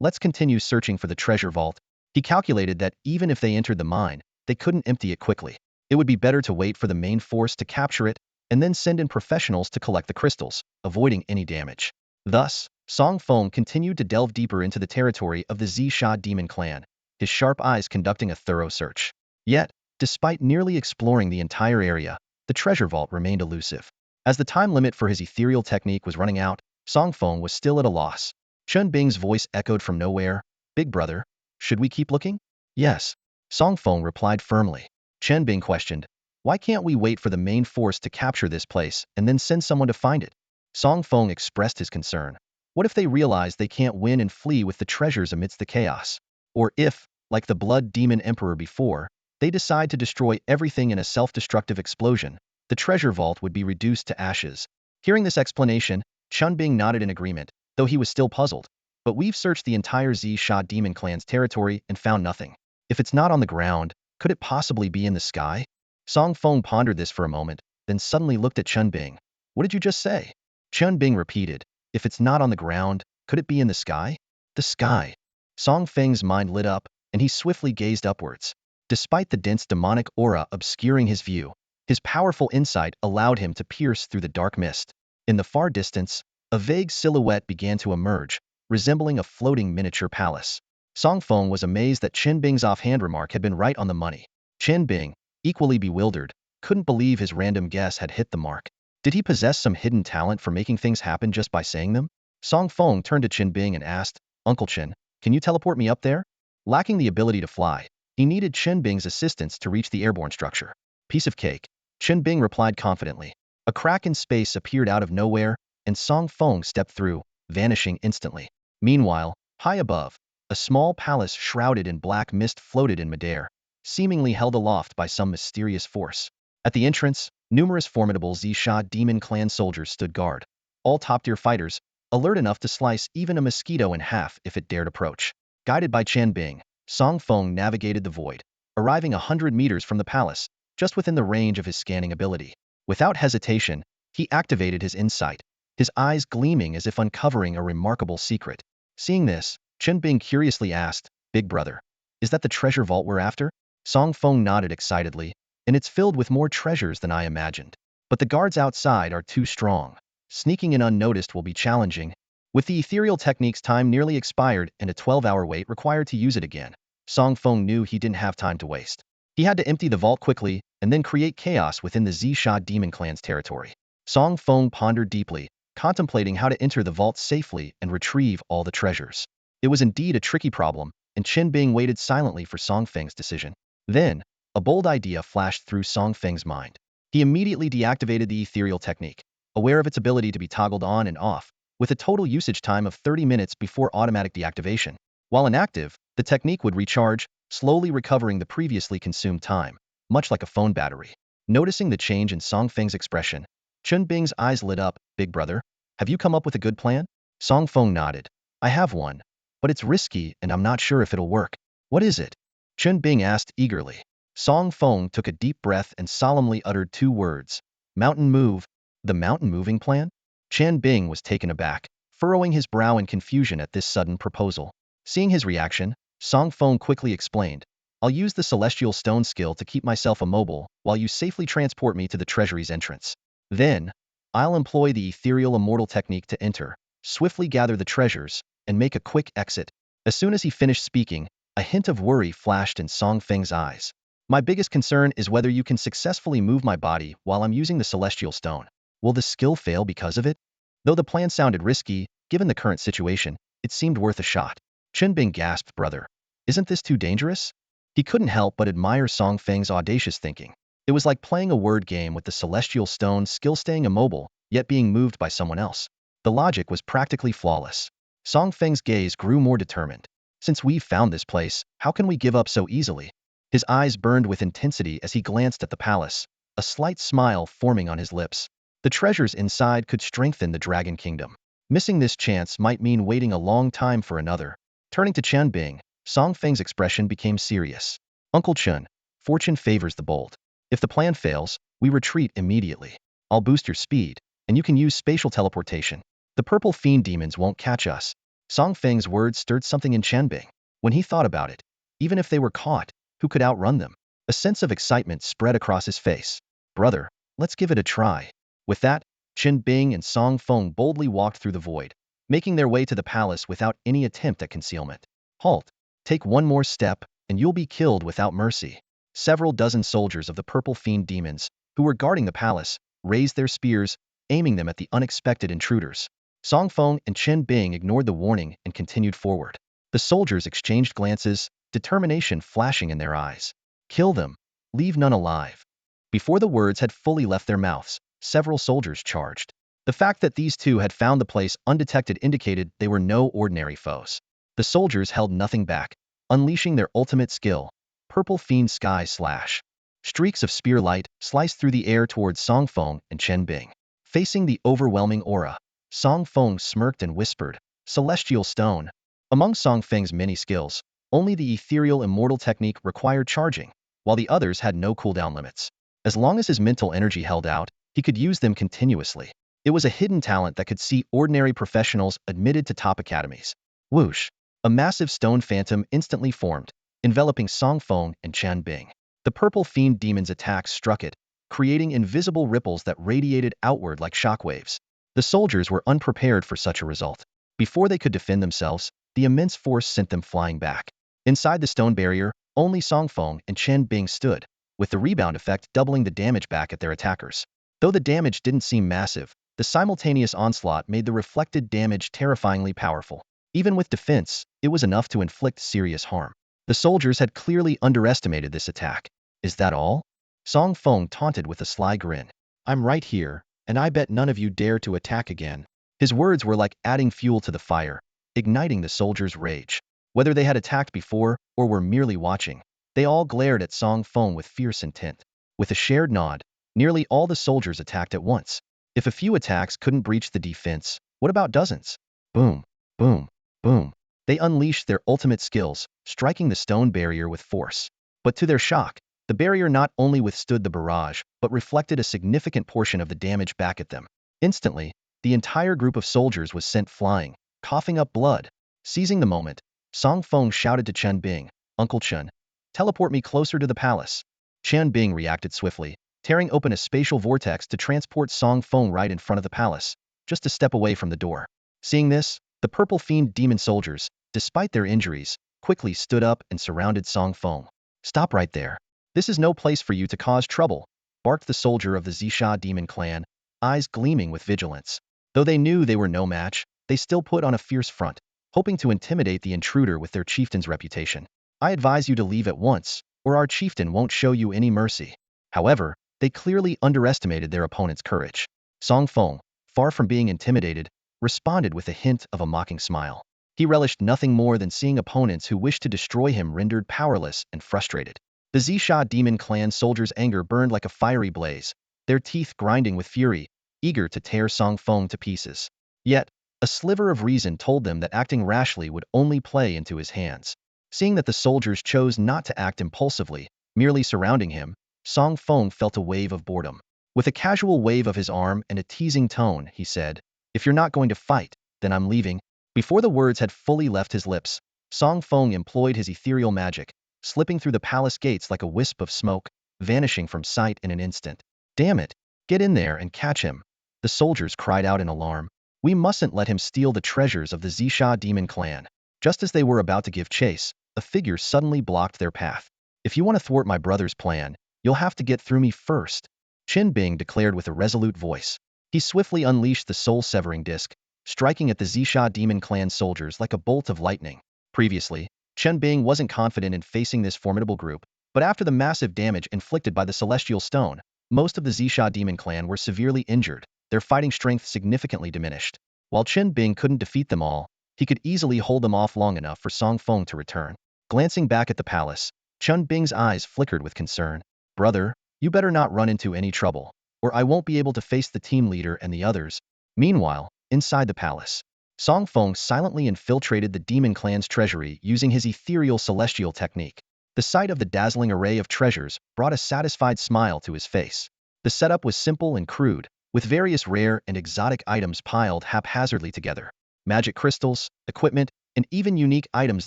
Let's continue searching for the treasure vault." He calculated that even if they entered the mine, they couldn't empty it quickly. It would be better to wait for the main force to capture it and then send in professionals to collect the crystals, avoiding any damage. Thus, Song Feng continued to delve deeper into the territory of the Zisha demon clan, his sharp eyes conducting a thorough search. Yet, despite nearly exploring the entire area, the treasure vault remained elusive. As the time limit for his ethereal technique was running out, Song Feng was still at a loss. Chen Bing's voice echoed from nowhere, "Big brother, should we keep looking?" "Yes," Song Feng replied firmly. Chen Bing questioned, "Why can't we wait for the main force to capture this place and then send someone to find it?" Song Feng expressed his concern. What if they realize they can't win and flee with the treasures amidst the chaos? Or if, like the Blood Demon Emperor before, they decide to destroy everything in a self-destructive explosion, the treasure vault would be reduced to ashes. Hearing this explanation, Chun Bing nodded in agreement, though he was still puzzled. But we've searched the entire Sha demon clan's territory and found nothing. If it's not on the ground, could it possibly be in the sky? Song Feng pondered this for a moment, then suddenly looked at Chun Bing. What did you just say? Chun Bing repeated, if it's not on the ground, could it be in the sky? The sky. Song Feng's mind lit up, and he swiftly gazed upwards. Despite the dense demonic aura obscuring his view, his powerful insight allowed him to pierce through the dark mist. In the far distance, a vague silhouette began to emerge, resembling a floating miniature palace. Song Feng was amazed that Chen Bing's offhand remark had been right on the money. Chen Bing, equally bewildered, couldn't believe his random guess had hit the mark. Did he possess some hidden talent for making things happen just by saying them? Song Feng turned to Chen Bing and asked, Uncle Chen, can you teleport me up there? Lacking the ability to fly, he needed Chen Bing's assistance to reach the airborne structure. Piece of cake. Chen Bing replied confidently. A crack in space appeared out of nowhere, and Song Feng stepped through, vanishing instantly. Meanwhile, high above, a small palace shrouded in black mist floated in midair, seemingly held aloft by some mysterious force. At the entrance, numerous formidable Sha demon clan soldiers stood guard, all top-tier fighters, alert enough to slice even a mosquito in half if it dared approach. Guided by Chen Bing, Song Feng navigated the void, arriving 100 meters from the palace, just within the range of his scanning ability. Without hesitation, he activated his insight, his eyes gleaming as if uncovering a remarkable secret. Seeing this, Chen Bing curiously asked, Big brother, is that the treasure vault we're after? Song Feng nodded excitedly, and it's filled with more treasures than I imagined. But the guards outside are too strong. Sneaking in unnoticed will be challenging. With the ethereal technique's time nearly expired and a 12-hour wait required to use it again, Song Feng knew he didn't have time to waste. He had to empty the vault quickly and then create chaos within the Sha demon clan's territory. Song Feng pondered deeply, contemplating how to enter the vault safely and retrieve all the treasures. It was indeed a tricky problem, and Chen Bing waited silently for Song Feng's decision. Then, a bold idea flashed through Song Feng's mind. He immediately deactivated the ethereal technique, aware of its ability to be toggled on and off, with a total usage time of 30 minutes before automatic deactivation. While inactive, the technique would recharge, slowly recovering the previously consumed time, much like a phone battery. Noticing the change in Song Feng's expression, Chen Bing's eyes lit up. Big brother, have you come up with a good plan? Song Feng nodded. I have one, but it's risky and I'm not sure if it'll work. What is it? Chen Bing asked eagerly. Song Feng took a deep breath and solemnly uttered two words. Mountain move. The mountain moving plan? Chen Bing was taken aback, furrowing his brow in confusion at this sudden proposal. Seeing his reaction, Song Feng quickly explained, I'll use the celestial stone skill to keep myself immobile while you safely transport me to the treasury's entrance. Then, I'll employ the ethereal immortal technique to enter, swiftly gather the treasures, and make a quick exit. As soon as he finished speaking, a hint of worry flashed in Song Feng's eyes. My biggest concern is whether you can successfully move my body while I'm using the celestial stone. Will the skill fail because of it? Though the plan sounded risky, given the current situation, it seemed worth a shot. Chen Bing gasped, brother, isn't this too dangerous? He couldn't help but admire Song Feng's audacious thinking. It was like playing a word game with the celestial stone skill staying immobile, yet being moved by someone else. The logic was practically flawless. Song Feng's gaze grew more determined. Since we've found this place, how can we give up so easily? His eyes burned with intensity as he glanced at the palace, a slight smile forming on his lips. The treasures inside could strengthen the Dragon Kingdom. Missing this chance might mean waiting a long time for another. Turning to Chen Bing, Song Feng's expression became serious. Uncle Chen, fortune favors the bold. If the plan fails, we retreat immediately. I'll boost your speed, and you can use spatial teleportation. The purple fiend demons won't catch us. Song Feng's words stirred something in Chen Bing. When he thought about it, even if they were caught, who could outrun them? A sense of excitement spread across his face. Brother, let's give it a try. With that, Chen Bing and Song Feng boldly walked through the void, making their way to the palace without any attempt at concealment. Halt! Take one more step, and you'll be killed without mercy. Several dozen soldiers of the purple fiend demons, who were guarding the palace, raised their spears, aiming them at the unexpected intruders. Song Feng and Chen Bing ignored the warning and continued forward. The soldiers exchanged glances, determination flashing in their eyes. Kill them. Leave none alive. Before the words had fully left their mouths, several soldiers charged. The fact that these two had found the place undetected indicated they were no ordinary foes. The soldiers held nothing back, unleashing their ultimate skill, Purple Fiend Sky Slash. Streaks of spear light sliced through the air towards Song Feng and Chen Bing. Facing the overwhelming aura, Song Feng smirked and whispered, "Celestial Stone." Among Song Feng's many skills, only the ethereal immortal technique required charging, while the others had no cooldown limits. As long as his mental energy held out, he could use them continuously. It was a hidden talent that could see ordinary professionals admitted to top academies. Whoosh! A massive stone phantom instantly formed, enveloping Song Feng and Chen Bing. The purple fiend demon's attack struck it, creating invisible ripples that radiated outward like shockwaves. The soldiers were unprepared for such a result. Before they could defend themselves, the immense force sent them flying back. Inside the stone barrier, only Song Feng and Chen Bing stood, with the rebound effect doubling the damage back at their attackers. Though the damage didn't seem massive, the simultaneous onslaught made the reflected damage terrifyingly powerful. Even with defense, it was enough to inflict serious harm. The soldiers had clearly underestimated this attack. Is that all? Song Feng taunted with a sly grin. "I'm right here, and I bet none of you dare to attack again." His words were like adding fuel to the fire, igniting the soldiers' rage. Whether they had attacked before or were merely watching, they all glared at Song Feng with fierce intent. With a shared nod, nearly all the soldiers attacked at once. If a few attacks couldn't breach the defense, what about dozens? Boom, boom, boom. They unleashed their ultimate skills, striking the stone barrier with force. But to their shock, the barrier not only withstood the barrage, but reflected a significant portion of the damage back at them. Instantly, the entire group of soldiers was sent flying, coughing up blood. Seizing the moment, Song Feng shouted to Chen Bing, "Uncle Chen, teleport me closer to the palace." Chen Bing reacted swiftly, tearing open a spatial vortex to transport Song Feng right in front of the palace, just a step away from the door. Seeing this, the purple fiend demon soldiers, despite their injuries, quickly stood up and surrounded Song Feng. "Stop right there. This is no place for you to cause trouble," barked the soldier of the Zisha demon clan, eyes gleaming with vigilance. Though they knew they were no match, they still put on a fierce front, hoping to intimidate the intruder with their chieftain's reputation. "I advise you to leave at once, or our chieftain won't show you any mercy." However, they clearly underestimated their opponent's courage. Song Feng, far from being intimidated, responded with a hint of a mocking smile. He relished nothing more than seeing opponents who wished to destroy him rendered powerless and frustrated. The Zisha demon clan soldiers' anger burned like a fiery blaze, their teeth grinding with fury, eager to tear Song Feng to pieces. Yet, a sliver of reason told them that acting rashly would only play into his hands. Seeing that the soldiers chose not to act impulsively, merely surrounding him, Song Feng felt a wave of boredom. With a casual wave of his arm and a teasing tone, he said, "If you're not going to fight, then I'm leaving." Before the words had fully left his lips, Song Feng employed his ethereal magic, slipping through the palace gates like a wisp of smoke, vanishing from sight in an instant. "Damn it! Get in there and catch him!" The soldiers cried out in alarm. "We mustn't let him steal the treasures of the Zisha demon clan." Just as they were about to give chase, a figure suddenly blocked their path. "If you want to thwart my brother's plan, you'll have to get through me first," Chen Bing declared with a resolute voice. He swiftly unleashed the soul-severing disc, striking at the Zisha demon clan soldiers like a bolt of lightning. Previously, Chen Bing wasn't confident in facing this formidable group, but after the massive damage inflicted by the Celestial Stone, most of the Zisha demon clan were severely injured, their fighting strength significantly diminished. While Chen Bing couldn't defeat them all, he could easily hold them off long enough for Song Feng to return. Glancing back at the palace, Chen Bing's eyes flickered with concern. "Brother, you better not run into any trouble, or I won't be able to face the team leader and the others." Meanwhile, inside the palace, Song Feng silently infiltrated the demon clan's treasury using his ethereal celestial technique. The sight of the dazzling array of treasures brought a satisfied smile to his face. The setup was simple and crude, with various rare and exotic items piled haphazardly together. Magic crystals, equipment, and even unique items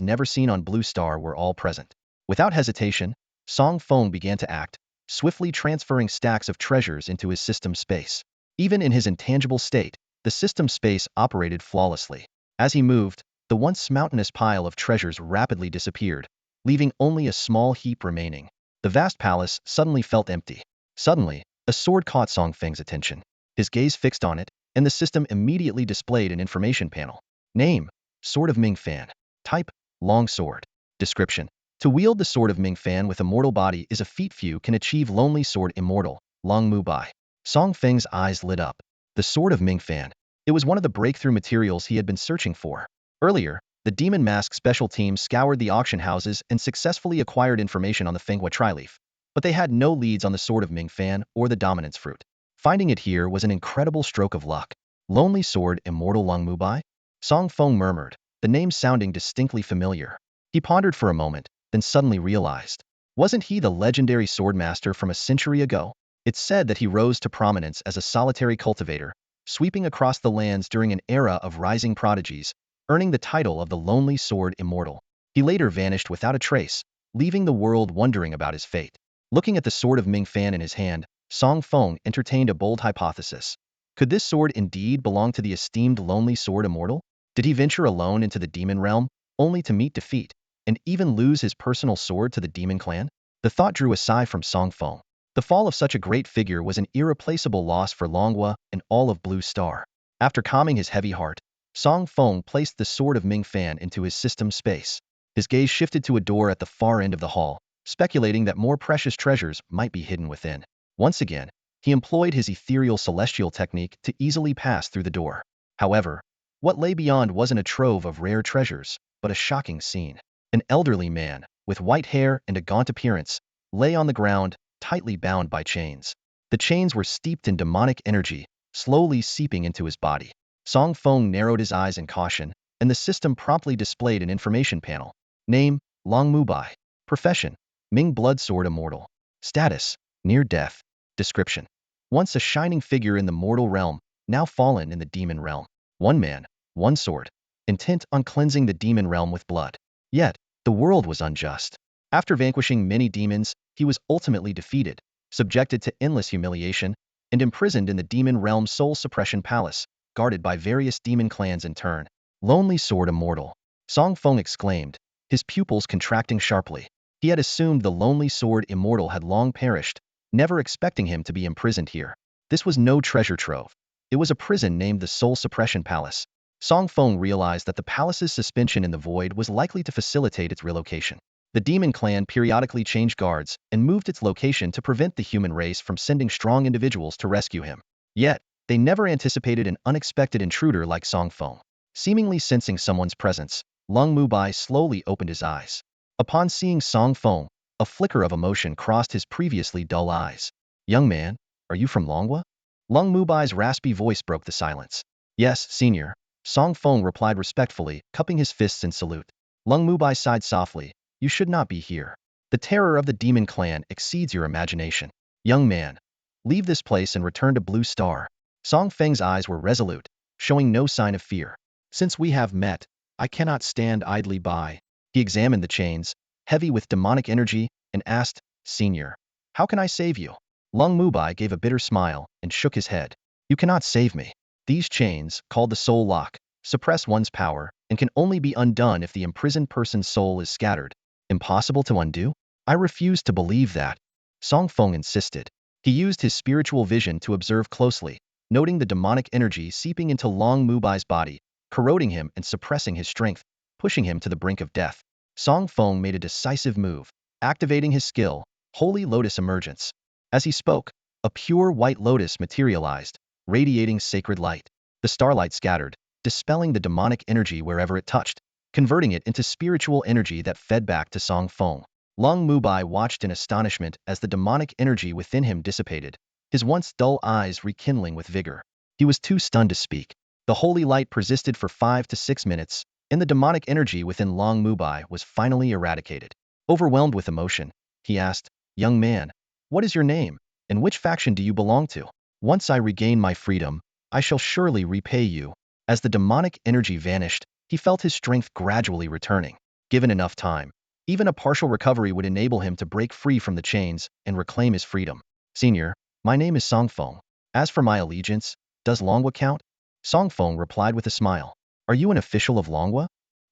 never seen on Blue Star were all present. Without hesitation, Song Feng began to act, swiftly transferring stacks of treasures into his system space. Even in his intangible state, the system space operated flawlessly. As he moved, the once mountainous pile of treasures rapidly disappeared, leaving only a small heap remaining. The vast palace suddenly felt empty. Suddenly, a sword caught Song Feng's attention. His gaze fixed on it, and the system immediately displayed an information panel. Name: Sword of Ming Fan. Type: Long Sword. Description: to wield the Sword of Ming Fan with a mortal body is a feat few can achieve. Lonely Sword Immortal, Long Mu Bai. Song Feng's eyes lit up. The Sword of Ming Fan. It was one of the breakthrough materials he had been searching for. Earlier, the Demon Mask special team scoured the auction houses and successfully acquired information on the Feng Trilef, but they had no leads on the Sword of Ming Fan or the Dominance Fruit. Finding it here was an incredible stroke of luck. Lonely Sword Immortal Long Mubai? Song Feng murmured, the name sounding distinctly familiar. He pondered for a moment, then suddenly realized. Wasn't he the legendary swordmaster from a century ago? It's said that he rose to prominence as a solitary cultivator, sweeping across the lands during an era of rising prodigies, earning the title of the Lonely Sword Immortal. He later vanished without a trace, leaving the world wondering about his fate. Looking at the sword of Ming Fan in his hand, Song Feng entertained a bold hypothesis. Could this sword indeed belong to the esteemed Lonely Sword Immortal? Did he venture alone into the demon realm, only to meet defeat, and even lose his personal sword to the demon clan? The thought drew a sigh from Song Feng. The fall of such a great figure was an irreplaceable loss for Longhua and all of Blue Star. After calming his heavy heart, Song Feng placed the sword of Ming Fan into his system space. His gaze shifted to a door at the far end of the hall, speculating that more precious treasures might be hidden within. Once again, he employed his ethereal celestial technique to easily pass through the door. However, what lay beyond wasn't a trove of rare treasures, but a shocking scene. An elderly man, with white hair and a gaunt appearance, lay on the ground, tightly bound by chains. The chains were steeped in demonic energy, slowly seeping into his body. Song Feng narrowed his eyes in caution, and the system promptly displayed an information panel. Name, Long Mubai. Profession, Ming Bloodsword Immortal. Status, near death. Description. Once a shining figure in the mortal realm, now fallen in the demon realm. One man, one sword, intent on cleansing the demon realm with blood. Yet, the world was unjust. After vanquishing many demons, he was ultimately defeated, subjected to endless humiliation, and imprisoned in the demon realm's soul suppression palace, guarded by various demon clans in turn. Lonely Sword Immortal. Song Feng exclaimed, his pupils contracting sharply. He had assumed the Lonely Sword Immortal had long perished, never expecting him to be imprisoned here. This was no treasure trove. It was a prison named the Soul Suppression Palace. Song Feng realized that the palace's suspension in the void was likely to facilitate its relocation. The demon clan periodically changed guards and moved its location to prevent the human race from sending strong individuals to rescue him. Yet, they never anticipated an unexpected intruder like Song Feng. Seemingly sensing someone's presence, Long Mubai slowly opened his eyes. Upon seeing Song Feng, a flicker of emotion crossed his previously dull eyes. Young man, are you from Longhua? Long Mubai's raspy voice broke the silence. Yes, senior. Song Feng replied respectfully, cupping his fists in salute. Long Mubai sighed softly. You should not be here. The terror of the demon clan exceeds your imagination. Young man, leave this place and return to Blue Star. Song Feng's eyes were resolute, showing no sign of fear. Since we have met, I cannot stand idly by. He examined the chains, heavy with demonic energy, and asked, Senior, how can I save you? Long Mubai gave a bitter smile and shook his head. You cannot save me. These chains, called the soul lock, suppress one's power and can only be undone if the imprisoned person's soul is scattered. Impossible to undo? I refuse to believe that. Song Feng insisted. He used his spiritual vision to observe closely, noting the demonic energy seeping into Long Mubai's body, corroding him and suppressing his strength, pushing him to the brink of death. Song Feng made a decisive move, activating his skill, Holy Lotus Emergence. As he spoke, a pure white lotus materialized, radiating sacred light. The starlight scattered, dispelling the demonic energy wherever it touched, converting it into spiritual energy that fed back to Song Feng. Long Mubai watched in astonishment as the demonic energy within him dissipated, his once dull eyes rekindling with vigor. He was too stunned to speak. The holy light persisted for 5 to 6 minutes, and the demonic energy within Long Mubai was finally eradicated. Overwhelmed with emotion, he asked, Young man, what is your name, and which faction do you belong to? Once I regain my freedom, I shall surely repay you. As the demonic energy vanished, he felt his strength gradually returning. Given enough time, even a partial recovery would enable him to break free from the chains and reclaim his freedom. Senior, my name is Song Feng. As for my allegiance, does Longhua count? Song Feng replied with a smile. Are you an official of Longhua?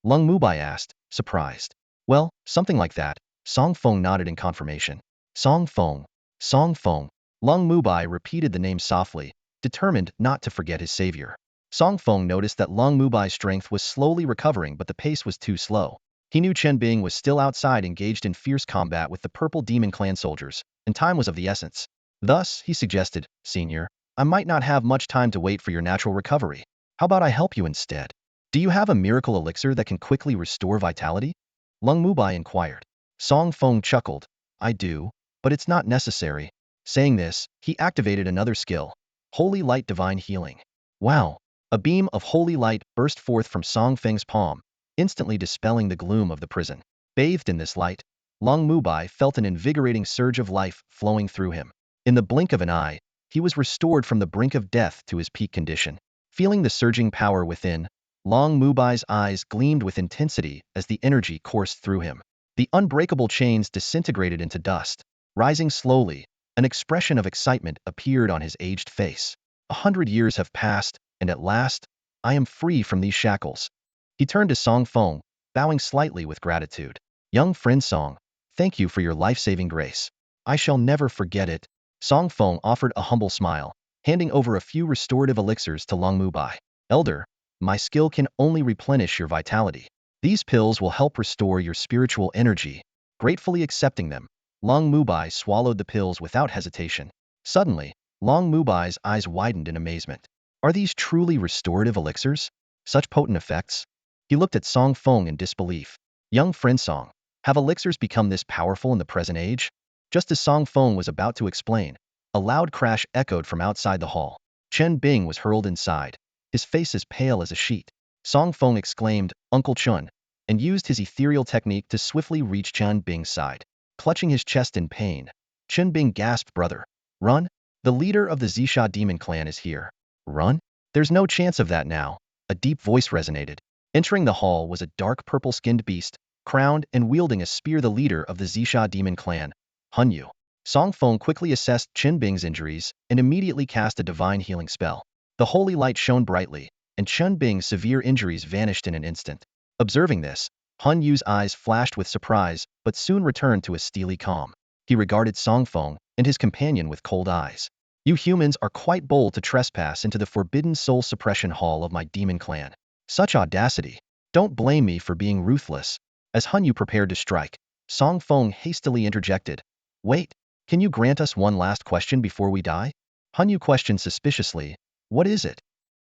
Long Mubai asked, surprised. Well, something like that. Song Feng nodded in confirmation. Song Feng. Song Feng. Long Mubai repeated the name softly, determined not to forget his savior. Song Feng noticed that Long Mubai's strength was slowly recovering, but the pace was too slow. He knew Chen Bing was still outside engaged in fierce combat with the Purple Demon Clan soldiers, and time was of the essence. Thus, he suggested, Senior, I might not have much time to wait for your natural recovery. How about I help you instead? Do you have a miracle elixir that can quickly restore vitality? Long Mubai inquired. Song Feng chuckled. I do, but it's not necessary. Saying this, he activated another skill, Holy light, divine healing. Wow! A beam of holy light burst forth from Song Feng's palm, instantly dispelling the gloom of the prison. Bathed in this light, Long Mubai felt an invigorating surge of life flowing through him. In the blink of an eye, he was restored from the brink of death to his peak condition. Feeling the surging power within, Long Mubai's eyes gleamed with intensity as the energy coursed through him. The unbreakable chains disintegrated into dust. Rising slowly, an expression of excitement appeared on his aged face. 100 years have passed, and at last, I am free from these shackles. He turned to Song Feng, bowing slightly with gratitude. Young friend Song, thank you for your life-saving grace. I shall never forget it. Song Feng offered a humble smile, handing over a few restorative elixirs to Long Mubai. Elder, my skill can only replenish your vitality. These pills will help restore your spiritual energy. Gratefully accepting them, Long Mubai swallowed the pills without hesitation. Suddenly, Long Mubai's eyes widened in amazement. Are these truly restorative elixirs? Such potent effects? He looked at Song Feng in disbelief. Young friend Song, have elixirs become this powerful in the present age? Just as Song Feng was about to explain, a loud crash echoed from outside the hall. Chen Bing was hurled inside, his face as pale as a sheet. Song Feng exclaimed, Uncle Chun, and used his ethereal technique to swiftly reach Chen Bing's side. Clutching his chest in pain, Chen Bing gasped, brother, run? The leader of the Zisha demon clan is here. Run? There's no chance of that now. A deep voice resonated. Entering the hall was a dark purple-skinned beast, crowned and wielding a spear, the leader of the Zisha demon clan, Hunyu. Song Feng quickly assessed Chen Bing's injuries and immediately cast a divine healing spell. The holy light shone brightly, and Chen Bing's severe injuries vanished in an instant. Observing this, Hunyu's eyes flashed with surprise, but soon returned to a steely calm. He regarded Song Feng and his companion with cold eyes. You humans are quite bold to trespass into the forbidden soul suppression hall of my demon clan. Such audacity. Don't blame me for being ruthless. As Hunyu prepared to strike, Song Feng hastily interjected. Wait, can you grant us one last question before we die? Hunyu questioned suspiciously. What is it?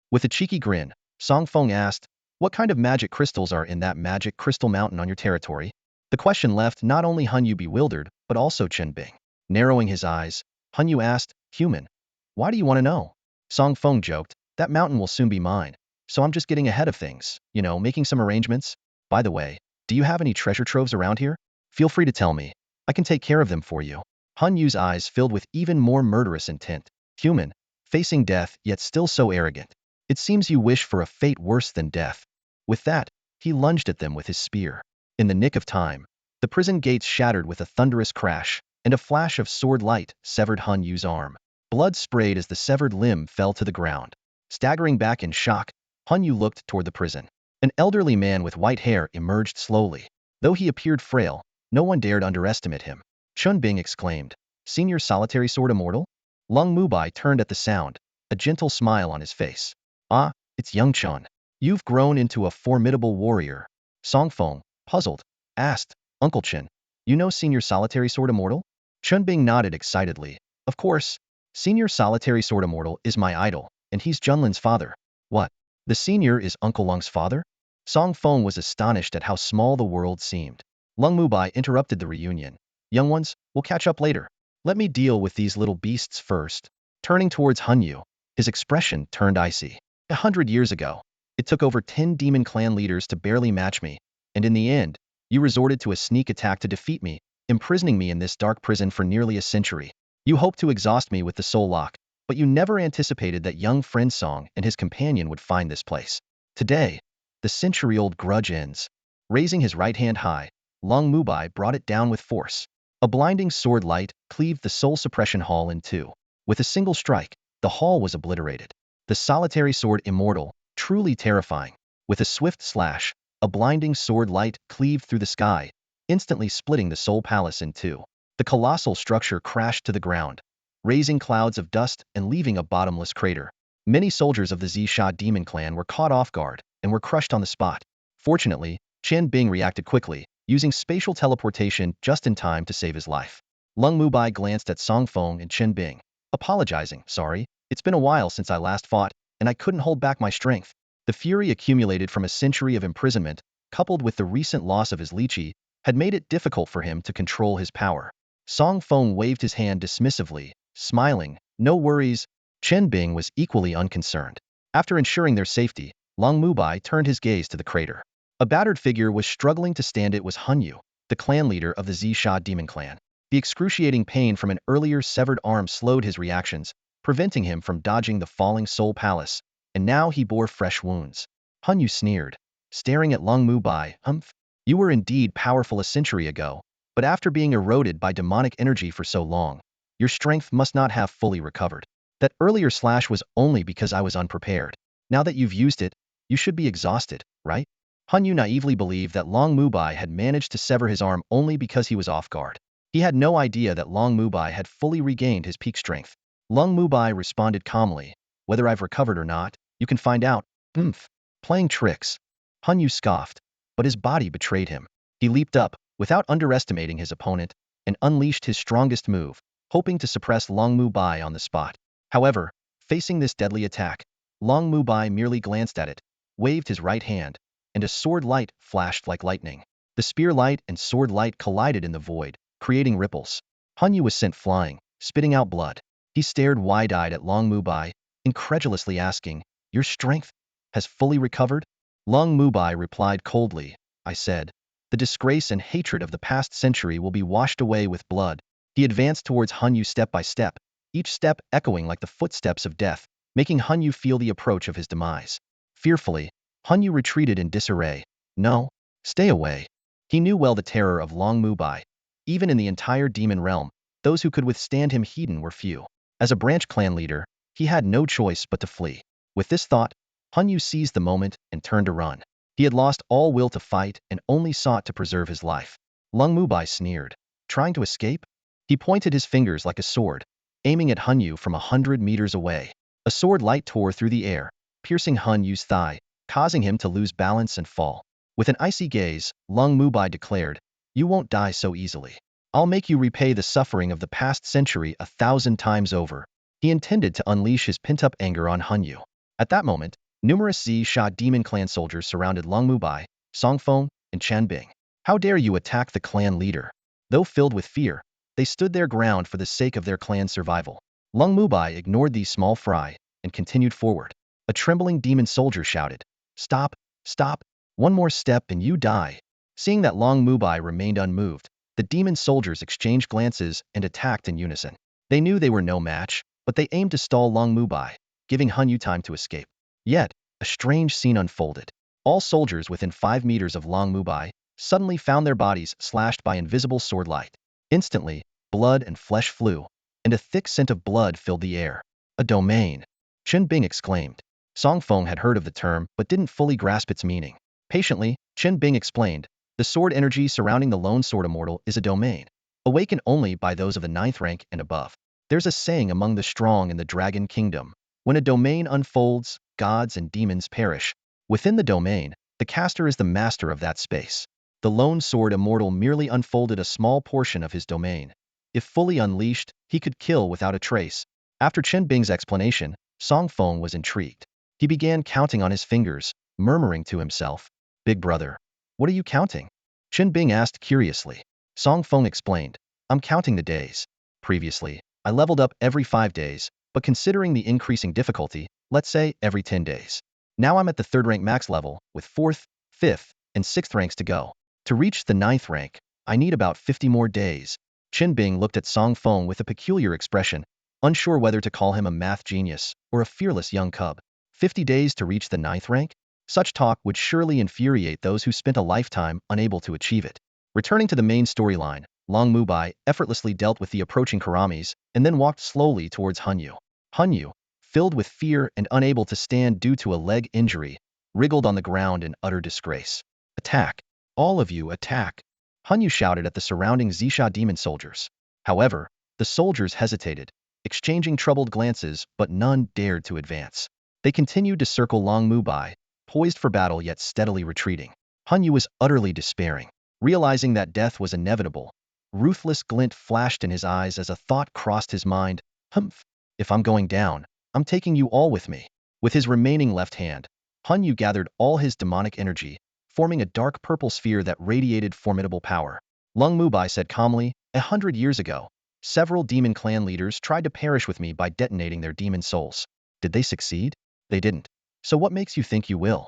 With a cheeky grin, Song Feng asked, what kind of magic crystals are in that magic crystal mountain on your territory? The question left not only Hunyu bewildered, but also Chen Bing. Narrowing his eyes, Hunyu asked, human, why do you want to know? Song Feng joked, that mountain will soon be mine, so I'm just getting ahead of things, making some arrangements. By the way, do you have any treasure troves around here? Feel free to tell me. I can take care of them for you. Hunyu's eyes filled with even more murderous intent. Human, facing death yet still so arrogant. It seems you wish for a fate worse than death. With that, he lunged at them with his spear. In the nick of time, the prison gates shattered with a thunderous crash, and a flash of sword light severed Hunyu's arm. Blood sprayed as the severed limb fell to the ground. Staggering back in shock, Hunyu looked toward the prison. An elderly man with white hair emerged slowly. Though he appeared frail, no one dared underestimate him. Chun Bing exclaimed, Senior Solitary Sword Immortal? Lung Mubai turned at the sound, a gentle smile on his face. Ah, it's young Chun. You've grown into a formidable warrior. Song Feng, puzzled, asked, Uncle Chen, you know Senior Solitary Sword Immortal? Chun Bing nodded excitedly. Of course. Senior Solitary Sword Immortal is my idol, and he's Junlin's father. What? The senior is Uncle Lung's father? Song Feng was astonished at how small the world seemed. Lung Mubai interrupted the reunion. Young ones, we'll catch up later. Let me deal with these little beasts first. Turning towards Hunyu, his expression turned icy. 100 years ago, it took over 10 demon clan leaders to barely match me, and in the end, you resorted to a sneak attack to defeat me, imprisoning me in this dark prison for nearly a century. You hoped to exhaust me with the soul lock, but you never anticipated that young friend Song and his companion would find this place. Today, the century-old grudge ends. Raising his right hand high, Lung Mubai brought it down with force. A blinding sword light cleaved the soul suppression hall in two. With a single strike, the hall was obliterated. The solitary sword immortal, truly terrifying. With a swift slash, a blinding sword light cleaved through the sky, instantly splitting the soul palace in two. The colossal structure crashed to the ground, raising clouds of dust and leaving a bottomless crater. Many soldiers of the Zisha demon clan were caught off guard and were crushed on the spot. Fortunately, Chen Bing reacted quickly, using spatial teleportation just in time to save his life. Lung Mubai glanced at Song Feng and Chen Bing, apologizing, sorry, it's been a while since I last fought, and I couldn't hold back my strength. The fury accumulated from a century of imprisonment, coupled with the recent loss of his lychee, had made it difficult for him to control his power. Song Feng waved his hand dismissively, smiling, no worries, Chen Bing was equally unconcerned. After ensuring their safety, Long Mubai turned his gaze to the crater. A battered figure was struggling to stand. It was Hunyu, the clan leader of the Zisha demon clan. The excruciating pain from an earlier severed arm slowed his reactions, preventing him from dodging the falling soul palace, and now he bore fresh wounds. Hunyu sneered, staring at Long Mubai. Humph, you were indeed powerful a century ago, but after being eroded by demonic energy for so long, your strength must not have fully recovered. That earlier slash was only because I was unprepared. Now that you've used it, you should be exhausted, right? Hunyu naively believed that Long Mubai had managed to sever his arm only because he was off guard. He had no idea that Long Mubai had fully regained his peak strength. Long Mubai responded calmly, whether I've recovered or not, you can find out. Humph. Playing tricks. Hunyu scoffed, but his body betrayed him. He leaped up, without underestimating his opponent, and unleashed his strongest move, hoping to suppress Long Mubai on the spot. However, facing this deadly attack, Long Mubai merely glanced at it, waved his right hand, and a sword light flashed like lightning. The spear light and sword light collided in the void, creating ripples. Hunyu was sent flying, spitting out blood. He stared wide-eyed at Long Mubai, incredulously asking, your strength has fully recovered? Long Mubai replied coldly, I said, the disgrace and hatred of the past century will be washed away with blood. He advanced towards Hunyu step by step, each step echoing like the footsteps of death, making Hunyu feel the approach of his demise. Fearfully, Hunyu retreated in disarray. No, stay away. He knew well the terror of Long Mubai. Even in the entire demon realm, those who could withstand him Hedon were few. As a branch clan leader, he had no choice but to flee. With this thought, Hunyu seized the moment and turned to run. He had lost all will to fight and only sought to preserve his life. Long Mubai sneered. Trying to escape? He pointed his fingers like a sword, aiming at Hunyu from 100 meters away. A sword light tore through the air, piercing Hunyu's thigh, causing him to lose balance and fall. With an icy gaze, Long Mubai declared, you won't die so easily. I'll make you repay the suffering of the past century 1,000 times over. He intended to unleash his pent-up anger on Hunyu. At that moment, numerous Zisha demon clan soldiers surrounded Long Mubai, Song Feng, and Chen Bing. How dare you attack the clan leader? Though filled with fear, they stood their ground for the sake of their clan's survival. Long Mubai ignored these small fry and continued forward. A trembling demon soldier shouted, stop, stop, one more step and you die. Seeing that Long Mubai remained unmoved, the demon soldiers exchanged glances and attacked in unison. They knew they were no match, but they aimed to stall Long Mubai, giving Hunyu time to escape. Yet, a strange scene unfolded. All soldiers within 5 meters of Long Mubai suddenly found their bodies slashed by invisible sword light. Instantly, blood and flesh flew, and a thick scent of blood filled the air. A domain. Chen Bing exclaimed. Song Feng had heard of the term but didn't fully grasp its meaning. Patiently, Chen Bing explained, the sword energy surrounding the lone sword immortal is a domain, awakened only by those of the 9th rank and above. There's a saying among the strong in the Dragon Kingdom, when a domain unfolds, gods and demons perish. Within the domain, the caster is the master of that space. The lone sword immortal merely unfolded a small portion of his domain. If fully unleashed, he could kill without a trace. After Chen Bing's explanation, Song Feng was intrigued. He began counting on his fingers, murmuring to himself, Big brother, what are you counting? Chen Bing asked curiously. Song Feng explained, I'm counting the days. Previously, I leveled up every 5 days, but considering the increasing difficulty, let's say every 10 days. Now I'm at the 3rd rank max level, with 4th, 5th, and 6th ranks to go. To reach the 9th rank, I need about 50 more days. Chen Bing looked at Song Feng with a peculiar expression, unsure whether to call him a math genius or a fearless young cub. 50 days to reach the 9th rank? Such talk would surely infuriate those who spent a lifetime unable to achieve it. Returning to the main storyline, Long Mubai effortlessly dealt with the approaching Karamis and then walked slowly towards Hunyu. Hunyu, filled with fear and unable to stand due to a leg injury, wriggled on the ground in utter disgrace. Attack! All of you attack! Hunyu shouted at the surrounding Zisha demon soldiers. However, the soldiers hesitated, exchanging troubled glances, but none dared to advance. They continued to circle Long Mubai, poised for battle yet steadily retreating. Hunyu was utterly despairing. Realizing that death was inevitable, ruthless glint flashed in his eyes as a thought crossed his mind. Humph! If I'm going down, I'm taking you all with me. With his remaining left hand, Hunyu gathered all his demonic energy, forming a dark purple sphere that radiated formidable power. Long Mubai said calmly, 100 years ago, Several demon clan leaders tried to perish with me by detonating their demon souls. Did they succeed? They didn't. So what makes you think you will?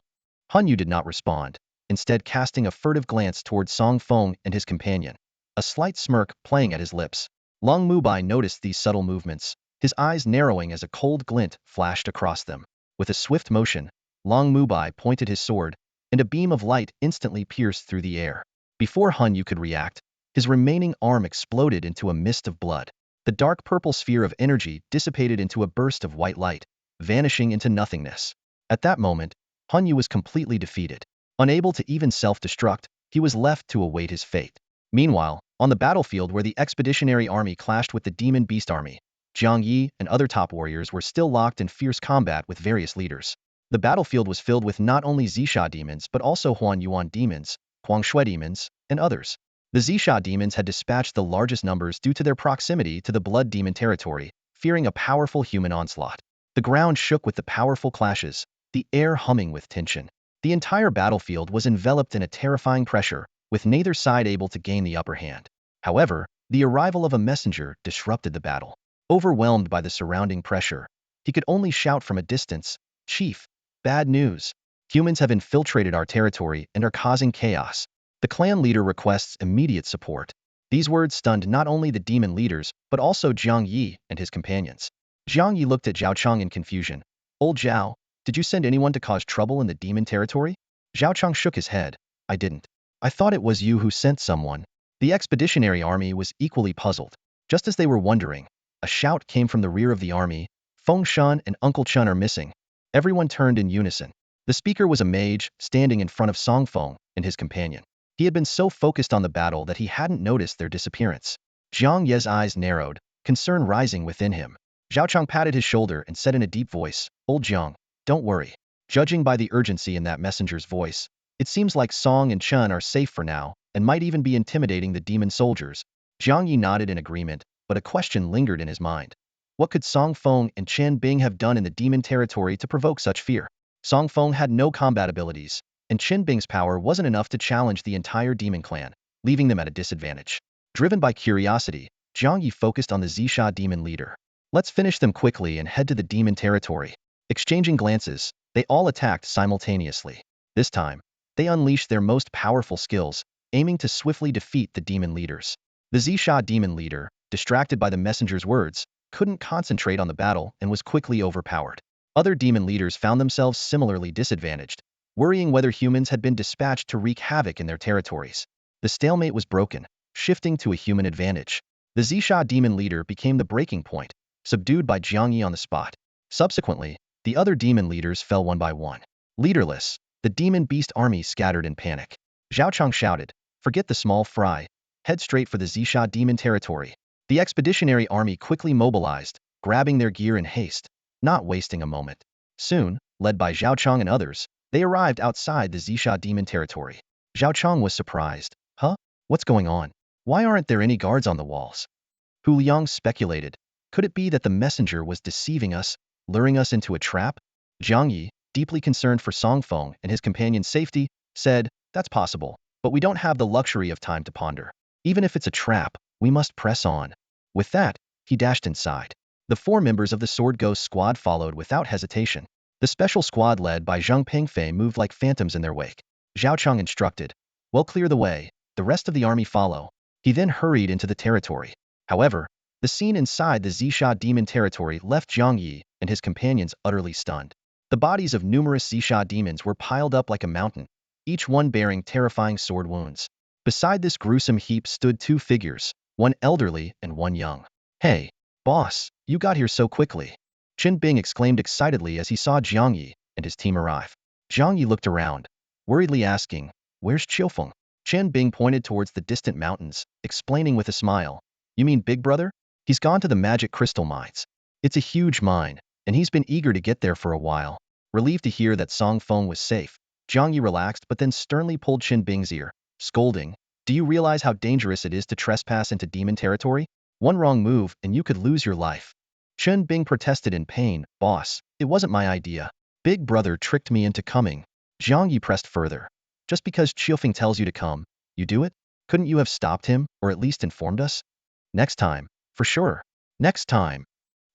Hun Yu did not respond, instead casting a furtive glance towards Song Feng and his companion, a slight smirk playing at his lips. Long Mubai noticed these subtle movements, his eyes narrowing as a cold glint flashed across them. With a swift motion, Long Mubai pointed his sword, and a beam of light instantly pierced through the air. Before Hun Yu could react, his remaining arm exploded into a mist of blood. The dark purple sphere of energy dissipated into a burst of white light, vanishing into nothingness. At that moment, Hun Yu was completely defeated. Unable to even self-destruct, he was left to await his fate. Meanwhile, on the battlefield where the expeditionary army clashed with the demon beast army, Jiang Yi and other top warriors were still locked in fierce combat with various leaders. The battlefield was filled with not only Zixia demons but also Huan Yuan demons, Huangshui demons, and others. The Zixia demons had dispatched the largest numbers due to their proximity to the blood demon territory, fearing a powerful human onslaught. The ground shook with the powerful clashes, the air humming with tension. The entire battlefield was enveloped in a terrifying pressure, with neither side able to gain the upper hand. However, the arrival of a messenger disrupted the battle. Overwhelmed by the surrounding pressure, he could only shout from a distance, "Chief, bad news. Humans have infiltrated our territory and are causing chaos. The clan leader requests immediate support." These words stunned not only the demon leaders, but also Jiang Yi and his companions. Jiang Yi looked at Zhao Chang in confusion. "Old Zhao, did you send anyone to cause trouble in the demon territory?" Zhao Chang shook his head. "I didn't. I thought it was you who sent someone." The expeditionary army was equally puzzled. Just as they were wondering, a shout came from the rear of the army, "Feng Shan and Uncle Chun are missing." Everyone turned in unison. The speaker was a mage, standing in front of Song Feng and his companion. He had been so focused on the battle that he hadn't noticed their disappearance. Jiang Ye's eyes narrowed, concern rising within him. Zhao Chang patted his shoulder and said in a deep voice, "Old Jiang, don't worry." Judging by the urgency in that messenger's voice, it seems like Song and Chun are safe for now, and might even be intimidating the demon soldiers. Jiang Yi nodded in agreement, but a question lingered in his mind. What could Song Feng and Chen Bing have done in the demon territory to provoke such fear? Song Feng had no combat abilities, and Chen Bing's power wasn't enough to challenge the entire demon clan, leaving them at a disadvantage. Driven by curiosity, Jiang Yi focused on the Zixia demon leader. "Let's finish them quickly and head to the demon territory." Exchanging glances, they all attacked simultaneously. This time, they unleashed their most powerful skills, aiming to swiftly defeat the demon leaders. The Zixia demon leader, distracted by the messenger's words, couldn't concentrate on the battle and was quickly overpowered. Other demon leaders found themselves similarly disadvantaged, worrying whether humans had been dispatched to wreak havoc in their territories. The stalemate was broken, shifting to a human advantage. The Zixia demon leader became the breaking point, subdued by Jiang Yi on the spot. Subsequently, the other demon leaders fell one by one. Leaderless, the demon beast army scattered in panic. Zhao Chang shouted, "Forget the small fry. Head straight for the Zixia demon territory." The expeditionary army quickly mobilized, grabbing their gear in haste, not wasting a moment. Soon, led by Zhao Chang and others, they arrived outside the Zixia demon territory. Zhao Chang was surprised. "Huh? What's going on? Why aren't there any guards on the walls?" Hu Liang speculated. Could it be that the messenger was deceiving us, luring us into a trap? Jiang Yi, deeply concerned for Song Feng and his companion's safety, said, "That's possible, but we don't have the luxury of time to ponder. Even if it's a trap, we must press on." With that, he dashed inside. The 4 members of the Sword Ghost squad followed without hesitation. The special squad led by Zhang Pengfei moved like phantoms in their wake. Zhao Chang instructed, "Well, clear the way, the rest of the army follow." He then hurried into the territory. However, the scene inside the Zixia demon territory left Jiang Yi and his companions utterly stunned. The bodies of numerous Zixia demons were piled up like a mountain, each one bearing terrifying sword wounds. Beside this gruesome heap stood 2 figures, one elderly and one young. "Hey, boss, you got here so quickly." Chen Bing exclaimed excitedly as he saw Jiang Yi and his team arrive. Jiang Yi looked around, worriedly asking, "Where's Qiufeng?" Chen Bing pointed towards the distant mountains, explaining with a smile, "You mean Big Brother? He's gone to the magic crystal mines. It's a huge mine, and he's been eager to get there for a while." Relieved to hear that Song Feng was safe, Jiang Yi relaxed but then sternly pulled Chen Bing's ear, scolding, "Do you realize how dangerous it is to trespass into demon territory? One wrong move and you could lose your life." Chen Bing protested in pain, "Boss, it wasn't my idea. Big Brother tricked me into coming." Jiang Yi pressed further. "Just because Qiufeng tells you to come, you do it? Couldn't you have stopped him, or at least informed us?" "Next time, For sure. Next time.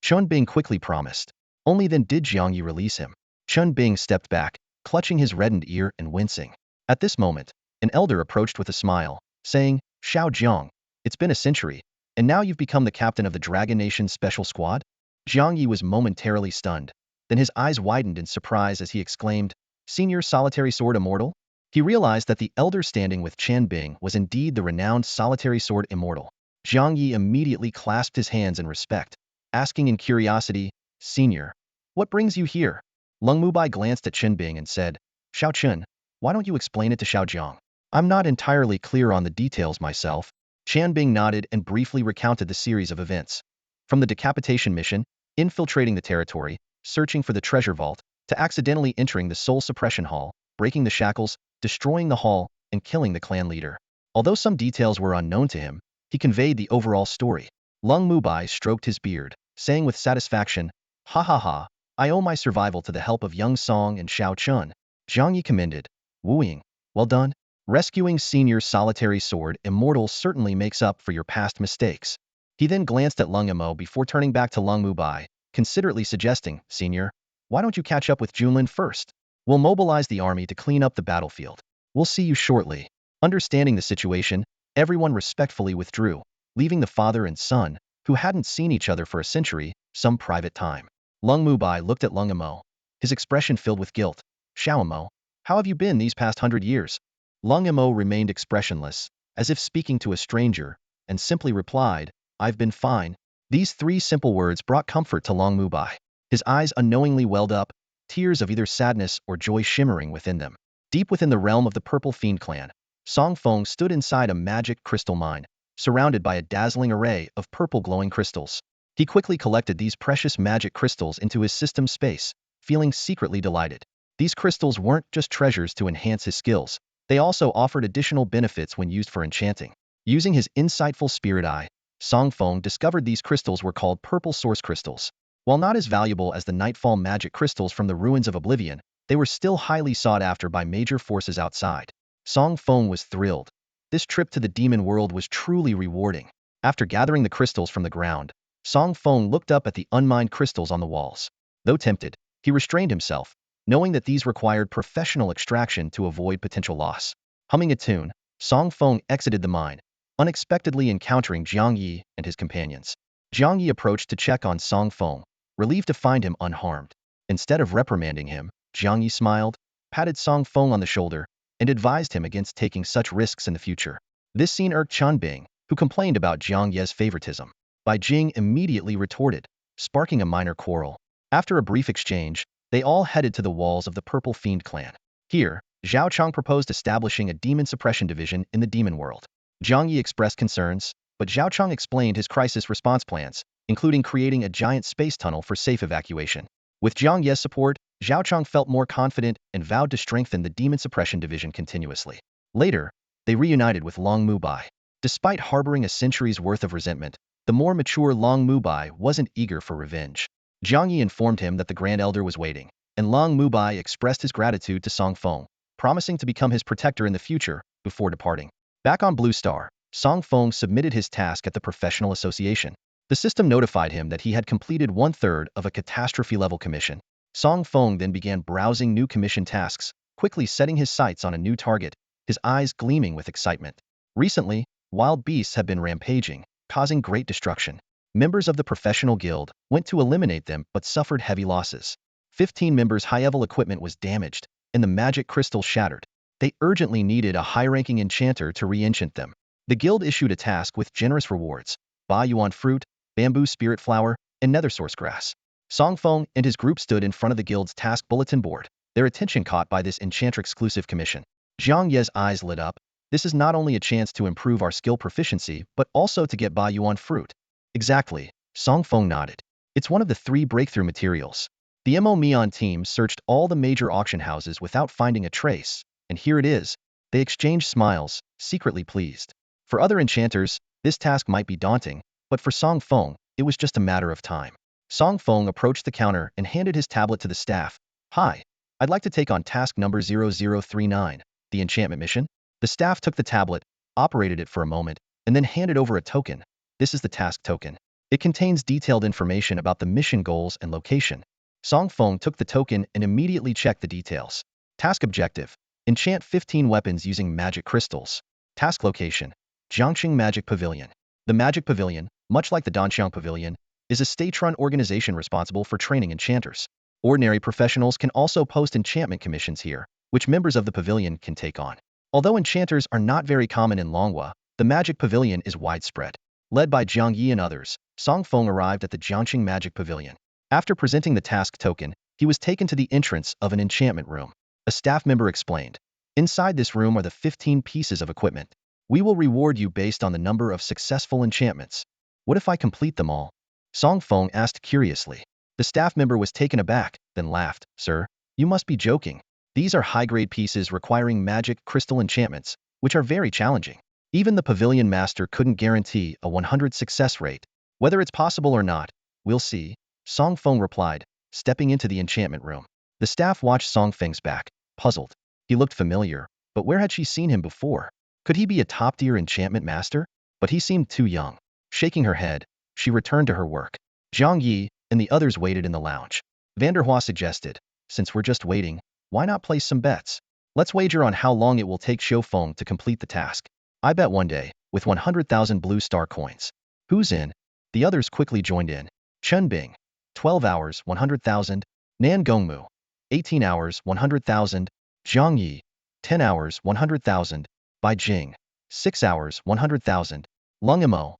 Chun Bing quickly promised. Only then did Jiang Yi release him. Chun Bing stepped back, clutching his reddened ear and wincing. At this moment, an elder approached with a smile, saying, Xiao Jiang, it's been a century, and now you've become the captain of the Dragon Nation's special squad? Jiang Yi was momentarily stunned. Then his eyes widened in surprise as he exclaimed, Senior Solitary Sword Immortal? He realized that the elder standing with Chen Bing was indeed the renowned Solitary Sword Immortal. Jiang Yi immediately clasped his hands in respect, asking in curiosity, Senior, what brings you here? Lung Mubai glanced at Chen Bing and said, Xiao Chen, why don't you explain it to Xiao Jiang? I'm not entirely clear on the details myself. Chen Bing nodded and briefly recounted the series of events. From the decapitation mission, infiltrating the territory, searching for the treasure vault, to accidentally entering the soul suppression hall, breaking the shackles, destroying the hall, and killing the clan leader. Although some details were unknown to him, he conveyed the overall story. Lung Mubai stroked his beard, saying with satisfaction, Ha ha ha, I owe my survival to the help of Young Song and Xiao Chun. Jiang Yi commended. Wooing, well done. Rescuing Senior Solitary Sword Immortal certainly makes up for your past mistakes. He then glanced at Lung Mo before turning back to Lung Mubai, considerately suggesting, Senior, why don't you catch up with Junlin first? We'll mobilize the army to clean up the battlefield. We'll see you shortly. Understanding the situation, everyone respectfully withdrew, leaving the father and son, who hadn't seen each other for a century, some private time. Lung Mubai looked at Lung Mo, his expression filled with guilt. Xiao Mo, how have you been these past 100 years? Lung Mo remained expressionless, as if speaking to a stranger, and simply replied, I've been fine. These three simple words brought comfort to Lung Mubai. His eyes unknowingly welled up, tears of either sadness or joy shimmering within them. Deep within the realm of the Purple Fiend clan, Song Feng stood inside a magic crystal mine, surrounded by a dazzling array of purple glowing crystals. He quickly collected these precious magic crystals into his system space, feeling secretly delighted. These crystals weren't just treasures to enhance his skills, they also offered additional benefits when used for enchanting. Using his insightful spirit eye, Song Feng discovered these crystals were called Purple Source Crystals. While not as valuable as the Nightfall magic crystals from the ruins of Oblivion, they were still highly sought after by major forces outside. Song Feng was thrilled. This trip to the demon world was truly rewarding. After gathering the crystals from the ground, Song Feng looked up at the unmined crystals on the walls. Though tempted, he restrained himself, knowing that these required professional extraction to avoid potential loss. Humming a tune, Song Feng exited the mine, unexpectedly encountering Jiang Yi and his companions. Jiang Yi approached to check on Song Feng, relieved to find him unharmed. Instead of reprimanding him, Jiang Yi smiled, patted Song Feng on the shoulder, and advised him against taking such risks in the future. This scene irked Chun Bing, who complained about Jiang Ye's favoritism. Bai Jing immediately retorted, sparking a minor quarrel. After a brief exchange, they all headed to the walls of the Purple Fiend clan. Here, Zhao Chang proposed establishing a demon suppression division in the demon world. Jiang Yi expressed concerns, but Zhao Chang explained his crisis response plans, including creating a giant space tunnel for safe evacuation. With Jiang Ye's support, Zhao Chang felt more confident and vowed to strengthen the demon suppression division continuously. Later, they reunited with Long Mubai. Despite harboring a century's worth of resentment, the more mature Long Mubai wasn't eager for revenge. Jiang Yi informed him that the Grand Elder was waiting, and Long Mubai expressed his gratitude to Song Feng, promising to become his protector in the future before departing. Back on Blue Star, Song Feng submitted his task at the professional association. The system notified him that he had completed 1/3 of a catastrophe-level commission. Song Feng then began browsing new commission tasks, quickly setting his sights on a new target, his eyes gleaming with excitement. Recently, wild beasts have been rampaging, causing great destruction. Members of the professional guild went to eliminate them but suffered heavy losses. 15 members' high-level equipment was damaged, and the magic crystals shattered. They urgently needed a high-ranking enchanter to re-enchant them. The guild issued a task with generous rewards: Ba Yuan fruit, bamboo spirit flower, and nether source grass. Song Feng and his group stood in front of the guild's task bulletin board, their attention caught by this enchanter-exclusive commission. Jiang Ye's eyes lit up. This is not only a chance to improve our skill proficiency, but also to get Ba Yuan fruit. Exactly, Song Feng nodded. It's one of the 3 breakthrough materials. The Mo Mian team searched all the major auction houses without finding a trace, and here it is. They exchanged smiles, secretly pleased. For other enchanters, this task might be daunting, but for Song Feng, it was just a matter of time. Song Feng approached the counter and handed his tablet to the staff. Hi, I'd like to take on task number 0039, the enchantment mission. The staff took the tablet, operated it for a moment, and then handed over a token. This is the task token. It contains detailed information about the mission goals and location. Song Feng took the token and immediately checked the details. Task objective: enchant 15 weapons using magic crystals. Task location: Jiangxing Magic Pavilion. The Magic Pavilion, much like the Danxiang Pavilion, is a state-run organization responsible for training enchanters. Ordinary professionals can also post enchantment commissions here, which members of the pavilion can take on. Although enchanters are not very common in Longhua, the Magic Pavilion is widespread. Led by Jiang Yi and others, Song Feng arrived at the Jiangxing Magic Pavilion. After presenting the task token, he was taken to the entrance of an enchantment room. A staff member explained, "Inside this room are the 15 pieces of equipment. We will reward you based on the number of successful enchantments." "What if I complete them all?" Song Feng asked curiously. The staff member was taken aback, then laughed. "Sir, you must be joking. These are high-grade pieces requiring magic crystal enchantments, which are very challenging. Even the pavilion master couldn't guarantee a 100 success rate. Whether it's possible or not, we'll see," Song Feng replied, stepping into the enchantment room. The staff watched Song Feng's back, puzzled. He looked familiar, but where had she seen him before? Could he be a top-tier enchantment master? But he seemed too young. Shaking her head, she returned to her work. Jiang Yi and the others waited in the lounge. Vanderhua suggested, "Since we're just waiting, why not place some bets? Let's wager on how long it will take Xiu Feng to complete the task. I bet one day, with 100,000 blue star coins." "Who's in?" The others quickly joined in. Chen Bing, 12 hours, 100,000. Nan Gongmu, 18 hours, 100,000. Jiang Yi, 10 hours, 100,000. Bai Jing, 6 hours, 100,000. Lung Imo,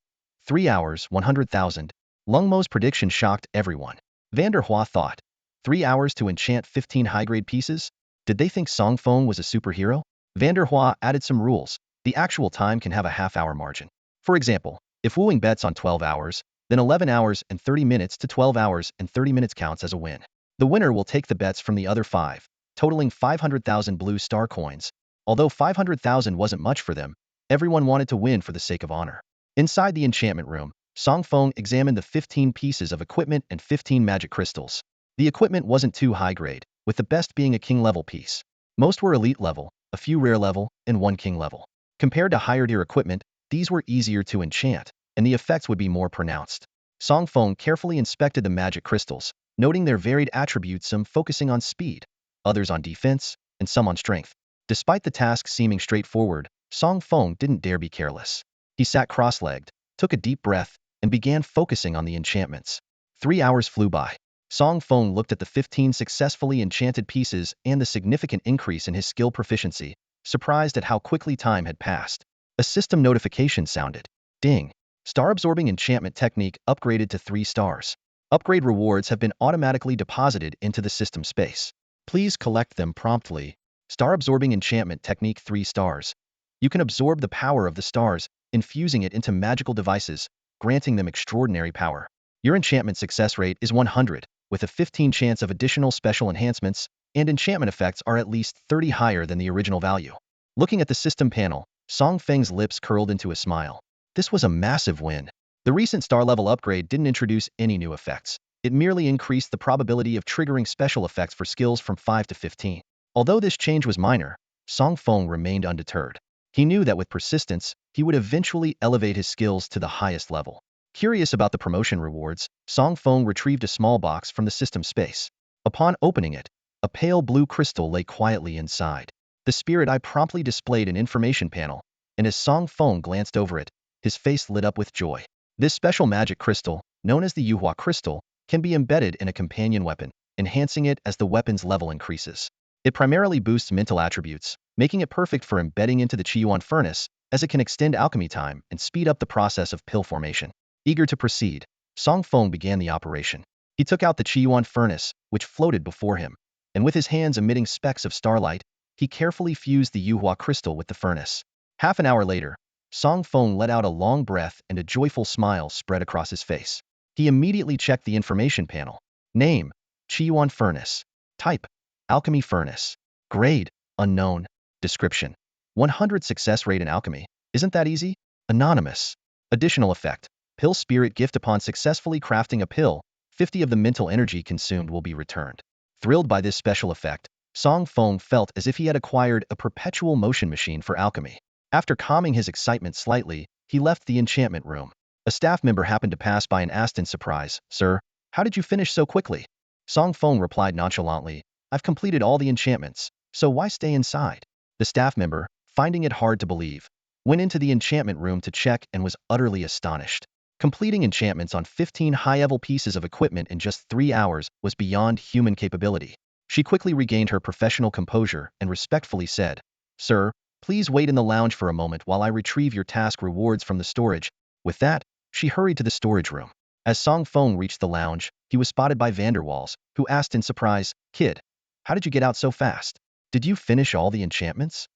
3 hours, 100,000. Lung Mo's prediction shocked everyone. Vanderhua thought, 3 hours to enchant 15 high-grade pieces? Did they think Song Feng was a superhero? Vanderhua added some rules. The actual time can have a half-hour margin. For example, if Wu Wing bets on 12 hours, then 11 hours and 30 minutes to 12 hours and 30 minutes counts as a win. The winner will take the bets from the other 5, totaling 500,000 blue star coins. Although 500,000 wasn't much for them, everyone wanted to win for the sake of honor. Inside the enchantment room, Song Feng examined the 15 pieces of equipment and 15 magic crystals. The equipment wasn't too high grade, with the best being a king level piece. Most were elite level, a few rare level, and one king level. Compared to higher tier equipment, these were easier to enchant, and the effects would be more pronounced. Song Feng carefully inspected the magic crystals, noting their varied attributes, some focusing on speed, others on defense, and some on strength. Despite the task seeming straightforward, Song Feng didn't dare be careless. He sat cross-legged, took a deep breath, and began focusing on the enchantments. 3 hours flew by. Song Feng looked at the 15 successfully enchanted pieces and the significant increase in his skill proficiency, surprised at how quickly time had passed. A system notification sounded. Ding. Star-absorbing enchantment technique upgraded to 3 stars. Upgrade rewards have been automatically deposited into the system space. Please collect them promptly. Star-absorbing enchantment technique 3 stars. You can absorb the power of the stars, infusing it into magical devices, granting them extraordinary power. Your enchantment success rate is 100, with a 15 chance of additional special enhancements, and enchantment effects are at least 30 higher than the original value. Looking at the system panel, Song Feng's lips curled into a smile. This was a massive win. The recent star level upgrade didn't introduce any new effects. It merely increased the probability of triggering special effects for skills from 5 to 15. Although this change was minor, Song Feng remained undeterred. He knew that with persistence, he would eventually elevate his skills to the highest level. Curious about the promotion rewards, Song Feng retrieved a small box from the system space. Upon opening it, a pale blue crystal lay quietly inside. The spirit eye promptly displayed an information panel, and as Song Feng glanced over it, his face lit up with joy. This special magic crystal, known as the Yuhua crystal, can be embedded in a companion weapon, enhancing it as the weapon's level increases. It primarily boosts mental attributes, making it perfect for embedding into the Qiyuan furnace, as it can extend alchemy time and speed up the process of pill formation. Eager to proceed, Song Feng began the operation. He took out the Qiyuan furnace, which floated before him, and with his hands emitting specks of starlight, he carefully fused the Yuhua crystal with the furnace. Half an hour later, Song Feng let out a long breath and a joyful smile spread across his face. He immediately checked the information panel. Name: Qiyuan furnace. Type: alchemy furnace. Grade: unknown. Description: 100 success rate in alchemy. Isn't that easy? Anonymous. Additional effect: pill spirit gift. Upon successfully crafting a pill, 50 of the mental energy consumed will be returned. Thrilled by this special effect, Song Feng felt as if he had acquired a perpetual motion machine for alchemy. After calming his excitement slightly, he left the enchantment room. A staff member happened to pass by and asked in surprise, "Sir, how did you finish so quickly?" Song Feng replied nonchalantly, "I've completed all the enchantments, so why stay inside?" The staff member, finding it hard to believe, went into the enchantment room to check and was utterly astonished. Completing enchantments on 15 high-level pieces of equipment in just 3 hours was beyond human capability. She quickly regained her professional composure and respectfully said, "Sir, please wait in the lounge for a moment while I retrieve your task rewards from the storage." With that, she hurried to the storage room. As Song Feng reached the lounge, he was spotted by Vanderwalls, who asked in surprise, "Kid, how did you get out so fast? Did you finish all the enchantments?"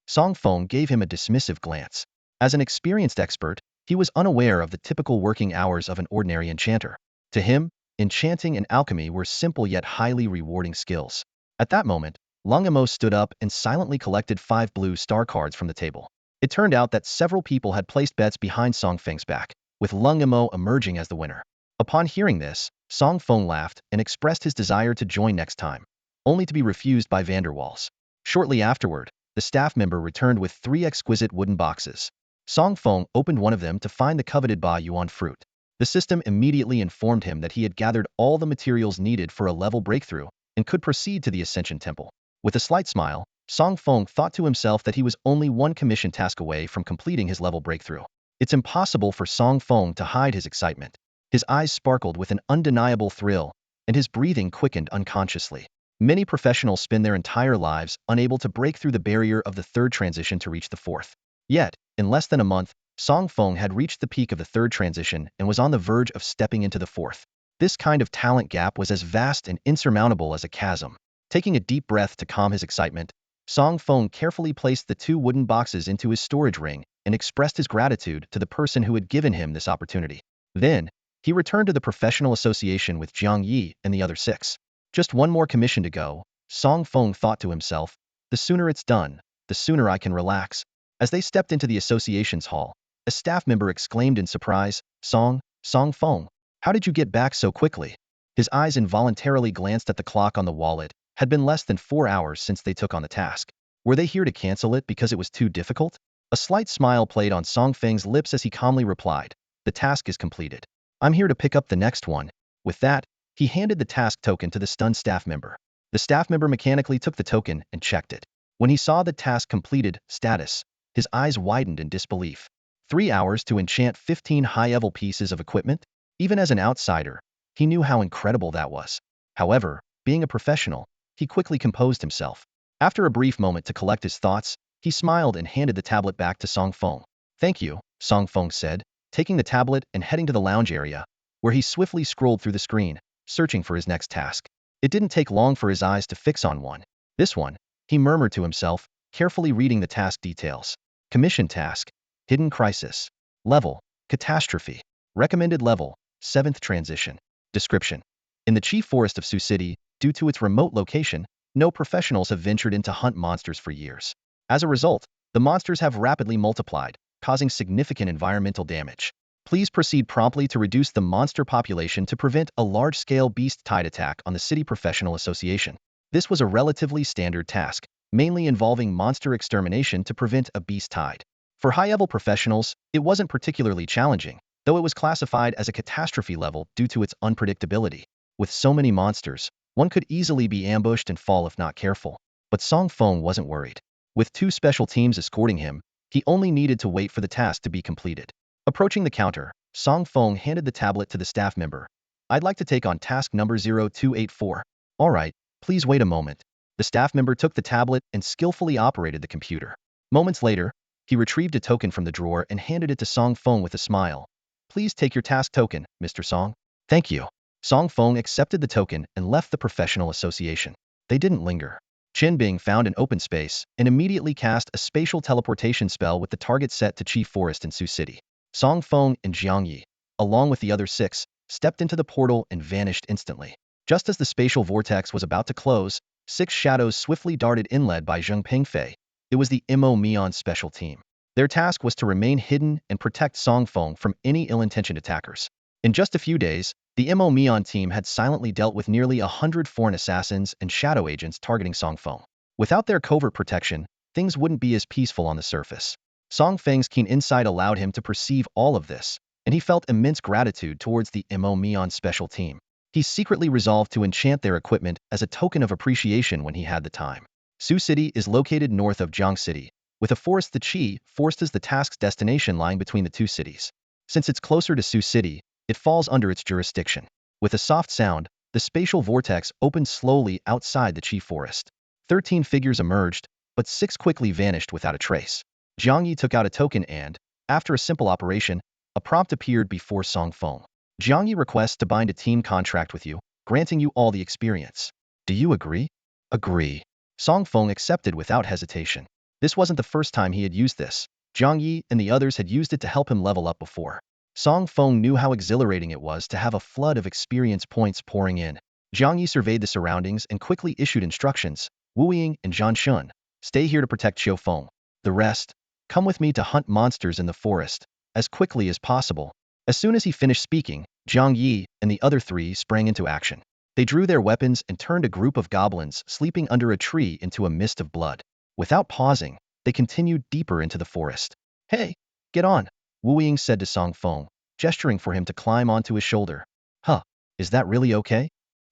Song Feng gave him a dismissive glance. As an experienced expert, he was unaware of the typical working hours of an ordinary enchanter. To him, enchanting and alchemy were simple yet highly rewarding skills. At that moment, Lungamo stood up and silently collected 5 blue star cards from the table. It turned out that several people had placed bets behind Song Feng's back, with Lungamo emerging as the winner. Upon hearing this, Song Feng laughed and expressed his desire to join next time, only to be refused by Vanderwalls. Shortly afterward, the staff member returned with 3 exquisite wooden boxes. Song Feng opened one of them to find the coveted Ba Yuan fruit. The system immediately informed him that he had gathered all the materials needed for a level breakthrough and could proceed to the Ascension Temple. With a slight smile, Song Feng thought to himself that he was only one commission task away from completing his level breakthrough. It's impossible for Song Feng to hide his excitement. His eyes sparkled with an undeniable thrill, and his breathing quickened unconsciously. Many professionals spend their entire lives unable to break through the barrier of the 3rd transition to reach the 4th. Yet, in less than a month, Song Feng had reached the peak of the 3rd transition and was on the verge of stepping into the 4th. This kind of talent gap was as vast and insurmountable as a chasm. Taking a deep breath to calm his excitement, Song Feng carefully placed the 2 wooden boxes into his storage ring and expressed his gratitude to the person who had given him this opportunity. Then, he returned to the professional association with Jiang Yi and the other 6. Just one more commission to go, Song Feng thought to himself. The sooner it's done, the sooner I can relax. As they stepped into the association's hall, a staff member exclaimed in surprise, Song Feng, how did you get back so quickly?" His eyes involuntarily glanced at the clock on the wallet. Had been less than 4 hours since they took on the task. Were they here to cancel it because it was too difficult? A slight smile played on Song Feng's lips as he calmly replied, "The task is completed. I'm here to pick up the next one." With that, he handed the task token to the stunned staff member. The staff member mechanically took the token and checked it. When he saw the task completed status, his eyes widened in disbelief. 3 hours to enchant 15 high-level pieces of equipment? Even as an outsider, he knew how incredible that was. However, being a professional, he quickly composed himself. After a brief moment to collect his thoughts, he smiled and handed the tablet back to Song Feng. "Thank you," Song Feng said, taking the tablet and heading to the lounge area, where he swiftly scrolled through the screen, searching for his next task. It didn't take long for his eyes to fix on one. This one, he murmured to himself, carefully reading the task details. Commission task, hidden crisis. Level, catastrophe. Recommended level, 7th transition. Description. In the chief forest of Sioux City, due to its remote location, no professionals have ventured in to hunt monsters for years. As a result, the monsters have rapidly multiplied, causing significant environmental damage. Please proceed promptly to reduce the monster population to prevent a large-scale beast tide attack on the City Professional Association. This was a relatively standard task, mainly involving monster extermination to prevent a beast tide. For high-level professionals, it wasn't particularly challenging, though it was classified as a catastrophe level due to its unpredictability. With so many monsters, one could easily be ambushed and fall if not careful. But Song Feng wasn't worried. With 2 special teams escorting him, he only needed to wait for the task to be completed. Approaching the counter, Song Feng handed the tablet to the staff member. "I'd like to take on task number 0284. "All right, please wait a moment." The staff member took the tablet and skillfully operated the computer. Moments later, he retrieved a token from the drawer and handed it to Song Feng with a smile. "Please take your task token, Mr. Song." "Thank you." Song Feng accepted the token and left the professional association. They didn't linger. Chen Bing found an open space and immediately cast a spatial teleportation spell with the target set to Chief Forest in Sioux City. Song Feng and Jiang Yi, along with the other 6, stepped into the portal and vanished instantly. Just as the spatial vortex was about to close, 6 shadows swiftly darted in led by Zheng Pengfei. It was the Mo Mian special team. Their task was to remain hidden and protect Song Feng from any ill-intentioned attackers. In just a few days, the Mo Mian team had silently dealt with nearly 100 foreign assassins and shadow agents targeting Song Feng. Without their covert protection, things wouldn't be as peaceful on the surface. Song Feng's keen insight allowed him to perceive all of this, and he felt immense gratitude towards the Mo special team. He secretly resolved to enchant their equipment as a token of appreciation when he had the time. Su City is located north of Jiang City, with a forest. The Qi forest is the task's destination lying between the two cities. Since it's closer to Su City, it falls under its jurisdiction. With a soft sound, the spatial vortex opened slowly outside the Qi forest. 13 figures emerged, but 6 quickly vanished without a trace. Jiang Yi took out a token and, after a simple operation, a prompt appeared before Song Feng. Jiang Yi requests to bind a team contract with you, granting you all the experience. Do you agree? Agree. Song Feng accepted without hesitation. This wasn't the first time he had used this. Jiang Yi and the others had used it to help him level up before. Song Feng knew how exhilarating it was to have a flood of experience points pouring in. Jiang Yi surveyed the surroundings and quickly issued instructions. Wu Ying and Zhan Shun, stay here to protect Qiu Feng. The rest, come with me to hunt monsters in the forest, as quickly as possible. As soon as he finished speaking, Jiang Yi and the other 3 sprang into action. They drew their weapons and turned a group of goblins sleeping under a tree into a mist of blood. Without pausing, they continued deeper into the forest. Hey, get on, Wu Ying said to Song Feng, gesturing for him to climb onto his shoulder. Huh, is that really okay?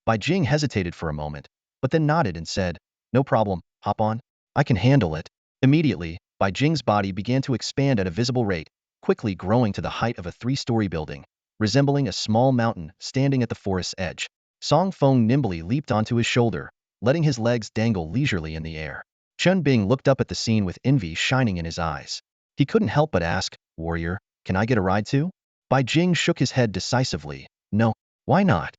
Bai Jing hesitated for a moment, but then nodded and said, no problem, hop on. I can handle it. Immediately, Bai Jing's body began to expand at a visible rate, quickly growing to the height of a 3-story building, resembling a small mountain standing at the forest's edge. Song Feng nimbly leaped onto his shoulder, letting his legs dangle leisurely in the air. Chen Bing looked up at the scene with envy shining in his eyes. He couldn't help but ask, warrior, can I get a ride too? Bai Jing shook his head decisively. No, why not?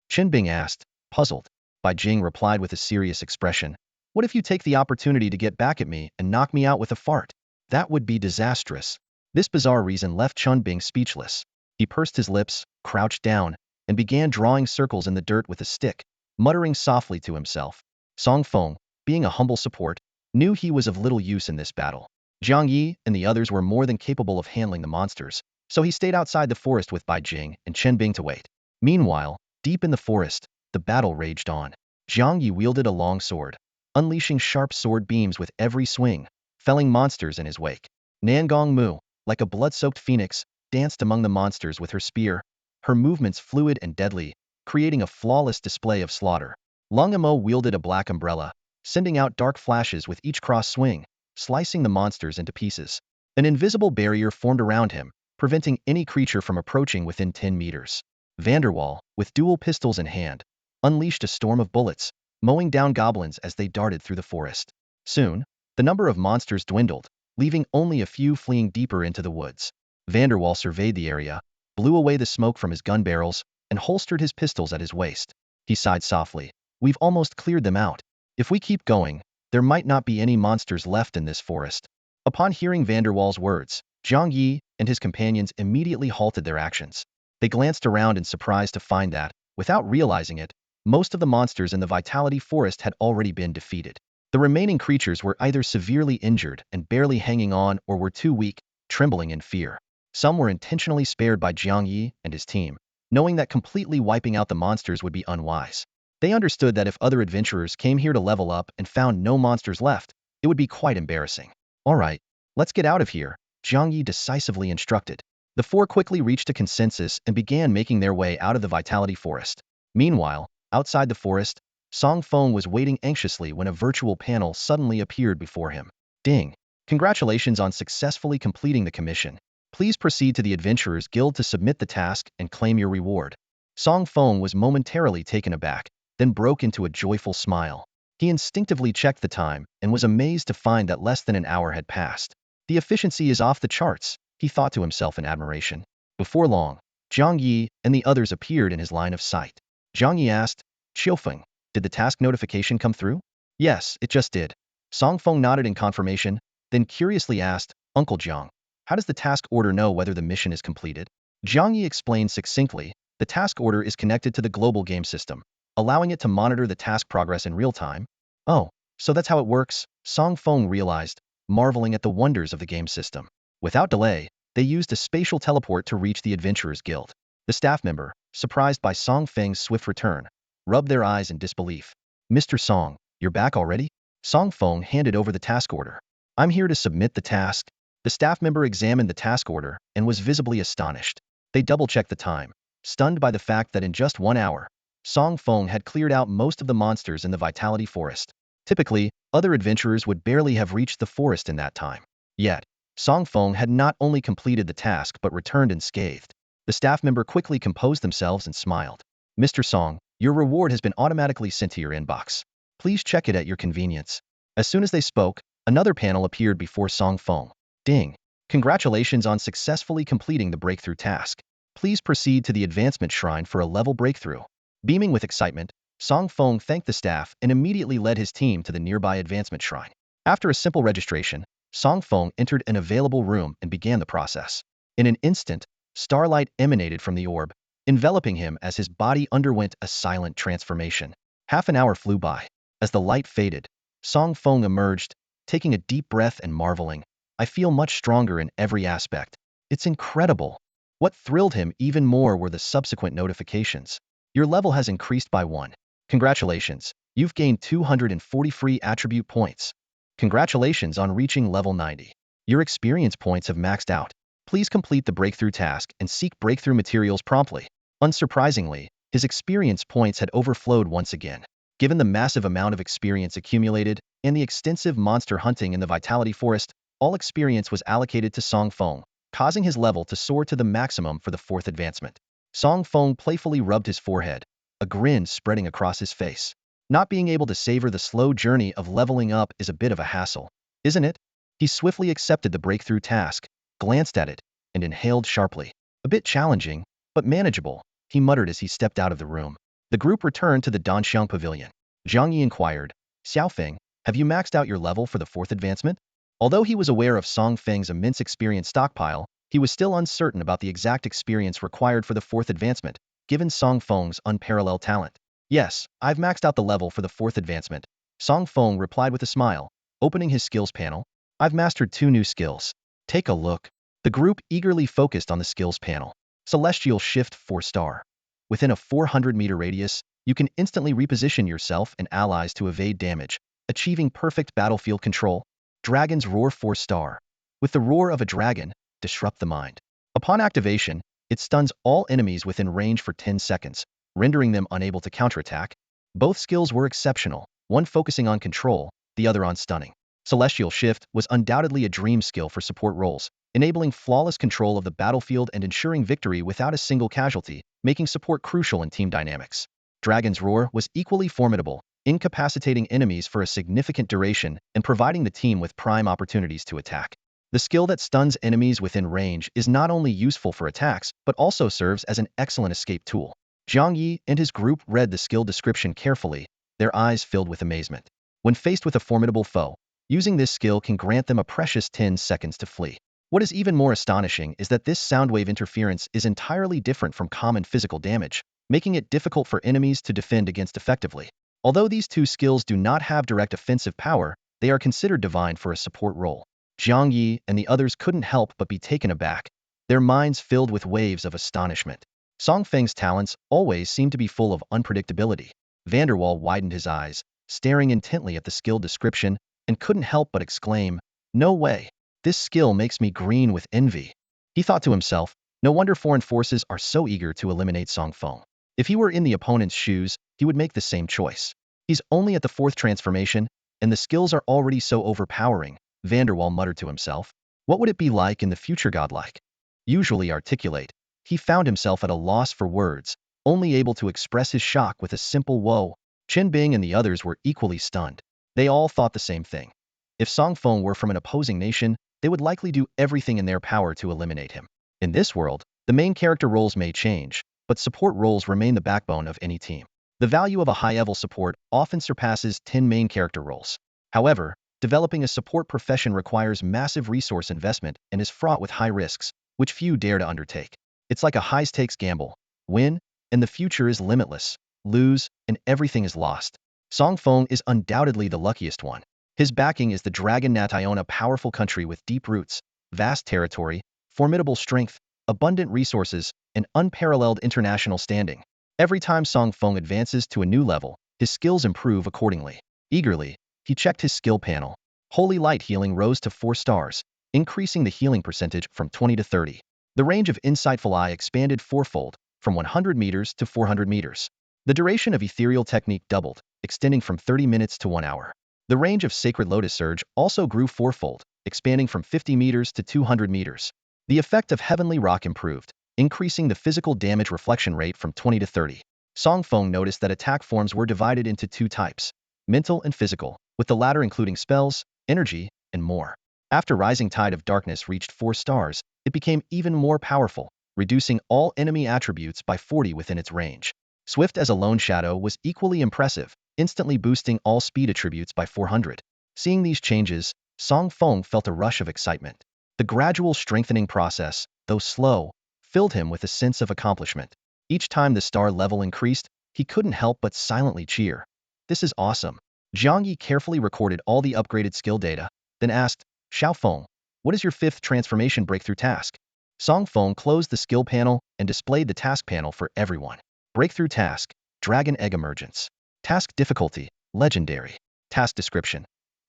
Chen Bing asked, puzzled. Bai Jing replied with a serious expression. What if you take the opportunity to get back at me and knock me out with a fart? That would be disastrous. This bizarre reason left Chen Bing speechless. He pursed his lips, crouched down, and began drawing circles in the dirt with a stick, muttering softly to himself. Song Feng, being a humble support, knew he was of little use in this battle. Jiang Yi and the others were more than capable of handling the monsters, so he stayed outside the forest with Bai Jing and Chen Bing to wait. Meanwhile, deep in the forest, the battle raged on. Jiang Yi wielded a long sword, unleashing sharp sword beams with every swing, felling monsters in his wake. Nangong Mu, like a blood-soaked phoenix, danced among the monsters with her spear, her movements fluid and deadly, creating a flawless display of slaughter. Lung Emo wielded a black umbrella, sending out dark flashes with each cross swing, slicing the monsters into pieces. An invisible barrier formed around him, preventing any creature from approaching within 10 meters. Vanderwall, with dual pistols in hand, unleashed a storm of bullets, mowing down goblins as they darted through the forest. Soon, the number of monsters dwindled, leaving only a few fleeing deeper into the woods. Vanderwall surveyed the area, blew away the smoke from his gun barrels, and holstered his pistols at his waist. He sighed softly. We've almost cleared them out. If we keep going, there might not be any monsters left in this forest. Upon hearing Vanderwall's words, Jiang Yi and his companions immediately halted their actions. They glanced around in surprise to find that, without realizing it, most of the monsters in the Vitality Forest had already been defeated. The remaining creatures were either severely injured and barely hanging on or were too weak, trembling in fear. Some were intentionally spared by Jiang Yi and his team, knowing that completely wiping out the monsters would be unwise. They understood that if other adventurers came here to level up and found no monsters left, it would be quite embarrassing. All right, let's get out of here, Jiang Yi decisively instructed. The 4 quickly reached a consensus and began making their way out of the Vitality Forest. Meanwhile, outside the forest, Song Feng was waiting anxiously when a virtual panel suddenly appeared before him. Ding! Congratulations on successfully completing the commission. Please proceed to the Adventurers Guild to submit the task and claim your reward. Song Feng was momentarily taken aback, then broke into a joyful smile. He instinctively checked the time and was amazed to find that less than an hour had passed. The efficiency is off the charts, he thought to himself in admiration. Before long, Jiang Yi and the others appeared in his line of sight. Jiang Yi asked, Qiufeng, did the task notification come through? Yes, it just did. Song Feng nodded in confirmation, then curiously asked, Uncle Jiang, how does the task order know whether the mission is completed? Jiang Yi explained succinctly, the task order is connected to the global game system, allowing it to monitor the task progress in real time. Oh, so that's how it works, Song Feng realized, marveling at the wonders of the game system. Without delay, they used a spatial teleport to reach the Adventurers Guild. The staff member, surprised by Song Feng's swift return, rubbed their eyes in disbelief. Mr. Song, you're back already? Song Feng handed over the task order. I'm here to submit the task. The staff member examined the task order and was visibly astonished. They double-checked the time, stunned by the fact that in just 1 hour, Song Feng had cleared out most of the monsters in the Vitality Forest. Typically, other adventurers would barely have reached the forest in that time. Yet, Song Feng had not only completed the task but returned unscathed. The staff member quickly composed themselves and smiled. Mr. Song, your reward has been automatically sent to your inbox. Please check it at your convenience. As soon as they spoke, another panel appeared before Song Feng. Ding. Congratulations on successfully completing the breakthrough task. Please proceed to the advancement shrine for a level breakthrough. Beaming with excitement, Song Feng thanked the staff and immediately led his team to the nearby advancement shrine. After a simple registration, Song Feng entered an available room and began the process. In an instant, starlight emanated from the orb, enveloping him as his body underwent a silent transformation. Half an hour flew by. As the light faded, Song Feng emerged, taking a deep breath and marveling. I feel much stronger in every aspect. It's incredible. What thrilled him even more were the subsequent notifications. Your level has increased by 1. Congratulations, you've gained 240 free attribute points. Congratulations on reaching level 90. Your experience points have maxed out. Please complete the breakthrough task and seek breakthrough materials promptly. Unsurprisingly, his experience points had overflowed once again. Given the massive amount of experience accumulated and the extensive monster hunting in the Vitality Forest, all experience was allocated to Song Feng, causing his level to soar to the maximum for the 4th advancement. Song Feng playfully rubbed his forehead, a grin spreading across his face. Not being able to savor the slow journey of leveling up is a bit of a hassle, isn't it? He swiftly accepted the breakthrough task, glanced at it, and inhaled sharply. A bit challenging, but manageable, he muttered as he stepped out of the room. The group returned to the Danxiang Pavilion. Zhang Yi inquired, Xiaofeng, have you maxed out your level for the 4th advancement? Although he was aware of Song Feng's immense experience stockpile, he was still uncertain about the exact experience required for the 4th advancement, given Song Feng's unparalleled talent. Yes, I've maxed out the level for the 4th advancement, Song Feng replied with a smile, opening his skills panel. I've mastered 2 new skills. Take a look. The group eagerly focused on the skills panel. Celestial Shift 4-star. Within a 400-meter radius, you can instantly reposition yourself and allies to evade damage, achieving perfect battlefield control. Dragon's Roar 4-star. With the roar of a dragon, disrupt the mind. Upon activation, it stuns all enemies within range for 10 seconds, rendering them unable to counterattack. Both skills were exceptional, one focusing on control, the other on stunning. Celestial Shift was undoubtedly a dream skill for support roles, enabling flawless control of the battlefield and ensuring victory without a single casualty, making support crucial in team dynamics. Dragon's Roar was equally formidable, incapacitating enemies for a significant duration and providing the team with prime opportunities to attack. The skill that stuns enemies within range is not only useful for attacks, but also serves as an excellent escape tool. Zhang Yi and his group read the skill description carefully, their eyes filled with amazement. When faced with a formidable foe, using this skill can grant them a precious 10 seconds to flee. What is even more astonishing is that this soundwave interference is entirely different from common physical damage, making it difficult for enemies to defend against effectively. Although these 2 skills do not have direct offensive power, they are considered divine for a support role. Zhang Yi and the others couldn't help but be taken aback, their minds filled with waves of astonishment. Song Feng's talents always seemed to be full of unpredictability. Vanderwall widened his eyes, staring intently at the skill description, and couldn't help but exclaim, "No way! This skill makes me green with envy." He thought to himself, no wonder foreign forces are so eager to eliminate Song Feng. If he were in the opponent's shoes, he would make the same choice. He's only at the 4th transformation, and the skills are already so overpowering, Vanderwall muttered to himself. What would it be like in the future godlike? Usually articulate, he found himself at a loss for words, only able to express his shock with a simple whoa. Chen Bing and the others were equally stunned. They all thought the same thing. If Song Feng were from an opposing nation, they would likely do everything in their power to eliminate him. In this world, the main character roles may change, but support roles remain the backbone of any team. The value of a high-level support often surpasses 10 main character roles. However, developing a support profession requires massive resource investment and is fraught with high risks, which few dare to undertake. It's like a high-stakes gamble. Win, and the future is limitless. Lose, and everything is lost. Song Feng is undoubtedly the luckiest one. His backing is the Dragon Nation, a powerful country with deep roots, vast territory, formidable strength, abundant resources, and unparalleled international standing. Every time Song Feng advances to a new level, his skills improve accordingly. Eagerly, he checked his skill panel. Holy Light Healing rose to 4 stars, increasing the healing percentage from 20 to 30. The range of Insightful Eye expanded fourfold, from 100 meters to 400 meters. The duration of Ethereal Technique doubled, extending from 30 minutes to 1 hour. The range of Sacred Lotus Surge also grew fourfold, expanding from 50 meters to 200 meters. The effect of Heavenly Rock improved, increasing the physical damage reflection rate from 20 to 30. Feng noticed that attack forms were divided into two types, mental and physical, with the latter including spells, energy, and more. After Rising Tide of Darkness reached 4 stars, it became even more powerful, reducing all enemy attributes by 40 within its range. Swift as a Lone Shadow was equally impressive, instantly boosting all speed attributes by 400. Seeing these changes, Feng felt a rush of excitement. The gradual strengthening process, though slow, filled him with a sense of accomplishment. Each time the star level increased, he couldn't help but silently cheer. This is awesome. Jiang Yi carefully recorded all the upgraded skill data, then asked, Feng, what is your 5th transformation breakthrough task? Feng closed the skill panel and displayed the task panel for everyone. Breakthrough task, Dragon Egg Emergence. Task difficulty, Legendary. Task description.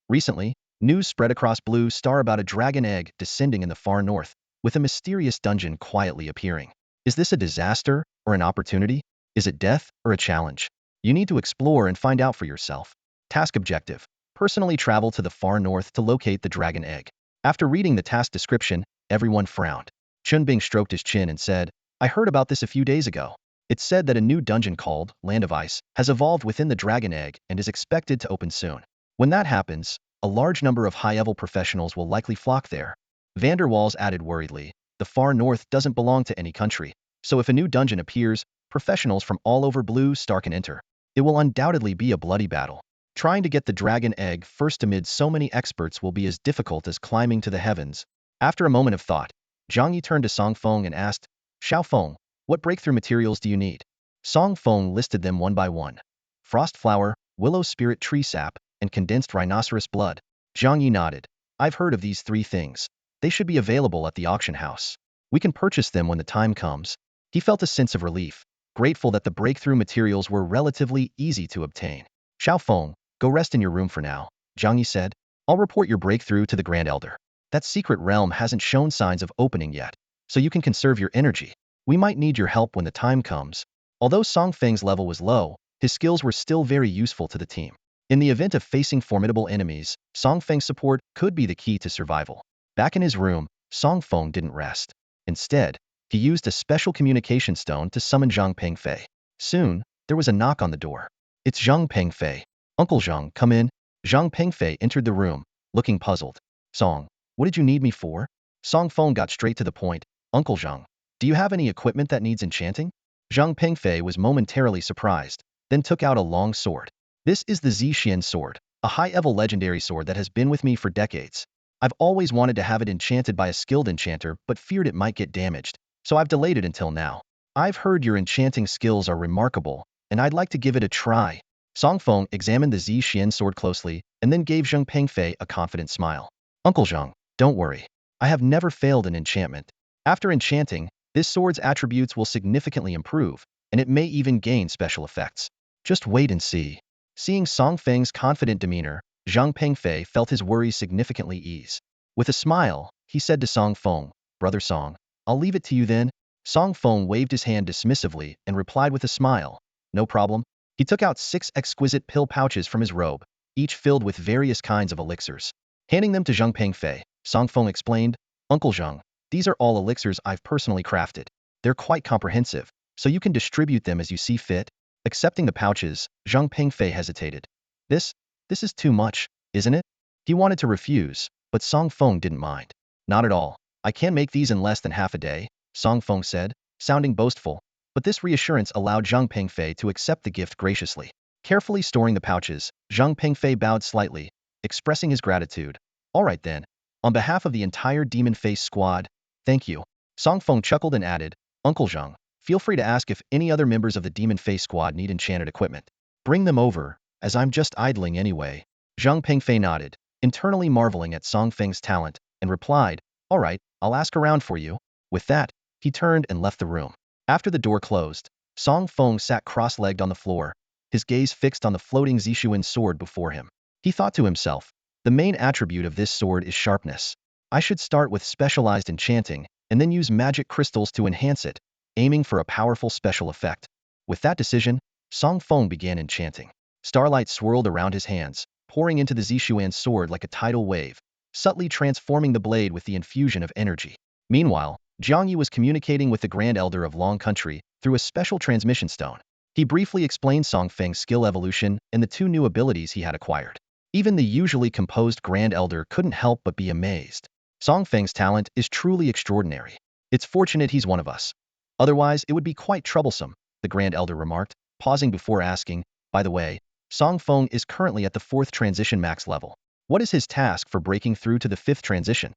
Recently, news spread across Blue Star about a dragon egg descending in the far north, with a mysterious dungeon quietly appearing. Is this a disaster or an opportunity? Is it death or a challenge? You need to explore and find out for yourself. Task objective. Personally travel to the far north to locate the dragon egg. After reading the task description, everyone frowned. Chunbing stroked his chin and said, I heard about this a few days ago. It's said that a new dungeon called Land of Ice has evolved within the dragon egg and is expected to open soon. When that happens, a large number of high-level professionals will likely flock there. Vanderwalls added worriedly, the far north doesn't belong to any country, so if a new dungeon appears, professionals from all over Blue Star can enter. It will undoubtedly be a bloody battle. Trying to get the dragon egg first amid so many experts will be as difficult as climbing to the heavens. After a moment of thought, Jiang Yi turned to Feng and asked, Feng, what breakthrough materials do you need? Feng listed them one by one. Frost flower, willow spirit tree sap, and condensed rhinoceros blood. Jiang Yi nodded. I've heard of these 3 things. They should be available at the auction house. We can purchase them when the time comes. He felt a sense of relief, grateful that the breakthrough materials were relatively easy to obtain. Feng, go rest in your room for now, Jiang Yi said. I'll report your breakthrough to the Grand Elder. That secret realm hasn't shown signs of opening yet, so you can conserve your energy. We might need your help when the time comes. Although Feng's level was low, his skills were still very useful to the team. In the event of facing formidable enemies, Feng's support could be the key to survival. Back in his room, Feng didn't rest. Instead, he used a special communication stone to summon Zhang Pengfei. Soon, there was a knock on the door. It's Zhang Pengfei. Uncle Zhang, come in. Zhang Pengfei entered the room, looking puzzled. Song, what did you need me for? Feng got straight to the point. Uncle Zhang, do you have any equipment that needs enchanting? Zhang Pengfei was momentarily surprised, then took out a long sword. This is the Zhixian sword, a high-level legendary sword that has been with me for decades. I've always wanted to have it enchanted by a skilled enchanter but feared it might get damaged, so I've delayed it until now. I've heard your enchanting skills are remarkable, and I'd like to give it a try. Feng examined the Zhixian sword closely and then gave Zhang Pengfei a confident smile. Uncle Zhang, don't worry. I have never failed an enchantment. After enchanting, this sword's attributes will significantly improve, and it may even gain special effects. Just wait and see. Seeing Feng's confident demeanor, Zhang Pengfei felt his worries significantly ease. With a smile, he said to Feng, Brother Song, I'll leave it to you then. Feng waved his hand dismissively and replied with a smile, no problem. He took out 6 exquisite pill pouches from his robe, each filled with various kinds of elixirs. Handing them to Zhang Pengfei, Feng explained, Uncle Zhang, these are all elixirs I've personally crafted. They're quite comprehensive, so you can distribute them as you see fit. Accepting the pouches, Zhang Pengfei hesitated. This is too much, isn't it? He wanted to refuse, but Feng didn't mind. Not at all. I can make these in less than half a day, Feng said, sounding boastful, but this reassurance allowed Zhang Pengfei to accept the gift graciously. Carefully storing the pouches, Zhang Pengfei bowed slightly, expressing his gratitude. All right then. On behalf of the entire Demon Face squad, thank you. Feng chuckled and added, Uncle Zhang, feel free to ask if any other members of the Demon Face squad need enchanted equipment. Bring them over, as I'm just idling anyway. Zhang Pengfei nodded, internally marveling at Feng's talent, and replied, all right, I'll ask around for you. With that, he turned and left the room. After the door closed, Feng sat cross-legged on the floor, his gaze fixed on the floating Zhixian sword before him. He thought to himself, the main attribute of this sword is sharpness. I should start with specialized enchanting, and then use magic crystals to enhance it, aiming for a powerful special effect. With that decision, Song Feng began enchanting. Starlight swirled around his hands, pouring into the Zishuan's sword like a tidal wave, subtly transforming the blade with the infusion of energy. Meanwhile, Jiang Yi was communicating with the Grand Elder of Long Country through a special transmission stone. He briefly explained Song Feng's skill evolution and the two new abilities he had acquired. Even the usually composed Grand Elder couldn't help but be amazed. Song Feng's talent is truly extraordinary. It's fortunate he's one of us. Otherwise, it would be quite troublesome, the Grand Elder remarked, pausing before asking, by the way, Song Feng is currently at the 4th transition max level. What is his task for breaking through to the 5th transition?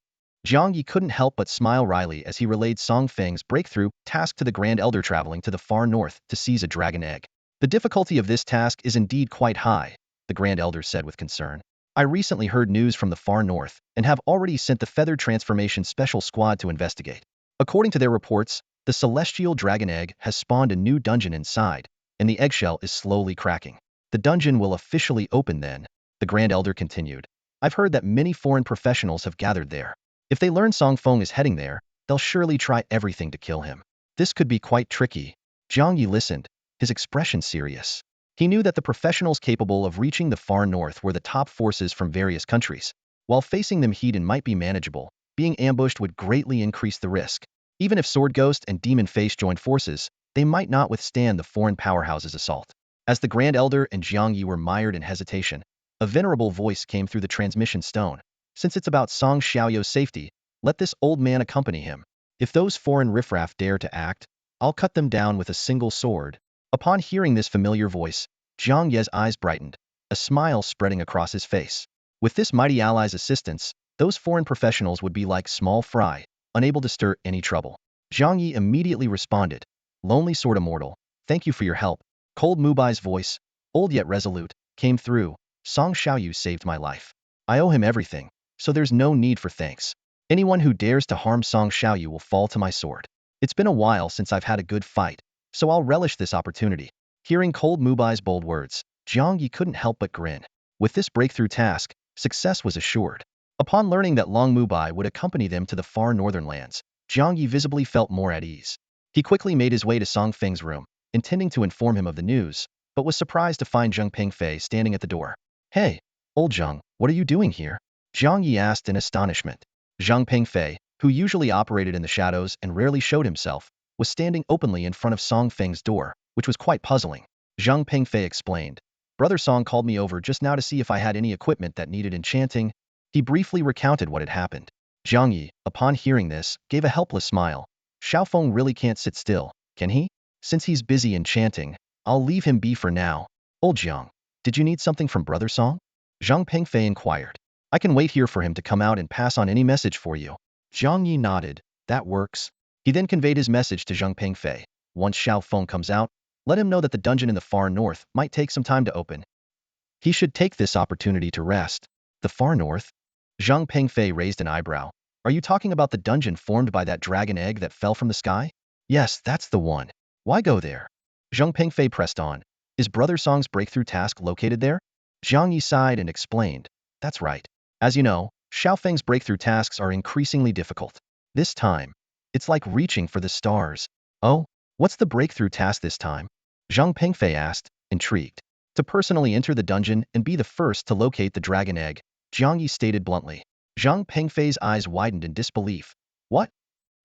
Jiang Yi couldn't help but smile wryly as he relayed Song Feng's breakthrough task to the Grand Elder traveling to the far north to seize a dragon egg. The difficulty of this task is indeed quite high, the Grand Elder said with concern. I recently heard news from the far north and have already sent the Feathered Transformation Special Squad to investigate. According to their reports, the celestial dragon egg has spawned a new dungeon inside, and the eggshell is slowly cracking. The dungeon will officially open then, the Grand Elder continued. I've heard that many foreign professionals have gathered there. If they learn Song Feng is heading there, they'll surely try everything to kill him. This could be quite tricky. Jiang Yi listened, his expression serious. He knew that the professionals capable of reaching the far north were the top forces from various countries. While facing them heat-and might be manageable, being ambushed would greatly increase the risk. Even if Sword Ghost and Demon Face joined forces, they might not withstand the foreign powerhouse's assault. As the Grand Elder and Jiang Yi were mired in hesitation, a venerable voice came through the transmission stone. Since it's about Song Xiaoyou's safety, let this old man accompany him. If those foreign riffraff dare to act, I'll cut them down with a single sword. Upon hearing this familiar voice, Jiang Ye's eyes brightened, a smile spreading across his face. With this mighty ally's assistance, those foreign professionals would be like small fry, unable to stir any trouble. Jiang Yi immediately responded, Lonely Sword Immortal, thank you for your help. Cold Mubai's voice, old yet resolute, came through. Song Xiaoyu saved my life. I owe him everything, so there's no need for thanks. Anyone who dares to harm Song Xiaoyu will fall to my sword. It's been a while since I've had a good fight, so I'll relish this opportunity. Hearing Cold Mubai's bold words, Jiang Yi couldn't help but grin. With this breakthrough task, success was assured. Upon learning that Long Mubai would accompany them to the far northern lands, Jiang Yi visibly felt more at ease. He quickly made his way to Song Feng's room, intending to inform him of the news, but was surprised to find Zheng Pingfei standing at the door. Hey, old Zheng, what are you doing here? Jiang Yi asked in astonishment. Zheng Pingfei, who usually operated in the shadows and rarely showed himself, was standing openly in front of Song Feng's door, which was quite puzzling. Zheng Pingfei explained, Brother Song called me over just now to see if I had any equipment that needed enchanting. He briefly recounted what had happened. Jiang Yi, upon hearing this, gave a helpless smile. Xiaofeng really can't sit still, can he? Since he's busy enchanting, I'll leave him be for now. Old Jiang, did you need something from Brother Song? Zheng Pingfei inquired. I can wait here for him to come out and pass on any message for you. Jiang Yi nodded. That works. He then conveyed his message to Zheng Pingfei. Once Xiaofeng comes out, let him know that the dungeon in the far north might take some time to open. He should take this opportunity to rest. The far north? Zheng Pingfei raised an eyebrow. Are you talking about the dungeon formed by that dragon egg that fell from the sky? Yes, that's the one. Why go there? Zheng Pingfei pressed on. Is Brother Song's breakthrough task located there? Jiang Yi sighed and explained. That's right. As you know, Xiaofeng's breakthrough tasks are increasingly difficult. This time, it's like reaching for the stars. Oh, what's the breakthrough task this time? Zheng Pingfei asked, intrigued. To personally enter the dungeon and be the first to locate the dragon egg, Jiang Yi stated bluntly. Zheng Pingfei's eyes widened in disbelief. What?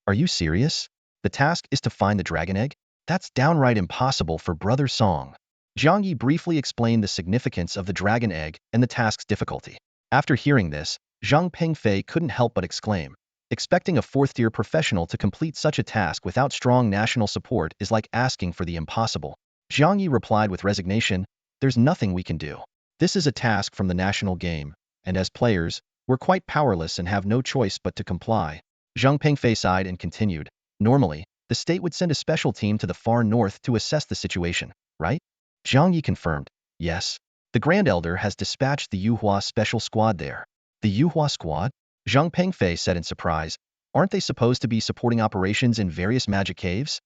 Are you serious? The task is to find the dragon egg? That's downright impossible for Brother Song. Jiang Yi briefly explained the significance of the dragon egg and the task's difficulty. After hearing this, Zheng Pingfei couldn't help but exclaim. Expecting a fourth-tier professional to complete such a task without strong national support is like asking for the impossible. Jiang Yi replied with resignation, There's nothing we can do. This is a task from the national game, and as players, we're quite powerless and have no choice but to comply. Zheng Pingfei sighed and continued. Normally, the state would send a special team to the far north to assess the situation, right? Jiang Yi confirmed. Yes. The Grand Elder has dispatched the Yuhua special squad there. The Yuhua squad? Zheng Pingfei said in surprise. Aren't they supposed to be supporting operations in various magic caves?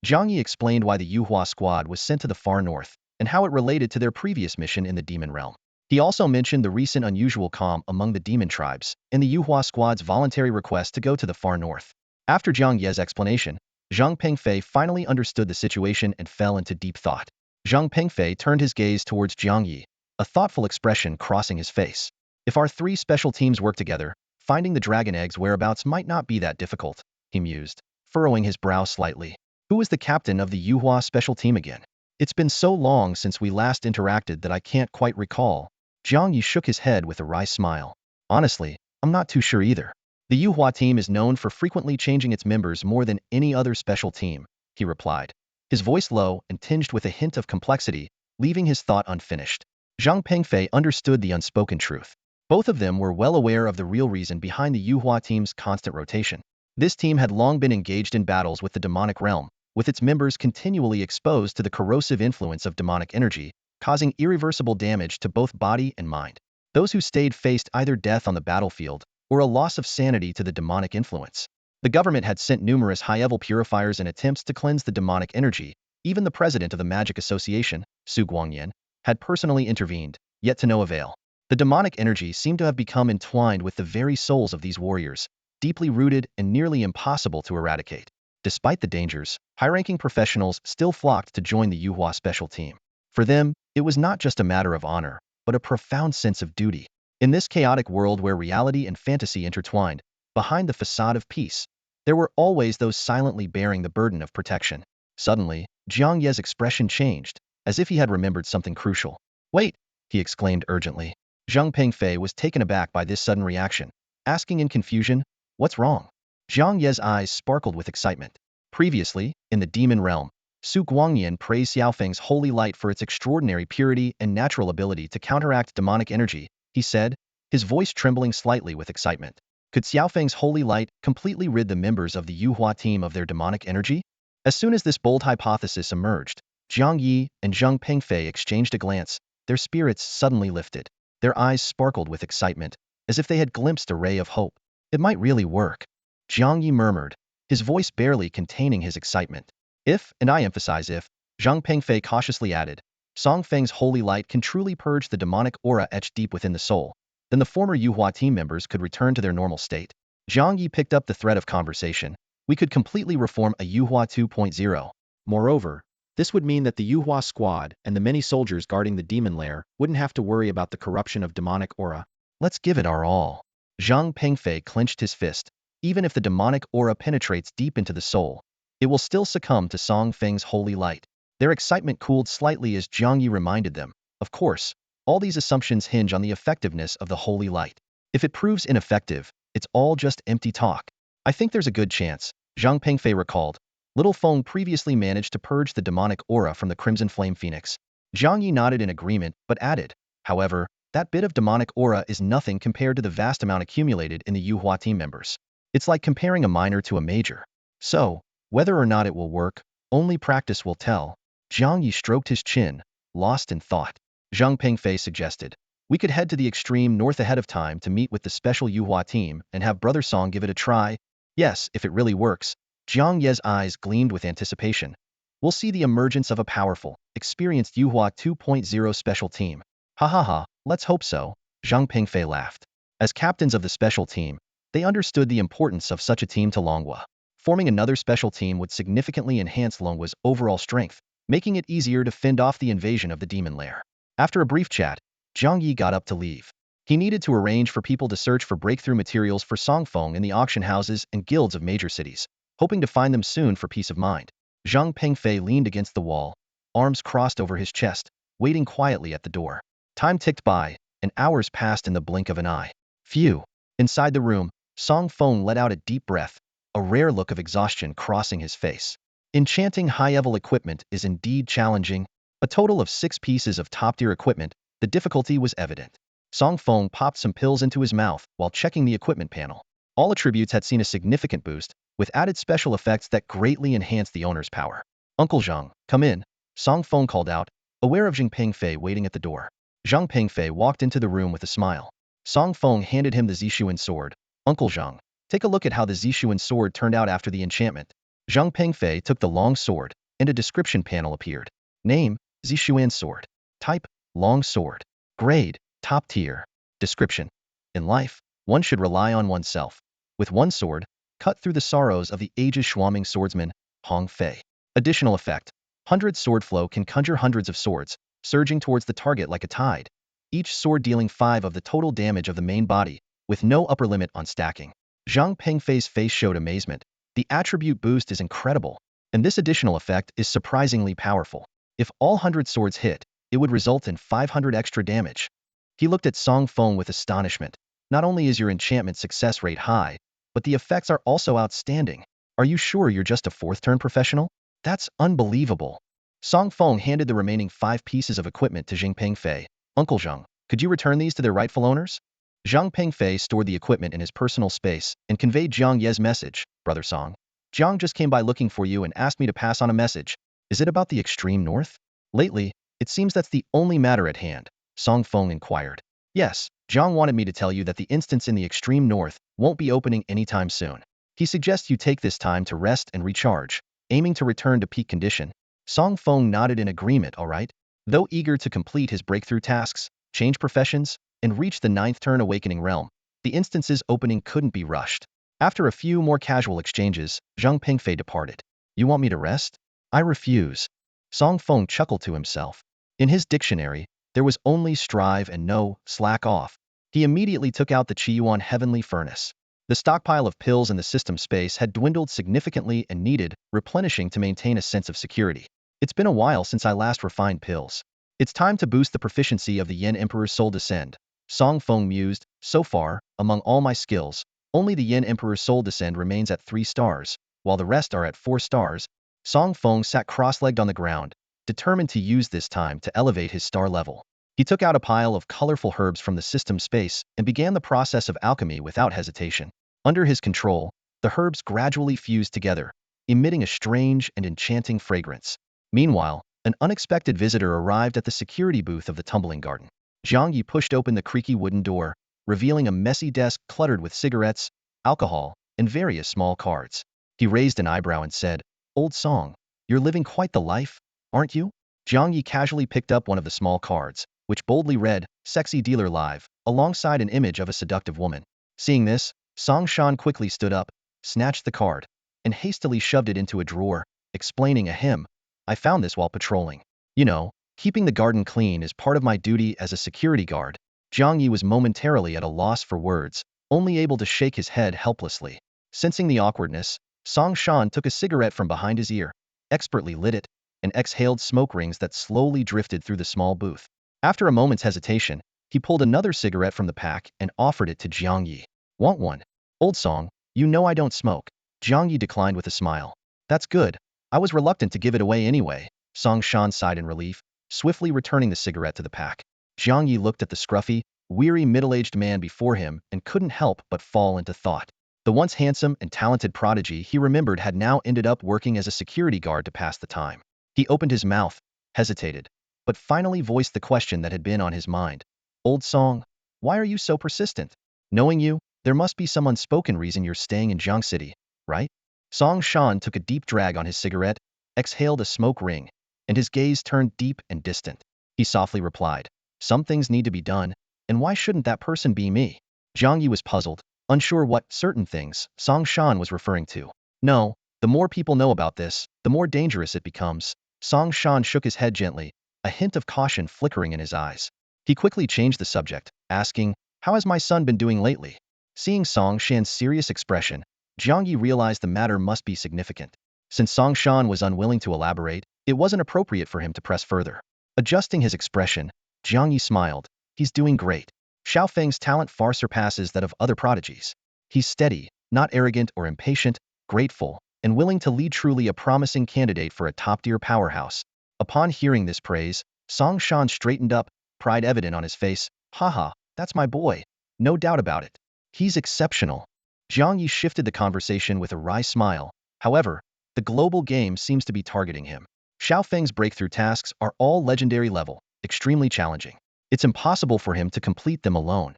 Jiang Yi explained why the Yuhua squad was sent to the far north, and how it related to their previous mission in the demon realm. He also mentioned the recent unusual calm among the demon tribes, and the Yuhua squad's voluntary request to go to the far north. After Jiang Ye's explanation, Zhang Pengfei finally understood the situation and fell into deep thought. Zhang Pengfei turned his gaze towards Jiang Yi, a thoughtful expression crossing his face. If our three special teams work together, finding the dragon egg's whereabouts might not be that difficult, he mused, furrowing his brow slightly. Who is the captain of the Yuhua special team again? It's been so long since we last interacted that I can't quite recall. Jiang Yi shook his head with a wry smile. Honestly, I'm not too sure either. The Yuhua team is known for frequently changing its members more than any other special team, he replied, his voice low and tinged with a hint of complexity, leaving his thought unfinished. Zhang Pengfei understood the unspoken truth. Both of them were well aware of the real reason behind the Yuhua team's constant rotation. This team had long been engaged in battles with the demonic realm, with its members continually exposed to the corrosive influence of demonic energy, causing irreversible damage to both body and mind. Those who stayed faced either death on the battlefield or a loss of sanity to the demonic influence. The government had sent numerous high-level purifiers in attempts to cleanse the demonic energy. Even the president of the Magic Association, Su Guangyan, had personally intervened, yet to no avail. The demonic energy seemed to have become entwined with the very souls of these warriors, deeply rooted and nearly impossible to eradicate. Despite the dangers, high-ranking professionals still flocked to join the Yuhua special team. For them, it was not just a matter of honor, but a profound sense of duty. In this chaotic world where reality and fantasy intertwined, behind the facade of peace, there were always those silently bearing the burden of protection. Suddenly, Jiang Ye's expression changed, as if he had remembered something crucial. Wait, he exclaimed urgently. Zhang Pengfei was taken aback by this sudden reaction, asking in confusion, what's wrong? Jiang Ye's eyes sparkled with excitement. Previously, in the demon realm, Su Guangyan praised Xiaofeng's holy light for its extraordinary purity and natural ability to counteract demonic energy, he said, his voice trembling slightly with excitement. Could Xiaofeng's holy light completely rid the members of the Yuhua team of their demonic energy? As soon as this bold hypothesis emerged, Jiang Yi and Zhang Pengfei exchanged a glance, their spirits suddenly lifted. Their eyes sparkled with excitement, as if they had glimpsed a ray of hope. It might really work. Jiang Yi murmured, his voice barely containing his excitement. If, and I emphasize if, Zhang Pengfei cautiously added, Song Feng's holy light can truly purge the demonic aura etched deep within the soul, then the former Yuhua team members could return to their normal state. Jiang Yi picked up the thread of conversation. We could completely reform a Yuhua 2.0. Moreover, this would mean that the Yuhua squad and the many soldiers guarding the demon lair wouldn't have to worry about the corruption of demonic aura. Let's give it our all. Zhang Pengfei clenched his fist. Even if the demonic aura penetrates deep into the soul, it will still succumb to Song Feng's holy light. Their excitement cooled slightly as Jiang Yi reminded them, of course, all these assumptions hinge on the effectiveness of the holy light. If it proves ineffective, it's all just empty talk. I think there's a good chance, Zhang Pengfei recalled. Little Feng previously managed to purge the demonic aura from the Crimson Flame Phoenix. Jiang Yi nodded in agreement, but added, however, that bit of demonic aura is nothing compared to the vast amount accumulated in the Yuhua team members. It's like comparing a minor to a major. So, whether or not it will work, only practice will tell. Jiang Yi stroked his chin, lost in thought. Zhang Pengfei suggested, we could head to the extreme north ahead of time to meet with the special Yuhua team and have Brother Song give it a try. Yes, if it really works. Jiang Ye's eyes gleamed with anticipation. We'll see the emergence of a powerful, experienced Yuhua 2.0 special team. Ha ha ha, let's hope so, Zhang Pengfei laughed. As captains of the special team, they understood the importance of such a team to Longhua. Forming another special team would significantly enhance Longhua's overall strength, making it easier to fend off the invasion of the demon lair. After a brief chat, Jiang Yi got up to leave. He needed to arrange for people to search for breakthrough materials for Song Feng in the auction houses and guilds of major cities, hoping to find them soon for peace of mind. Zhang Pengfei leaned against the wall, arms crossed over his chest, waiting quietly at the door. Time ticked by, and hours passed in the blink of an eye. Phew. Inside the room, Song Feng let out a deep breath, a rare look of exhaustion crossing his face. Enchanting high-level equipment is indeed challenging. A total of 6 pieces of top-tier equipment, the difficulty was evident. Song Feng popped some pills into his mouth while checking the equipment panel. All attributes had seen a significant boost, with added special effects that greatly enhanced the owner's power. Uncle Zhang, come in, Song Feng called out, aware of Zhang Pengfei waiting at the door. Zhang Pengfei walked into the room with a smile. Song Feng handed him the Zishuan sword. Uncle Zhang, take a look at how the Zishuan sword turned out after the enchantment. Zhang Pengfei took the long sword, and a description panel appeared. Name, Zishuan sword. Type, long sword. Grade, top tier. Description. In life, one should rely on oneself. With one sword, cut through the sorrows of the ages Shuaming swordsman, Hong Fei. Additional effect. 100 sword flow can conjure hundreds of swords, surging towards the target like a tide. Each sword dealing 5 of the total damage of the main body, with no upper limit on stacking. Zhang Pengfei's face showed amazement. The attribute boost is incredible, and this additional effect is surprisingly powerful. If all 100 swords hit, it would result in 500 extra damage. He looked at Song Feng with astonishment. Not only is your enchantment success rate high, but the effects are also outstanding. Are you sure you're just a 4th turn professional? That's unbelievable. Song Feng handed the remaining 5 pieces of equipment to Zhang Pengfei. Uncle Zhang, could you return these to their rightful owners? Zhang Pengfei stored the equipment in his personal space and conveyed Jiang Ye's message. Brother Song, Jiang just came by looking for you and asked me to pass on a message. Is it about the extreme north? Lately, it seems that's the only matter at hand, Song Feng inquired. Yes, Jiang wanted me to tell you that the instance in the extreme north won't be opening anytime soon. He suggests you take this time to rest and recharge, aiming to return to peak condition. Song Feng nodded in agreement, all right. Though eager to complete his breakthrough tasks, change professions, and reach the 9th turn awakening realm, the instance's opening couldn't be rushed. After a few more casual exchanges, Zhang Pengfei departed. You want me to rest? I refuse. Song Feng chuckled to himself. In his dictionary, there was only strive and no slack off. He immediately took out the Qiyuan heavenly furnace. The stockpile of pills in the system space had dwindled significantly and needed replenishing to maintain a sense of security. It's been a while since I last refined pills. It's time to boost the proficiency of the Yin Emperor's Soul Descend. Song Feng mused. So far, among all my skills, only the Yin Emperor's Soul Descend remains at 3 stars, while the rest are at 4 stars. Song Feng sat cross-legged on the ground, determined to use this time to elevate his star level. He took out a pile of colorful herbs from the system space and began the process of alchemy without hesitation. Under his control, the herbs gradually fused together, emitting a strange and enchanting fragrance. Meanwhile, an unexpected visitor arrived at the security booth of the tumbling garden. Jiang Yi pushed open the creaky wooden door, revealing a messy desk cluttered with cigarettes, alcohol, and various small cards. He raised an eyebrow and said, Old Song, you're living quite the life, aren't you? Jiang Yi casually picked up one of the small cards, which boldly read, Sexy Dealer Live, alongside an image of a seductive woman. Seeing this, Song Shan quickly stood up, snatched the card, and hastily shoved it into a drawer, explaining ahem, I found this while patrolling. You know, keeping the garden clean is part of my duty as a security guard. Jiang Yi was momentarily at a loss for words, only able to shake his head helplessly. Sensing the awkwardness, Song Shan took a cigarette from behind his ear, expertly lit it, and exhaled smoke rings that slowly drifted through the small booth. After a moment's hesitation, he pulled another cigarette from the pack and offered it to Jiang Yi. Want one? Old Song, you know I don't smoke. Jiang Yi declined with a smile. That's good. I was reluctant to give it away anyway. Song Shan sighed in relief, swiftly returning the cigarette to the pack. Jiang Yi looked at the scruffy, weary middle-aged man before him and couldn't help but fall into thought. The once handsome and talented prodigy he remembered had now ended up working as a security guard to pass the time. He opened his mouth, hesitated, but finally voiced the question that had been on his mind. Old Song, why are you so persistent? Knowing you, there must be some unspoken reason you're staying in Jiang City, right? Song Shan took a deep drag on his cigarette, exhaled a smoke ring, and his gaze turned deep and distant. He softly replied, Some things need to be done, and why shouldn't that person be me? Jiang Yi was puzzled, unsure what certain things Song Shan was referring to. No, the more people know about this, the more dangerous it becomes. Song Shan shook his head gently, a hint of caution flickering in his eyes. He quickly changed the subject, asking, How has my son been doing lately? Seeing Song Shan's serious expression, Jiang Yi realized the matter must be significant. Since Song Shan was unwilling to elaborate, it wasn't appropriate for him to press further. Adjusting his expression, Jiang Yi smiled. He's doing great. Xiao Feng's talent far surpasses that of other prodigies. He's steady, not arrogant or impatient, grateful, and willing to lead truly a promising candidate for a top-tier powerhouse. Upon hearing this praise, Song Shan straightened up, pride evident on his face. Haha, that's my boy. No doubt about it. He's exceptional. Jiang Yi shifted the conversation with a wry smile. However, the global game seems to be targeting him. Xiao Feng's breakthrough tasks are all legendary level, extremely challenging. It's impossible for him to complete them alone.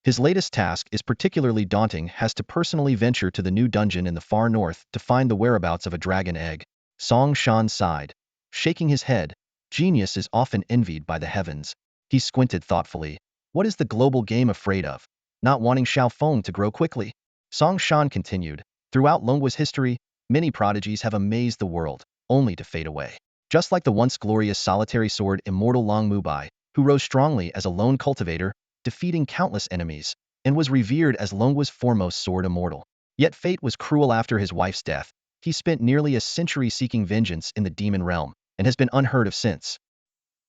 His latest task is particularly daunting, has to personally venture to the new dungeon in the far north to find the whereabouts of a dragon egg. Song Shan sighed. Shaking his head, genius is often envied by the heavens. He squinted thoughtfully. What is the global game afraid of? Not wanting Xiao Feng to grow quickly? Song Shan continued. Throughout Longwa's history, many prodigies have amazed the world, only to fade away. Just like the once glorious solitary sword immortal Long Mubai, who rose strongly as a lone cultivator, defeating countless enemies, and was revered as Longwa's foremost sword immortal. Yet fate was cruel after his wife's death. He spent nearly a century seeking vengeance in the demon realm, and has been unheard of since.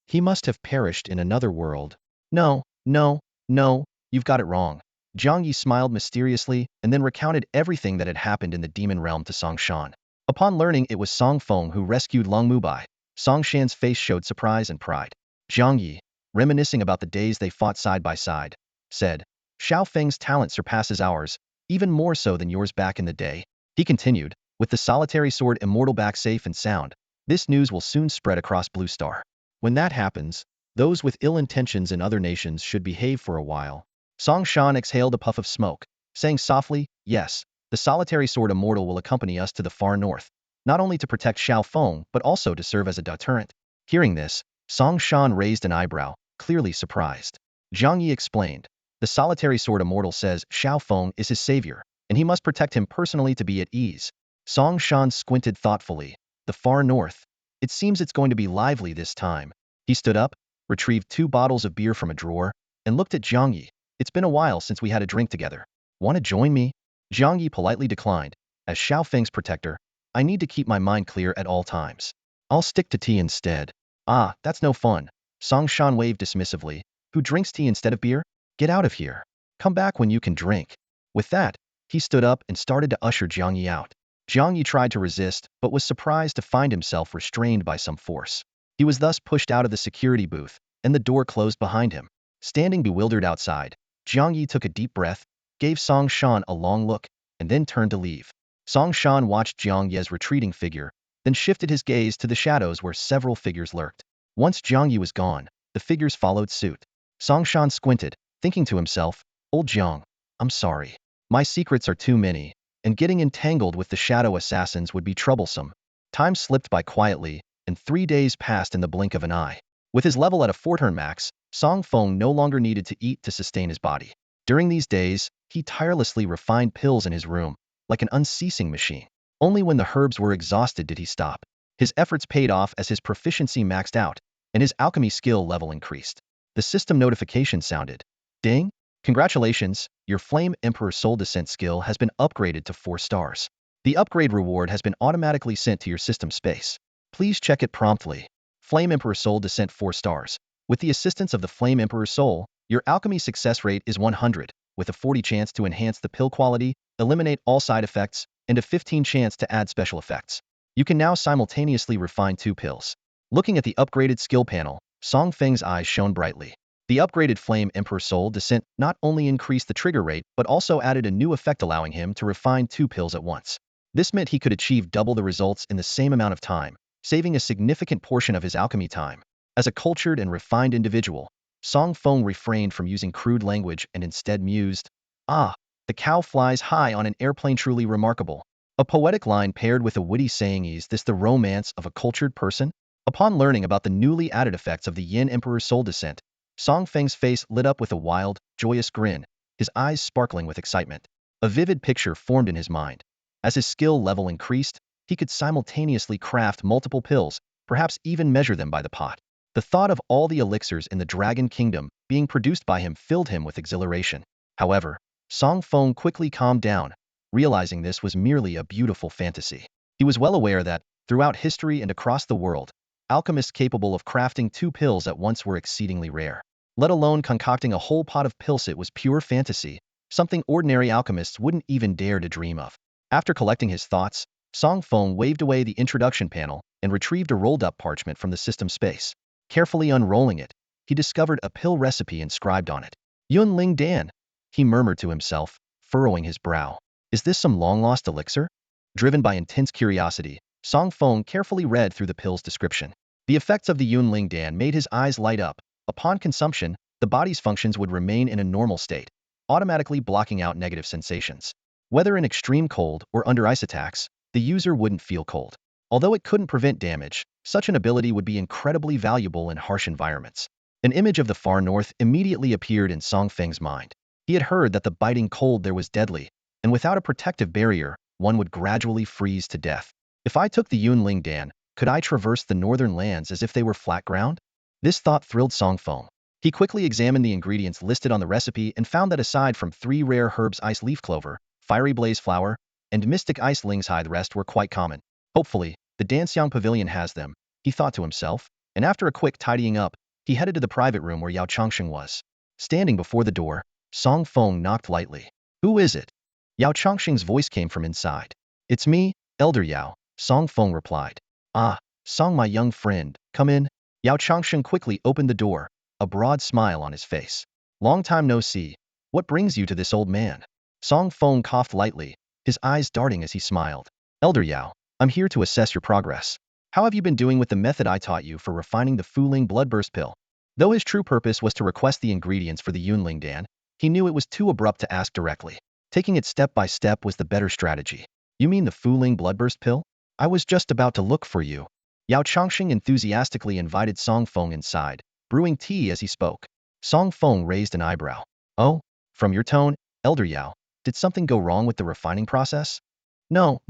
He must have perished in another world. No, no, no, you've got it wrong. Jiang Yi smiled mysteriously and then recounted everything that had happened in the demon realm to Song Shan. Upon learning it was Song Feng who rescued Long Mubai, Song Shan's face showed surprise and pride. Jiang Yi, reminiscing about the days they fought side by side, said, Xiao Feng's talent surpasses ours, even more so than yours back in the day. He continued, with the solitary sword immortal back safe and sound, this news will soon spread across Blue Star. When that happens, those with ill intentions in other nations should behave for a while. Song Shan exhaled a puff of smoke, saying softly, yes, the solitary sword immortal will accompany us to the far north, not only to protect Xiao Feng but also to serve as a deterrent. Hearing this, Song Shan raised an eyebrow, clearly surprised. Jiang Yi explained, the solitary sword immortal says Xiao Feng is his savior, and he must protect him personally to be at ease. Song Shan squinted thoughtfully. The far north. It seems it's going to be lively this time. He stood up, retrieved 2 bottles of beer from a drawer, and looked at Jiang Yi. It's been a while since we had a drink together. Want to join me? Jiang Yi politely declined. As Xiao Feng's protector, I need to keep my mind clear at all times. I'll stick to tea instead. Ah, that's no fun. Song Shan waved dismissively. Who drinks tea instead of beer? Get out of here. Come back when you can drink. With that, he stood up and started to usher Jiang Yi out. Jiang Yi tried to resist, but was surprised to find himself restrained by some force. He was thus pushed out of the security booth, and the door closed behind him. Standing bewildered outside, Jiang Yi took a deep breath, gave Song Shan a long look, and then turned to leave. Song Shan watched Jiang Yi's retreating figure, then shifted his gaze to the shadows where several figures lurked. Once Jiang Yi was gone, the figures followed suit. Song Shan squinted, thinking to himself, Old Jiang, I'm sorry. My secrets are too many, and getting entangled with the shadow assassins would be troublesome. Time slipped by quietly, and 3 days passed in the blink of an eye. With his level at a 4-turn max, Song Feng no longer needed to eat to sustain his body. During these days, he tirelessly refined pills in his room, like an unceasing machine. Only when the herbs were exhausted did he stop. His efforts paid off as his proficiency maxed out, and his alchemy skill level increased. The system notification sounded. Ding! Congratulations, your Flame Emperor Soul Descent skill has been upgraded to 4 stars. The upgrade reward has been automatically sent to your system space. Please check it promptly. Flame Emperor Soul Descent 4 stars. With the assistance of the Flame Emperor Soul, your alchemy success rate is 100, with a 40 chance to enhance the pill quality, eliminate all side effects, and a 15 chance to add special effects. You can now simultaneously refine 2 pills. Looking at the upgraded skill panel, Song Feng's eyes shone brightly. The upgraded Flame Emperor Soul Descent not only increased the trigger rate but also added a new effect allowing him to refine 2 pills at once. This meant he could achieve double the results in the same amount of time, saving a significant portion of his alchemy time. As a cultured and refined individual, Song Feng refrained from using crude language and instead mused, Ah, the cow flies high on an airplane, truly remarkable. A poetic line paired with a witty saying, is this the romance of a cultured person? Upon learning about the newly added effects of the Yin Emperor's Soul Descent, Song Feng's face lit up with a wild, joyous grin, his eyes sparkling with excitement. A vivid picture formed in his mind. As his skill level increased, he could simultaneously craft multiple pills, perhaps even measure them by the pot. The thought of all the elixirs in the Dragon Kingdom being produced by him filled him with exhilaration. However, Song Feng quickly calmed down, realizing this was merely a beautiful fantasy. He was well aware that, throughout history and across the world, alchemists capable of crafting 2 pills at once were exceedingly rare. Let alone concocting a whole pot of pills. It was pure fantasy, something ordinary alchemists wouldn't even dare to dream of. After collecting his thoughts, Song Feng waved away the introduction panel and retrieved a rolled-up parchment from the system space. Carefully unrolling it, he discovered a pill recipe inscribed on it. Yun Ling Dan, he murmured to himself, furrowing his brow. Is this some long-lost elixir? Driven by intense curiosity, Song Feng carefully read through the pill's description. The effects of the Yun Ling Dan made his eyes light up. Upon consumption, the body's functions would remain in a normal state, automatically blocking out negative sensations. Whether in extreme cold or under ice attacks, the user wouldn't feel cold. Although it couldn't prevent damage, such an ability would be incredibly valuable in harsh environments. An image of the far north immediately appeared in Song Feng's mind. He had heard that the biting cold there was deadly, and without a protective barrier, one would gradually freeze to death. If I took the Yunling Dan, could I traverse the northern lands as if they were flat ground? This thought thrilled Song Feng. He quickly examined the ingredients listed on the recipe and found that aside from 3 rare herbs, ice leaf clover, fiery blaze flower, and mystic ice lingshai, the rest were quite common. Hopefully, the Danxiang Pavilion has them, he thought to himself, and after a quick tidying up, he headed to the private room where Yao Changsheng was. Standing before the door, Song Feng knocked lightly. Who is it? Yao Changsheng's voice came from inside. It's me, Elder Yao, Song Feng replied. Ah, Song, my young friend, come in. Yao Changsheng quickly opened the door, a broad smile on his face. Long time no see. What brings you to this old man? Song Feng coughed lightly, his eyes darting as he smiled. Elder Yao, I'm here to assess your progress. How have you been doing with the method I taught you for refining the Fuling bloodburst pill? Though his true purpose was to request the ingredients for the Yunling Dan, he knew it was too abrupt to ask directly. Taking it step by step was the better strategy. You mean the Fuling bloodburst pill? I was just about to look for you. Yao Changsheng enthusiastically invited Song Feng inside, brewing tea as he spoke. Song Feng raised an eyebrow. Oh, from your tone, Elder Yao, did something go wrong with the refining process? No,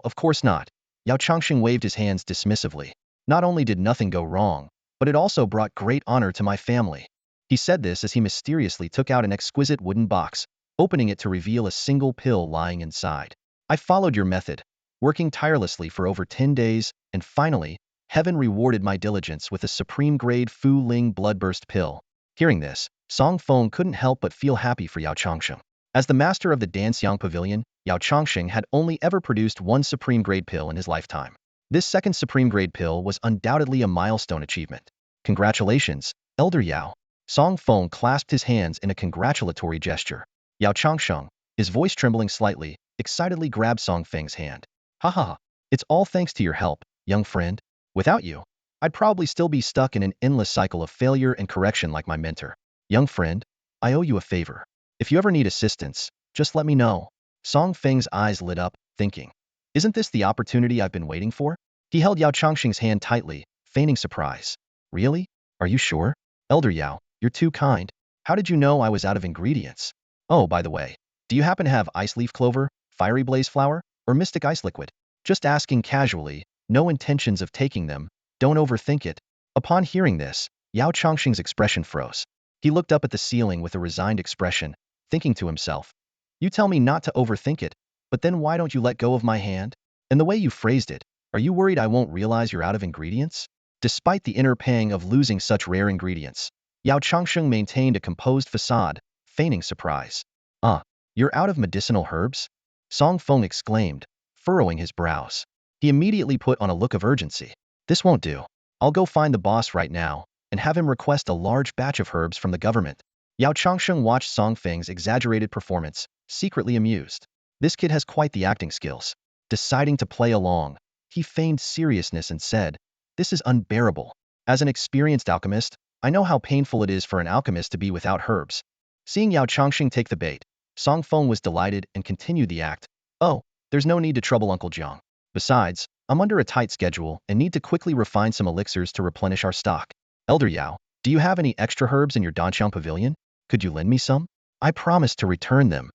of course not. Yao Changsheng waved his hands dismissively. Not only did nothing go wrong, but it also brought great honor to my family. He said this as he mysteriously took out an exquisite wooden box, opening it to reveal a single pill lying inside. I followed your method, working tirelessly for over 10 days, and finally, heaven rewarded my diligence with a supreme-grade Fu Ling bloodburst pill. Hearing this, Song Feng couldn't help but feel happy for Yao Changsheng. As the master of the Danxiang Pavilion, Yao Changsheng had only ever produced one supreme-grade pill in his lifetime. This second supreme-grade pill was undoubtedly a milestone achievement. Congratulations, Elder Yao. Song Feng clasped his hands in a congratulatory gesture. Yao Changsheng, his voice trembling slightly, excitedly grabbed Song Feng's hand. Ha ha ha, it's all thanks to your help, young friend. Without you, I'd probably still be stuck in an endless cycle of failure and correction like my mentor. Young friend, I owe you a favor. If you ever need assistance, just let me know. Song Feng's eyes lit up, thinking, isn't this the opportunity I've been waiting for? He held Yao Changsheng's hand tightly, feigning surprise. Really? Are you sure? Elder Yao, you're too kind. How did you know I was out of ingredients? Oh, by the way, do you happen to have ice leaf clover, fiery blaze flower, or mystic ice liquid? Just asking casually, no intentions of taking them, don't overthink it. Upon hearing this, Yao Changsheng's expression froze. He looked up at the ceiling with a resigned expression, thinking to himself, you tell me not to overthink it, but then why don't you let go of my hand? And the way you phrased it, are you worried I won't realize you're out of ingredients? Despite the inner pang of losing such rare ingredients, Yao Changsheng maintained a composed facade, feigning surprise. Ah, you're out of medicinal herbs? Song Feng exclaimed, furrowing his brows. He immediately put on a look of urgency. This won't do. I'll go find the boss right now, and have him request a large batch of herbs from the government. Yao Changsheng watched Song Feng's exaggerated performance, secretly amused. This kid has quite the acting skills. Deciding to play along, he feigned seriousness and said, this is unbearable. As an experienced alchemist, I know how painful it is for an alchemist to be without herbs. Seeing Yao Changsheng take the bait, Song Feng was delighted and continued the act. Oh, there's no need to trouble Uncle Jiang. Besides, I'm under a tight schedule and need to quickly refine some elixirs to replenish our stock. Elder Yao, do you have any extra herbs in your Danxiang Pavilion? Could you lend me some? I promise to return them.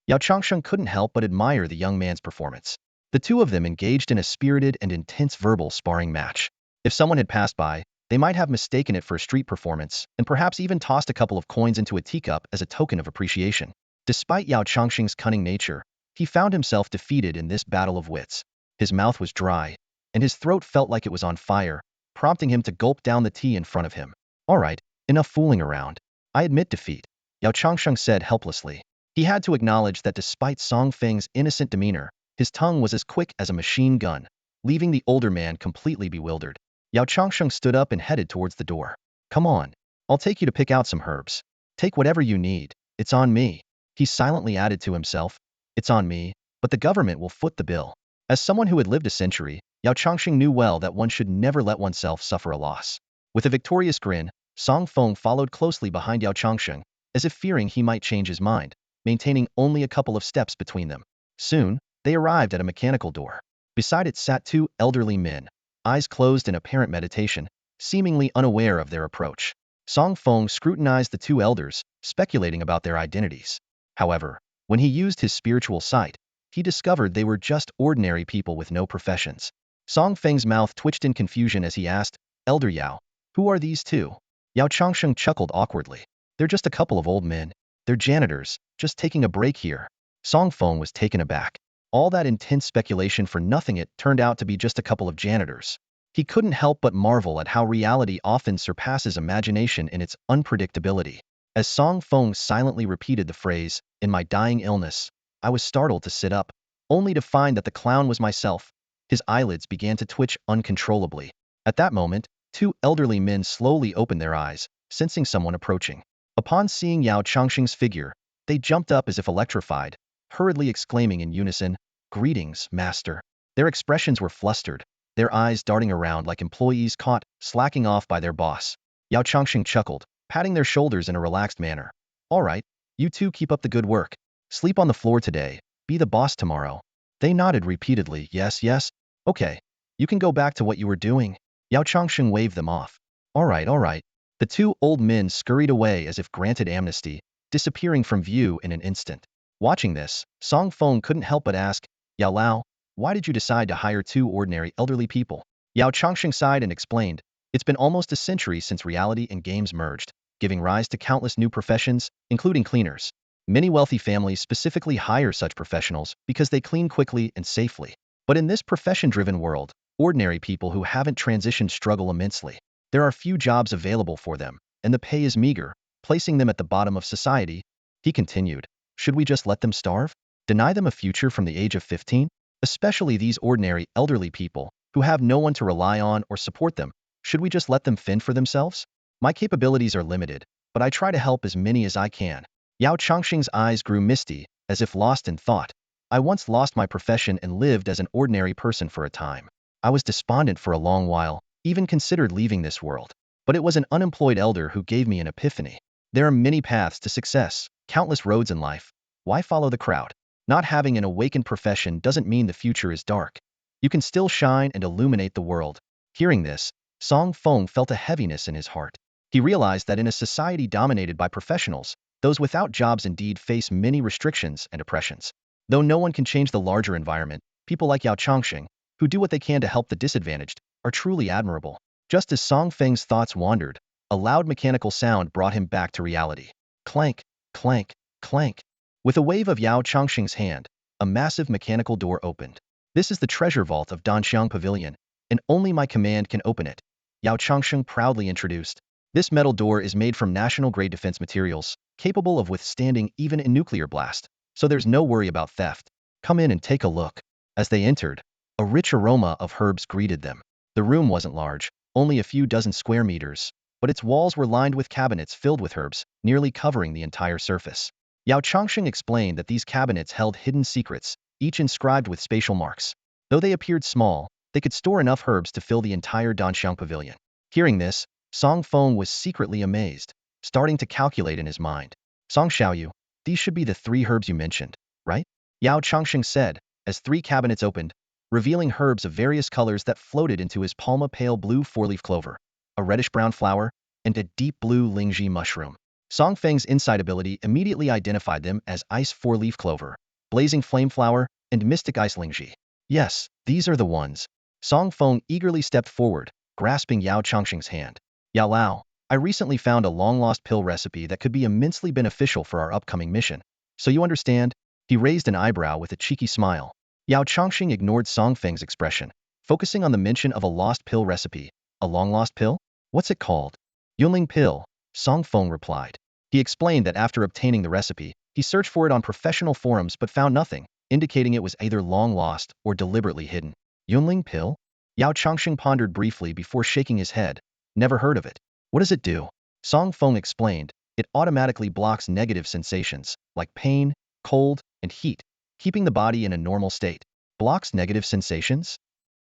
Yao Changsheng couldn't help but admire the young man's performance. The two of them engaged in a spirited and intense verbal sparring match. If someone had passed by, they might have mistaken it for a street performance and perhaps even tossed a couple of coins into a teacup as a token of appreciation. Despite Yao Changsheng's cunning nature, he found himself defeated in this battle of wits. His mouth was dry, and his throat felt like it was on fire, prompting him to gulp down the tea in front of him. All right, enough fooling around. I admit defeat, Yao Changsheng said helplessly. He had to acknowledge that despite Song Feng's innocent demeanor, his tongue was as quick as a machine gun, leaving the older man completely bewildered. Yao Changsheng stood up and headed towards the door. Come on, I'll take you to pick out some herbs. Take whatever you need, it's on me. He silently added to himself, it's on me, but the government will foot the bill. As someone who had lived a century, Yao Changsheng knew well that one should never let oneself suffer a loss. With a victorious grin, Song Feng followed closely behind Yao Changsheng, as if fearing he might change his mind, maintaining only a couple of steps between them. Soon, they arrived at a mechanical door. Beside it sat two elderly men, eyes closed in apparent meditation, seemingly unaware of their approach. Song Feng scrutinized the two elders, speculating about their identities. However, when he used his spiritual sight, he discovered they were just ordinary people with no professions. Song Feng's mouth twitched in confusion as he asked, Elder Yao, who are these two? Yao Changsheng chuckled awkwardly. They're just a couple of old men. They're janitors, just taking a break here. Song Feng was taken aback. All that intense speculation for nothing, it turned out to be just a couple of janitors. He couldn't help but marvel at how reality often surpasses imagination in its unpredictability. As Song Feng silently repeated the phrase, in my dying illness, I was startled to sit up, only to find that the clown was myself. His eyelids began to twitch uncontrollably. At that moment, two elderly men slowly opened their eyes, sensing someone approaching. Upon seeing Yao Changsheng's figure, they jumped up as if electrified, hurriedly exclaiming in unison, Greetings, master. Their expressions were flustered, their eyes darting around like employees caught slacking off by their boss. Yao Changsheng chuckled, patting their shoulders in a relaxed manner. All right, you two keep up the good work. Sleep on the floor today, be the boss tomorrow. They nodded repeatedly, yes, yes. Okay, you can go back to what you were doing. Yao Changsheng waved them off. All right, all right. The two old men scurried away as if granted amnesty, disappearing from view in an instant. Watching this, Song Feng couldn't help but ask, Yao Lao, why did you decide to hire two ordinary elderly people? Yao Changsheng sighed and explained, it's been almost a century since reality and games merged, giving rise to countless new professions, including cleaners. Many wealthy families specifically hire such professionals because they clean quickly and safely. But in this profession-driven world, ordinary people who haven't transitioned struggle immensely. There are few jobs available for them, and the pay is meager, placing them at the bottom of society. He continued, should we just let them starve? Deny them a future from the age of 15? Especially these ordinary elderly people, who have no one to rely on or support them. Should we just let them fend for themselves? My capabilities are limited, but I try to help as many as I can. Yao Changsheng's eyes grew misty, as if lost in thought. I once lost my profession and lived as an ordinary person for a time. I was despondent for a long while, even considered leaving this world. But it was an unemployed elder who gave me an epiphany. There are many paths to success, countless roads in life. Why follow the crowd? Not having an awakened profession doesn't mean the future is dark. You can still shine and illuminate the world. Hearing this, Song Feng felt a heaviness in his heart. He realized that in a society dominated by professionals, those without jobs indeed face many restrictions and oppressions. Though no one can change the larger environment, people like Yao Changsheng, who do what they can to help the disadvantaged, are truly admirable. Just as Song Feng's thoughts wandered, a loud mechanical sound brought him back to reality. Clank, clank, clank. With a wave of Yao Changsheng's hand, a massive mechanical door opened. This is the treasure vault of Danang Pavilion, and only my command can open it, Yao Changsheng proudly introduced. This metal door is made from national-grade defense materials, capable of withstanding even a nuclear blast, so there's no worry about theft. Come in and take a look. As they entered, a rich aroma of herbs greeted them. The room wasn't large, only a few dozen square meters, but its walls were lined with cabinets filled with herbs, nearly covering the entire surface. Yao Changsheng explained that these cabinets held hidden secrets, each inscribed with spatial marks. Though they appeared small, they could store enough herbs to fill the entire Danxiang Pavilion. Hearing this, Song Feng was secretly amazed, starting to calculate in his mind. Song Xiaoyu, these should be the 3 herbs you mentioned, right? Yao Changsheng said, as 3 cabinets opened, revealing herbs of various colors that floated into his palm: a pale blue 4-leaf clover, a reddish-brown flower, and a deep blue lingji mushroom. Song Feng's insight ability immediately identified them as ice 4-leaf clover, blazing flame flower, and mystic ice lingji. Yes, these are the ones. Song Feng eagerly stepped forward, grasping Yao Changsheng's hand. Yao Lao, I recently found a long-lost pill recipe that could be immensely beneficial for our upcoming mission. So you understand? He raised an eyebrow with a cheeky smile. Yao Changsheng ignored Song Feng's expression, focusing on the mention of a lost pill recipe. A long-lost pill? What's it called? Yunling pill, Song Feng replied. He explained that after obtaining the recipe, he searched for it on professional forums but found nothing, indicating it was either long-lost or deliberately hidden. Yunling pill? Yao Changsheng pondered briefly before shaking his head. Never heard of it. What does it do? Song Feng explained, it automatically blocks negative sensations, like pain, cold, and heat, keeping the body in a normal state. Blocks negative sensations?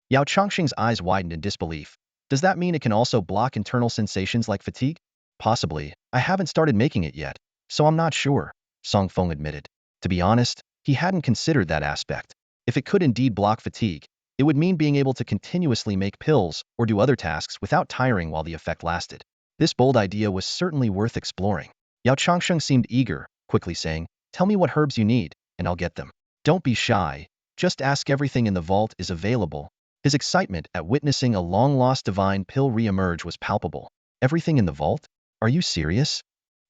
Yao Changsheng's eyes widened in disbelief. Does that mean it can also block internal sensations like fatigue? Possibly. I haven't started making it yet, so I'm not sure, Song Feng admitted. To be honest, he hadn't considered that aspect. If it could indeed block fatigue, it would mean being able to continuously make pills or do other tasks without tiring while the effect lasted. This bold idea was certainly worth exploring. Yao Changsheng seemed eager, quickly saying, tell me what herbs you need, and I'll get them. Don't be shy. Just ask, everything in the vault is available. His excitement at witnessing a long-lost divine pill re-emerge was palpable. Everything in the vault? Are you serious?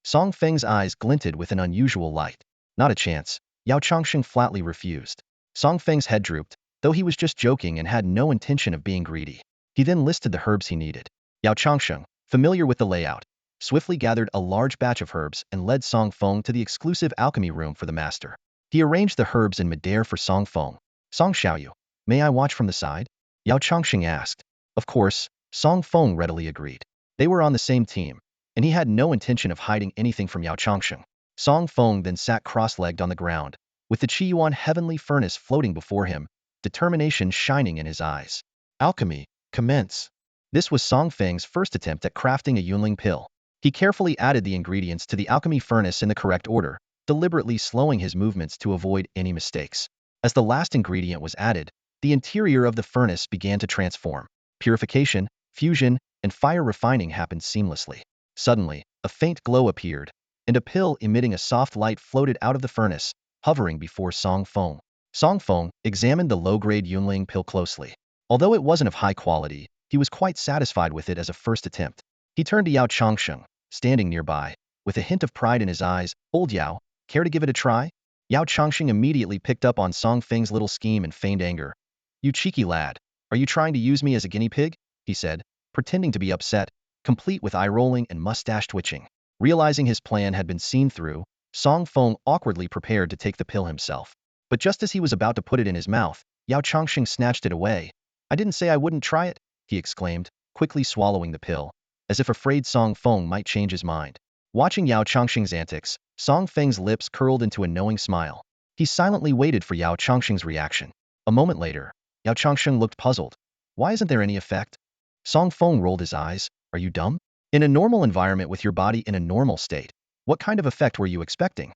Song Feng's eyes glinted with an unusual light. Not a chance. Yao Changsheng flatly refused. Song Feng's head drooped, though he was just joking and had no intention of being greedy. He then listed the herbs he needed. Yao Changsheng, familiar with the layout, swiftly gathered a large batch of herbs and led Song Feng to the exclusive alchemy room for the master. He arranged the herbs in midair for Song Feng. Song Xiaoyu, may I watch from the side? Yao Changsheng asked. Of course, Song Feng readily agreed. They were on the same team, and he had no intention of hiding anything from Yao Changsheng. Song Feng then sat cross-legged on the ground, with the Qiyuan heavenly furnace floating before him, determination shining in his eyes. Alchemy, commence. This was Song Feng's first attempt at crafting a Yunling pill. He carefully added the ingredients to the alchemy furnace in the correct order, deliberately slowing his movements to avoid any mistakes. As the last ingredient was added, the interior of the furnace began to transform. Purification, fusion, and fire refining happened seamlessly. Suddenly, a faint glow appeared, and a pill emitting a soft light floated out of the furnace, hovering before Song Feng. Song Feng examined the low-grade Yunling pill closely. Although it wasn't of high quality, he was quite satisfied with it as a first attempt. He turned to Yao Changsheng, standing nearby, with a hint of pride in his eyes. Old Yao, care to give it a try? Yao Changsheng immediately picked up on Song Feng's little scheme and feigned anger. You cheeky lad, are you trying to use me as a guinea pig? He said, pretending to be upset, complete with eye-rolling and mustache twitching. Realizing his plan had been seen through, Song Feng awkwardly prepared to take the pill himself. But just as he was about to put it in his mouth, Yao Changsheng snatched it away. I didn't say I wouldn't try it, he exclaimed, quickly swallowing the pill, as if afraid Song Feng might change his mind. Watching Yao Changsheng's antics, Song Feng's lips curled into a knowing smile. He silently waited for Yao Changsheng's reaction. A moment later, Yao Changsheng looked puzzled. Why isn't there any effect? Song Feng rolled his eyes. Are you dumb? In a normal environment with your body in a normal state, what kind of effect were you expecting?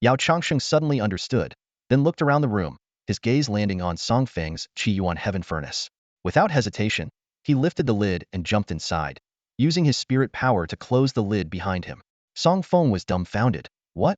Yao Changsheng suddenly understood, then looked around the room, his gaze landing on Song Feng's Qiyuan heaven furnace. Without hesitation, he lifted the lid and jumped inside, using his spirit power to close the lid behind him. Song Feng was dumbfounded. What?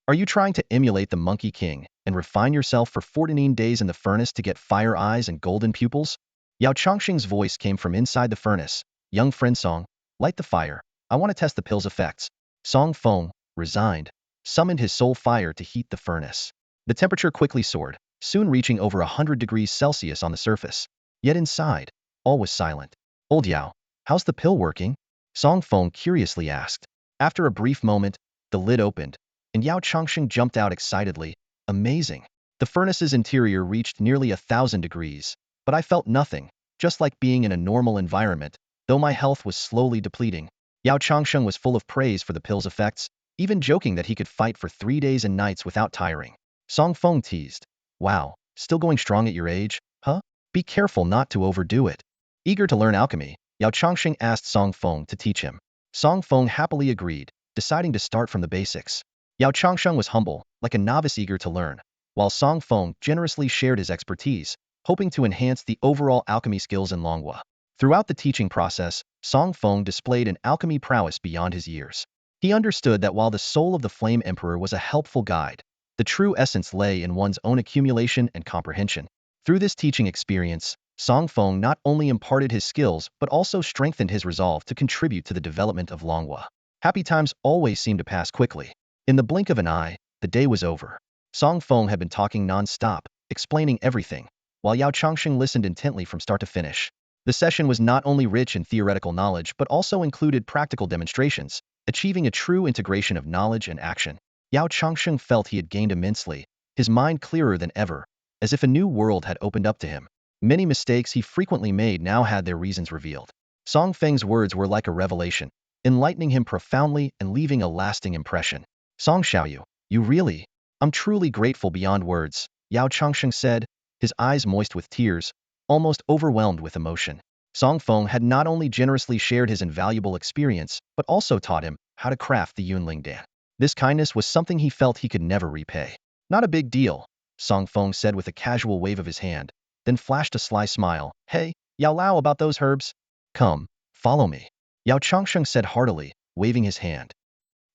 Are you trying to emulate the Monkey King and refine yourself for 14 days in the furnace to get fire eyes and golden pupils? Yao Changsheng's voice came from inside the furnace. Young friend Song, light the fire. I want to test the pill's effects. Song Feng, resigned, summoned his soul fire to heat the furnace. The temperature quickly soared, soon reaching over 100 degrees Celsius on the surface. Yet inside, all was silent. Old Yao, how's the pill working? Song Feng curiously asked. After a brief moment, the lid opened, and Yao Changsheng jumped out excitedly. Amazing. The furnace's interior reached nearly 1,000 degrees, but I felt nothing, just like being in a normal environment, though my health was slowly depleting. Yao Changsheng was full of praise for the pill's effects, even joking that he could fight for 3 days and nights without tiring. Song Feng teased. Wow, still going strong at your age, huh? Be careful not to overdo it. Eager to learn alchemy, Yao Changsheng asked Song Feng to teach him. Song Feng happily agreed, deciding to start from the basics. Yao Changsheng was humble, like a novice eager to learn, while Song Feng generously shared his expertise, hoping to enhance the overall alchemy skills in Longhua. Throughout the teaching process, Song Feng displayed an alchemy prowess beyond his years. He understood that while the soul of the Flame Emperor was a helpful guide, the true essence lay in one's own accumulation and comprehension. Through this teaching experience, Song Feng not only imparted his skills but also strengthened his resolve to contribute to the development of Longhua. Happy times always seemed to pass quickly. In the blink of an eye, the day was over. Song Feng had been talking non-stop, explaining everything, while Yao Changsheng listened intently from start to finish. The session was not only rich in theoretical knowledge but also included practical demonstrations, achieving a true integration of knowledge and action. Yao Changsheng felt he had gained immensely, his mind clearer than ever, as if a new world had opened up to him. Many mistakes he frequently made now had their reasons revealed. Song Feng's words were like a revelation, enlightening him profoundly and leaving a lasting impression. Song Xiaoyu, you really? I'm truly grateful beyond words, Yao Changsheng said, his eyes moist with tears, almost overwhelmed with emotion. Song Feng had not only generously shared his invaluable experience, but also taught him how to craft the Yunling Dan. This kindness was something he felt he could never repay. Not a big deal, Song Feng said with a casual wave of his hand, then flashed a sly smile. Hey, Yao Lao, about those herbs? Come, follow me. Yao Changsheng said heartily, waving his hand.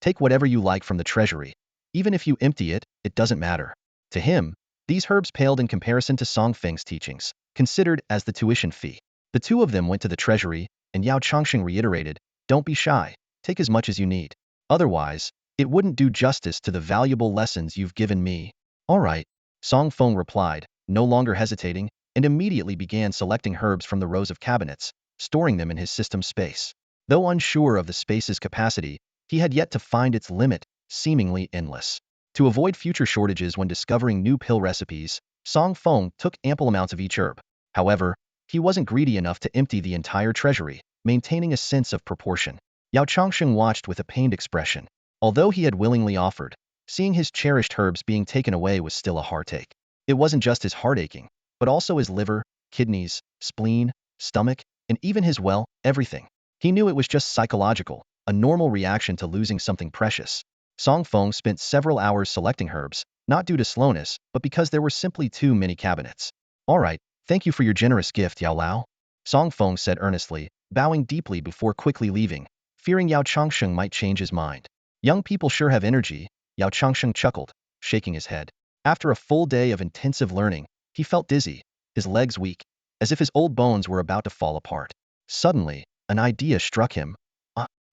Take whatever you like from the treasury. Even if you empty it, it doesn't matter. To him, These herbs paled in comparison to Song Feng's teachings, considered as the tuition fee. The two of them went to the treasury, and Yao Changsheng reiterated, "Don't be shy, take as much as you need. Otherwise, it wouldn't do justice to the valuable lessons you've given me." "All right," Song Feng replied, no longer hesitating, and immediately began selecting herbs from the rows of cabinets, storing them in his system space. Though unsure of the space's capacity, he had yet to find its limit, seemingly endless. To avoid future shortages when discovering new pill recipes, Song Feng took ample amounts of each herb. However, he wasn't greedy enough to empty the entire treasury, maintaining a sense of proportion. Yao Changsheng watched with a pained expression. Although he had willingly offered, seeing his cherished herbs being taken away was still a heartache. It wasn't just his heart aching, but also his liver, kidneys, spleen, stomach, and even his everything. He knew it was just psychological, a normal reaction to losing something precious. Song Feng spent several hours selecting herbs, not due to slowness, but because there were simply too many cabinets. "All right, thank you for your generous gift, Yao Lao," Song Feng said earnestly, bowing deeply before quickly leaving, fearing Yao Changsheng might change his mind. "Young people sure have energy," Yao Changsheng chuckled, shaking his head. After a full day of intensive learning, he felt dizzy, his legs weak, as if his old bones were about to fall apart. Suddenly, an idea struck him.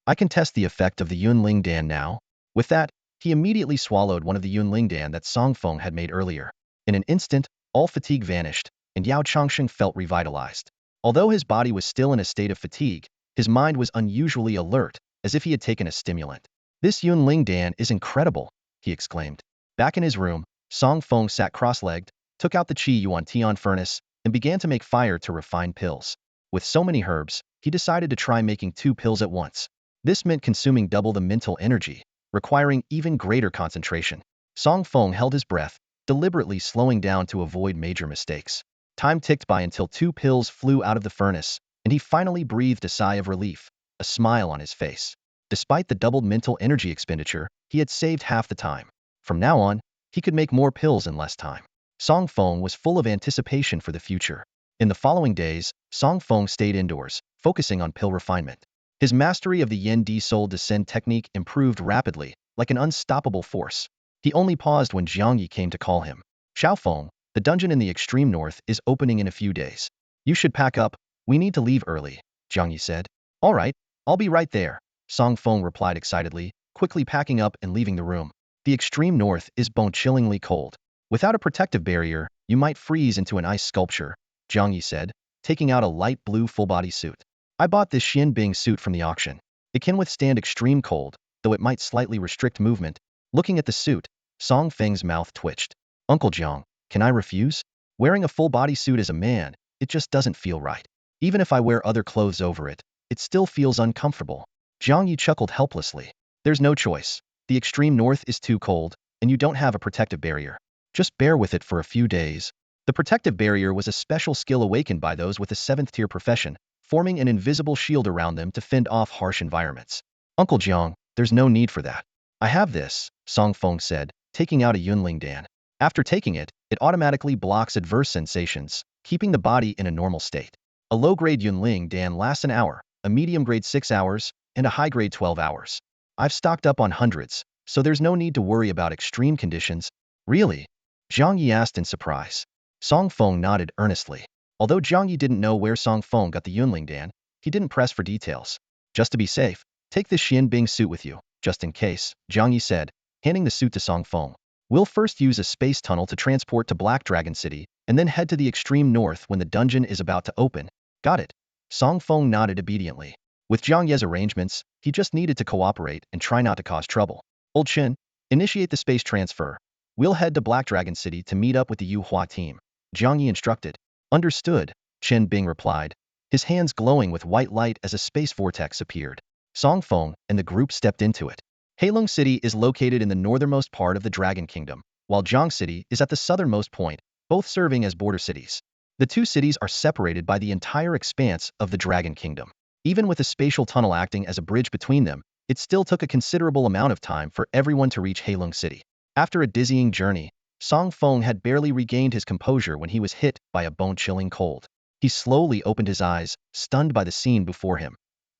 I can test the effect of the Yunling Dan now." With that, he immediately swallowed one of the Yunling Dan that Song Feng had made earlier. In an instant, all fatigue vanished, and Yao Changsheng felt revitalized. Although his body was still in a state of fatigue, his mind was unusually alert, as if he had taken a stimulant. "This Yunling Dan is incredible," he exclaimed. Back in his room, Song Feng sat cross-legged, took out the Qi Yuan Tian furnace, and began to make fire to refine pills. With so many herbs, he decided to try making 2 pills at once. This meant consuming double the mental energy, requiring even greater concentration. Song Feng held his breath, deliberately slowing down to avoid major mistakes. Time ticked by until 2 pills flew out of the furnace, and he finally breathed a sigh of relief, a smile on his face. Despite the doubled mental energy expenditure, he had saved half the time. From now on, he could make more pills in less time. Song Feng was full of anticipation for the future. In the following days, Song Feng stayed indoors, focusing on pill refinement. His mastery of the Yen Di Soul Descend technique improved rapidly, like an unstoppable force. He only paused when Jiang Yi came to call him. "Xiaofeng, the dungeon in the extreme north is opening in a few days. You should pack up, we need to leave early," Jiang Yi said. "All right, I'll be right there," Song Feng replied excitedly, quickly packing up and leaving the room. The extreme north is bone-chillingly cold. Without a protective barrier, you might freeze into an ice sculpture, Jiang Yi said, taking out a light blue full-body suit. "I bought this Xian Bing suit from the auction. It can withstand extreme cold, though it might slightly restrict movement." Looking at the suit, Song Feng's mouth twitched. "Uncle Jiang, can I refuse? Wearing a full-body suit as a man, it just doesn't feel right. Even if I wear other clothes over it, it still feels uncomfortable." Jiang Yi chuckled helplessly. "There's no choice. The extreme north is too cold, and you don't have a protective barrier. Just bear with it for a few days." The protective barrier was a special skill awakened by those with a 7th-tier profession, forming an invisible shield around them to fend off harsh environments. "Uncle Jiang, there's no need for that. I have this," Song Feng said, taking out a Yunling Dan. After taking it, it automatically blocks adverse sensations, keeping the body in a normal state. A low-grade Yunling Dan lasts an hour, a medium-grade 6 hours, and a high-grade 12 hours. I've stocked up on hundreds, so there's no need to worry about extreme conditions. "Really?" Jiang Yi asked in surprise. Song Feng nodded earnestly. Although Jiang Yi didn't know where Song Feng got the Yunling Dan, he didn't press for details. "Just to be safe, take this Xian Bing suit with you, just in case," Jiang Yi said, handing the suit to Song Feng. "We'll first use a space tunnel to transport to Black Dragon City, and then head to the extreme north when the dungeon is about to open." "Got it." Song Feng nodded obediently. With Jiang Ye's arrangements, he just needed to cooperate and try not to cause trouble. "Old Chen, initiate the space transfer. We'll head to Black Dragon City to meet up with the Yu Hua team," Jiang Yi instructed. "Understood," Chen Bing replied, his hands glowing with white light as a space vortex appeared. Song Feng and the group stepped into it. Heilong City is located in the northernmost part of the Dragon Kingdom, while Zhang City is at the southernmost point, both serving as border cities. The two cities are separated by the entire expanse of the Dragon Kingdom. Even with a spatial tunnel acting as a bridge between them, it still took a considerable amount of time for everyone to reach Heilong City. After a dizzying journey, Song Feng had barely regained his composure when he was hit by a bone-chilling cold. He slowly opened his eyes, stunned by the scene before him.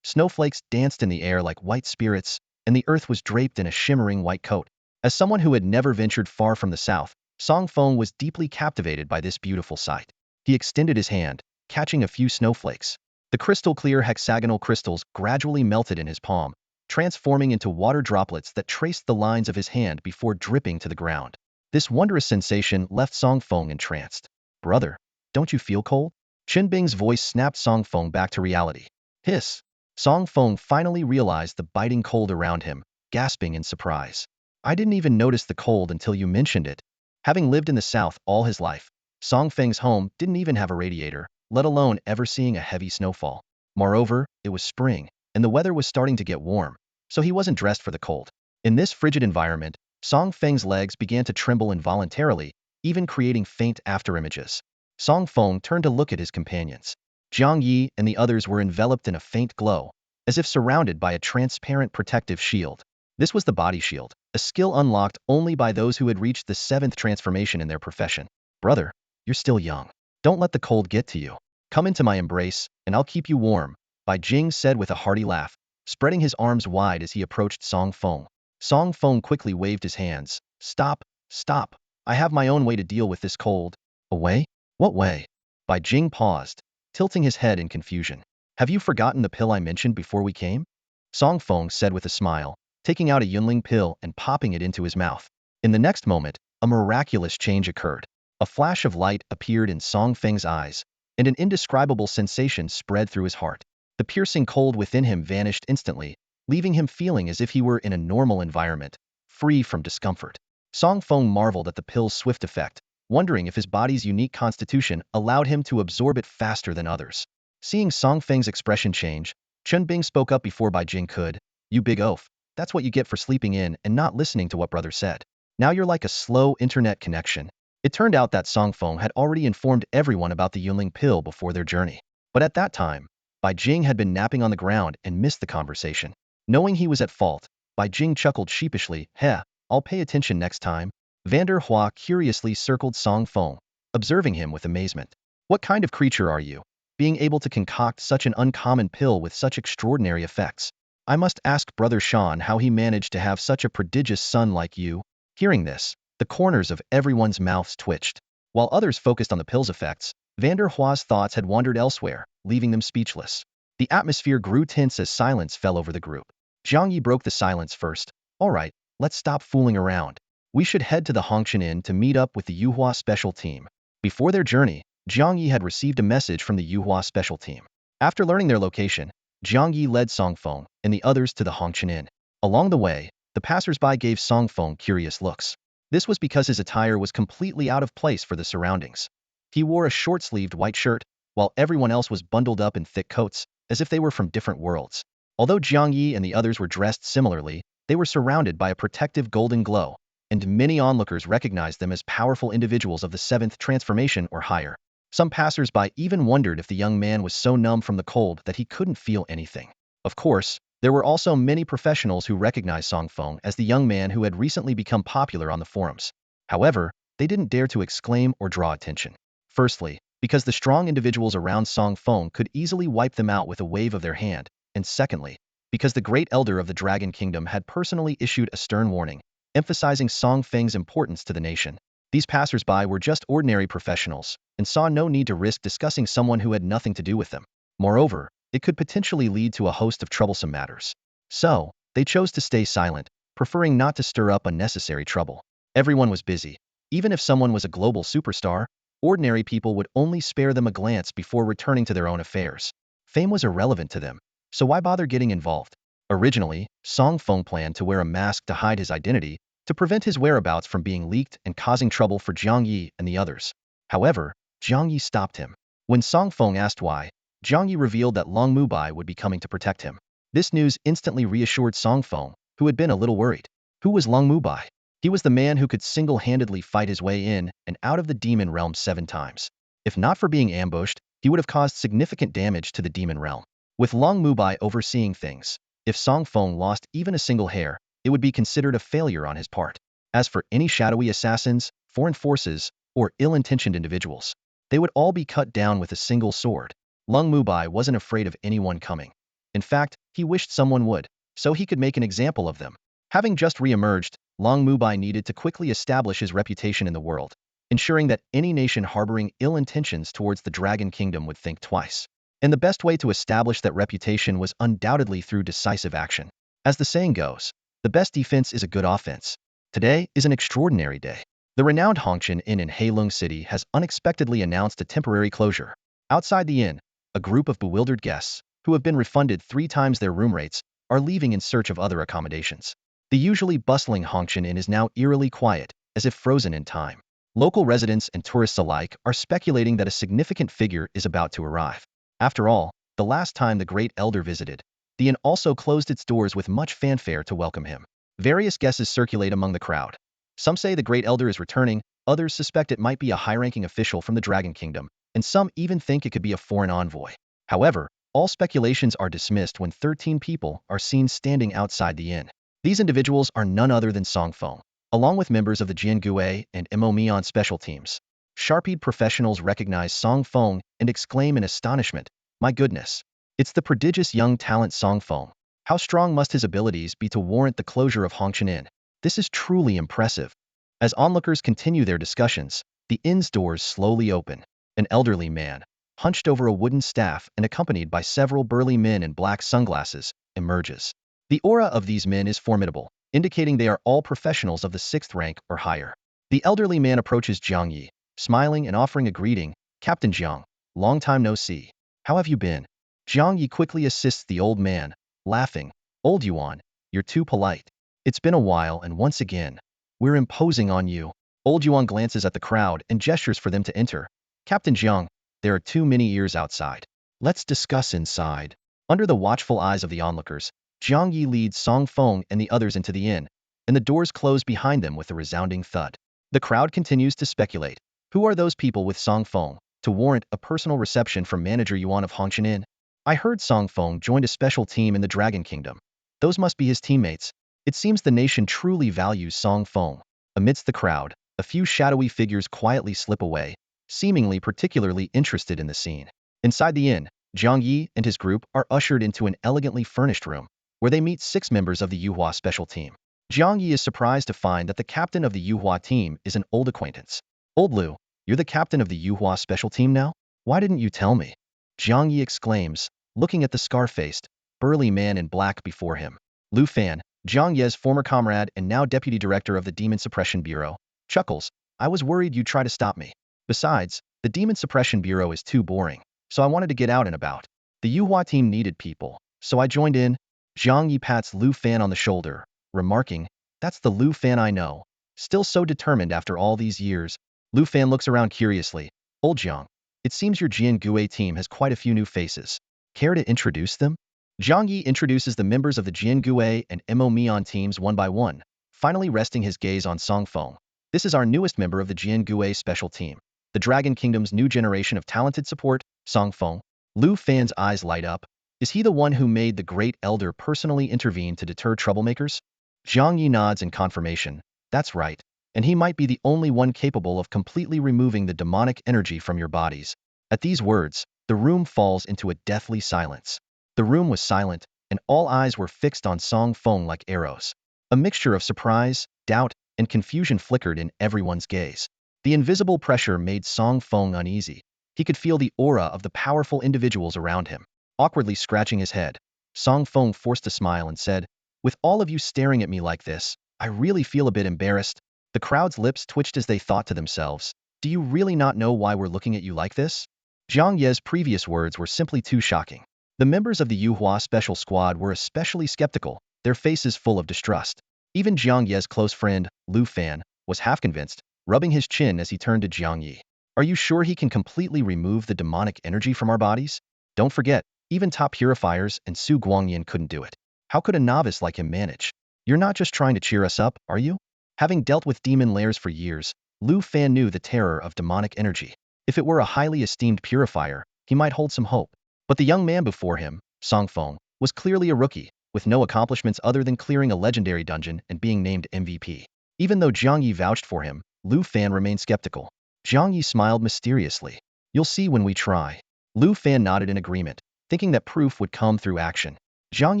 Snowflakes danced in the air like white spirits, and the earth was draped in a shimmering white coat. As someone who had never ventured far from the south, Song Feng was deeply captivated by this beautiful sight. He extended his hand, catching a few snowflakes. The crystal-clear hexagonal crystals gradually melted in his palm, transforming into water droplets that traced the lines of his hand before dripping to the ground. This wondrous sensation left Song Feng entranced. "Brother, don't you feel cold?" Chen Bing's voice snapped Song Feng back to reality. Hiss! Song Feng finally realized the biting cold around him, gasping in surprise. "I didn't even notice the cold until you mentioned it." Having lived in the south all his life, Song Feng's home didn't even have a radiator, let alone ever seeing a heavy snowfall. Moreover, it was spring, and the weather was starting to get warm, so he wasn't dressed for the cold. In this frigid environment, Song Feng's legs began to tremble involuntarily, even creating faint afterimages. Song Feng turned to look at his companions. Jiang Yi and the others were enveloped in a faint glow, as if surrounded by a transparent protective shield. This was the body shield, a skill unlocked only by those who had reached the 7th transformation in their profession. "Brother, you're still young. Don't let the cold get to you. Come into my embrace, and I'll keep you warm," Bai Jing said with a hearty laugh, spreading his arms wide as he approached Song Feng. Song Feng quickly waved his hands. "Stop, stop. I have my own way to deal with this cold." "A way? What way?" Bai Jing paused, tilting his head in confusion. "Have you forgotten the pill I mentioned before we came?" Song Feng said with a smile, taking out a Yunling pill and popping it into his mouth. In the next moment, a miraculous change occurred. A flash of light appeared in Song Feng's eyes, and an indescribable sensation spread through his heart. The piercing cold within him vanished instantly, leaving him feeling as if he were in a normal environment, free from discomfort. Song Feng marveled at the pill's swift effect, wondering if his body's unique constitution allowed him to absorb it faster than others. Seeing Song Feng's expression change, Chen Bing spoke up before Bai Jing could. "You big oaf. That's what you get for sleeping in and not listening to what brother said. Now you're like a slow internet connection." It turned out that Song Feng had already informed everyone about the Yunling pill before their journey. But at that time, Bai Jing had been napping on the ground and missed the conversation. Knowing he was at fault, Bai Jing chuckled sheepishly. "Heh, I'll pay attention next time." Vander Hua curiously circled Song Feng, observing him with amazement. "What kind of creature are you, being able to concoct such an uncommon pill with such extraordinary effects? I must ask Brother Shan how he managed to have such a prodigious son like you." Hearing this, the corners of everyone's mouths twitched. While others focused on the pill's effects, Vander Hua's thoughts had wandered elsewhere, leaving them speechless. The atmosphere grew tense as silence fell over the group. Jiang Yi broke the silence first. "All right, let's stop fooling around. We should head to the Hongshan Inn to meet up with the Yuhua special team." Before their journey, Jiang Yi had received a message from the Yuhua special team. After learning their location, Jiang Yi led Song Feng and the others to the Hongshan Inn. Along the way, the passers-by gave Song Feng curious looks. This was because his attire was completely out of place for the surroundings. He wore a short-sleeved white shirt, while everyone else was bundled up in thick coats, as if they were from different worlds. Although Jiang Yi and the others were dressed similarly, they were surrounded by a protective golden glow, and many onlookers recognized them as powerful individuals of the 7th transformation or higher. Some passers-by even wondered if the young man was so numb from the cold that he couldn't feel anything. Of course, there were also many professionals who recognized Song Feng as the young man who had recently become popular on the forums. However, they didn't dare to exclaim or draw attention. Firstly, because the strong individuals around Song Feng could easily wipe them out with a wave of their hand, and secondly, because the great elder of the Dragon Kingdom had personally issued a stern warning, emphasizing Song Feng's importance to the nation. These passers-by were just ordinary professionals, and saw no need to risk discussing someone who had nothing to do with them. Moreover, it could potentially lead to a host of troublesome matters. So, they chose to stay silent, preferring not to stir up unnecessary trouble. Everyone was busy. Even if someone was a global superstar, ordinary people would only spare them a glance before returning to their own affairs. Fame was irrelevant to them, so why bother getting involved? Originally, Song Feng planned to wear a mask to hide his identity, to prevent his whereabouts from being leaked and causing trouble for Jiang Yi and the others. However, Jiang Yi stopped him. When Song Feng asked why, Jiang Yi revealed that Long Mubai would be coming to protect him. This news instantly reassured Song Feng, who had been a little worried. Who was Long Mubai? He was the man who could single-handedly fight his way in and out of the demon realm 7 times. If not for being ambushed, he would have caused significant damage to the demon realm. With Long Mubai overseeing things, if Song Feng lost even a single hair, it would be considered a failure on his part. As for any shadowy assassins, foreign forces, or ill-intentioned individuals, they would all be cut down with a single sword. Long Mubai wasn't afraid of anyone coming. In fact, he wished someone would, so he could make an example of them. Having just re-emerged, Long Mubai needed to quickly establish his reputation in the world, ensuring that any nation harboring ill intentions towards the Dragon Kingdom would think twice. And the best way to establish that reputation was undoubtedly through decisive action. As the saying goes, the best defense is a good offense. Today is an extraordinary day. The renowned Hongqian Inn in Heilong City has unexpectedly announced a temporary closure. Outside the inn, a group of bewildered guests, who have been refunded 3 times their room rates, are leaving in search of other accommodations. The usually bustling Hongqian Inn is now eerily quiet, as if frozen in time. Local residents and tourists alike are speculating that a significant figure is about to arrive. After all, the last time the Great Elder visited, the inn also closed its doors with much fanfare to welcome him. Various guesses circulate among the crowd. Some say the Great Elder is returning, others suspect it might be a high-ranking official from the Dragon Kingdom, and some even think it could be a foreign envoy. However, all speculations are dismissed when 13 people are seen standing outside the inn. These individuals are none other than Song Feng, along with members of the Jiangui and Mo Mian special teams. Sharp-eyed professionals recognize Song Feng and exclaim in astonishment, "My goodness! It's the prodigious young talent Song Feng. How strong must his abilities be to warrant the closure of Hongqian Inn? This is truly impressive." As onlookers continue their discussions, the inn's doors slowly open. An elderly man, hunched over a wooden staff and accompanied by several burly men in black sunglasses, emerges. The aura of these men is formidable, indicating they are all professionals of the 6th rank or higher. The elderly man approaches Jiang Yi, smiling and offering a greeting, "Captain Jiang, long time no see. How have you been?" Jiang Yi quickly assists the old man, laughing, "Old Yuan, you're too polite. It's been a while and once again, we're imposing on you." Old Yuan glances at the crowd and gestures for them to enter. "Captain Jiang, there are too many ears outside. Let's discuss inside." Under the watchful eyes of the onlookers, Jiang Yi leads Song Feng and the others into the inn, and the doors close behind them with a resounding thud. The crowd continues to speculate. Who are those people with Song Feng to warrant a personal reception from Manager Yuan of Hongqian Inn? I heard Song Feng joined a special team in the Dragon Kingdom. Those must be his teammates. It seems the nation truly values Song Feng. Amidst the crowd, a few shadowy figures quietly slip away, seemingly particularly interested in the scene. Inside the inn, Jiang Yi and his group are ushered into an elegantly furnished room, where they meet 6 members of the Yuhua special team. Jiang Yi is surprised to find that the captain of the Yuhua team is an old acquaintance. "Old Lu, you're the captain of the Yuhua special team now? Why didn't you tell me?" Jiang Yi exclaims, looking at the scar-faced, burly man in black before him. Lu Fan, Jiang Ye's former comrade and now deputy director of the Demon Suppression Bureau, chuckles, "I was worried you'd try to stop me. Besides, the Demon Suppression Bureau is too boring, so I wanted to get out and about. The Yuhua team needed people, so I joined in." Jiang Yi pats Lu Fan on the shoulder, remarking, "That's the Lu Fan I know. Still so determined after all these years." Lu Fan looks around curiously. "Old Jiang, it seems your Jiangui team has quite a few new faces. Care to introduce them?" Jiang Yi introduces the members of the Jiangui and Mo Mian teams one by one, finally resting his gaze on Song Feng. "This is our newest member of the Jiangui special team, the Dragon Kingdom's new generation of talented support, Song Feng." Lu Fan's eyes light up. Is he the one who made the Great Elder personally intervene to deter troublemakers? Jiang Yi nods in confirmation. "That's right, and he might be the only one capable of completely removing the demonic energy from your bodies." At these words, the room falls into a deathly silence. The room was silent, and all eyes were fixed on Song Feng like arrows. A mixture of surprise, doubt, and confusion flickered in everyone's gaze. The invisible pressure made Song Feng uneasy. He could feel the aura of the powerful individuals around him. Awkwardly scratching his head, Song Feng forced a smile and said, "With all of you staring at me like this, I really feel a bit embarrassed." The crowd's lips twitched as they thought to themselves, "Do you really not know why we're looking at you like this?" Jiang Ye's previous words were simply too shocking. The members of the Yuhua Special Squad were especially skeptical, their faces full of distrust. Even Jiang Ye's close friend, Lu Fan, was half convinced, rubbing his chin as he turned to Jiang Yi. "Are you sure he can completely remove the demonic energy from our bodies? Don't forget, even top purifiers and Su Guangyan couldn't do it. How could a novice like him manage? You're not just trying to cheer us up, are you?" Having dealt with demon lairs for years, Lu Fan knew the terror of demonic energy. If it were a highly esteemed purifier, he might hold some hope. But the young man before him, Song Feng, was clearly a rookie, with no accomplishments other than clearing a legendary dungeon and being named MVP. Even though Jiang Yi vouched for him, Lu Fan remained skeptical. Jiang Yi smiled mysteriously. "You'll see when we try." Lu Fan nodded in agreement, thinking that proof would come through action. Jiang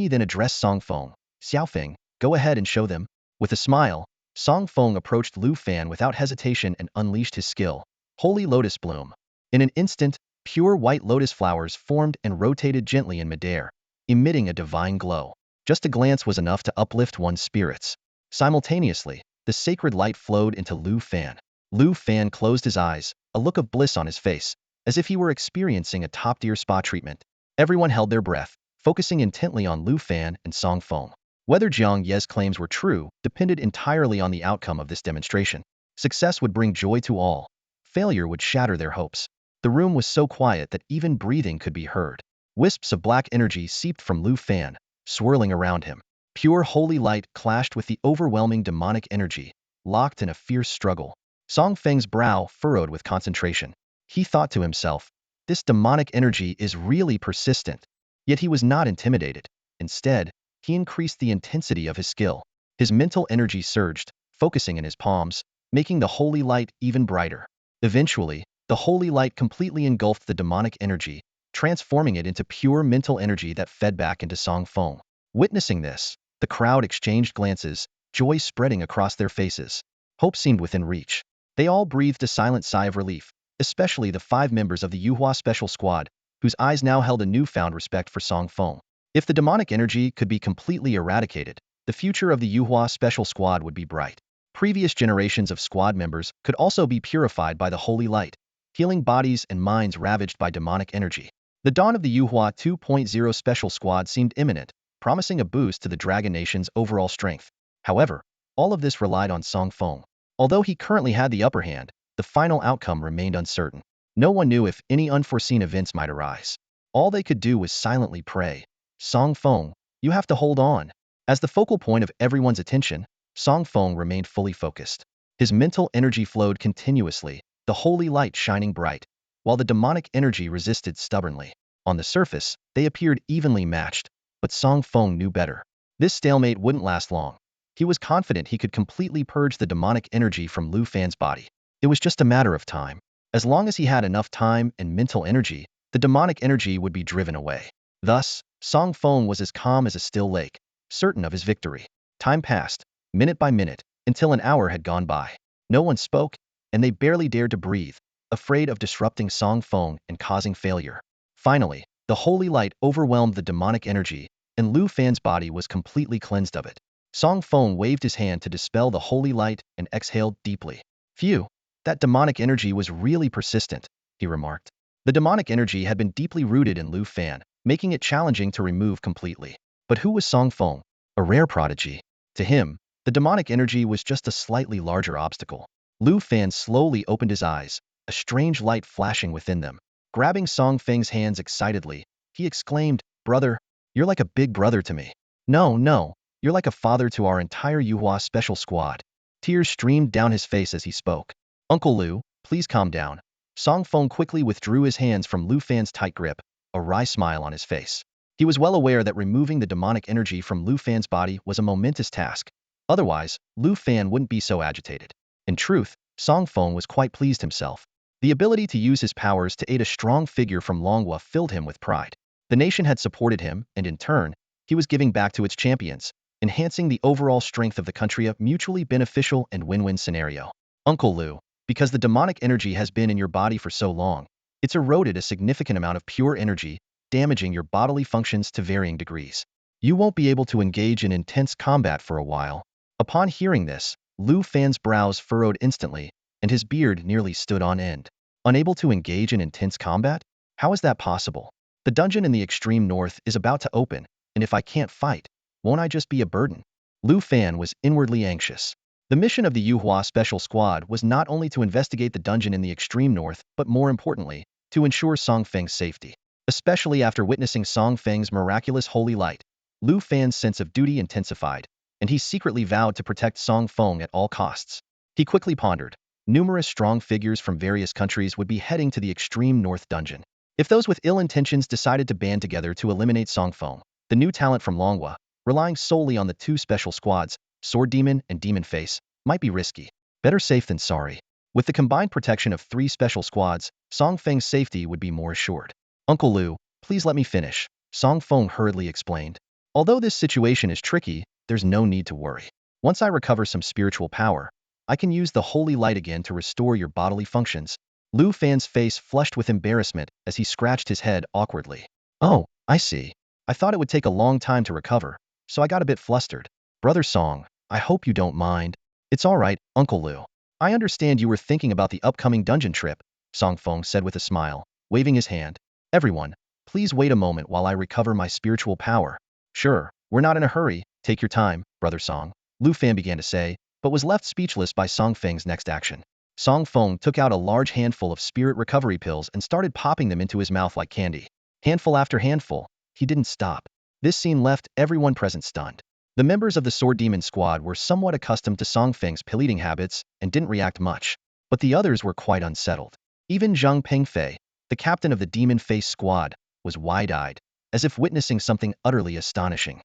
Yi then addressed Song Feng. "Xiao Feng, go ahead and show them." With a smile, Song Feng approached Lu Fan without hesitation and unleashed his skill, Holy Lotus Bloom. In an instant, pure white lotus flowers formed and rotated gently in midair, emitting a divine glow. Just a glance was enough to uplift one's spirits. Simultaneously, the sacred light flowed into Lu Fan. Lu Fan closed his eyes, a look of bliss on his face, as if he were experiencing a top-tier spa treatment. Everyone held their breath, focusing intently on Lu Fan and Song Feng. Whether Jiang Ye's claims were true depended entirely on the outcome of this demonstration. Success would bring joy to all. Failure would shatter their hopes. The room was so quiet that even breathing could be heard. Wisps of black energy seeped from Lu Fan, swirling around him. Pure holy light clashed with the overwhelming demonic energy, locked in a fierce struggle. Song Feng's brow furrowed with concentration. He thought to himself, this demonic energy is really persistent. Yet he was not intimidated. Instead, he increased the intensity of his skill. His mental energy surged, focusing in his palms, making the holy light even brighter. Eventually, the holy light completely engulfed the demonic energy, transforming it into pure mental energy that fed back into Song Feng. Witnessing this, the crowd exchanged glances, joy spreading across their faces. Hope seemed within reach. They all breathed a silent sigh of relief, especially the 5 members of the Yuhua Special Squad, whose eyes now held a newfound respect for Song Feng. If the demonic energy could be completely eradicated, the future of the Yuhua Special Squad would be bright. Previous generations of squad members could also be purified by the holy light, healing bodies and minds ravaged by demonic energy. The dawn of the Yuhua 2.0 Special Squad seemed imminent, promising a boost to the Dragon Nation's overall strength. However, all of this relied on Song Feng. Although he currently had the upper hand, the final outcome remained uncertain. No one knew if any unforeseen events might arise. All they could do was silently pray. Song Feng, you have to hold on. As the focal point of everyone's attention, Song Feng remained fully focused. His mental energy flowed continuously, the holy light shining bright, while the demonic energy resisted stubbornly. On the surface, they appeared evenly matched, but Song Feng knew better. This stalemate wouldn't last long. He was confident he could completely purge the demonic energy from Lu Fan's body. It was just a matter of time. As long as he had enough time and mental energy, the demonic energy would be driven away. Thus, Song Feng was as calm as a still lake, certain of his victory. Time passed, minute by minute, until an hour had gone by. No one spoke, and they barely dared to breathe, afraid of disrupting Song Feng and causing failure. Finally, the holy light overwhelmed the demonic energy, and Lu Fan's body was completely cleansed of it. Song Feng waved his hand to dispel the holy light and exhaled deeply. Phew, that demonic energy was really persistent, he remarked. The demonic energy had been deeply rooted in Lu Fan, making it challenging to remove completely. But who was Song Feng? A rare prodigy. To him, the demonic energy was just a slightly larger obstacle. Lu Fan slowly opened his eyes, a strange light flashing within them. Grabbing Song Feng's hands excitedly, he exclaimed, "Brother, you're like a big brother to me. No, you're like a father to our entire Yuhua Special Squad." Tears streamed down his face as he spoke. "Uncle Lu, please calm down." Song Feng quickly withdrew his hands from Lu Fan's tight grip, a wry smile on his face. He was well aware that removing the demonic energy from Lu Fan's body was a momentous task. Otherwise, Lu Fan wouldn't be so agitated. In truth, Song Feng was quite pleased himself. The ability to use his powers to aid a strong figure from Longhua filled him with pride. The nation had supported him, and in turn, he was giving back to its champions, enhancing the overall strength of the country, a mutually beneficial and win-win scenario. Uncle Lu, because the demonic energy has been in your body for so long, it's eroded a significant amount of pure energy, damaging your bodily functions to varying degrees. You won't be able to engage in intense combat for a while. Upon hearing this, Lu Fan's brows furrowed instantly, and his beard nearly stood on end. Unable to engage in intense combat? How is that possible? The dungeon in the extreme north is about to open, and if I can't fight, won't I just be a burden? Lu Fan was inwardly anxious. The mission of the Yuhua Special Squad was not only to investigate the dungeon in the extreme north, but more importantly, to ensure Song Feng's safety. Especially after witnessing Song Feng's miraculous holy light, Lu Fan's sense of duty intensified, and he secretly vowed to protect Song Feng at all costs. He quickly pondered. Numerous strong figures from various countries would be heading to the extreme north dungeon. If those with ill intentions decided to band together to eliminate Song Feng, the new talent from Longhua, relying solely on the 2 special squads, Sword Demon and Demon Face, might be risky. Better safe than sorry. With the combined protection of 3 special squads, Song Feng's safety would be more assured. Uncle Lu, please let me finish, Song Feng hurriedly explained. Although this situation is tricky, there's no need to worry. Once I recover some spiritual power, I can use the holy light again to restore your bodily functions. Lu Fan's face flushed with embarrassment as he scratched his head awkwardly. Oh, I see. I thought it would take a long time to recover, so I got a bit flustered. Brother Song, I hope you don't mind. It's all right, Uncle Lu. I understand you were thinking about the upcoming dungeon trip, Song Feng said with a smile, waving his hand. Everyone, please wait a moment while I recover my spiritual power. Sure, we're not in a hurry, take your time, Brother Song, Lu Fan began to say, but was left speechless by Song Feng's next action. Song Feng took out a large handful of spirit recovery pills and started popping them into his mouth like candy. Handful after handful, he didn't stop. This scene left everyone present stunned. The members of the Sword Demon Squad were somewhat accustomed to Song Feng's pill-eating habits and didn't react much, but the others were quite unsettled. Even Zhang Pengfei, the captain of the Demon Face Squad, was wide-eyed, as if witnessing something utterly astonishing.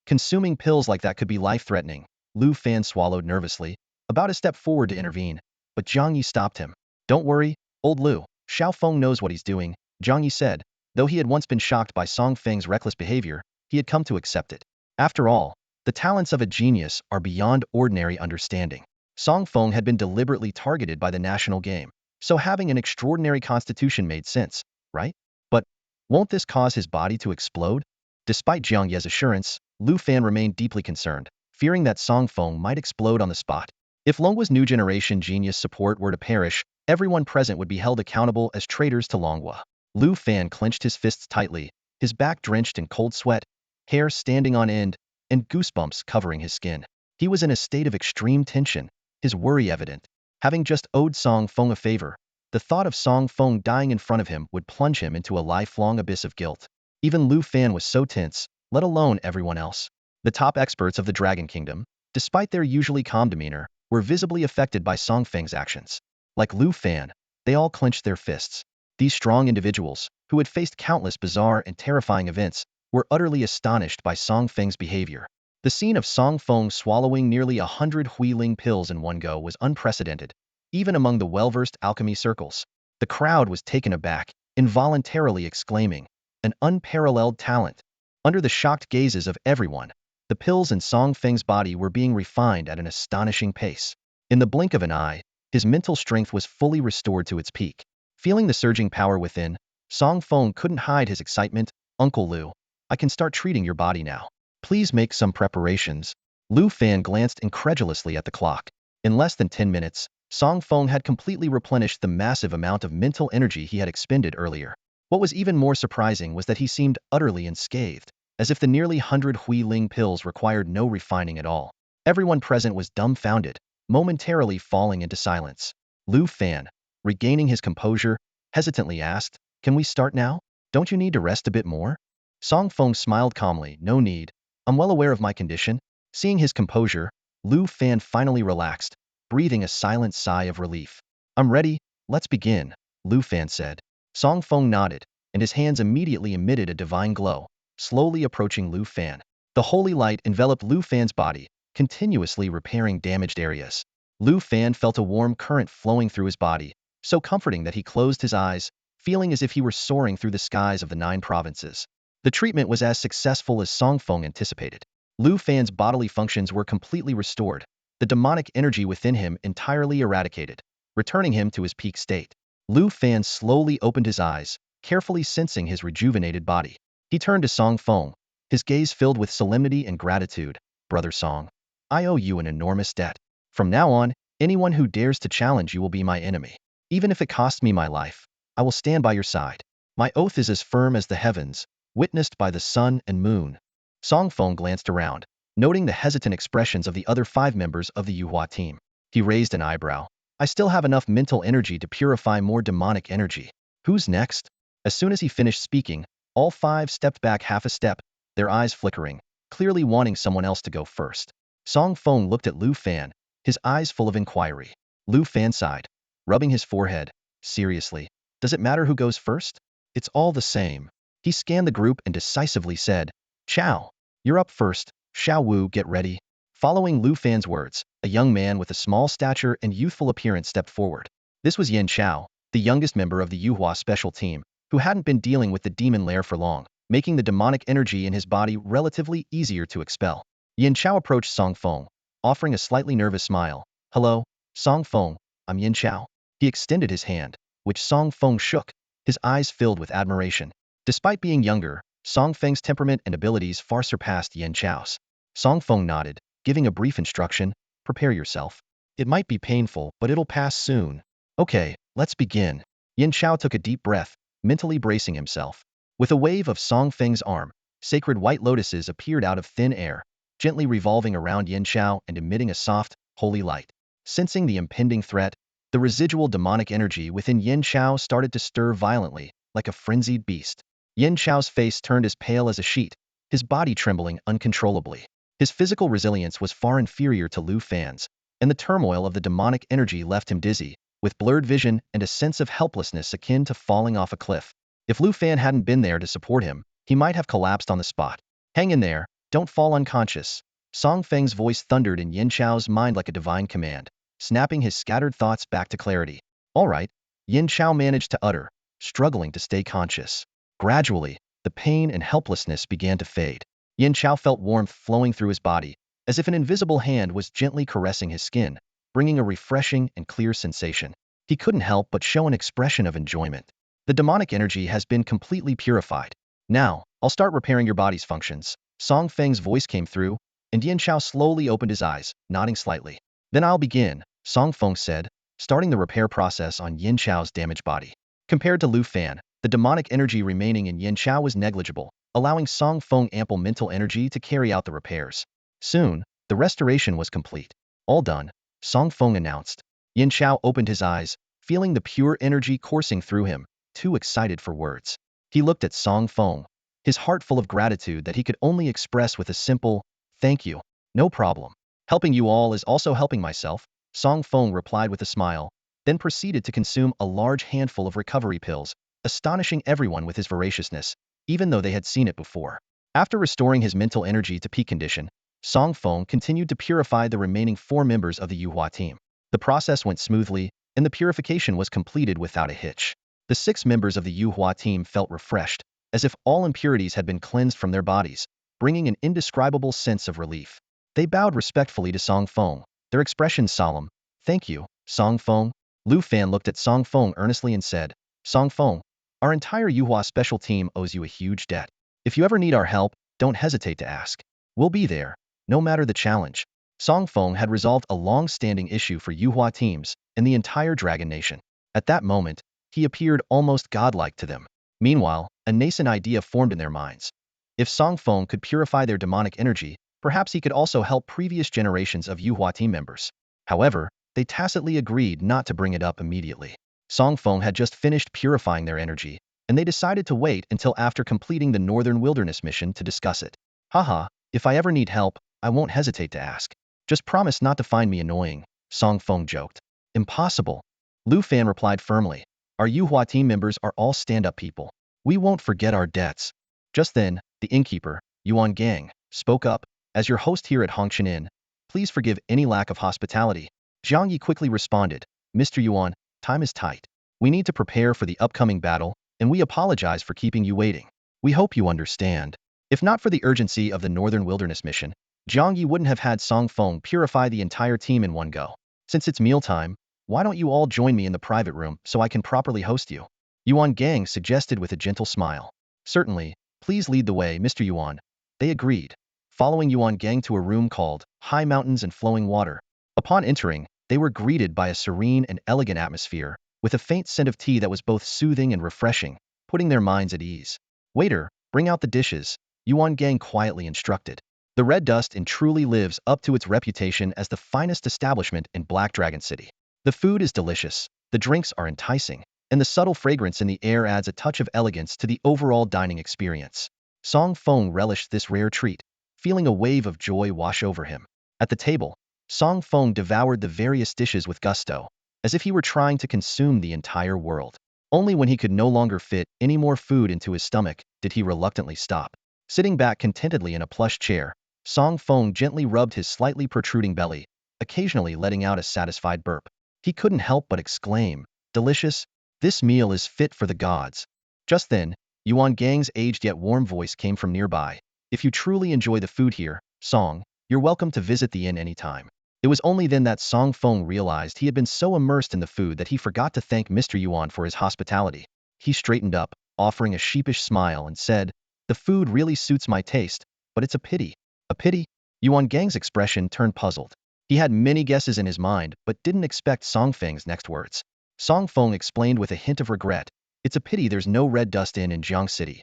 Consuming pills like that could be life-threatening. Lu Fan swallowed nervously, about to step forward to intervene, but Zhang Yi stopped him. Don't worry, old Lu, Xiao Feng knows what he's doing, Zhang Yi said. Though he had once been shocked by Song Feng's reckless behavior, he had come to accept it. After all, the talents of a genius are beyond ordinary understanding. Song Feng had been deliberately targeted by the national game, so having an extraordinary constitution made sense, right? But won't this cause his body to explode? Despite Jiang Ye's assurance, Lu Fan remained deeply concerned, fearing that Song Feng might explode on the spot. If Longhua's new generation genius support were to perish, everyone present would be held accountable as traitors to Longhua. Lu Fan clenched his fists tightly, his back drenched in cold sweat, hair standing on end, and goosebumps covering his skin. He was in a state of extreme tension, his worry evident. Having just owed Song Feng a favor, the thought of Song Feng dying in front of him would plunge him into a lifelong abyss of guilt. Even Lu Fan was so tense, let alone everyone else. The top experts of the Dragon Kingdom, despite their usually calm demeanor, were visibly affected by Song Feng's actions. Like Lu Fan, they all clenched their fists. These strong individuals, who had faced countless bizarre and terrifying events, were utterly astonished by Song Feng's behavior. The scene of Song Feng swallowing nearly 100 Huiling pills in one go was unprecedented, even among the well-versed alchemy circles. The crowd was taken aback, involuntarily exclaiming, "An unparalleled talent!" Under the shocked gazes of everyone, the pills in Song Feng's body were being refined at an astonishing pace. In the blink of an eye, his mental strength was fully restored to its peak. Feeling the surging power within, Song Feng couldn't hide his excitement. Uncle Lu, I can start treating your body now. Please make some preparations. Lu Fan glanced incredulously at the clock. In less than 10 minutes, Song Feng had completely replenished the massive amount of mental energy he had expended earlier. What was even more surprising was that he seemed utterly unscathed, as if the nearly 100 Huiling pills required no refining at all. Everyone present was dumbfounded, momentarily falling into silence. Lu Fan, regaining his composure, hesitantly asked, "Can we start now? Don't you need to rest a bit more?" Song Feng smiled calmly, "No need. I'm well aware of my condition." Seeing his composure, Lu Fan finally relaxed, breathing a silent sigh of relief. "I'm ready, let's begin," Lu Fan said. Song Feng nodded, and his hands immediately emitted a divine glow, slowly approaching Lu Fan. The holy light enveloped Lu Fan's body, continuously repairing damaged areas. Lu Fan felt a warm current flowing through his body, so comforting that he closed his eyes, feeling as if he were soaring through the skies of the 9 provinces. The treatment was as successful as Song Feng anticipated. Lu Fan's bodily functions were completely restored, the demonic energy within him entirely eradicated, returning him to his peak state. Lu Fan slowly opened his eyes, carefully sensing his rejuvenated body. He turned to Song Feng, his gaze filled with solemnity and gratitude. "Brother Song, I owe you an enormous debt. From now on, anyone who dares to challenge you will be my enemy. Even if it costs me my life, I will stand by your side. My oath is as firm as the heavens, witnessed by the sun and moon." Song Feng glanced around, noting the hesitant expressions of the other 5 members of the Yuhua team. He raised an eyebrow. "I still have enough mental energy to purify more demonic energy. Who's next?" As soon as he finished speaking, all 5 stepped back half a step, their eyes flickering, clearly wanting someone else to go first. Song Feng looked at Lu Fan, his eyes full of inquiry. Lu Fan sighed, rubbing his forehead. "Seriously, does it matter who goes first? It's all the same." He scanned the group and decisively said, "Chao, you're up first. Xiao Wu, get ready." Following Lu Fan's words, a young man with a small stature and youthful appearance stepped forward. This was Yan Chao, the youngest member of the Yuhua special team, who hadn't been dealing with the demon lair for long, making the demonic energy in his body relatively easier to expel. Yan Chao approached Song Feng, offering a slightly nervous smile. "Hello, Song Feng, I'm Yin Chao." He extended his hand, which Song Feng shook, his eyes filled with admiration. Despite being younger, Song Feng's temperament and abilities far surpassed Yin Chao's. Song Feng nodded, giving a brief instruction: "Prepare yourself. It might be painful, but it'll pass soon." "Okay, let's begin." Yin Chao took a deep breath, mentally bracing himself. With a wave of Song Feng's arm, sacred white lotuses appeared out of thin air, gently revolving around Yin Chao and emitting a soft, holy light. Sensing the impending threat, the residual demonic energy within Yin Chao started to stir violently, like a frenzied beast. Yin Chao's face turned as pale as a sheet, his body trembling uncontrollably. His physical resilience was far inferior to Lu Fan's, and the turmoil of the demonic energy left him dizzy, with blurred vision and a sense of helplessness akin to falling off a cliff. If Lu Fan hadn't been there to support him, he might have collapsed on the spot. "Hang in there, don't fall unconscious." Song Feng's voice thundered in Yin Chao's mind like a divine command, snapping his scattered thoughts back to clarity. "All right," Yin Chao managed to utter, struggling to stay conscious. Gradually, the pain and helplessness began to fade. Yin Chao felt warmth flowing through his body, as if an invisible hand was gently caressing his skin, bringing a refreshing and clear sensation. He couldn't help but show an expression of enjoyment. The demonic energy has been completely purified. "Now, I'll start repairing your body's functions." Song Feng's voice came through, and Yin Chao slowly opened his eyes, nodding slightly. "Then I'll begin," Song Feng said, starting the repair process on Yin Chao's damaged body. Compared to Lu Fan, the demonic energy remaining in Yin Chao was negligible, allowing Song Feng ample mental energy to carry out the repairs. Soon, the restoration was complete. "All done," Song Feng announced. Yin Chao opened his eyes, feeling the pure energy coursing through him, too excited for words. He looked at Song Feng, his heart full of gratitude that he could only express with a simple, "Thank you." "No problem. Helping you all is also helping myself," Song Feng replied with a smile, then proceeded to consume a large handful of recovery pills, astonishing everyone with his voraciousness, even though they had seen it before. After restoring his mental energy to peak condition, Song Feng continued to purify the remaining 4 members of the Yuhua team. The process went smoothly, and the purification was completed without a hitch. The 6 members of the Yuhua team felt refreshed, as if all impurities had been cleansed from their bodies, bringing an indescribable sense of relief. They bowed respectfully to Song Feng, their expressions solemn. "Thank you, Song Feng." Lu Fan looked at Song Feng earnestly and said, "Song Feng, our entire Yuhua special team owes you a huge debt. If you ever need our help, don't hesitate to ask. We'll be there, no matter the challenge." Song Feng had resolved a long-standing issue for Yuhua teams and the entire Dragon Nation. At that moment, he appeared almost godlike to them. Meanwhile, a nascent idea formed in their minds. If Song Feng could purify their demonic energy, perhaps he could also help previous generations of Yuhua team members. However, they tacitly agreed not to bring it up immediately. Song Feng had just finished purifying their energy, and they decided to wait until after completing the Northern Wilderness mission to discuss it. "Haha, if I ever need help, I won't hesitate to ask. Just promise not to find me annoying," Song Feng joked. "Impossible," Lu Fan replied firmly. "Our Yuhua team members are all stand-up people. We won't forget our debts." Just then, the innkeeper, Yuan Gang, spoke up. "As your host here at Hongchen Inn, please forgive any lack of hospitality." Jiang Yi quickly responded, "Mr. Yuan, time is tight. We need to prepare for the upcoming battle, and we apologize for keeping you waiting. We hope you understand." If not for the urgency of the Northern Wilderness mission, Jiang Yi wouldn't have had Song Feng purify the entire team in one go. "Since it's mealtime, why don't you all join me in the private room so I can properly host you?" Yuan Gang suggested with a gentle smile. "Certainly, please lead the way, Mr. Yuan." They agreed, following Yuan Gang to a room called High Mountains and Flowing Water. Upon entering, they were greeted by a serene and elegant atmosphere, with a faint scent of tea that was both soothing and refreshing, putting their minds at ease. "Waiter, bring out the dishes," Yuan Gang quietly instructed. The Red Dust Inn truly lives up to its reputation as the finest establishment in Black Dragon City. The food is delicious, the drinks are enticing, and the subtle fragrance in the air adds a touch of elegance to the overall dining experience. Song Feng relished this rare treat, feeling a wave of joy wash over him. At the table, Song Feng devoured the various dishes with gusto, as if he were trying to consume the entire world. Only when he could no longer fit any more food into his stomach did he reluctantly stop. Sitting back contentedly in a plush chair, Song Feng gently rubbed his slightly protruding belly, occasionally letting out a satisfied burp. He couldn't help but exclaim, "Delicious! This meal is fit for the gods." Just then, Yuan Gang's aged yet warm voice came from nearby. "If you truly enjoy the food here, Song, You're welcome to visit the inn anytime. It was only then that Song Feng realized he had been so immersed in the food that he forgot to thank Mr. Yuan for his hospitality. He straightened up, offering a sheepish smile, and said, "The food really suits my taste, but it's a pity." A pity? Yuan Gang's expression turned puzzled. He had many guesses in his mind, but didn't expect Song Feng's next words. Song Feng explained with a hint of regret, "It's a pity there's no Red Dust Inn in Jiang City.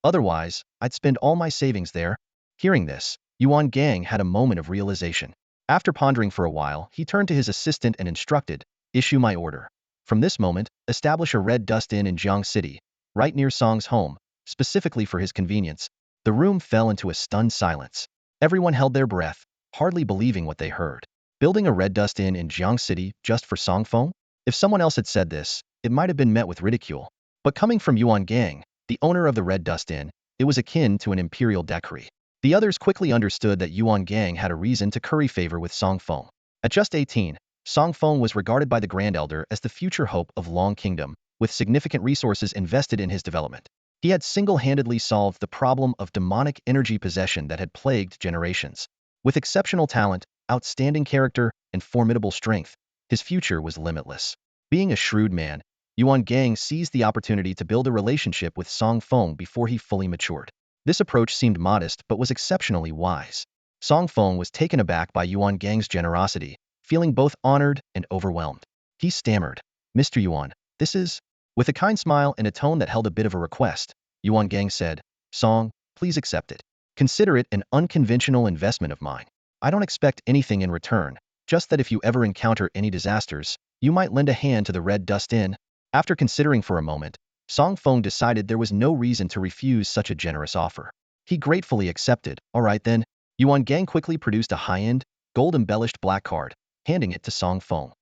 Otherwise, I'd spend all my savings there." Hearing this, Yuan Gang had a moment of realization. After pondering for a while, he turned to his assistant and instructed, "Issue my order. From this moment, establish a Red Dust Inn in Jiang City, right near Song's home, specifically for his convenience." The room fell into a stunned silence. Everyone held their breath, hardly believing what they heard. Building a Red Dust Inn in Jiang City just for Song Feng? If someone else had said this, it might have been met with ridicule. But coming from Yuan Gang, the owner of the Red Dust Inn, it was akin to an imperial decree. The others quickly understood that Yuan Gang had a reason to curry favor with Song Feng. At just 18, Song Feng was regarded by the Grand Elder as the future hope of Long Kingdom, with significant resources invested in his development. He had single-handedly solved the problem of demonic energy possession that had plagued generations. With exceptional talent, outstanding character, and formidable strength, his future was limitless. Being a shrewd man, Yuan Gang seized the opportunity to build a relationship with Song Feng before he fully matured. This approach seemed modest but was exceptionally wise. Song Feng was taken aback by Yuan Gang's generosity, feeling both honored and overwhelmed. He stammered, "Mr. Yuan, this is..." With a kind smile and a tone that held a bit of a request, Yuan Gang said, "Song, please accept it. Consider it an unconventional investment of mine. I don't expect anything in return, just that if you ever encounter any disasters, you might lend a hand to the Red Dust Inn." After considering for a moment, Song Feng decided there was no reason to refuse such a generous offer. He gratefully accepted. "All right then." Yuan Gang quickly produced a high-end, gold-embellished black card, handing it to Song Feng.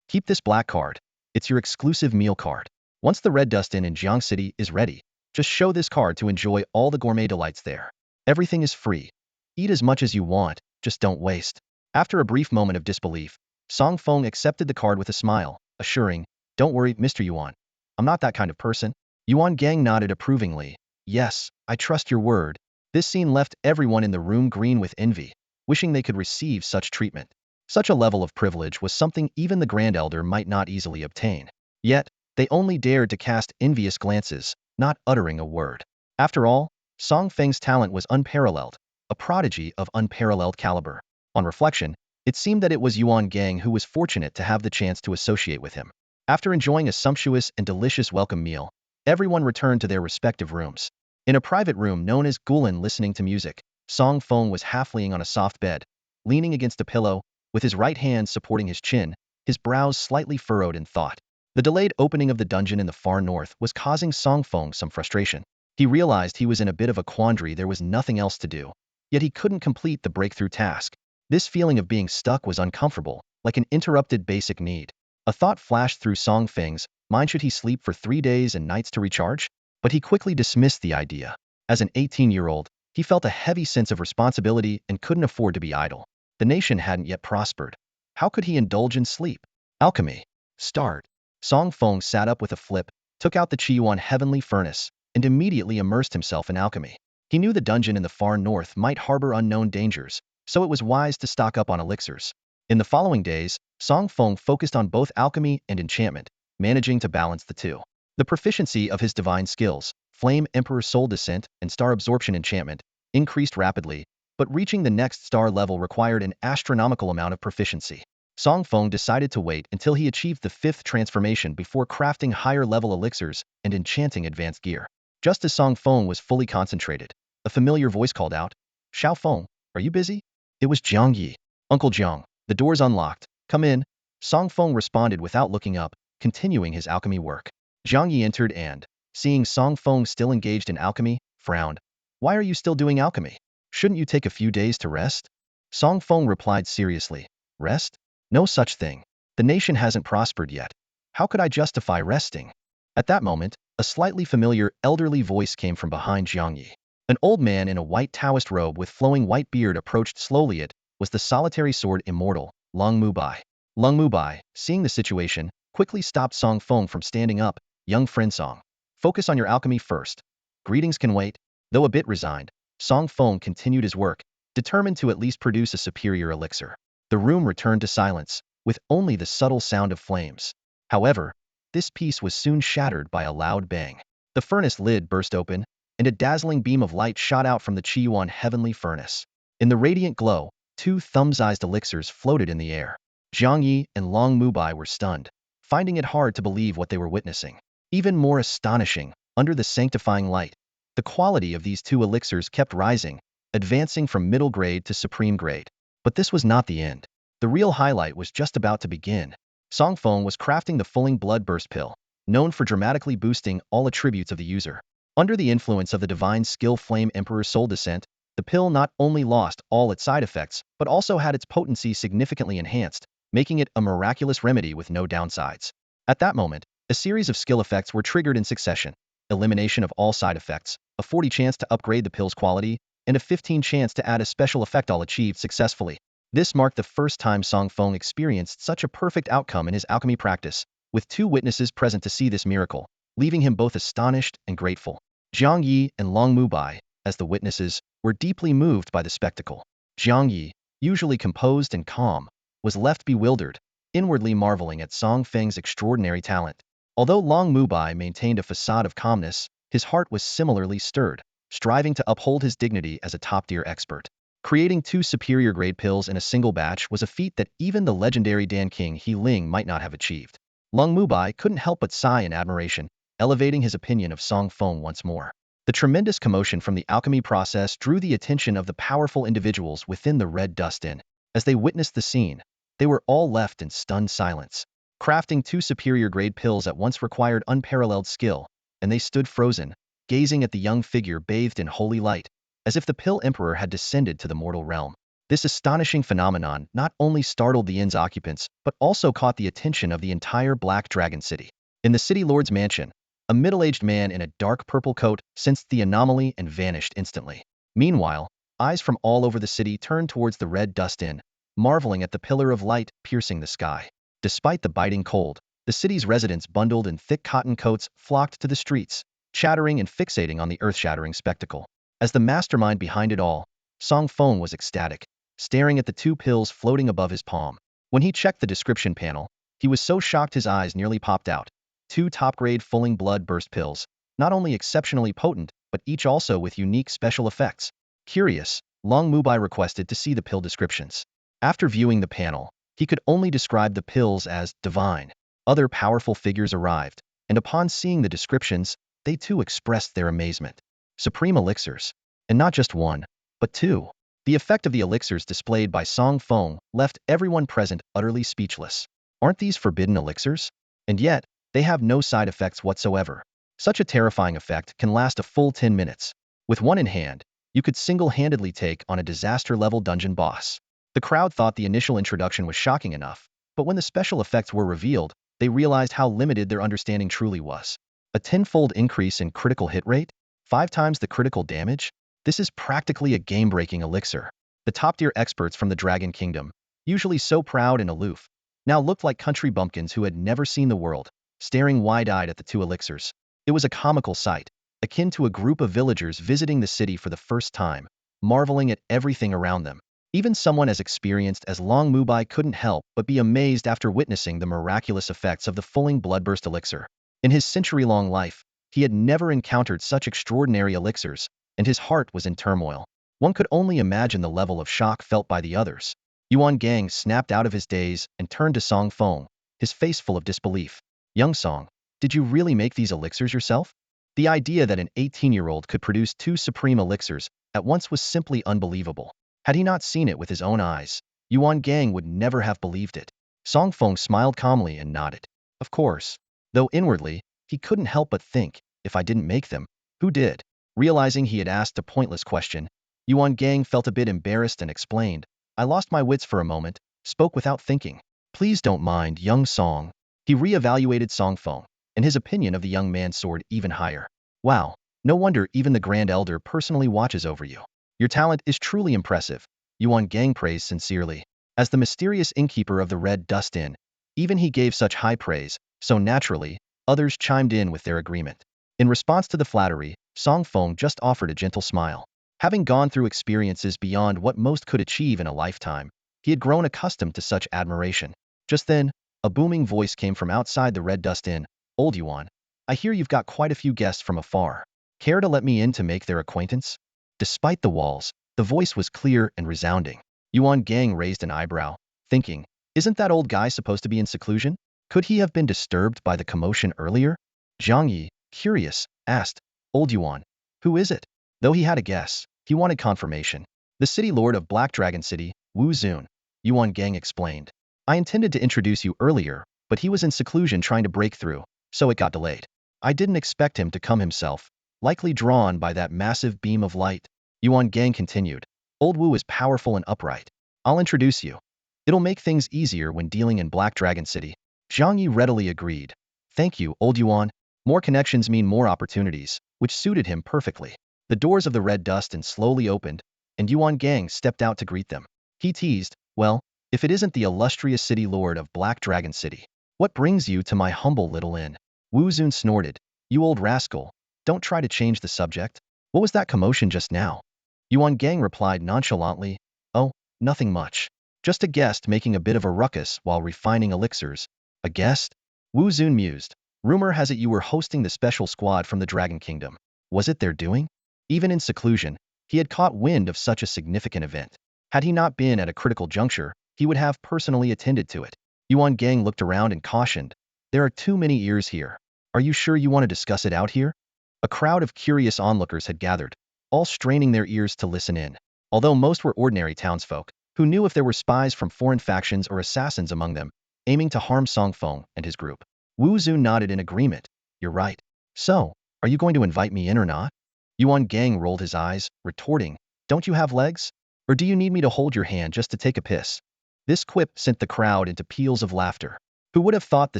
"Keep this black card. It's your exclusive meal card. Once the Red Dust Inn in Jiang City is ready, just show this card to enjoy all the gourmet delights there. Everything is free. Eat as much as you want, just don't waste." After a brief moment of disbelief, Song Feng accepted the card with a smile, assuring, "Don't worry, Mr. Yuan. I'm not that kind of person." Yuan Gang nodded approvingly. "Yes, I trust your word." This scene left everyone in the room green with envy, wishing they could receive such treatment. Such a level of privilege was something even the Grand Elder might not easily obtain. Yet, they only dared to cast envious glances, not uttering a word. After all, Song Feng's talent was unparalleled, a prodigy of unparalleled caliber. On reflection, it seemed that it was Yuan Gang who was fortunate to have the chance to associate with him. After enjoying a sumptuous and delicious welcome meal, everyone returned to their respective rooms. In a private room known as Gulen listening to music, Song Feng was half laying on a soft bed, leaning against a pillow, with his right hand supporting his chin, his brows slightly furrowed in thought. The delayed opening of the dungeon in the far north was causing Song Feng some frustration. He realized he was in a bit of a quandary. There was nothing else to do, yet he couldn't complete the breakthrough task. This feeling of being stuck was uncomfortable, like an interrupted basic need. A thought flashed through Song Feng's mind: should he sleep for 3 days and nights to recharge? But he quickly dismissed the idea. As an 18-year-old, he felt a heavy sense of responsibility and couldn't afford to be idle. The nation hadn't yet prospered. How could he indulge in sleep? Alchemy. Start. Song Feng sat up with a flip, took out the Qiyuan heavenly furnace, and immediately immersed himself in alchemy. He knew the dungeon in the far north might harbor unknown dangers, so it was wise to stock up on elixirs. In the following days, Song Feng focused on both alchemy and enchantment, managing to balance the two. The proficiency of his divine skills, Flame Emperor Soul Descent and Star Absorption enchantment, increased rapidly, but reaching the next star level required an astronomical amount of proficiency. Song Feng decided to wait until he achieved the 5th transformation before crafting higher-level elixirs and enchanting advanced gear. Just as Song Feng was fully concentrated, a familiar voice called out, "Xiao Feng, are you busy?" It was Jiang Yi. "Uncle Jiang, the door's unlocked. Come in." Song Feng responded without looking up, continuing his alchemy work. Jiang Yi entered and, seeing Song Feng still engaged in alchemy, frowned. "Why are you still doing alchemy? Shouldn't you take a few days to rest?" Song Feng replied seriously, "Rest? No such thing. The nation hasn't prospered yet. How could I justify resting?" At that moment, a slightly familiar, elderly voice came from behind Jiang Yi. An old man in a white Taoist robe with flowing white beard approached slowly. It was the solitary sword immortal, Lung Mubai. Lung Mubai, seeing the situation, quickly stopped Song Feng from standing up. "Young friend Song, focus on your alchemy first. Greetings can wait." Though a bit resigned, Song Feng continued his work, determined to at least produce a superior elixir. The room returned to silence, with only the subtle sound of flames. However, this peace was soon shattered by a loud bang. The furnace lid burst open, and a dazzling beam of light shot out from the Qiyuan heavenly furnace. In the radiant glow, two thumb-sized elixirs floated in the air. Jiang Yi and Long Mubai were stunned, finding it hard to believe what they were witnessing. Even more astonishing, under the sanctifying light, the quality of these two elixirs kept rising, advancing from middle grade to supreme grade. But this was not the end. The real highlight was just about to begin. Song Feng was crafting the Fulling Blood Burst Pill, known for dramatically boosting all attributes of the user. Under the influence of the divine skill Flame Emperor's Soul Descent, the pill not only lost all its side effects, but also had its potency significantly enhanced, making it a miraculous remedy with no downsides. At that moment, a series of skill effects were triggered in succession: elimination of all side effects, a 40 chance to upgrade the pill's quality, and a 15 chance to add a special effect, all achieved successfully. This marked the first time Song Feng experienced such a perfect outcome in his alchemy practice, with two witnesses present to see this miracle, leaving him both astonished and grateful. Jiang Yi and Long Mubai, as the witnesses, were deeply moved by the spectacle. Jiang Yi, usually composed and calm, was left bewildered, inwardly marveling at Song Feng's extraordinary talent. Although Long Mubai maintained a facade of calmness, his heart was similarly stirred, striving to uphold his dignity as a top-tier expert. Creating two superior-grade pills in a single batch was a feat that even the legendary Dan King He Ling might not have achieved. Long Mubai couldn't help but sigh in admiration, elevating his opinion of Song Feng once more. The tremendous commotion from the alchemy process drew the attention of the powerful individuals within the Red Dust Inn. As they witnessed the scene, they were all left in stunned silence. Crafting two superior-grade pills at once required unparalleled skill, and they stood frozen, gazing at the young figure bathed in holy light, as if the Pill Emperor had descended to the mortal realm. This astonishing phenomenon not only startled the inn's occupants, but also caught the attention of the entire Black Dragon City. In the City Lord's mansion, a middle-aged man in a dark purple coat sensed the anomaly and vanished instantly. Meanwhile, eyes from all over the city turned towards the Red Dust Inn, marveling at the pillar of light piercing the sky. Despite the biting cold, the city's residents bundled in thick cotton coats flocked to the streets, chattering and fixating on the earth-shattering spectacle. As the mastermind behind it all, Song Feng was ecstatic, staring at the two pills floating above his palm. When he checked the description panel, he was so shocked his eyes nearly popped out. Two top-grade Fulling Blood Burst pills, not only exceptionally potent, but each also with unique special effects. Curious, Long Mubai requested to see the pill descriptions. After viewing the panel, he could only describe the pills as divine. Other powerful figures arrived, and upon seeing the descriptions, they too expressed their amazement. Supreme elixirs. And not just one, but two. The effect of the elixirs displayed by Song Feng left everyone present utterly speechless. Aren't these forbidden elixirs? And yet, they have no side effects whatsoever. Such a terrifying effect can last a full 10 minutes. With one in hand, you could single-handedly take on a disaster-level dungeon boss. The crowd thought the initial introduction was shocking enough, but when the special effects were revealed, they realized how limited their understanding truly was. A 10-fold increase in critical hit rate? 5 times the critical damage? This is practically a game-breaking elixir. The top-tier experts from the Dragon Kingdom, usually so proud and aloof, now looked like country bumpkins who had never seen the world, staring wide-eyed at the two elixirs. It was a comical sight, akin to a group of villagers visiting the city for the first time, marveling at everything around them. Even someone as experienced as Long Mubai couldn't help but be amazed after witnessing the miraculous effects of the Fulling Bloodburst elixir. In his century-long life, he had never encountered such extraordinary elixirs, and his heart was in turmoil. One could only imagine the level of shock felt by the others. Yuan Gang snapped out of his daze and turned to Song Feng, his face full of disbelief. "Young Song, did you really make these elixirs yourself?" The idea that an 18-year-old could produce two supreme elixirs at once was simply unbelievable. Had he not seen it with his own eyes, Yuan Gang would never have believed it. Song Feng smiled calmly and nodded. Of course. Though inwardly, he couldn't help but think, if I didn't make them, who did? Realizing he had asked a pointless question, Yuan Gang felt a bit embarrassed and explained, "I lost my wits for a moment, spoke without thinking. Please don't mind, young Song." He re-evaluated Song Feng, and his opinion of the young man soared even higher. "Wow, no wonder even the Grand Elder personally watches over you. Your talent is truly impressive," Yuan Gang praised sincerely. As the mysterious innkeeper of the Red Dust Inn, even he gave such high praise, so naturally, others chimed in with their agreement. In response to the flattery, Song Feng just offered a gentle smile. Having gone through experiences beyond what most could achieve in a lifetime, he had grown accustomed to such admiration. Just then, a booming voice came from outside the Red Dust Inn. "Old Yuan, I hear you've got quite a few guests from afar. Care to let me in to make their acquaintance?" Despite the walls, the voice was clear and resounding. Yuan Gang raised an eyebrow, thinking, isn't that old guy supposed to be in seclusion? Could he have been disturbed by the commotion earlier? Zhang Yi, curious, asked, "Old Yuan, who is it?" Though he had a guess, he wanted confirmation. "The city lord of Black Dragon City, Wu Zun," Yuan Gang explained. "I intended to introduce you earlier, but he was in seclusion trying to break through, so it got delayed. I didn't expect him to come himself, likely drawn by that massive beam of light." Yuan Gang continued, "Old Wu is powerful and upright. I'll introduce you. It'll make things easier when dealing in Black Dragon City." Zhang Yi readily agreed. "Thank you, Old Yuan. More connections mean more opportunities," which suited him perfectly. The doors of the Red Dust Inn slowly opened, and Yuan Gang stepped out to greet them. He teased, "Well, if it isn't the illustrious city lord of Black Dragon City, what brings you to my humble little inn?" Wu Zun snorted, "You old rascal, don't try to change the subject. What was that commotion just now?" Yuan Gang replied nonchalantly, "Oh, nothing much. Just a guest making a bit of a ruckus while refining elixirs." "A guest?" Wu Zun mused. "Rumor has it you were hosting the special squad from the Dragon Kingdom. Was it their doing?" Even in seclusion, he had caught wind of such a significant event. Had he not been at a critical juncture, he would have personally attended to it. Yuan Gang looked around and cautioned, "There are too many ears here. Are you sure you want to discuss it out here?" A crowd of curious onlookers had gathered, all straining their ears to listen in. Although most were ordinary townsfolk, who knew if there were spies from foreign factions or assassins among them, aiming to harm Feng and his group. Wu Zun nodded in agreement. "You're right. So, are you going to invite me in or not?" Yuan Gang rolled his eyes, retorting, "Don't you have legs? Or do you need me to hold your hand just to take a piss?" This quip sent the crowd into peals of laughter. Who would have thought the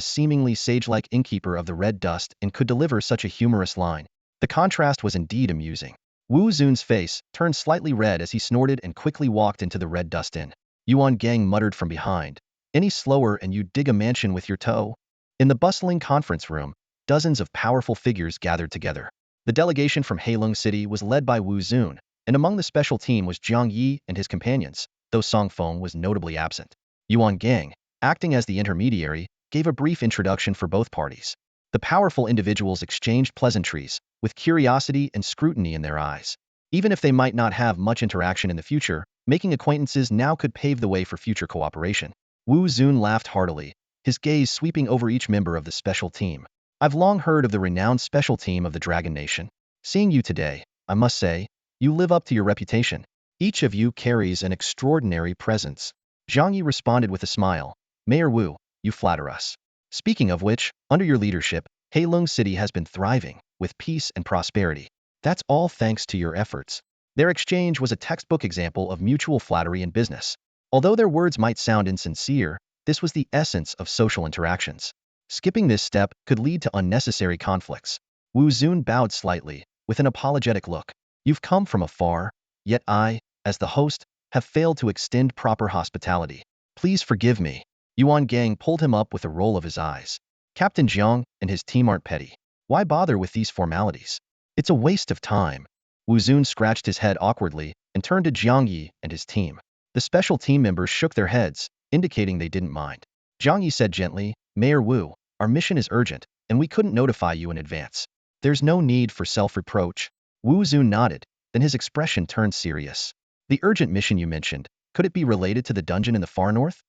seemingly sage-like innkeeper of the Red Dust Inn could deliver such a humorous line? The contrast was indeed amusing. Wu Zun's face turned slightly red as he snorted and quickly walked into the Red Dust Inn. Yuan Gang muttered from behind, "Any slower and you'd dig a mansion with your toe." In the bustling conference room, dozens of powerful figures gathered together. The delegation from Heilong City was led by Wu Zun, and among the special team was Zhang Yi and his companions, though Feng was notably absent. Yuan Gang, acting as the intermediary, gave a brief introduction for both parties. The powerful individuals exchanged pleasantries, with curiosity and scrutiny in their eyes. Even if they might not have much interaction in the future, making acquaintances now could pave the way for future cooperation. Wu Zun laughed heartily, his gaze sweeping over each member of the special team. "I've long heard of the renowned special team of the Dragon Nation. Seeing you today, I must say, you live up to your reputation. Each of you carries an extraordinary presence." Zhang Yi responded with a smile. "Mayor Wu, you flatter us. Speaking of which, under your leadership, Heilong City has been thriving, with peace and prosperity. That's all thanks to your efforts." Their exchange was a textbook example of mutual flattery in business. Although their words might sound insincere, this was the essence of social interactions. Skipping this step could lead to unnecessary conflicts. Wu Zun bowed slightly, with an apologetic look. "You've come from afar, yet I, as the host, have failed to extend proper hospitality. Please forgive me." Yuan Gang pulled him up with a roll of his eyes. "Captain Jiang and his team aren't petty. Why bother with these formalities? It's a waste of time." Wu Zun scratched his head awkwardly and turned to Jiang Yi and his team. The special team members shook their heads, indicating they didn't mind. Jiang Yi said gently, "Mayor Wu, our mission is urgent, and we couldn't notify you in advance." "There's no need for self-reproach." Wu Zun nodded, then his expression turned serious. "The urgent mission you mentioned, could it be related to the dungeon in the far north?"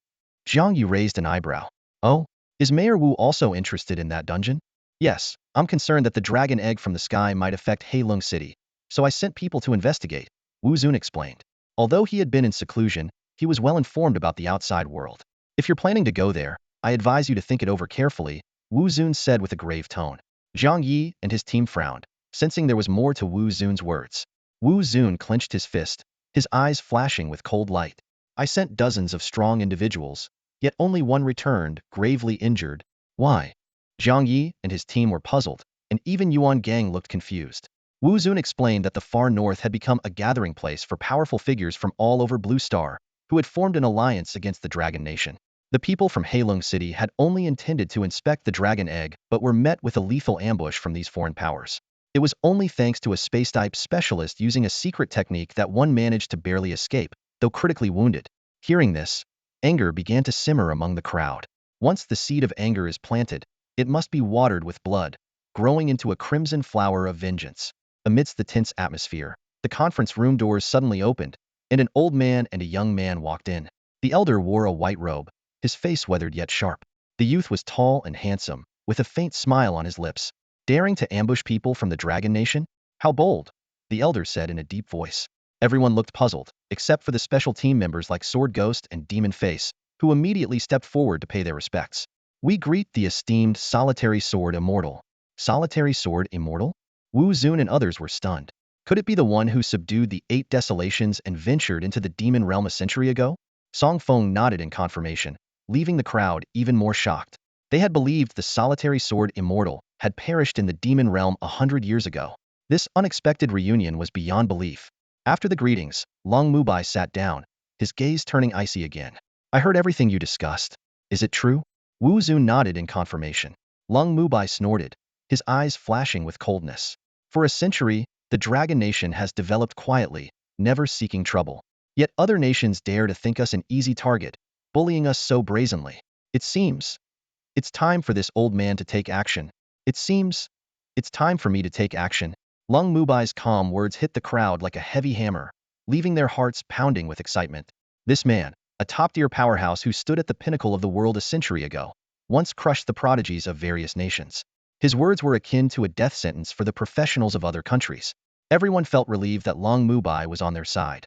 Jiang Yi raised an eyebrow. "Oh, is Mayor Wu also interested in that dungeon?" "Yes, I'm concerned that the dragon egg from the sky might affect Heilong City, so I sent people to investigate," Wu Zun explained. Although he had been in seclusion, he was well informed about the outside world. "If you're planning to go there, I advise you to think it over carefully," Wu Zun said with a grave tone. Zhang Yi and his team frowned, sensing there was more to Wu Zun's words. Wu Zun clenched his fist, his eyes flashing with cold light. "I sent dozens of strong individuals, yet only one returned, gravely injured. Why?" Zhang Yi and his team were puzzled, and even Yuan Gang looked confused. Wu Zun explained that the far north had become a gathering place for powerful figures from all over Blue Star, who had formed an alliance against the Dragon Nation. The people from Heilong City had only intended to inspect the dragon egg but were met with a lethal ambush from these foreign powers. It was only thanks to a space-type specialist using a secret technique that one managed to barely escape, though critically wounded. Hearing this, anger began to simmer among the crowd. Once the seed of anger is planted, it must be watered with blood, growing into a crimson flower of vengeance. Amidst the tense atmosphere, the conference room doors suddenly opened, and an old man and a young man walked in. The elder wore a white robe, his face weathered yet sharp. The youth was tall and handsome, with a faint smile on his lips. Daring to ambush people from the Dragon Nation? How bold, the elder said in a deep voice. Everyone looked puzzled, except for the special team members like Sword Ghost and Demon Face, who immediately stepped forward to pay their respects. We greet the esteemed Solitary Sword Immortal. Solitary Sword Immortal? Wu Zun and others were stunned. Could it be the one who subdued the 8 desolations and ventured into the demon realm a century ago? Song Feng nodded in confirmation, leaving the crowd even more shocked. They had believed the Solitary Sword Immortal had perished in the demon realm 100 years ago. This unexpected reunion was beyond belief. After the greetings, Long Mubai sat down, his gaze turning icy again. I heard everything you discussed. Is it true? Wu Zun nodded in confirmation. Long Mubai snorted, his eyes flashing with coldness. For a century, the Dragon Nation has developed quietly, never seeking trouble. Yet other nations dare to think us an easy target, bullying us so brazenly. It seems it's time for this old man to take action. It seems it's time for me to take action. Lung Mubai's calm words hit the crowd like a heavy hammer, leaving their hearts pounding with excitement. This man, a top-tier powerhouse who stood at the pinnacle of the world a century ago, once crushed the prodigies of various nations. His words were akin to a death sentence for the professionals of other countries. Everyone felt relieved that Long Mubai was on their side.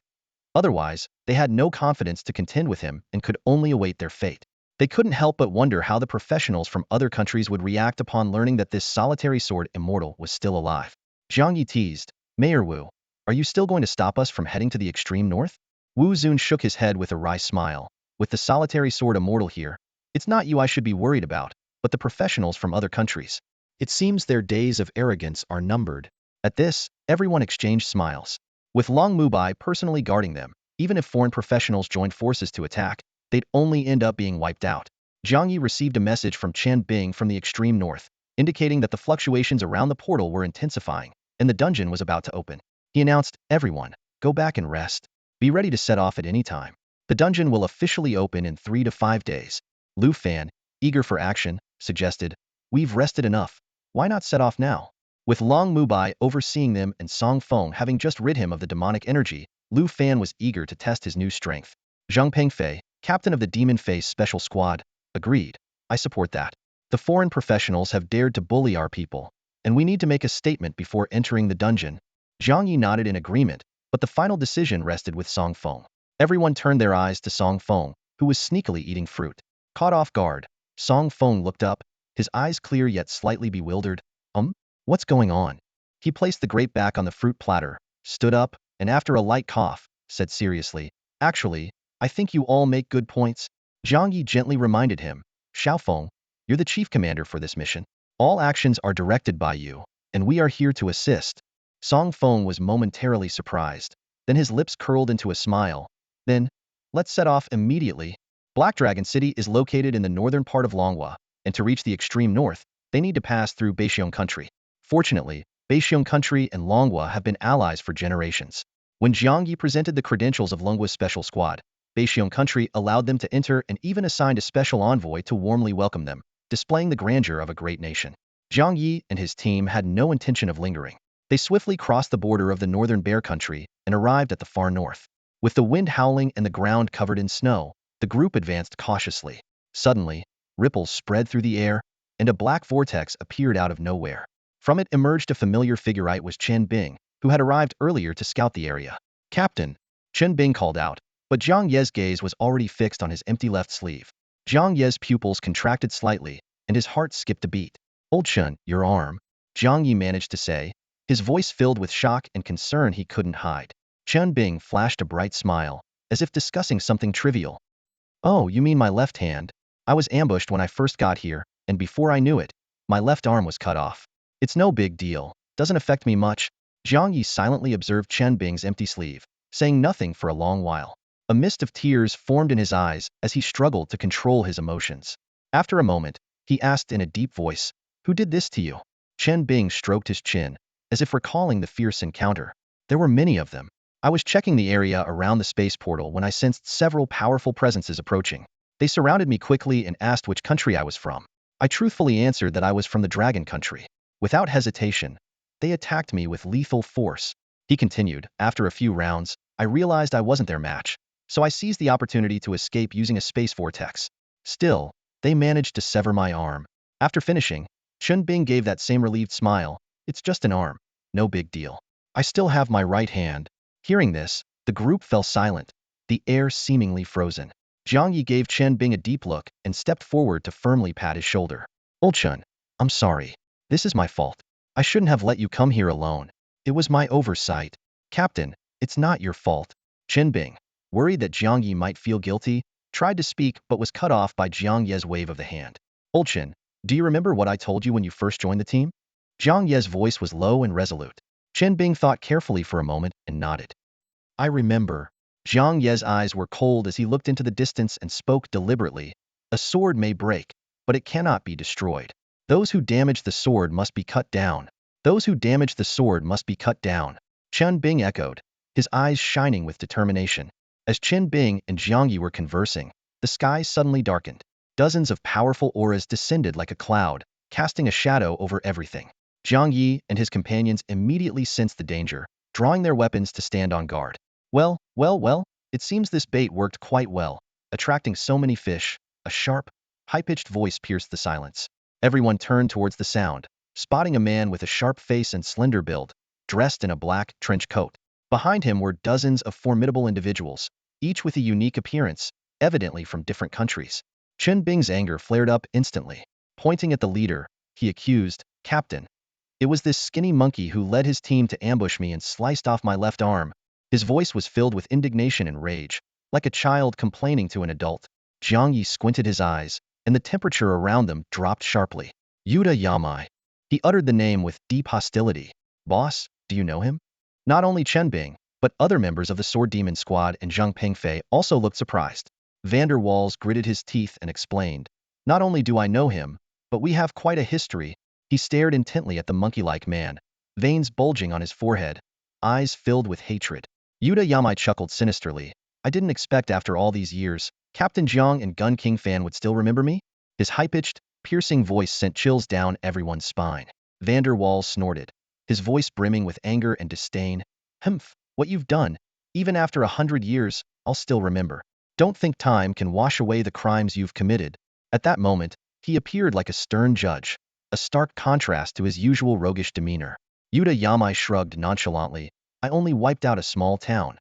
Otherwise, they had no confidence to contend with him and could only await their fate. They couldn't help but wonder how the professionals from other countries would react upon learning that this Solitary Sword Immortal was still alive. Jiang Yi teased, Mayor Wu, are you still going to stop us from heading to the extreme north? Wu Zun shook his head with a wry smile. With the Solitary Sword Immortal here, it's not you I should be worried about, but the professionals from other countries. It seems their days of arrogance are numbered. At this, everyone exchanged smiles. With Long Mubai personally guarding them, even if foreign professionals joined forces to attack, they'd only end up being wiped out. Jiang Yi received a message from Chen Bing from the extreme north, indicating that the fluctuations around the portal were intensifying, and the dungeon was about to open. He announced, everyone, go back and rest. Be ready to set off at any time. The dungeon will officially open in 3 to 5 days. Lu Fan, eager for action, suggested, we've rested enough. Why not set off now? With Long Mubai overseeing them and Song Feng having just rid him of the demonic energy, Lu Fan was eager to test his new strength. Zhang Pengfei, captain of the Demon Face Special Squad, agreed. I support that. The foreign professionals have dared to bully our people, and we need to make a statement before entering the dungeon. Jiang Yi nodded in agreement, but the final decision rested with Song Feng. Everyone turned their eyes to Song Feng, who was sneakily eating fruit. Caught off guard, Song Feng looked up, his eyes clear yet slightly bewildered. What's going on? He placed the grape back on the fruit platter, stood up, and after a light cough, said seriously, actually, I think you all make good points. Jiang Yi gently reminded him, Xiaofeng, you're the chief commander for this mission. All actions are directed by you, and we are here to assist. Song Feng was momentarily surprised, then his lips curled into a smile. Then, let's set off immediately. Black Dragon City is located in the northern part of Longhua, and to reach the extreme north, they need to pass through Beixiong country. Fortunately, Beixiong country and Longhua have been allies for generations. When Jiang Yi presented the credentials of Longhua's special squad, Beixiong country allowed them to enter and even assigned a special envoy to warmly welcome them, displaying the grandeur of a great nation. Jiang Yi and his team had no intention of lingering. They swiftly crossed the border of the northern bear country and arrived at the far north. With the wind howling and the ground covered in snow, the group advanced cautiously. Suddenly, ripples spread through the air, and a black vortex appeared out of nowhere. From it emerged a familiar figure. It was Chen Bing, who had arrived earlier to scout the area. Captain, Chen Bing called out, but Jiang Ye's gaze was already fixed on his empty left sleeve. Jiang Ye's pupils contracted slightly, and his heart skipped a beat. Old Chen, your arm, Jiang Yi managed to say, his voice filled with shock and concern he couldn't hide. Chen Bing flashed a bright smile, as if discussing something trivial. Oh, you mean my left hand? I was ambushed when I first got here, and before I knew it, my left arm was cut off. It's no big deal, doesn't affect me much. Jiang Yi silently observed Chen Bing's empty sleeve, saying nothing for a long while. A mist of tears formed in his eyes as he struggled to control his emotions. After a moment, he asked in a deep voice, who did this to you? Chen Bing stroked his chin, as if recalling the fierce encounter. There were many of them. I was checking the area around the space portal when I sensed several powerful presences approaching. They surrounded me quickly and asked which country I was from. I truthfully answered that I was from the Dragon Country. Without hesitation, they attacked me with lethal force. He continued, after a few rounds, I realized I wasn't their match, so I seized the opportunity to escape using a space vortex. Still, they managed to sever my arm. After finishing, Chun Bing gave that same relieved smile. It's just an arm. No big deal. I still have my right hand. Hearing this, the group fell silent, the air seemingly frozen. Jiang Yi gave Chen Bing a deep look and stepped forward to firmly pat his shoulder. Old Chun, I'm sorry. This is my fault. I shouldn't have let you come here alone. It was my oversight. Captain, it's not your fault. Chen Bing, worried that Jiang Yi might feel guilty, tried to speak but was cut off by Jiang Ye's wave of the hand. Old Chen, do you remember what I told you when you first joined the team? Jiang Ye's voice was low and resolute. Chen Bing thought carefully for a moment and nodded. I remember. Jiang Ye's eyes were cold as he looked into the distance and spoke deliberately. A sword may break, but it cannot be destroyed. Those who damage the sword must be cut down. Those who damage the sword must be cut down. Chen Bing echoed, his eyes shining with determination. As Chen Bing and Jiang Yi were conversing, the sky suddenly darkened. Dozens of powerful auras descended like a cloud, casting a shadow over everything. Jiang Yi and his companions immediately sensed the danger, drawing their weapons to stand on guard. Well, it seems this bait worked quite well, attracting so many fish. A sharp, high-pitched voice pierced the silence. Everyone turned towards the sound, spotting a man with a sharp face and slender build, dressed in a black trench coat. Behind him were dozens of formidable individuals, each with a unique appearance, evidently from different countries. Chen Bing's anger flared up instantly. Pointing at the leader, he accused, Captain, it was this skinny monkey who led his team to ambush me and sliced off my left arm. His voice was filled with indignation and rage, like a child complaining to an adult. Jiang Yi squinted his eyes, and the temperature around them dropped sharply. Yuda Yamai. He uttered the name with deep hostility. Boss, do you know him? Not only Chen Bing, but other members of the Sword Demon Squad and Zhang Pengfei also looked surprised. Vander Waals gritted his teeth and explained, Not only do I know him, but we have quite a history. He stared intently at the monkey-like man, veins bulging on his forehead, eyes filled with hatred. Yuda Yamai chuckled sinisterly. I didn't expect after all these years, Captain Jiang and Gun King Fan would still remember me? His high-pitched, piercing voice sent chills down everyone's spine. Vander Waals snorted, his voice brimming with anger and disdain. Humph, what you've done, even after 100 years, I'll still remember. Don't think time can wash away the crimes you've committed. At that moment, he appeared like a stern judge, a stark contrast to his usual roguish demeanor. Yuda Yamai shrugged nonchalantly. I only wiped out a small town.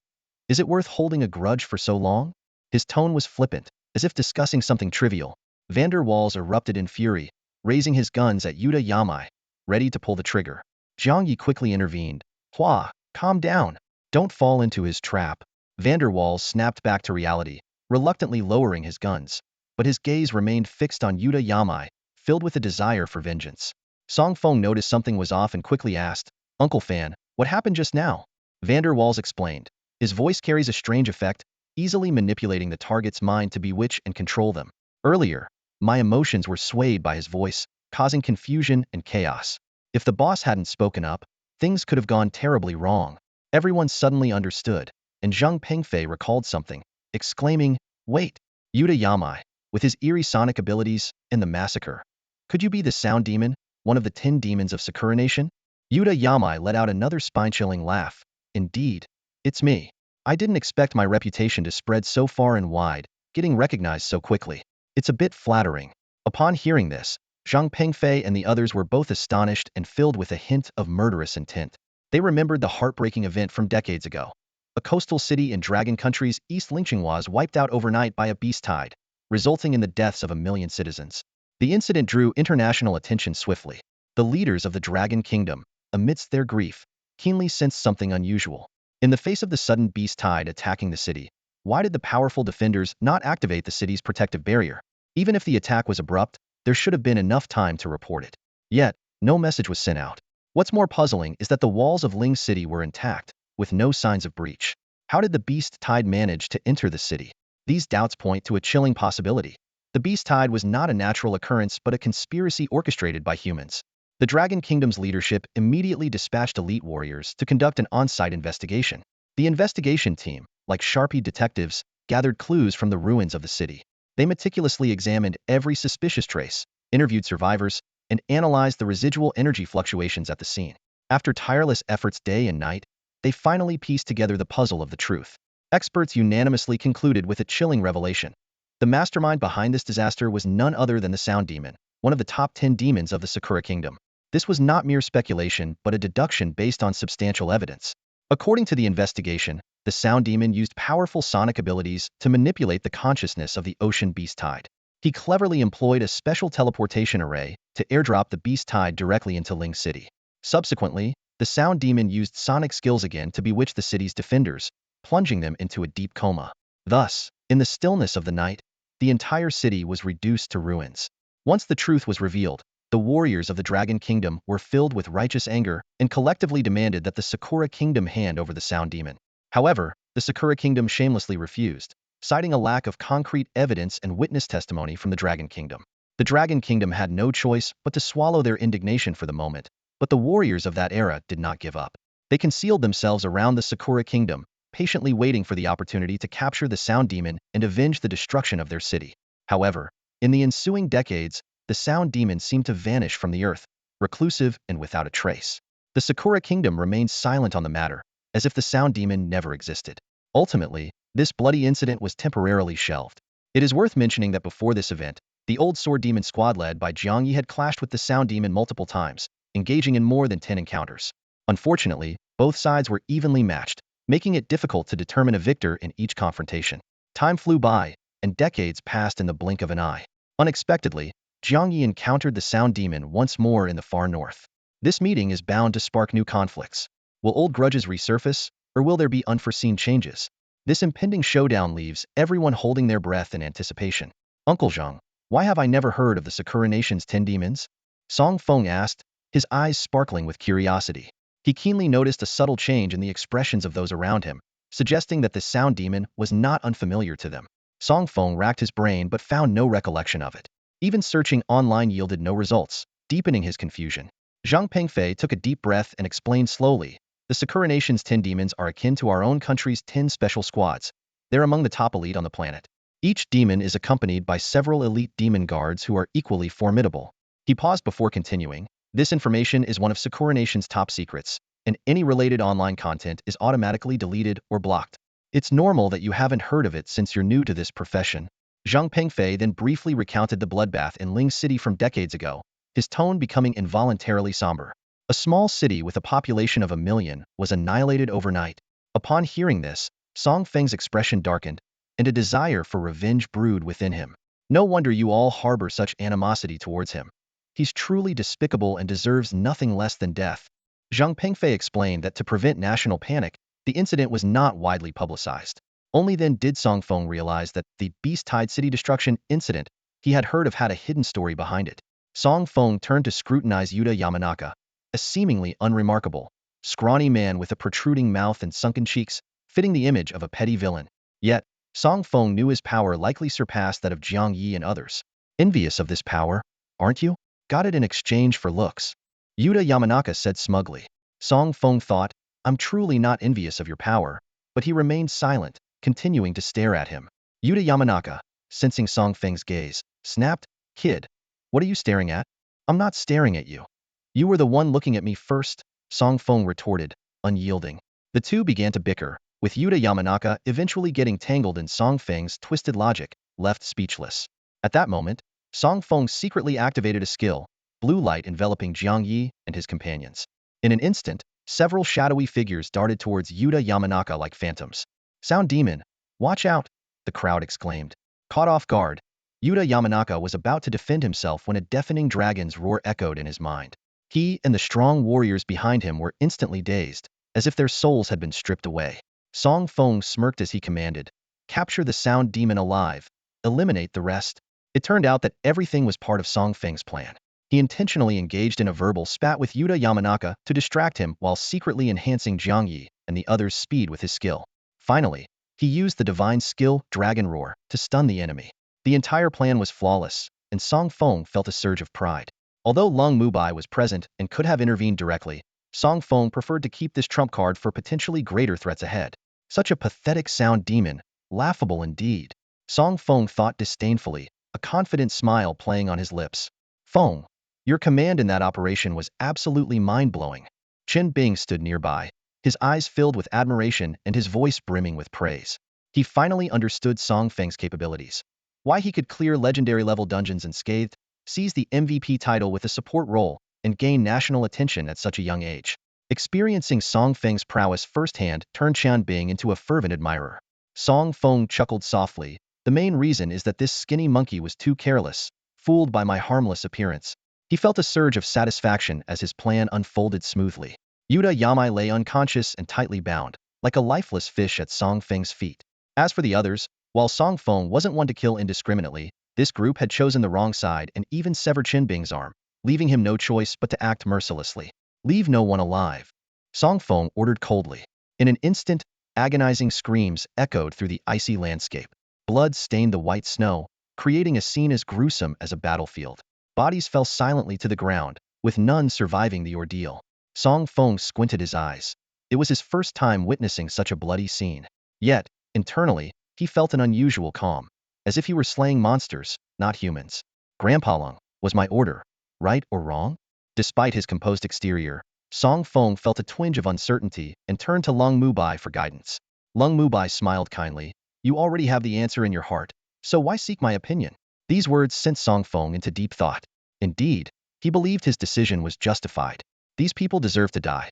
Is it worth holding a grudge for so long? His tone was flippant, as if discussing something trivial. Vander Waals erupted in fury, raising his guns at Yuda Yamai, ready to pull the trigger. Jiang Yi quickly intervened. Hua, calm down. Don't fall into his trap. Vander Waals snapped back to reality, reluctantly lowering his guns. But his gaze remained fixed on Yuda Yamai, filled with a desire for vengeance. Song Feng noticed something was off and quickly asked, Uncle Fan, what happened just now? Vander Waals explained. His voice carries a strange effect, easily manipulating the target's mind to bewitch and control them. Earlier, my emotions were swayed by his voice, causing confusion and chaos. If the boss hadn't spoken up, things could have gone terribly wrong. Everyone suddenly understood, and Zhang Pengfei recalled something, exclaiming, Wait, Yuda Yamai, with his eerie sonic abilities, and the massacre. Could you be the sound demon, one of the 10 demons of Sakura Nation? Yuda Yamai let out another spine-chilling laugh. Indeed, it's me. I didn't expect my reputation to spread so far and wide, getting recognized so quickly. It's a bit flattering. Upon hearing this, Zhang Pengfei and the others were both astonished and filled with a hint of murderous intent. They remembered the heartbreaking event from decades ago. A coastal city in Dragon Country's East Lingqing was wiped out overnight by a beast tide, resulting in the deaths of 1 million citizens. The incident drew international attention swiftly. The leaders of the Dragon Kingdom, amidst their grief, keenly sensed something unusual. In the face of the sudden beast tide attacking the city, why did the powerful defenders not activate the city's protective barrier? Even if the attack was abrupt, there should have been enough time to report it. Yet, no message was sent out. What's more puzzling is that the walls of Ling City were intact, with no signs of breach. How did the beast tide manage to enter the city? These doubts point to a chilling possibility. The beast tide was not a natural occurrence but a conspiracy orchestrated by humans. The Dragon Kingdom's leadership immediately dispatched elite warriors to conduct an on-site investigation. The investigation team, like Sharpie detectives, gathered clues from the ruins of the city. They meticulously examined every suspicious trace, interviewed survivors, and analyzed the residual energy fluctuations at the scene. After tireless efforts day and night, they finally pieced together the puzzle of the truth. Experts unanimously concluded with a chilling revelation. The mastermind behind this disaster was none other than the Sound Demon, one of the top 10 demons of the Sakura Kingdom. This was not mere speculation, but a deduction based on substantial evidence. According to the investigation, the Sound Demon used powerful sonic abilities to manipulate the consciousness of the ocean beast tide. He cleverly employed a special teleportation array to airdrop the beast tide directly into Ling City. Subsequently, the Sound Demon used sonic skills again to bewitch the city's defenders, plunging them into a deep coma. Thus, in the stillness of the night, the entire city was reduced to ruins. Once the truth was revealed, the warriors of the Dragon Kingdom were filled with righteous anger and collectively demanded that the Sakura Kingdom hand over the Sound Demon. However, the Sakura Kingdom shamelessly refused, citing a lack of concrete evidence and witness testimony from the Dragon Kingdom. The Dragon Kingdom had no choice but to swallow their indignation for the moment, but the warriors of that era did not give up. They concealed themselves around the Sakura Kingdom, patiently waiting for the opportunity to capture the Sound Demon and avenge the destruction of their city. However, in the ensuing decades, the Sound Demon seemed to vanish from the earth, reclusive and without a trace. The Sakura Kingdom remained silent on the matter, as if the Sound Demon never existed. Ultimately, this bloody incident was temporarily shelved. It is worth mentioning that before this event, the old Sword Demon squad led by Jiang Yi had clashed with the Sound Demon multiple times, engaging in more than 10 encounters. Unfortunately, both sides were evenly matched, making it difficult to determine a victor in each confrontation. Time flew by, and decades passed in the blink of an eye. Unexpectedly, Jiang Yi encountered the Sound Demon once more in the far north. This meeting is bound to spark new conflicts. Will old grudges resurface, or will there be unforeseen changes? This impending showdown leaves everyone holding their breath in anticipation. Uncle Zhang, why have I never heard of the Sakura Nation's 10 demons? Song Feng asked, his eyes sparkling with curiosity. He keenly noticed a subtle change in the expressions of those around him, suggesting that the Sound Demon was not unfamiliar to them. Song Feng racked his brain but found no recollection of it. Even searching online yielded no results, deepening his confusion. Zhang Pengfei took a deep breath and explained slowly, the Sakura Nation's 10 demons are akin to our own country's 10 special squads. They're among the top elite on the planet. Each demon is accompanied by several elite demon guards who are equally formidable. He paused before continuing, this information is one of Sakura Nation's top secrets, and any related online content is automatically deleted or blocked. It's normal that you haven't heard of it since you're new to this profession. Zhang Pengfei then briefly recounted the bloodbath in Ling City from decades ago, his tone becoming involuntarily somber. A small city with a population of 1 million was annihilated overnight. Upon hearing this, Song Feng's expression darkened, and a desire for revenge brewed within him. No wonder you all harbor such animosity towards him. He's truly despicable and deserves nothing less than death. Zhang Pengfei explained that to prevent national panic, the incident was not widely publicized. Only then did Song Feng realize that the Beast Tide City destruction incident he had heard of had a hidden story behind it. Song Feng turned to scrutinize Yuta Yamanaka, a seemingly unremarkable, scrawny man with a protruding mouth and sunken cheeks, fitting the image of a petty villain. Yet, Song Feng knew his power likely surpassed that of Jiang Yi and others. Envious of this power, aren't you? Got it in exchange for looks. Yuta Yamanaka said smugly. Song Feng thought, I'm truly not envious of your power, but he remained silent, continuing to stare at him. Yuta Yamanaka, sensing Song Feng's gaze, snapped, Kid, what are you staring at? I'm not staring at you. You were the one looking at me first, Song Feng retorted, unyielding. The two began to bicker, with Yuta Yamanaka eventually getting tangled in Song Feng's twisted logic, left speechless. At that moment, Song Feng secretly activated a skill, blue light enveloping Jiang Yi and his companions. In an instant, several shadowy figures darted towards Yuta Yamanaka like phantoms. Sound Demon, watch out, the crowd exclaimed. Caught off guard, Yuta Yamanaka was about to defend himself when a deafening dragon's roar echoed in his mind. He and the strong warriors behind him were instantly dazed, as if their souls had been stripped away. Song Feng smirked as he commanded, capture the Sound Demon alive, eliminate the rest. It turned out that everything was part of Song Feng's plan. He intentionally engaged in a verbal spat with Yuta Yamanaka to distract him while secretly enhancing Jiang Yi and the others' speed with his skill. Finally, he used the divine skill, Dragon Roar, to stun the enemy. The entire plan was flawless, and Song Feng felt a surge of pride. Although Lung Mubai was present and could have intervened directly, Song Feng preferred to keep this trump card for potentially greater threats ahead. Such a pathetic sound demon, laughable indeed. Song Feng thought disdainfully, a confident smile playing on his lips. Feng, your command in that operation was absolutely mind-blowing. Chen Bing stood nearby, his eyes filled with admiration and his voice brimming with praise. He finally understood Song Feng's capabilities. Why he could clear legendary-level dungeons unscathed, seize the MVP title with a support role, and gain national attention at such a young age. Experiencing Song Feng's prowess firsthand turned Chen Bing into a fervent admirer. Song Feng chuckled softly. The main reason is that this skinny monkey was too careless, fooled by my harmless appearance. He felt a surge of satisfaction as his plan unfolded smoothly. Yuta Yamai lay unconscious and tightly bound, like a lifeless fish at Song Feng's feet. As for the others, while Song Feng wasn't one to kill indiscriminately, this group had chosen the wrong side and even severed Chen Bing's arm, leaving him no choice but to act mercilessly. Leave no one alive, Song Feng ordered coldly. In an instant, agonizing screams echoed through the icy landscape. Blood stained the white snow, creating a scene as gruesome as a battlefield. Bodies fell silently to the ground, with none surviving the ordeal. Song Feng squinted his eyes. It was his first time witnessing such a bloody scene. Yet, internally, he felt an unusual calm, as if he were slaying monsters, not humans. Grandpa Lung, was my order right or wrong? Despite his composed exterior, Song Feng felt a twinge of uncertainty and turned to Lung Mubai for guidance. Lung Mubai smiled kindly. You already have the answer in your heart, so why seek my opinion? These words sent Song Feng into deep thought. Indeed, he believed his decision was justified. These people deserve to die.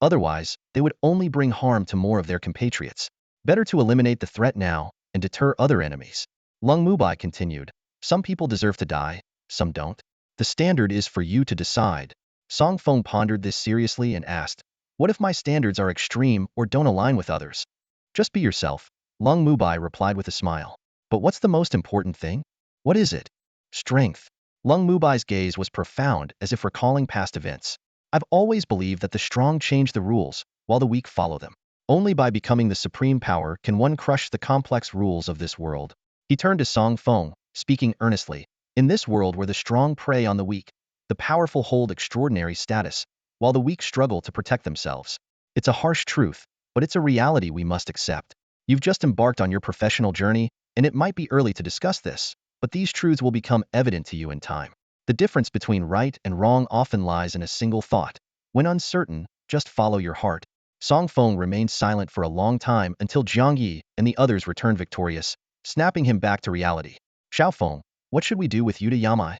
Otherwise, they would only bring harm to more of their compatriots. Better to eliminate the threat now and deter other enemies. Lung Mubai continued. Some people deserve to die, some don't. The standard is for you to decide. Song Feng pondered this seriously and asked, what if my standards are extreme or don't align with others? Just be yourself, Lung Mubai replied with a smile. But what's the most important thing? What is it? Strength. Lung Mubai's gaze was profound, as if recalling past events. I've always believed that the strong change the rules, while the weak follow them. Only by becoming the supreme power can one crush the complex rules of this world. He turned to Song Feng, speaking earnestly. In this world where the strong prey on the weak, the powerful hold extraordinary status, while the weak struggle to protect themselves. It's a harsh truth, but it's a reality we must accept. You've just embarked on your professional journey, and it might be early to discuss this, but these truths will become evident to you in time. The difference between right and wrong often lies in a single thought. When uncertain, just follow your heart. Song Feng remained silent for a long time until Jiang Yi and the others returned victorious, snapping him back to reality. Xiao Feng, what should we do with Yuta Yamai?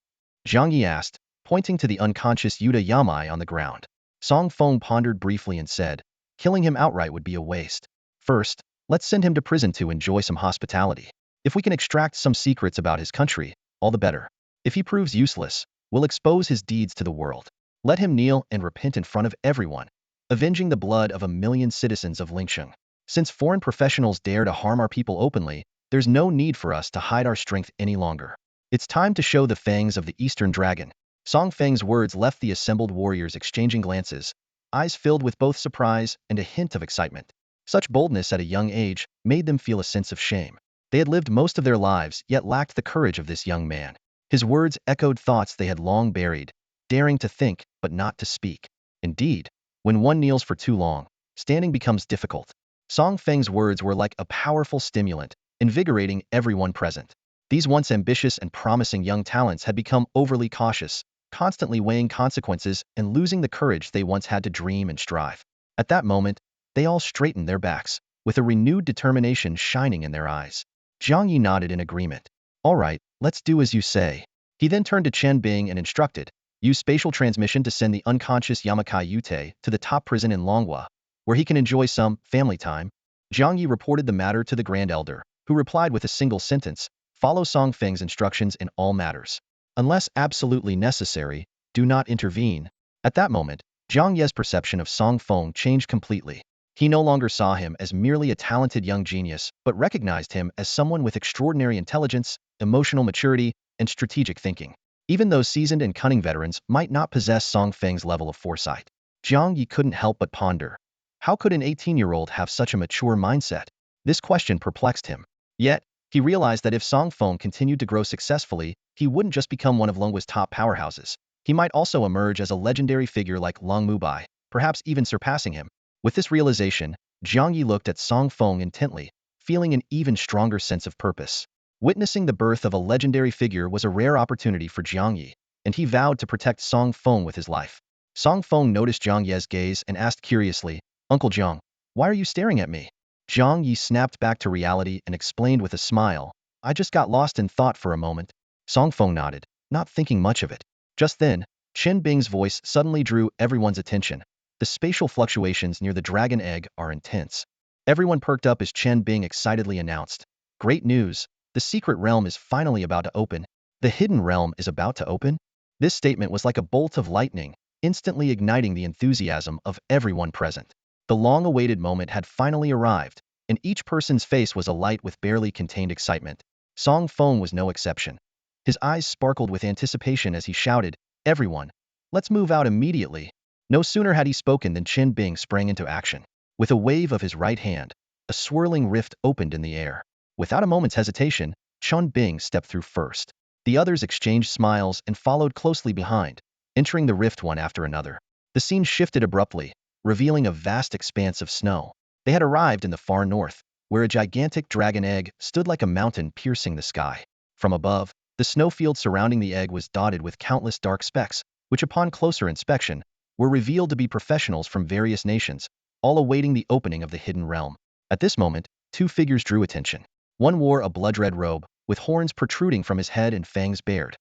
Jiang Yi asked, pointing to the unconscious Yuta Yamai on the ground. Song Feng pondered briefly and said, killing him outright would be a waste. First, let's send him to prison to enjoy some hospitality. If we can extract some secrets about his country, all the better. If he proves useless, we'll expose his deeds to the world. Let him kneel and repent in front of everyone, avenging the blood of 1,000,000 citizens of Lingsheng. Since foreign professionals dare to harm our people openly, there's no need for us to hide our strength any longer. It's time to show the fangs of the Eastern Dragon. Song Feng's words left the assembled warriors exchanging glances, eyes filled with both surprise and a hint of excitement. Such boldness at a young age made them feel a sense of shame. They had lived most of their lives yet lacked the courage of this young man. His words echoed thoughts they had long buried, daring to think but not to speak. Indeed, when one kneels for too long, standing becomes difficult. Song Feng's words were like a powerful stimulant, invigorating everyone present. These once ambitious and promising young talents had become overly cautious, constantly weighing consequences and losing the courage they once had to dream and strive. At that moment, they all straightened their backs, with a renewed determination shining in their eyes. Jiang Yi nodded in agreement. All right, let's do as you say. He then turned to Chen Bing and instructed, use spatial transmission to send the unconscious Yamakai Yute to the top prison in Longhua, where he can enjoy some family time. Jiang Yi reported the matter to the Grand Elder, who replied with a single sentence, follow Song Feng's instructions in all matters. Unless absolutely necessary, do not intervene. At that moment, Jiang Ye's perception of Song Feng changed completely. He no longer saw him as merely a talented young genius, but recognized him as someone with extraordinary intelligence, emotional maturity, and strategic thinking. Even though seasoned and cunning veterans might not possess Song Feng's level of foresight, Jiang Yi couldn't help but ponder. How could an 18-year-old have such a mature mindset? This question perplexed him. Yet, he realized that if Song Feng continued to grow successfully, he wouldn't just become one of Longwa's top powerhouses. He might also emerge as a legendary figure like Long Mubai, perhaps even surpassing him. With this realization, Jiang Yi looked at Song Feng intently, feeling an even stronger sense of purpose. Witnessing the birth of a legendary figure was a rare opportunity for Jiang Yi, and he vowed to protect Song Feng with his life. Song Feng noticed Jiang Yi's gaze and asked curiously, "Uncle Jiang, why are you staring at me?" Jiang Yi snapped back to reality and explained with a smile, "I just got lost in thought for a moment." Song Feng nodded, not thinking much of it. Just then, Chen Bing's voice suddenly drew everyone's attention. The spatial fluctuations near the dragon egg are intense. Everyone perked up as Chen Bing excitedly announced, "Great news! The secret realm is finally about to open. The hidden realm is about to open?" This statement was like a bolt of lightning, instantly igniting the enthusiasm of everyone present. The long-awaited moment had finally arrived, and each person's face was alight with barely contained excitement. Song Feng was no exception. His eyes sparkled with anticipation as he shouted, "Everyone, let's move out immediately." No sooner had he spoken than Chen Bing sprang into action. With a wave of his right hand, a swirling rift opened in the air. Without a moment's hesitation, Chen Bing stepped through first. The others exchanged smiles and followed closely behind, entering the rift one after another. The scene shifted abruptly, revealing a vast expanse of snow. They had arrived in the far north, where a gigantic dragon egg stood like a mountain piercing the sky. From above, the snowfield surrounding the egg was dotted with countless dark specks, which upon closer inspection, were revealed to be professionals from various nations, all awaiting the opening of the hidden realm. At this moment, two figures drew attention. One wore a blood-red robe, with horns protruding from his head and fangs bared.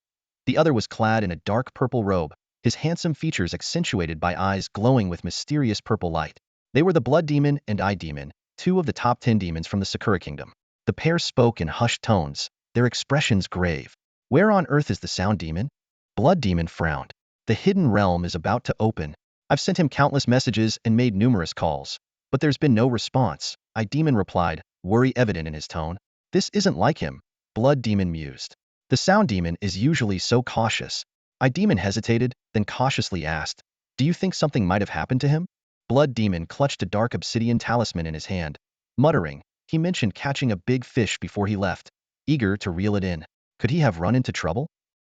The other was clad in a dark purple robe, his handsome features accentuated by eyes glowing with mysterious purple light. They were the Blood Demon and Eye Demon, two of the top 10 demons from the Sakura Kingdom. The pair spoke in hushed tones, their expressions grave. "Where on earth is the Sound Demon?" Blood Demon frowned. "The hidden realm is about to open. I've sent him countless messages and made numerous calls, but there's been no response," Eye Demon replied, worry evident in his tone. "This isn't like him," Blood Demon mused. "The Sound Demon is usually so cautious." Eye Demon hesitated, then cautiously asked, "Do you think something might have happened to him?" Blood Demon clutched a dark obsidian talisman in his hand, muttering, "He mentioned catching a big fish before he left, eager to reel it in. Could he have run into trouble?"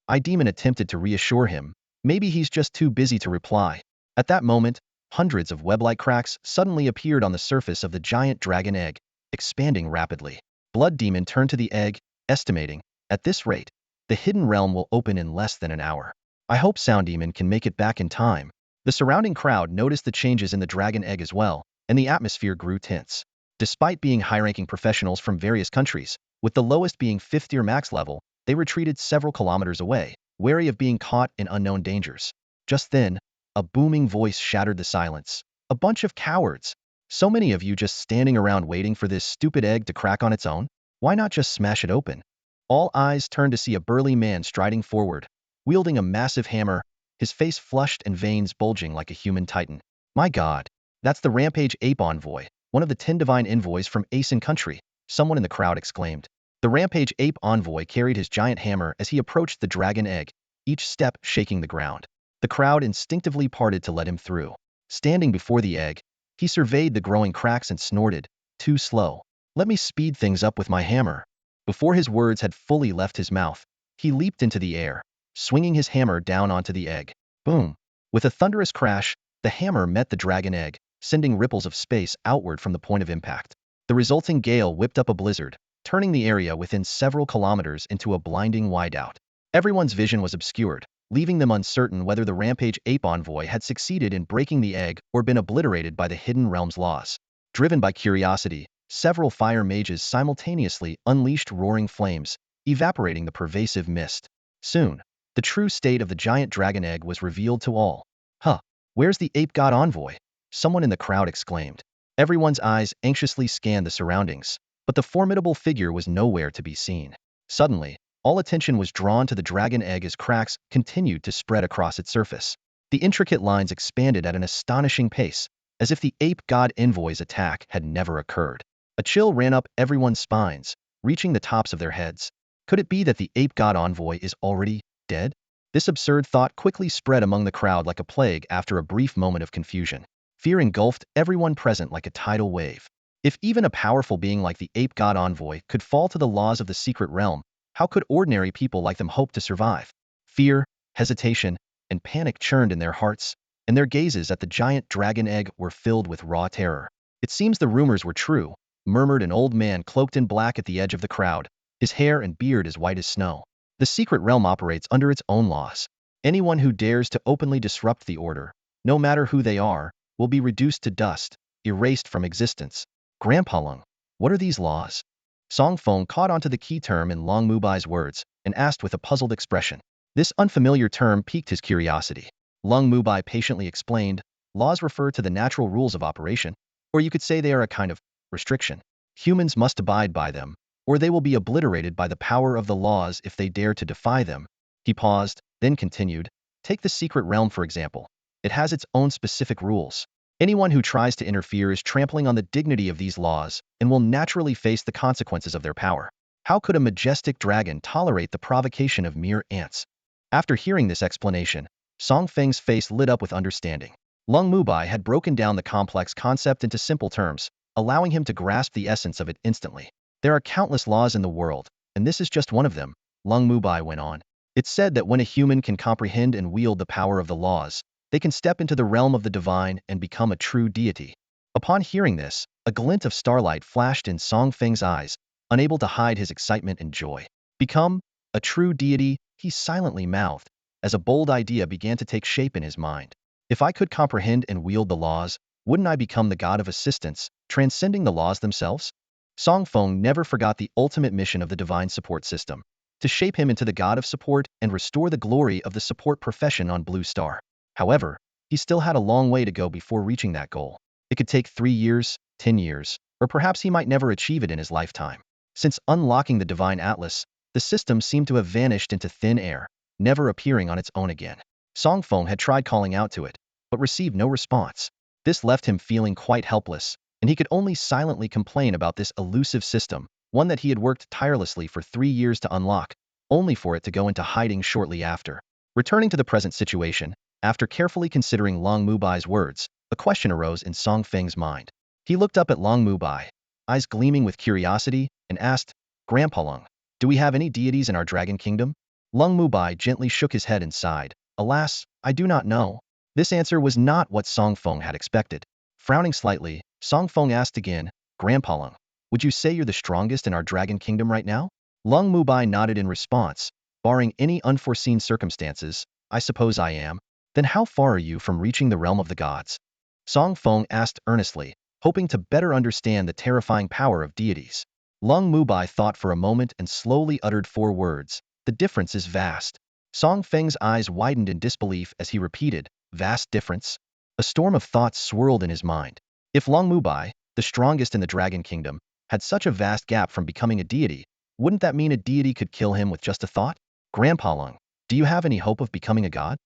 Eye Demon attempted to reassure him, "Maybe he's just too busy to reply." At that moment, hundreds of web-like cracks suddenly appeared on the surface of the giant dragon egg, expanding rapidly. Blood Demon turned to the egg, estimating, "At this rate, the hidden realm will open in less than an hour. I hope Sound Demon can make it back in time." The surrounding crowd noticed the changes in the dragon egg as well, and the atmosphere grew tense. Despite being high-ranking professionals from various countries, with the lowest being 5th-tier max level, they retreated several kilometers away, wary of being caught in unknown dangers. Just then, a booming voice shattered the silence. "A bunch of cowards! So many of you just standing around waiting for this stupid egg to crack on its own? Why not just smash it open?" All eyes turned to see a burly man striding forward, wielding a massive hammer, his face flushed and veins bulging like a human titan. "My God, that's the Rampage Ape Envoy, one of the 10 divine envoys from Asen Country," someone in the crowd exclaimed. The Rampage Ape Envoy carried his giant hammer as he approached the dragon egg, each step shaking the ground. The crowd instinctively parted to let him through. Standing before the egg, he surveyed the growing cracks and snorted, "Too slow. Let me speed things up with my hammer." Before his words had fully left his mouth, he leaped into the air, swinging his hammer down onto the egg. Boom! With a thunderous crash, the hammer met the dragon egg, sending ripples of space outward from the point of impact. The resulting gale whipped up a blizzard, turning the area within several kilometers into a blinding whiteout. Everyone's vision was obscured, leaving them uncertain whether the Rampage Ape Envoy had succeeded in breaking the egg or been obliterated by the Hidden Realm's laws. Driven by curiosity, several fire mages simultaneously unleashed roaring flames, evaporating the pervasive mist. Soon, the true state of the giant dragon egg was revealed to all. "Huh, where's the ape god envoy?" someone in the crowd exclaimed. Everyone's eyes anxiously scanned the surroundings, but the formidable figure was nowhere to be seen. Suddenly, all attention was drawn to the dragon egg as cracks continued to spread across its surface. The intricate lines expanded at an astonishing pace, as if the ape god envoy's attack had never occurred. A chill ran up everyone's spines, reaching the tops of their heads. Could it be that the ape god envoy is already dead? This absurd thought quickly spread among the crowd like a plague after a brief moment of confusion. Fear engulfed everyone present like a tidal wave. If even a powerful being like the ape god envoy could fall to the laws of the secret realm, how could ordinary people like them hope to survive? Fear, hesitation, and panic churned in their hearts, and their gazes at the giant dragon egg were filled with raw terror. It seems the rumors were true, murmured an old man cloaked in black at the edge of the crowd, his hair and beard as white as snow. The secret realm operates under its own laws. Anyone who dares to openly disrupt the order, no matter who they are, will be reduced to dust, erased from existence. Grandpa Lung, what are these laws? Song Feng caught onto the key term in Long Mubai's words and asked with a puzzled expression. This unfamiliar term piqued his curiosity. Lung Mubai patiently explained, laws refer to the natural rules of operation, or you could say they are a kind of restriction. Humans must abide by them, or they will be obliterated by the power of the laws if they dare to defy them. He paused, then continued, take the secret realm for example. It has its own specific rules. Anyone who tries to interfere is trampling on the dignity of these laws and will naturally face the consequences of their power. How could a majestic dragon tolerate the provocation of mere ants? After hearing this explanation, Song Feng's face lit up with understanding. Lung Mubai had broken down the complex concept into simple terms, allowing him to grasp the essence of it instantly. There are countless laws in the world, and this is just one of them, Lung Mubai went on. It's said that when a human can comprehend and wield the power of the laws, they can step into the realm of the divine and become a true deity. Upon hearing this, a glint of starlight flashed in Song Feng's eyes, unable to hide his excitement and joy. Become a true deity, he silently mouthed, as a bold idea began to take shape in his mind. If I could comprehend and wield the laws, wouldn't I become the god of assistance, transcending the laws themselves? Song Feng never forgot the ultimate mission of the divine support system, to shape him into the god of support and restore the glory of the support profession on Blue Star. However, he still had a long way to go before reaching that goal. It could take 3 years, 10 years, or perhaps he might never achieve it in his lifetime. Since unlocking the Divine Atlas, the system seemed to have vanished into thin air, never appearing on its own again. Song Feng had tried calling out to it, but received no response. This left him feeling quite helpless, and he could only silently complain about this elusive system, one that he had worked tirelessly for 3 years to unlock, only for it to go into hiding shortly after. Returning to the present situation, after carefully considering Long Mubai's words, a question arose in Song Feng's mind. He looked up at Long Mubai, eyes gleaming with curiosity, and asked, Grandpa Lung, do we have any deities in our dragon kingdom? Lung Mubai gently shook his head and sighed. Alas, I do not know. This answer was not what Song Feng had expected. Frowning slightly, Song Feng asked again, Grandpa Lung, would you say you're the strongest in our dragon kingdom right now? Lung Mubai nodded in response, barring any unforeseen circumstances, I suppose I am. Then how far are you from reaching the realm of the gods? Song Feng asked earnestly, hoping to better understand the terrifying power of deities. Lung Mubai thought for a moment and slowly uttered 4 words. The difference is vast. Song Feng's eyes widened in disbelief as he repeated, vast difference? A storm of thoughts swirled in his mind. If Lung Mubai, the strongest in the dragon kingdom, had such a vast gap from becoming a deity, wouldn't that mean a deity could kill him with just a thought? Grandpa Lung, do you have any hope of becoming a god?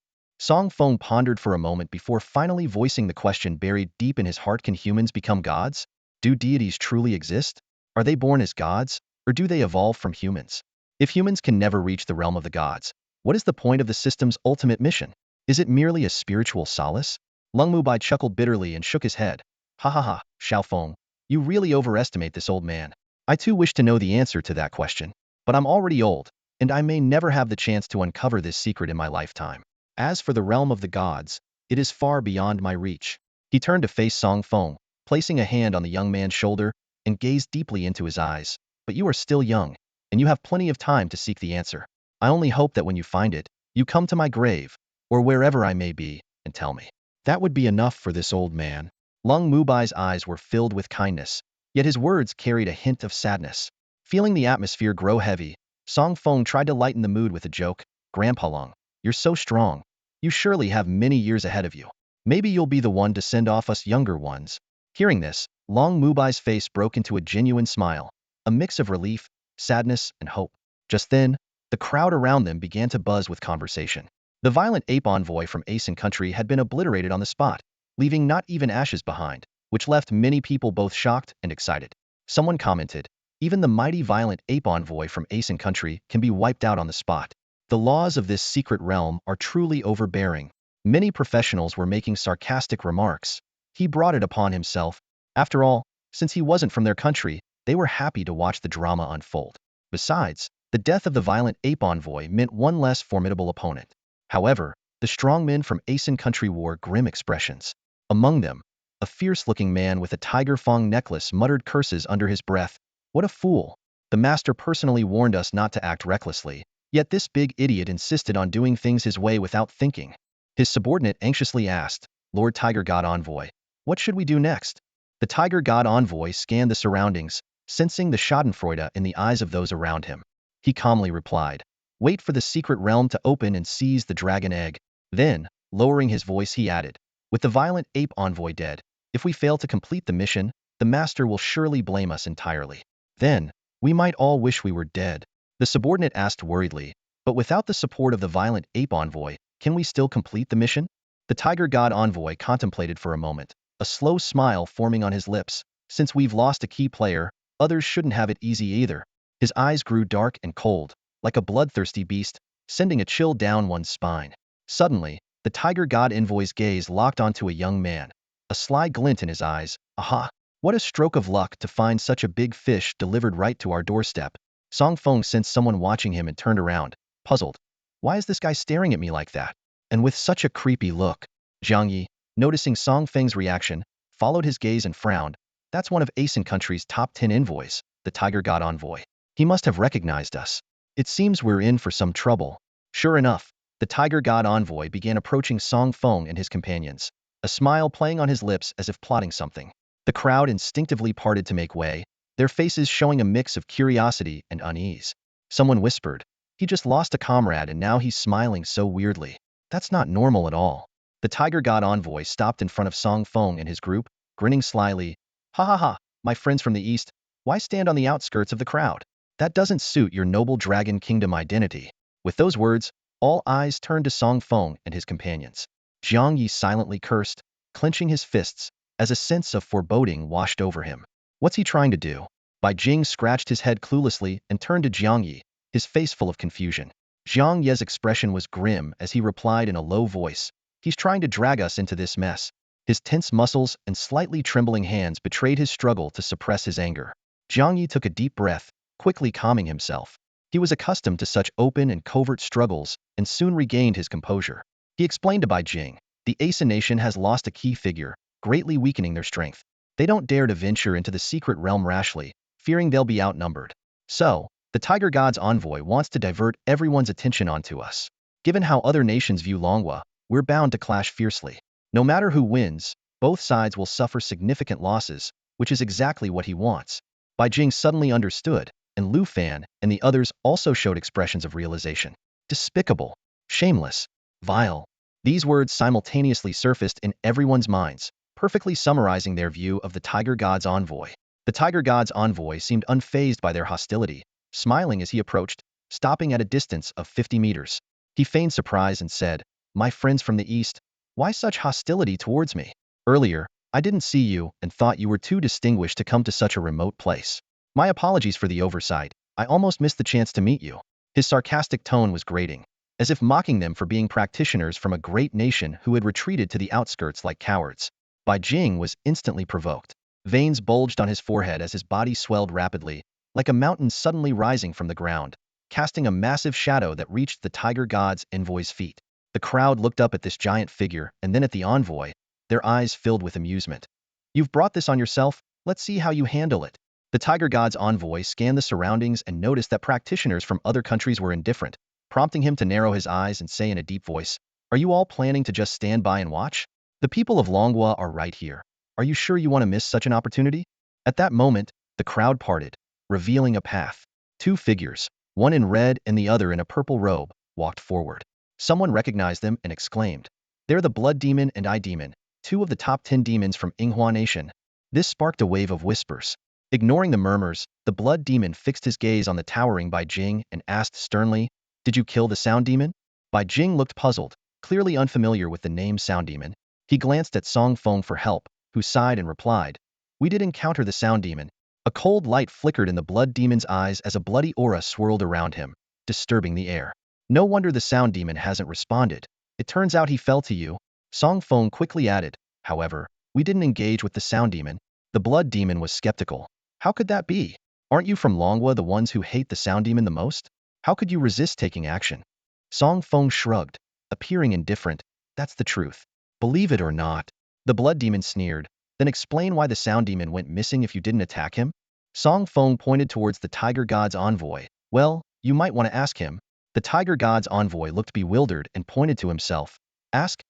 Song Feng pondered for a moment before finally voicing the question buried deep in his heart. Can humans become gods? Do deities truly exist? Are they born as gods, or do they evolve from humans? If humans can never reach the realm of the gods, what is the point of the system's ultimate mission? Is it merely a spiritual solace? Lung Mubai chuckled bitterly and shook his head. Ha ha ha, Xiao Feng, you really overestimate this old man. I too wish to know the answer to that question, but I'm already old, and I may never have the chance to uncover this secret in my lifetime. As for the realm of the gods, it is far beyond my reach. He turned to face Song Feng, placing a hand on the young man's shoulder, and gazed deeply into his eyes. But you are still young, and you have plenty of time to seek the answer. I only hope that when you find it, you come to my grave, or wherever I may be, and tell me. That would be enough for this old man. Lung Mubai's eyes were filled with kindness, yet his words carried a hint of sadness. Feeling the atmosphere grow heavy, Song Feng tried to lighten the mood with a joke. Grandpa Lung, you're so strong. You surely have many years ahead of you. Maybe you'll be the one to send off us younger ones. Hearing this, Long Mubai's face broke into a genuine smile, a mix of relief, sadness, and hope. Just then, the crowd around them began to buzz with conversation. The violent ape envoy from Asen country had been obliterated on the spot, leaving not even ashes behind, which left many people both shocked and excited. Someone commented, even the mighty violent ape envoy from Asen country can be wiped out on the spot. The laws of this secret realm are truly overbearing. Many professionals were making sarcastic remarks. He brought it upon himself. After all, since he wasn't from their country, they were happy to watch the drama unfold. Besides, the death of the violent ape envoy meant one less formidable opponent. However, The strongmen from Asen country wore grim expressions. Among them, a fierce-looking man with a tiger Feng necklace muttered curses under his breath. What a fool! The master personally warned us not to act recklessly, yet this big idiot insisted on doing things his way without thinking. His subordinate anxiously asked, Lord Tiger God Envoy, what should we do next? The Tiger God Envoy scanned the surroundings, sensing the schadenfreude in the eyes of those around him. He calmly replied, wait for the secret realm to open and seize the dragon egg. Then, lowering his voice, he added, with the violent ape envoy dead, if we fail to complete the mission, the master will surely blame us entirely. Then, we might all wish we were dead. The subordinate asked worriedly, but without the support of the violent ape envoy, can we still complete the mission? The Tiger God Envoy contemplated for a moment, a slow smile forming on his lips. Since we've lost a key player, others shouldn't have it easy either. His eyes grew dark and cold, like a bloodthirsty beast, sending a chill down one's spine. Suddenly, the Tiger God Envoy's gaze locked onto a young man, a sly glint in his eyes. Aha! What a stroke of luck to find such a big fish delivered right to our doorstep. Song Feng sensed someone watching him and turned around, puzzled. Why is this guy staring at me like that? And with such a creepy look? Jiang Yi, noticing Song Feng's reaction, followed his gaze and frowned. That's one of Asen country's top 10 envoys, the Tiger God Envoy. He must have recognized us. It seems we're in for some trouble. Sure enough, the Tiger God Envoy began approaching Song Feng and his companions, a smile playing on his lips as if plotting something. The crowd instinctively parted to make way, their faces showing a mix of curiosity and unease. Someone whispered, he just lost a comrade and now he's smiling so weirdly. That's not normal at all. The Tiger God Envoy stopped in front of Song Feng and his group, grinning slyly. Ha ha ha, my friends from the east, why stand on the outskirts of the crowd? That doesn't suit your noble dragon kingdom identity. With those words, all eyes turned to Song Feng and his companions. Jiang Yi silently cursed, clenching his fists, as a sense of foreboding washed over him. What's he trying to do? Bai Jing scratched his head cluelessly and turned to Jiang Yi, his face full of confusion. Jiang Ye's expression was grim as he replied in a low voice, he's trying to drag us into this mess. His tense muscles and slightly trembling hands betrayed his struggle to suppress his anger. Jiang Yi took a deep breath, quickly calming himself. He was accustomed to such open and covert struggles and soon regained his composure. He explained to Bai Jing, the Asen nation has lost a key figure, greatly weakening their strength. They don't dare to venture into the secret realm rashly, fearing they'll be outnumbered. So, the Tiger God's envoy wants to divert everyone's attention onto us. Given how other nations view Longhua, we're bound to clash fiercely. No matter who wins, both sides will suffer significant losses, which is exactly what he wants. Bai Jing suddenly understood, and Lu Fan and the others also showed expressions of realization. Despicable, shameless, vile. These words simultaneously surfaced in everyone's minds, perfectly summarizing their view of the Tiger God's envoy. The Tiger God's envoy seemed unfazed by their hostility, smiling as he approached, stopping at a distance of 50 meters. He feigned surprise and said, my friends from the east, why such hostility towards me? Earlier, I didn't see you and thought you were too distinguished to come to such a remote place. My apologies for the oversight, I almost missed the chance to meet you. His sarcastic tone was grating, as if mocking them for being practitioners from a great nation who had retreated to the outskirts like cowards. Bai Jing was instantly provoked. Veins bulged on his forehead as his body swelled rapidly, like a mountain suddenly rising from the ground, casting a massive shadow that reached the Tiger God's envoy's feet. The crowd looked up at this giant figure and then at the envoy, their eyes filled with amusement. You've brought this on yourself, let's see how you handle it. The Tiger God's envoy scanned the surroundings and noticed that practitioners from other countries were indifferent, prompting him to narrow his eyes and say in a deep voice, are you all planning to just stand by and watch? The people of Longhua are right here. Are you sure you want to miss such an opportunity? At that moment, the crowd parted, revealing a path. Two figures, one in red and the other in a purple robe, walked forward. Someone recognized them and exclaimed, they're the Blood Demon and Eye Demon, two of the top 10 demons from Yinghua Nation. This sparked a wave of whispers. Ignoring the murmurs, the Blood Demon fixed his gaze on the towering Bai Jing and asked sternly, did you kill the Sound Demon? Bai Jing looked puzzled, clearly unfamiliar with the name Sound Demon. He glanced at Song Feng for help, who sighed and replied, we did encounter the Sound Demon. A cold light flickered in the Blood Demon's eyes as a bloody aura swirled around him, disturbing the air. No wonder the Sound Demon hasn't responded. It turns out he fell to you. Song Feng quickly added, however, we didn't engage with the Sound Demon. The Blood Demon was skeptical. How could that be? Aren't you from Longhua the ones who hate the Sound Demon the most? How could you resist taking action? Song Feng shrugged. appearing indifferent. That's the truth. Believe it or not. The blood demon sneered. Then explain why the sound demon went missing if you didn't attack him? Song Feng pointed towards the tiger god's envoy. Well, you might want to ask him. The tiger god's envoy looked bewildered and pointed to himself. Ask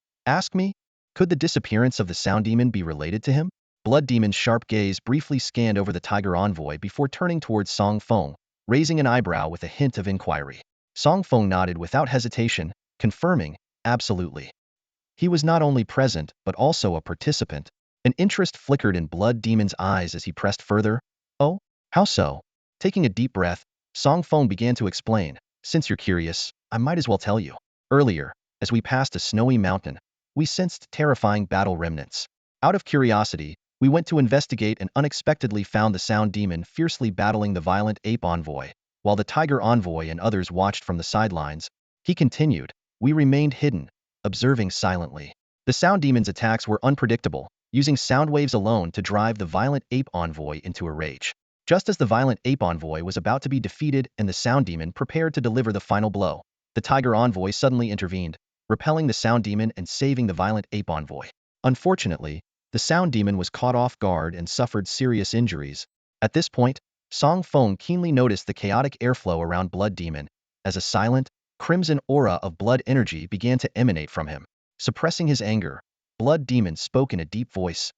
me? Could the disappearance of the sound demon be related to him? Blood demon's sharp gaze briefly scanned over the tiger envoy before turning towards Song Feng, raising an eyebrow with a hint of inquiry. Song Feng nodded without hesitation, confirming, absolutely. He was not only present, but also a participant. An interest flickered in Blood Demon's eyes as he pressed further. Oh? How so? Taking a deep breath, Song Feng began to explain. Since you're curious, I might as well tell you. Earlier, as we passed a snowy mountain, we sensed terrifying battle remnants. Out of curiosity, we went to investigate and unexpectedly found the sound demon fiercely battling the violent ape envoy, while the tiger envoy and others watched from the sidelines. He continued. We remained hidden, observing silently. The sound demon's attacks were unpredictable, using sound waves alone to drive the violent ape envoy into a rage. Just as the violent ape envoy was about to be defeated and the sound demon prepared to deliver the final blow, the tiger envoy suddenly intervened, repelling the sound demon and saving the violent ape envoy. Unfortunately, the sound demon was caught off guard and suffered serious injuries. At this point, Song Feng keenly noticed the chaotic airflow around Blood Demon, as a silent, crimson aura of blood energy began to emanate from him. Suppressing his anger, Blood Demon spoke in a deep voice.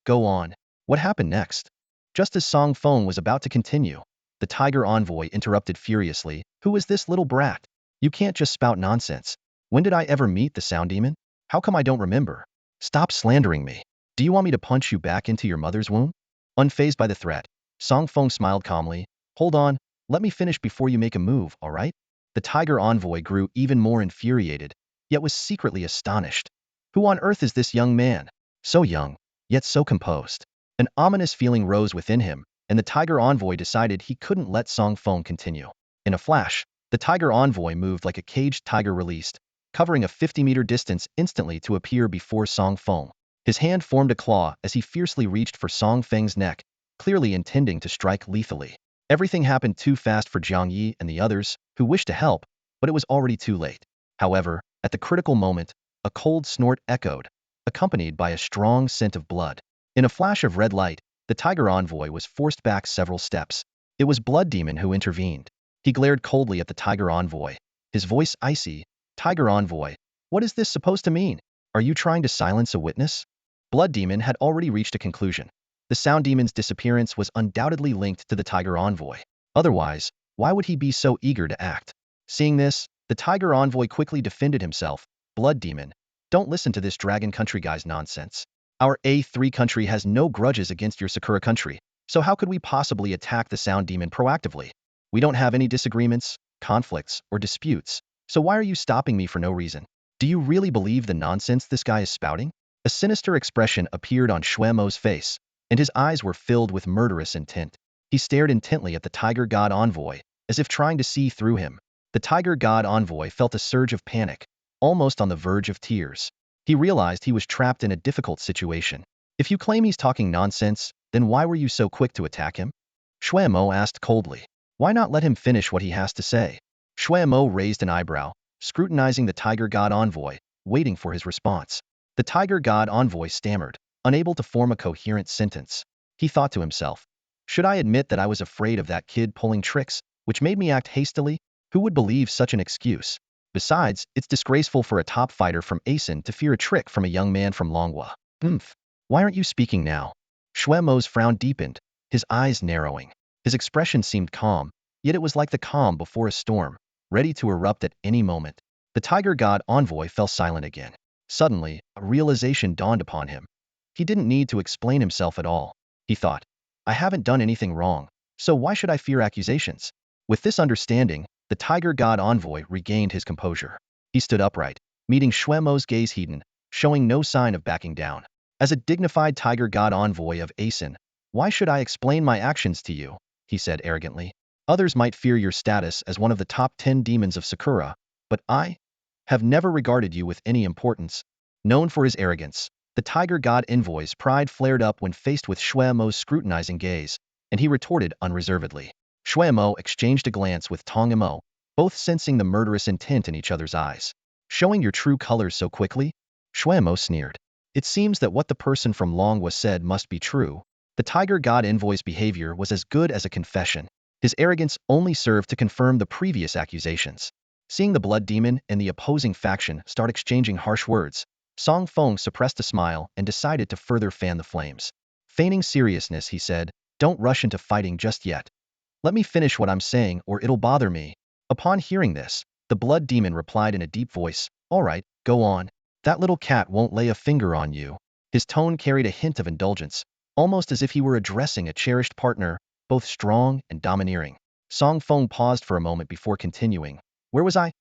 Go on. What happened next? Just as Song Feng was about to continue, the tiger envoy interrupted furiously. Who is this little brat? You can't just spout nonsense. When did I ever meet the sound demon? How come I don't remember? Stop slandering me. Do you want me to punch you back into your mother's womb? Unfazed by the threat, Song Feng smiled calmly. Hold on, let me finish before you make a move, all right? The tiger envoy grew even more infuriated, yet was secretly astonished. Who on earth is this young man? So young, yet so composed. An ominous feeling rose within him, and the tiger envoy decided he couldn't let Song Feng continue. In a flash, the tiger envoy moved like a caged tiger released, covering a 50-meter distance instantly to appear before Song Feng. His hand formed a claw as he fiercely reached for Song Feng's neck, clearly intending to strike lethally. Everything happened too fast for Jiang Yi and the others, who wished to help, but it was already too late. However, at the critical moment, a cold snort echoed, accompanied by a strong scent of blood. In a flash of red light, the tiger envoy was forced back several steps. It was Blood Demon who intervened. He glared coldly at the tiger envoy, his voice icy. Tiger envoy, what is this supposed to mean? Are you trying to silence a witness? Blood Demon had already reached a conclusion. The sound demon's disappearance was undoubtedly linked to the tiger envoy. Otherwise, why would he be so eager to act? Seeing this, the tiger envoy quickly defended himself. Blood Demon, don't listen to this Dragon Country guy's nonsense. Our A3 country has no grudges against your Sakura country, so how could we possibly attack the sound demon proactively? We don't have any disagreements, conflicts, or disputes, so why are you stopping me for no reason? Do you really believe the nonsense this guy is spouting? A sinister expression appeared on Shuemo's face, and his eyes were filled with murderous intent. He stared intently at the tiger god envoy, as if trying to see through him. The tiger god envoy felt a surge of panic, almost on the verge of tears. He realized he was trapped in a difficult situation. If you claim he's talking nonsense, then why were you so quick to attack him? Shuemo asked coldly. Why not let him finish what he has to say? Shuemo raised an eyebrow, scrutinizing the tiger god envoy, waiting for his response. The tiger god envoy stammered, unable to form a coherent sentence. He thought to himself, should I admit that I was afraid of that kid pulling tricks, which made me act hastily? Who would believe such an excuse? Besides, it's disgraceful for a top fighter from Asen to fear a trick from a young man from Longhua. Why aren't you speaking now? Shuemo's frown deepened, his eyes narrowing. His expression seemed calm, yet it was like the calm before a storm, ready to erupt at any moment. The tiger god envoy fell silent again. Suddenly, a realization dawned upon him. He didn't need to explain himself at all. He thought, I haven't done anything wrong, so why should I fear accusations? With this understanding, the tiger god envoy regained his composure. He stood upright, meeting Shuemo's gaze hidden, showing no sign of backing down. As a dignified tiger god envoy of Asen, why should I explain my actions to you? He said arrogantly. Others might fear your status as one of the top 10 demons of Sakura, but I have never regarded you with any importance. Known for his arrogance, the tiger god envoy's pride flared up when faced with Shuemo's scrutinizing gaze, and he retorted unreservedly. Shuemo exchanged a glance with Tong Imo, both sensing the murderous intent in each other's eyes. Showing your true colors so quickly? Shuemo sneered. It seems that what the person from Longwa said must be true. The tiger god envoy's behavior was as good as a confession. His arrogance only served to confirm the previous accusations. Seeing the blood demon and the opposing faction start exchanging harsh words, Song Feng suppressed a smile and decided to further fan the flames. Feigning seriousness, he said, "Don't rush into fighting just yet. Let me finish what I'm saying or it'll bother me." Upon hearing this, the blood demon replied in a deep voice, "All right, go on. That little cat won't lay a finger on you." His tone carried a hint of indulgence, almost as if he were addressing a cherished partner, both strong and domineering. Song Feng paused for a moment before continuing. "Where was I?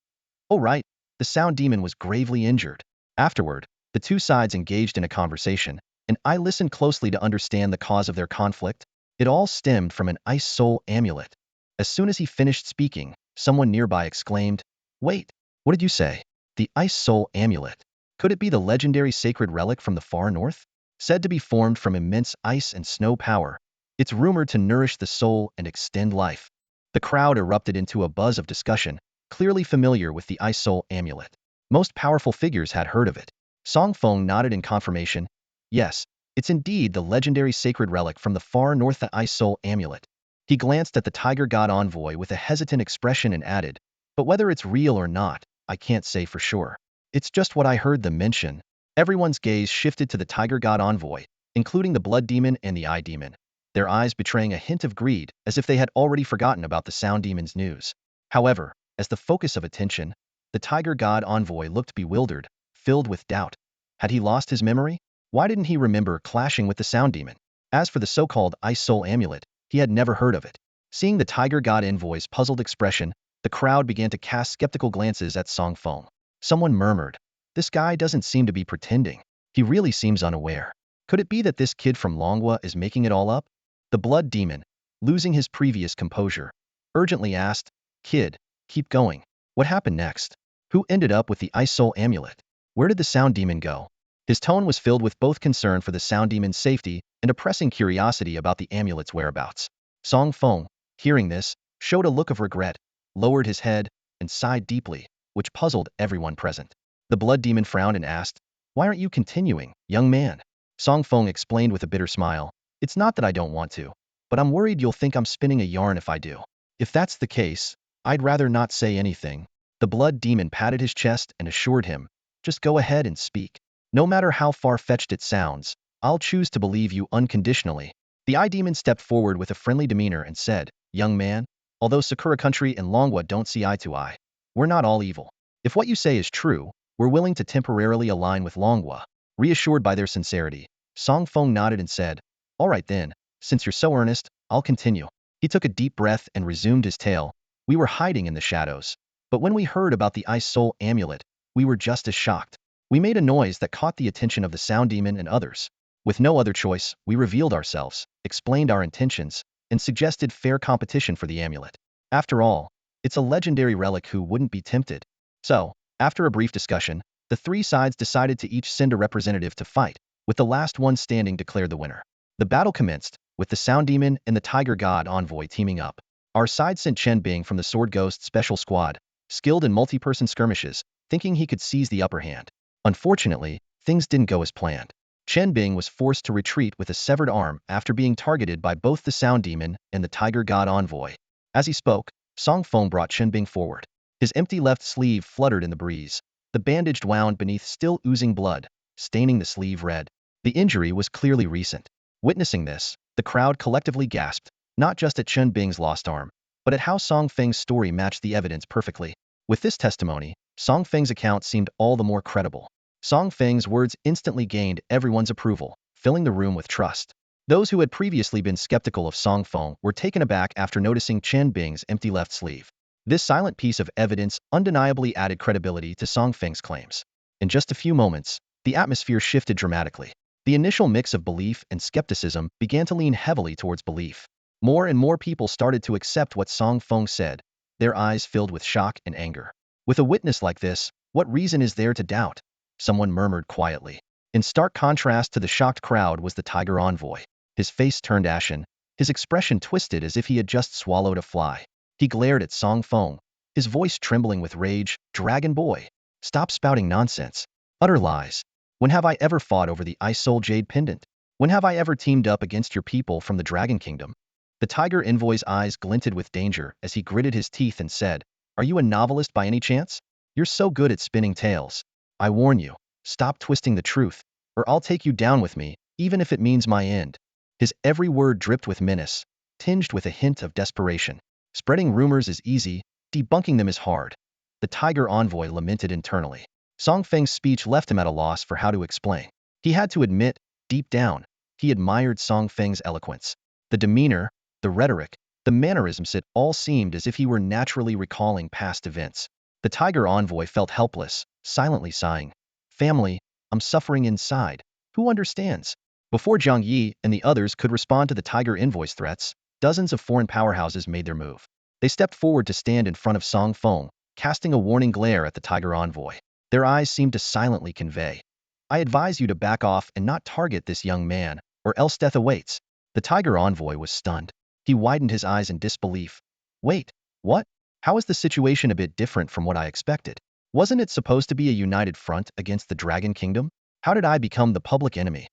Oh right, the sound demon was gravely injured." Afterward, the two sides engaged in a conversation, and I listened closely to understand the cause of their conflict. It all stemmed from an ice soul amulet. As soon as he finished speaking, someone nearby exclaimed, "Wait, what did you say? The ice soul amulet? Could it be the legendary sacred relic from the far north? Said to be formed from immense ice and snow power. It's rumored to nourish the soul and extend life." The crowd erupted into a buzz of discussion, clearly familiar with the ice soul amulet. Most powerful figures had heard of it. Song Feng nodded in confirmation. "Yes, it's indeed the legendary sacred relic from the far north, the ice soul amulet." He glanced at the tiger god envoy with a hesitant expression and added, "But whether it's real or not, I can't say for sure. It's just what I heard them mention." Everyone's gaze shifted to the tiger god envoy, including the blood demon and the eye demon, their eyes betraying a hint of greed, as if they had already forgotten about the sound demon's news. However, as the focus of attention, the tiger god envoy looked bewildered, filled with doubt. Had he lost his memory? Why didn't he remember clashing with the sound demon? As for the so-called ice soul amulet, he had never heard of it. Seeing the tiger god envoy's puzzled expression, the crowd began to cast skeptical glances at Song Feng. Someone murmured, "This guy doesn't seem to be pretending. He really seems unaware. Could it be that this kid from Longwa is making it all up?" The blood demon, losing his previous composure, urgently asked, "Kid, keep going. What happened next? Who ended up with the ice soul amulet? Where did the sound demon go?" His tone was filled with both concern for the sound demon's safety and a pressing curiosity about the amulet's whereabouts. Song Feng, hearing this, showed a look of regret, lowered his head, and sighed deeply, which puzzled everyone present. The blood demon frowned and asked, "Why aren't you continuing, young man?" Song Feng explained with a bitter smile, "It's not that I don't want to, but I'm worried you'll think I'm spinning a yarn if I do. If that's the case, I'd rather not say anything." The blood demon patted his chest and assured him, "Just go ahead and speak. No matter how far-fetched it sounds, I'll choose to believe you unconditionally." The eye demon stepped forward with a friendly demeanor and said, "Young man, although Sakura Country and Longwa don't see eye to eye, we're not all evil. If what you say is true, we're willing to temporarily align with Longwa." Reassured by their sincerity, Song Feng nodded and said, "All right then, since you're so earnest, I'll continue." He took a deep breath and resumed his tale. "We were hiding in the shadows, but when we heard about the ice soul amulet, we were just as shocked. We made a noise that caught the attention of the sound demon and others. With no other choice, we revealed ourselves, explained our intentions, and suggested fair competition for the amulet. After all, it's a legendary relic, who wouldn't be tempted?" So, after a brief discussion, the three sides decided to each send a representative to fight, with the last one standing declared the winner. The battle commenced, with the sound demon and the tiger god envoy teaming up. Our side sent Chen Bing from the Sword Ghost Special Squad, skilled in multi-person skirmishes, thinking he could seize the upper hand. Unfortunately, things didn't go as planned. Chen Bing was forced to retreat with a severed arm after being targeted by both the sound demon and the tiger god envoy. As he spoke, Song Feng brought Chen Bing forward. His empty left sleeve fluttered in the breeze. The bandage wound beneath, still oozing blood, staining the sleeve red. The injury was clearly recent. Witnessing this, the crowd collectively gasped, not just at Chen Bing's lost arm, but at how Song Feng's story matched the evidence perfectly. With this testimony, Song Feng's account seemed all the more credible. Song Feng's words instantly gained everyone's approval, filling the room with trust. Those who had previously been skeptical of Song Feng were taken aback after noticing Chen Bing's empty left sleeve. This silent piece of evidence undeniably added credibility to Song Feng's claims. In just a few moments, the atmosphere shifted dramatically. The initial mix of belief and skepticism began to lean heavily towards belief. More and more people started to accept what Song Feng said, their eyes filled with shock and anger. "With a witness like this, what reason is there to doubt?" someone murmured quietly. In stark contrast to the shocked crowd was the tiger envoy. His face turned ashen, his expression twisted as if he had just swallowed a fly. He glared at Song Feng, his voice trembling with rage. "Dragon Boy, Stop spouting nonsense. Utter lies. When have I ever fought over the Ice Soul Jade Pendant? When have I ever teamed up against your people from the Dragon Kingdom? The tiger envoy's eyes glinted with danger as he gritted his teeth and said, "Are you a novelist by any chance? You're so good at spinning tales. I warn you, stop twisting the truth, or I'll take you down with me, even if it means my end." His every word dripped with menace, tinged with a hint of desperation. Spreading rumors is easy, debunking them is hard. The tiger envoy lamented internally. Song Feng's speech left him at a loss for how to explain. He had to admit, deep down, he admired Song Feng's eloquence. The demeanor, the rhetoric, the mannerisms, it all seemed as if he were naturally recalling past events. The tiger envoy felt helpless, silently sighing. "Family, I'm suffering inside. Who understands?" Before Zhang Yi and the others could respond to the tiger envoy's threats, dozens of foreign powerhouses made their move. They stepped forward to stand in front of Song Feng, casting a warning glare at the tiger envoy. Their eyes seemed to silently convey, "I advise you to back off and not target this young man, or else death awaits." The tiger envoy was stunned. He widened his eyes in disbelief. "Wait, what? How is the situation a bit different from what I expected? Wasn't it supposed to be a united front against the Dragon Kingdom? How did I become the public enemy?"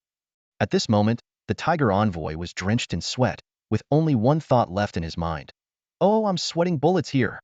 At this moment, the tiger envoy was drenched in sweat, with only one thought left in his mind. "Oh, I'm sweating bullets here."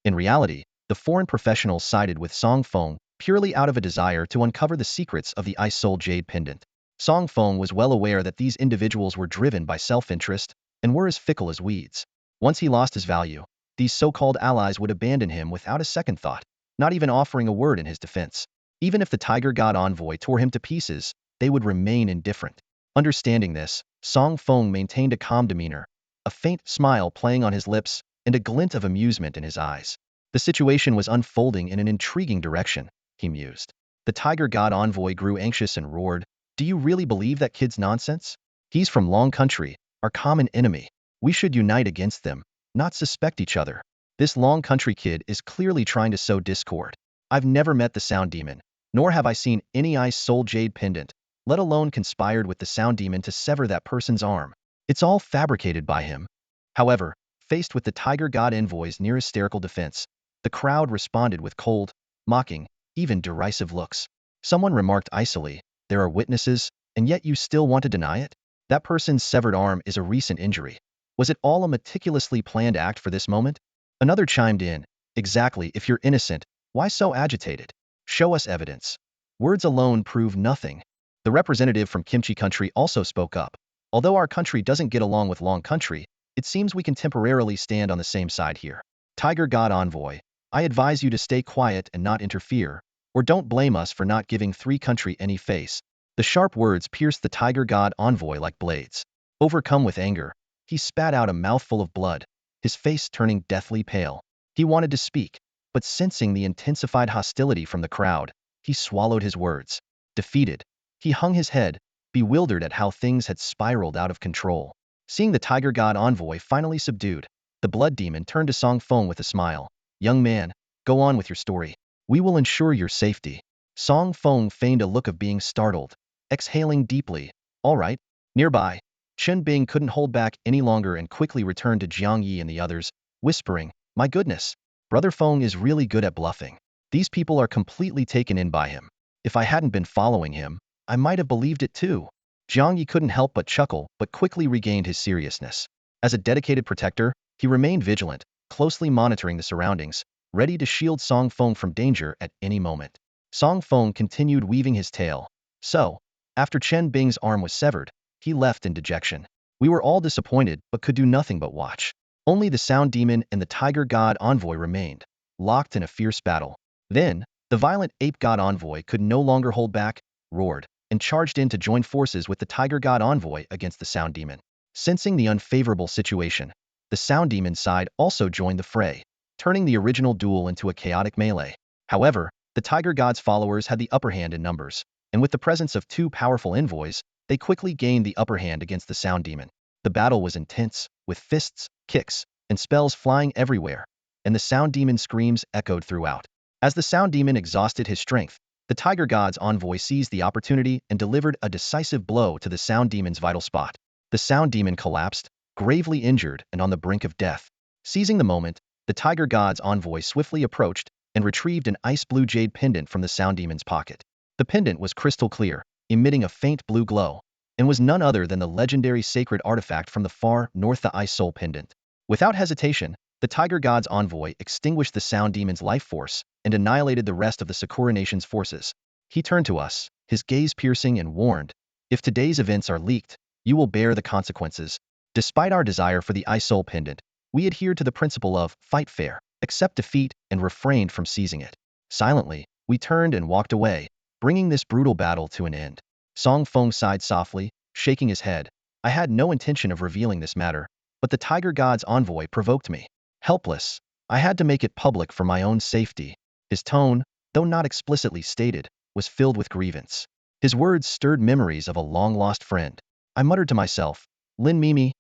In reality, the foreign professionals sided with Song Feng purely out of a desire to uncover the secrets of the Ice Soul Jade Pendant. Song Feng was well aware that these individuals were driven by self-interest and were as fickle as weeds. Once he lost his value, these so-called allies would abandon him without a second thought, not even offering a word in his defense. Even if the Tiger God envoy tore him to pieces, they would remain indifferent. Understanding this, Song Feng maintained a calm demeanor, a faint smile playing on his lips and a glint of amusement in his eyes. The situation was unfolding in an intriguing direction, he mused. The Tiger God envoy grew anxious and roared, "Do you really believe that kid's nonsense? He's from Long Country, our common enemy. We should unite against them, not suspect each other. This Long Country kid is clearly trying to sow discord. I've never met the Sound Demon, nor have I seen any Ice Soul Jade Pendant, let alone conspired with the Sound Demon to sever that person's arm. It's all fabricated by him." However, faced with the Tiger God envoy's near hysterical defense, the crowd responded with cold, mocking, even derisive looks. Someone remarked icily, "There are witnesses, and yet you still want to deny it? That person's severed arm is a recent injury. Was it all a meticulously planned act for this moment?" Another chimed in, "Exactly, if you're innocent, why so agitated? Show us evidence. Words alone prove nothing." The representative from Kimchi Country also spoke up. "Although our country doesn't get along with Long Country, it seems we can temporarily stand on the same side here. Tiger God envoy, I advise you to stay quiet and not interfere, or don't blame us for not giving Three Country any face." The sharp words pierced the Tiger God envoy like blades. Overcome with anger, he spat out a mouthful of blood, his face turning deathly pale. He wanted to speak, but sensing the intensified hostility from the crowd, he swallowed his words. Defeated, he hung his head, bewildered at how things had spiraled out of control. Seeing the Tiger God envoy finally subdued, the Blood Demon turned to Song Feng with a smile. "Young man, go on with your story. We will ensure your safety." Song Feng feigned a look of being startled, exhaling deeply. "All right." Nearby, Chen Bing couldn't hold back any longer and quickly returned to Jiang Yi and the others, whispering, "My goodness, Brother Feng is really good at bluffing. These people are completely taken in by him. If I hadn't been following him, I might have believed it too." Jiang Yi couldn't help but chuckle, but quickly regained his seriousness. As a dedicated protector, he remained vigilant, closely monitoring the surroundings, ready to shield Song Feng from danger at any moment. Song Feng continued weaving his tale. "So, after Chen Bing's arm was severed, he left in dejection. We were all disappointed but could do nothing but watch. Only the Sound Demon and the Tiger God envoy remained, locked in a fierce battle. Then, the violent Ape God envoy could no longer hold back, roared, and charged in to join forces with the Tiger God envoy against the Sound Demon. Sensing the unfavorable situation, the Sound Demon side also joined the fray, turning the original duel into a chaotic melee. However, the Tiger God's followers had the upper hand in numbers, and with the presence of two powerful envoys, they quickly gained the upper hand against the Sound Demon. The battle was intense, with fists, kicks, and spells flying everywhere, and the Sound Demon's screams echoed throughout. As the Sound Demon exhausted his strength, the Tiger God's envoy seized the opportunity and delivered a decisive blow to the Sound Demon's vital spot. The Sound Demon collapsed, gravely injured and on the brink of death. Seizing the moment, the Tiger God's envoy swiftly approached and retrieved an ice blue jade pendant from the sound demon's pocket. The pendant was crystal clear, emitting a faint blue glow, and was none other than the legendary sacred artifact from the far north, the Ice Soul Pendant. Without hesitation, the Tiger God's envoy extinguished the sound demon's life force and annihilated the rest of the Sakura nation's forces. He turned to us, his gaze piercing, and warned, "If today's events are leaked, you will bear the consequences." Despite our desire for the Ice Soul Pendant, we adhered to the principle of fight fair, accept defeat, and refrained from seizing it. Silently, we turned and walked away, bringing this brutal battle to an end. Song Feng sighed softly, shaking his head. I had no intention of revealing this matter, but the Tiger God's envoy provoked me. Helpless, I had to make it public for my own safety. His tone, though not explicitly stated, was filled with grievance. His words stirred memories of a long-lost friend. I muttered to myself, "Lin Mimi?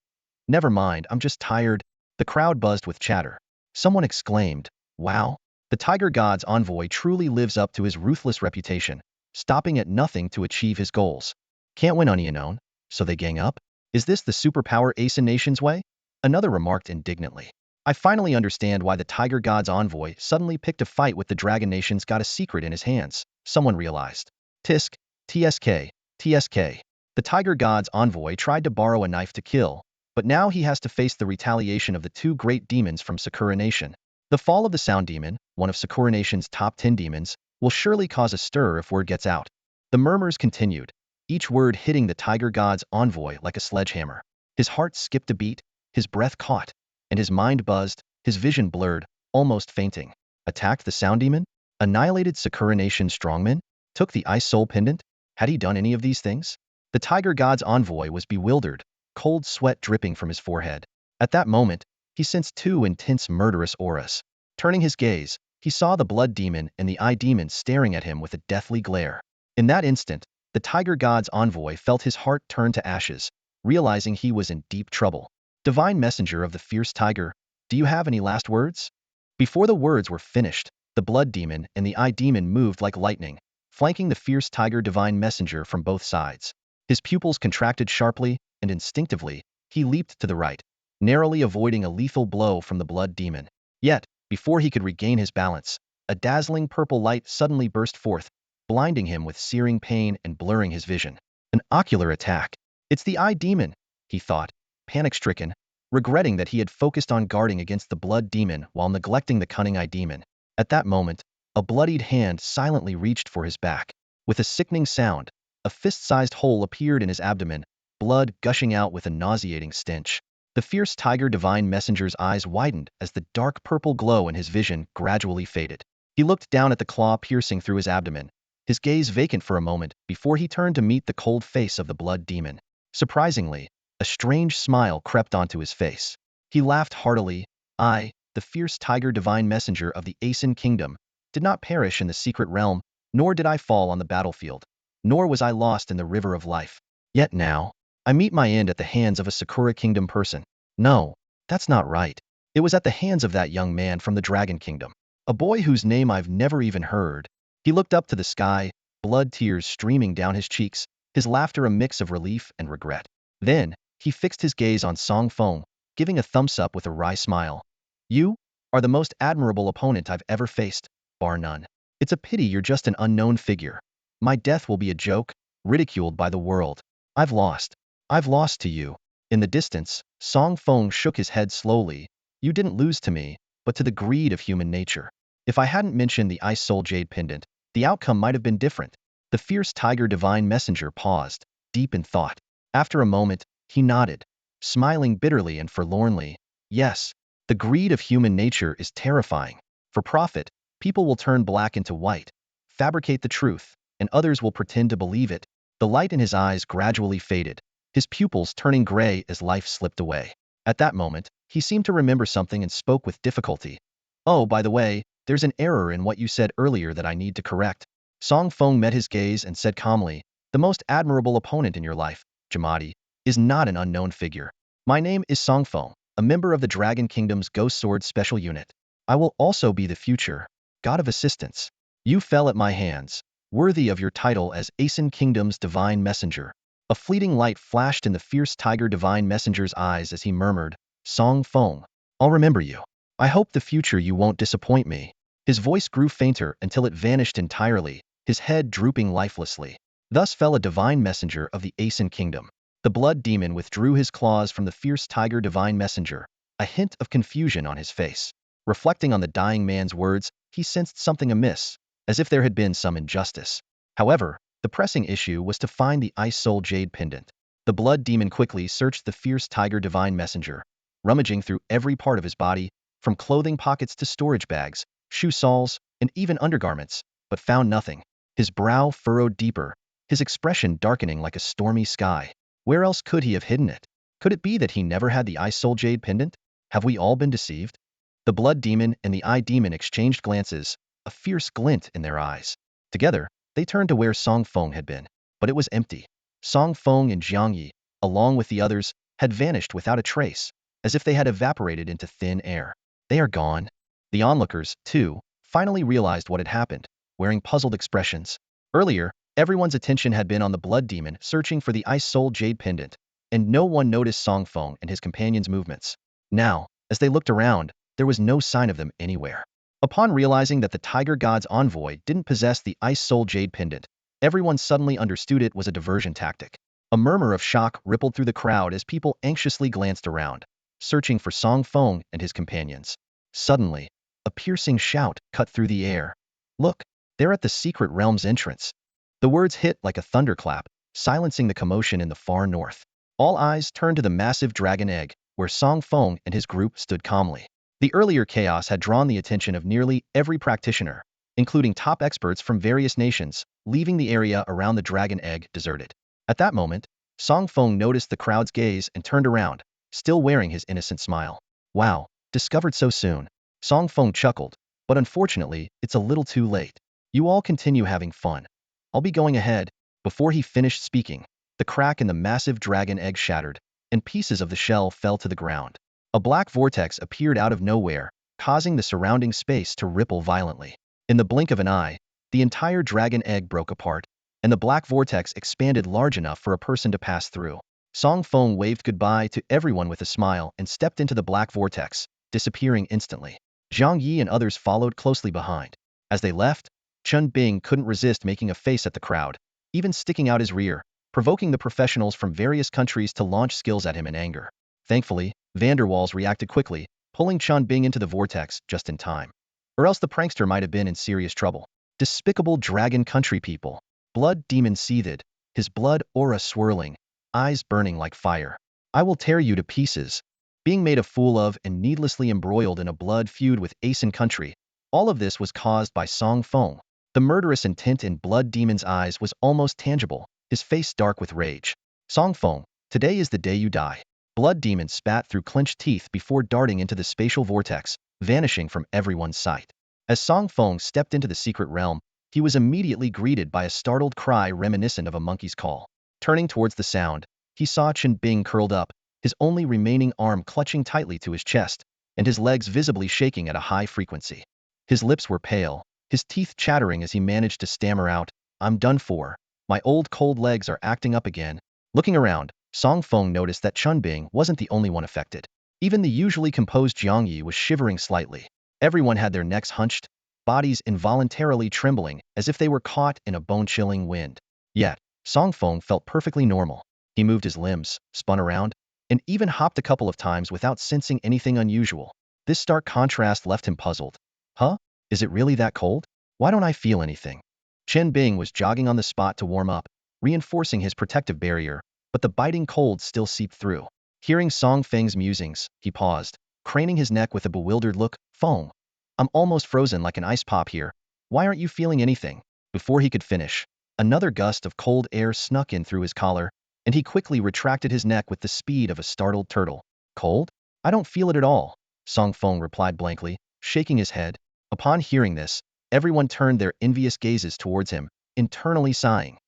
Never mind, I'm just tired." The crowd buzzed with chatter. Someone exclaimed, "Wow, the Tiger God's envoy truly lives up to his ruthless reputation, stopping at nothing to achieve his goals. Can't win unknown, so they gang up? Is this the superpower Asen Nation's way?" Another remarked indignantly. I finally understand why the Tiger God's envoy suddenly picked a fight with the Dragon Nation's got a secret in his hands, someone realized. Tisk, TSK, TSK. The Tiger God's envoy tried to borrow a knife to kill, but now he has to face the retaliation of the two great demons from Sakura Nation. The fall of the Sound Demon, one of Sakura Nation's top 10 demons, will surely cause a stir if word gets out. The murmurs continued, each word hitting the Tiger God's envoy like a sledgehammer. His heart skipped a beat, his breath caught, and his mind buzzed, his vision blurred, almost fainting. Attacked the Sound Demon? Annihilated Sakura Nation strongmen? Took the Ice Soul Pendant? Had he done any of these things? The Tiger God's envoy was bewildered, cold sweat dripping from his forehead. At that moment, he sensed two intense murderous auras. Turning his gaze, he saw the Blood Demon and the Eye Demon staring at him with a deathly glare. In that instant, the Tiger God's envoy felt his heart turn to ashes, realizing he was in deep trouble. "Divine Messenger of the Fierce Tiger, do you have any last words?" Before the words were finished, the Blood Demon and the Eye Demon moved like lightning, flanking the Fierce Tiger Divine Messenger from both sides. His pupils contracted sharply, and instinctively, he leaped to the right, narrowly avoiding a lethal blow from the Blood Demon. Yet, before he could regain his balance, a dazzling purple light suddenly burst forth, blinding him with searing pain and blurring his vision. An ocular attack. "It's the Eye Demon," he thought, panic-stricken, regretting that he had focused on guarding against the Blood Demon while neglecting the cunning Eye Demon. At that moment, a bloodied hand silently reached for his back. With a sickening sound, a fist-sized hole appeared in his abdomen, blood gushing out with a nauseating stench. The Fierce Tiger Divine Messenger's eyes widened as the dark purple glow in his vision gradually faded. He looked down at the claw piercing through his abdomen, his gaze vacant for a moment before he turned to meet the cold face of the Blood Demon. Surprisingly, a strange smile crept onto his face. He laughed heartily. "I, the Fierce Tiger Divine Messenger of the Asen Kingdom, did not perish in the secret realm, nor did I fall on the battlefield, nor was I lost in the river of life. Yet now, I meet my end at the hands of a Sakura Kingdom person. No, that's not right. It was at the hands of that young man from the Dragon Kingdom, a boy whose name I've never even heard." He looked up to the sky, blood tears streaming down his cheeks, his laughter a mix of relief and regret. Then, he fixed his gaze on Song Feng, giving a thumbs up with a wry smile. "You are the most admirable opponent I've ever faced, bar none. It's a pity you're just an unknown figure. My death will be a joke, ridiculed by the world. I've lost. I've lost to you." In the distance, Song Feng shook his head slowly. "You didn't lose to me, but to the greed of human nature. If I hadn't mentioned the Ice Soul Jade Pendant, the outcome might have been different." The Fierce Tiger Divine Messenger paused, deep in thought. After a moment, he nodded, smiling bitterly and forlornly. "Yes, the greed of human nature is terrifying. For profit, people will turn black into white, fabricate the truth, and others will pretend to believe it." The light in his eyes gradually faded, his pupils turning gray as life slipped away. At that moment, he seemed to remember something and spoke with difficulty. "Oh, by the way, there's an error in what you said earlier that I need to correct." Song Feng met his gaze and said calmly, "The most admirable opponent in your life, Jamadi, is not an unknown figure. My name is Song Feng, a member of the Dragon Kingdom's Ghost Sword Special Unit. I will also be the future God of Assistance. You fell at my hands, worthy of your title as Asen Kingdom's Divine Messenger." A fleeting light flashed in the Fierce Tiger Divine Messenger's eyes as he murmured, "Song Feng, I'll remember you. I hope the future you won't disappoint me." His voice grew fainter until it vanished entirely, his head drooping lifelessly. Thus fell a divine messenger of the Aeson kingdom. The blood demon withdrew his claws from the fierce tiger divine messenger, a hint of confusion on his face. Reflecting on the dying man's words, he sensed something amiss, as if there had been some injustice. However, the pressing issue was to find the Ice Soul Jade pendant. The blood demon quickly searched the fierce tiger divine messenger, rummaging through every part of his body, from clothing pockets to storage bags, shoe soles, and even undergarments, but found nothing. His brow furrowed deeper, his expression darkening like a stormy sky. Where else could he have hidden it? Could it be that he never had the Ice Soul Jade pendant? Have we all been deceived? The blood demon and the eye demon exchanged glances, a fierce glint in their eyes. Together, they turned to where Song Feng had been, but it was empty. Song Feng and Jiang Yi, along with the others, had vanished without a trace, as if they had evaporated into thin air. They are gone. The onlookers, too, finally realized what had happened, wearing puzzled expressions. Earlier, everyone's attention had been on the blood demon searching for the Ice Soul Jade pendant, and no one noticed Song Feng and his companions' movements. Now, as they looked around, there was no sign of them anywhere. Upon realizing that the Tiger God's envoy didn't possess the Ice Soul Jade pendant, everyone suddenly understood it was a diversion tactic. A murmur of shock rippled through the crowd as people anxiously glanced around, searching for Song Feng and his companions. Suddenly, a piercing shout cut through the air. "Look, they're at the secret realm's entrance." The words hit like a thunderclap, silencing the commotion in the far north. All eyes turned to the massive dragon egg, where Song Feng and his group stood calmly. The earlier chaos had drawn the attention of nearly every practitioner, including top experts from various nations, leaving the area around the dragon egg deserted. At that moment, Song Feng noticed the crowd's gaze and turned around, still wearing his innocent smile. "Wow, discovered so soon." Song Feng chuckled, "But unfortunately, it's a little too late. You all continue having fun. I'll be going ahead." Before he finished speaking, the crack in the massive dragon egg shattered, and pieces of the shell fell to the ground. A black vortex appeared out of nowhere, causing the surrounding space to ripple violently. In the blink of an eye, the entire dragon egg broke apart, and the black vortex expanded large enough for a person to pass through. Song Feng waved goodbye to everyone with a smile and stepped into the black vortex, disappearing instantly. Jiang Yi and others followed closely behind. As they left, Chun Bing couldn't resist making a face at the crowd, even sticking out his rear, provoking the professionals from various countries to launch skills at him in anger. Thankfully, Vanderwalls reacted quickly, pulling Chun Bing into the vortex just in time. Or else the prankster might have been in serious trouble. Despicable dragon country people. Blood demon seethed, his blood aura swirling, eyes burning like fire. "I will tear you to pieces." Being made a fool of and needlessly embroiled in a blood feud with Aeson country, all of this was caused by Song Feng. The murderous intent in blood demon's eyes was almost tangible, his face dark with rage. "Song Feng, today is the day you die." Blood demon spat through clenched teeth before darting into the spatial vortex, vanishing from everyone's sight. As Song Feng stepped into the secret realm, he was immediately greeted by a startled cry reminiscent of a monkey's call. Turning towards the sound, he saw Chen Bing curled up, his only remaining arm clutching tightly to his chest, and his legs visibly shaking at a high frequency. His lips were pale, his teeth chattering as he managed to stammer out, "I'm done for. My old cold legs are acting up again." Looking around, Song Feng noticed that Chun Bing wasn't the only one affected. Even the usually composed Jiang Yi was shivering slightly. Everyone had their necks hunched, bodies involuntarily trembling as if they were caught in a bone-chilling wind. Yet, Song Feng felt perfectly normal. He moved his limbs, spun around, and even hopped a couple of times without sensing anything unusual. This stark contrast left him puzzled. "Huh? Is it really that cold? Why don't I feel anything?" Chen Bing was jogging on the spot to warm up, reinforcing his protective barrier, but the biting cold still seeped through. Hearing Song Feng's musings, he paused, craning his neck with a bewildered look. "Feng, I'm almost frozen like an ice pop here. Why aren't you feeling anything?" Before he could finish, another gust of cold air snuck in through his collar, and he quickly retracted his neck with the speed of a startled turtle. "Cold? I don't feel it at all," Song Feng replied blankly, shaking his head. Upon hearing this, everyone turned their envious gazes towards him, internally sighing.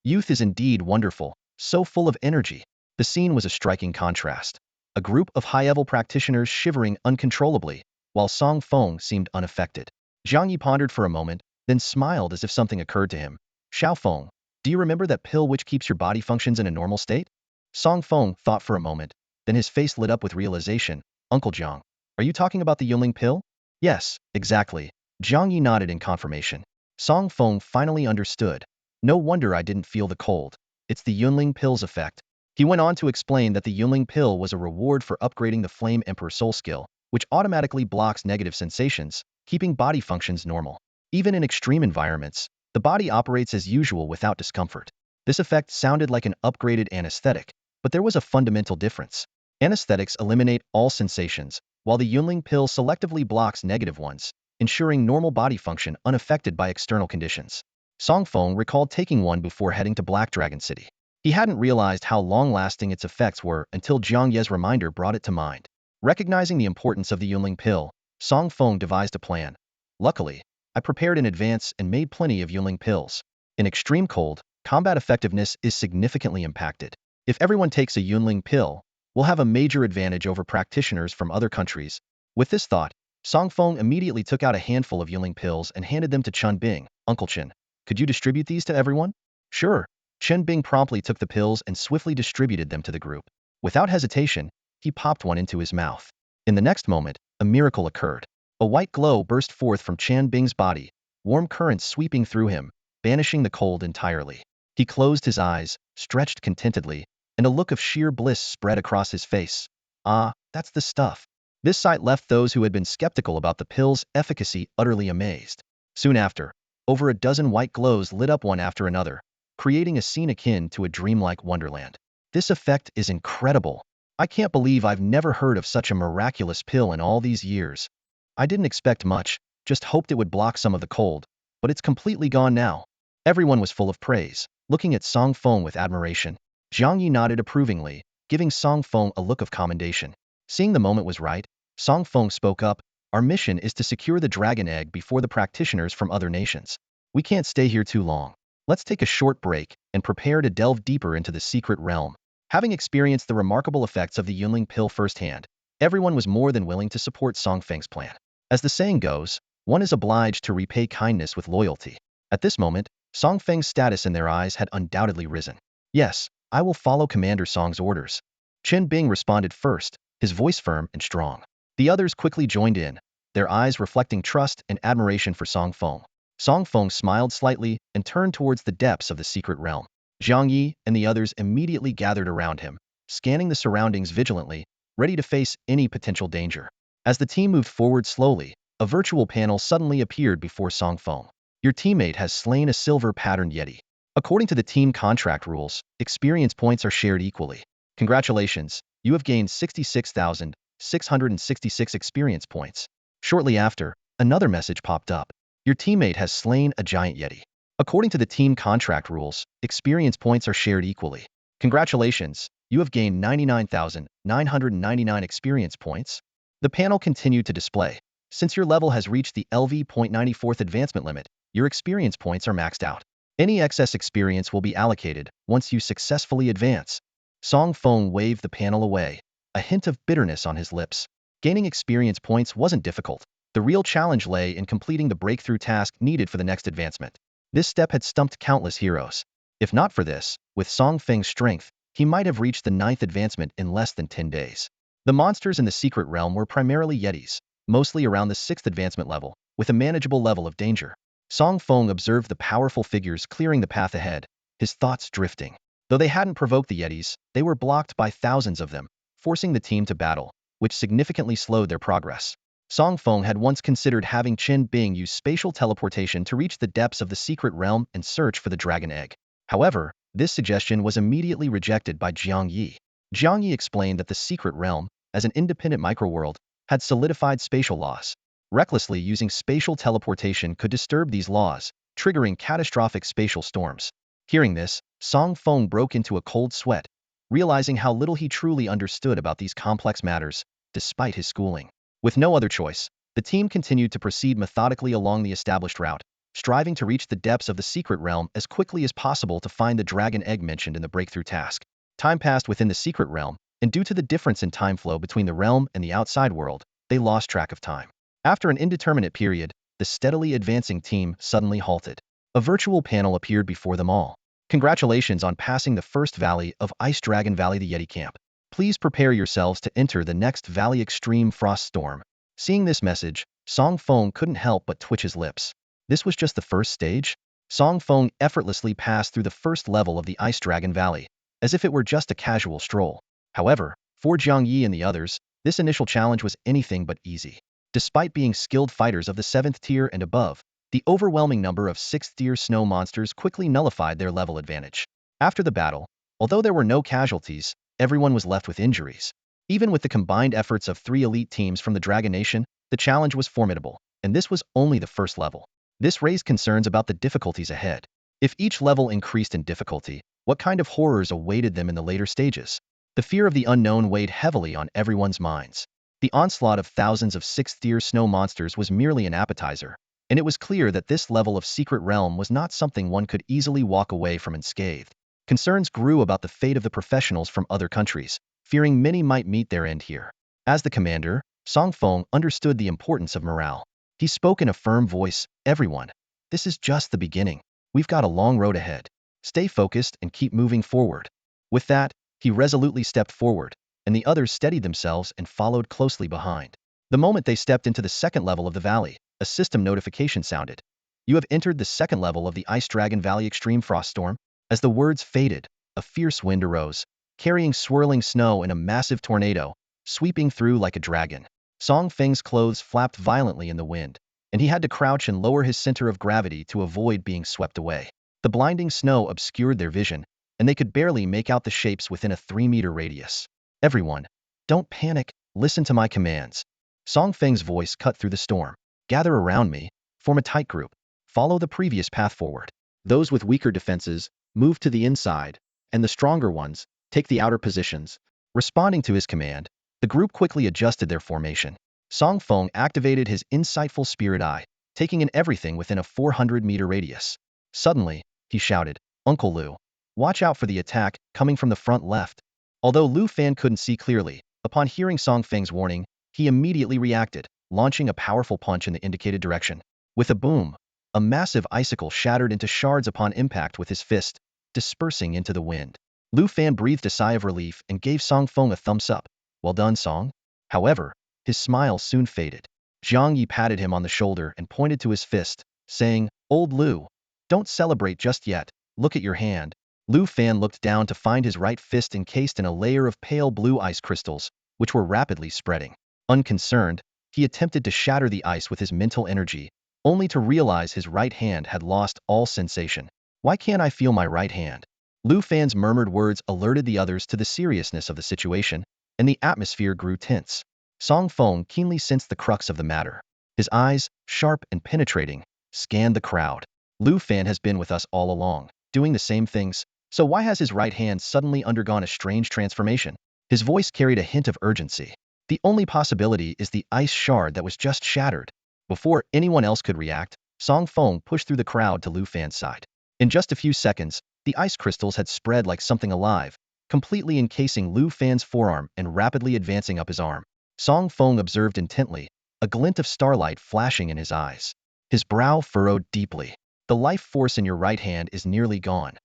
Youth is indeed wonderful, so full of energy. The scene was a striking contrast. A group of high-level practitioners shivering uncontrollably, while Song Feng seemed unaffected. Jiang Yi pondered for a moment, then smiled as if something occurred to him. "Xiao Feng, do you remember that pill which keeps your body functions in a normal state?" Song Feng thought for a moment, then his face lit up with realization. "Uncle Jiang, are you talking about the Yunling pill?" "Yes, exactly. Jiang Yi nodded in confirmation. Song Feng finally understood. No wonder I didn't feel the cold. It's the Yunling Pill's effect. He went on to explain that the Yunling Pill was a reward for upgrading the Flame Emperor Soul skill, which automatically blocks negative sensations, keeping body functions normal. Even in extreme environments, the body operates as usual without discomfort. This effect sounded like an upgraded anesthetic, but there was a fundamental difference. Anesthetics eliminate all sensations, while the Yunling Pill selectively blocks negative ones, ensuring normal body function unaffected by external conditions. Song Feng recalled taking one before heading to Black Dragon City. He hadn't realized how long-lasting its effects were until Jiang Ye's reminder brought it to mind. Recognizing the importance of the Yunling Pill, Song Feng devised a plan. Luckily, I prepared in advance and made plenty of Yunling Pills. In extreme cold, combat effectiveness is significantly impacted. If everyone takes a Yunling Pill, we'll have a major advantage over practitioners from other countries. With this thought, Song Feng immediately took out a handful of Yunling Pills and handed them to Chen Bing. Uncle Chen, could you distribute these to everyone? Sure. Chen Bing promptly took the pills and swiftly distributed them to the group. Without hesitation, he popped one into his mouth. In the next moment, a miracle occurred. A white glow burst forth from Chen Bing's body, warm currents sweeping through him, banishing the cold entirely. He closed his eyes, stretched contentedly, and a look of sheer bliss spread across his face. Ah, that's the stuff. This sight left those who had been skeptical about the pill's efficacy utterly amazed. Soon after, over a dozen white glows lit up one after another, creating a scene akin to a dreamlike wonderland. This effect is incredible. I can't believe I've never heard of such a miraculous pill in all these years. I didn't expect much, just hoped it would block some of the cold, but it's completely gone now. Everyone was full of praise, looking at Song Feng with admiration. Jiang Yi nodded approvingly, giving Song Feng a look of commendation. Seeing the moment was right, Song Feng spoke up. Our mission is to secure the dragon egg before the practitioners from other nations. We can't stay here too long. Let's take a short break and prepare to delve deeper into the secret realm. Having experienced the remarkable effects of the Yunling Pill firsthand, everyone was more than willing to support Song Feng's plan. As the saying goes, one is obliged to repay kindness with loyalty. At this moment, Song Feng's status in their eyes had undoubtedly risen. Yes, I will follow Commander Song's orders. Chen Bing responded first, his voice firm and strong. The others quickly joined in, their eyes reflecting trust and admiration for Song Feng. Song Feng smiled slightly and turned towards the depths of the secret realm. Jiang Yi and the others immediately gathered around him, scanning the surroundings vigilantly, ready to face any potential danger. As the team moved forward slowly, a virtual panel suddenly appeared before Song Feng. Your teammate has slain a silver-patterned Yeti. According to the team contract rules, experience points are shared equally. Congratulations, you have gained 66,666 experience points. Shortly after, another message popped up. Your teammate has slain a giant Yeti. According to the team contract rules, experience points are shared equally. Congratulations, you have gained 99,999 experience points. The panel continued to display. Since your level has reached the LV.94th advancement limit, your experience points are maxed out. Any excess experience will be allocated once you successfully advance. Song Feng waved the panel away, a hint of bitterness on his lips. Gaining experience points wasn't difficult. The real challenge lay in completing the breakthrough task needed for the next advancement. This step had stumped countless heroes. If not for this, with Song Feng's strength, he might have reached the 9th advancement in less than 10 days. The monsters in the secret realm were primarily Yetis, mostly around the 6th advancement level, with a manageable level of danger. Song Feng observed the powerful figures clearing the path ahead, his thoughts drifting. Though they hadn't provoked the Yetis, they were blocked by thousands of them, forcing the team to battle, which significantly slowed their progress. Song Feng had once considered having Chen Bing use spatial teleportation to reach the depths of the secret realm and search for the dragon egg. However, this suggestion was immediately rejected by Jiang Yi. Jiang Yi explained that the secret realm, as an independent microworld, had solidified spatial laws. Recklessly using spatial teleportation could disturb these laws, triggering catastrophic spatial storms. Hearing this, Song Feng broke into a cold sweat, realizing how little he truly understood about these complex matters, despite his schooling. With no other choice, the team continued to proceed methodically along the established route, striving to reach the depths of the secret realm as quickly as possible to find the dragon egg mentioned in the breakthrough task. Time passed within the secret realm, and due to the difference in time flow between the realm and the outside world, they lost track of time. After an indeterminate period, the steadily advancing team suddenly halted. A virtual panel appeared before them all. Congratulations on passing the first valley of Ice Dragon Valley, the Yeti Camp. Please prepare yourselves to enter the next valley, Extreme Frost Storm. Seeing this message, Song Feng couldn't help but twitch his lips. This was just the first stage? Song Feng effortlessly passed through the first level of the Ice Dragon Valley, as if it were just a casual stroll. However, for Jiang Yi and the others, this initial challenge was anything but easy. Despite being skilled fighters of the 7th tier and above, the overwhelming number of 6th tier snow monsters quickly nullified their level advantage. After the battle, although there were no casualties, everyone was left with injuries. Even with the combined efforts of 3 elite teams from the Dragon Nation, the challenge was formidable, and this was only the first level. This raised concerns about the difficulties ahead. If each level increased in difficulty, what kind of horrors awaited them in the later stages? The fear of the unknown weighed heavily on everyone's minds. The onslaught of thousands of 6th tier snow monsters was merely an appetizer, and it was clear that this level of secret realm was not something one could easily walk away from unscathed. Concerns grew about the fate of the professionals from other countries, fearing many might meet their end here. As the commander, Song Feng understood the importance of morale. He spoke in a firm voice, "Everyone, this is just the beginning. We've got a long road ahead. Stay focused and keep moving forward." With that, he resolutely stepped forward, and the others steadied themselves and followed closely behind. The moment they stepped into the second level of the valley, a system notification sounded. "You have entered the second level of the Ice Dragon Valley Extreme Frost Storm." As the words faded, a fierce wind arose, carrying swirling snow in a massive tornado, sweeping through like a dragon. Song Feng's clothes flapped violently in the wind, and he had to crouch and lower his center of gravity to avoid being swept away. The blinding snow obscured their vision, and they could barely make out the shapes within a 3-meter radius. "Everyone, don't panic, listen to my commands." Song Feng's voice cut through the storm. "Gather around me, form a tight group, follow the previous path forward. Those with weaker defenses, move to the inside, and the stronger ones, take the outer positions." Responding to his command, the group quickly adjusted their formation. Song Feng activated his insightful spirit eye, taking in everything within a 400-meter radius. Suddenly, he shouted, "Uncle Lu, watch out for the attack coming from the front left." Although Lu Fan couldn't see clearly, upon hearing Song Feng's warning, he immediately reacted, launching a powerful punch in the indicated direction. With a boom, a massive icicle shattered into shards upon impact with his fist, dispersing into the wind. Lu Fan breathed a sigh of relief and gave Song Feng a thumbs up. "Well done, Song." However, his smile soon faded. Jiang Yi patted him on the shoulder and pointed to his fist, saying, "Old Lu, don't celebrate just yet, look at your hand." Lu Fan looked down to find his right fist encased in a layer of pale blue ice crystals, which were rapidly spreading. Unconcerned, he attempted to shatter the ice with his mental energy, only to realize his right hand had lost all sensation. "Why can't I feel my right hand?" Lu Fan's murmured words alerted the others to the seriousness of the situation, and the atmosphere grew tense. Song Feng keenly sensed the crux of the matter. His eyes, sharp and penetrating, scanned the crowd. "Lu Fan has been with us all along, doing the same things, so why has his right hand suddenly undergone a strange transformation?" His voice carried a hint of urgency. "The only possibility is the ice shard that was just shattered." Before anyone else could react, Song Feng pushed through the crowd to Lu Fan's side. In just a few seconds, the ice crystals had spread like something alive, completely encasing Lu Fan's forearm and rapidly advancing up his arm. Song Feng observed intently, a glint of starlight flashing in his eyes. His brow furrowed deeply. "The life force in your right hand is nearly gone.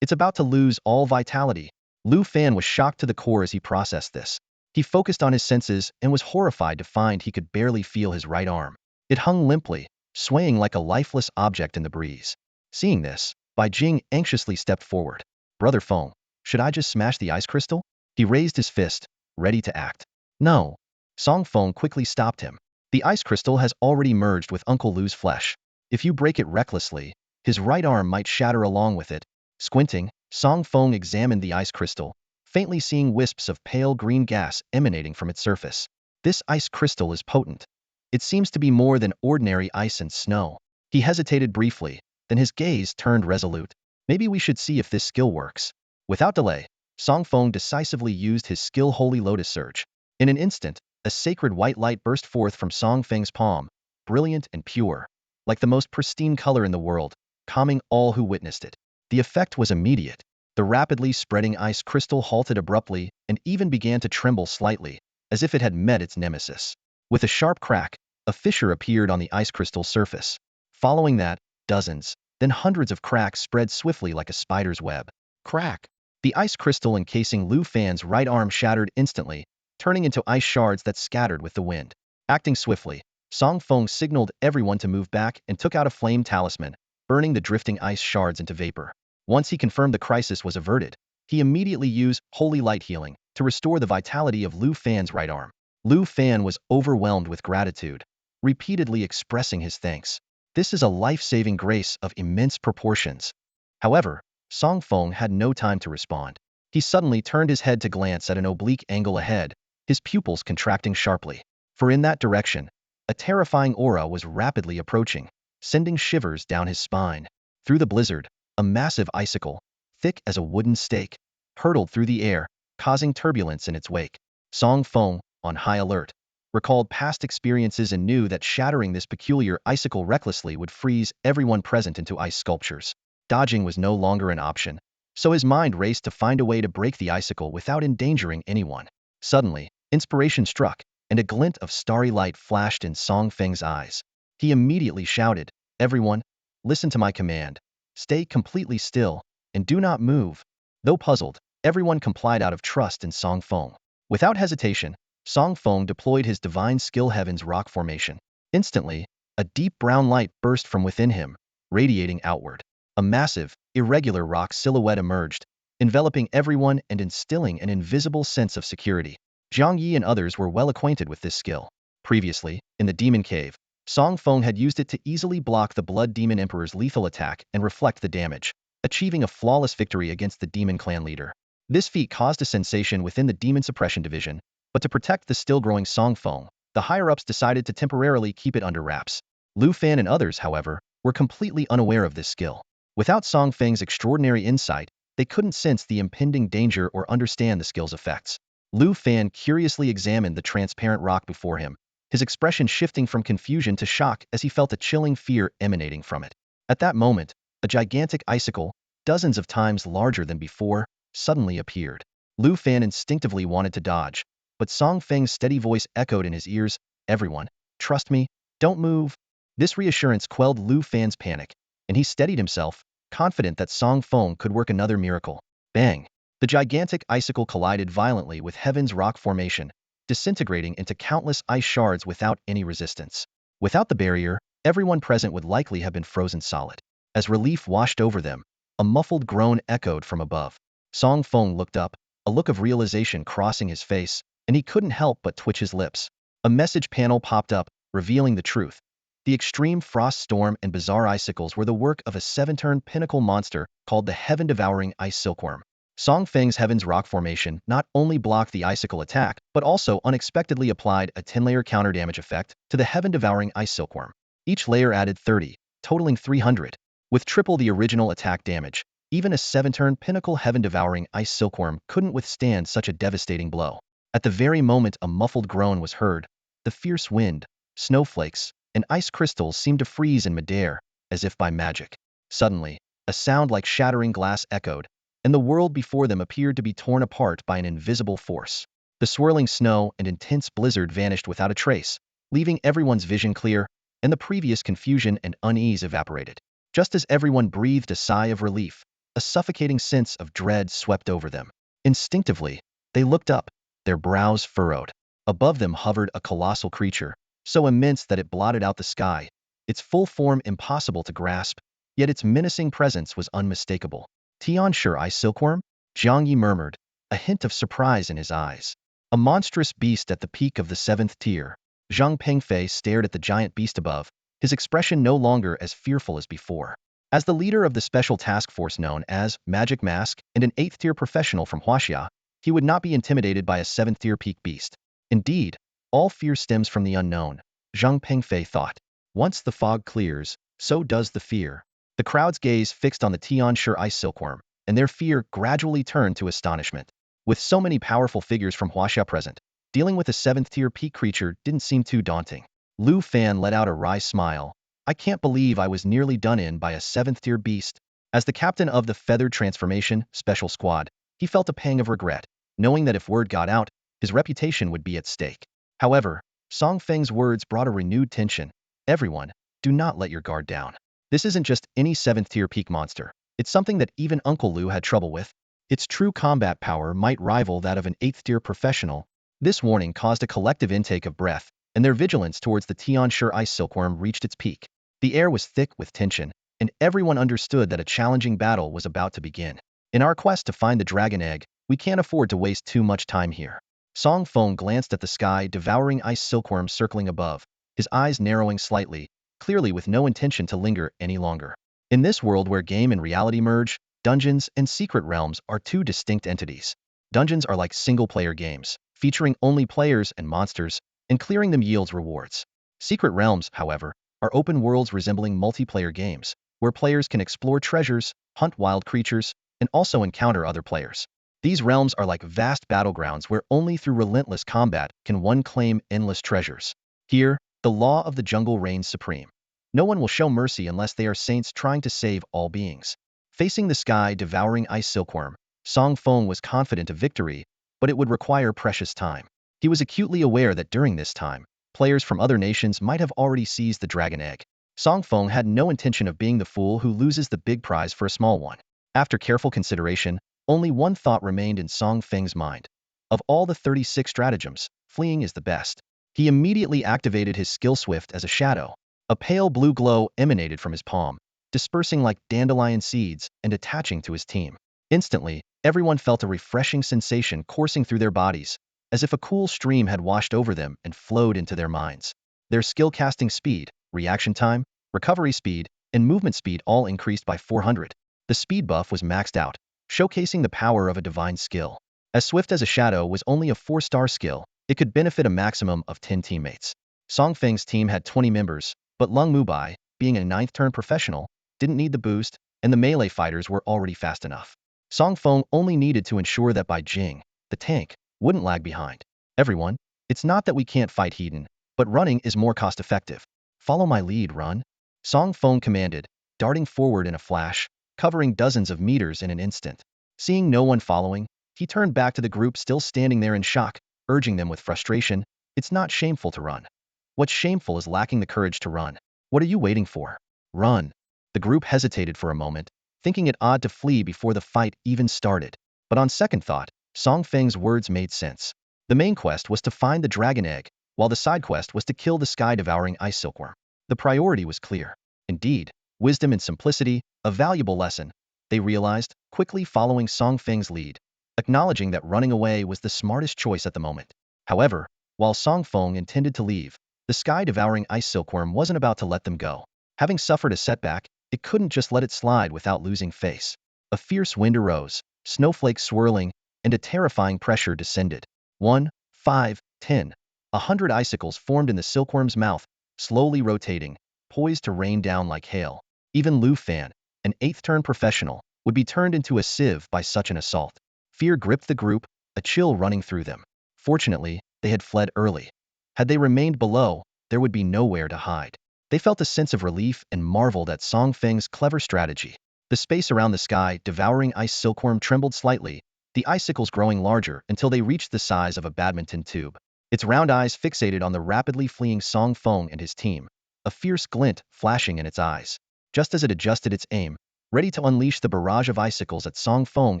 It's about to lose all vitality." Lu Fan was shocked to the core as he processed this. He focused on his senses and was horrified to find he could barely feel his right arm. It hung limply, swaying like a lifeless object in the breeze. Seeing this, Bai Jing anxiously stepped forward. "Brother Feng, should I just smash the ice crystal?" He raised his fist, ready to act. "No." Song Feng quickly stopped him. "The ice crystal has already merged with Uncle Lu's flesh. If you break it recklessly, his right arm might shatter along with it." Squinting, Song Feng examined the ice crystal, faintly seeing wisps of pale green gas emanating from its surface. "This ice crystal is potent. It seems to be more than ordinary ice and snow." He hesitated briefly, then his gaze turned resolute. "Maybe we should see if this skill works." Without delay, Song Feng decisively used his skill Holy Lotus Surge. In an instant, a sacred white light burst forth from Song Feng's palm, brilliant and pure, like the most pristine color in the world, calming all who witnessed it. The effect was immediate. The rapidly spreading ice crystal halted abruptly and even began to tremble slightly, as if it had met its nemesis. With a sharp crack, a fissure appeared on the ice crystal's surface. Following that, dozens, then hundreds of cracks spread swiftly like a spider's web. Crack! The ice crystal encasing Lu Fan's right arm shattered instantly, turning into ice shards that scattered with the wind. Acting swiftly, Song Feng signaled everyone to move back and took out a flame talisman, burning the drifting ice shards into vapor. Once he confirmed the crisis was averted, he immediately used Holy Light Healing to restore the vitality of Lu Fan's right arm. Lu Fan was overwhelmed with gratitude, repeatedly expressing his thanks. This is a life-saving grace of immense proportions. However, Song Feng had no time to respond. He suddenly turned his head to glance at an oblique angle ahead, his pupils contracting sharply. For in that direction, a terrifying aura was rapidly approaching, sending shivers down his spine. Through the blizzard, a massive icicle, thick as a wooden stake, hurtled through the air, causing turbulence in its wake. Song Feng, on high alert, recalled past experiences and knew that shattering this peculiar icicle recklessly would freeze everyone present into ice sculptures. Dodging was no longer an option, so his mind raced to find a way to break the icicle without endangering anyone. Suddenly, inspiration struck, and a glint of starry light flashed in Song Feng's eyes. He immediately shouted, "Everyone, listen to my command. Stay completely still, and do not move." Though puzzled, everyone complied out of trust in Song Feng. Without hesitation, Song Feng deployed his divine skill Heaven's Rock Formation. Instantly, a deep brown light burst from within him, radiating outward. A massive, irregular rock silhouette emerged, enveloping everyone and instilling an invisible sense of security. Zhang Yi and others were well acquainted with this skill. Previously, in the Demon Cave, Song Feng had used it to easily block the Blood Demon Emperor's lethal attack and reflect the damage, achieving a flawless victory against the Demon Clan leader. This feat caused a sensation within the Demon Suppression Division, but to protect the still-growing Song Feng, the higher-ups decided to temporarily keep it under wraps. Lu Fan and others, however, were completely unaware of this skill. Without Song Feng's extraordinary insight, they couldn't sense the impending danger or understand the skill's effects. Lu Fan curiously examined the transparent rock before him, his expression shifting from confusion to shock as he felt a chilling fear emanating from it. At that moment, a gigantic icicle, dozens of times larger than before, suddenly appeared. Lu Fan instinctively wanted to dodge, but Song Feng's steady voice echoed in his ears, "Everyone, trust me, don't move." This reassurance quelled Lu Fan's panic, and he steadied himself, confident that Song Feng could work another miracle. Bang! The gigantic icicle collided violently with Heaven's Rock Formation, disintegrating into countless ice shards without any resistance. Without the barrier, everyone present would likely have been frozen solid. As relief washed over them, a muffled groan echoed from above. Song Feng looked up, a look of realization crossing his face, and he couldn't help but twitch his lips. A message panel popped up, revealing the truth. The extreme frost storm and bizarre icicles were the work of a 7-turn pinnacle monster called the Heaven-Devouring Ice Silkworm. Song Feng's Heaven's Rock Formation not only blocked the icicle attack, but also unexpectedly applied a 10-layer counter damage effect to the Heaven-Devouring Ice Silkworm. Each layer added 30, totaling 300. With triple the original attack damage, even a 7-turn pinnacle Heaven-Devouring Ice Silkworm couldn't withstand such a devastating blow. At the very moment a muffled groan was heard, the fierce wind, snowflakes, and ice crystals seemed to freeze in midair, as if by magic. Suddenly, a sound like shattering glass echoed, and the world before them appeared to be torn apart by an invisible force. The swirling snow and intense blizzard vanished without a trace, leaving everyone's vision clear, and the previous confusion and unease evaporated. Just as everyone breathed a sigh of relief, a suffocating sense of dread swept over them. Instinctively, they looked up, their brows furrowed. Above them hovered a colossal creature, so immense that it blotted out the sky, its full form impossible to grasp, yet its menacing presence was unmistakable. "Tianshi Ice Silkworm?" Zhang Yi murmured, a hint of surprise in his eyes. A monstrous beast at the peak of the 7th tier. Zhang Pengfei stared at the giant beast above, his expression no longer as fearful as before. As the leader of the special task force known as Magic Mask and an 8th-tier professional from Huaxia, he would not be intimidated by a 7th-tier peak beast. Indeed, all fear stems from the unknown, Zhang Pengfei thought. Once the fog clears, so does the fear. The crowd's gaze fixed on the Tianshi Ice Silkworm, and their fear gradually turned to astonishment. With so many powerful figures from Huaxia present, dealing with a 7th-tier peak creature didn't seem too daunting. Lu Fan let out a wry smile. "I can't believe I was nearly done in by a 7th-tier beast." As the captain of the Feathered Transformation Special Squad, he felt a pang of regret, knowing that if word got out, his reputation would be at stake. However, Song Feng's words brought a renewed tension. "Everyone, do not let your guard down. This isn't just any 7th-tier peak monster. It's something that even Uncle Lu had trouble with. Its true combat power might rival that of an 8th-tier professional." This warning caused a collective intake of breath, and their vigilance towards the Tianshi ice silkworm reached its peak. The air was thick with tension, and everyone understood that a challenging battle was about to begin. In our quest to find the dragon egg, we can't afford to waste too much time here. Song Feng glanced at the sky, devouring ice silkworms circling above, his eyes narrowing slightly, clearly with no intention to linger any longer. In this world where game and reality merge, dungeons and secret realms are two distinct entities. Dungeons are like single-player games, featuring only players and monsters, and clearing them yields rewards. Secret realms, however, are open worlds resembling multiplayer games, where players can explore treasures, hunt wild creatures, and also encounter other players. These realms are like vast battlegrounds where only through relentless combat can one claim endless treasures. Here, the law of the jungle reigns supreme. No one will show mercy unless they are saints trying to save all beings. Facing the sky devouring ice silkworm, Song Feng was confident of victory, but it would require precious time. He was acutely aware that during this time, players from other nations might have already seized the dragon egg. Song Feng had no intention of being the fool who loses the big prize for a small one. After careful consideration, only one thought remained in Song Feng's mind. Of all the 36 stratagems, fleeing is the best. He immediately activated his skill Swift as a shadow. A pale blue glow emanated from his palm, dispersing like dandelion seeds and attaching to his team. Instantly, everyone felt a refreshing sensation coursing through their bodies, as if a cool stream had washed over them and flowed into their minds. Their skill casting speed, reaction time, recovery speed, and movement speed all increased by 400. The speed buff was maxed out, showcasing the power of a divine skill. As Swift as a shadow was only a 4-star skill, it could benefit a maximum of 10 teammates. Song Feng's team had 20 members, but Lung Mubai, being a 9th turn professional, didn't need the boost, and the melee fighters were already fast enough. Song Feng only needed to ensure that Bai Jing, the tank, wouldn't lag behind. Everyone, it's not that we can't fight Hedon, but running is more cost-effective. Follow my lead, run. Song Feng commanded, darting forward in a flash, covering dozens of meters in an instant. Seeing no one following, he turned back to the group still standing there in shock, urging them with frustration, it's not shameful to run. What's shameful is lacking the courage to run. What are you waiting for? Run. The group hesitated for a moment, thinking it odd to flee before the fight even started. But on second thought, Song Feng's words made sense. The main quest was to find the dragon egg, while the side quest was to kill the sky-devouring ice silkworm. The priority was clear. Indeed, wisdom and simplicity, a valuable lesson, they realized, quickly following Song Feng's lead, acknowledging that running away was the smartest choice at the moment. However, while Song Feng intended to leave, the sky-devouring ice silkworm wasn't about to let them go. Having suffered a setback, it couldn't just let it slide without losing face. A fierce wind arose, snowflakes swirling, and a terrifying pressure descended. 1, 5, 10. 100 icicles formed in the silkworm's mouth, slowly rotating, poised to rain down like hail. Even Lu Fan, an 8th turn professional, would be turned into a sieve by such an assault. Fear gripped the group, a chill running through them. Fortunately, they had fled early. Had they remained below, there would be nowhere to hide. They felt a sense of relief and marveled at Song Feng's clever strategy. The space around the sky-devouring ice silkworm trembled slightly, the icicles growing larger until they reached the size of a badminton tube. Its round eyes fixated on the rapidly fleeing Song Feng and his team, a fierce glint flashing in its eyes. Just as it adjusted its aim, ready to unleash the barrage of icicles at Song Feng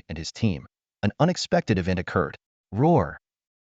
and his team, an unexpected event occurred. Roar!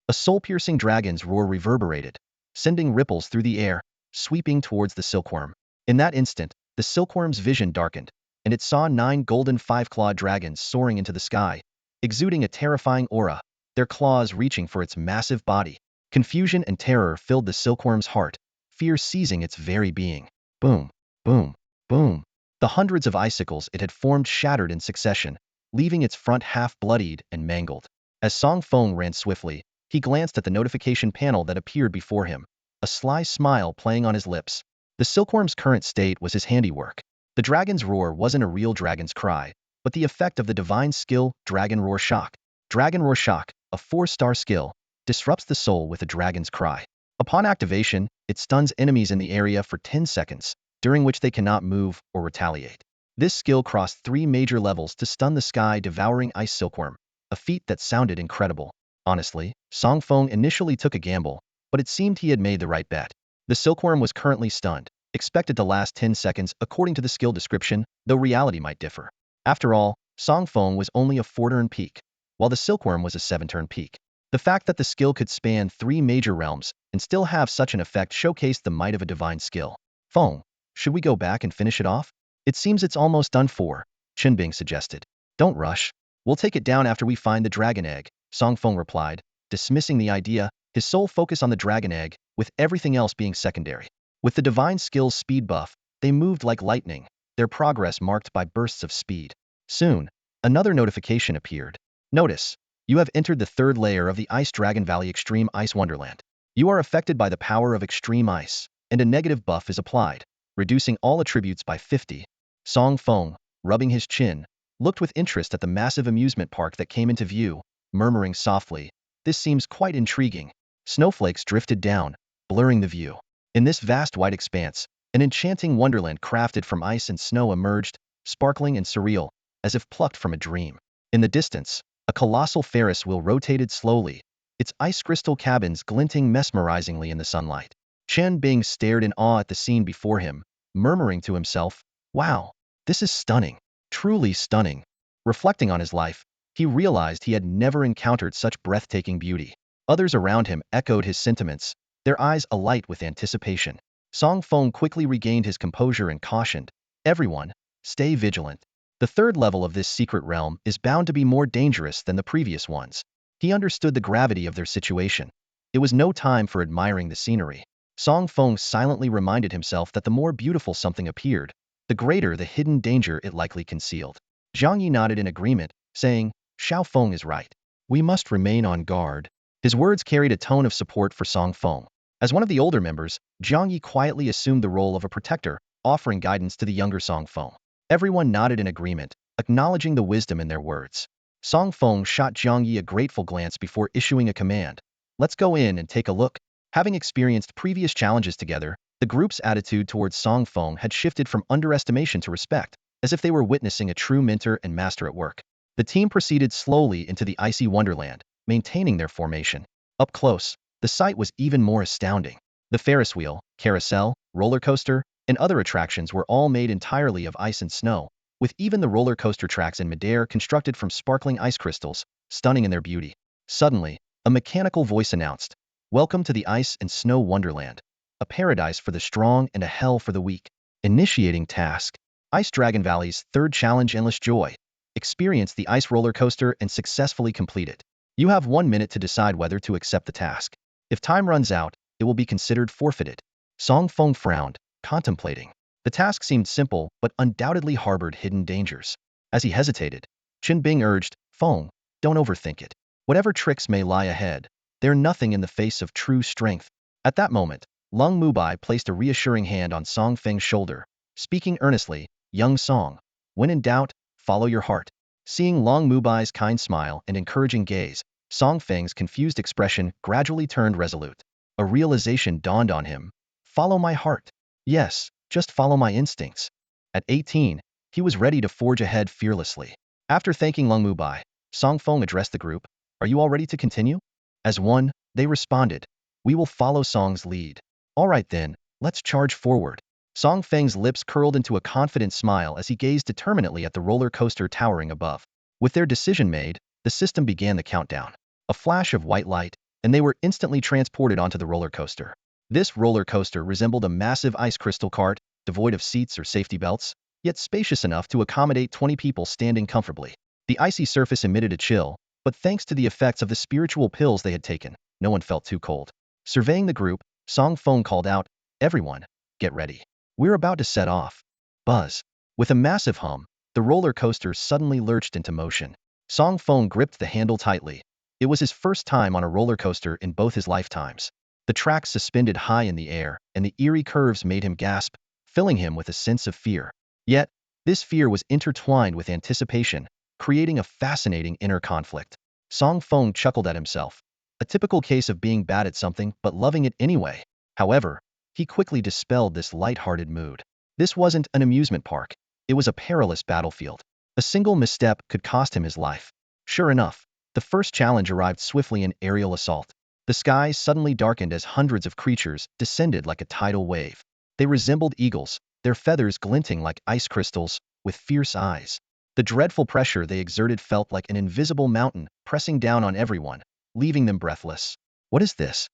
A soul-piercing dragon's roar reverberated, sending ripples through the air, sweeping towards the silkworm. In that instant, the silkworm's vision darkened, and it saw 9 golden 5-clawed dragons soaring into the sky, exuding a terrifying aura, their claws reaching for its massive body. Confusion and terror filled the silkworm's heart, fear seizing its very being. Boom, boom, boom. The hundreds of icicles it had formed shattered in succession, leaving its front half bloodied and mangled. As Song Feng ran swiftly, he glanced at the notification panel that appeared before him, a sly smile playing on his lips. The silkworm's current state was his handiwork. The dragon's roar wasn't a real dragon's cry, but the effect of the divine skill, Dragon Roar Shock. Dragon Roar Shock, a 4-star skill, disrupts the soul with a dragon's cry. Upon activation, it stuns enemies in the area for 10 seconds, during which they cannot move or retaliate. This skill crossed 3 major levels to stun the sky-devouring ice silkworm, a feat that sounded incredible. Honestly, Song Feng initially took a gamble, but it seemed he had made the right bet. The silkworm was currently stunned, expected to last 10 seconds according to the skill description, though reality might differ. After all, Song Feng was only a 4-turn peak, while the silkworm was a 7-turn peak. The fact that the skill could span 3 major realms and still have such an effect showcased the might of a divine skill. Feng, should we go back and finish it off? It seems it's almost done for, Qinbing suggested. Don't rush. We'll take it down after we find the dragon egg, Song Feng replied, dismissing the idea, his sole focus on the dragon egg, with everything else being secondary. With the divine skill's speed buff, they moved like lightning, their progress marked by bursts of speed. Soon, another notification appeared. Notice, you have entered the 3rd layer of the Ice Dragon Valley Extreme Ice Wonderland. You are affected by the power of extreme ice, and a negative buff is applied, reducing all attributes by 50. Song Feng, rubbing his chin, looked with interest at the massive amusement park that came into view, murmuring softly, "This seems quite intriguing." Snowflakes drifted down, blurring the view. In this vast white expanse, an enchanting wonderland crafted from ice and snow emerged, sparkling and surreal, as if plucked from a dream. In the distance, a colossal Ferris wheel rotated slowly, its ice crystal cabins glinting mesmerizingly in the sunlight. Chen Bing stared in awe at the scene before him, murmuring to himself, "Wow, this is stunning, truly stunning." Reflecting on his life, he realized he had never encountered such breathtaking beauty. Others around him echoed his sentiments, their eyes alight with anticipation. Song Feng quickly regained his composure and cautioned, "Everyone, stay vigilant. The 3rd level of this secret realm is bound to be more dangerous than the previous ones." He understood the gravity of their situation. It was no time for admiring the scenery. Song Feng silently reminded himself that the more beautiful something appeared, the greater the hidden danger it likely concealed. Zhang Yi nodded in agreement, saying, "Xiao Feng is right. We must remain on guard." His words carried a tone of support for Song Feng. As one of the older members, Zhang Yi quietly assumed the role of a protector, offering guidance to the younger Song Feng. Everyone nodded in agreement, acknowledging the wisdom in their words. Song Feng shot Zhang Yi a grateful glance before issuing a command. "Let's go in and take a look." Having experienced previous challenges together, the group's attitude towards Song Feng had shifted from underestimation to respect, as if they were witnessing a true mentor and master at work. The team proceeded slowly into the icy wonderland, maintaining their formation. Up close, the sight was even more astounding. The Ferris wheel, carousel, roller coaster, and other attractions were all made entirely of ice and snow, with even the roller coaster tracks in midair constructed from sparkling ice crystals, stunning in their beauty. Suddenly, a mechanical voice announced, "Welcome to the Ice and Snow Wonderland, a paradise for the strong and a hell for the weak." Initiating task. Ice Dragon Valley's 3rd challenge, Endless Joy. Experience the ice roller coaster and successfully complete it. You have 1 minute to decide whether to accept the task. If time runs out, it will be considered forfeited. Song Feng frowned, contemplating. The task seemed simple, but undoubtedly harbored hidden dangers. As he hesitated, Qin Bing urged, "Feng, don't overthink it. Whatever tricks may lie ahead, they're nothing in the face of true strength." At that moment, Lung Mubai placed a reassuring hand on Song Feng's shoulder, speaking earnestly, "Young Song, when in doubt, follow your heart." Seeing Long Mubai's kind smile and encouraging gaze, Song Feng's confused expression gradually turned resolute. A realization dawned on him. Follow my heart. Yes, just follow my instincts. At 18, he was ready to forge ahead fearlessly. After thanking Lung Mubai, Song Feng addressed the group. "Are you all ready to continue?" As one, they responded, "We will follow Song's lead." "All right then, let's charge forward." Song Feng's lips curled into a confident smile as he gazed determinedly at the roller coaster towering above. With their decision made, the system began the countdown. A flash of white light, and they were instantly transported onto the roller coaster. This roller coaster resembled a massive ice crystal cart, devoid of seats or safety belts, yet spacious enough to accommodate 20 people standing comfortably. The icy surface emitted a chill, but thanks to the effects of the spiritual pills they had taken, no one felt too cold. Surveying the group, Song Feng called out, "Everyone, get ready. We're about to set off." Buzz. With a massive hum, the roller coaster suddenly lurched into motion. Song Feng gripped the handle tightly. It was his first time on a roller coaster in both his lifetimes. The tracks suspended high in the air, and the eerie curves made him gasp, filling him with a sense of fear. Yet, this fear was intertwined with anticipation, creating a fascinating inner conflict. Song Feng chuckled at himself. A typical case of being bad at something but loving it anyway. However, he quickly dispelled this light-hearted mood. This wasn't an amusement park. It was a perilous battlefield. A single misstep could cost him his life. Sure enough, the first challenge arrived swiftly, an aerial assault. The sky suddenly darkened as hundreds of creatures descended like a tidal wave. They resembled eagles, their feathers glinting like ice crystals, with fierce eyes. The dreadful pressure they exerted felt like an invisible mountain pressing down on everyone, leaving them breathless. What is this?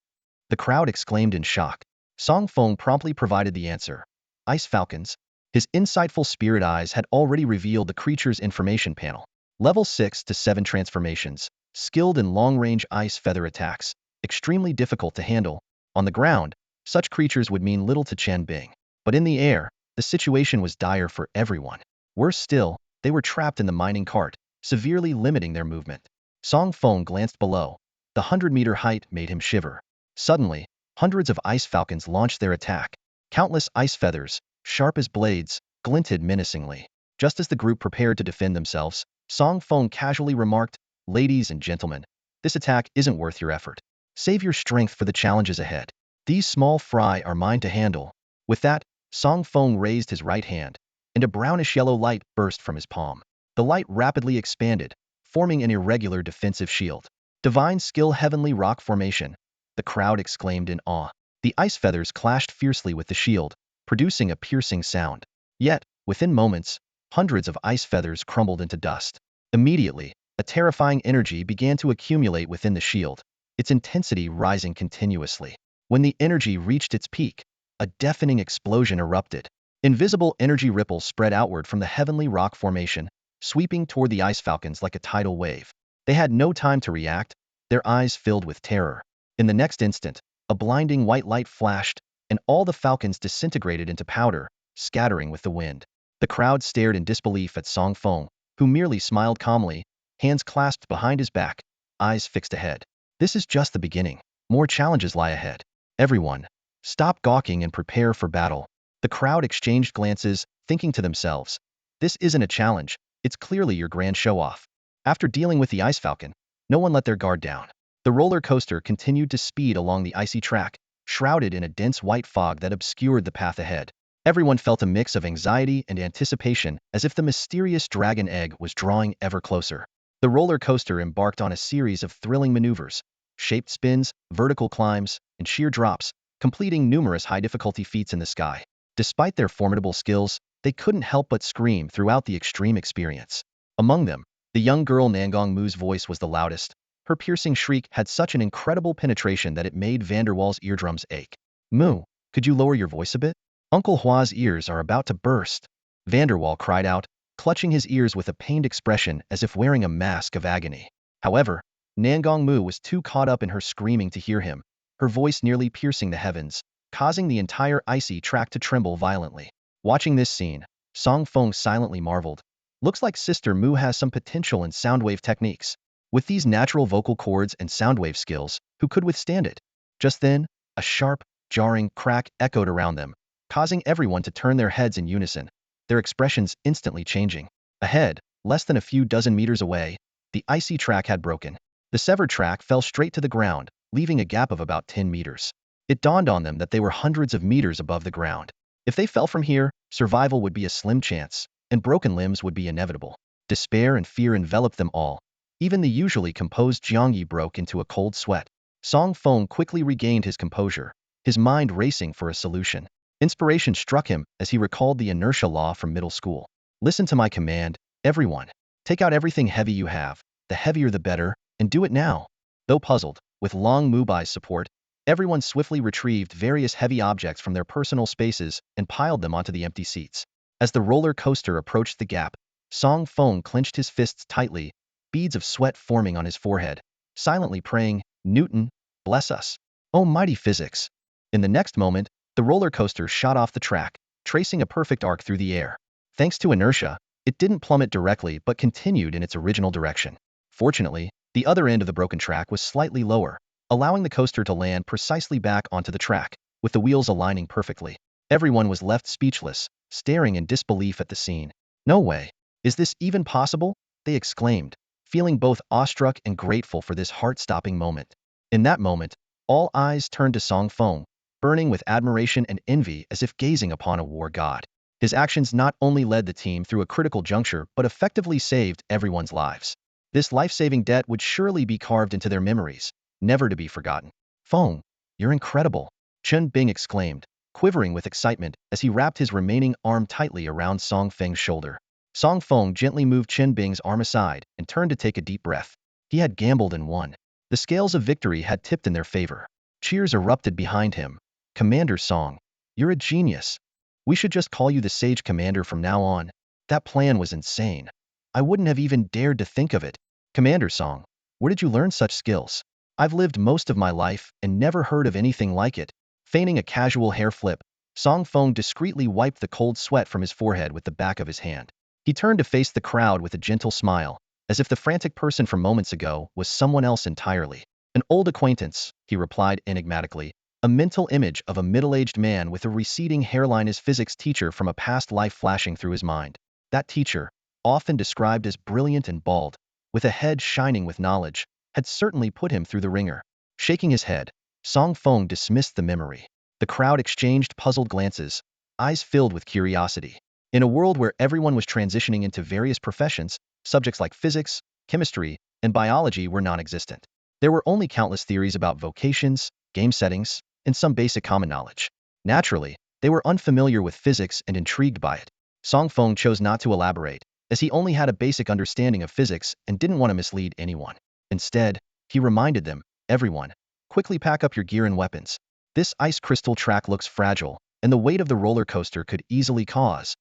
The crowd exclaimed in shock. Song Feng promptly provided the answer. Ice falcons. His insightful spirit eyes had already revealed the creature's information panel. Level 6 to 7 transformations, skilled in long-range ice feather attacks, extremely difficult to handle. On the ground, such creatures would mean little to Chen Bing. But in the air, the situation was dire for everyone. Worse still, they were trapped in the mining cart, severely limiting their movement. Song Feng glanced below. The 100-meter height made him shiver. Suddenly, hundreds of ice falcons launched their attack. Countless ice feathers, sharp as blades, glinted menacingly. Just as the group prepared to defend themselves, Song Feng casually remarked, "Ladies and gentlemen, this attack isn't worth your effort. Save your strength for the challenges ahead. These small fry are mine to handle." With that, Song Feng raised his right hand, and a brownish-yellow light burst from his palm. The light rapidly expanded, forming an irregular defensive shield. "Divine skill, heavenly rock formation," the crowd exclaimed in awe. The ice feathers clashed fiercely with the shield, producing a piercing sound. Yet, within moments, hundreds of ice feathers crumbled into dust. Immediately, a terrifying energy began to accumulate within the shield, its intensity rising continuously. When the energy reached its peak, a deafening explosion erupted. Invisible energy ripples spread outward from the heavenly rock formation, sweeping toward the ice falcons like a tidal wave. They had no time to react, their eyes filled with terror. In the next instant, a blinding white light flashed, and all the falcons disintegrated into powder, scattering with the wind. The crowd stared in disbelief at Song Feng, who merely smiled calmly, hands clasped behind his back, eyes fixed ahead. This is just the beginning. More challenges lie ahead. Everyone, stop gawking and prepare for battle. The crowd exchanged glances, thinking to themselves, this isn't a challenge, it's clearly your grand show-off. After dealing with the ice falcon, no one let their guard down. The roller coaster continued to speed along the icy track, shrouded in a dense white fog that obscured the path ahead. Everyone felt a mix of anxiety and anticipation, as if the mysterious dragon egg was drawing ever closer. The roller coaster embarked on a series of thrilling maneuvers, shaped spins, vertical climbs, and sheer drops, completing numerous high-difficulty feats in the sky. Despite their formidable skills, they couldn't help but scream throughout the extreme experience. Among them, the young girl Nangang Mu's voice was the loudest. Her piercing shriek had such an incredible penetration that it made Vanderwall's eardrums ache. "Mu, could you lower your voice a bit? Uncle Hua's ears are about to burst." Vanderwall cried out, clutching his ears with a pained expression as if wearing a mask of agony. However, Nangang Mu was too caught up in her screaming to hear him, her voice nearly piercing the heavens, causing the entire icy track to tremble violently. Watching this scene, Song Feng silently marveled. Looks like Sister Mu has some potential in soundwave techniques. With these natural vocal cords and soundwave skills, who could withstand it? Just then, a sharp, jarring crack echoed around them, causing everyone to turn their heads in unison, their expressions instantly changing. Ahead, less than a few dozen meters away, the icy track had broken. The severed track fell straight to the ground, leaving a gap of about 10 meters. It dawned on them that they were hundreds of meters above the ground. If they fell from here, survival would be a slim chance, and broken limbs would be inevitable. Despair and fear enveloped them all. Even the usually composed Jiangyi broke into a cold sweat. Song Feng quickly regained his composure, his mind racing for a solution. Inspiration struck him as he recalled the inertia law from middle school. Listen to my command, everyone. Take out everything heavy you have, the heavier the better, and do it now. Though puzzled, with Long Mubai's support, everyone swiftly retrieved various heavy objects from their personal spaces and piled them onto the empty seats. As the roller coaster approached the gap, Song Feng clenched his fists tightly, beads of sweat forming on his forehead, silently praying, "Newton, bless us. Oh mighty physics." In the next moment, the roller coaster shot off the track, tracing a perfect arc through the air. Thanks to inertia, it didn't plummet directly but continued in its original direction. Fortunately, the other end of the broken track was slightly lower, allowing the coaster to land precisely back onto the track, with the wheels aligning perfectly. Everyone was left speechless, staring in disbelief at the scene. "No way. Is this even possible?" they exclaimed, feeling both awestruck and grateful for this heart-stopping moment. In that moment, all eyes turned to Song Feng, burning with admiration and envy as if gazing upon a war god. His actions not only led the team through a critical juncture but effectively saved everyone's lives. This life-saving debt would surely be carved into their memories, never to be forgotten. "Feng, you're incredible," Chen Bing exclaimed, quivering with excitement as he wrapped his remaining arm tightly around Song Feng's shoulder. Song Feng gently moved Chen Bing's arm aside and turned to take a deep breath. He had gambled and won. The scales of victory had tipped in their favor. Cheers erupted behind him. Commander Song, you're a genius. We should just call you the Sage Commander from now on. That plan was insane. I wouldn't have even dared to think of it. Commander Song, where did you learn such skills? I've lived most of my life and never heard of anything like it. Feigning a casual hair flip, Song Feng discreetly wiped the cold sweat from his forehead with the back of his hand. He turned to face the crowd with a gentle smile, as if the frantic person from moments ago was someone else entirely. An old acquaintance, he replied enigmatically, a mental image of a middle-aged man with a receding hairline, his physics teacher from a past life flashing through his mind. That teacher, often described as brilliant and bald, with a head shining with knowledge, had certainly put him through the ringer. Shaking his head, Song Feng dismissed the memory. The crowd exchanged puzzled glances, eyes filled with curiosity. In a world where everyone was transitioning into various professions, subjects like physics, chemistry, and biology were non-existent. There were only countless theories about vocations, game settings, and some basic common knowledge. Naturally, they were unfamiliar with physics and intrigued by it. Song Feng chose not to elaborate, as he only had a basic understanding of physics and didn't want to mislead anyone. Instead, he reminded them, everyone, quickly pack up your gear and weapons. This ice crystal track looks fragile, and the weight of the roller coaster could easily cause.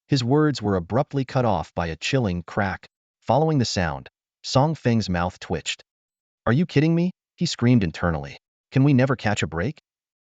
His words were abruptly cut off by a chilling crack. Following the sound, Song Feng's mouth twitched. Are you kidding me? He screamed internally. Can we never catch a break?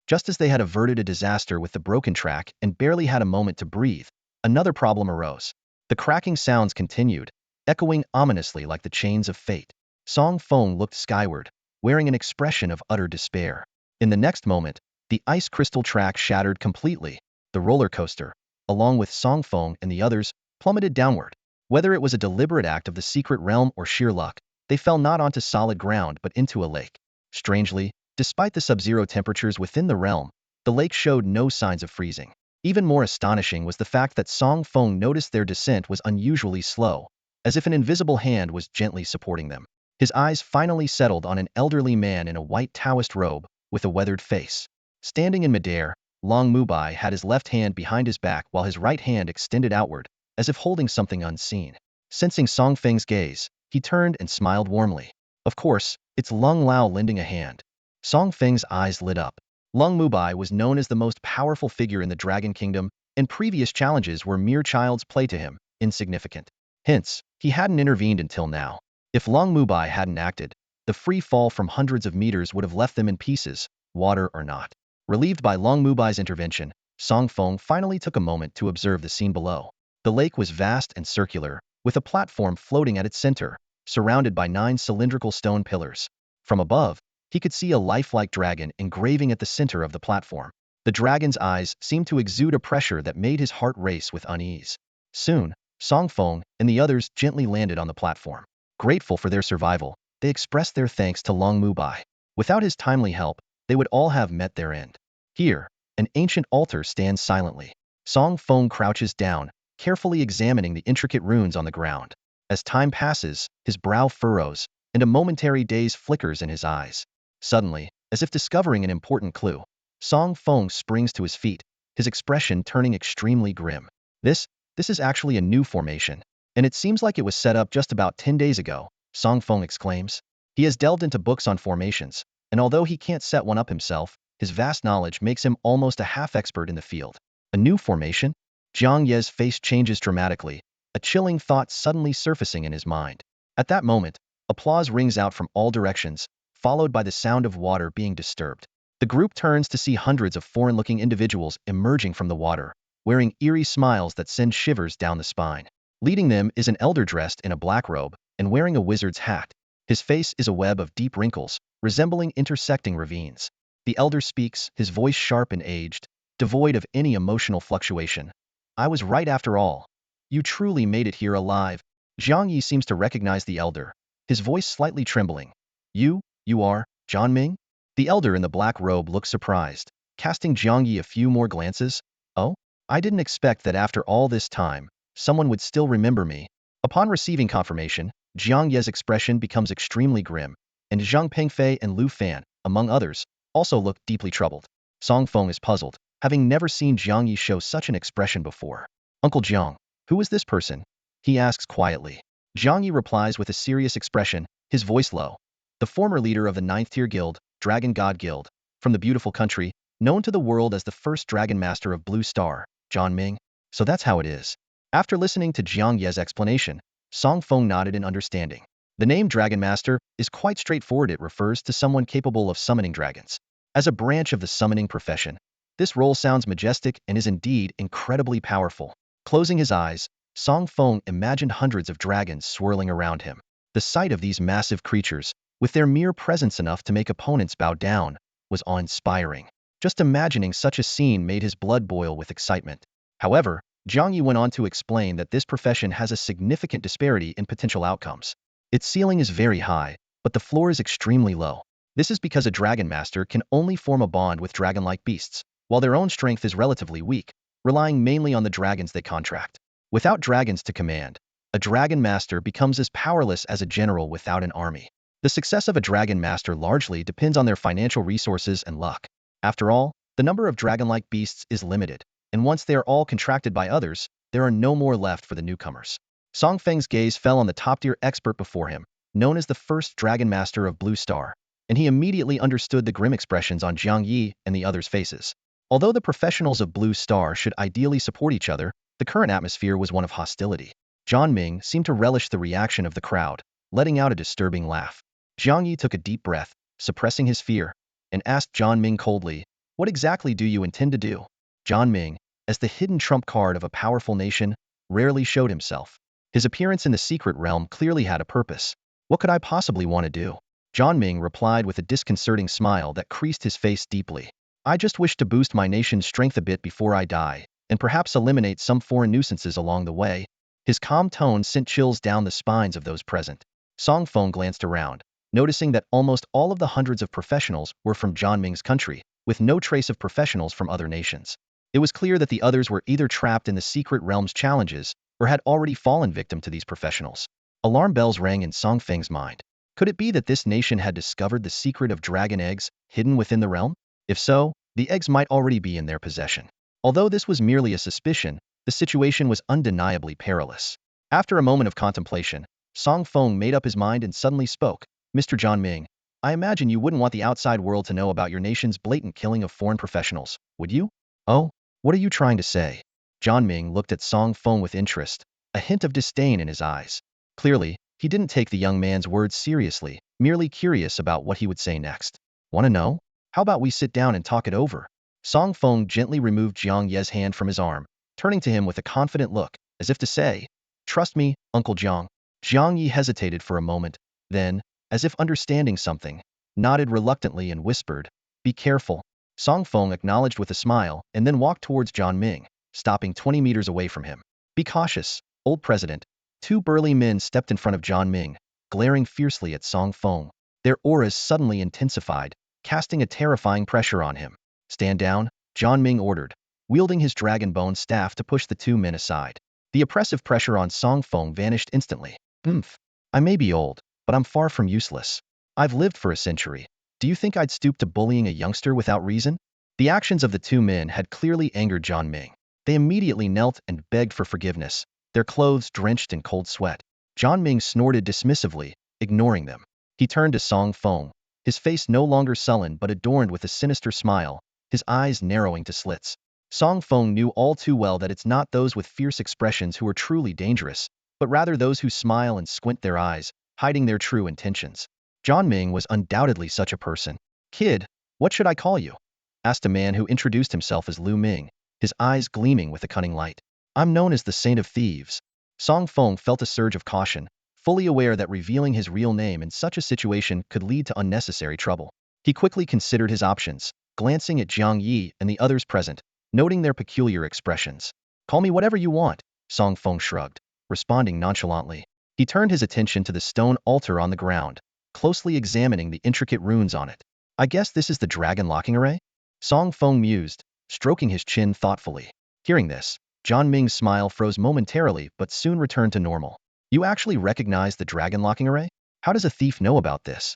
Just as they had averted a disaster with the broken track and barely had a moment to breathe, another problem arose. The cracking sounds continued, echoing ominously like the chains of fate. Song Feng looked skyward, wearing an expression of utter despair. In the next moment, the ice crystal track shattered completely. The roller coaster, along with Song Feng and the others, plummeted downward. Whether it was a deliberate act of the secret realm or sheer luck, they fell not onto solid ground but into a lake. Strangely, despite the sub-zero temperatures within the realm, the lake showed no signs of freezing. Even more astonishing was the fact that Song Feng noticed their descent was unusually slow, as if an invisible hand was gently supporting them. His eyes finally settled on an elderly man in a white Taoist robe, with a weathered face. Standing in midair, Long Mubai had his left hand behind his back while his right hand extended outward, as if holding something unseen. Sensing Song Feng's gaze, he turned and smiled warmly. Of course, it's Lung Lao lending a hand. Song Feng's eyes lit up. Lung Mubai was known as the most powerful figure in the Dragon Kingdom, and previous challenges were mere child's play to him, insignificant. Hence, he hadn't intervened until now. If Lung Mubai hadn't acted, the free fall from hundreds of meters would have left them in pieces, water or not. Relieved by Lung Mubai's intervention, Song Feng finally took a moment to observe the scene below. The lake was vast and circular, with a platform floating at its center, surrounded by 9 cylindrical stone pillars. From above, he could see a lifelike dragon engraving at the center of the platform. The dragon's eyes seemed to exude a pressure that made his heart race with unease. Soon, Song Feng and the others gently landed on the platform. Grateful for their survival, they expressed their thanks to Long Mubai. Without his timely help, they would all have met their end. Here, an ancient altar stands silently. Song Feng crouches down, carefully examining the intricate runes on the ground. As time passes, his brow furrows, and a momentary daze flickers in his eyes. Suddenly, as if discovering an important clue, Song Feng springs to his feet, his expression turning extremely grim. This is actually a new formation, and it seems like it was set up just about 10 days ago, Song Feng exclaims. He has delved into books on formations, and although he can't set one up himself, his vast knowledge makes him almost a half-expert in the field. A new formation? Jiang Ye's face changes dramatically, a chilling thought suddenly surfacing in his mind. At that moment, applause rings out from all directions, followed by the sound of water being disturbed. The group turns to see hundreds of foreign-looking individuals emerging from the water, wearing eerie smiles that send shivers down the spine. Leading them is an elder dressed in a black robe and wearing a wizard's hat. His face is a web of deep wrinkles, resembling intersecting ravines. The elder speaks, his voice sharp and aged, devoid of any emotional fluctuation. I was right after all. You truly made it here alive. Jiang Yi seems to recognize the elder, his voice slightly trembling. You are, John Ming? The elder in the black robe looks surprised, casting Jiang Yi a few more glances. Oh? I didn't expect that after all this time, someone would still remember me. Upon receiving confirmation, Jiang Ye's expression becomes extremely grim, and Zhang Pengfei and Lu Fan, among others, also look deeply troubled. Song Feng is puzzled, having never seen Jiang Yi show such an expression before. Uncle Jiang, who is this person? He asks quietly. Jiang Yi replies with a serious expression, his voice low. the former leader of the 9th tier guild, Dragon God Guild, from the beautiful country, known to the world as the first Dragon Master of Blue Star, John Ming. So that's how it is. After listening to Jiang Ye's explanation, Song Feng nodded in understanding. The name Dragon Master is quite straightforward. It refers to someone capable of summoning dragons. As a branch of the summoning profession, this role sounds majestic and is indeed incredibly powerful. Closing his eyes, Song Feng imagined hundreds of dragons swirling around him. The sight of these massive creatures, with their mere presence enough to make opponents bow down, was awe-inspiring. Just imagining such a scene made his blood boil with excitement. However, Jiang Yi went on to explain that this profession has a significant disparity in potential outcomes. Its ceiling is very high, but the floor is extremely low. This is because a dragon master can only form a bond with dragon-like beasts, while their own strength is relatively weak, relying mainly on the dragons they contract. Without dragons to command, a dragon master becomes as powerless as a general without an army. The success of a dragon master largely depends on their financial resources and luck. After all, the number of dragon-like beasts is limited, and once they are all contracted by others, there are no more left for the newcomers. Song Feng's gaze fell on the top-tier expert before him, known as the first Dragon Master of Blue Star, and he immediately understood the grim expressions on Jiang Yi and the others' faces. Although the professionals of Blue Star should ideally support each other, the current atmosphere was one of hostility. John Ming seemed to relish the reaction of the crowd, letting out a disturbing laugh. Jiang Yi took a deep breath, suppressing his fear, and asked John Ming coldly, "What exactly do you intend to do?" John Ming, as the hidden trump card of a powerful nation, rarely showed himself. His appearance in the secret realm clearly had a purpose. "What could I possibly want to do?" John Ming replied with a disconcerting smile that creased his face deeply. "I just wish to boost my nation's strength a bit before I die, and perhaps eliminate some foreign nuisances along the way." His calm tone sent chills down the spines of those present. Song Feng glanced around, noticing that almost all of the hundreds of professionals were from John Ming's country, with no trace of professionals from other nations. It was clear that the others were either trapped in the secret realm's challenges or had already fallen victim to these professionals. Alarm bells rang in Song Feng's mind. Could it be that this nation had discovered the secret of dragon eggs hidden within the realm? If so, the eggs might already be in their possession. Although this was merely a suspicion, the situation was undeniably perilous. After a moment of contemplation, Song Feng made up his mind and suddenly spoke. "Mr. John Ming, I imagine you wouldn't want the outside world to know about your nation's blatant killing of foreign professionals, would you?" "Oh, what are you trying to say?" John Ming looked at Song Feng with interest, a hint of disdain in his eyes. Clearly, he didn't take the young man's words seriously, merely curious about what he would say next. "Want to know? How about we sit down and talk it over?" Song Feng gently removed Jiang Ye's hand from his arm, turning to him with a confident look, as if to say, "Trust me, Uncle Jiang." Jiang Yi hesitated for a moment, then, as if understanding something, nodded reluctantly and whispered, "Be careful." Song Feng acknowledged with a smile and then walked towards John Ming, stopping 20 meters away from him. "Be cautious, old president." Two burly men stepped in front of John Ming, glaring fiercely at Song Feng. Their auras suddenly intensified, casting a terrifying pressure on him. "Stand down," John Ming ordered, wielding his dragon bone staff to push the two men aside. The oppressive pressure on Song Feng vanished instantly. I may be old, but I'm far from useless. I've lived for a century. Do you think I'd stoop to bullying a youngster without reason?" The actions of the two men had clearly angered John Ming. They immediately knelt and begged for forgiveness, their clothes drenched in cold sweat. John Ming snorted dismissively, ignoring them. He turned to Song Feng, his face no longer sullen but adorned with a sinister smile, his eyes narrowing to slits. Song Feng knew all too well that it's not those with fierce expressions who are truly dangerous, but rather those who smile and squint their eyes, hiding their true intentions. John Ming was undoubtedly such a person. "Kid, what should I call you?" asked a man who introduced himself as Lu Ming, his eyes gleaming with a cunning light. "I'm known as the Saint of Thieves." Song Feng felt a surge of caution, fully aware that revealing his real name in such a situation could lead to unnecessary trouble. He quickly considered his options, glancing at Jiang Yi and the others present, noting their peculiar expressions. "Call me whatever you want," Song Feng shrugged, responding nonchalantly. He turned his attention to the stone altar on the ground, closely examining the intricate runes on it. "I guess this is the dragon locking array?" Song Feng mused, stroking his chin thoughtfully. Hearing this, John Ming's smile froze momentarily but soon returned to normal. "You actually recognize the dragon locking array? How does a thief know about this?"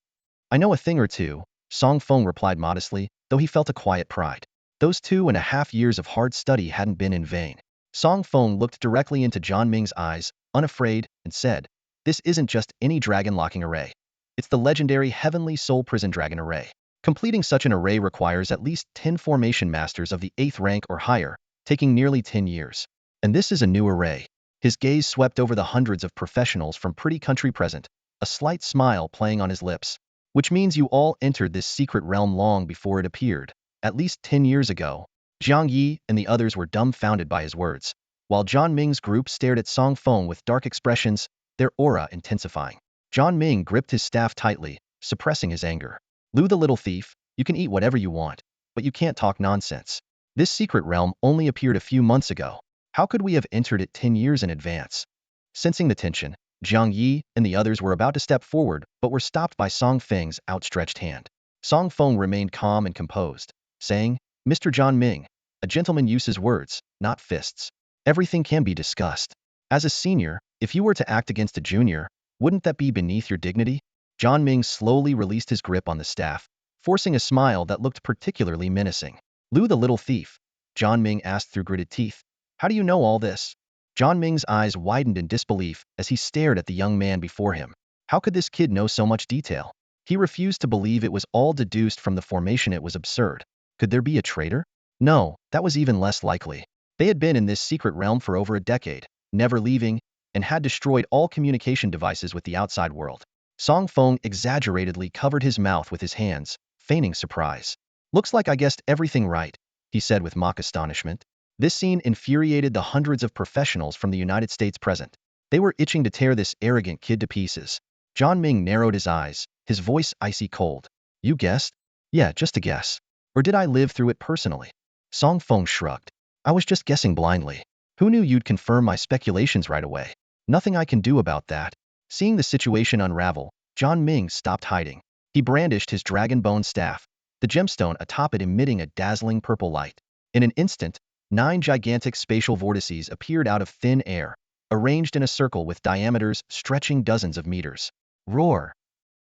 "I know a thing or two," Song Feng replied modestly, though he felt a quiet pride. Those 2.5 years of hard study hadn't been in vain. Song Feng looked directly into John Ming's eyes, unafraid, and said, "This isn't just any dragon locking array. It's the legendary Heavenly Soul Prison Dragon Array. Completing such an array requires at least 10 formation masters of the 8th rank or higher, taking nearly 10 years. And this is a new array. His gaze swept over the hundreds of professionals from pretty country present, a slight smile playing on his lips. Which means you all entered this secret realm long before it appeared, at least 10 years ago. Jiang Yi and the others were dumbfounded by his words, while Zhang Ming's group stared at Song Feng with dark expressions, their aura intensifying. Zhang Ming gripped his staff tightly, suppressing his anger. Lu the little thief, you can eat whatever you want, but you can't talk nonsense. This secret realm only appeared a few months ago. How could we have entered it 10 years in advance? Sensing the tension, Jiang Yi and the others were about to step forward but were stopped by Song Feng's outstretched hand. Song Feng remained calm and composed, saying, Mr. Zhang Ming, a gentleman uses words, not fists. Everything can be discussed. As a senior, if you were to act against a junior, wouldn't that be beneath your dignity? Zhang Ming slowly released his grip on the staff, forcing a smile that looked particularly menacing. Lu the little thief, Zhang Ming asked through gritted teeth. How do you know all this? Zhang Ming's eyes widened in disbelief as he stared at the young man before him. How could this kid know so much detail? He refused to believe it was all deduced from the formation. It was absurd. Could there be a traitor? No, that was even less likely. They had been in this secret realm for over a decade, never leaving, and had destroyed all communication devices with the outside world. Song Feng exaggeratedly covered his mouth with his hands, feigning surprise. Looks like I guessed everything right, he said with mock astonishment. This scene infuriated the hundreds of professionals from the United States present. They were itching to tear this arrogant kid to pieces. Zhang Ming narrowed his eyes, his voice icy cold. You guessed? Yeah, just a guess. Or did I live through it personally? Song Feng shrugged. I was just guessing blindly. Who knew you'd confirm my speculations right away? Nothing I can do about that. Seeing the situation unravel, Zhang Ming stopped hiding. He brandished his dragon bone staff, the gemstone atop it emitting a dazzling purple light. In an instant, 9 gigantic spatial vortices appeared out of thin air, arranged in a circle with diameters stretching dozens of meters. Roar!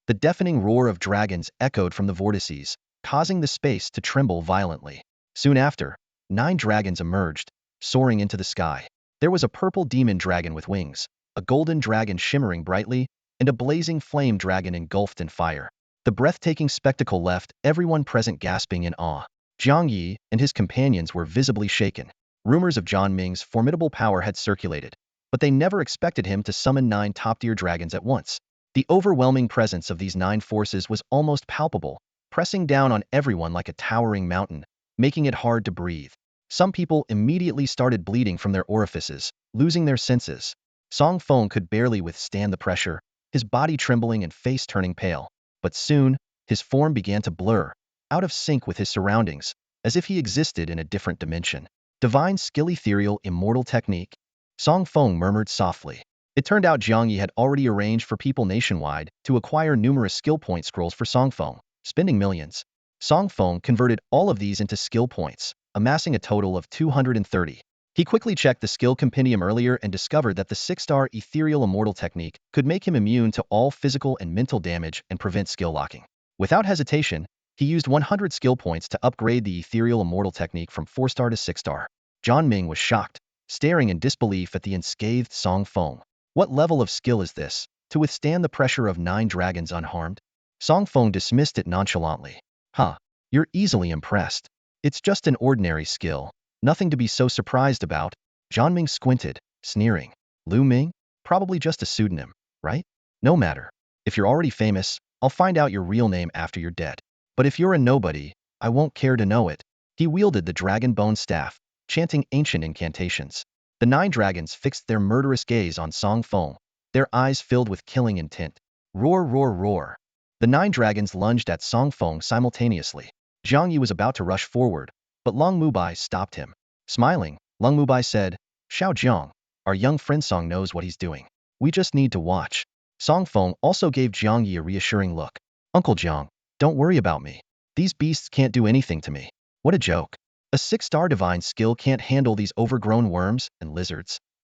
The deafening roar of dragons echoed from the vortices, causing the space to tremble violently. Soon after, 9 dragons emerged, soaring into the sky. There was a purple demon dragon with wings, a golden dragon shimmering brightly, and a blazing flame dragon engulfed in fire. The breathtaking spectacle left everyone present gasping in awe. Jiang Yi and his companions were visibly shaken. Rumors of Zhang Ming's formidable power had circulated, but they never expected him to summon 9 top-tier dragons at once. The overwhelming presence of these 9 forces was almost palpable, pressing down on everyone like a towering mountain, making it hard to breathe. Some people immediately started bleeding from their orifices, losing their senses. Song Feng could barely withstand the pressure, his body trembling and face turning pale. But soon, his form began to blur, out of sync with his surroundings, as if he existed in a different dimension. Divine skill, ethereal, immortal technique. Song Feng murmured softly. It turned out Jiang Yi had already arranged for people nationwide to acquire numerous skill point scrolls for Song Feng, spending millions. Song Feng converted all of these into skill points, amassing a total of 230. He quickly checked the skill compendium earlier and discovered that the 6-star ethereal immortal technique could make him immune to all physical and mental damage and prevent skill locking. Without hesitation, he used 100 skill points to upgrade the ethereal immortal technique from 4-star to 6-star. Zhang Ming was shocked, staring in disbelief at the unscathed Song Feng. What level of skill is this, to withstand the pressure of 9 dragons unharmed? Song Feng dismissed it nonchalantly. Huh, you're easily impressed. It's just an ordinary skill. Nothing to be so surprised about. Zhang Ming squinted, sneering. Lu Ming? Probably just a pseudonym, right? No matter. If you're already famous, I'll find out your real name after you're dead. But if you're a nobody, I won't care to know it. He wielded the dragon bone staff, chanting ancient incantations. The 9 dragons fixed their murderous gaze on Song Feng, their eyes filled with killing intent. Roar, roar, roar. The 9 dragons lunged at Song Feng simultaneously. Jiang Yi was about to rush forward, but Long Mubai stopped him. Smiling, Long Mubai said, Xiao Jiang, our young friend Song knows what he's doing. We just need to watch. Song Feng also gave Jiang Yi a reassuring look. Uncle Jiang, don't worry about me. These beasts can't do anything to me. What a joke. A 6-star divine skill can't handle these overgrown worms and lizards.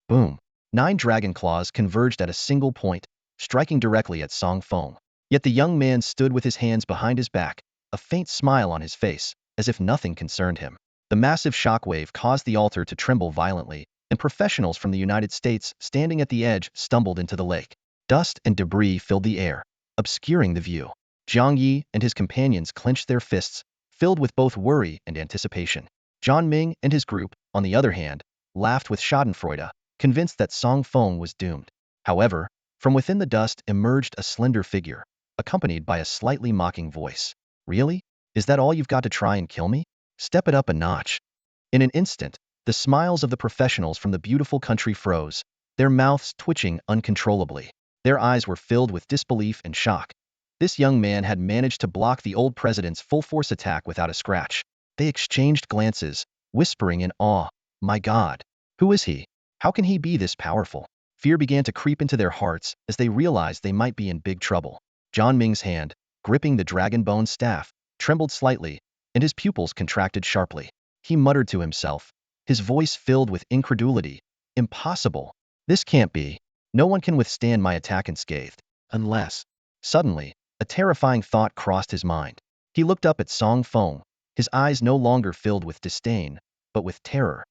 Boom. 9 dragon claws converged at a single point, striking directly at Song Feng. Yet the young man stood with his hands behind his back, a faint smile on his face, as if nothing concerned him. The massive shockwave caused the altar to tremble violently, and professionals from the United States standing at the edge stumbled into the lake. Dust and debris filled the air. obscuring the view. Jiang Yi and his companions clenched their fists, filled with both worry and anticipation. Zhang Ming and his group, on the other hand, laughed with schadenfreude, convinced that Song Feng was doomed. However, from within the dust emerged a slender figure, accompanied by a slightly mocking voice. Really? Is that all you've got to try and kill me? Step it up a notch. In an instant, the smiles of the professionals from the beautiful country froze, their mouths twitching uncontrollably. Their eyes were filled with disbelief and shock. This young man had managed to block the old president's full-force attack without a scratch. They exchanged glances, whispering in awe, "My God, who is he? How can he be this powerful?" Fear began to creep into their hearts as they realized they might be in big trouble. Zhang Ming's hand, gripping the dragon bone staff, trembled slightly, and his pupils contracted sharply. He muttered to himself, his voice filled with incredulity. "Impossible. This can't be. No one can withstand my attack unscathed. Unless..." Suddenly, a terrifying thought crossed his mind. He looked up at Song Feng, his eyes no longer filled with disdain, but with terror.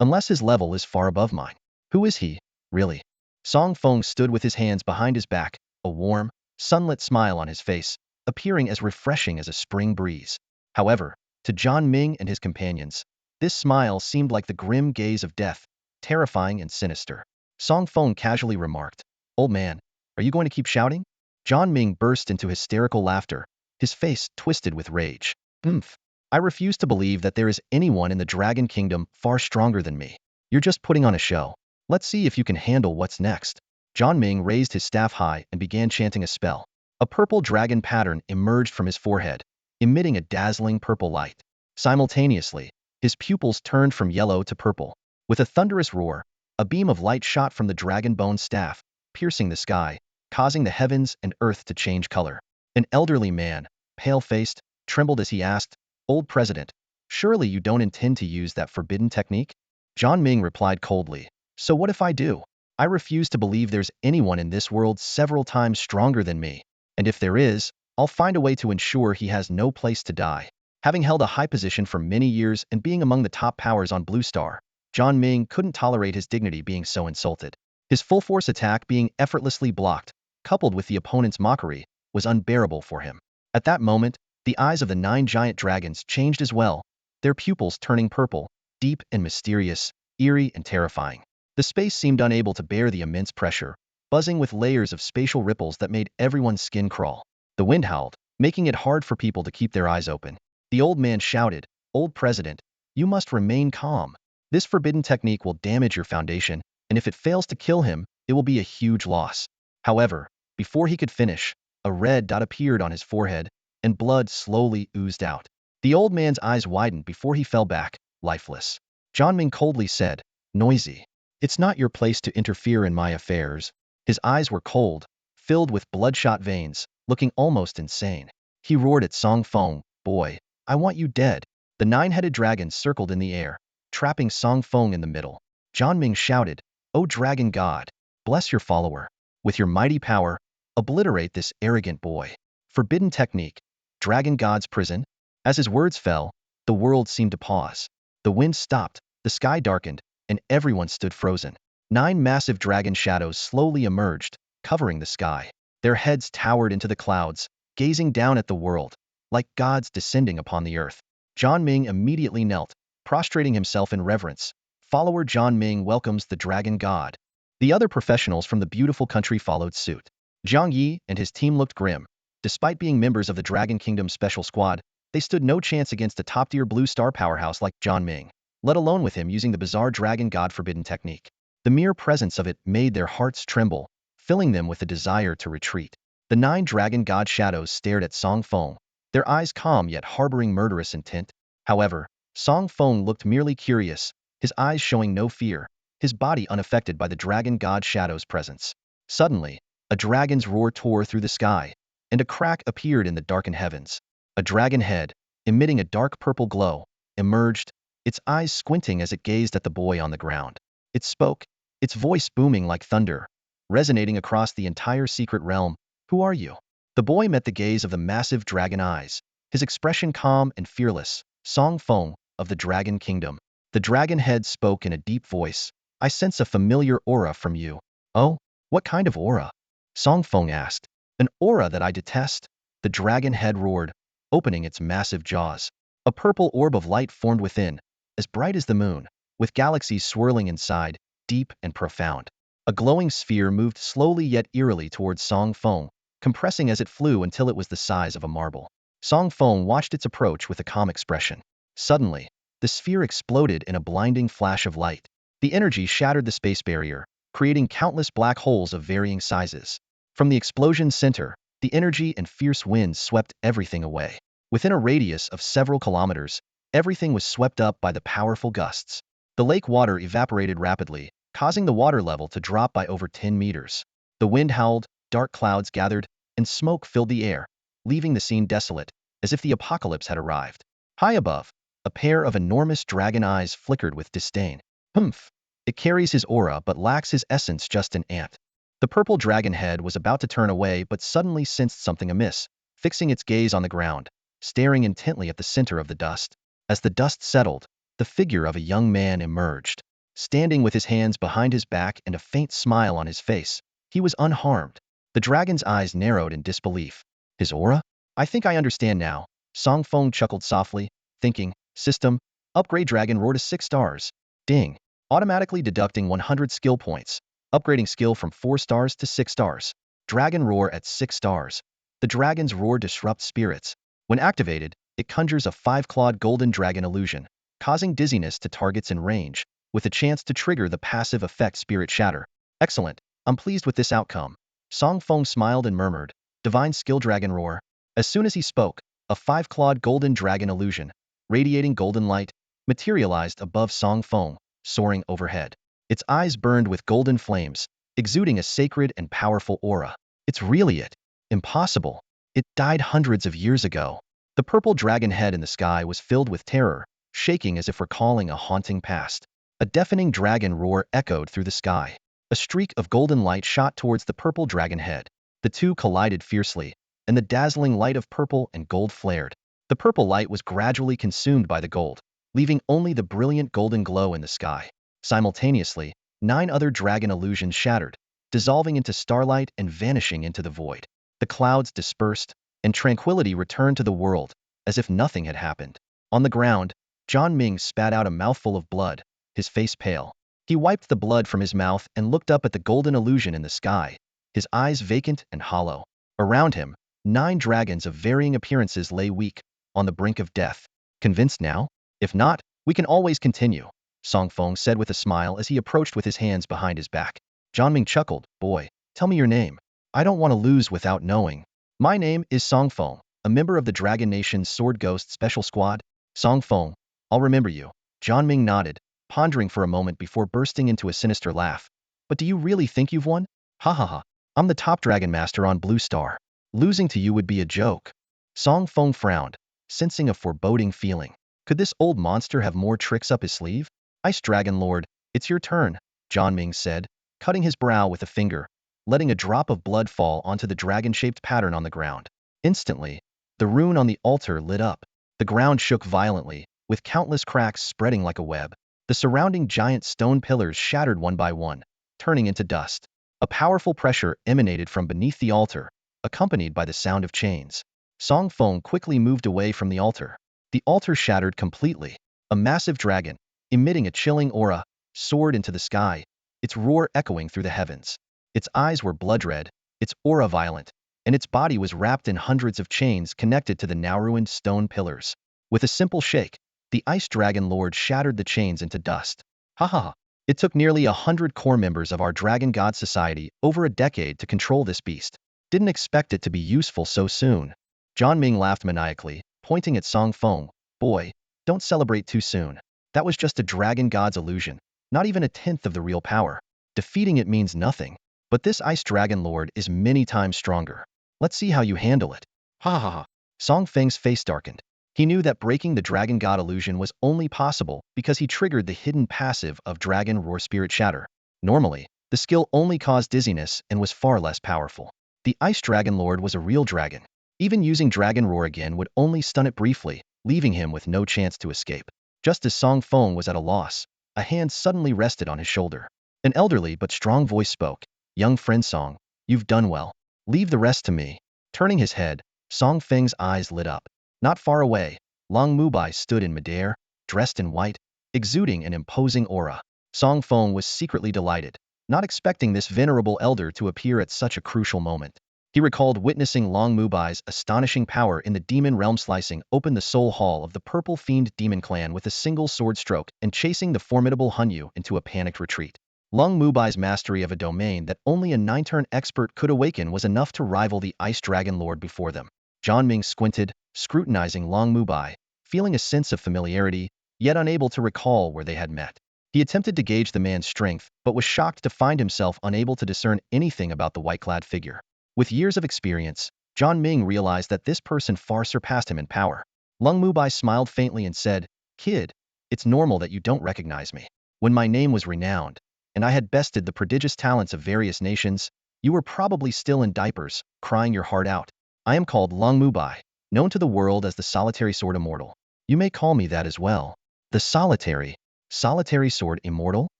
Unless his level is far above mine. Who is he, really? Song Feng stood with his hands behind his back, a warm, sunlit smile on his face, appearing as refreshing as a spring breeze. However, to Zhang Ming and his companions, this smile seemed like the grim gaze of death, terrifying and sinister. Song Feng casually remarked, "Old man, are you going to keep shouting?" Zhang Ming burst into hysterical laughter, his face twisted with rage. "Oomph. I refuse to believe that there is anyone in the Dragon Kingdom far stronger than me. You're just putting on a show. Let's see if you can handle what's next." Zhang Ming raised his staff high and began chanting a spell. A purple dragon pattern emerged from his forehead, emitting a dazzling purple light. Simultaneously, his pupils turned from yellow to purple. With a thunderous roar, a beam of light shot from the dragon bone staff, piercing the sky, causing the heavens and earth to change color. An elderly man, pale-faced, trembled as he asked, "Old President, surely you don't intend to use that forbidden technique?" Zhang Ming replied coldly, "So what if I do? I refuse to believe there's anyone in this world several times stronger than me. And if there is, I'll find a way to ensure he has no place to die." Having held a high position for many years and being among the top powers on Blue Star, Zhang Ming couldn't tolerate his dignity being so insulted. His full-force attack being effortlessly blocked, coupled with the opponent's mockery, was unbearable for him. At that moment, the eyes of the 9 giant dragons changed as well, their pupils turning purple, deep and mysterious, eerie and terrifying. The space seemed unable to bear the immense pressure, buzzing with layers of spatial ripples that made everyone's skin crawl. The wind howled, making it hard for people to keep their eyes open. The old man shouted, "Old President, you must remain calm. This forbidden technique will damage your foundation, and if it fails to kill him, it will be a huge loss." However, before he could finish, a red dot appeared on his forehead, and blood slowly oozed out. The old man's eyes widened before he fell back, lifeless. Zhang Ming coldly said, "Noisy. It's not your place to interfere in my affairs." His eyes were cold, filled with bloodshot veins, looking almost insane. He roared at Song Feng, "Boy, I want you dead." The 9-headed dragon circled in the air, trapping Song Feng in the middle. Zhang Ming shouted, "O dragon god, bless your follower. With your mighty power, obliterate this arrogant boy." Forbidden technique, dragon god's prison. As his words fell, the world seemed to pause. The wind stopped, the sky darkened, and everyone stood frozen. 9 massive dragon shadows slowly emerged, covering the sky. Their heads towered into the clouds, gazing down at the world, like gods descending upon the earth. Zhang Ming immediately knelt, prostrating himself in reverence. Follower Zhang Ming welcomes the dragon god. The other professionals from the beautiful country followed suit. Jiang Yi and his team looked grim. Despite being members of the Dragon Kingdom Special Squad, they stood no chance against a top-tier Blue Star powerhouse like Zhang Ming, let alone with him using the bizarre dragon god forbidden technique. The mere presence of it made their hearts tremble, filling them with a desire to retreat. The 9 dragon god shadows stared at Song Feng, their eyes calm yet harboring murderous intent. However, Song Feng looked merely curious, his eyes showing no fear, his body unaffected by the dragon god shadow's presence. Suddenly, a dragon's roar tore through the sky, and a crack appeared in the darkened heavens. A dragon head, emitting a dark purple glow, emerged, its eyes squinting as it gazed at the boy on the ground. It spoke, its voice booming like thunder, resonating across the entire secret realm. "Who are you?" The boy met the gaze of the massive dragon eyes, his expression calm and fearless. "Song Feng, of the Dragon Kingdom." The dragon head spoke in a deep voice, "I sense a familiar aura from you." "Oh, what kind of aura?" Song Feng asked. An aura that I detest? The dragon head roared, opening its massive jaws. A purple orb of light formed within, as bright as the moon, with galaxies swirling inside, deep and profound. A glowing sphere moved slowly yet eerily towards Song Feng, compressing as it flew until it was the size of a marble. Song Feng watched its approach with a calm expression. Suddenly, the sphere exploded in a blinding flash of light. The energy shattered the space barrier, creating countless black holes of varying sizes. From the explosion's center, the energy and fierce winds swept everything away. Within a radius of several kilometers, everything was swept up by the powerful gusts. The lake water evaporated rapidly, causing the water level to drop by over 10 meters. The wind howled, dark clouds gathered, and smoke filled the air, leaving the scene desolate, as if the apocalypse had arrived. High above, a pair of enormous dragon eyes flickered with disdain. Humph! It carries his aura but lacks his essence, just an ant. The purple dragon head was about to turn away but suddenly sensed something amiss, fixing its gaze on the ground, staring intently at the center of the dust. As the dust settled, the figure of a young man emerged. Standing with his hands behind his back and a faint smile on his face, he was unharmed. The dragon's eyes narrowed in disbelief. His aura? I think I understand now. Song Feng chuckled softly, thinking, system, upgrade dragon roar to 6 stars. Ding. Automatically deducting 100 skill points. Upgrading skill from 4 stars to 6 stars. Dragon roar at 6 stars. The dragon's roar disrupts spirits. When activated, it conjures a 5-clawed golden dragon illusion, causing dizziness to targets in range, with a chance to trigger the passive effect Spirit Shatter. Excellent. I'm pleased with this outcome. Song Feng smiled and murmured, Divine Skill Dragon Roar. As soon as he spoke, a 5-clawed golden dragon illusion, radiating golden light, materialized above Song Feng, soaring overhead. Its eyes burned with golden flames, exuding a sacred and powerful aura. It's really it. Impossible. It died hundreds of years ago. The purple dragon head in the sky was filled with terror, shaking as if recalling a haunting past. A deafening dragon roar echoed through the sky. A streak of golden light shot towards the purple dragon head. The two collided fiercely, and the dazzling light of purple and gold flared. The purple light was gradually consumed by the gold, leaving only the brilliant golden glow in the sky. Simultaneously, 9 other dragon illusions shattered, dissolving into starlight and vanishing into the void. The clouds dispersed, and tranquility returned to the world, as if nothing had happened. On the ground, John Ming spat out a mouthful of blood, his face pale. He wiped the blood from his mouth and looked up at the golden illusion in the sky, his eyes vacant and hollow. Around him, 9 dragons of varying appearances lay weak, on the brink of death. Convinced now? If not, we can always continue, Song Feng said with a smile as he approached with his hands behind his back. John Ming chuckled, Boy, tell me your name. I don't want to lose without knowing. My name is Song Feng, a member of the Dragon Nation's Sword Ghost Special Squad. Song Feng, I'll remember you. John Ming nodded, pondering for a moment before bursting into a sinister laugh. But do you really think you've won? Ha ha ha. I'm the top Dragon Master on Blue Star. Losing to you would be a joke. Song Feng frowned, sensing a foreboding feeling. Could this old monster have more tricks up his sleeve? Ice Dragon Lord, it's your turn, John Ming said, cutting his brow with a finger, letting a drop of blood fall onto the dragon-shaped pattern on the ground. Instantly, the rune on the altar lit up. The ground shook violently, with countless cracks spreading like a web. The surrounding giant stone pillars shattered one by one, turning into dust. A powerful pressure emanated from beneath the altar, accompanied by the sound of chains. Song Feng quickly moved away from the altar. The altar shattered completely. A massive dragon, emitting a chilling aura, soared into the sky, its roar echoing through the heavens. Its eyes were blood-red, its aura violent, and its body was wrapped in hundreds of chains connected to the now-ruined stone pillars. With a simple shake, the Ice Dragon Lord shattered the chains into dust. Ha ha ha. It took nearly 100 core members of our Dragon God Society over a decade to control this beast. Didn't expect it to be useful so soon. John Ming laughed maniacally, pointing at Song Feng. Boy, don't celebrate too soon. That was just a Dragon God's illusion, not even a tenth of the real power. Defeating it means nothing. But this Ice Dragon Lord is many times stronger. Let's see how you handle it. Ha ha ha. Song Feng's face darkened. He knew that breaking the Dragon God illusion was only possible because he triggered the hidden passive of Dragon Roar Spirit Shatter. Normally, the skill only caused dizziness and was far less powerful. The Ice Dragon Lord was a real dragon. Even using Dragon Roar again would only stun it briefly, leaving him with no chance to escape. Just as Song Feng was at a loss, a hand suddenly rested on his shoulder. An elderly but strong voice spoke. Young friend Song, you've done well. Leave the rest to me. Turning his head, Song Feng's eyes lit up. Not far away, Long Mubai stood in midair, dressed in white, exuding an imposing aura. Song Feng was secretly delighted, not expecting this venerable elder to appear at such a crucial moment. He recalled witnessing Long Mubai's astonishing power in the demon realm, slicing open the soul hall of the purple fiend demon clan with a single sword stroke and chasing the formidable Hunyu into a panicked retreat. Long Mubai's mastery of a domain that only a 9-turn expert could awaken was enough to rival the Ice Dragon Lord before them. John Ming squinted, scrutinizing Long Mubai, feeling a sense of familiarity, yet unable to recall where they had met. He attempted to gauge the man's strength, but was shocked to find himself unable to discern anything about the white-clad figure. With years of experience, John Ming realized that this person far surpassed him in power. Long Mubai smiled faintly and said, "Kid, it's normal that you don't recognize me. When my name was renowned, and I had bested the prodigious talents of various nations, you were probably still in diapers, crying your heart out. I am called Long Mubai, known to the world as the Solitary Sword Immortal. You may call me that as well." The Solitary Sword Immortal?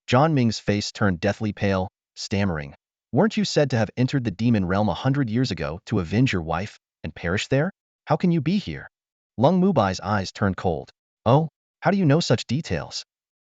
John Ming's face turned deathly pale, stammering. "Weren't you said to have entered the demon realm 100 years ago to avenge your wife, and perish there? How can you be here?" Long Mubai's eyes turned cold. "Oh, how do you know such details?"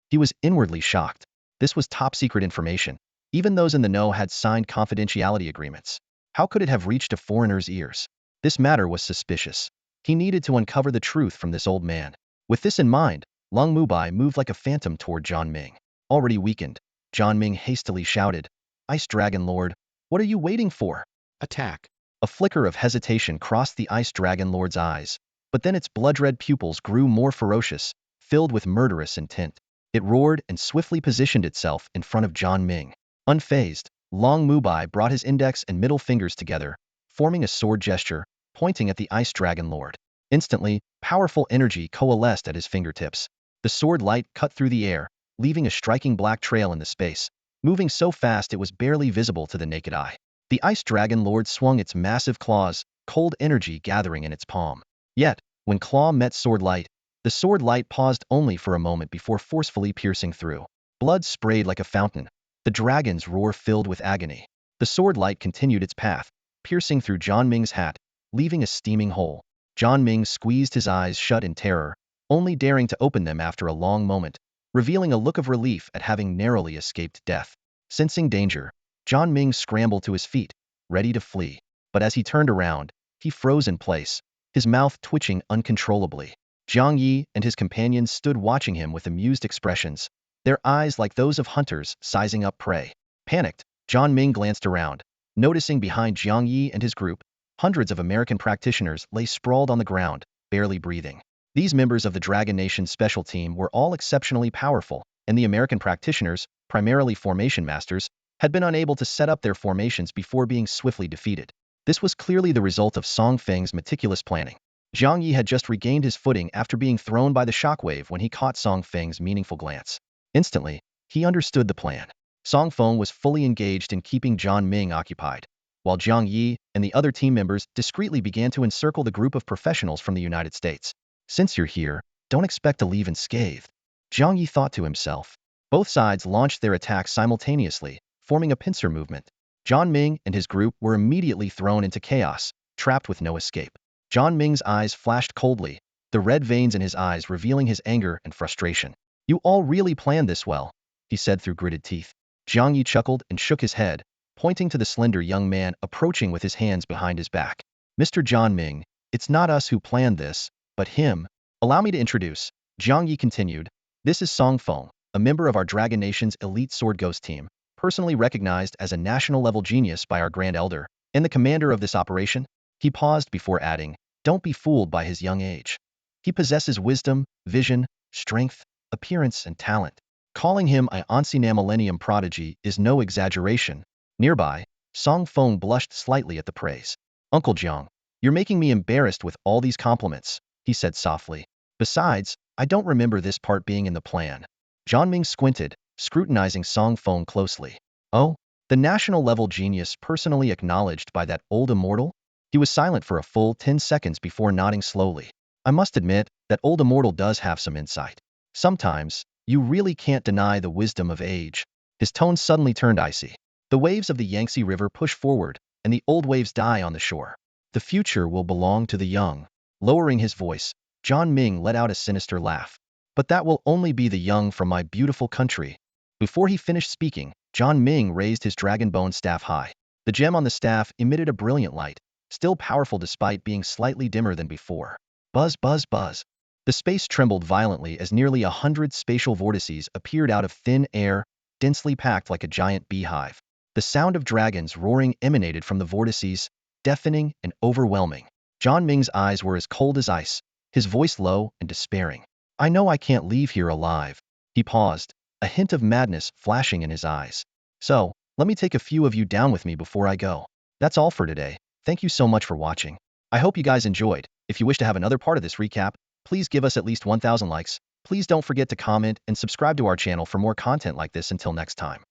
He was inwardly shocked. This was top-secret information. Even those in the know had signed confidentiality agreements. How could it have reached a foreigner's ears? This matter was suspicious. He needed to uncover the truth from this old man. With this in mind, Long Mubai moved like a phantom toward John Ming. Already weakened, John Ming hastily shouted, "Ice Dragon Lord, what are you waiting for? Attack!" A flicker of hesitation crossed the Ice Dragon Lord's eyes, but then its blood-red pupils grew more ferocious, filled with murderous intent. It roared and swiftly positioned itself in front of John Ming. Unfazed, Long Mubai brought his index and middle fingers together, forming a sword gesture, pointing at the Ice Dragon Lord. Instantly, powerful energy coalesced at his fingertips. The sword light cut through the air, leaving a striking black trail in the space, moving so fast it was barely visible to the naked eye. The Ice Dragon Lord swung its massive claws, cold energy gathering in its palm. Yet, when claw met sword light, the sword light paused only for a moment before forcefully piercing through. Blood sprayed like a fountain. The dragon's roar filled with agony. The sword light continued its path, piercing through John Ming's hat, leaving a steaming hole. John Ming squeezed his eyes shut in terror, only daring to open them after a long moment, revealing a look of relief at having narrowly escaped death. Sensing danger, John Ming scrambled to his feet, ready to flee. But as he turned around, he froze in place, his mouth twitching uncontrollably. Jiang Yi and his companions stood watching him with amused expressions, their eyes like those of hunters sizing up prey. Panicked, John Ming glanced around, noticing behind Jiang Yi and his group, hundreds of American practitioners lay sprawled on the ground, barely breathing. These members of the Dragon Nation Special Team were all exceptionally powerful, and the American practitioners, primarily formation masters, had been unable to set up their formations before being swiftly defeated. This was clearly the result of Song Feng's meticulous planning. Jiang Yi had just regained his footing after being thrown by the shockwave when he caught Song Feng's meaningful glance. Instantly, he understood the plan. Song Feng was fully engaged in keeping John Ming occupied, while Jiang Yi and the other team members discreetly began to encircle the group of professionals from the United States. "Since you're here, don't expect to leave unscathed," Jiang Yi thought to himself. Both sides launched their attacks simultaneously, forming a pincer movement. John Ming and his group were immediately thrown into chaos, trapped with no escape. John Ming's eyes flashed coldly, the red veins in his eyes revealing his anger and frustration. "You all really planned this well," he said through gritted teeth. Jiang Yi chuckled and shook his head, pointing to the slender young man approaching with his hands behind his back. "Mr. John Ming, it's not us who planned this, but him. Allow me to introduce," Jiang Yi continued. "This is Song Feng, a member of our Dragon Nation's elite Sword Ghost team, personally recognized as a national-level genius by our Grand Elder, and the commander of this operation." He paused before adding, "Don't be fooled by his young age. He possesses wisdom, vision, strength, appearance, and talent. Calling him a ancient millennium prodigy is no exaggeration." Nearby, Song Feng blushed slightly at the praise. "Uncle Jiang, you're making me embarrassed with all these compliments," he said softly. "Besides, I don't remember this part being in the plan." John Ming squinted, scrutinizing Song Feng closely. "Oh, the national-level genius personally acknowledged by that old immortal?" He was silent for a full 10 seconds before nodding slowly. "I must admit, that old immortal does have some insight. Sometimes, you really can't deny the wisdom of age." His tone suddenly turned icy. The waves of the Yangtze River pushed forward, and the old waves die on the shore. The future will belong to the young. Lowering his voice, John Ming let out a sinister laugh. But that will only be the young from my beautiful country. Before he finished speaking, John Ming raised his dragon bone staff high. The gem on the staff emitted a brilliant light, still powerful despite being slightly dimmer than before. Buzz, buzz, buzz. The space trembled violently as nearly 100 spatial vortices appeared out of thin air, densely packed like a giant beehive. The sound of dragons roaring emanated from the vortices, deafening and overwhelming. John Ming's eyes were as cold as ice, his voice low and despairing. I know I can't leave here alive. He paused, a hint of madness flashing in his eyes. So, let me take a few of you down with me before I go. That's all for today. Thank you so much for watching. I hope you guys enjoyed. If you wish to have another part of this recap, please give us at least 1,000 likes. Please don't forget to comment and subscribe to our channel for more content like this. Until next time.